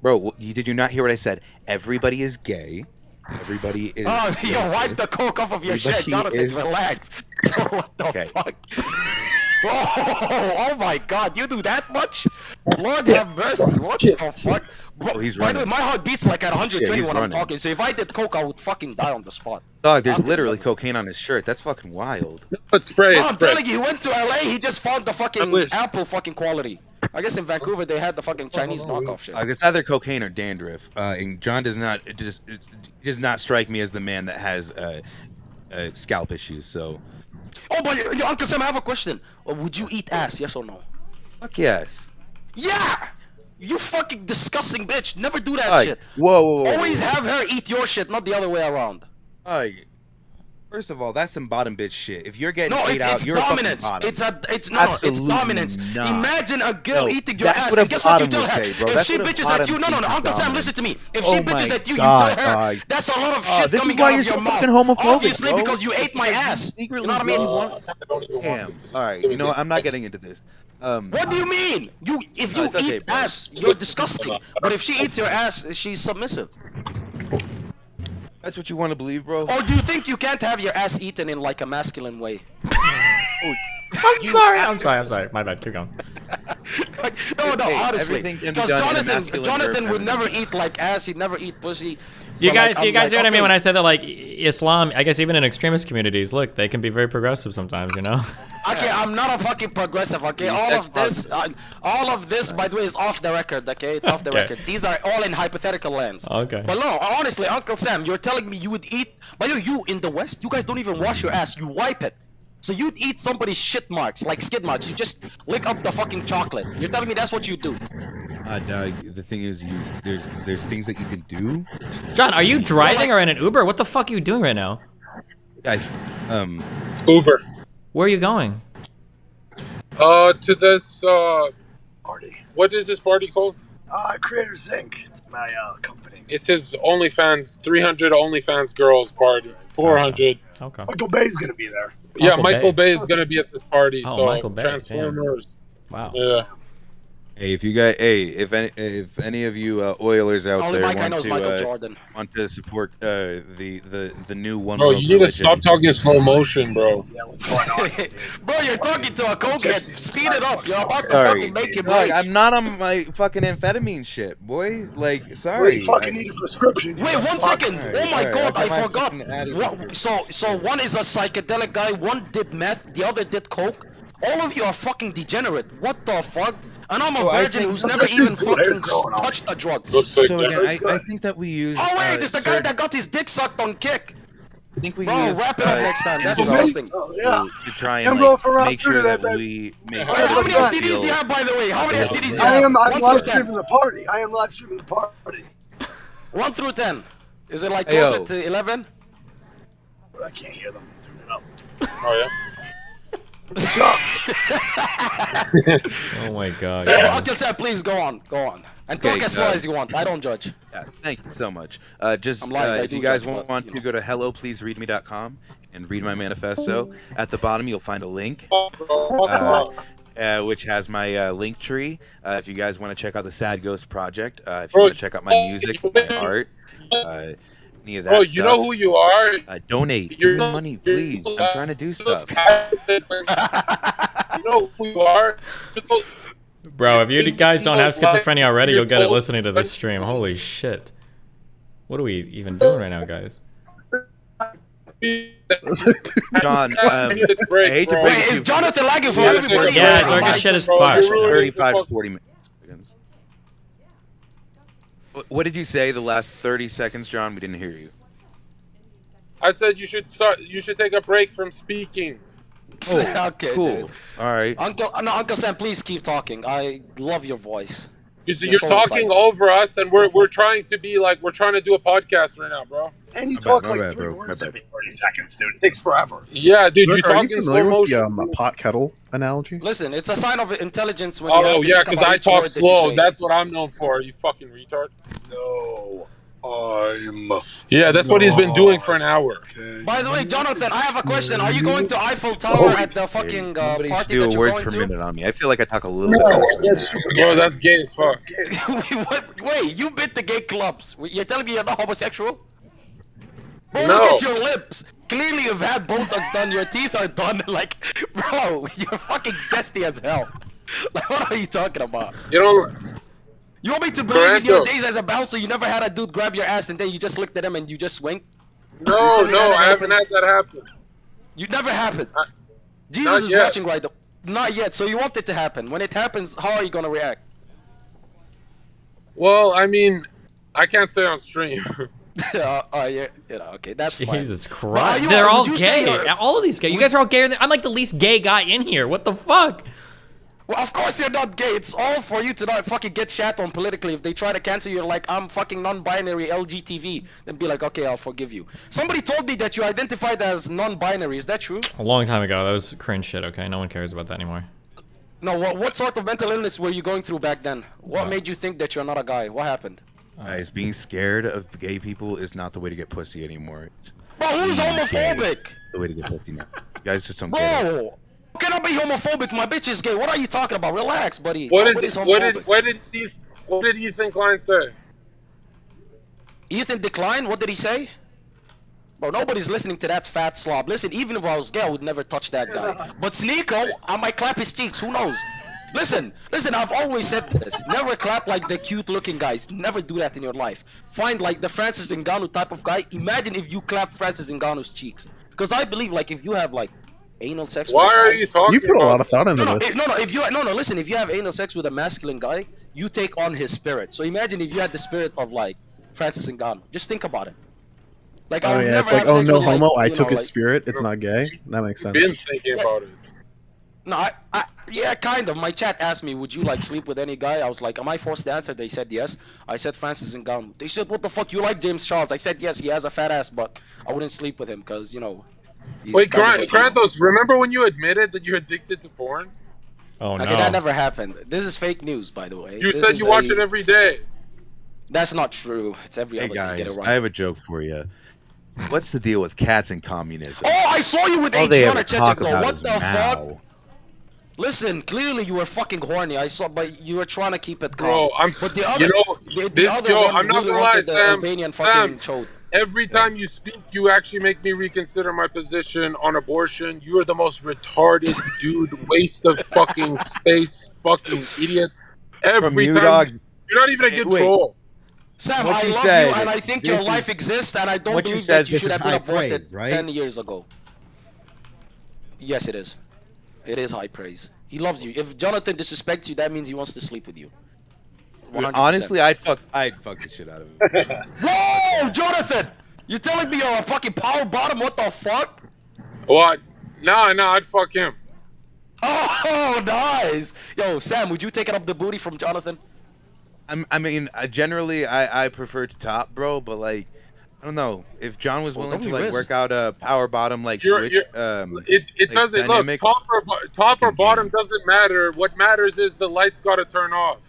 Speaker 23: Bro, did you not hear what I said? Everybody is gay. Everybody is.
Speaker 21: Oh, yo, wipe
Speaker 23: racist.
Speaker 21: the coke off of your shit,
Speaker 23: Everybody
Speaker 21: Jonathan.
Speaker 23: is-
Speaker 21: Relax. What the fuck? Oh my God, you do that much? Lord have mercy. What the fuck? Bro,
Speaker 23: Oh, he's
Speaker 21: by the way,
Speaker 23: running.
Speaker 21: my heart beats like at
Speaker 23: Shit,
Speaker 21: 120
Speaker 23: he's
Speaker 21: when I'm
Speaker 23: running.
Speaker 21: talking. So if I did coke, I would fucking die on the spot.
Speaker 23: Dog, there's literally cocaine on his shirt. That's fucking wild.
Speaker 2: Let's spray
Speaker 21: No, I'm telling you, he went to LA. He just found the fucking Apple fucking quality. I guess in Vancouver they had the fucking Chinese knockoff shit.
Speaker 23: It's either cocaine or dandruff. And John does not it does not strike me as the man that has scalp issues. So,
Speaker 21: Oh, but yo, Uncle Sam, I have a question. Would you eat ass? Yes or no?
Speaker 23: fuck yes.
Speaker 21: Yeah. You fucking disgusting bitch. Never do that
Speaker 23: Alright,
Speaker 21: shit.
Speaker 23: whoa.
Speaker 21: Always have her eat your shit, not the other way around.
Speaker 23: Alright. First of all, that's some bottom bitch shit. If you're getting
Speaker 21: No,
Speaker 23: ate
Speaker 21: it's,
Speaker 23: out,
Speaker 21: it's
Speaker 23: you're a fucking
Speaker 21: dominance.
Speaker 23: bottom.
Speaker 21: It's it's
Speaker 23: Absolutely
Speaker 21: dominance.
Speaker 23: not.
Speaker 21: Imagine a girl
Speaker 23: No,
Speaker 21: eating your
Speaker 23: that's
Speaker 21: ass,
Speaker 23: what a
Speaker 21: and guess what you
Speaker 23: bottom
Speaker 21: tell
Speaker 23: would
Speaker 21: her?
Speaker 23: say, bro.
Speaker 21: If
Speaker 23: That's
Speaker 21: she
Speaker 23: what a
Speaker 21: bitches at you,
Speaker 23: bottom
Speaker 21: no,
Speaker 23: thinks is
Speaker 21: Uncle Sam,
Speaker 23: dominant.
Speaker 21: listen to me. If
Speaker 23: Oh
Speaker 21: she bitches
Speaker 23: my
Speaker 21: at you,
Speaker 23: God,
Speaker 21: you tell her.
Speaker 23: dog.
Speaker 21: That's a lot of
Speaker 23: Oh,
Speaker 21: shit
Speaker 23: this is
Speaker 21: coming
Speaker 23: why
Speaker 21: out
Speaker 23: you're
Speaker 21: of your
Speaker 23: so
Speaker 21: mouth.
Speaker 23: fucking homophobic,
Speaker 21: Obviously,
Speaker 23: bro.
Speaker 21: because you ate my ass. You know what I mean?
Speaker 23: Damn. All right. You know what? I'm not getting into this.
Speaker 21: What do you mean? If you
Speaker 23: it's okay,
Speaker 21: eat
Speaker 23: bro.
Speaker 21: ass, you're disgusting. But if she eats your ass, she's submissive.
Speaker 23: That's what you want to believe, bro?
Speaker 21: Or do you think you can't have your ass eaten in like a masculine way?
Speaker 1: I'm sorry. My bad. Keep going.
Speaker 21: No,
Speaker 23: Hey,
Speaker 21: honestly,
Speaker 23: everything can be
Speaker 21: because
Speaker 23: done in a masculine or
Speaker 21: Jonathan would
Speaker 23: feminine
Speaker 21: never
Speaker 23: way.
Speaker 21: eat like ass. He'd never eat pussy.
Speaker 1: You
Speaker 21: But,
Speaker 1: guys,
Speaker 21: like,
Speaker 1: you
Speaker 21: I'm
Speaker 1: guys
Speaker 21: like,
Speaker 1: hear what I mean
Speaker 21: okay.
Speaker 1: when I say that? Like Islam, I guess even in extremist communities, look, they can be very progressive sometimes. You know.
Speaker 21: Okay, I'm not a fucking progressive. Okay, all of this, by the way, is off the record. Okay, it's off the
Speaker 1: Okay.
Speaker 21: record. These are all in hypothetical lands.
Speaker 1: Okay.
Speaker 21: But no, honestly, Uncle Sam, you're telling me you would eat. By the way, you in the West, you guys don't even wash your ass. You wipe it. So you'd eat somebody's shit marks, like skid marks. You just lick up the fucking chocolate. You're telling me that's what you do?
Speaker 23: Doug, the thing is, there's things that you can do.
Speaker 1: John, are you driving or in an Uber? What the fuck are you doing right now?
Speaker 23: Guys,
Speaker 2: Uber.
Speaker 1: Where are you going?
Speaker 2: To this party. What is this party called?
Speaker 5: Creators Inc. It's my company.
Speaker 2: It's his OnlyFans, 300 OnlyFans girls party. 400.
Speaker 1: Okay.
Speaker 5: Michael Bay's gonna be there.
Speaker 2: Yeah, Michael Bay is gonna be at this party.
Speaker 1: Oh,
Speaker 2: so
Speaker 1: Michael Bay,
Speaker 2: Transformers.
Speaker 1: Damn. Wow.
Speaker 2: Yeah.
Speaker 23: Hey, if you guys, if any of you Oilers out
Speaker 21: Only
Speaker 23: there
Speaker 21: Mike I know is Michael Jordan.
Speaker 23: want to support the new one.
Speaker 2: Bro,
Speaker 23: world
Speaker 2: you need to
Speaker 23: religion,
Speaker 2: stop talking slow motion, bro.
Speaker 21: Bro, you're talking to a cokehead. Speed it up. You're about to
Speaker 23: Sorry,
Speaker 21: fucking make him
Speaker 23: Dog,
Speaker 21: rage.
Speaker 23: I'm not on my fucking amphetamine shit, boy. Like,
Speaker 5: Well,
Speaker 23: sorry.
Speaker 5: you fucking need a prescription.
Speaker 21: Wait, 1 second.
Speaker 23: Alright,
Speaker 21: Oh my
Speaker 23: alright,
Speaker 21: God,
Speaker 23: I
Speaker 21: I
Speaker 23: got my
Speaker 21: forgot.
Speaker 23: fucking attitude.
Speaker 21: What, so one is a psychedelic guy. One did meth. The other did coke. All of you are fucking degenerate. What the fuck? And I'm a
Speaker 23: So I
Speaker 21: virgin
Speaker 23: think-
Speaker 21: who's never even fucking touched a drug.
Speaker 23: So again, I think that we use.
Speaker 21: Oh wait, it's the guy that got his dick sucked on Kick.
Speaker 23: I think we
Speaker 21: Bro,
Speaker 23: use.
Speaker 21: wrap it up next time. That's
Speaker 23: insults
Speaker 21: disgusting.
Speaker 23: to try and
Speaker 5: I'm going
Speaker 23: like,
Speaker 5: for round
Speaker 23: make
Speaker 5: two
Speaker 23: sure
Speaker 5: today,
Speaker 23: that
Speaker 5: baby.
Speaker 23: we make.
Speaker 21: How many
Speaker 23: people
Speaker 21: STDs do you
Speaker 23: feel-
Speaker 21: have, by the way? How many STDs do you
Speaker 5: I
Speaker 21: have?
Speaker 5: am. I'm
Speaker 21: 1
Speaker 5: live
Speaker 21: through 10.
Speaker 5: streaming the party. I am live streaming the party.
Speaker 21: 1 through 10. Is it like
Speaker 23: Hey,
Speaker 21: closer
Speaker 23: yo.
Speaker 21: to 11?
Speaker 5: I can't hear them. Turn it up.
Speaker 2: Oh yeah.
Speaker 1: Oh my God.
Speaker 21: Yeah,
Speaker 1: guys.
Speaker 21: Uncle Sam, please go on. Go on. And
Speaker 23: Okay,
Speaker 21: talk as slow as you want. I don't judge.
Speaker 23: Yeah, thank you so much. Just
Speaker 21: I'm lying, I
Speaker 23: if
Speaker 21: do
Speaker 23: you guys
Speaker 21: judge, but,
Speaker 23: want to go to hellopleasereadme.com and read my manifesto, at the bottom you'll find a link, which has my link tree. If you guys want to check out the Sad Ghost Project, if you want to check out my music, my art, any of that
Speaker 2: Bro,
Speaker 23: stuff,
Speaker 2: you know who you are?
Speaker 23: donate. Give
Speaker 2: You're-
Speaker 23: me money, please. I'm trying to do stuff.
Speaker 2: You know who you are?
Speaker 1: Bro, if you guys don't have schizophrenia already, you'll get it listening to this stream. Holy shit. What are we even doing right now, guys?
Speaker 23: John, I hate to
Speaker 22: Wait,
Speaker 23: break
Speaker 22: is
Speaker 23: it to you.
Speaker 22: Jonathan lagging for
Speaker 23: We have to
Speaker 22: everybody?
Speaker 23: take a
Speaker 1: Yeah,
Speaker 23: break.
Speaker 1: darkest shit is
Speaker 23: Bro,
Speaker 1: fucked.
Speaker 23: you're ruining 35 to 40 seconds. What did you say the last 30 seconds, John? We didn't hear you.
Speaker 2: I said you should start. You should take a break from speaking.
Speaker 22: Okay,
Speaker 23: cool.
Speaker 22: dude.
Speaker 23: All right.
Speaker 22: Uncle Sam, please keep talking. I love your voice.
Speaker 2: You're talking over us, and we're trying to be like we're trying to do a podcast right now, bro.
Speaker 5: And you
Speaker 23: My
Speaker 5: talk
Speaker 23: bad, my
Speaker 5: like
Speaker 23: bad,
Speaker 5: 3
Speaker 23: bro.
Speaker 5: words
Speaker 23: My
Speaker 5: every 30 seconds, dude. It takes forever.
Speaker 2: Yeah, dude,
Speaker 3: Look,
Speaker 2: you
Speaker 3: are
Speaker 2: talk
Speaker 3: you
Speaker 2: in
Speaker 3: familiar
Speaker 2: slow
Speaker 3: with the
Speaker 2: motion.
Speaker 3: pot kettle analogy?
Speaker 22: Listen, it's a sign of intelligence when you have
Speaker 2: Oh
Speaker 22: to
Speaker 2: yeah,
Speaker 22: think
Speaker 2: because
Speaker 22: about
Speaker 2: I
Speaker 22: each
Speaker 2: talk
Speaker 22: word that you
Speaker 2: slow.
Speaker 22: say.
Speaker 2: That's what I'm known for. You fucking retard.
Speaker 5: No, I'm.
Speaker 2: Yeah, that's what he's been doing for an hour.
Speaker 22: By the way, Jonathan, I have a question. Are you going to Eiffel Tower at the fucking
Speaker 23: Somebody should
Speaker 22: party
Speaker 23: do
Speaker 22: that
Speaker 23: a
Speaker 22: you're
Speaker 23: words
Speaker 22: going
Speaker 23: per
Speaker 22: to?
Speaker 23: minute on me. I feel like I talk a little bit faster.
Speaker 5: Yes,
Speaker 2: Bro, that's gay as fuck.
Speaker 22: Wait, you bit the gay clubs. You're telling me you're not homosexual? Bro,
Speaker 2: No.
Speaker 22: look at your lips. Clearly you've had Botox done, your teeth are done. Like, bro, you're fucking zesty as hell. Like, what are you talking about?
Speaker 2: You know,
Speaker 22: You want me to believe in your
Speaker 2: Correcto.
Speaker 22: days as a bouncer, you never had a dude grab your ass and then you just looked at him and you just winked?
Speaker 2: no,
Speaker 22: You tell me that
Speaker 2: no,
Speaker 22: never
Speaker 2: I haven't
Speaker 22: happened?
Speaker 2: had that happen.
Speaker 22: You never happened.
Speaker 2: not
Speaker 22: Jesus is
Speaker 2: yet.
Speaker 22: watching right now. Not yet, so you want it to happen. When it happens, how are you gonna react?
Speaker 2: Well, I mean, I can't say on stream.
Speaker 22: Yeah, okay, that's fine.
Speaker 1: Jesus
Speaker 22: But are
Speaker 1: Christ.
Speaker 22: you-
Speaker 1: They're all
Speaker 22: would you say
Speaker 1: gay.
Speaker 22: you're-
Speaker 1: All of these gay. You guys are all gay. I'm like the least gay guy in here. What the fuck?
Speaker 22: Well, of course you're not gay. It's all for you to not fucking get shat on politically. If they try to cancel you, you're like, I'm fucking non-binary LGTV. Then be like, okay, I'll forgive you. Somebody told me that you identified as non-binary. Is that true?
Speaker 1: A long time ago. That was cringe shit, okay? No one cares about that anymore.
Speaker 22: No, what sort of mental illness were you going through back then? What made you think that you're not a guy? What happened?
Speaker 23: Guys, being scared of gay people is not the way to get pussy anymore.
Speaker 22: Bro, who's homophobic?
Speaker 23: It's the way to get pussy now. You guys just don't get it.
Speaker 22: Bro, how can I be homophobic? My bitch is gay. What are you talking about? Relax, buddy.
Speaker 2: What
Speaker 22: Nobody
Speaker 2: is
Speaker 22: is
Speaker 2: it? What
Speaker 22: homophobic.
Speaker 2: did Ethan Klein say?
Speaker 22: Ethan declined? What did he say? Bro, nobody's listening to that fat slob. Listen, even if I was gay, I would never touch that guy. But Sneeko, I might clap his cheeks. Who knows? Listen, I've always said this. Never clap like the cute-looking guys. Never do that in your life. Find like the Francis Ngannou type of guy. Imagine if you clap Francis Ngannou's cheeks. Because I believe like if you have like anal sex
Speaker 2: Why
Speaker 22: with a
Speaker 2: are
Speaker 22: guy-
Speaker 2: you talking
Speaker 3: You put a
Speaker 2: about
Speaker 3: lot of thought into
Speaker 22: no,
Speaker 3: this.
Speaker 22: listen, if you have anal sex with a masculine guy, you take on his spirit. So imagine if you had the spirit of like Francis Ngannou. Just think about it. Like, I
Speaker 3: Oh
Speaker 22: would
Speaker 3: yeah,
Speaker 22: never
Speaker 3: it's like,
Speaker 22: have
Speaker 3: oh
Speaker 22: sex
Speaker 3: no
Speaker 22: with, like,
Speaker 3: homo. I
Speaker 22: you
Speaker 3: took
Speaker 22: know,
Speaker 3: his
Speaker 22: like-
Speaker 3: spirit. It's not gay. That makes sense.
Speaker 2: Been thinking about it.
Speaker 22: No, yeah, kind of. My chat asked me, would you like sleep with any guy? I was like, am I forced to answer? They said yes. I said Francis Ngannou. They said, what the fuck, you like James Charles? I said yes, he has a fat ass, but I wouldn't sleep with him because, you know. he's
Speaker 2: Wait,
Speaker 22: kind of like-
Speaker 2: Kratos, remember when you admitted that you're addicted to porn?
Speaker 1: Oh
Speaker 22: Okay, that never happened. This is fake news, by the way.
Speaker 2: You
Speaker 22: This
Speaker 2: said
Speaker 22: is
Speaker 2: you watch it every day.
Speaker 22: That's not true. It's every
Speaker 23: Hey
Speaker 22: other day. Get it
Speaker 23: guys,
Speaker 22: right.
Speaker 23: I have a joke for you. What's the deal with cats and communism?
Speaker 22: Oh, I saw you with
Speaker 23: All they
Speaker 22: Adriana
Speaker 23: ever talk
Speaker 22: Chechik, though.
Speaker 23: about
Speaker 22: What
Speaker 23: is
Speaker 22: the
Speaker 23: Mao.
Speaker 22: fuck? Listen, clearly you were fucking horny. I saw, but you were trying to keep it calm.
Speaker 2: Bro,
Speaker 22: But the other, the
Speaker 2: this,
Speaker 22: other
Speaker 2: yo,
Speaker 22: one
Speaker 2: I'm not
Speaker 22: really
Speaker 2: gonna lie,
Speaker 22: wanted the
Speaker 2: Sam.
Speaker 22: Albanian fucking chode.
Speaker 2: Every time you speak, you actually make me reconsider my position on abortion. You are the most retarded dude, waste of fucking space, fucking idiot. Every
Speaker 23: you,
Speaker 2: time,
Speaker 23: dog.
Speaker 2: you're not even a good
Speaker 23: Wait.
Speaker 2: troll.
Speaker 22: Sam,
Speaker 23: What
Speaker 22: I
Speaker 23: you
Speaker 22: love
Speaker 23: said,
Speaker 22: you, and I think your
Speaker 23: this
Speaker 22: life
Speaker 23: is-
Speaker 22: exists, and I don't
Speaker 23: what you
Speaker 22: believe
Speaker 23: said,
Speaker 22: that you
Speaker 23: this
Speaker 22: should
Speaker 23: is
Speaker 22: have been
Speaker 23: high
Speaker 22: aborted
Speaker 23: praise, right?
Speaker 22: 10 years ago. Yes, it is. It is high praise. He loves you. If Jonathan disrespects you, that means he wants to sleep with you. 100%.
Speaker 23: Honestly, I'd fuck the shit out of him.
Speaker 22: Whoa, Jonathan! You're telling me you're a fucking power bottom? What the fuck?
Speaker 2: What? No, I'd fuck him.
Speaker 22: Oh, nice! Yo, Sam, would you take it up the booty from Jonathan?
Speaker 23: I mean, generally, I prefer to top, bro. But like, I don't know if John was
Speaker 22: Well,
Speaker 23: willing
Speaker 22: don't be
Speaker 23: to like
Speaker 22: risk.
Speaker 23: work out a power bottom like
Speaker 2: You're-
Speaker 23: switch.
Speaker 2: It
Speaker 23: like,
Speaker 2: doesn't
Speaker 23: dynamic.
Speaker 2: look top or bottom doesn't matter. What matters is the lights got to turn off.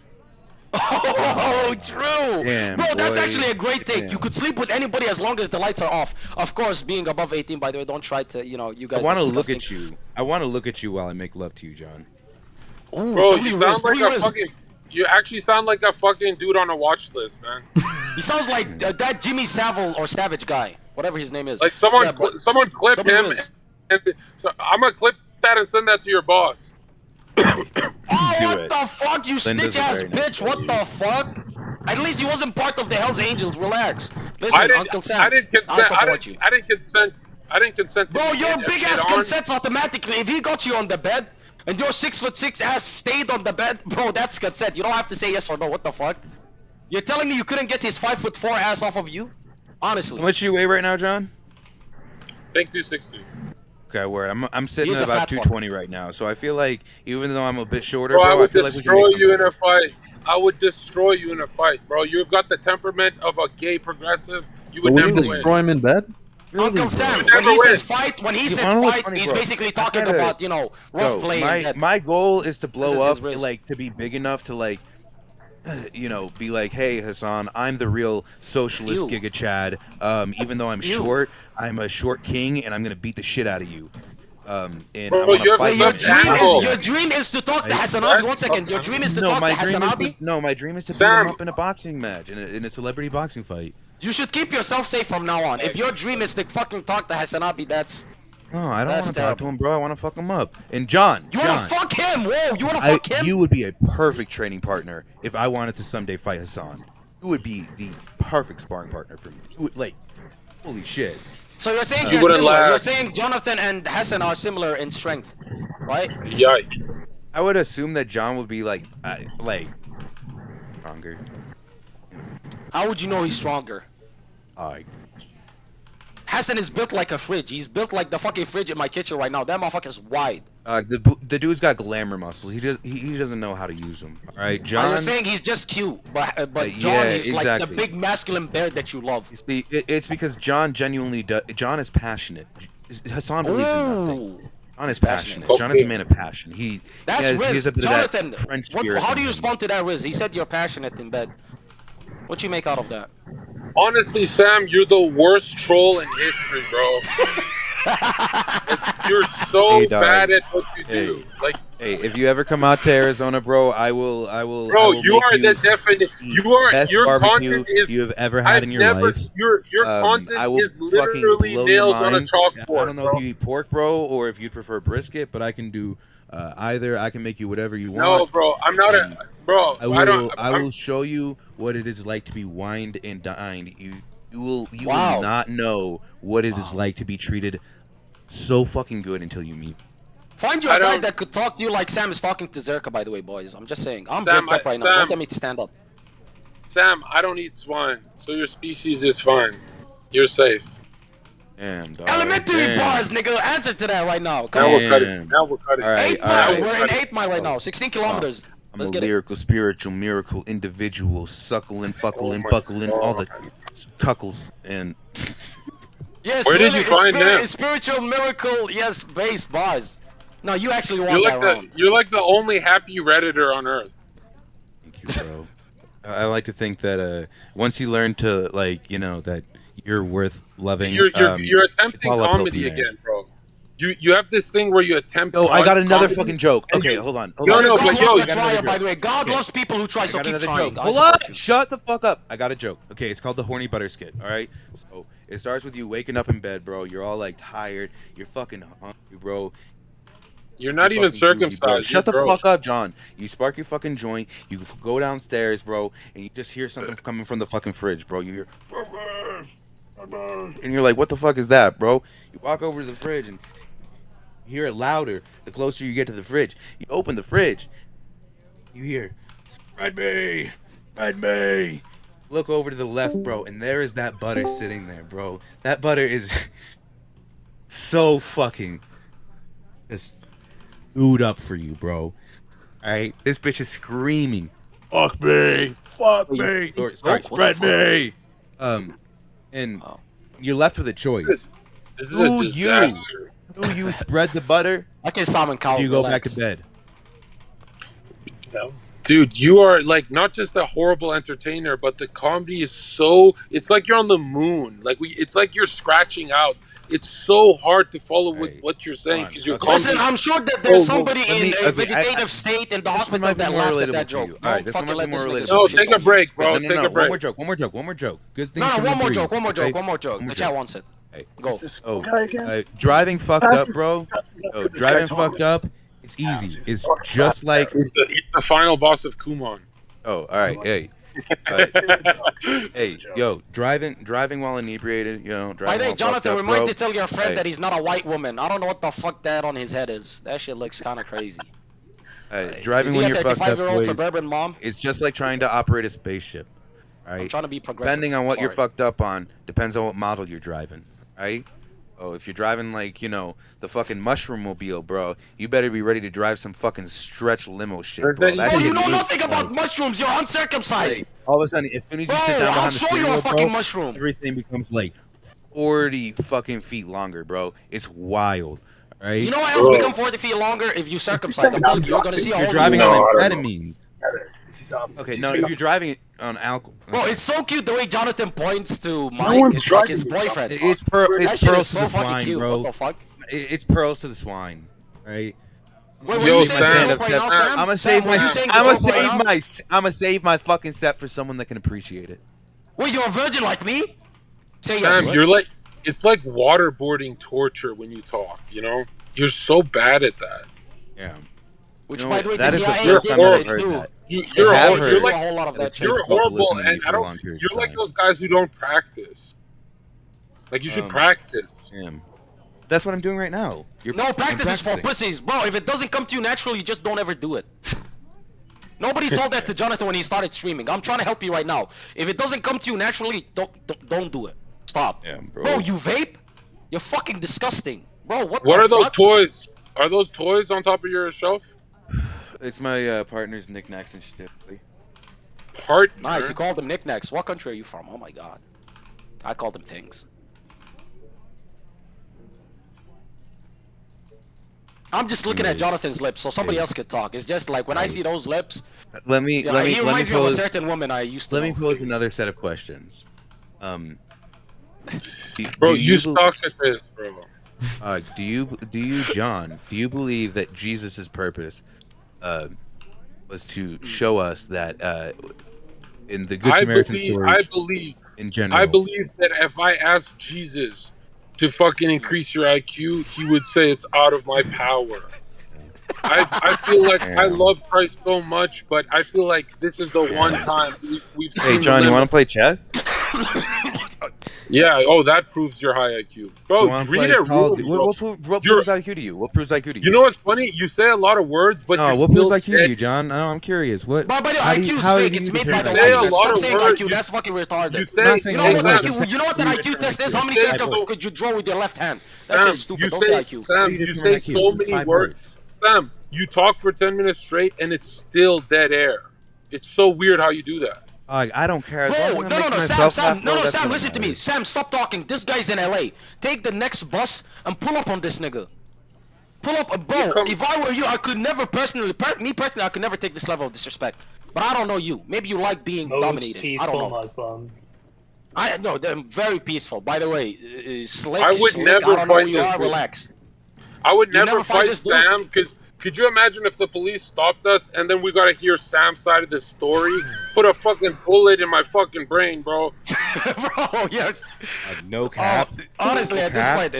Speaker 22: Oh, true!
Speaker 23: Damn,
Speaker 22: Bro, that's
Speaker 23: boy.
Speaker 22: actually a great take.
Speaker 23: Damn.
Speaker 22: You could sleep with anybody as long as the lights are off. Of course, being above 18, by the way, don't try to, you know, you guys
Speaker 23: I want
Speaker 22: are
Speaker 23: to look
Speaker 22: disgusting.
Speaker 23: at you. I want to look at you while I make love to you, John.
Speaker 22: Ooh,
Speaker 2: Bro,
Speaker 22: three
Speaker 2: you
Speaker 22: wrists,
Speaker 2: sound like
Speaker 22: three
Speaker 2: a
Speaker 22: wrists.
Speaker 2: fucking. You actually sound like a fucking dude on a watch list, man.
Speaker 22: He sounds like that Jimmy Savile or Savage guy, whatever his name is.
Speaker 2: Like someone,
Speaker 22: Yeah, but-
Speaker 2: someone clip
Speaker 22: Nobody
Speaker 2: him,
Speaker 22: knows.
Speaker 2: and so I'm gonna clip that and send that to your boss.
Speaker 22: Oh,
Speaker 23: Do
Speaker 22: what
Speaker 23: it.
Speaker 22: the fuck, you
Speaker 23: Linda's
Speaker 22: snitch
Speaker 23: a
Speaker 22: ass
Speaker 23: very nice
Speaker 22: bitch? What the fuck? At least he wasn't part of the Hells Angels. Relax.
Speaker 2: I
Speaker 22: Listen,
Speaker 2: didn't.
Speaker 22: Uncle Sam,
Speaker 2: I didn't
Speaker 22: I
Speaker 2: consent.
Speaker 22: support you.
Speaker 2: I didn't consent I didn't consent to
Speaker 21: Bro,
Speaker 2: you
Speaker 21: your
Speaker 2: getting that
Speaker 21: big
Speaker 2: shit
Speaker 21: ass
Speaker 2: on.
Speaker 21: consents automatically. If he got you on the bed and your 6'6" ass stayed on the bed, bro, that's consent. You don't have to say yes or no. What the fuck? You're telling me you couldn't get his 5'4" ass off of you? Honestly.
Speaker 23: How much you weigh right now, John?
Speaker 2: Think 260.
Speaker 23: Okay, word. I'm sitting
Speaker 21: He's
Speaker 23: at
Speaker 21: a
Speaker 23: about
Speaker 21: fat fuck.
Speaker 23: 220 right now, so I feel like even though I'm a bit shorter,
Speaker 2: Bro, I
Speaker 23: bro, I
Speaker 2: would
Speaker 23: feel like we can
Speaker 2: destroy
Speaker 23: make
Speaker 2: you in
Speaker 23: something
Speaker 2: a fight. I would destroy you in a fight, bro. You've got the temperament of a gay progressive. You
Speaker 3: But
Speaker 2: would
Speaker 3: would you
Speaker 2: never
Speaker 3: destroy
Speaker 2: win.
Speaker 3: him in bed?
Speaker 21: Uncle Sam,
Speaker 2: You
Speaker 21: when
Speaker 2: never
Speaker 21: he says
Speaker 2: win.
Speaker 21: fight, when he
Speaker 23: You
Speaker 21: said
Speaker 23: wanna know what's
Speaker 21: fight,
Speaker 23: funny,
Speaker 21: he's
Speaker 23: bro?
Speaker 21: basically
Speaker 23: I
Speaker 21: talking
Speaker 23: gotta-
Speaker 21: about, you know, rough
Speaker 23: Yo,
Speaker 21: play.
Speaker 23: my
Speaker 21: and that.
Speaker 23: my goal is to
Speaker 21: This
Speaker 23: blow
Speaker 21: is
Speaker 23: up,
Speaker 21: his risk.
Speaker 23: like to be big enough to like, you know, be like, hey Hassan, I'm the real socialist
Speaker 21: Ew.
Speaker 23: Giga Chad. Even though I'm
Speaker 21: Ew.
Speaker 23: short, I'm a short king, and I'm gonna beat the shit out of you. And
Speaker 2: Bro,
Speaker 23: I want
Speaker 2: you
Speaker 23: to
Speaker 2: have
Speaker 23: fight
Speaker 2: your
Speaker 23: you.
Speaker 2: dream is-
Speaker 21: Your dream is to talk to
Speaker 23: Right?
Speaker 21: Hassanabi. 1 second. Your dream is to
Speaker 23: No,
Speaker 21: talk to
Speaker 23: my dream is
Speaker 21: Hassanabi?
Speaker 23: no, my dream is to beat
Speaker 2: Sam.
Speaker 23: him up in a boxing match, in a celebrity boxing fight.
Speaker 21: You should keep yourself safe from now on. If your dream is to fucking talk to Hassanabi, that's...
Speaker 23: No, I don't
Speaker 21: That's
Speaker 23: want to talk to
Speaker 21: terrible.
Speaker 23: him, bro. I want to fuck him up. And John,
Speaker 21: You wanna
Speaker 23: John,
Speaker 21: fuck him? Whoa, you wanna fuck him?
Speaker 23: You would be a perfect training partner if I wanted to someday fight Hassan. You would be the perfect sparring partner for me. You would, like, holy shit.
Speaker 21: So you're saying
Speaker 23: You
Speaker 21: they're
Speaker 23: wouldn't
Speaker 21: similar. You're
Speaker 23: last.
Speaker 21: saying Jonathan and Hassan are similar in strength, right?
Speaker 2: Yikes.
Speaker 23: I would assume that John would be like stronger.
Speaker 21: How would you know he's stronger? Hassan is built like a fridge. He's built like the fucking fridge in my kitchen right now. That motherfucker's wide.
Speaker 23: The dude's got glamour muscles. He doesn't know how to use them. All right, John.
Speaker 21: You're saying he's just cute, but John
Speaker 23: yeah,
Speaker 21: is like the
Speaker 23: exactly.
Speaker 21: big masculine bear that you love.
Speaker 23: You see, it's because John genuinely does. John is passionate. Hassan believes in nothing. John is passionate. John is a man of passion.
Speaker 21: That's
Speaker 23: he has
Speaker 21: Riz.
Speaker 23: a bit
Speaker 21: Jonathan,
Speaker 23: of that French
Speaker 21: what,
Speaker 23: spirit
Speaker 21: how
Speaker 23: in
Speaker 21: do you
Speaker 23: him.
Speaker 21: respond to that, Riz? He said you're passionate in bed. What you make out of that?
Speaker 2: Honestly, Sam, you're the worst troll in history, bro. Like, you're so
Speaker 23: Hey, dog.
Speaker 2: bad at what you do. Like,
Speaker 23: Hey, if you ever come out to Arizona, bro, I will.
Speaker 2: bro, you
Speaker 23: make
Speaker 2: are the definition. You are
Speaker 23: best
Speaker 2: your
Speaker 23: barbecue
Speaker 2: content is.
Speaker 23: you have ever had
Speaker 2: I've
Speaker 23: in your
Speaker 2: never.
Speaker 23: life.
Speaker 2: Your
Speaker 23: I
Speaker 2: content
Speaker 23: will
Speaker 2: is
Speaker 23: fucking
Speaker 2: literally
Speaker 23: blow your
Speaker 2: nails on a
Speaker 23: mind.
Speaker 2: chalkboard.
Speaker 23: I don't know if you eat pork, bro, or if you prefer brisket, but I can do either. I can make you whatever you want.
Speaker 2: No, bro, I'm not a bro.
Speaker 23: I will.
Speaker 2: I
Speaker 23: will
Speaker 2: don't.
Speaker 23: show you what it is like to be wined and dined. You will
Speaker 21: Wow.
Speaker 23: not know what it is like to be treated so fucking good until you meet.
Speaker 21: Find you a guy that could talk to you like Sam is talking to Zerka, by the way, boys. I'm just saying. I'm
Speaker 2: Sam,
Speaker 21: bricked up right now.
Speaker 2: Sam-
Speaker 21: Don't tell me to stand up.
Speaker 2: Sam, I don't eat swine, so your species is fine. You're safe.
Speaker 23: Damn, dog.
Speaker 21: Elementary
Speaker 23: damn.
Speaker 21: bars, nigga. Answer to that right now. Come
Speaker 2: Now
Speaker 21: on.
Speaker 2: we're cutting. Now we're cutting.
Speaker 23: All right,
Speaker 21: 8
Speaker 23: all
Speaker 21: Mile.
Speaker 23: right.
Speaker 21: We're in 8 Mile right now. 16 kilometers.
Speaker 23: I'm
Speaker 21: Let's
Speaker 23: a
Speaker 21: get it.
Speaker 23: lyrical, spiritual, miracle, individual, suckling, fuckling,
Speaker 2: my
Speaker 23: buckling, all the
Speaker 2: God.
Speaker 23: cuckles and.
Speaker 21: Yes.
Speaker 2: Where did you find them?
Speaker 21: Spiritual miracle. Yes, base bars. No, you actually won
Speaker 2: You're
Speaker 21: that
Speaker 2: like the
Speaker 21: round.
Speaker 2: you're like the only happy redditor on earth.
Speaker 23: Thank you, bro. I like to think that once you learn to that you're worth loving.
Speaker 2: You're
Speaker 23: it's
Speaker 2: attempting
Speaker 23: all uphill
Speaker 2: comedy
Speaker 23: from there.
Speaker 2: again, bro. You have this thing where you attempt.
Speaker 23: Oh, I got another
Speaker 2: comedy,
Speaker 23: fucking joke.
Speaker 2: and
Speaker 23: Okay,
Speaker 2: you-
Speaker 23: hold on.
Speaker 2: No, no,
Speaker 21: God
Speaker 2: but yo,
Speaker 21: loves
Speaker 23: I
Speaker 21: a
Speaker 23: got
Speaker 21: trier,
Speaker 23: another
Speaker 21: by
Speaker 23: joke.
Speaker 21: the way. God
Speaker 23: Okay.
Speaker 21: loves people who try,
Speaker 23: I
Speaker 21: so
Speaker 23: got
Speaker 21: keep
Speaker 23: another
Speaker 21: trying.
Speaker 23: joke.
Speaker 21: I
Speaker 23: Hold
Speaker 21: support
Speaker 23: up!
Speaker 21: you.
Speaker 23: Shut the fuck up! I got a joke. Okay, it's called the horny butter skit. All right. So it starts with you waking up in bed, bro. You're all like tired. You're fucking hungry, bro.
Speaker 2: You're not
Speaker 23: You're
Speaker 2: even
Speaker 23: fucking goofy, bro.
Speaker 2: circumcised.
Speaker 23: Shut the
Speaker 2: You're gross.
Speaker 23: fuck up, John. You spark your fucking joint. You go downstairs, bro, and you just hear something coming from the fucking fridge, bro. You hear, and you're like, what the fuck is that, bro? You walk over to the fridge and you hear it louder the closer you get to the fridge. You open the fridge. You hear, spread me, spread me. Look over to the left, bro, and there is that butter sitting there, bro. That butter is so fucking just ooed up for you, bro. Alright? This bitch is screaming, fuck me, fuck me. Or sorry, spread me. And you're left with a choice.
Speaker 2: This is a disaster.
Speaker 23: Do you spread the butter?
Speaker 21: Okay, Simon Cowell.
Speaker 23: Do you go back
Speaker 21: relax.
Speaker 23: to bed?
Speaker 2: Dude, you are like not just a horrible entertainer, but the comedy is so—it's like you're on the moon. It's like you're scratching out. It's so hard to follow with what you're saying because you're
Speaker 21: Listen, I'm sure that there's somebody in a vegetative state in the hospital that laughed at that joke.
Speaker 23: All right,
Speaker 21: Don't
Speaker 23: this
Speaker 21: fucking
Speaker 23: might
Speaker 21: let
Speaker 23: be
Speaker 21: this
Speaker 23: more
Speaker 21: nigga
Speaker 23: relatable.
Speaker 2: No,
Speaker 21: shit
Speaker 2: take a
Speaker 21: on you.
Speaker 2: break, bro.
Speaker 23: No,
Speaker 2: Take a
Speaker 23: one
Speaker 2: break.
Speaker 23: more joke. One more joke. Good things
Speaker 21: No,
Speaker 23: come
Speaker 21: one
Speaker 23: in
Speaker 21: more
Speaker 23: threes,
Speaker 21: joke. One more
Speaker 23: okay?
Speaker 21: joke. The chat wants it. Go.
Speaker 23: Oh,
Speaker 5: guy again?
Speaker 23: driving fucked
Speaker 5: Pass
Speaker 23: up,
Speaker 5: this-
Speaker 23: bro.
Speaker 5: pass this up.
Speaker 23: Oh,
Speaker 5: This guy
Speaker 23: driving
Speaker 5: talking.
Speaker 23: fucked up. It's easy. It's just like.
Speaker 2: He's the final boss of Kumon.
Speaker 23: Oh, all right. Hey, Hey, yo, driving while inebriated,
Speaker 21: By
Speaker 23: driving
Speaker 21: the way,
Speaker 23: while
Speaker 21: Jonathan,
Speaker 23: fucked up,
Speaker 21: remind
Speaker 23: bro.
Speaker 21: to tell your friend
Speaker 23: Hey,
Speaker 21: that he's not a white woman. I don't know what the fuck that on his head is. That shit looks kind of crazy.
Speaker 23: hey,
Speaker 21: Is
Speaker 23: driving
Speaker 21: he
Speaker 23: when
Speaker 21: a
Speaker 23: you're fucked up,
Speaker 21: 35-year-old
Speaker 23: boys,
Speaker 21: suburban mom?
Speaker 23: it's just like trying to operate a spaceship. Right?
Speaker 21: I'm trying to be progressive.
Speaker 23: Depending on what you're
Speaker 21: Sorry.
Speaker 23: fucked up on, depends on what model you're driving, right? Oh, if you're driving like, the fucking mushroom mobile, bro, you better be ready to drive some fucking stretch limo shit,
Speaker 2: Where's
Speaker 23: bro.
Speaker 2: that
Speaker 23: That
Speaker 21: Oh,
Speaker 23: shit
Speaker 21: you know
Speaker 23: is,
Speaker 21: nothing about mushrooms. You're uncircumcised.
Speaker 23: like, all of a sudden, as soon as you
Speaker 21: Bro,
Speaker 23: sit down
Speaker 21: I'll
Speaker 23: behind the
Speaker 21: show
Speaker 23: steering
Speaker 21: you a
Speaker 23: wheel,
Speaker 21: fucking
Speaker 23: bro,
Speaker 21: mushroom.
Speaker 23: everything becomes like 40 fucking feet longer, bro. It's wild, right?
Speaker 21: You know what else become 40 feet longer if you circumcise? I'm telling you, you're gonna see a
Speaker 23: You're
Speaker 21: whole
Speaker 23: driving
Speaker 21: new
Speaker 23: on
Speaker 21: world.
Speaker 23: amphetamines. Okay, no, if you're driving on alcohol.
Speaker 21: Bro, it's so cute the way Jonathan points to
Speaker 23: No
Speaker 21: Mike.
Speaker 23: one's
Speaker 21: It's like
Speaker 23: driving
Speaker 21: his
Speaker 23: this
Speaker 21: boyfriend.
Speaker 23: It's
Speaker 21: That shit
Speaker 23: pearls
Speaker 21: is
Speaker 23: to
Speaker 21: so
Speaker 23: the
Speaker 21: fucking
Speaker 23: swine,
Speaker 21: cute.
Speaker 23: bro.
Speaker 21: What the fuck?
Speaker 23: It's pearls to the swine, right?
Speaker 21: Wait, were you saying a joke right now, Sam?
Speaker 23: I'm gonna
Speaker 21: Sam,
Speaker 23: save
Speaker 21: were
Speaker 23: my.
Speaker 21: you saying a
Speaker 23: I'm gonna
Speaker 21: joke right
Speaker 23: save
Speaker 21: now?
Speaker 23: my. I'm gonna save my fucking set for someone that can appreciate it.
Speaker 21: Wait, you're a virgin like me? Say
Speaker 2: Sam,
Speaker 21: yes.
Speaker 2: you're like, it's like waterboarding torture when you talk, You're so bad at that.
Speaker 23: Yeah.
Speaker 21: Which,
Speaker 23: You know
Speaker 21: by
Speaker 23: what?
Speaker 21: the way,
Speaker 23: That
Speaker 21: the
Speaker 23: is the
Speaker 21: CIA
Speaker 23: first time I've
Speaker 21: did
Speaker 23: heard
Speaker 21: too.
Speaker 23: that.
Speaker 2: You're
Speaker 23: I have
Speaker 2: you're
Speaker 23: heard
Speaker 2: like
Speaker 21: a whole lot of that
Speaker 23: it's
Speaker 21: shit.
Speaker 2: you're
Speaker 23: difficult to
Speaker 2: horrible,
Speaker 23: listen to me
Speaker 2: and
Speaker 23: for
Speaker 2: I
Speaker 23: a
Speaker 2: don't.
Speaker 23: long period
Speaker 2: You're
Speaker 23: of
Speaker 2: like
Speaker 23: time.
Speaker 2: those guys who don't practice. Like you should practice.
Speaker 23: That's what I'm doing right now.
Speaker 21: No, practice is for
Speaker 23: practicing.
Speaker 21: pussies. Bro, if it doesn't come to you naturally, just don't ever do it. Nobody told that to Jonathan when he started streaming. I'm trying to help you right now. If it doesn't come to you naturally, don't do it. Stop.
Speaker 23: Yeah,
Speaker 21: Bro, you vape? You're fucking disgusting. Bro, what
Speaker 2: What
Speaker 21: the
Speaker 2: are those
Speaker 21: fuck?
Speaker 2: toys? Are those toys on top of your shelf?
Speaker 23: It's my partner's knickknacks and shit.
Speaker 2: Partner?
Speaker 21: Nice, you called them knickknacks. What country are you from? Oh my god. I call them things. I'm just looking at Jonathan's lips, so somebody else could talk. It's just like when I see those lips.
Speaker 23: Let me
Speaker 21: Yeah,
Speaker 23: let me
Speaker 21: he
Speaker 23: let me
Speaker 21: reminds me of a
Speaker 23: pose.
Speaker 21: certain woman I used to
Speaker 23: Let me
Speaker 21: know.
Speaker 23: pose another set of questions.
Speaker 2: Bro,
Speaker 23: do
Speaker 2: you
Speaker 23: bel-
Speaker 2: suck at this, bro.
Speaker 23: do you, John? Do you believe that Jesus' purpose was to show us that in the Good Samaritan story?
Speaker 2: I believe
Speaker 23: in general.
Speaker 2: I believe that if I asked Jesus to fucking increase your IQ, he would say it's out of my power. I feel like I love Christ so much, but I feel like this is the one time we've seen.
Speaker 23: Hey, John, you want to play chess?
Speaker 2: Yeah. Oh, that proves your high IQ, bro.
Speaker 23: You wanna
Speaker 2: Read
Speaker 23: play
Speaker 2: it.
Speaker 23: Call of
Speaker 2: Rule,
Speaker 23: Duty?
Speaker 2: bro.
Speaker 23: What proves IQ to you? What proves IQ to you?
Speaker 2: You know what's funny? You say a lot of words, but
Speaker 23: No,
Speaker 2: you're
Speaker 23: what
Speaker 2: still
Speaker 23: proves IQ to
Speaker 2: dead.
Speaker 23: you, John? No, I'm curious. What?
Speaker 21: But
Speaker 23: how do you-
Speaker 21: IQ is
Speaker 23: how
Speaker 21: fake.
Speaker 23: do
Speaker 21: It's
Speaker 23: you
Speaker 21: made by the
Speaker 23: determine
Speaker 2: Say
Speaker 21: white
Speaker 2: a
Speaker 21: man.
Speaker 2: lot
Speaker 21: Stop
Speaker 2: of
Speaker 21: saying
Speaker 2: words.
Speaker 21: IQ. That's fucking retarded.
Speaker 2: You say,
Speaker 23: not saying
Speaker 21: You know
Speaker 23: all
Speaker 21: what
Speaker 23: words.
Speaker 21: IQ? You know what that IQ test is? How many
Speaker 2: say
Speaker 21: circles
Speaker 2: so-
Speaker 21: could you draw with your left hand? That shit is stupid.
Speaker 2: You
Speaker 21: Don't say
Speaker 2: say,
Speaker 21: IQ.
Speaker 2: Sam, you say so many words. Sam, you talk for 10 minutes straight and it's still dead air. It's so weird how you do that.
Speaker 23: I don't care. As long as
Speaker 21: Bro,
Speaker 23: I'm
Speaker 21: no,
Speaker 23: making
Speaker 21: Sam,
Speaker 23: myself
Speaker 21: Sam,
Speaker 23: laugh,
Speaker 21: no,
Speaker 23: bro,
Speaker 21: no,
Speaker 23: that's
Speaker 21: Sam,
Speaker 23: what
Speaker 21: listen to me.
Speaker 23: matters.
Speaker 21: Sam, stop talking. This guy's in LA. Take the next bus and pull up on this nigga. Pull up, bro. If I were you, I could never personally, me personally, I could never take this level of disrespect. But I don't know you. Maybe you like being
Speaker 16: Most
Speaker 21: dominated. I don't
Speaker 16: peaceful
Speaker 21: know.
Speaker 16: Muslim.
Speaker 21: I know they're very peaceful. By the way, Slick,
Speaker 2: I would
Speaker 21: Slick,
Speaker 2: never
Speaker 21: I don't know
Speaker 2: fight
Speaker 21: who you
Speaker 2: this
Speaker 21: are.
Speaker 2: dude.
Speaker 21: Relax.
Speaker 2: I would
Speaker 21: You
Speaker 2: never
Speaker 21: fight
Speaker 2: fight
Speaker 21: this dude?
Speaker 2: Sam because could you imagine if the police stopped us and then we got to hear Sam's side of the story? Put a fucking bullet in my fucking brain, bro.
Speaker 21: Bro, yes.
Speaker 23: No cap.
Speaker 21: Honestly,
Speaker 23: No
Speaker 21: at this
Speaker 23: cap.
Speaker 21: point,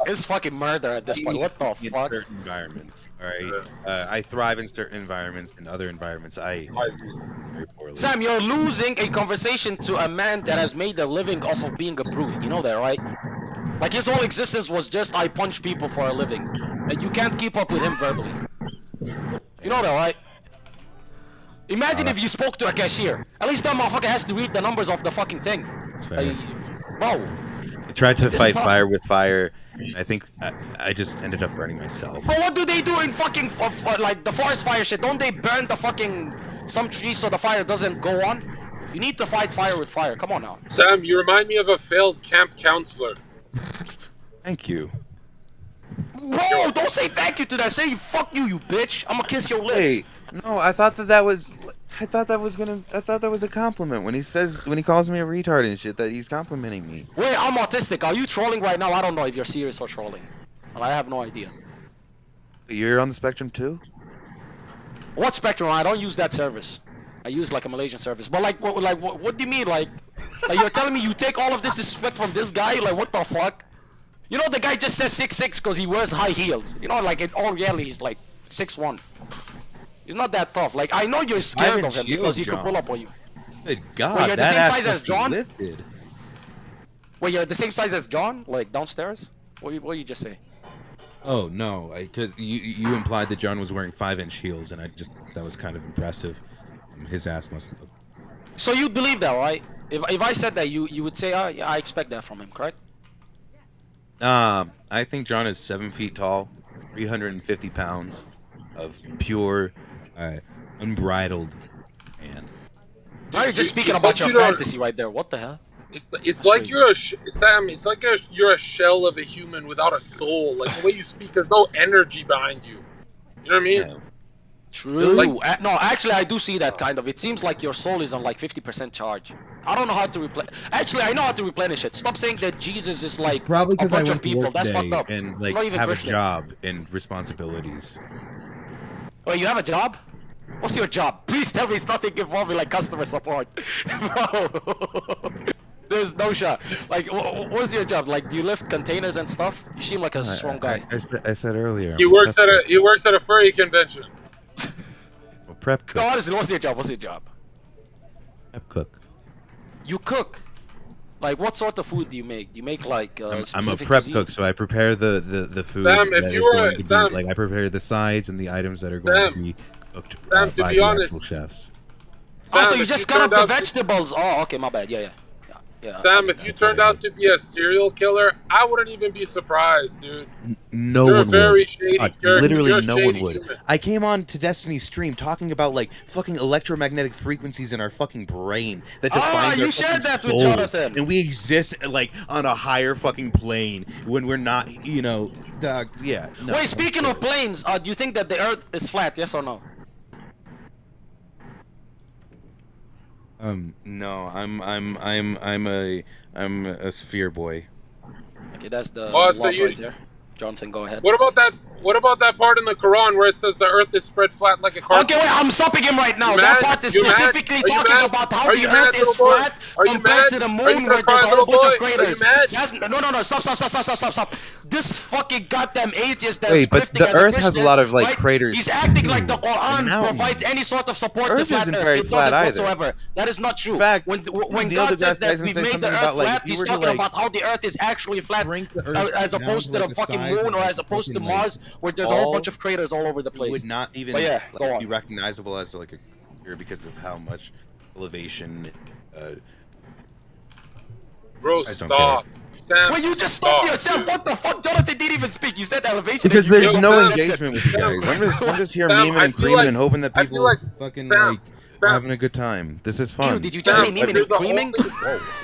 Speaker 21: it's fucking murder at this point. What the
Speaker 23: In
Speaker 21: fuck?
Speaker 23: certain environments, all right. I thrive in certain environments. In other environments, I very poorly.
Speaker 21: Sam, you're losing a conversation to a man that has made a living off of being a brute. You know that, right? Like his whole existence was just I punch people for a living, and you can't keep up with him verbally. You know that, right? Imagine if you spoke to a cashier. At least that motherfucker has to read the numbers of the fucking thing.
Speaker 23: fair.
Speaker 21: Bro.
Speaker 23: I tried to
Speaker 21: It's
Speaker 23: fight
Speaker 21: not-
Speaker 23: fire with fire. I think I just ended up burning myself.
Speaker 21: But what do they do in fucking like the forest fire shit? Don't they burn the fucking some trees so the fire doesn't go on? You need to fight fire with fire. Come on now.
Speaker 2: Sam, you remind me of a failed camp counselor.
Speaker 23: Thank you.
Speaker 21: Bro, don't say thank you to that. Say fuck you, you bitch. I'm gonna kiss your lips.
Speaker 23: Hey, no, I thought that was. I thought that was a compliment when he calls me a retard and shit, that he's complimenting me.
Speaker 21: Wait, I'm autistic. Are you trolling right now? I don't know if you're serious or trolling. Well, I have no idea.
Speaker 23: You're on the spectrum too?
Speaker 21: What spectrum? I don't use that service. I use like a Malaysian service. But like, what do you mean? Like you're telling me you take all of this disrespect from this guy? Like, what the fuck? You know, the guy just says 6'6" because he wears high heels. You know, like in all reality, he's like 6'1". He's not that tough. Like, I know you're scared
Speaker 23: Ivan
Speaker 21: of him
Speaker 23: Shields,
Speaker 21: because he can
Speaker 23: John.
Speaker 21: pull up on you.
Speaker 23: Good God,
Speaker 21: Wait, you're the
Speaker 23: that
Speaker 21: same
Speaker 23: ass
Speaker 21: size as
Speaker 23: must be
Speaker 21: John?
Speaker 23: lifted.
Speaker 21: Wait, you're the same size as John? Like downstairs? What you just say?
Speaker 23: Oh no, because you implied that John was wearing 5-inch heels, and that was kind of impressive. His ass must look.
Speaker 21: So you'd believe that, right? If I said that, you would say, oh, yeah, I expect that from him, correct?
Speaker 23: I think John is 7 feet tall, 350 pounds of pure, unbridled man.
Speaker 21: Now you're just speaking
Speaker 2: it's
Speaker 21: about
Speaker 2: like
Speaker 21: your
Speaker 2: you don't-
Speaker 21: fantasy right there. What the hell?
Speaker 2: It's like you're Sam. It's like you're a shell of a human without a soul. Like the way you speak, there's no energy behind you. You know what I mean?
Speaker 21: True.
Speaker 2: Like-
Speaker 21: No, actually, I do see that kind of. It seems like your soul is on like 50% charge. I don't know how to replenish. Actually, I know how to replenish it. Stop saying that Jesus is like
Speaker 23: Probably
Speaker 21: a
Speaker 23: because I
Speaker 21: bunch
Speaker 23: went
Speaker 21: of
Speaker 23: to
Speaker 21: people.
Speaker 23: work
Speaker 21: That's
Speaker 23: today
Speaker 21: fucked up.
Speaker 23: and
Speaker 21: I'm
Speaker 23: like
Speaker 21: not even
Speaker 23: have
Speaker 21: Christian.
Speaker 23: a job and responsibilities.
Speaker 21: Wait, you have a job? What's your job? Please tell me it's nothing involving like customer support. Bro, there's no shot. Like, what's your job? Like, do you lift containers and stuff? You seem like a strong guy.
Speaker 23: I said earlier.
Speaker 2: He
Speaker 23: I'm
Speaker 2: works
Speaker 23: prep
Speaker 2: at a furry convention.
Speaker 23: a prep cook.
Speaker 21: No, honestly, what's your job? What's your job?
Speaker 23: Prep cook.
Speaker 21: You cook. Like, what sort of food do you make? Do you make like
Speaker 23: I'm a
Speaker 21: specific
Speaker 23: prep
Speaker 21: cuisines?
Speaker 23: cook, so I prepare the food
Speaker 2: Sam, if
Speaker 23: that
Speaker 2: you
Speaker 23: is
Speaker 2: were-
Speaker 23: going to
Speaker 2: Sam-
Speaker 23: be like I prepare the sides and the items that are going to be cooked
Speaker 2: Sam, to
Speaker 23: by
Speaker 2: be
Speaker 23: the
Speaker 2: honest-
Speaker 23: actual chefs.
Speaker 21: Oh, so
Speaker 2: Sam,
Speaker 21: you
Speaker 2: if
Speaker 21: just
Speaker 2: you
Speaker 21: cut up
Speaker 2: turned
Speaker 21: the
Speaker 2: out to-
Speaker 21: vegetables. Oh, okay, my bad. Yeah.
Speaker 2: Sam, if you turned out to be a serial killer, I wouldn't even be surprised, dude.
Speaker 23: No
Speaker 2: You're a
Speaker 23: one
Speaker 2: very
Speaker 23: would.
Speaker 2: shady
Speaker 23: God,
Speaker 2: character.
Speaker 23: literally
Speaker 2: You're a
Speaker 23: no one
Speaker 2: shady
Speaker 23: would.
Speaker 2: human.
Speaker 23: I came on to Destiny's stream talking about like fucking electromagnetic frequencies in our fucking brain that defines
Speaker 21: you
Speaker 23: our
Speaker 21: shared
Speaker 23: fucking
Speaker 21: that with
Speaker 23: souls.
Speaker 21: Jonathan.
Speaker 23: And we exist like on a higher fucking plane when we're not, dog. Yeah. No,
Speaker 21: Wait, speaking of planes, do you think that the Earth is flat? Yes or no?
Speaker 23: No, I'm a sphere boy.
Speaker 21: Okay, that's the
Speaker 2: Oh, so
Speaker 21: love
Speaker 2: you-
Speaker 21: right there. Jonathan, go ahead.
Speaker 2: What about that part in the Quran where it says the earth is spread flat like a carpet?
Speaker 21: Okay, wait, I'm stopping him right now.
Speaker 2: You
Speaker 21: That
Speaker 2: mad?
Speaker 21: part is
Speaker 2: You mad?
Speaker 21: specifically
Speaker 2: Are you
Speaker 21: talking
Speaker 2: mad?
Speaker 21: about how
Speaker 2: Are
Speaker 21: the
Speaker 2: you
Speaker 21: Earth
Speaker 2: mad,
Speaker 21: is
Speaker 2: little boy?
Speaker 21: flat
Speaker 2: Are you
Speaker 21: compared
Speaker 2: mad?
Speaker 21: to the
Speaker 2: Are you
Speaker 21: moon
Speaker 2: gonna
Speaker 21: where
Speaker 2: cry,
Speaker 21: there's a whole
Speaker 2: little
Speaker 21: bunch of
Speaker 2: boy? Are you
Speaker 21: craters.
Speaker 2: mad?
Speaker 21: Yes, no, stop. This fucking goddamn atheist that's
Speaker 23: Wait, but
Speaker 21: scripting
Speaker 23: the
Speaker 21: as
Speaker 23: Earth
Speaker 21: a
Speaker 23: has a
Speaker 21: Christian,
Speaker 23: lot of, like,
Speaker 21: right?
Speaker 23: craters,
Speaker 21: He's acting like the
Speaker 23: too, and
Speaker 21: Quran
Speaker 23: mountains.
Speaker 21: provides any sort of support
Speaker 23: Earth
Speaker 21: to flat
Speaker 23: isn't
Speaker 21: Earth.
Speaker 23: very
Speaker 21: It
Speaker 23: flat
Speaker 21: doesn't
Speaker 23: either.
Speaker 21: whatsoever. That is not true.
Speaker 23: In fact,
Speaker 21: when
Speaker 23: Neil
Speaker 21: God says
Speaker 23: deGrasse
Speaker 21: that
Speaker 23: Tyson
Speaker 21: we've
Speaker 23: says
Speaker 21: made the
Speaker 23: something
Speaker 21: Earth
Speaker 23: about, like,
Speaker 21: flat,
Speaker 23: if you
Speaker 21: he's
Speaker 23: were to,
Speaker 21: talking
Speaker 23: like,
Speaker 21: about how the Earth is actually flat
Speaker 23: shrink the Earth
Speaker 21: as
Speaker 23: down
Speaker 21: opposed
Speaker 23: to,
Speaker 21: to
Speaker 23: like,
Speaker 21: the
Speaker 23: the
Speaker 21: fucking
Speaker 23: size
Speaker 21: moon
Speaker 23: of,
Speaker 21: or
Speaker 23: like,
Speaker 21: as opposed to
Speaker 23: fucking, like,
Speaker 21: Mars where there's a whole
Speaker 23: all-
Speaker 21: bunch of craters all over the
Speaker 23: It
Speaker 21: place.
Speaker 23: would not even
Speaker 21: But yeah, go on.
Speaker 23: be recognizable as like a crater because of how much elevation.
Speaker 2: Bro,
Speaker 23: I don't
Speaker 2: stop. Sam,
Speaker 21: Well, you just stopped
Speaker 2: stop,
Speaker 21: yourself.
Speaker 2: dude.
Speaker 21: What the fuck? Jonathan didn't even speak. You said elevation.
Speaker 23: Because
Speaker 21: and you
Speaker 23: there's
Speaker 21: just
Speaker 23: no
Speaker 21: said
Speaker 23: engagement with you guys. I'm just here
Speaker 2: Sam,
Speaker 23: memeing
Speaker 2: I
Speaker 23: and
Speaker 2: feel
Speaker 23: creaming
Speaker 2: like-
Speaker 23: and hoping that
Speaker 2: I feel
Speaker 23: people
Speaker 2: like-
Speaker 23: fucking
Speaker 2: Sam,
Speaker 23: like are having a good time. This is fun.
Speaker 21: Ew, did you just say
Speaker 2: Sam,
Speaker 21: Neiman
Speaker 2: you're
Speaker 21: and
Speaker 2: the
Speaker 21: creaming?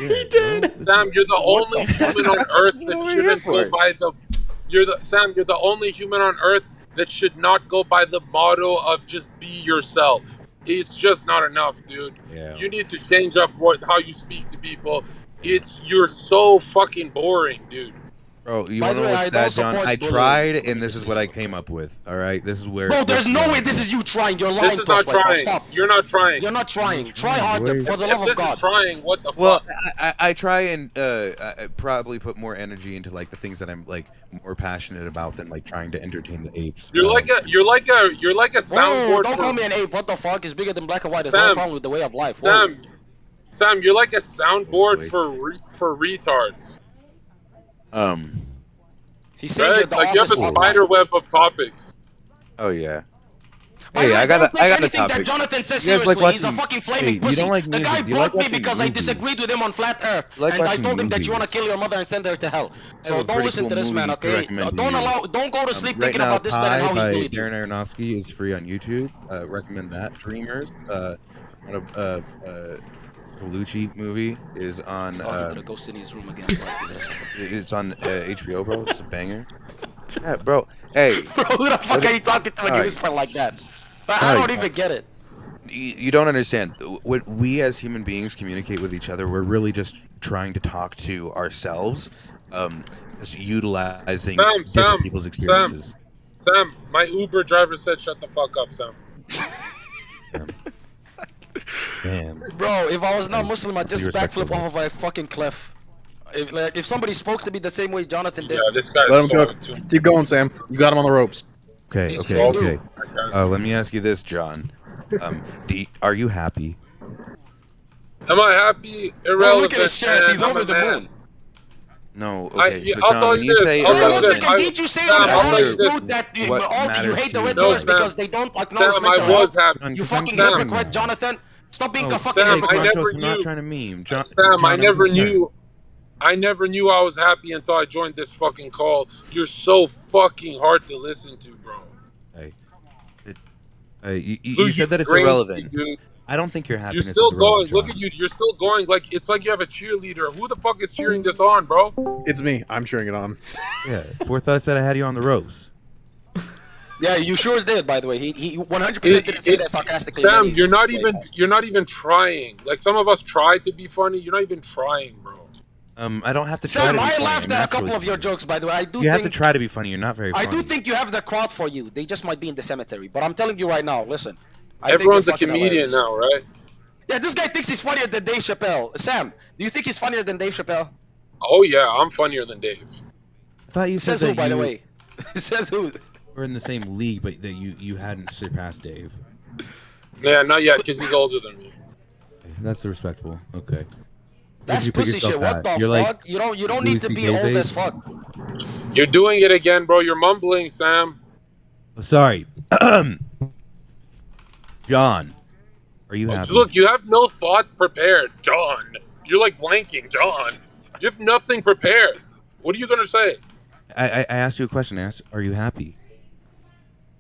Speaker 2: only-
Speaker 23: He did.
Speaker 2: Sam, you're the only human on earth that
Speaker 23: What are we
Speaker 2: shouldn't
Speaker 23: here
Speaker 2: go
Speaker 23: for?
Speaker 2: by the. You're the only human on earth that should not go by the motto of just be yourself. It's just not enough, dude.
Speaker 23: Yeah.
Speaker 2: You need to change up how you speak to people. You're so fucking boring, dude.
Speaker 23: Bro, you
Speaker 21: By
Speaker 23: want
Speaker 21: the
Speaker 23: to know
Speaker 21: way, I
Speaker 23: what's
Speaker 21: don't
Speaker 23: sad, John?
Speaker 21: support
Speaker 23: I
Speaker 21: bullying.
Speaker 23: tried, and this is what I came up with. All right, this is where.
Speaker 21: Bro, there's
Speaker 23: this
Speaker 21: no
Speaker 23: is
Speaker 21: way
Speaker 23: where-
Speaker 21: this is you trying. You're
Speaker 2: This
Speaker 21: lying
Speaker 2: is
Speaker 21: to us
Speaker 2: not
Speaker 21: right now.
Speaker 2: trying.
Speaker 21: Stop.
Speaker 2: You're not trying.
Speaker 21: You're not trying. Try harder,
Speaker 23: boy.
Speaker 21: for the
Speaker 2: If
Speaker 21: love of
Speaker 2: this
Speaker 21: God.
Speaker 2: is trying, what the
Speaker 23: Well,
Speaker 2: fuck?
Speaker 23: I try and I probably put more energy into like the things that I'm like more passionate about than like trying to entertain the apes.
Speaker 2: You're like a
Speaker 21: Whoa,
Speaker 2: soundboard.
Speaker 21: don't
Speaker 2: for-
Speaker 21: call me an ape. What the fuck? It's bigger than black and white. There's no
Speaker 2: Sam,
Speaker 21: problem with the way of life. Whoa.
Speaker 2: Sam, you're like a soundboard
Speaker 23: Wait.
Speaker 2: for retards.
Speaker 21: He's saying you're
Speaker 2: Right?
Speaker 21: the
Speaker 2: Like you have a
Speaker 21: opposite.
Speaker 2: spider web of topics.
Speaker 23: Oh yeah.
Speaker 21: By the
Speaker 23: Hey,
Speaker 21: way,
Speaker 23: I got
Speaker 21: don't take
Speaker 23: a
Speaker 21: anything
Speaker 23: topic.
Speaker 21: that Jonathan says
Speaker 23: You guys
Speaker 21: seriously.
Speaker 23: like
Speaker 21: He's a
Speaker 23: watching-
Speaker 21: fucking
Speaker 23: Hey,
Speaker 21: flaming
Speaker 23: you
Speaker 21: pussy.
Speaker 23: don't like
Speaker 21: The guy
Speaker 23: movies. You like
Speaker 21: blocked me
Speaker 23: watching
Speaker 21: because I
Speaker 23: movies.
Speaker 21: disagreed with him on flat Earth,
Speaker 23: You like
Speaker 21: and I
Speaker 23: watching
Speaker 21: told him that you want to
Speaker 23: movies.
Speaker 21: kill your mother and send her to hell.
Speaker 23: I
Speaker 21: So
Speaker 23: have a
Speaker 21: don't
Speaker 23: pretty
Speaker 21: listen
Speaker 23: cool
Speaker 21: to this man,
Speaker 23: movie to
Speaker 21: okay?
Speaker 23: recommend to you.
Speaker 21: Don't go to sleep
Speaker 23: Right
Speaker 21: thinking
Speaker 23: now,
Speaker 21: about this man and
Speaker 23: Pi
Speaker 21: how he
Speaker 23: by
Speaker 21: bullied you.
Speaker 23: Darren Aronofsky is free on YouTube. Recommend that. Dreamers, Colucci movie is on.
Speaker 21: He's talking to the ghost in his room again.
Speaker 23: It's on HBO, bro. It's a banger. Yeah, bro. Hey,
Speaker 21: Bro, who the fuck are you talking to when you
Speaker 23: Alright.
Speaker 21: whisper like that? I
Speaker 23: Alright.
Speaker 21: don't even get it.
Speaker 23: you don't understand. When we as human beings communicate with each other, we're really just trying to talk to ourselves, just utilizing different people's experiences.
Speaker 2: Sam, my Uber driver said, "Shut the fuck up, Sam."
Speaker 23: Damn.
Speaker 21: Bro, if I was not Muslim, I'd just
Speaker 23: Be respectful,
Speaker 21: backflip off of a fucking cliff. If somebody spoke to me the same way Jonathan did.
Speaker 2: Yeah, this guy's
Speaker 3: Let him
Speaker 2: so
Speaker 3: cook. Keep going, Sam. You got him on the ropes.
Speaker 23: Okay,
Speaker 2: He's
Speaker 23: okay,
Speaker 2: so
Speaker 23: okay.
Speaker 2: rude.
Speaker 23: Let me ask you this, John. Are you happy?
Speaker 2: Am I happy?
Speaker 21: Bro,
Speaker 2: Irrelevant.
Speaker 21: look at his shirt.
Speaker 2: Man.
Speaker 21: He's
Speaker 2: I'm
Speaker 21: over
Speaker 2: a
Speaker 21: the
Speaker 2: man.
Speaker 21: moon.
Speaker 23: No, okay.
Speaker 2: Yeah,
Speaker 23: So
Speaker 2: I'll
Speaker 23: John,
Speaker 2: tell
Speaker 23: when
Speaker 2: you
Speaker 23: you
Speaker 2: this.
Speaker 23: say
Speaker 2: I'll tell you
Speaker 21: One
Speaker 2: this.
Speaker 23: irrelevant,
Speaker 21: second, did you say
Speaker 2: Sam,
Speaker 21: on
Speaker 2: I'll tell you
Speaker 21: Alex,
Speaker 2: this.
Speaker 21: dude, that
Speaker 23: what
Speaker 21: you
Speaker 23: matters
Speaker 21: hate
Speaker 23: to
Speaker 21: the
Speaker 23: you
Speaker 21: red
Speaker 23: the
Speaker 2: No,
Speaker 21: pillars
Speaker 23: most?
Speaker 2: Sam.
Speaker 21: because they don't acknowledge
Speaker 2: Sam, I
Speaker 21: mental
Speaker 2: was
Speaker 21: health?
Speaker 2: happy.
Speaker 23: John,
Speaker 21: You
Speaker 23: 'cause I'm
Speaker 21: fucking
Speaker 2: Sam,
Speaker 23: keeping
Speaker 21: hypocrite,
Speaker 23: that.
Speaker 21: Jonathan. Stop being
Speaker 23: No,
Speaker 21: a fucking
Speaker 2: Sam,
Speaker 23: hey,
Speaker 2: I
Speaker 21: hypocrite.
Speaker 2: never
Speaker 23: Kratos, I'm not
Speaker 2: knew.
Speaker 23: trying to meme. John,
Speaker 2: Sam, I
Speaker 23: John, I'm
Speaker 2: never
Speaker 23: concerned.
Speaker 2: knew. I never knew I was happy until I joined this fucking call. You're so fucking hard to listen to, bro.
Speaker 23: Hey, you
Speaker 2: Lou,
Speaker 23: you
Speaker 2: you
Speaker 23: said that it's
Speaker 2: drained me,
Speaker 23: irrelevant.
Speaker 2: dude.
Speaker 23: I don't think your
Speaker 2: You're
Speaker 23: happiness
Speaker 2: still
Speaker 23: is irrelevant,
Speaker 2: going. Look at
Speaker 23: John.
Speaker 2: you. You're still going. Like it's like you have a cheerleader. Who the fuck is cheering this on, bro?
Speaker 3: It's me. I'm cheering it on.
Speaker 23: Yeah, Fourth I said I had you on the ropes.
Speaker 21: Yeah, you sure did. By the way, he 100% didn't say that sarcastically. in
Speaker 2: Sam,
Speaker 21: any
Speaker 2: you're not
Speaker 21: way.
Speaker 2: even trying. Like some of us try to be funny. You're not even trying, bro.
Speaker 23: I don't have to try
Speaker 21: Sam,
Speaker 23: to be
Speaker 21: I
Speaker 23: funny.
Speaker 21: laughed
Speaker 23: I'm
Speaker 21: at a
Speaker 23: naturally
Speaker 21: couple of your
Speaker 23: funny.
Speaker 21: jokes. By the way, I do
Speaker 23: You have
Speaker 21: think
Speaker 23: to try to be funny. You're not very funny.
Speaker 21: I do think you have the crowd for you. They just might be in the cemetery. But I'm telling you right now, listen. I
Speaker 2: Everyone's a
Speaker 21: think you're fucking
Speaker 2: comedian
Speaker 21: hilarious.
Speaker 2: now, right?
Speaker 21: Yeah, this guy thinks he's funnier than Dave Chappelle. Sam, do you think he's funnier than Dave Chappelle?
Speaker 2: Oh yeah, I'm funnier than Dave.
Speaker 23: I thought you said
Speaker 21: Says who,
Speaker 23: that
Speaker 21: by the
Speaker 23: you
Speaker 21: way? Says who?
Speaker 23: were in the same league, but that you hadn't surpassed Dave.
Speaker 2: Yeah, not yet, because he's older than me.
Speaker 23: That's respectable. Okay.
Speaker 21: That's
Speaker 23: you put
Speaker 21: pussy
Speaker 23: yourself
Speaker 21: shit. What
Speaker 23: at?
Speaker 21: the
Speaker 23: You're
Speaker 21: fuck?
Speaker 23: like
Speaker 21: You don't
Speaker 23: Louis
Speaker 21: need to be
Speaker 23: C.K.'s
Speaker 21: old
Speaker 23: age?
Speaker 21: as fuck.
Speaker 2: You're doing it again, bro. You're mumbling, Sam.
Speaker 23: Oh, sorry, John. Are you happy?
Speaker 2: Look, you have no thought prepared, John. You're like blanking, John. You have nothing prepared. What are you gonna say?
Speaker 23: I asked you a question. I asked, are you happy?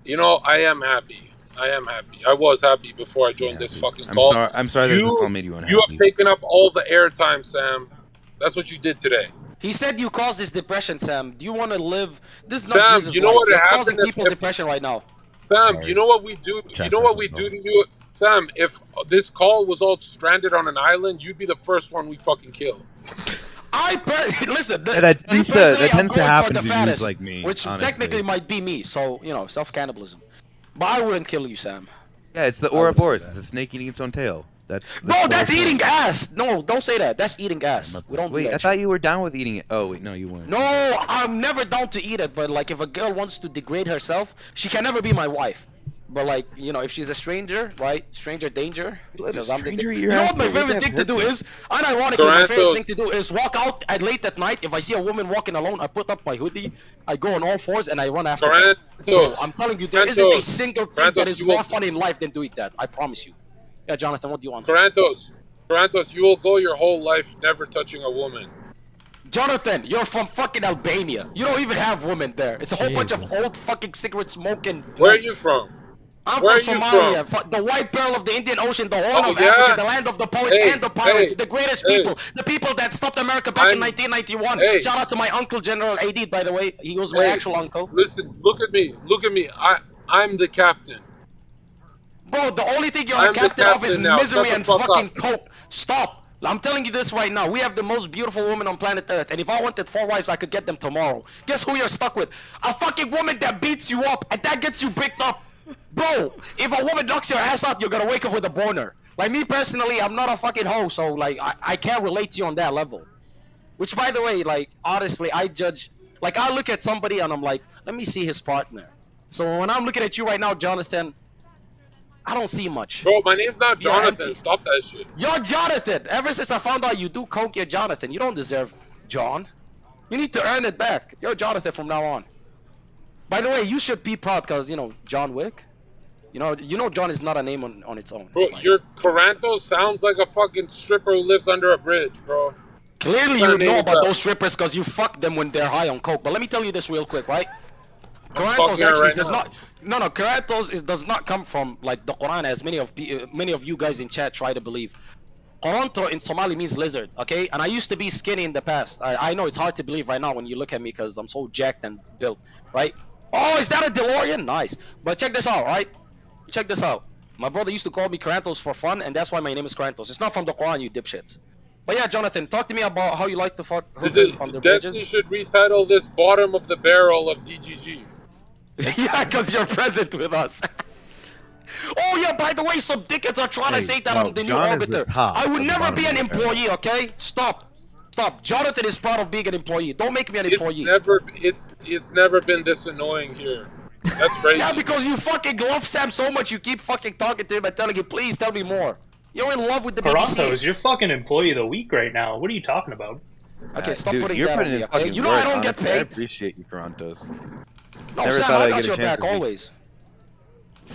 Speaker 2: You know, I am happy. I am happy. I was happy before I joined this fucking
Speaker 23: I'm
Speaker 2: call.
Speaker 23: sorry. I'm sorry that this call made you unhappy.
Speaker 2: You have taken up all the airtime, Sam. That's what you did today.
Speaker 21: He said you caused this depression, Sam. Do you want to live? This is not
Speaker 2: Sam,
Speaker 21: Jesus'
Speaker 2: you know
Speaker 21: life.
Speaker 2: what
Speaker 21: You're
Speaker 2: happened
Speaker 21: causing
Speaker 2: if-
Speaker 21: people
Speaker 2: if-
Speaker 21: depression right now.
Speaker 2: Sam,
Speaker 23: Sorry.
Speaker 2: you know what we do? You know what we do to you? Sam, if this call was all stranded on an island, you'd be the first one we fucking kill.
Speaker 21: Listen.
Speaker 23: Yeah, that tends to-
Speaker 21: personally,
Speaker 23: that
Speaker 21: I'm
Speaker 23: tends to
Speaker 21: going
Speaker 23: happen
Speaker 21: for the
Speaker 23: to dudes
Speaker 21: fattest,
Speaker 23: like me,
Speaker 21: which
Speaker 23: honestly.
Speaker 21: technically might be me. So self-cannibalism. But I wouldn't kill you, Sam.
Speaker 23: Yeah, it's the Ouroboros. It's a snake eating its own tail. That's
Speaker 21: No, that's
Speaker 23: the whole
Speaker 21: eating
Speaker 23: point.
Speaker 21: ass. No, don't say that. That's eating ass. We don't do
Speaker 23: Wait,
Speaker 21: that
Speaker 23: I thought you were down with eating it. Oh, wait, no, you weren't.
Speaker 21: No, I'm never down to eat it, but like if a girl wants to degrade herself, she can never be my wife. But like, you know, if she's a stranger, right? Stranger danger. Because I'm the,
Speaker 23: stranger eat
Speaker 21: you
Speaker 23: your
Speaker 21: know
Speaker 23: ass,
Speaker 21: what my
Speaker 23: bro? What
Speaker 21: favorite
Speaker 23: the
Speaker 21: thing
Speaker 23: heck
Speaker 21: to do
Speaker 23: work
Speaker 21: is, unironically, my favorite
Speaker 2: Toronto.
Speaker 21: thing to do is walk out at late at night. If I see a woman walking alone, I put up my hoodie, I go on all fours, and I run after her. Bro, I'm telling you, there isn't a single thing that is more fun in life than doing that. I promise you. Yeah, Jonathan, what do you want?
Speaker 2: Tarantos, you will go your whole life never touching a woman.
Speaker 21: Jonathan, you're from fucking Albania. You don't even have women there. It's a whole bunch of old fucking cigarette smoking.
Speaker 2: Where are you from?
Speaker 21: I'm
Speaker 2: Where
Speaker 21: from
Speaker 2: are you
Speaker 21: Somalia,
Speaker 2: from?
Speaker 21: the white pearl of the Indian Ocean, the horn
Speaker 2: Oh,
Speaker 21: of
Speaker 2: yeah?
Speaker 21: Africa, the land of the poets
Speaker 2: Hey,
Speaker 21: and the pirates,
Speaker 2: hey,
Speaker 21: the greatest
Speaker 2: hey.
Speaker 21: people, the people that stopped America back in 1991.
Speaker 2: hey.
Speaker 21: Shout out to my uncle, General AD, by the way. He was my
Speaker 2: Hey,
Speaker 21: actual uncle.
Speaker 2: Listen, look at me. I'm the captain.
Speaker 21: Bro, the only thing you're
Speaker 2: I'm
Speaker 21: a
Speaker 2: the
Speaker 21: captain of is
Speaker 2: captain now.
Speaker 21: misery
Speaker 2: Shut the
Speaker 21: and
Speaker 2: fuck
Speaker 21: fucking
Speaker 2: up.
Speaker 21: coke. Stop. I'm telling you this right now. We have the most beautiful woman on planet Earth. And if I wanted 4 wives, I could get them tomorrow. Guess who you're stuck with? A fucking woman that beats you up and that gets you picked up. Bro, if a woman knocks your ass out, you're gonna wake up with a boner. Like me personally, I'm not a fucking hoe, so like I can't relate to you on that level. Which, by the way, like honestly, I judge. Like I look at somebody and I'm like, let me see his partner. So when I'm looking at you right now, Jonathan, I don't see much.
Speaker 2: Bro, my name's not
Speaker 21: You're
Speaker 2: Jonathan.
Speaker 21: empty.
Speaker 2: Stop that shit.
Speaker 21: You're Jonathan. Ever since I found out you do coke, you're Jonathan. You don't deserve John. You need to earn it back. You're Jonathan from now on. By the way, you should be proud because you know John Wick. You know John is not a name on its own.
Speaker 2: Bro, your Coranto sounds like a fucking stripper who lives under a bridge, bro.
Speaker 21: Clearly
Speaker 2: What
Speaker 21: you
Speaker 2: kind of name
Speaker 21: know
Speaker 2: is
Speaker 21: about
Speaker 2: that?
Speaker 21: those strippers because you fuck them when they're high on coke. But let me tell you this real quick, right?
Speaker 2: fucking
Speaker 21: Corantos
Speaker 2: her
Speaker 21: actually
Speaker 2: right
Speaker 21: does
Speaker 2: now.
Speaker 21: not. Corantos does not come from like the Quran, as many of you guys in chat try to believe. Coranto in Somali means lizard, okay? And I used to be skinny in the past. I know it's hard to believe right now when you look at me because I'm so jacked and built, right? Oh, is that a DeLorean? Nice. But check this out, right? Check this out. My brother used to call me Corantos for fun, and that's why my name is Corantos. It's not from the Quran, you dipshits. But yeah, Jonathan, talk to me about how you like to fuck
Speaker 2: This
Speaker 21: hookers
Speaker 2: is
Speaker 21: on the
Speaker 2: Destiny
Speaker 21: bridges.
Speaker 2: should retitle this "Bottom of the Barrel" of DGG.
Speaker 21: Yeah, because you're present with us. Oh yeah, by the way, some dickheads are trying to say that
Speaker 23: no,
Speaker 21: I'm the new
Speaker 23: John is the
Speaker 21: arbiter.
Speaker 23: top
Speaker 21: I
Speaker 23: of
Speaker 21: would
Speaker 23: the
Speaker 21: never
Speaker 23: bottom
Speaker 21: be
Speaker 23: of
Speaker 21: an
Speaker 23: the barrel.
Speaker 21: employee, okay? Stop. Jonathan is proud of being an employee. Don't make me an employee.
Speaker 2: It's never been this annoying here. That's crazy.
Speaker 21: Yeah, because you fucking love Sam so much, you keep fucking talking to him and telling him, please tell me more. You're in love with the BBC.
Speaker 16: Toronto's, you're fucking employee of the week right now. What are you talking about?
Speaker 21: Okay, stop
Speaker 4: Dude,
Speaker 21: putting
Speaker 4: you're
Speaker 21: that
Speaker 4: putting
Speaker 21: on me,
Speaker 4: in
Speaker 21: okay?
Speaker 4: fucking
Speaker 21: You know
Speaker 4: work,
Speaker 21: I don't get
Speaker 4: honestly. I
Speaker 21: paid.
Speaker 4: appreciate you, Toronto's.
Speaker 21: No,
Speaker 4: Never
Speaker 21: Sam,
Speaker 4: thought
Speaker 21: I
Speaker 4: I'd
Speaker 21: got
Speaker 4: get a
Speaker 21: your
Speaker 4: chance
Speaker 21: back
Speaker 4: to speak.
Speaker 21: always.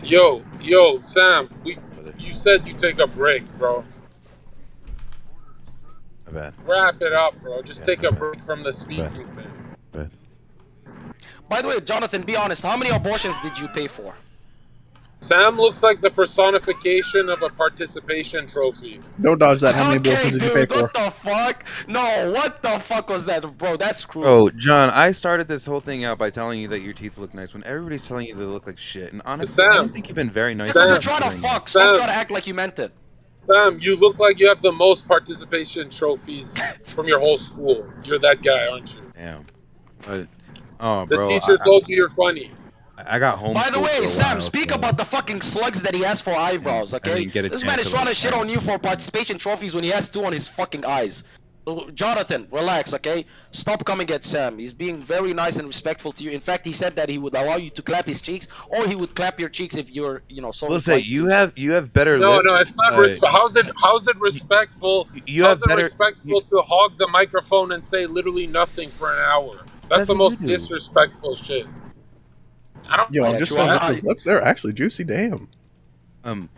Speaker 2: Yo, Sam, you said you take a break, bro.
Speaker 23: My bad.
Speaker 2: Wrap it up, bro. Just take
Speaker 23: my
Speaker 2: a
Speaker 23: bad.
Speaker 2: break from the speaking thing.
Speaker 23: Bad.
Speaker 21: By the way, Jonathan, be honest. How many abortions did you pay for?
Speaker 2: Sam looks like the personification of a participation trophy.
Speaker 3: Don't dodge that. How many
Speaker 21: Okay,
Speaker 3: abortions did you pay
Speaker 21: dude,
Speaker 3: for?
Speaker 21: what the fuck? No, what the fuck was that, bro? That's cruel.
Speaker 23: Bro, John, I started this whole thing out by telling you that your teeth look nice when everybody's telling you they look like shit. And honestly, I don't think you've been very nice.
Speaker 21: Because you're
Speaker 23: to
Speaker 21: trying to
Speaker 23: doing
Speaker 21: fuck.
Speaker 23: that.
Speaker 21: Stop trying to act like you meant it.
Speaker 2: Sam, you look like you have the most participation trophies from your whole school. You're that guy, aren't you?
Speaker 23: Damn. Oh,
Speaker 2: The
Speaker 23: bro.
Speaker 2: teacher told you you're funny.
Speaker 23: I got homeschooled
Speaker 21: By the way,
Speaker 23: for a
Speaker 21: Sam,
Speaker 23: while,
Speaker 21: speak
Speaker 23: so
Speaker 21: about the fucking slugs that he has for eyebrows,
Speaker 23: I
Speaker 21: okay?
Speaker 23: didn't get a
Speaker 21: This
Speaker 23: chance
Speaker 21: man is
Speaker 23: to
Speaker 21: trying to
Speaker 23: look
Speaker 21: shit
Speaker 23: at
Speaker 21: on you for participation trophies when he has 2 on his fucking eyes. So, Jonathan, relax, okay? Stop coming at Sam. He's being very nice and respectful to you. In fact, he said that he would allow you to clap his cheeks, or he would clap your cheeks if you're, so.
Speaker 23: We'll say you have better
Speaker 2: No,
Speaker 23: lips.
Speaker 2: no, it's not respect. How's it respectful?
Speaker 23: You
Speaker 2: how's
Speaker 23: have
Speaker 2: it
Speaker 23: better-
Speaker 2: respectful to hog the microphone and say literally nothing for an hour? That's the
Speaker 23: what
Speaker 2: most
Speaker 23: you do.
Speaker 2: disrespectful shit. I don't.
Speaker 3: Yo, I'm just saying
Speaker 2: I-
Speaker 3: that his lips are actually juicy. Damn.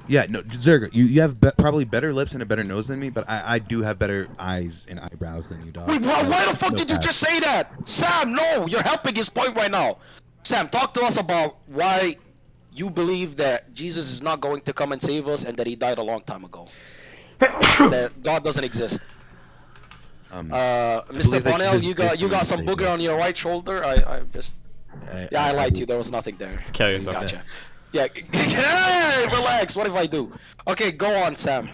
Speaker 23: Yeah, no, Zerga, you have probably better lips and a better nose than me, but I do have better eyes and eyebrows than you, dog.
Speaker 21: Wait, why the fuck
Speaker 23: No
Speaker 21: did you
Speaker 23: cap.
Speaker 21: just say that? Sam, no, you're helping his point right now. Sam, talk to us about why you believe that Jesus is not going to come and save us and that he died a long time ago. That God doesn't exist. Mr.
Speaker 23: believe that
Speaker 21: Bonnell,
Speaker 23: Jesus
Speaker 21: you
Speaker 23: is
Speaker 21: got
Speaker 23: going
Speaker 21: got
Speaker 23: to
Speaker 21: some
Speaker 23: save
Speaker 21: booger
Speaker 23: us.
Speaker 21: on your right shoulder. I just I lied to you. There was nothing there.
Speaker 1: Kill yourself.
Speaker 21: Gotcha. Yeah, hey, relax. What if I do? Okay, go on, Sam.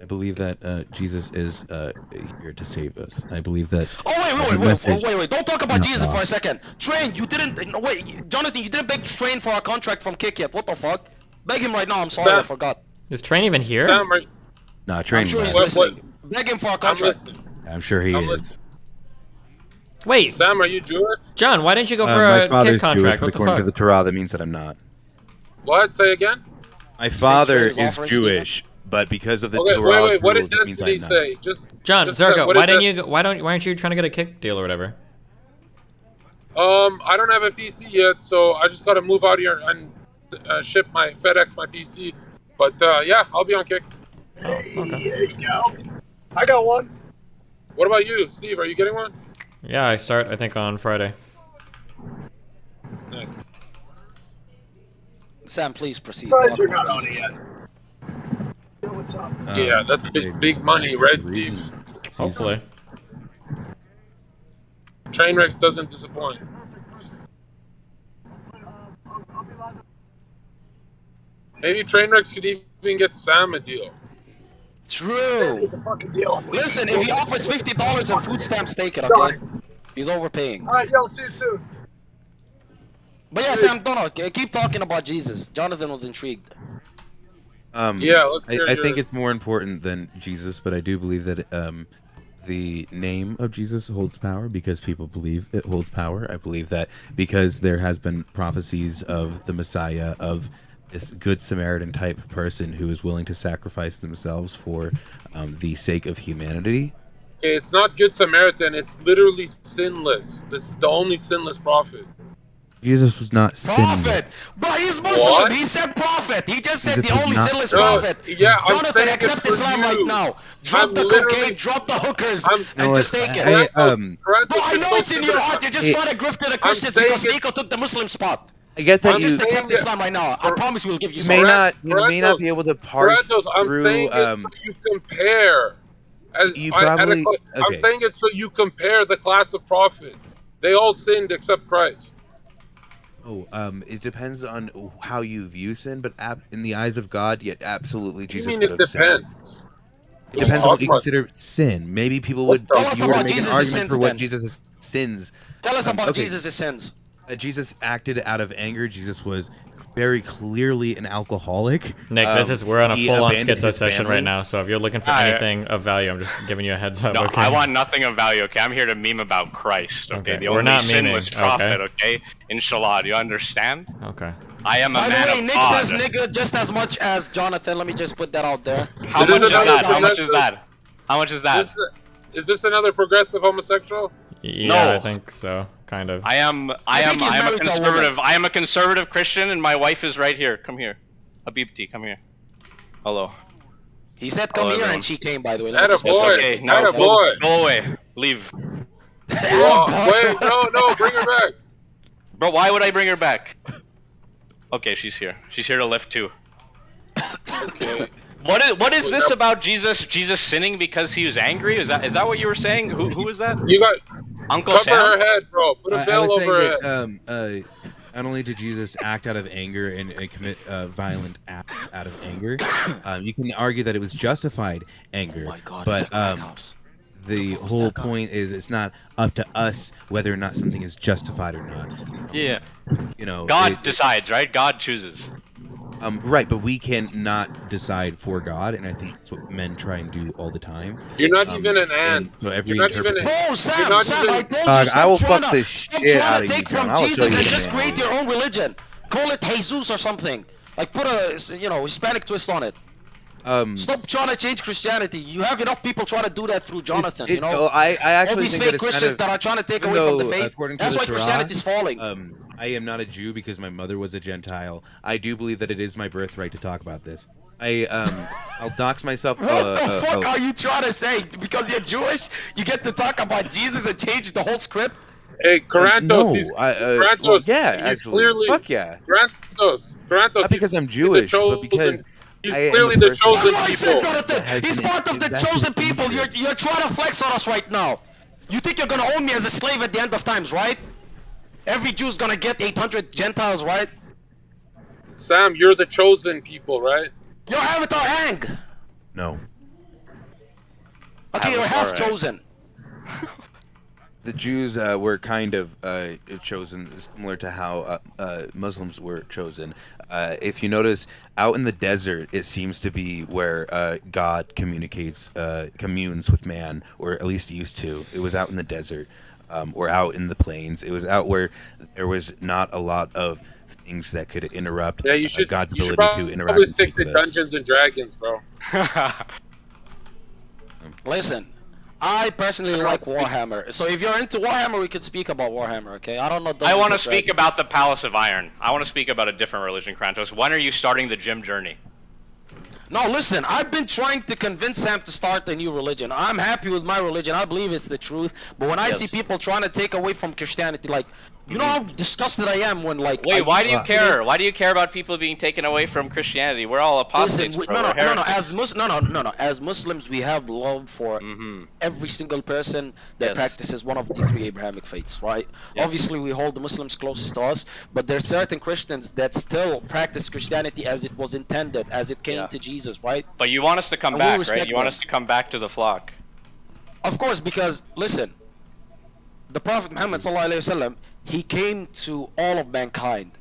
Speaker 23: I believe that Jesus is here to save us. I believe that.
Speaker 21: Oh wait! Don't talk about
Speaker 23: No,
Speaker 21: Jesus
Speaker 23: no.
Speaker 21: for a second. Train, you didn't. No, wait, Jonathan, you didn't beg Train for a contract from Kick yet. What the fuck? Beg him right now. I'm sorry, I forgot.
Speaker 1: Is Train even here?
Speaker 2: Sam, are-
Speaker 23: Nah, train.
Speaker 21: I'm sure he's
Speaker 23: left.
Speaker 21: listening. Beg him for a
Speaker 2: I'm
Speaker 21: contract.
Speaker 2: listening.
Speaker 23: I'm sure he
Speaker 2: I'm
Speaker 23: is.
Speaker 2: listening.
Speaker 1: Wait,
Speaker 2: Sam, are you Jewish?
Speaker 1: John, why didn't you go for
Speaker 23: My
Speaker 1: a
Speaker 23: father's
Speaker 1: kick contract?
Speaker 23: Jewish, but
Speaker 1: What the
Speaker 23: according
Speaker 1: fuck?
Speaker 23: to the Torah, that means that I'm not.
Speaker 2: What? Say again.
Speaker 23: My father
Speaker 21: Train is
Speaker 23: is
Speaker 21: offering
Speaker 23: Jewish, but because of the
Speaker 2: Okay,
Speaker 23: Torah's
Speaker 2: wait. What did
Speaker 23: rules, it means
Speaker 2: Destiny
Speaker 23: I'm not.
Speaker 2: say? Just
Speaker 1: John,
Speaker 2: just a sec,
Speaker 1: Zergo,
Speaker 2: what
Speaker 1: why
Speaker 2: did
Speaker 1: didn't you? Why aren't you trying to get a kick deal or whatever?
Speaker 2: I don't have a PC yet, so I just gotta move out here and FedEx my PC. But yeah, I'll be on Kick.
Speaker 5: Hey, there you go. I got one.
Speaker 2: What about you, Steve? Are you getting one?
Speaker 1: Yeah, I start I think on Friday.
Speaker 2: Nice.
Speaker 21: Sam, please proceed.
Speaker 5: Surprised
Speaker 21: Talk
Speaker 5: you're
Speaker 21: about
Speaker 5: not on it
Speaker 21: Jesus.
Speaker 5: yet. Yo, what's up?
Speaker 2: Yeah, that's big money, right, Steve?
Speaker 1: Hopefully.
Speaker 2: Trainwrecks doesn't disappoint. Maybe Trainwrecks could even get Sam a deal.
Speaker 21: True.
Speaker 5: Fucking deal.
Speaker 21: Listen, if he offers $50 in food stamps, take it, okay? He's overpaying.
Speaker 5: All right, yo, see you soon.
Speaker 21: But yeah, Sam, don't keep talking about Jesus. Jonathan was intrigued.
Speaker 2: Yeah, let's hear
Speaker 23: I think
Speaker 2: your-
Speaker 23: it's more important than Jesus, but I do believe that the name of Jesus holds power because people believe it holds power. I believe that because there has been prophecies of the Messiah, of this good Samaritan type person who is willing to sacrifice themselves for the sake of humanity.
Speaker 2: Okay, it's not Good Samaritan. It's literally sinless. This is the only sinless prophet.
Speaker 23: Jesus was not sinless.
Speaker 21: Prophet! But he's Muslim.
Speaker 2: What?
Speaker 21: He said prophet. He just said
Speaker 23: Jesus
Speaker 21: the
Speaker 23: was
Speaker 21: only
Speaker 23: not-
Speaker 21: sinless
Speaker 2: No,
Speaker 21: prophet.
Speaker 2: yeah, I'm
Speaker 21: Jonathan,
Speaker 2: saying it
Speaker 21: accept
Speaker 2: for
Speaker 21: Islam right
Speaker 2: you.
Speaker 21: now. Drop
Speaker 2: I'm
Speaker 21: the
Speaker 2: literally-
Speaker 21: cocaine, drop the hookers,
Speaker 2: I'm-
Speaker 21: and just take it.
Speaker 23: Hey,
Speaker 21: Bro, I know it's in your heart. You're just
Speaker 23: Hey,
Speaker 21: trying to grift to the
Speaker 2: I'm
Speaker 21: Christians
Speaker 2: saying
Speaker 21: because
Speaker 2: it-
Speaker 21: Nico took the Muslim spot.
Speaker 23: I get that
Speaker 2: I'm
Speaker 21: Just
Speaker 2: saying
Speaker 21: accept
Speaker 2: that-
Speaker 21: Islam right now. I promise we'll give you
Speaker 23: you
Speaker 21: some.
Speaker 23: may
Speaker 2: Correct,
Speaker 23: not be able to parse
Speaker 2: Correctos, I'm
Speaker 23: through.
Speaker 2: saying it so you compare.
Speaker 23: You probably-
Speaker 2: I'm
Speaker 23: okay.
Speaker 2: saying it so you compare the class of prophets. They all sinned except Christ.
Speaker 23: It depends on how you view sin, but in the eyes of God, yet absolutely
Speaker 2: You
Speaker 23: Jesus
Speaker 2: mean
Speaker 23: would
Speaker 2: it
Speaker 23: have sinned.
Speaker 2: depends?
Speaker 23: It depends on what you consider sin. Maybe people would,
Speaker 21: Tell
Speaker 23: if
Speaker 21: us
Speaker 23: you were to
Speaker 21: about
Speaker 23: make an
Speaker 21: Jesus'
Speaker 23: argument
Speaker 21: sins then.
Speaker 23: for what Jesus' sins.
Speaker 21: Tell us about
Speaker 23: okay,
Speaker 21: Jesus' sins.
Speaker 23: Jesus acted out of anger. Jesus was very clearly an alcoholic.
Speaker 1: Nick, we're on a
Speaker 23: He
Speaker 1: full-on
Speaker 23: abandoned
Speaker 1: schizo
Speaker 23: his
Speaker 1: session
Speaker 23: family.
Speaker 1: right now, so if you're looking for anything of value, I'm just giving you a heads up,
Speaker 7: No,
Speaker 1: okay?
Speaker 7: I want nothing of value, okay? I'm here to meme about Christ, okay?
Speaker 1: Okay,
Speaker 7: The
Speaker 1: we're
Speaker 7: only
Speaker 1: not
Speaker 7: sinless
Speaker 1: memeing,
Speaker 7: prophet, okay? Inshallah, do you understand?
Speaker 1: Okay.
Speaker 7: I am a
Speaker 21: By the
Speaker 7: man
Speaker 21: way,
Speaker 7: of
Speaker 21: Nick
Speaker 7: God.
Speaker 21: says nigga just as much as Jonathan. Let me just put that out there.
Speaker 7: How much is that? How much is that? How much is that?
Speaker 2: Is this another progressive homosexual?
Speaker 1: Yeah, I
Speaker 7: No.
Speaker 1: think so. Kind of.
Speaker 7: I am a conservative. I am a conservative Christian, and my wife is right here. Come here, Habibti, come here. Hello.
Speaker 21: He said come
Speaker 7: Hello,
Speaker 21: here,
Speaker 7: everyone.
Speaker 21: and she came. By the way,
Speaker 2: Atta
Speaker 7: It's
Speaker 2: boy.
Speaker 7: okay. No,
Speaker 2: Atta boy.
Speaker 7: go away. Leave.
Speaker 2: Wait, no, bring her back.
Speaker 7: Bro, why would I bring her back? Okay, she's here. She's here to lift too.
Speaker 2: Okay.
Speaker 7: What is this about Jesus sinning because he was angry? Is that what you were saying? Who was that?
Speaker 2: You got
Speaker 7: Uncle
Speaker 2: cover
Speaker 7: Sam?
Speaker 2: her head, bro. Put a
Speaker 23: I
Speaker 2: veil
Speaker 23: was
Speaker 2: over her
Speaker 23: saying
Speaker 2: head.
Speaker 23: that not only did Jesus act out of anger and commit violent acts out of anger, you can argue that it was justified anger. But the whole point is it's not up to us whether or not something is justified or not.
Speaker 7: Yeah.
Speaker 23: You know,
Speaker 7: God decides, right? God chooses.
Speaker 23: Right, but we can not decide for God, and I think that's what men try and do all the time.
Speaker 2: You're not even an ant.
Speaker 23: So every
Speaker 2: You're not even an
Speaker 21: Bro, Sam,
Speaker 2: not
Speaker 21: Sam,
Speaker 2: even-
Speaker 21: I told you
Speaker 23: Dog, I will
Speaker 21: stop
Speaker 23: fuck
Speaker 21: trying
Speaker 23: the
Speaker 21: to
Speaker 23: shit out of you,
Speaker 21: take
Speaker 23: John.
Speaker 21: from
Speaker 23: I will show
Speaker 21: Jesus
Speaker 23: you
Speaker 21: and
Speaker 23: the
Speaker 21: just
Speaker 23: man.
Speaker 21: create your own religion. Call it Jesus or something. Like put a Hispanic twist on it. Stop trying to change Christianity. You have enough people trying to do that through Jonathan. You know,
Speaker 23: I actually
Speaker 21: all these
Speaker 23: think
Speaker 21: fake
Speaker 23: that it's
Speaker 21: Christians
Speaker 23: kind of,
Speaker 21: that are trying to take
Speaker 23: even
Speaker 21: away from the
Speaker 23: though,
Speaker 21: faith.
Speaker 23: according to
Speaker 21: That's
Speaker 23: the
Speaker 21: why
Speaker 23: Torah,
Speaker 21: Christianity's falling.
Speaker 23: I am not a Jew because my mother was a Gentile. I do believe that it is my birthright to talk about this. I'll dox myself.
Speaker 21: What the fuck are you trying to say? Because you're Jewish, you get to talk about Jesus and change the whole script?
Speaker 2: Hey, Carantos,
Speaker 23: no,
Speaker 2: Carantos,
Speaker 23: well, yeah,
Speaker 2: he's
Speaker 23: actually,
Speaker 2: clearly
Speaker 23: fuck yeah.
Speaker 2: Carantos,
Speaker 23: Not because I'm Jewish, but because
Speaker 2: he's
Speaker 23: I am
Speaker 2: clearly
Speaker 23: a
Speaker 2: the
Speaker 23: person
Speaker 2: chosen
Speaker 21: That's what I said,
Speaker 2: people.
Speaker 21: Jonathan. He's part of the chosen people. You're trying to flex on us right now. You think you're gonna own me as a slave at the end of times, right? Every Jew's gonna get 800 Gentiles, right?
Speaker 2: Sam, you're the chosen people, right?
Speaker 21: You're Avatar Hang.
Speaker 23: No.
Speaker 21: Okay, you're half
Speaker 23: Avatar Aang.
Speaker 21: chosen.
Speaker 23: The Jews were kind of chosen similar to how Muslims were chosen. If you notice, out in the desert, it seems to be where God communes with man, or at least used to. It was out in the desert, or out in the plains. It was out where there was not a lot of things that could interrupt God's ability to interact
Speaker 2: probably
Speaker 23: and
Speaker 2: stick
Speaker 23: speak
Speaker 2: to
Speaker 23: with us.
Speaker 2: Dungeons and Dragons, bro.
Speaker 21: Listen, I personally like Warhammer. So if you're into Warhammer, we could speak about Warhammer, okay? I don't know.
Speaker 7: I want to speak about the Palace of Iron. I want to speak about a different religion, Krantos. When are you starting the gym journey?
Speaker 21: No, listen, I've been trying to convince Sam to start a new religion. I'm happy with my religion. I believe it's the truth. But when I see people trying to take away from Christianity, like, you know how disgusted I am when, like...
Speaker 7: Wait, why do you care? Why do you care about people being taken away from Christianity? We're all apostates,
Speaker 21: Listen,
Speaker 7: bro.
Speaker 21: no,
Speaker 7: We're
Speaker 21: no. As Muslims, we have love for every single person that practices one of the three Abrahamic faiths, right?
Speaker 7: Yes.
Speaker 21: Obviously, we hold the Muslims closest to us, but there's certain Christians that still practice Christianity as it was intended, as it came to Jesus, right?
Speaker 7: But you want us to come
Speaker 21: And we
Speaker 7: back,
Speaker 21: respect
Speaker 7: right? You want
Speaker 21: them.
Speaker 7: us to come back to the flock.
Speaker 21: Of course, because listen, the Prophet Muhammad ﷺ, he came to all of mankind,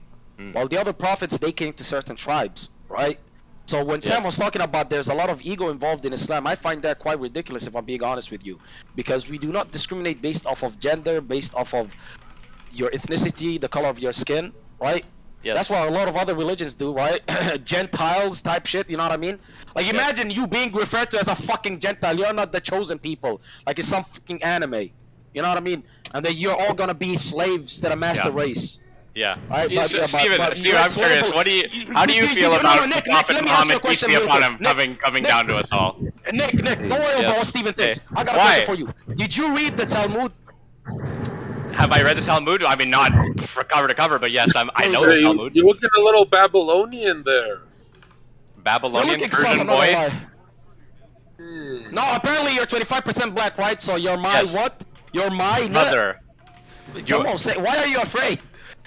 Speaker 21: while the other prophets, they came to certain tribes, right? So when Sam was talking about there's a lot of ego involved in Islam, I find that quite ridiculous if I'm being honest with you, because we do not discriminate based off of gender, based off of your ethnicity, the color of your skin, right?
Speaker 7: Yes.
Speaker 21: That's what a lot of other religions do, right? Gentiles type shit, you know what I mean? Like imagine you being referred to as a fucking Gentile, you're not the chosen people, like it's some fucking anime, you know what I mean? And then you're all gonna be slaves to the master race.
Speaker 7: Yeah.
Speaker 21: Right,
Speaker 7: Yeah,
Speaker 21: but-
Speaker 7: Steven,
Speaker 21: but
Speaker 7: Steven, I'm curious. What do you? How do you feel about
Speaker 21: Nick,
Speaker 7: Prophet
Speaker 21: let me ask you a
Speaker 7: Muhammad, peace
Speaker 21: question
Speaker 7: be
Speaker 21: real
Speaker 7: upon
Speaker 21: quick.
Speaker 7: him, coming down to us all?
Speaker 21: Nick, don't worry about what Steven thinks. I got a
Speaker 7: Why?
Speaker 21: question for you. Did you read the Talmud?
Speaker 7: Have I read the Talmud? I mean, not for cover to cover, but yes, I know the Talmud.
Speaker 2: You're looking a little Babylonian there.
Speaker 7: Babylonian
Speaker 21: You're looking sus,
Speaker 7: Persian
Speaker 21: I'm not
Speaker 7: boy.
Speaker 21: gonna lie. No, apparently you're 25% black, right? So you're my what? You're my
Speaker 7: Mother.
Speaker 21: Come on, say. Why are you afraid?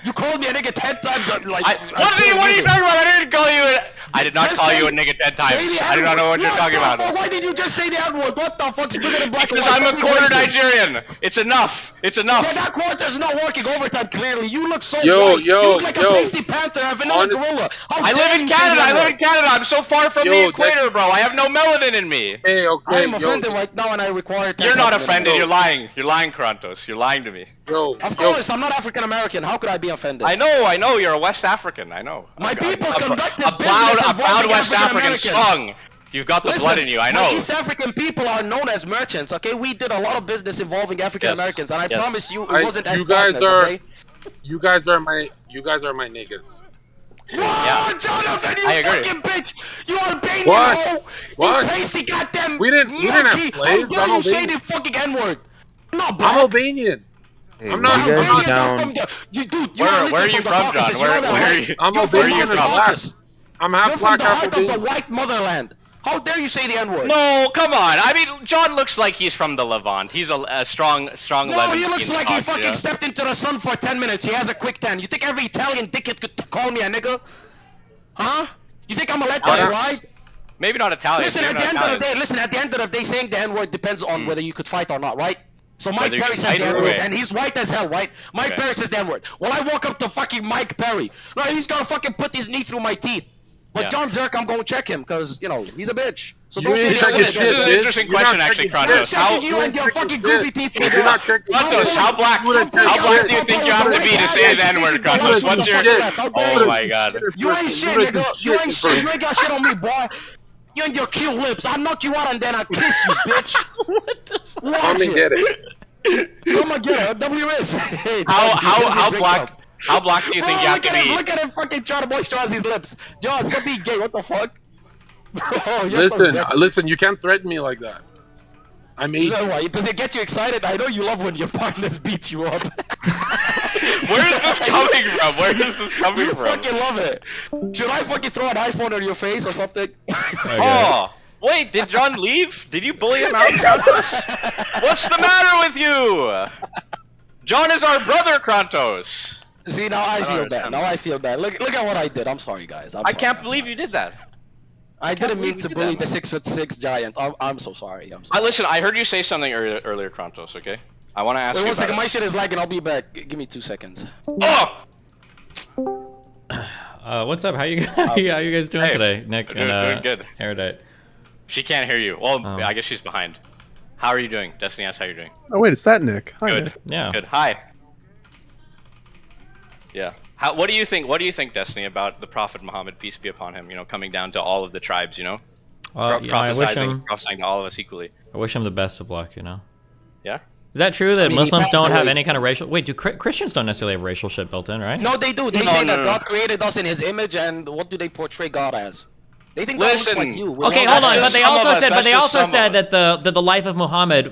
Speaker 21: You called me a nigga 10 times. Like,
Speaker 7: What are you talking about? I didn't call you. I did not
Speaker 21: Just
Speaker 7: call
Speaker 21: say-
Speaker 7: you a nigga 10
Speaker 21: say
Speaker 7: times.
Speaker 21: the
Speaker 7: I do not know what you're talking
Speaker 21: the
Speaker 7: about.
Speaker 21: fuck? Why did you just say the N-word? What the fuck's bigger than black
Speaker 7: Because
Speaker 21: and white?
Speaker 7: I'm a
Speaker 21: Stop being
Speaker 7: quarter
Speaker 21: racist.
Speaker 7: Nigerian. It's enough. It's enough.
Speaker 21: Yeah, that quarter's not working overtime, clearly. You look so
Speaker 2: Yo,
Speaker 21: white.
Speaker 2: yo,
Speaker 21: you look like
Speaker 2: yo.
Speaker 21: a pasty panther, a vanilla gorilla. How
Speaker 7: I
Speaker 21: dare
Speaker 7: live in
Speaker 21: you say
Speaker 7: Canada.
Speaker 21: the
Speaker 7: I live
Speaker 21: N-word?
Speaker 7: in Canada. I'm so far from
Speaker 2: Yo,
Speaker 7: the
Speaker 2: that-
Speaker 7: equator, bro. I have no melanin in me.
Speaker 2: Hey, okay,
Speaker 21: I am offended right now and I require 10
Speaker 7: You're not
Speaker 21: seconds.
Speaker 7: offended. You're lying. You're lying, Krantos. You're lying to me.
Speaker 2: Of
Speaker 21: course, I'm not African American. How could I be offended?
Speaker 7: I know. You're a West African. I know.
Speaker 21: My people conducted
Speaker 7: a proud
Speaker 21: business involving
Speaker 7: West African
Speaker 21: African-Americans.
Speaker 7: strong. You've got the blood in you. I know.
Speaker 21: My East African people are known as merchants. Okay, we did a lot of business involving African Americans, and I promise you, it wasn't as
Speaker 2: you guys
Speaker 21: partners,
Speaker 2: are,
Speaker 21: okay?
Speaker 2: you guys are my niggas.
Speaker 21: Whoa, Jonathan, you
Speaker 7: I agree.
Speaker 21: fucking bitch! You Albanian
Speaker 2: What?
Speaker 21: hoe!
Speaker 2: What?
Speaker 21: You pasty goddamn
Speaker 2: We didn't have
Speaker 21: monkey!
Speaker 2: slaves.
Speaker 21: How dare
Speaker 2: I'm
Speaker 21: you say
Speaker 2: Albanian.
Speaker 21: the fucking N-word? I'm not black.
Speaker 2: I'm Albanian.
Speaker 23: Hey,
Speaker 2: I'm not.
Speaker 23: you guys
Speaker 2: I'm
Speaker 23: be down.
Speaker 7: Where are you from, John? Where are you?
Speaker 2: I'm
Speaker 21: You're from
Speaker 2: Albanian
Speaker 21: the
Speaker 2: and black.
Speaker 21: Caucasus.
Speaker 2: I'm
Speaker 21: You're
Speaker 2: half
Speaker 21: from
Speaker 2: black,
Speaker 21: the
Speaker 2: half
Speaker 21: heart of the
Speaker 2: Albanian.
Speaker 21: white motherland. How dare you say the N-word?
Speaker 7: No, come on. I mean, John looks like he's from the Levant. He's a strong
Speaker 21: No,
Speaker 7: Levantine
Speaker 21: he looks like he
Speaker 7: stock,
Speaker 21: fucking
Speaker 7: yeah?
Speaker 21: stepped into the sun for 10 minutes. He has a quick tan. You think every Italian dickhead could call me a nigga? Huh? You think I'm gonna let that slide?
Speaker 7: Maybe not Italian.
Speaker 21: Listen,
Speaker 7: maybe
Speaker 21: at the
Speaker 7: not
Speaker 21: end of the
Speaker 7: Italian.
Speaker 21: day, at the end of the day, saying the N-word depends on whether you could fight or not, right? So Mike
Speaker 7: Whether you
Speaker 21: Perry
Speaker 7: can
Speaker 21: says
Speaker 7: fight
Speaker 21: the
Speaker 7: or
Speaker 21: N-word,
Speaker 7: wait.
Speaker 21: and he's white as hell, right? Mike
Speaker 7: Okay.
Speaker 21: Perry says the N-word. Well, I walk up to fucking Mike Perry. No, he's gonna fucking put his knee through my teeth. But
Speaker 7: Yeah.
Speaker 21: John Zirk, I'm gonna check him, because, you know, he's a bitch. So
Speaker 2: You
Speaker 21: don't
Speaker 2: ain't
Speaker 21: say
Speaker 7: This
Speaker 2: checking
Speaker 21: that.
Speaker 7: is an
Speaker 2: bitch.
Speaker 7: interesting
Speaker 2: You're
Speaker 7: question,
Speaker 2: not
Speaker 7: actually,
Speaker 2: checking
Speaker 21: I'm
Speaker 7: Krantos.
Speaker 2: shit.
Speaker 7: How,
Speaker 21: checking you and your fucking goofy teeth,
Speaker 2: You're
Speaker 21: nigga.
Speaker 2: not checking
Speaker 7: Krantos,
Speaker 2: shit.
Speaker 7: how black?
Speaker 2: You wouldn't
Speaker 7: How
Speaker 2: check
Speaker 7: black
Speaker 2: shit.
Speaker 7: do you think you have to be to say the N-word, Krantos? What's your? Oh my God.
Speaker 21: You ain't shit, nigga. You ain't shit. You ain't got shit on me, boy. You and your cute lips. I'll knock you out and then I'll kiss you, bitch. Watch
Speaker 2: Come and get it.
Speaker 21: Come and get it. WS. Hey,
Speaker 7: How black? How black do you think
Speaker 21: Bro,
Speaker 7: you have
Speaker 21: look
Speaker 7: to
Speaker 21: at him.
Speaker 7: be?
Speaker 21: Look at him fucking trying to moisturize his lips. John, stop being gay. What the fuck? Bro, you're so
Speaker 2: Listen,
Speaker 21: sexy.
Speaker 2: listen. You can't threaten me like that. I'm
Speaker 21: Is
Speaker 2: 8.
Speaker 21: that why? Does it get you excited? I know you love when your partners beat you up.
Speaker 7: Where is this coming from? Where is this coming
Speaker 21: You
Speaker 7: from?
Speaker 21: fucking love it. Should I fucking throw an iPhone on your face or something?
Speaker 7: Oh, wait, did John leave? Did you bully him out, Krantos? What's the matter with you? John is our brother, Krantos.
Speaker 21: See, now I feel bad. Now I feel bad. Look at what I did. I'm sorry, guys.
Speaker 7: I can't believe you did that.
Speaker 21: I didn't mean to
Speaker 7: believe you
Speaker 21: bully
Speaker 7: did
Speaker 21: the
Speaker 7: that,
Speaker 21: 6'6" giant. I'm so sorry. I'm sorry.
Speaker 7: Listen, I heard you say something earlier, Krantos, okay? I want to ask
Speaker 21: Wait
Speaker 7: you
Speaker 21: 1
Speaker 7: about
Speaker 21: second.
Speaker 7: it.
Speaker 21: My shit is lagging. I'll be back. Give me 2 seconds.
Speaker 7: Oh!
Speaker 1: What's up? How you guys doing
Speaker 7: Hey,
Speaker 1: today, Nick
Speaker 7: doing good.
Speaker 1: Erudite?
Speaker 7: She can't hear you. Well, I guess she's behind. How are you doing? Destiny asks how you're doing.
Speaker 3: Oh wait, it's that Nick. Hi,
Speaker 7: Good.
Speaker 3: Nick.
Speaker 1: Yeah.
Speaker 7: Good. Hi. Yeah. What do you think? What do you think, Destiny, about the Prophet Muhammad, peace be upon him? You know, coming down to all of the tribes. You know,
Speaker 1: Well, you know, I wish him.
Speaker 7: prophesying to all of us equally.
Speaker 1: I wish him the best of luck. You know.
Speaker 7: Yeah.
Speaker 1: Is that true that
Speaker 21: I mean, he
Speaker 1: Muslims
Speaker 21: passed
Speaker 1: don't have
Speaker 21: away,
Speaker 1: any kind of racial? Wait, do Christians don't necessarily have racial shit built in, right?
Speaker 21: No, they do. They
Speaker 7: No,
Speaker 21: say
Speaker 7: no,
Speaker 21: that
Speaker 7: no.
Speaker 21: God created us in His image, and what do they portray God as? They think God looks
Speaker 7: Listen.
Speaker 21: like you. with
Speaker 1: Okay,
Speaker 21: all
Speaker 1: hold
Speaker 21: that
Speaker 1: on.
Speaker 21: shit.
Speaker 1: But they
Speaker 7: some of
Speaker 1: also
Speaker 7: us,
Speaker 1: said, but
Speaker 7: that's
Speaker 1: they
Speaker 7: just
Speaker 1: also
Speaker 7: some of
Speaker 1: said
Speaker 7: us.
Speaker 1: that the life of Muhammad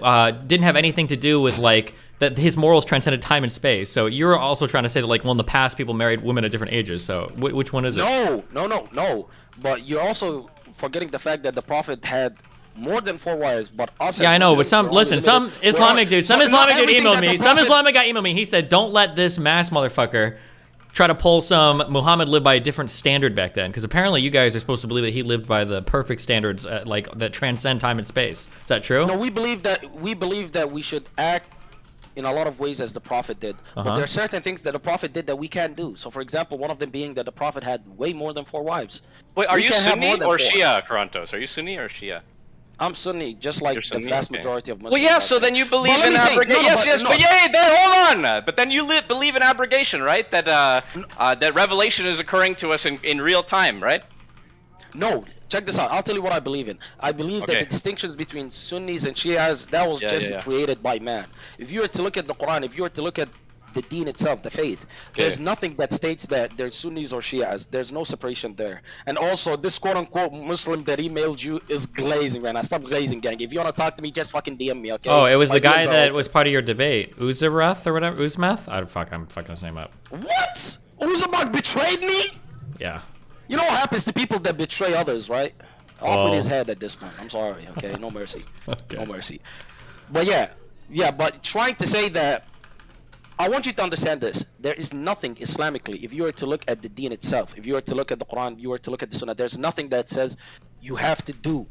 Speaker 1: didn't have anything to do with like that his morals transcended time and space. So you're also trying to say that like, well, in the past people married women at different ages. So which one is it?
Speaker 21: No. But you're also forgetting the fact that the Prophet had more than 4 wives, but us.
Speaker 1: Yeah,
Speaker 21: as
Speaker 1: I know, but
Speaker 21: Muslims,
Speaker 1: some
Speaker 21: we're only
Speaker 1: listen,
Speaker 21: limited-
Speaker 1: some Islamic dude, some
Speaker 21: so not
Speaker 1: Islamic dude
Speaker 21: everything
Speaker 1: emailed
Speaker 21: that the
Speaker 1: me. Some
Speaker 21: Prophet-
Speaker 1: Islamic guy emailed me. He said, "Don't let this mass motherfucker try to pull some Muhammad lived by a different standard back then, because apparently you guys are supposed to believe that he lived by the perfect standards, like that transcend time and space. Is that true?"
Speaker 21: No, we believe that we should act in a lot of ways as the Prophet did. But
Speaker 1: Uh-huh.
Speaker 21: there are certain things that the Prophet did that we can't do. So, for example, one of them being that the Prophet had way more than 4 wives.
Speaker 7: Wait, are
Speaker 21: We
Speaker 7: you
Speaker 21: can't have more
Speaker 7: Sunni
Speaker 21: than
Speaker 7: or
Speaker 21: 4.
Speaker 7: Shia, Krantos? Are you Sunni or Shia?
Speaker 21: I'm Sunni, just like
Speaker 7: You're Sunni?
Speaker 21: the vast
Speaker 7: Okay.
Speaker 21: majority of
Speaker 7: Well,
Speaker 21: Muslims.
Speaker 7: yeah.
Speaker 21: out
Speaker 7: So
Speaker 21: there.
Speaker 7: then you
Speaker 21: But
Speaker 7: believe
Speaker 21: let
Speaker 7: in
Speaker 21: me say-
Speaker 7: abrogation.
Speaker 21: no,
Speaker 7: Yes,
Speaker 21: no.
Speaker 7: but yeah, then hold on. But then you believe in abrogation, right? That that revelation is occurring to us in real time, right?
Speaker 21: No, check this out. I'll tell you what I believe in. I believe that
Speaker 7: Okay.
Speaker 21: the distinctions between Sunnis and Shias, that was
Speaker 7: Yeah,
Speaker 21: just
Speaker 7: yeah.
Speaker 21: created by man. If you were to look at the Quran, if you were to look at the deen itself, the faith, there's nothing that states that there's Sunnis or Shias. There's no separation there. And also, this quote-unquote Muslim that emailed you is glazing, man. Stop glazing, gang. If you want to talk to me, just fucking DM me, okay?
Speaker 1: Oh, it was
Speaker 21: My
Speaker 1: the guy
Speaker 21: DMs are
Speaker 1: that
Speaker 21: open.
Speaker 1: was part of your debate, Uzarath or whatever, Uzmeth. I'm fucking his name up.
Speaker 21: What? Uzabak betrayed me?
Speaker 1: Yeah.
Speaker 21: You know what happens to people that betray others, right? Off with
Speaker 1: Well.
Speaker 21: his head at this point. I'm sorry, okay? No mercy.
Speaker 1: Okay.
Speaker 21: No mercy. But yeah, but trying to say that, I want you to understand this. There is nothing Islamically, if you were to look at the deen itself, if you were to look at the Quran, you were to look at the Sunnah, there's nothing that says you have to do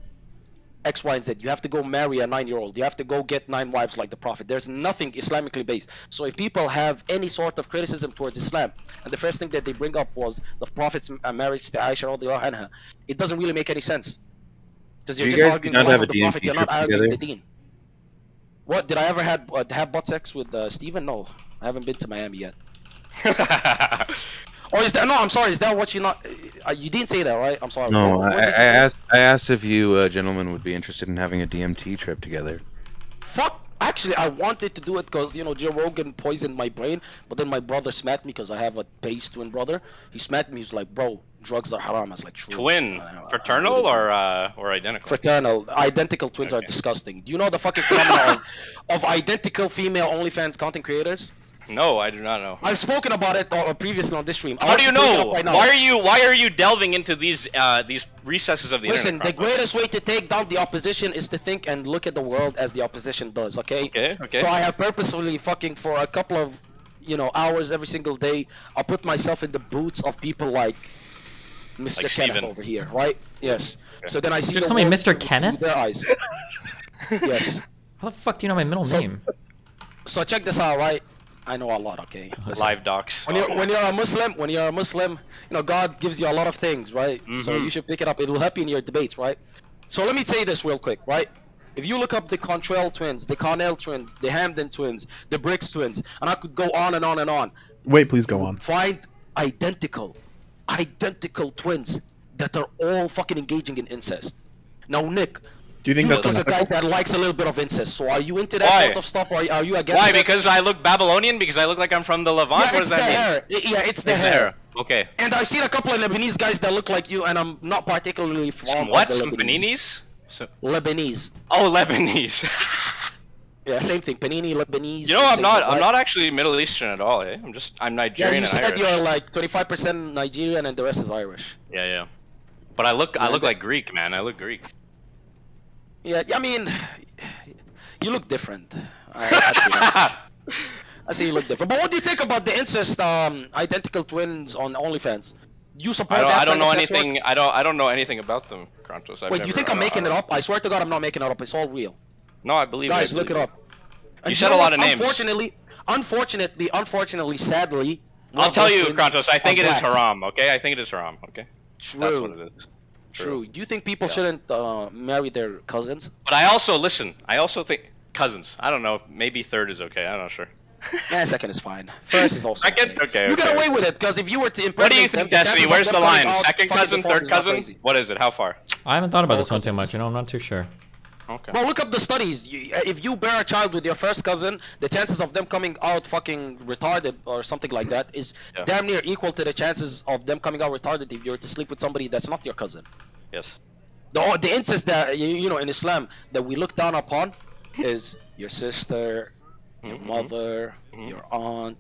Speaker 21: X, Y, and Z. You have to go marry a 9-year-old. You have to go get 9 wives like the Prophet. There's nothing Islamically based. So if people have any sort of criticism towards Islam, and the first thing that they bring up was the Prophet's marriage to Aisha radiallahu anha, it doesn't really make any sense. Because you're
Speaker 23: You
Speaker 21: just
Speaker 23: guys
Speaker 21: arguing
Speaker 23: do
Speaker 21: the
Speaker 23: not
Speaker 21: life
Speaker 23: have
Speaker 21: of
Speaker 23: a
Speaker 21: the Prophet,
Speaker 23: DMT
Speaker 21: you're not
Speaker 23: trip
Speaker 21: arguing
Speaker 23: together?
Speaker 21: the deen. What, did I ever have butt sex with Steven? No. I haven't been to Miami yet. Or is that no? I'm sorry. Is that what you not? You didn't say that, right? I'm sorry.
Speaker 23: No,
Speaker 21: What
Speaker 23: I
Speaker 21: did you say?
Speaker 23: asked if you gentlemen would be interested in having a DMT trip together.
Speaker 21: Fuck. Actually, I wanted to do it because Joe Rogan poisoned my brain, but then my brother smacked me because I have a base twin brother. He smacked me. He's like, "Bro, drugs are haram." I was like, "True."
Speaker 7: Twin, fraternal or identical?
Speaker 21: Fraternal, identical twins are disgusting. Do you know the fucking phenomenon of identical female OnlyFans content creators?
Speaker 7: No, I do not know.
Speaker 21: I've spoken about it previously on this stream.
Speaker 7: How do you know? Why are you delving into these recesses of the
Speaker 21: Listen,
Speaker 7: internet?
Speaker 21: the greatest way to take down the opposition is to think and look at the world as the opposition does. Okay.
Speaker 7: Okay.
Speaker 21: So I have purposefully fucking for a couple of hours every single day. I put myself in the boots of people like Mr.
Speaker 7: Like
Speaker 21: Kenneth
Speaker 7: Steven.
Speaker 21: over here, right? Yes.
Speaker 7: Okay.
Speaker 21: So then I see
Speaker 1: You're
Speaker 21: the
Speaker 1: calling me
Speaker 21: world
Speaker 1: Mr.
Speaker 21: through
Speaker 1: Kenneth?
Speaker 21: their eyes. Yes.
Speaker 1: How the fuck do you know my middle name?
Speaker 21: So check this out, right? I know a lot, okay?
Speaker 7: Live docs.
Speaker 21: When you're a Muslim, God gives you a lot of things, right? So you should pick it up. It will help you in your debates, right? So let me say this real quick, right? If you look up the Contrell twins, the Connell twins, the Hamden twins, the Briggs twins, and I could go on and on and on.
Speaker 3: Wait, please go on.
Speaker 21: Find identical twins that are all fucking engaging in incest. Now, Nick,
Speaker 3: do you think that's
Speaker 21: look like a guy
Speaker 3: unethical?
Speaker 21: that likes a little bit of incest? So are you into that
Speaker 7: Why?
Speaker 21: sort of stuff, or are you against
Speaker 7: Why?
Speaker 21: it?
Speaker 7: Because I look Babylonian? Because I look like I'm from the Levant?
Speaker 21: Yeah,
Speaker 7: What
Speaker 21: it's
Speaker 7: does
Speaker 21: the
Speaker 7: that mean?
Speaker 21: hair. Yeah, it's the hair.
Speaker 7: Okay.
Speaker 21: And I've seen a couple of Lebanese guys that look like you, and I'm not particularly fond
Speaker 7: Some
Speaker 21: of
Speaker 7: what?
Speaker 21: the
Speaker 7: Some
Speaker 21: Lebanese.
Speaker 7: paninis?
Speaker 21: Lebanese.
Speaker 7: Oh, Lebanese.
Speaker 21: Yeah, same thing. Panini, Lebanese.
Speaker 7: You know, I'm
Speaker 21: same
Speaker 7: not.
Speaker 21: thing,
Speaker 7: I'm
Speaker 21: right?
Speaker 7: not actually Middle Eastern at all. Eh? I'm
Speaker 21: Yeah,
Speaker 7: Nigerian
Speaker 21: you
Speaker 7: and
Speaker 21: said
Speaker 7: Irish.
Speaker 21: you're like 25% Nigerian, and the rest is Irish.
Speaker 7: Yeah. But I look like Greek, man. I look Greek.
Speaker 21: Yeah, I mean, you look different. I'd say that. I say you look different. But what do you think about the incest identical twins on OnlyFans? You support that?
Speaker 7: I don't
Speaker 21: kind
Speaker 7: know
Speaker 21: of sex work?
Speaker 7: anything. I don't know anything about them, Krantos.
Speaker 21: Wait, do you think I'm making it up? I swear to God, I'm not making it up. It's all real.
Speaker 7: No, I believe
Speaker 21: Guys,
Speaker 7: it.
Speaker 21: look it up.
Speaker 7: You said a lot of names.
Speaker 21: Unfortunately, sadly.
Speaker 7: I'll tell you,
Speaker 21: twins
Speaker 7: Krantos. I think
Speaker 21: are
Speaker 7: it is
Speaker 21: black.
Speaker 7: haram. Okay, I think it is haram. Okay.
Speaker 21: True.
Speaker 7: That's what it is.
Speaker 21: True. Do you think people shouldn't marry their cousins?
Speaker 7: But I also think cousins. I don't know. Maybe third is okay. I'm not sure.
Speaker 21: Yeah, second is fine. First is also
Speaker 7: Second? Okay.
Speaker 21: You get away with it because if you were to
Speaker 7: What do you
Speaker 21: impregnate them,
Speaker 7: think,
Speaker 21: the
Speaker 7: Destiny?
Speaker 21: chances of
Speaker 7: Where's
Speaker 21: them
Speaker 7: the
Speaker 21: coming
Speaker 7: line?
Speaker 21: out
Speaker 7: Second
Speaker 21: fucking
Speaker 7: cousin,
Speaker 21: before
Speaker 7: third
Speaker 21: is not
Speaker 7: cousin?
Speaker 21: crazy.
Speaker 7: What is it? How far?
Speaker 1: I haven't thought about
Speaker 21: All
Speaker 1: this one too
Speaker 21: cousins.
Speaker 1: much. I'm not too sure.
Speaker 7: Okay.
Speaker 21: Well, look up the studies. If you bear a child with your first cousin, the chances of them coming out fucking retarded or something like that is damn near equal to the chances of them coming out retarded if you were to sleep with somebody that's not your cousin.
Speaker 7: Yes.
Speaker 21: The incest that you know in Islam that we look down upon is your sister, your mother, your aunt.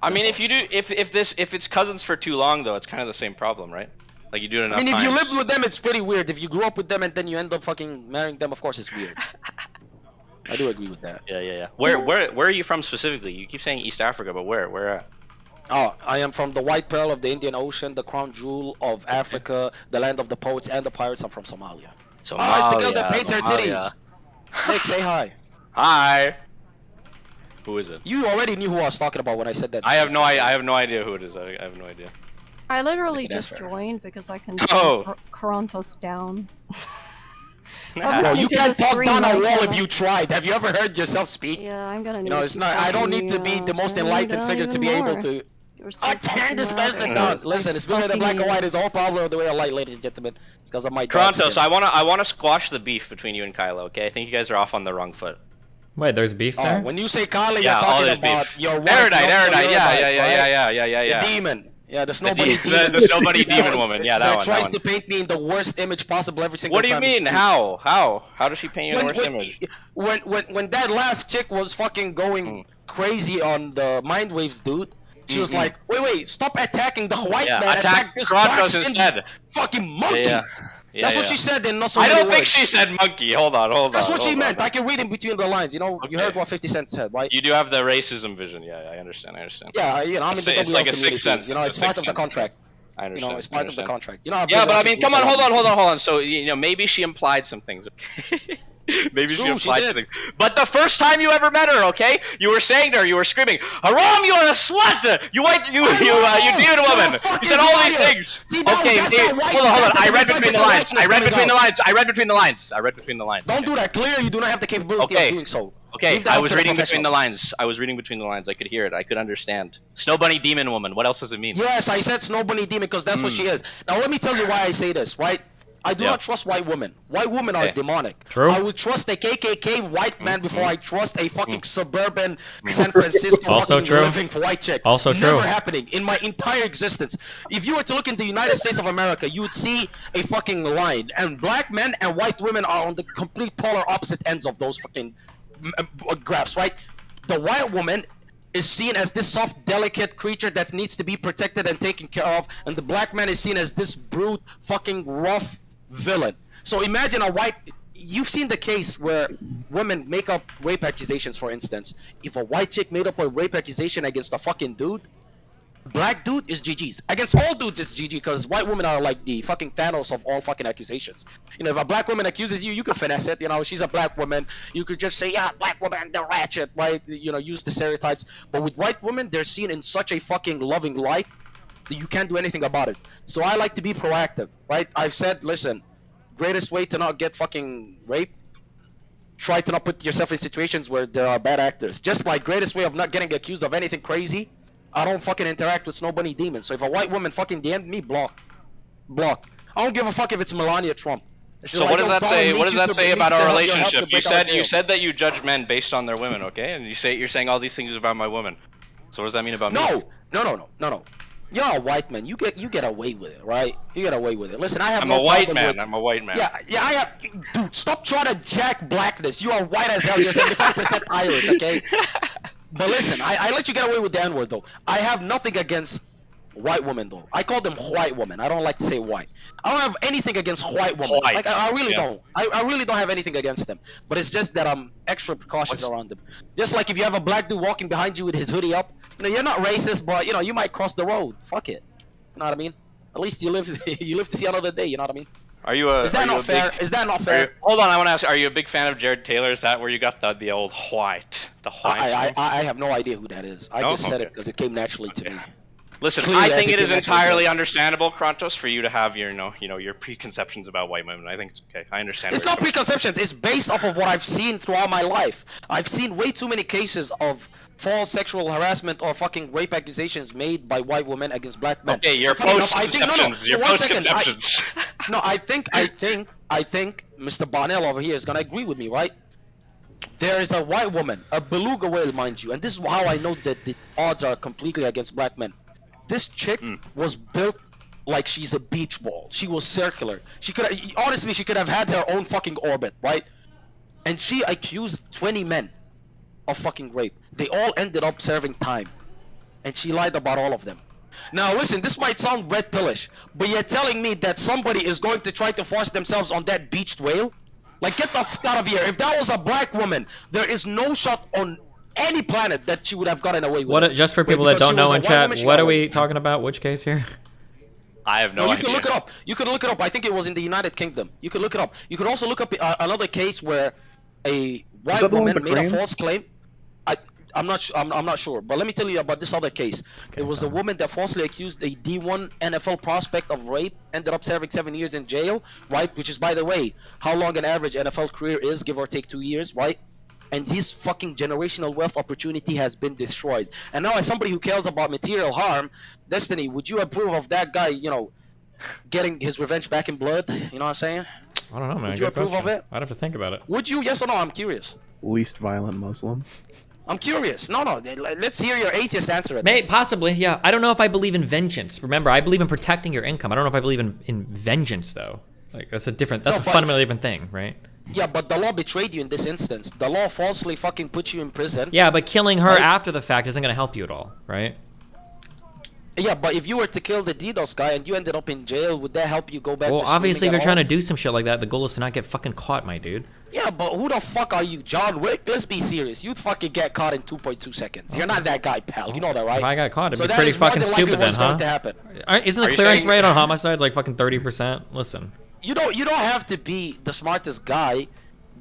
Speaker 7: I mean, if it's cousins for too long though, it's kind of the same problem, right? Like you do it enough
Speaker 21: I mean, if you
Speaker 7: times.
Speaker 21: lived with them, it's pretty weird. If you grew up with them and then you end up fucking marrying them, of course it's weird. I do agree with that.
Speaker 7: Yeah. Where are you from specifically? You keep saying East Africa, but where? Where at?
Speaker 21: Oh, I am from the white pearl of the Indian Ocean, the crown jewel of Africa, the land of the poets and the pirates. I'm from Somalia.
Speaker 7: Somalia.
Speaker 21: Oh, it's the girl that paints her titties. Nick, say hi.
Speaker 7: Hi. Who is it?
Speaker 21: You already knew who I was talking about when I said that.
Speaker 7: I have no idea who it is. I have no idea.
Speaker 4: I literally
Speaker 21: Okay, that's
Speaker 4: just
Speaker 21: fair.
Speaker 4: joined because I can
Speaker 7: Oh.
Speaker 4: turn Karantos down.
Speaker 21: Bro, you can't talk down a wall
Speaker 4: right
Speaker 21: if you tried. Have you ever heard yourself speak?
Speaker 4: Yeah, I'm gonna.
Speaker 21: You know, it's not. I don't need to be the most enlightened figure to be able to. I can't dispense it down. Listen, it's bigger than black and white. It's all problem of the way I like, ladies and gentlemen. It's because of my dark
Speaker 7: Krantos,
Speaker 21: skin.
Speaker 7: I wanna squash the beef between you and Kylo. Okay, I think you guys are off on the wrong foot.
Speaker 1: Wait, there's beef
Speaker 21: Oh,
Speaker 1: there?
Speaker 21: when you say Kali,
Speaker 7: Yeah,
Speaker 21: you're talking
Speaker 7: there's
Speaker 21: about
Speaker 7: beef.
Speaker 21: your wife.
Speaker 7: Erudite,
Speaker 21: not
Speaker 7: Erudite,
Speaker 21: your
Speaker 7: yeah,
Speaker 21: wife,
Speaker 7: yeah.
Speaker 21: right? The demon. Yeah, the
Speaker 7: The
Speaker 21: snowbody
Speaker 7: de-
Speaker 21: demon.
Speaker 7: the snowbody demon woman. Yeah, that one.
Speaker 21: tries
Speaker 7: That
Speaker 21: to
Speaker 7: one.
Speaker 21: paint me in the worst image possible every single
Speaker 7: What do you
Speaker 21: time. we
Speaker 7: mean?
Speaker 21: speak.
Speaker 7: How does she paint you in the worst image?
Speaker 21: When that laugh chick was fucking going crazy on the mind waves, dude. She was like, wait, stop attacking the white
Speaker 7: Yeah,
Speaker 21: man.
Speaker 7: attack
Speaker 21: this
Speaker 7: Krantos
Speaker 21: black-skinned
Speaker 7: instead.
Speaker 21: fucking monkey.
Speaker 7: Yeah,
Speaker 21: That's what
Speaker 7: yeah.
Speaker 21: she said in not so
Speaker 7: I
Speaker 21: many
Speaker 7: don't think
Speaker 21: words.
Speaker 7: she said monkey. Hold on.
Speaker 21: That's what she
Speaker 7: hold
Speaker 21: meant.
Speaker 7: on.
Speaker 21: I can read in between the lines. You know, you heard what 50 Cent said, right?
Speaker 7: You do have the racism vision. Yeah, I understand.
Speaker 21: Yeah, you know, I'm in the
Speaker 7: It's
Speaker 21: WL
Speaker 7: like a
Speaker 21: community.
Speaker 7: sixth sense.
Speaker 21: You know, it's
Speaker 7: a
Speaker 21: part
Speaker 7: sixth
Speaker 21: of the
Speaker 7: sense.
Speaker 21: contract.
Speaker 7: I understand.
Speaker 21: You know, it's part of the contract. You know, I've
Speaker 7: Yeah,
Speaker 21: been
Speaker 7: but I
Speaker 21: watching
Speaker 7: mean, come
Speaker 21: Bruce
Speaker 7: on,
Speaker 21: Allen.
Speaker 7: hold on. So maybe she implied some things. Maybe she
Speaker 21: True,
Speaker 7: implied
Speaker 21: she
Speaker 7: some
Speaker 21: did.
Speaker 7: things. But the first time you ever met her, okay, you were saying to her, you were screaming, "Haram, you are a slut! You demon woman! You said all these things." Okay, hold on. I read between the lines. I read between the lines.
Speaker 21: Don't do that. Clear, you do not have the capability of doing so.
Speaker 7: Okay,
Speaker 21: Leave that
Speaker 7: I
Speaker 21: up
Speaker 7: was
Speaker 21: to the
Speaker 7: reading between the
Speaker 21: professionals.
Speaker 7: lines. I was reading between the lines. I could hear it. I could understand. Snow Bunny Demon Woman. What else does it mean?
Speaker 21: Yes, I said Snow Bunny Demon because that's what she is. Now let me tell you why I say this, right? I do
Speaker 7: Yeah.
Speaker 21: not trust white women. White women are
Speaker 7: Okay.
Speaker 21: demonic.
Speaker 1: True.
Speaker 21: I would trust a KKK white man before I trust a fucking suburban San Francisco
Speaker 1: Also
Speaker 21: fucking
Speaker 1: true.
Speaker 21: living white chick.
Speaker 1: Also
Speaker 21: Never
Speaker 1: true.
Speaker 21: happening in my entire existence. If you were to look in the United States of America, you would see a fucking line, and black men and white women are on the complete polar opposite ends of those fucking graphs, right? The white woman is seen as this soft, delicate creature that needs to be protected and taken care of, and the black man is seen as this brute, fucking rough villain. So imagine a white. You've seen the case where women make up rape accusations, for instance. If a white chick made up a rape accusation against a fucking dude, black dude is GG's. Against all dudes, it's GG because white women are like the fucking Thanos of all fucking accusations. You know, if a black woman accuses you, you can finesse it. You know, she's a black woman. You could just say, yeah, black woman, they're ratchet, right? You know, use the stereotypes. But with white women, they're seen in such a fucking loving light that you can't do anything about it. So I like to be proactive, right? I've said, listen, greatest way to not get fucking raped, try to not put yourself in situations where there are bad actors. Just like greatest way of not getting accused of anything crazy, I don't fucking interact with Snow Bunny Demon. So if a white woman fucking DM'd me, block. I don't give a fuck if it's Melania Trump.
Speaker 7: So what does that say? What does that say about our relationship? You said that you judge men based on their women, okay? And you're saying all these things about my women. So what does that mean about me?
Speaker 21: No. You're a white man. You get away with it, right? You get away with it. Listen, I have
Speaker 7: I'm a white man. I'm a white man.
Speaker 21: Yeah, I have. Dude, stop trying to jack blackness. You are white as hell. You're 75% Irish, okay? But listen, I let you get away with the N-word, though. I have nothing against white women, though. I call them white women. I don't like to say white. I don't have anything against white women.
Speaker 7: White.
Speaker 21: Like, I really don't. I really don't have anything against them. But it's just that I'm extra precautious around them. Just like if you have a black dude walking behind you with his hoodie up, you know, you're not racist, but, you know, you might cross the road. Fuck it. You know what I mean? At least you live to see another day, you know what I mean?
Speaker 7: Are you a?
Speaker 21: Is that not fair? Is that not fair?
Speaker 7: Hold on, I want to ask. Are you a big fan of Jared Taylor? Is that where you got the old white? The white.
Speaker 21: I have no idea who that is. I just said it because it came naturally to me.
Speaker 7: Listen,
Speaker 21: Clearly,
Speaker 7: I think
Speaker 21: as
Speaker 7: it is
Speaker 21: came naturally
Speaker 7: entirely
Speaker 21: to me.
Speaker 7: understandable, Krontos, for you to have your your preconceptions about white women. I think it's okay. I understand.
Speaker 21: It's
Speaker 7: where
Speaker 21: not
Speaker 7: you're coming
Speaker 21: preconceptions. It's based off of what I've seen throughout my life. I've seen way too many cases of false sexual harassment or fucking rape accusations made by white women against black men.
Speaker 7: Okay, your
Speaker 21: Funny enough, I think-
Speaker 7: post-conceptions. Your
Speaker 21: one second,
Speaker 7: post-conceptions.
Speaker 21: No, I think Mr. Barnell over here is gonna agree with me, right? There is a white woman, a beluga whale, mind you, and this is how I know that the odds are completely against black men. This chick was built like she's a beach ball. She was circular. She could honestly, she could have had her own fucking orbit, right? And she accused 20 men of fucking rape. They all ended up serving time, and she lied about all of them. Now listen, this might sound red pillish, but you're telling me that somebody is going to try to force themselves on that beached whale? Like, get the fuck out of here. If that was a black woman, there is no shot on any planet that she would have gotten away with.
Speaker 1: What? Just for people that don't know in chat, what are we talking about? Which case here?
Speaker 7: I have no
Speaker 21: You
Speaker 7: idea.
Speaker 21: can look it up. You can look it up. I think it was in the United Kingdom. You can look it up. You could also look up another case where a white
Speaker 3: that the one
Speaker 21: woman
Speaker 3: with the
Speaker 21: made a
Speaker 3: crane?
Speaker 21: false claim. I'm not sure, but let me tell you about this other case. It was a woman that falsely accused a D1 NFL prospect of rape, ended up serving 7 years in jail, right? Which is, by the way, how long an average NFL career is, give or take 2 years, right? And his fucking generational wealth opportunity has been destroyed. And now, as somebody who cares about material harm, Destiny, would you approve of that guy, you know, getting his revenge back in blood? You know what I'm saying?
Speaker 1: I don't know, man.
Speaker 21: Would you
Speaker 1: Good
Speaker 21: approve
Speaker 1: question.
Speaker 21: of it?
Speaker 1: I'd have to think about it.
Speaker 21: Would you? Yes or no? I'm curious.
Speaker 3: Least violent Muslim.
Speaker 21: I'm curious. No. Let's hear your atheist answer. At
Speaker 1: May possibly, yeah. I don't know if I believe in vengeance. Remember, I believe in protecting your income. I don't know if I believe in vengeance, though. Like, that's a fundamentally different thing, right?
Speaker 21: Yeah, but the law betrayed you in this instance. The law falsely fucking put you in prison.
Speaker 1: Yeah, but killing her
Speaker 21: Right?
Speaker 1: after the fact isn't going to help you at all, right?
Speaker 21: Yeah, but if you were to kill the DDoS guy and you ended up in jail, would that help you go back
Speaker 1: Well,
Speaker 21: to
Speaker 1: obviously, if
Speaker 21: streaming
Speaker 1: you're
Speaker 21: at
Speaker 1: trying to
Speaker 21: all?
Speaker 1: do some shit like that, the goal is to not get fucking caught, my dude.
Speaker 21: Yeah, but who the fuck are you, John Wick? Let's be serious. You'd fucking get caught in 2.2 seconds. You're not that guy, pal. You know that, right?
Speaker 1: If I got caught, it'd
Speaker 21: So
Speaker 1: be
Speaker 21: that
Speaker 1: pretty
Speaker 21: is more
Speaker 1: fucking
Speaker 21: than likely
Speaker 1: stupid then,
Speaker 21: what's going
Speaker 1: huh?
Speaker 21: to happen.
Speaker 1: Isn't
Speaker 21: Are
Speaker 1: the
Speaker 21: you
Speaker 1: clearance
Speaker 21: saying-
Speaker 1: rate on homicides like fucking 30%? Listen.
Speaker 21: You don't have to be the smartest guy,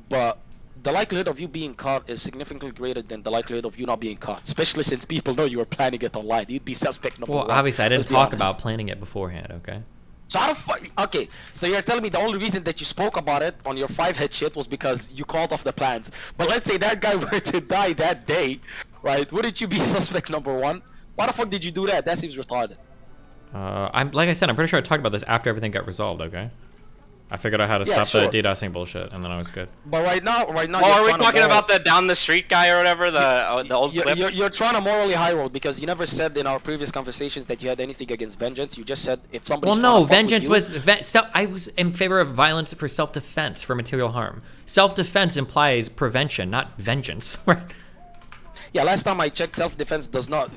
Speaker 21: but the likelihood of you being caught is significantly greater than the likelihood of you not being caught, especially since people know you were planning it online. You'd be suspect number
Speaker 1: Well,
Speaker 21: one.
Speaker 1: obviously, I didn't
Speaker 21: Let's be
Speaker 1: talk
Speaker 21: honest.
Speaker 1: about planning it beforehand, okay?
Speaker 21: So how the fuck? Okay, so you're telling me the only reason that you spoke about it on your 5-head shit was because you called off the plans. But let's say that guy were to die that day, right? Wouldn't you be suspect number one? Why the fuck did you do that? That seems retarded.
Speaker 1: I'm like I said, I'm pretty sure I talked about this after everything got resolved. Okay. I figured out how to
Speaker 21: Yeah,
Speaker 1: stop
Speaker 21: sure.
Speaker 1: the DDoSing bullshit, and then I was good.
Speaker 21: But right now,
Speaker 7: Well,
Speaker 21: you're
Speaker 7: are we
Speaker 21: trying to
Speaker 7: talking
Speaker 21: moral-
Speaker 7: about the down the street guy or whatever? The old clip?
Speaker 21: You're trying to morally high road because you never said in our previous conversations that you had anything against vengeance. You just said if somebody's
Speaker 1: Well,
Speaker 21: trying
Speaker 1: no,
Speaker 21: to fuck with
Speaker 1: vengeance
Speaker 21: you-
Speaker 1: was I was in favor of violence for self-defense, for material harm. Self-defense implies prevention, not vengeance. Right?
Speaker 21: Yeah, last time I checked, self-defense does not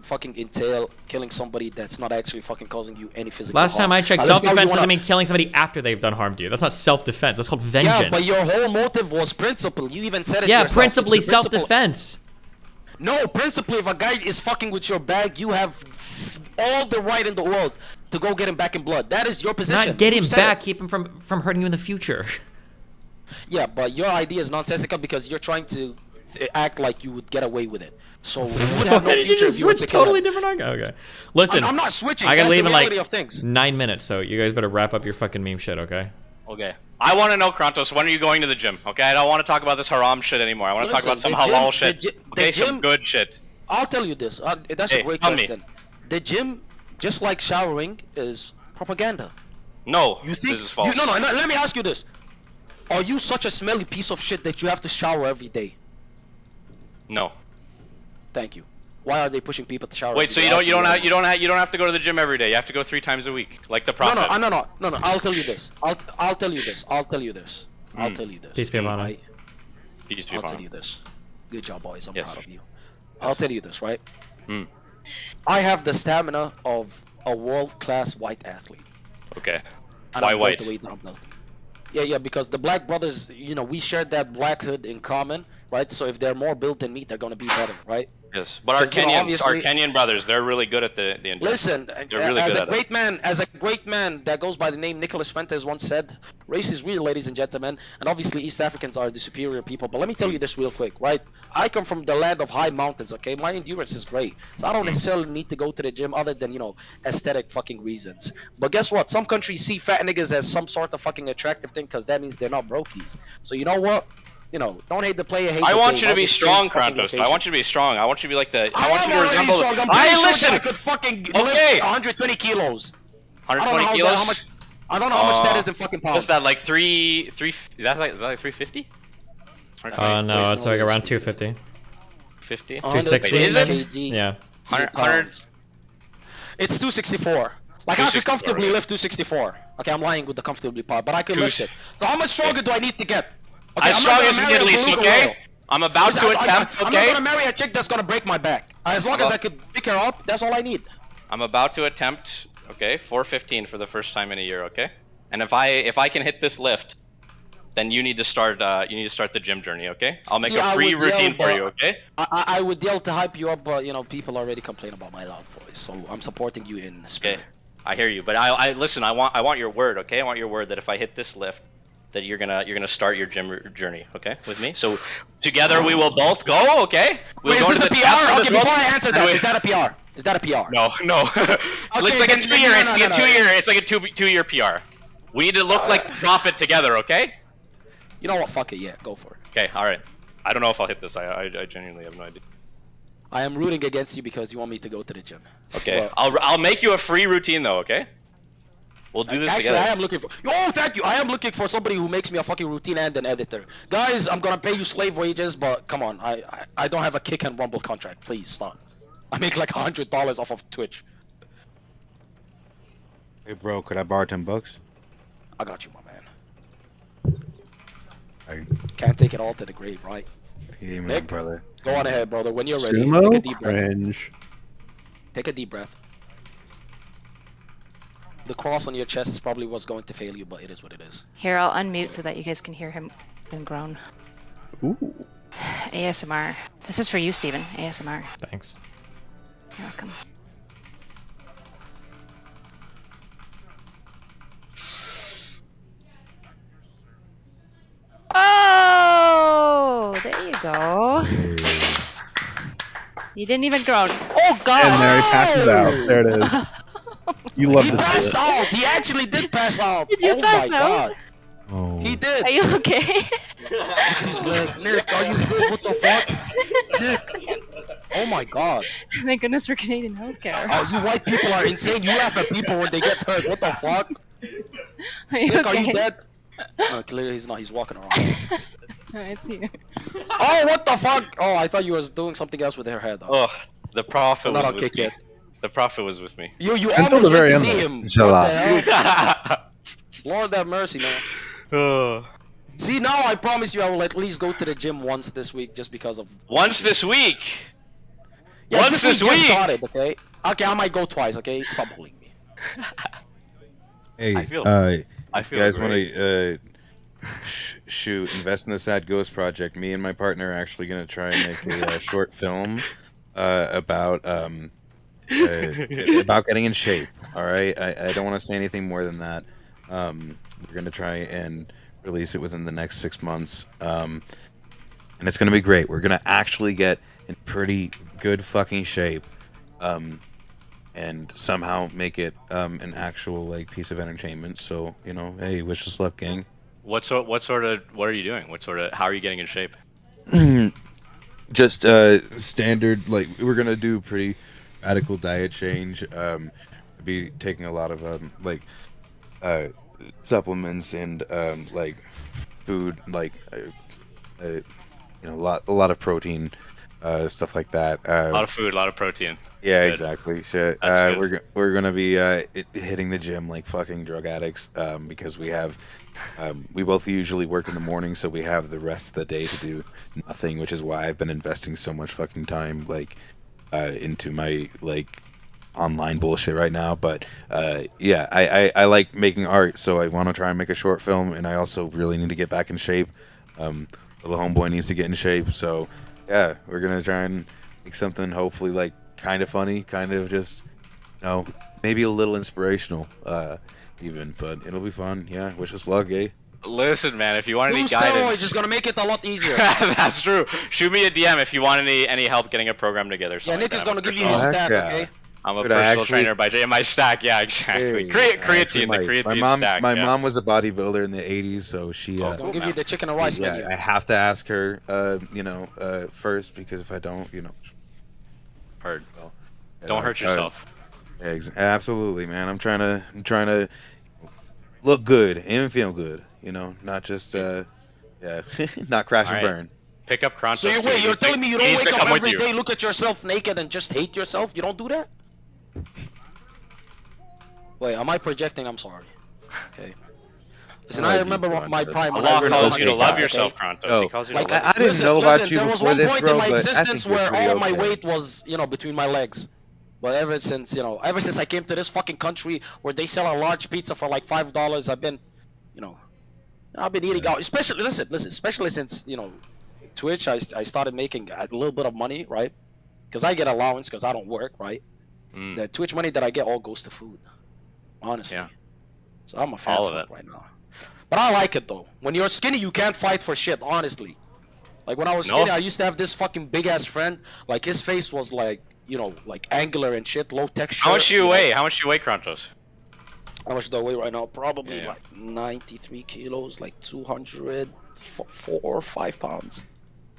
Speaker 21: fucking entail killing somebody that's not actually fucking causing you any physical
Speaker 1: Last
Speaker 21: harm.
Speaker 1: time I checked,
Speaker 21: Unless now you
Speaker 1: self-defense
Speaker 21: wanna-
Speaker 1: doesn't mean killing somebody after they've done harm to you. That's not self-defense. That's called vengeance.
Speaker 21: Yeah, but your whole motive was principle. You even said it
Speaker 1: Yeah,
Speaker 21: yourself.
Speaker 1: principally
Speaker 21: It's the principle-
Speaker 1: self-defense.
Speaker 21: No, principally, if a guy is fucking with your bag, you have all the right in the world to go get him back in blood. That is your position.
Speaker 1: Not get
Speaker 21: You
Speaker 1: him
Speaker 21: said
Speaker 1: back,
Speaker 21: it.
Speaker 1: keep him from hurting you in the future.
Speaker 21: Yeah, but your idea is nonsensical because you're trying to act like you would get away with it. So you would have no
Speaker 1: Why did you
Speaker 21: future
Speaker 1: just
Speaker 21: if you were
Speaker 1: switch
Speaker 21: to kill
Speaker 1: totally
Speaker 21: him.
Speaker 1: different argument? Okay. Listen,
Speaker 21: I'm not switching.
Speaker 1: I can
Speaker 21: That's
Speaker 1: leave
Speaker 21: the
Speaker 1: in like
Speaker 21: reality of things.
Speaker 1: 9 minutes, so you guys better wrap up your fucking meme shit, okay?
Speaker 7: Okay. I want to know, Krantos, when are you going to the gym? Okay, I don't want to talk about this haram shit anymore. I want to talk about some
Speaker 21: Listen, the
Speaker 7: halal
Speaker 21: gym-
Speaker 7: shit.
Speaker 21: the gy- the
Speaker 7: Okay, some
Speaker 21: gym-
Speaker 7: good shit.
Speaker 21: I'll tell you this. That's
Speaker 7: Hey,
Speaker 21: a great
Speaker 7: tell me.
Speaker 21: question. The gym, just like showering, is propaganda.
Speaker 7: No,
Speaker 21: You think?
Speaker 7: this is false.
Speaker 21: No, let me ask you this. Are you such a smelly piece of shit that you have to shower every day?
Speaker 7: No.
Speaker 21: Thank you. Why are they pushing people to shower?
Speaker 7: Wait,
Speaker 21: every
Speaker 7: so
Speaker 21: day?
Speaker 7: you don't
Speaker 21: I'll
Speaker 7: you don't have to go to the gym every day. You have to go 3 times a week, like the
Speaker 21: No,
Speaker 7: prophet.
Speaker 21: no. I'll tell you this. I'll tell you this. I'll tell you this. I'll tell you this.
Speaker 1: Peace be upon him.
Speaker 21: Right?
Speaker 7: Peace be
Speaker 21: I'll
Speaker 7: upon
Speaker 21: tell
Speaker 7: him.
Speaker 21: you this. Good job, boys. I'm
Speaker 7: Yes,
Speaker 21: proud
Speaker 7: sir.
Speaker 21: of you. I'll tell you this, right?
Speaker 7: Hmm.
Speaker 21: I have the stamina of a world-class white athlete.
Speaker 7: Okay.
Speaker 21: And
Speaker 7: Why
Speaker 21: I'm
Speaker 7: white?
Speaker 21: welterweight and I'm belt. Yeah, because the black brothers, we share that black hood in common, right? So if they're more built than me, they're gonna be better, right?
Speaker 7: Yes, but our
Speaker 21: 'Cause, you know,
Speaker 7: Kenyans, our
Speaker 21: obviously-
Speaker 7: Kenyan brothers, they're really good at the endurance.
Speaker 21: Listen,
Speaker 7: they're really
Speaker 21: as
Speaker 7: good
Speaker 21: a
Speaker 7: at
Speaker 21: great man, that goes by the name Nicholas Fuentes once said, race is real, ladies and gentlemen, and obviously East Africans are the superior people. But let me tell you this real quick, right? I come from the land of high mountains, okay? My endurance is great, so I don't necessarily need to go to the gym other than aesthetic fucking reasons. But guess what? Some countries see fat niggas as some sort of fucking attractive thing because that means they're not brokies. So you know what? Don't hate the player, hate
Speaker 7: I
Speaker 21: the
Speaker 7: want
Speaker 21: game.
Speaker 7: you to
Speaker 21: I'll
Speaker 7: be
Speaker 21: just
Speaker 7: strong,
Speaker 21: change fucking
Speaker 7: Krantos. I
Speaker 21: locations.
Speaker 7: want you to be strong. I want you to be like the.
Speaker 21: I
Speaker 7: want
Speaker 21: am
Speaker 7: you to
Speaker 21: already
Speaker 7: resemble.
Speaker 21: strong. I'm
Speaker 7: I
Speaker 21: pretty sure
Speaker 7: listen.
Speaker 21: that I could fucking lift
Speaker 7: Okay.
Speaker 21: 120 kilos. I don't know
Speaker 7: 120
Speaker 21: how
Speaker 7: kilos.
Speaker 21: how much. I don't know how much that is in fucking pounds.
Speaker 7: What's that like three? That's like is that like 350?
Speaker 1: No, it's like around 250.
Speaker 7: 50.
Speaker 1: 260.
Speaker 7: Wait, is it?
Speaker 21: kg.
Speaker 1: Yeah.
Speaker 7: 100.
Speaker 21: It's 264. Like I could
Speaker 7: 264,
Speaker 21: comfortably
Speaker 7: okay.
Speaker 21: lift 264. Okay, I'm lying with the comfortably part, but I could lift it. So how much stronger do I need to get? Okay,
Speaker 7: As
Speaker 21: I'm
Speaker 7: strong
Speaker 21: not
Speaker 7: as
Speaker 21: gonna
Speaker 7: you
Speaker 21: marry
Speaker 7: get,
Speaker 21: a
Speaker 7: Lisa,
Speaker 21: beluga
Speaker 7: okay?
Speaker 21: whale.
Speaker 7: I'm about to attempt,
Speaker 21: I'm not
Speaker 7: okay?
Speaker 21: gonna marry a chick that's gonna break my back. As long as I could pick her up, that's all I need.
Speaker 7: I'm about to attempt, okay, 415 for the first time in a year, okay? And if I can hit this lift, then you need to start the gym journey, okay? I'll make
Speaker 21: See,
Speaker 7: a
Speaker 21: I
Speaker 7: free
Speaker 21: would yell,
Speaker 7: routine for
Speaker 21: but-
Speaker 7: you, okay?
Speaker 21: I would yell to hype you up, but people already complain about my loud voice, so I'm supporting you in spirit.
Speaker 7: Okay. I hear you, but I listen. I want your word, okay? I want your word that if I hit this lift, that you're gonna start your gym journey, okay, with me. So together we will both go, okay? We'll
Speaker 21: Wait,
Speaker 7: go
Speaker 21: is
Speaker 7: to
Speaker 21: this a
Speaker 7: the depths
Speaker 21: PR?
Speaker 7: of
Speaker 21: Okay,
Speaker 7: this
Speaker 21: before
Speaker 7: world,
Speaker 21: I answer
Speaker 7: and
Speaker 21: that,
Speaker 7: we-
Speaker 21: is that a PR? Is that a PR?
Speaker 7: No. It's like a
Speaker 21: then-
Speaker 7: 2-year.
Speaker 21: no,
Speaker 7: It's like
Speaker 21: no,
Speaker 7: a
Speaker 21: no.
Speaker 7: 2-year. It's like a two-year PR. We need to look like profit together, okay?
Speaker 21: You know what? Fuck it. Yeah, go for it.
Speaker 7: Okay. All right. I don't know if I'll hit this. I genuinely have no idea.
Speaker 21: I am rooting against you because you want me to go to the gym.
Speaker 7: Okay.
Speaker 21: Well,
Speaker 7: I'll make you a free routine though, okay? We'll do this
Speaker 21: Actually,
Speaker 7: together.
Speaker 21: I am looking for. Oh, thank you. I am looking for somebody who makes me a fucking routine and an editor. Guys, I'm gonna pay you slave wages, but come on, I don't have a kick and rumble contract. Please stop. I make like $100 off of Twitch.
Speaker 6: Hey, bro, could I borrow $10?
Speaker 21: I got you, my man. Can't take it all to the grave, right?
Speaker 6: Yeah, man,
Speaker 21: Nick,
Speaker 6: brother.
Speaker 21: go on ahead, brother. When you're ready,
Speaker 3: Sumo?
Speaker 21: take a deep breath.
Speaker 3: Cringe.
Speaker 21: Take a deep breath. The cross on your chest is probably what's going to fail you, but it is what it is.
Speaker 13: Here, I'll unmute so that you guys can hear him groan.
Speaker 3: Ooh.
Speaker 13: ASMR. This is for you, Steven. ASMR.
Speaker 1: Thanks.
Speaker 13: You're welcome. Oh, there you go. You didn't even groan. Oh God!
Speaker 3: And there he passes out. There it is. You love
Speaker 21: He
Speaker 3: to
Speaker 21: passed
Speaker 3: see it.
Speaker 21: out. He actually did pass out.
Speaker 13: Did you
Speaker 21: oh
Speaker 13: pass
Speaker 21: my
Speaker 13: out?
Speaker 21: god.
Speaker 3: Oh.
Speaker 21: He did.
Speaker 13: Are you okay?
Speaker 21: Look at his leg. Nick, are you good? What the fuck? Nick. Oh my god.
Speaker 13: Thank goodness for Canadian healthcare.
Speaker 21: Oh, you white people are insane. You laugh at people when they get hurt. What the fuck?
Speaker 13: Are you
Speaker 21: Nick,
Speaker 13: okay?
Speaker 21: are you dead? No, clearly he's not. He's walking around.
Speaker 13: I see you.
Speaker 21: Oh, what the fuck? Oh, I thought you was doing something else with her head.
Speaker 7: Oh, the prophet
Speaker 21: I'm not
Speaker 7: was
Speaker 21: on
Speaker 7: with
Speaker 21: kick
Speaker 7: me.
Speaker 21: yet.
Speaker 7: The prophet was with me.
Speaker 21: You
Speaker 3: Until
Speaker 21: almost
Speaker 3: the very
Speaker 21: went to
Speaker 3: end,
Speaker 21: see
Speaker 3: though.
Speaker 21: him.
Speaker 23: Inshallah.
Speaker 21: What the hell? Lord have mercy, man.
Speaker 7: Oh.
Speaker 21: See, now I promise you I will at least go to the gym once this week just because of...
Speaker 7: Once this week.
Speaker 21: Yeah,
Speaker 7: Once this
Speaker 21: week just
Speaker 7: week.
Speaker 21: started, okay? Okay, I might go twice, okay? Stop bullying me.
Speaker 23: Hey,
Speaker 7: I feel
Speaker 23: you guys want
Speaker 7: great.
Speaker 23: to shoot, invest in the Sad Ghost project? Me and my partner are actually going to try and make a short film about getting in shape. All right, I don't want to say anything more than that. We're going to try and release it within the next 6 months, and it's going to be great. We're going to actually get in pretty good fucking shape. And somehow make it an actual like piece of entertainment. So hey, wish us luck, gang.
Speaker 7: What are you doing? How are you getting in shape?
Speaker 23: Just standard. Like we're gonna do pretty radical diet change. Be taking a lot of supplements and like food, like a lot of protein, stuff like that.
Speaker 7: A lot of food, a lot of protein.
Speaker 23: Yeah,
Speaker 7: Good.
Speaker 23: exactly. Shit.
Speaker 7: That's good.
Speaker 23: We're gonna be hitting the gym like fucking drug addicts because we have we both usually work in the morning, so we have the rest of the day to do nothing, which is why I've been investing so much fucking time like into my like online bullshit right now. But yeah, I like making art, so I want to try and make a short film, and I also really need to get back in shape. Little homeboy needs to get in shape, so yeah, we're gonna try and make something hopefully like kind of funny, kind of just, maybe a little inspirational, even, but it'll be fun. Yeah, wish us luck, eh?
Speaker 7: Listen, man, if you want any
Speaker 21: Steroids
Speaker 7: guidance,
Speaker 21: is gonna make it a lot easier.
Speaker 7: that's true. Shoot me a DM if you want any help getting a program together.
Speaker 21: Yeah, Nick is gonna give you
Speaker 23: Oh,
Speaker 21: his
Speaker 23: heck
Speaker 21: stack,
Speaker 23: yeah.
Speaker 21: okay?
Speaker 7: I'm a
Speaker 23: Dude, I
Speaker 7: personal
Speaker 23: actually-
Speaker 7: trainer by J. My stack, yeah, exactly.
Speaker 23: Hey,
Speaker 7: Creatine,
Speaker 23: my
Speaker 7: the creatine
Speaker 23: mom,
Speaker 7: stack.
Speaker 23: my
Speaker 7: yeah.
Speaker 23: mom was a bodybuilder in the '80s, so she.
Speaker 21: I was gonna give you the chicken and rice
Speaker 23: yeah,
Speaker 21: menu.
Speaker 23: I have to ask her, first, because if I don't,
Speaker 7: Heard.
Speaker 23: Well,
Speaker 7: Don't hurt yourself.
Speaker 23: Absolutely, man. I'm trying to look good and feel good. Not just not crash and
Speaker 7: Alright.
Speaker 23: burn.
Speaker 7: Pick up Krontos.
Speaker 21: So you're telling me you don't wake up
Speaker 7: come with
Speaker 21: every
Speaker 7: you.
Speaker 21: day, look at yourself naked, and just hate yourself? You don't do that? Wait, am I projecting? I'm sorry. Okay. Listen, I remember my prime. when I
Speaker 7: Allah
Speaker 21: was
Speaker 7: calls you to
Speaker 21: 100
Speaker 7: love
Speaker 21: pounds,
Speaker 7: yourself,
Speaker 21: okay?
Speaker 7: Krontos. He calls you to
Speaker 23: Like
Speaker 7: love
Speaker 23: I didn't
Speaker 21: Listen,
Speaker 23: know about
Speaker 21: listen,
Speaker 23: you
Speaker 21: there was
Speaker 23: before
Speaker 21: one
Speaker 23: this,
Speaker 21: point
Speaker 23: bro,
Speaker 21: in my
Speaker 23: but I
Speaker 21: existence
Speaker 23: think you're
Speaker 21: where
Speaker 23: pretty
Speaker 21: all of my
Speaker 23: okay.
Speaker 21: weight was, between my legs. But ever since I came to this fucking country where they sell a large pizza for like $5, I've been eating out. Especially, listen, especially since, Twitch, I started making a little bit of money, right? Because I get allowance because I don't work, right? The Twitch money that I get all goes to food. Honestly.
Speaker 7: Yeah.
Speaker 21: So I'm a fat
Speaker 7: All of
Speaker 21: fuck
Speaker 7: it.
Speaker 21: right now. But I like it though. When you're skinny, you can't fight for shit, honestly. Like when I was skinny, I used to have this fucking big ass friend. Like his face was like, like angular and shit, low texture.
Speaker 7: How much do you weigh? How much do you weigh, Krontos?
Speaker 21: How much do I weigh right now? Probably like 93 kilos, like 204 or 5 pounds,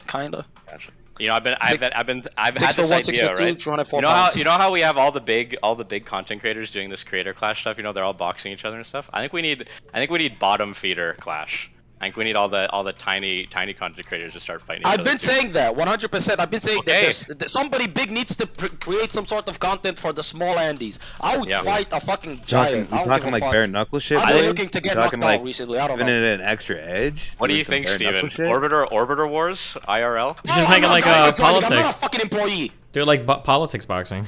Speaker 21: kinda.
Speaker 7: Gotcha. I've had
Speaker 21: 6
Speaker 7: this
Speaker 21: for 1, 6
Speaker 7: idea,
Speaker 21: for 2,
Speaker 7: right?
Speaker 21: 204
Speaker 7: you know
Speaker 21: pounds.
Speaker 7: how we have all the big content creators doing this creator clash stuff. They're all boxing each other and stuff. I think we need bottom feeder clash. I think we need all the tiny content creators to start fighting each
Speaker 21: I've
Speaker 7: other.
Speaker 21: been saying that 100%. I've been saying
Speaker 7: Okay.
Speaker 21: that somebody big needs to create some sort of content for the small Andes. I would fight a fucking giant.
Speaker 23: You talking like bare knuckle shit,
Speaker 21: I've been
Speaker 23: boys?
Speaker 21: looking to
Speaker 23: You
Speaker 21: get
Speaker 23: talking
Speaker 21: knocked out
Speaker 23: like
Speaker 21: recently. I don't
Speaker 23: giving
Speaker 21: know.
Speaker 23: it an extra edge?
Speaker 7: What do
Speaker 23: Doing
Speaker 7: you
Speaker 23: some
Speaker 7: think,
Speaker 23: bare
Speaker 7: Steven?
Speaker 23: knuckle shit?
Speaker 7: Orbiter Wars IRL?
Speaker 1: You're just making like
Speaker 21: I'm not
Speaker 1: politics.
Speaker 21: I'm not a fucking employee.
Speaker 1: Do it like politics boxing.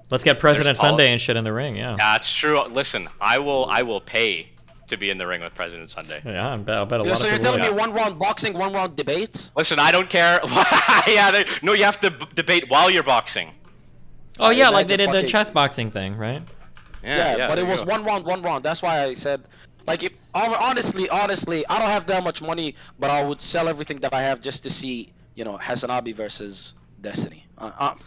Speaker 1: Let's get President Sunday and shit in the ring. Yeah.
Speaker 7: That's true. Listen, I will pay to be in the ring with President Sunday.
Speaker 1: Yeah, I'll bet a lot
Speaker 21: Yeah,
Speaker 1: of
Speaker 21: so
Speaker 1: people
Speaker 21: you're telling me
Speaker 1: will.
Speaker 21: 1 round boxing, 1 round debate?
Speaker 7: Listen, I don't care. Yeah, no, you have to debate while you're boxing.
Speaker 1: Oh yeah, like they
Speaker 21: imagine
Speaker 1: did the
Speaker 21: fucking-
Speaker 1: chess boxing thing, right?
Speaker 21: Yeah, but
Speaker 7: there
Speaker 21: it
Speaker 7: you
Speaker 21: was
Speaker 7: go.
Speaker 21: 1 round. That's why I said, like, honestly, I don't have that much money, but I would sell everything that I have just to see, Hasanabi versus Destiny.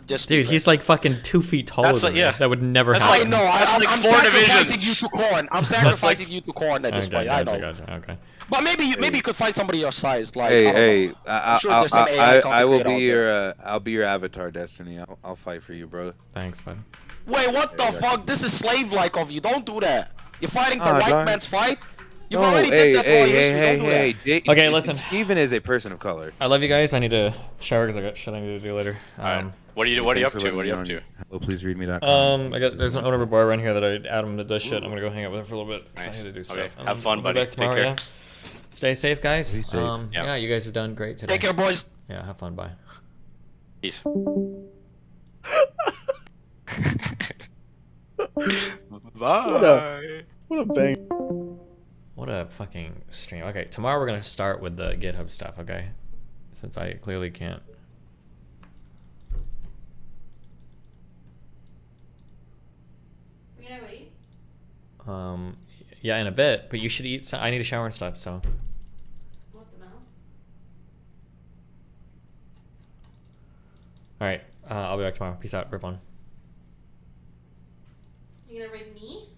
Speaker 21: Just
Speaker 1: Dude, he's like fucking 2 feet taller
Speaker 7: That's
Speaker 1: than
Speaker 7: like-
Speaker 1: me.
Speaker 7: yeah.
Speaker 1: That would never
Speaker 7: That's
Speaker 1: happen.
Speaker 21: I know. I'm
Speaker 7: 4
Speaker 21: sacrificing
Speaker 7: divisions.
Speaker 21: you to corn. I'm sacrificing you to corn at this
Speaker 1: Okay,
Speaker 21: point. I know.
Speaker 1: gotcha. Okay.
Speaker 21: But maybe you could find somebody your size. Like
Speaker 23: Hey,
Speaker 21: I don't
Speaker 23: hey,
Speaker 21: know. I'm sure there's some AI
Speaker 23: I will
Speaker 21: complicated
Speaker 23: be
Speaker 21: out
Speaker 23: your I'll be your avatar, Destiny. I'll fight for you, bro.
Speaker 1: Thanks, bud.
Speaker 21: Wait, what the
Speaker 23: Yeah,
Speaker 21: fuck? This is slave-like of you. Don't do that. You're fighting the
Speaker 23: Ah,
Speaker 21: white
Speaker 23: darn.
Speaker 21: man's fight. You've
Speaker 23: No,
Speaker 21: already
Speaker 23: hey,
Speaker 21: did that for
Speaker 23: hey,
Speaker 21: all
Speaker 23: hey,
Speaker 21: history.
Speaker 23: hey,
Speaker 21: Don't do
Speaker 23: hey.
Speaker 21: that.
Speaker 1: Okay, listen.
Speaker 23: Steven is a person of color.
Speaker 1: I love you guys. I need to shower because I got shit I need to do later.
Speaker 7: What are you
Speaker 23: Thanks
Speaker 7: up
Speaker 23: for
Speaker 7: to?
Speaker 23: letting
Speaker 7: What are
Speaker 23: me
Speaker 7: you up
Speaker 23: on.
Speaker 7: to?
Speaker 23: Hello, please read me.com.
Speaker 1: I guess there's an owner of a bar around here that I Adam that does shit. I'm gonna go hang out with her for a little bit. 'Cause I
Speaker 7: Nice.
Speaker 1: need to do
Speaker 7: Okay,
Speaker 1: stuff.
Speaker 7: have fun,
Speaker 1: I'll be
Speaker 7: buddy.
Speaker 1: back tomorrow,
Speaker 7: Take care.
Speaker 1: yeah. Stay safe, guys.
Speaker 23: Be safe.
Speaker 1: Yeah, you guys have done great today.
Speaker 21: Take care, boys.
Speaker 1: Yeah, have fun. Bye.
Speaker 7: Peace. Bye.
Speaker 17: What a bang.
Speaker 1: What a fucking stream. Okay, tomorrow we're gonna start with the GitHub stuff. Okay, since I clearly can't.
Speaker 9: You gonna wait?
Speaker 1: Yeah, in a bit. But you should eat. I need to shower and stuff. So.
Speaker 9: What the hell?
Speaker 1: All right. I'll be back tomorrow. Peace out. Rip on.
Speaker 9: You gonna raid me?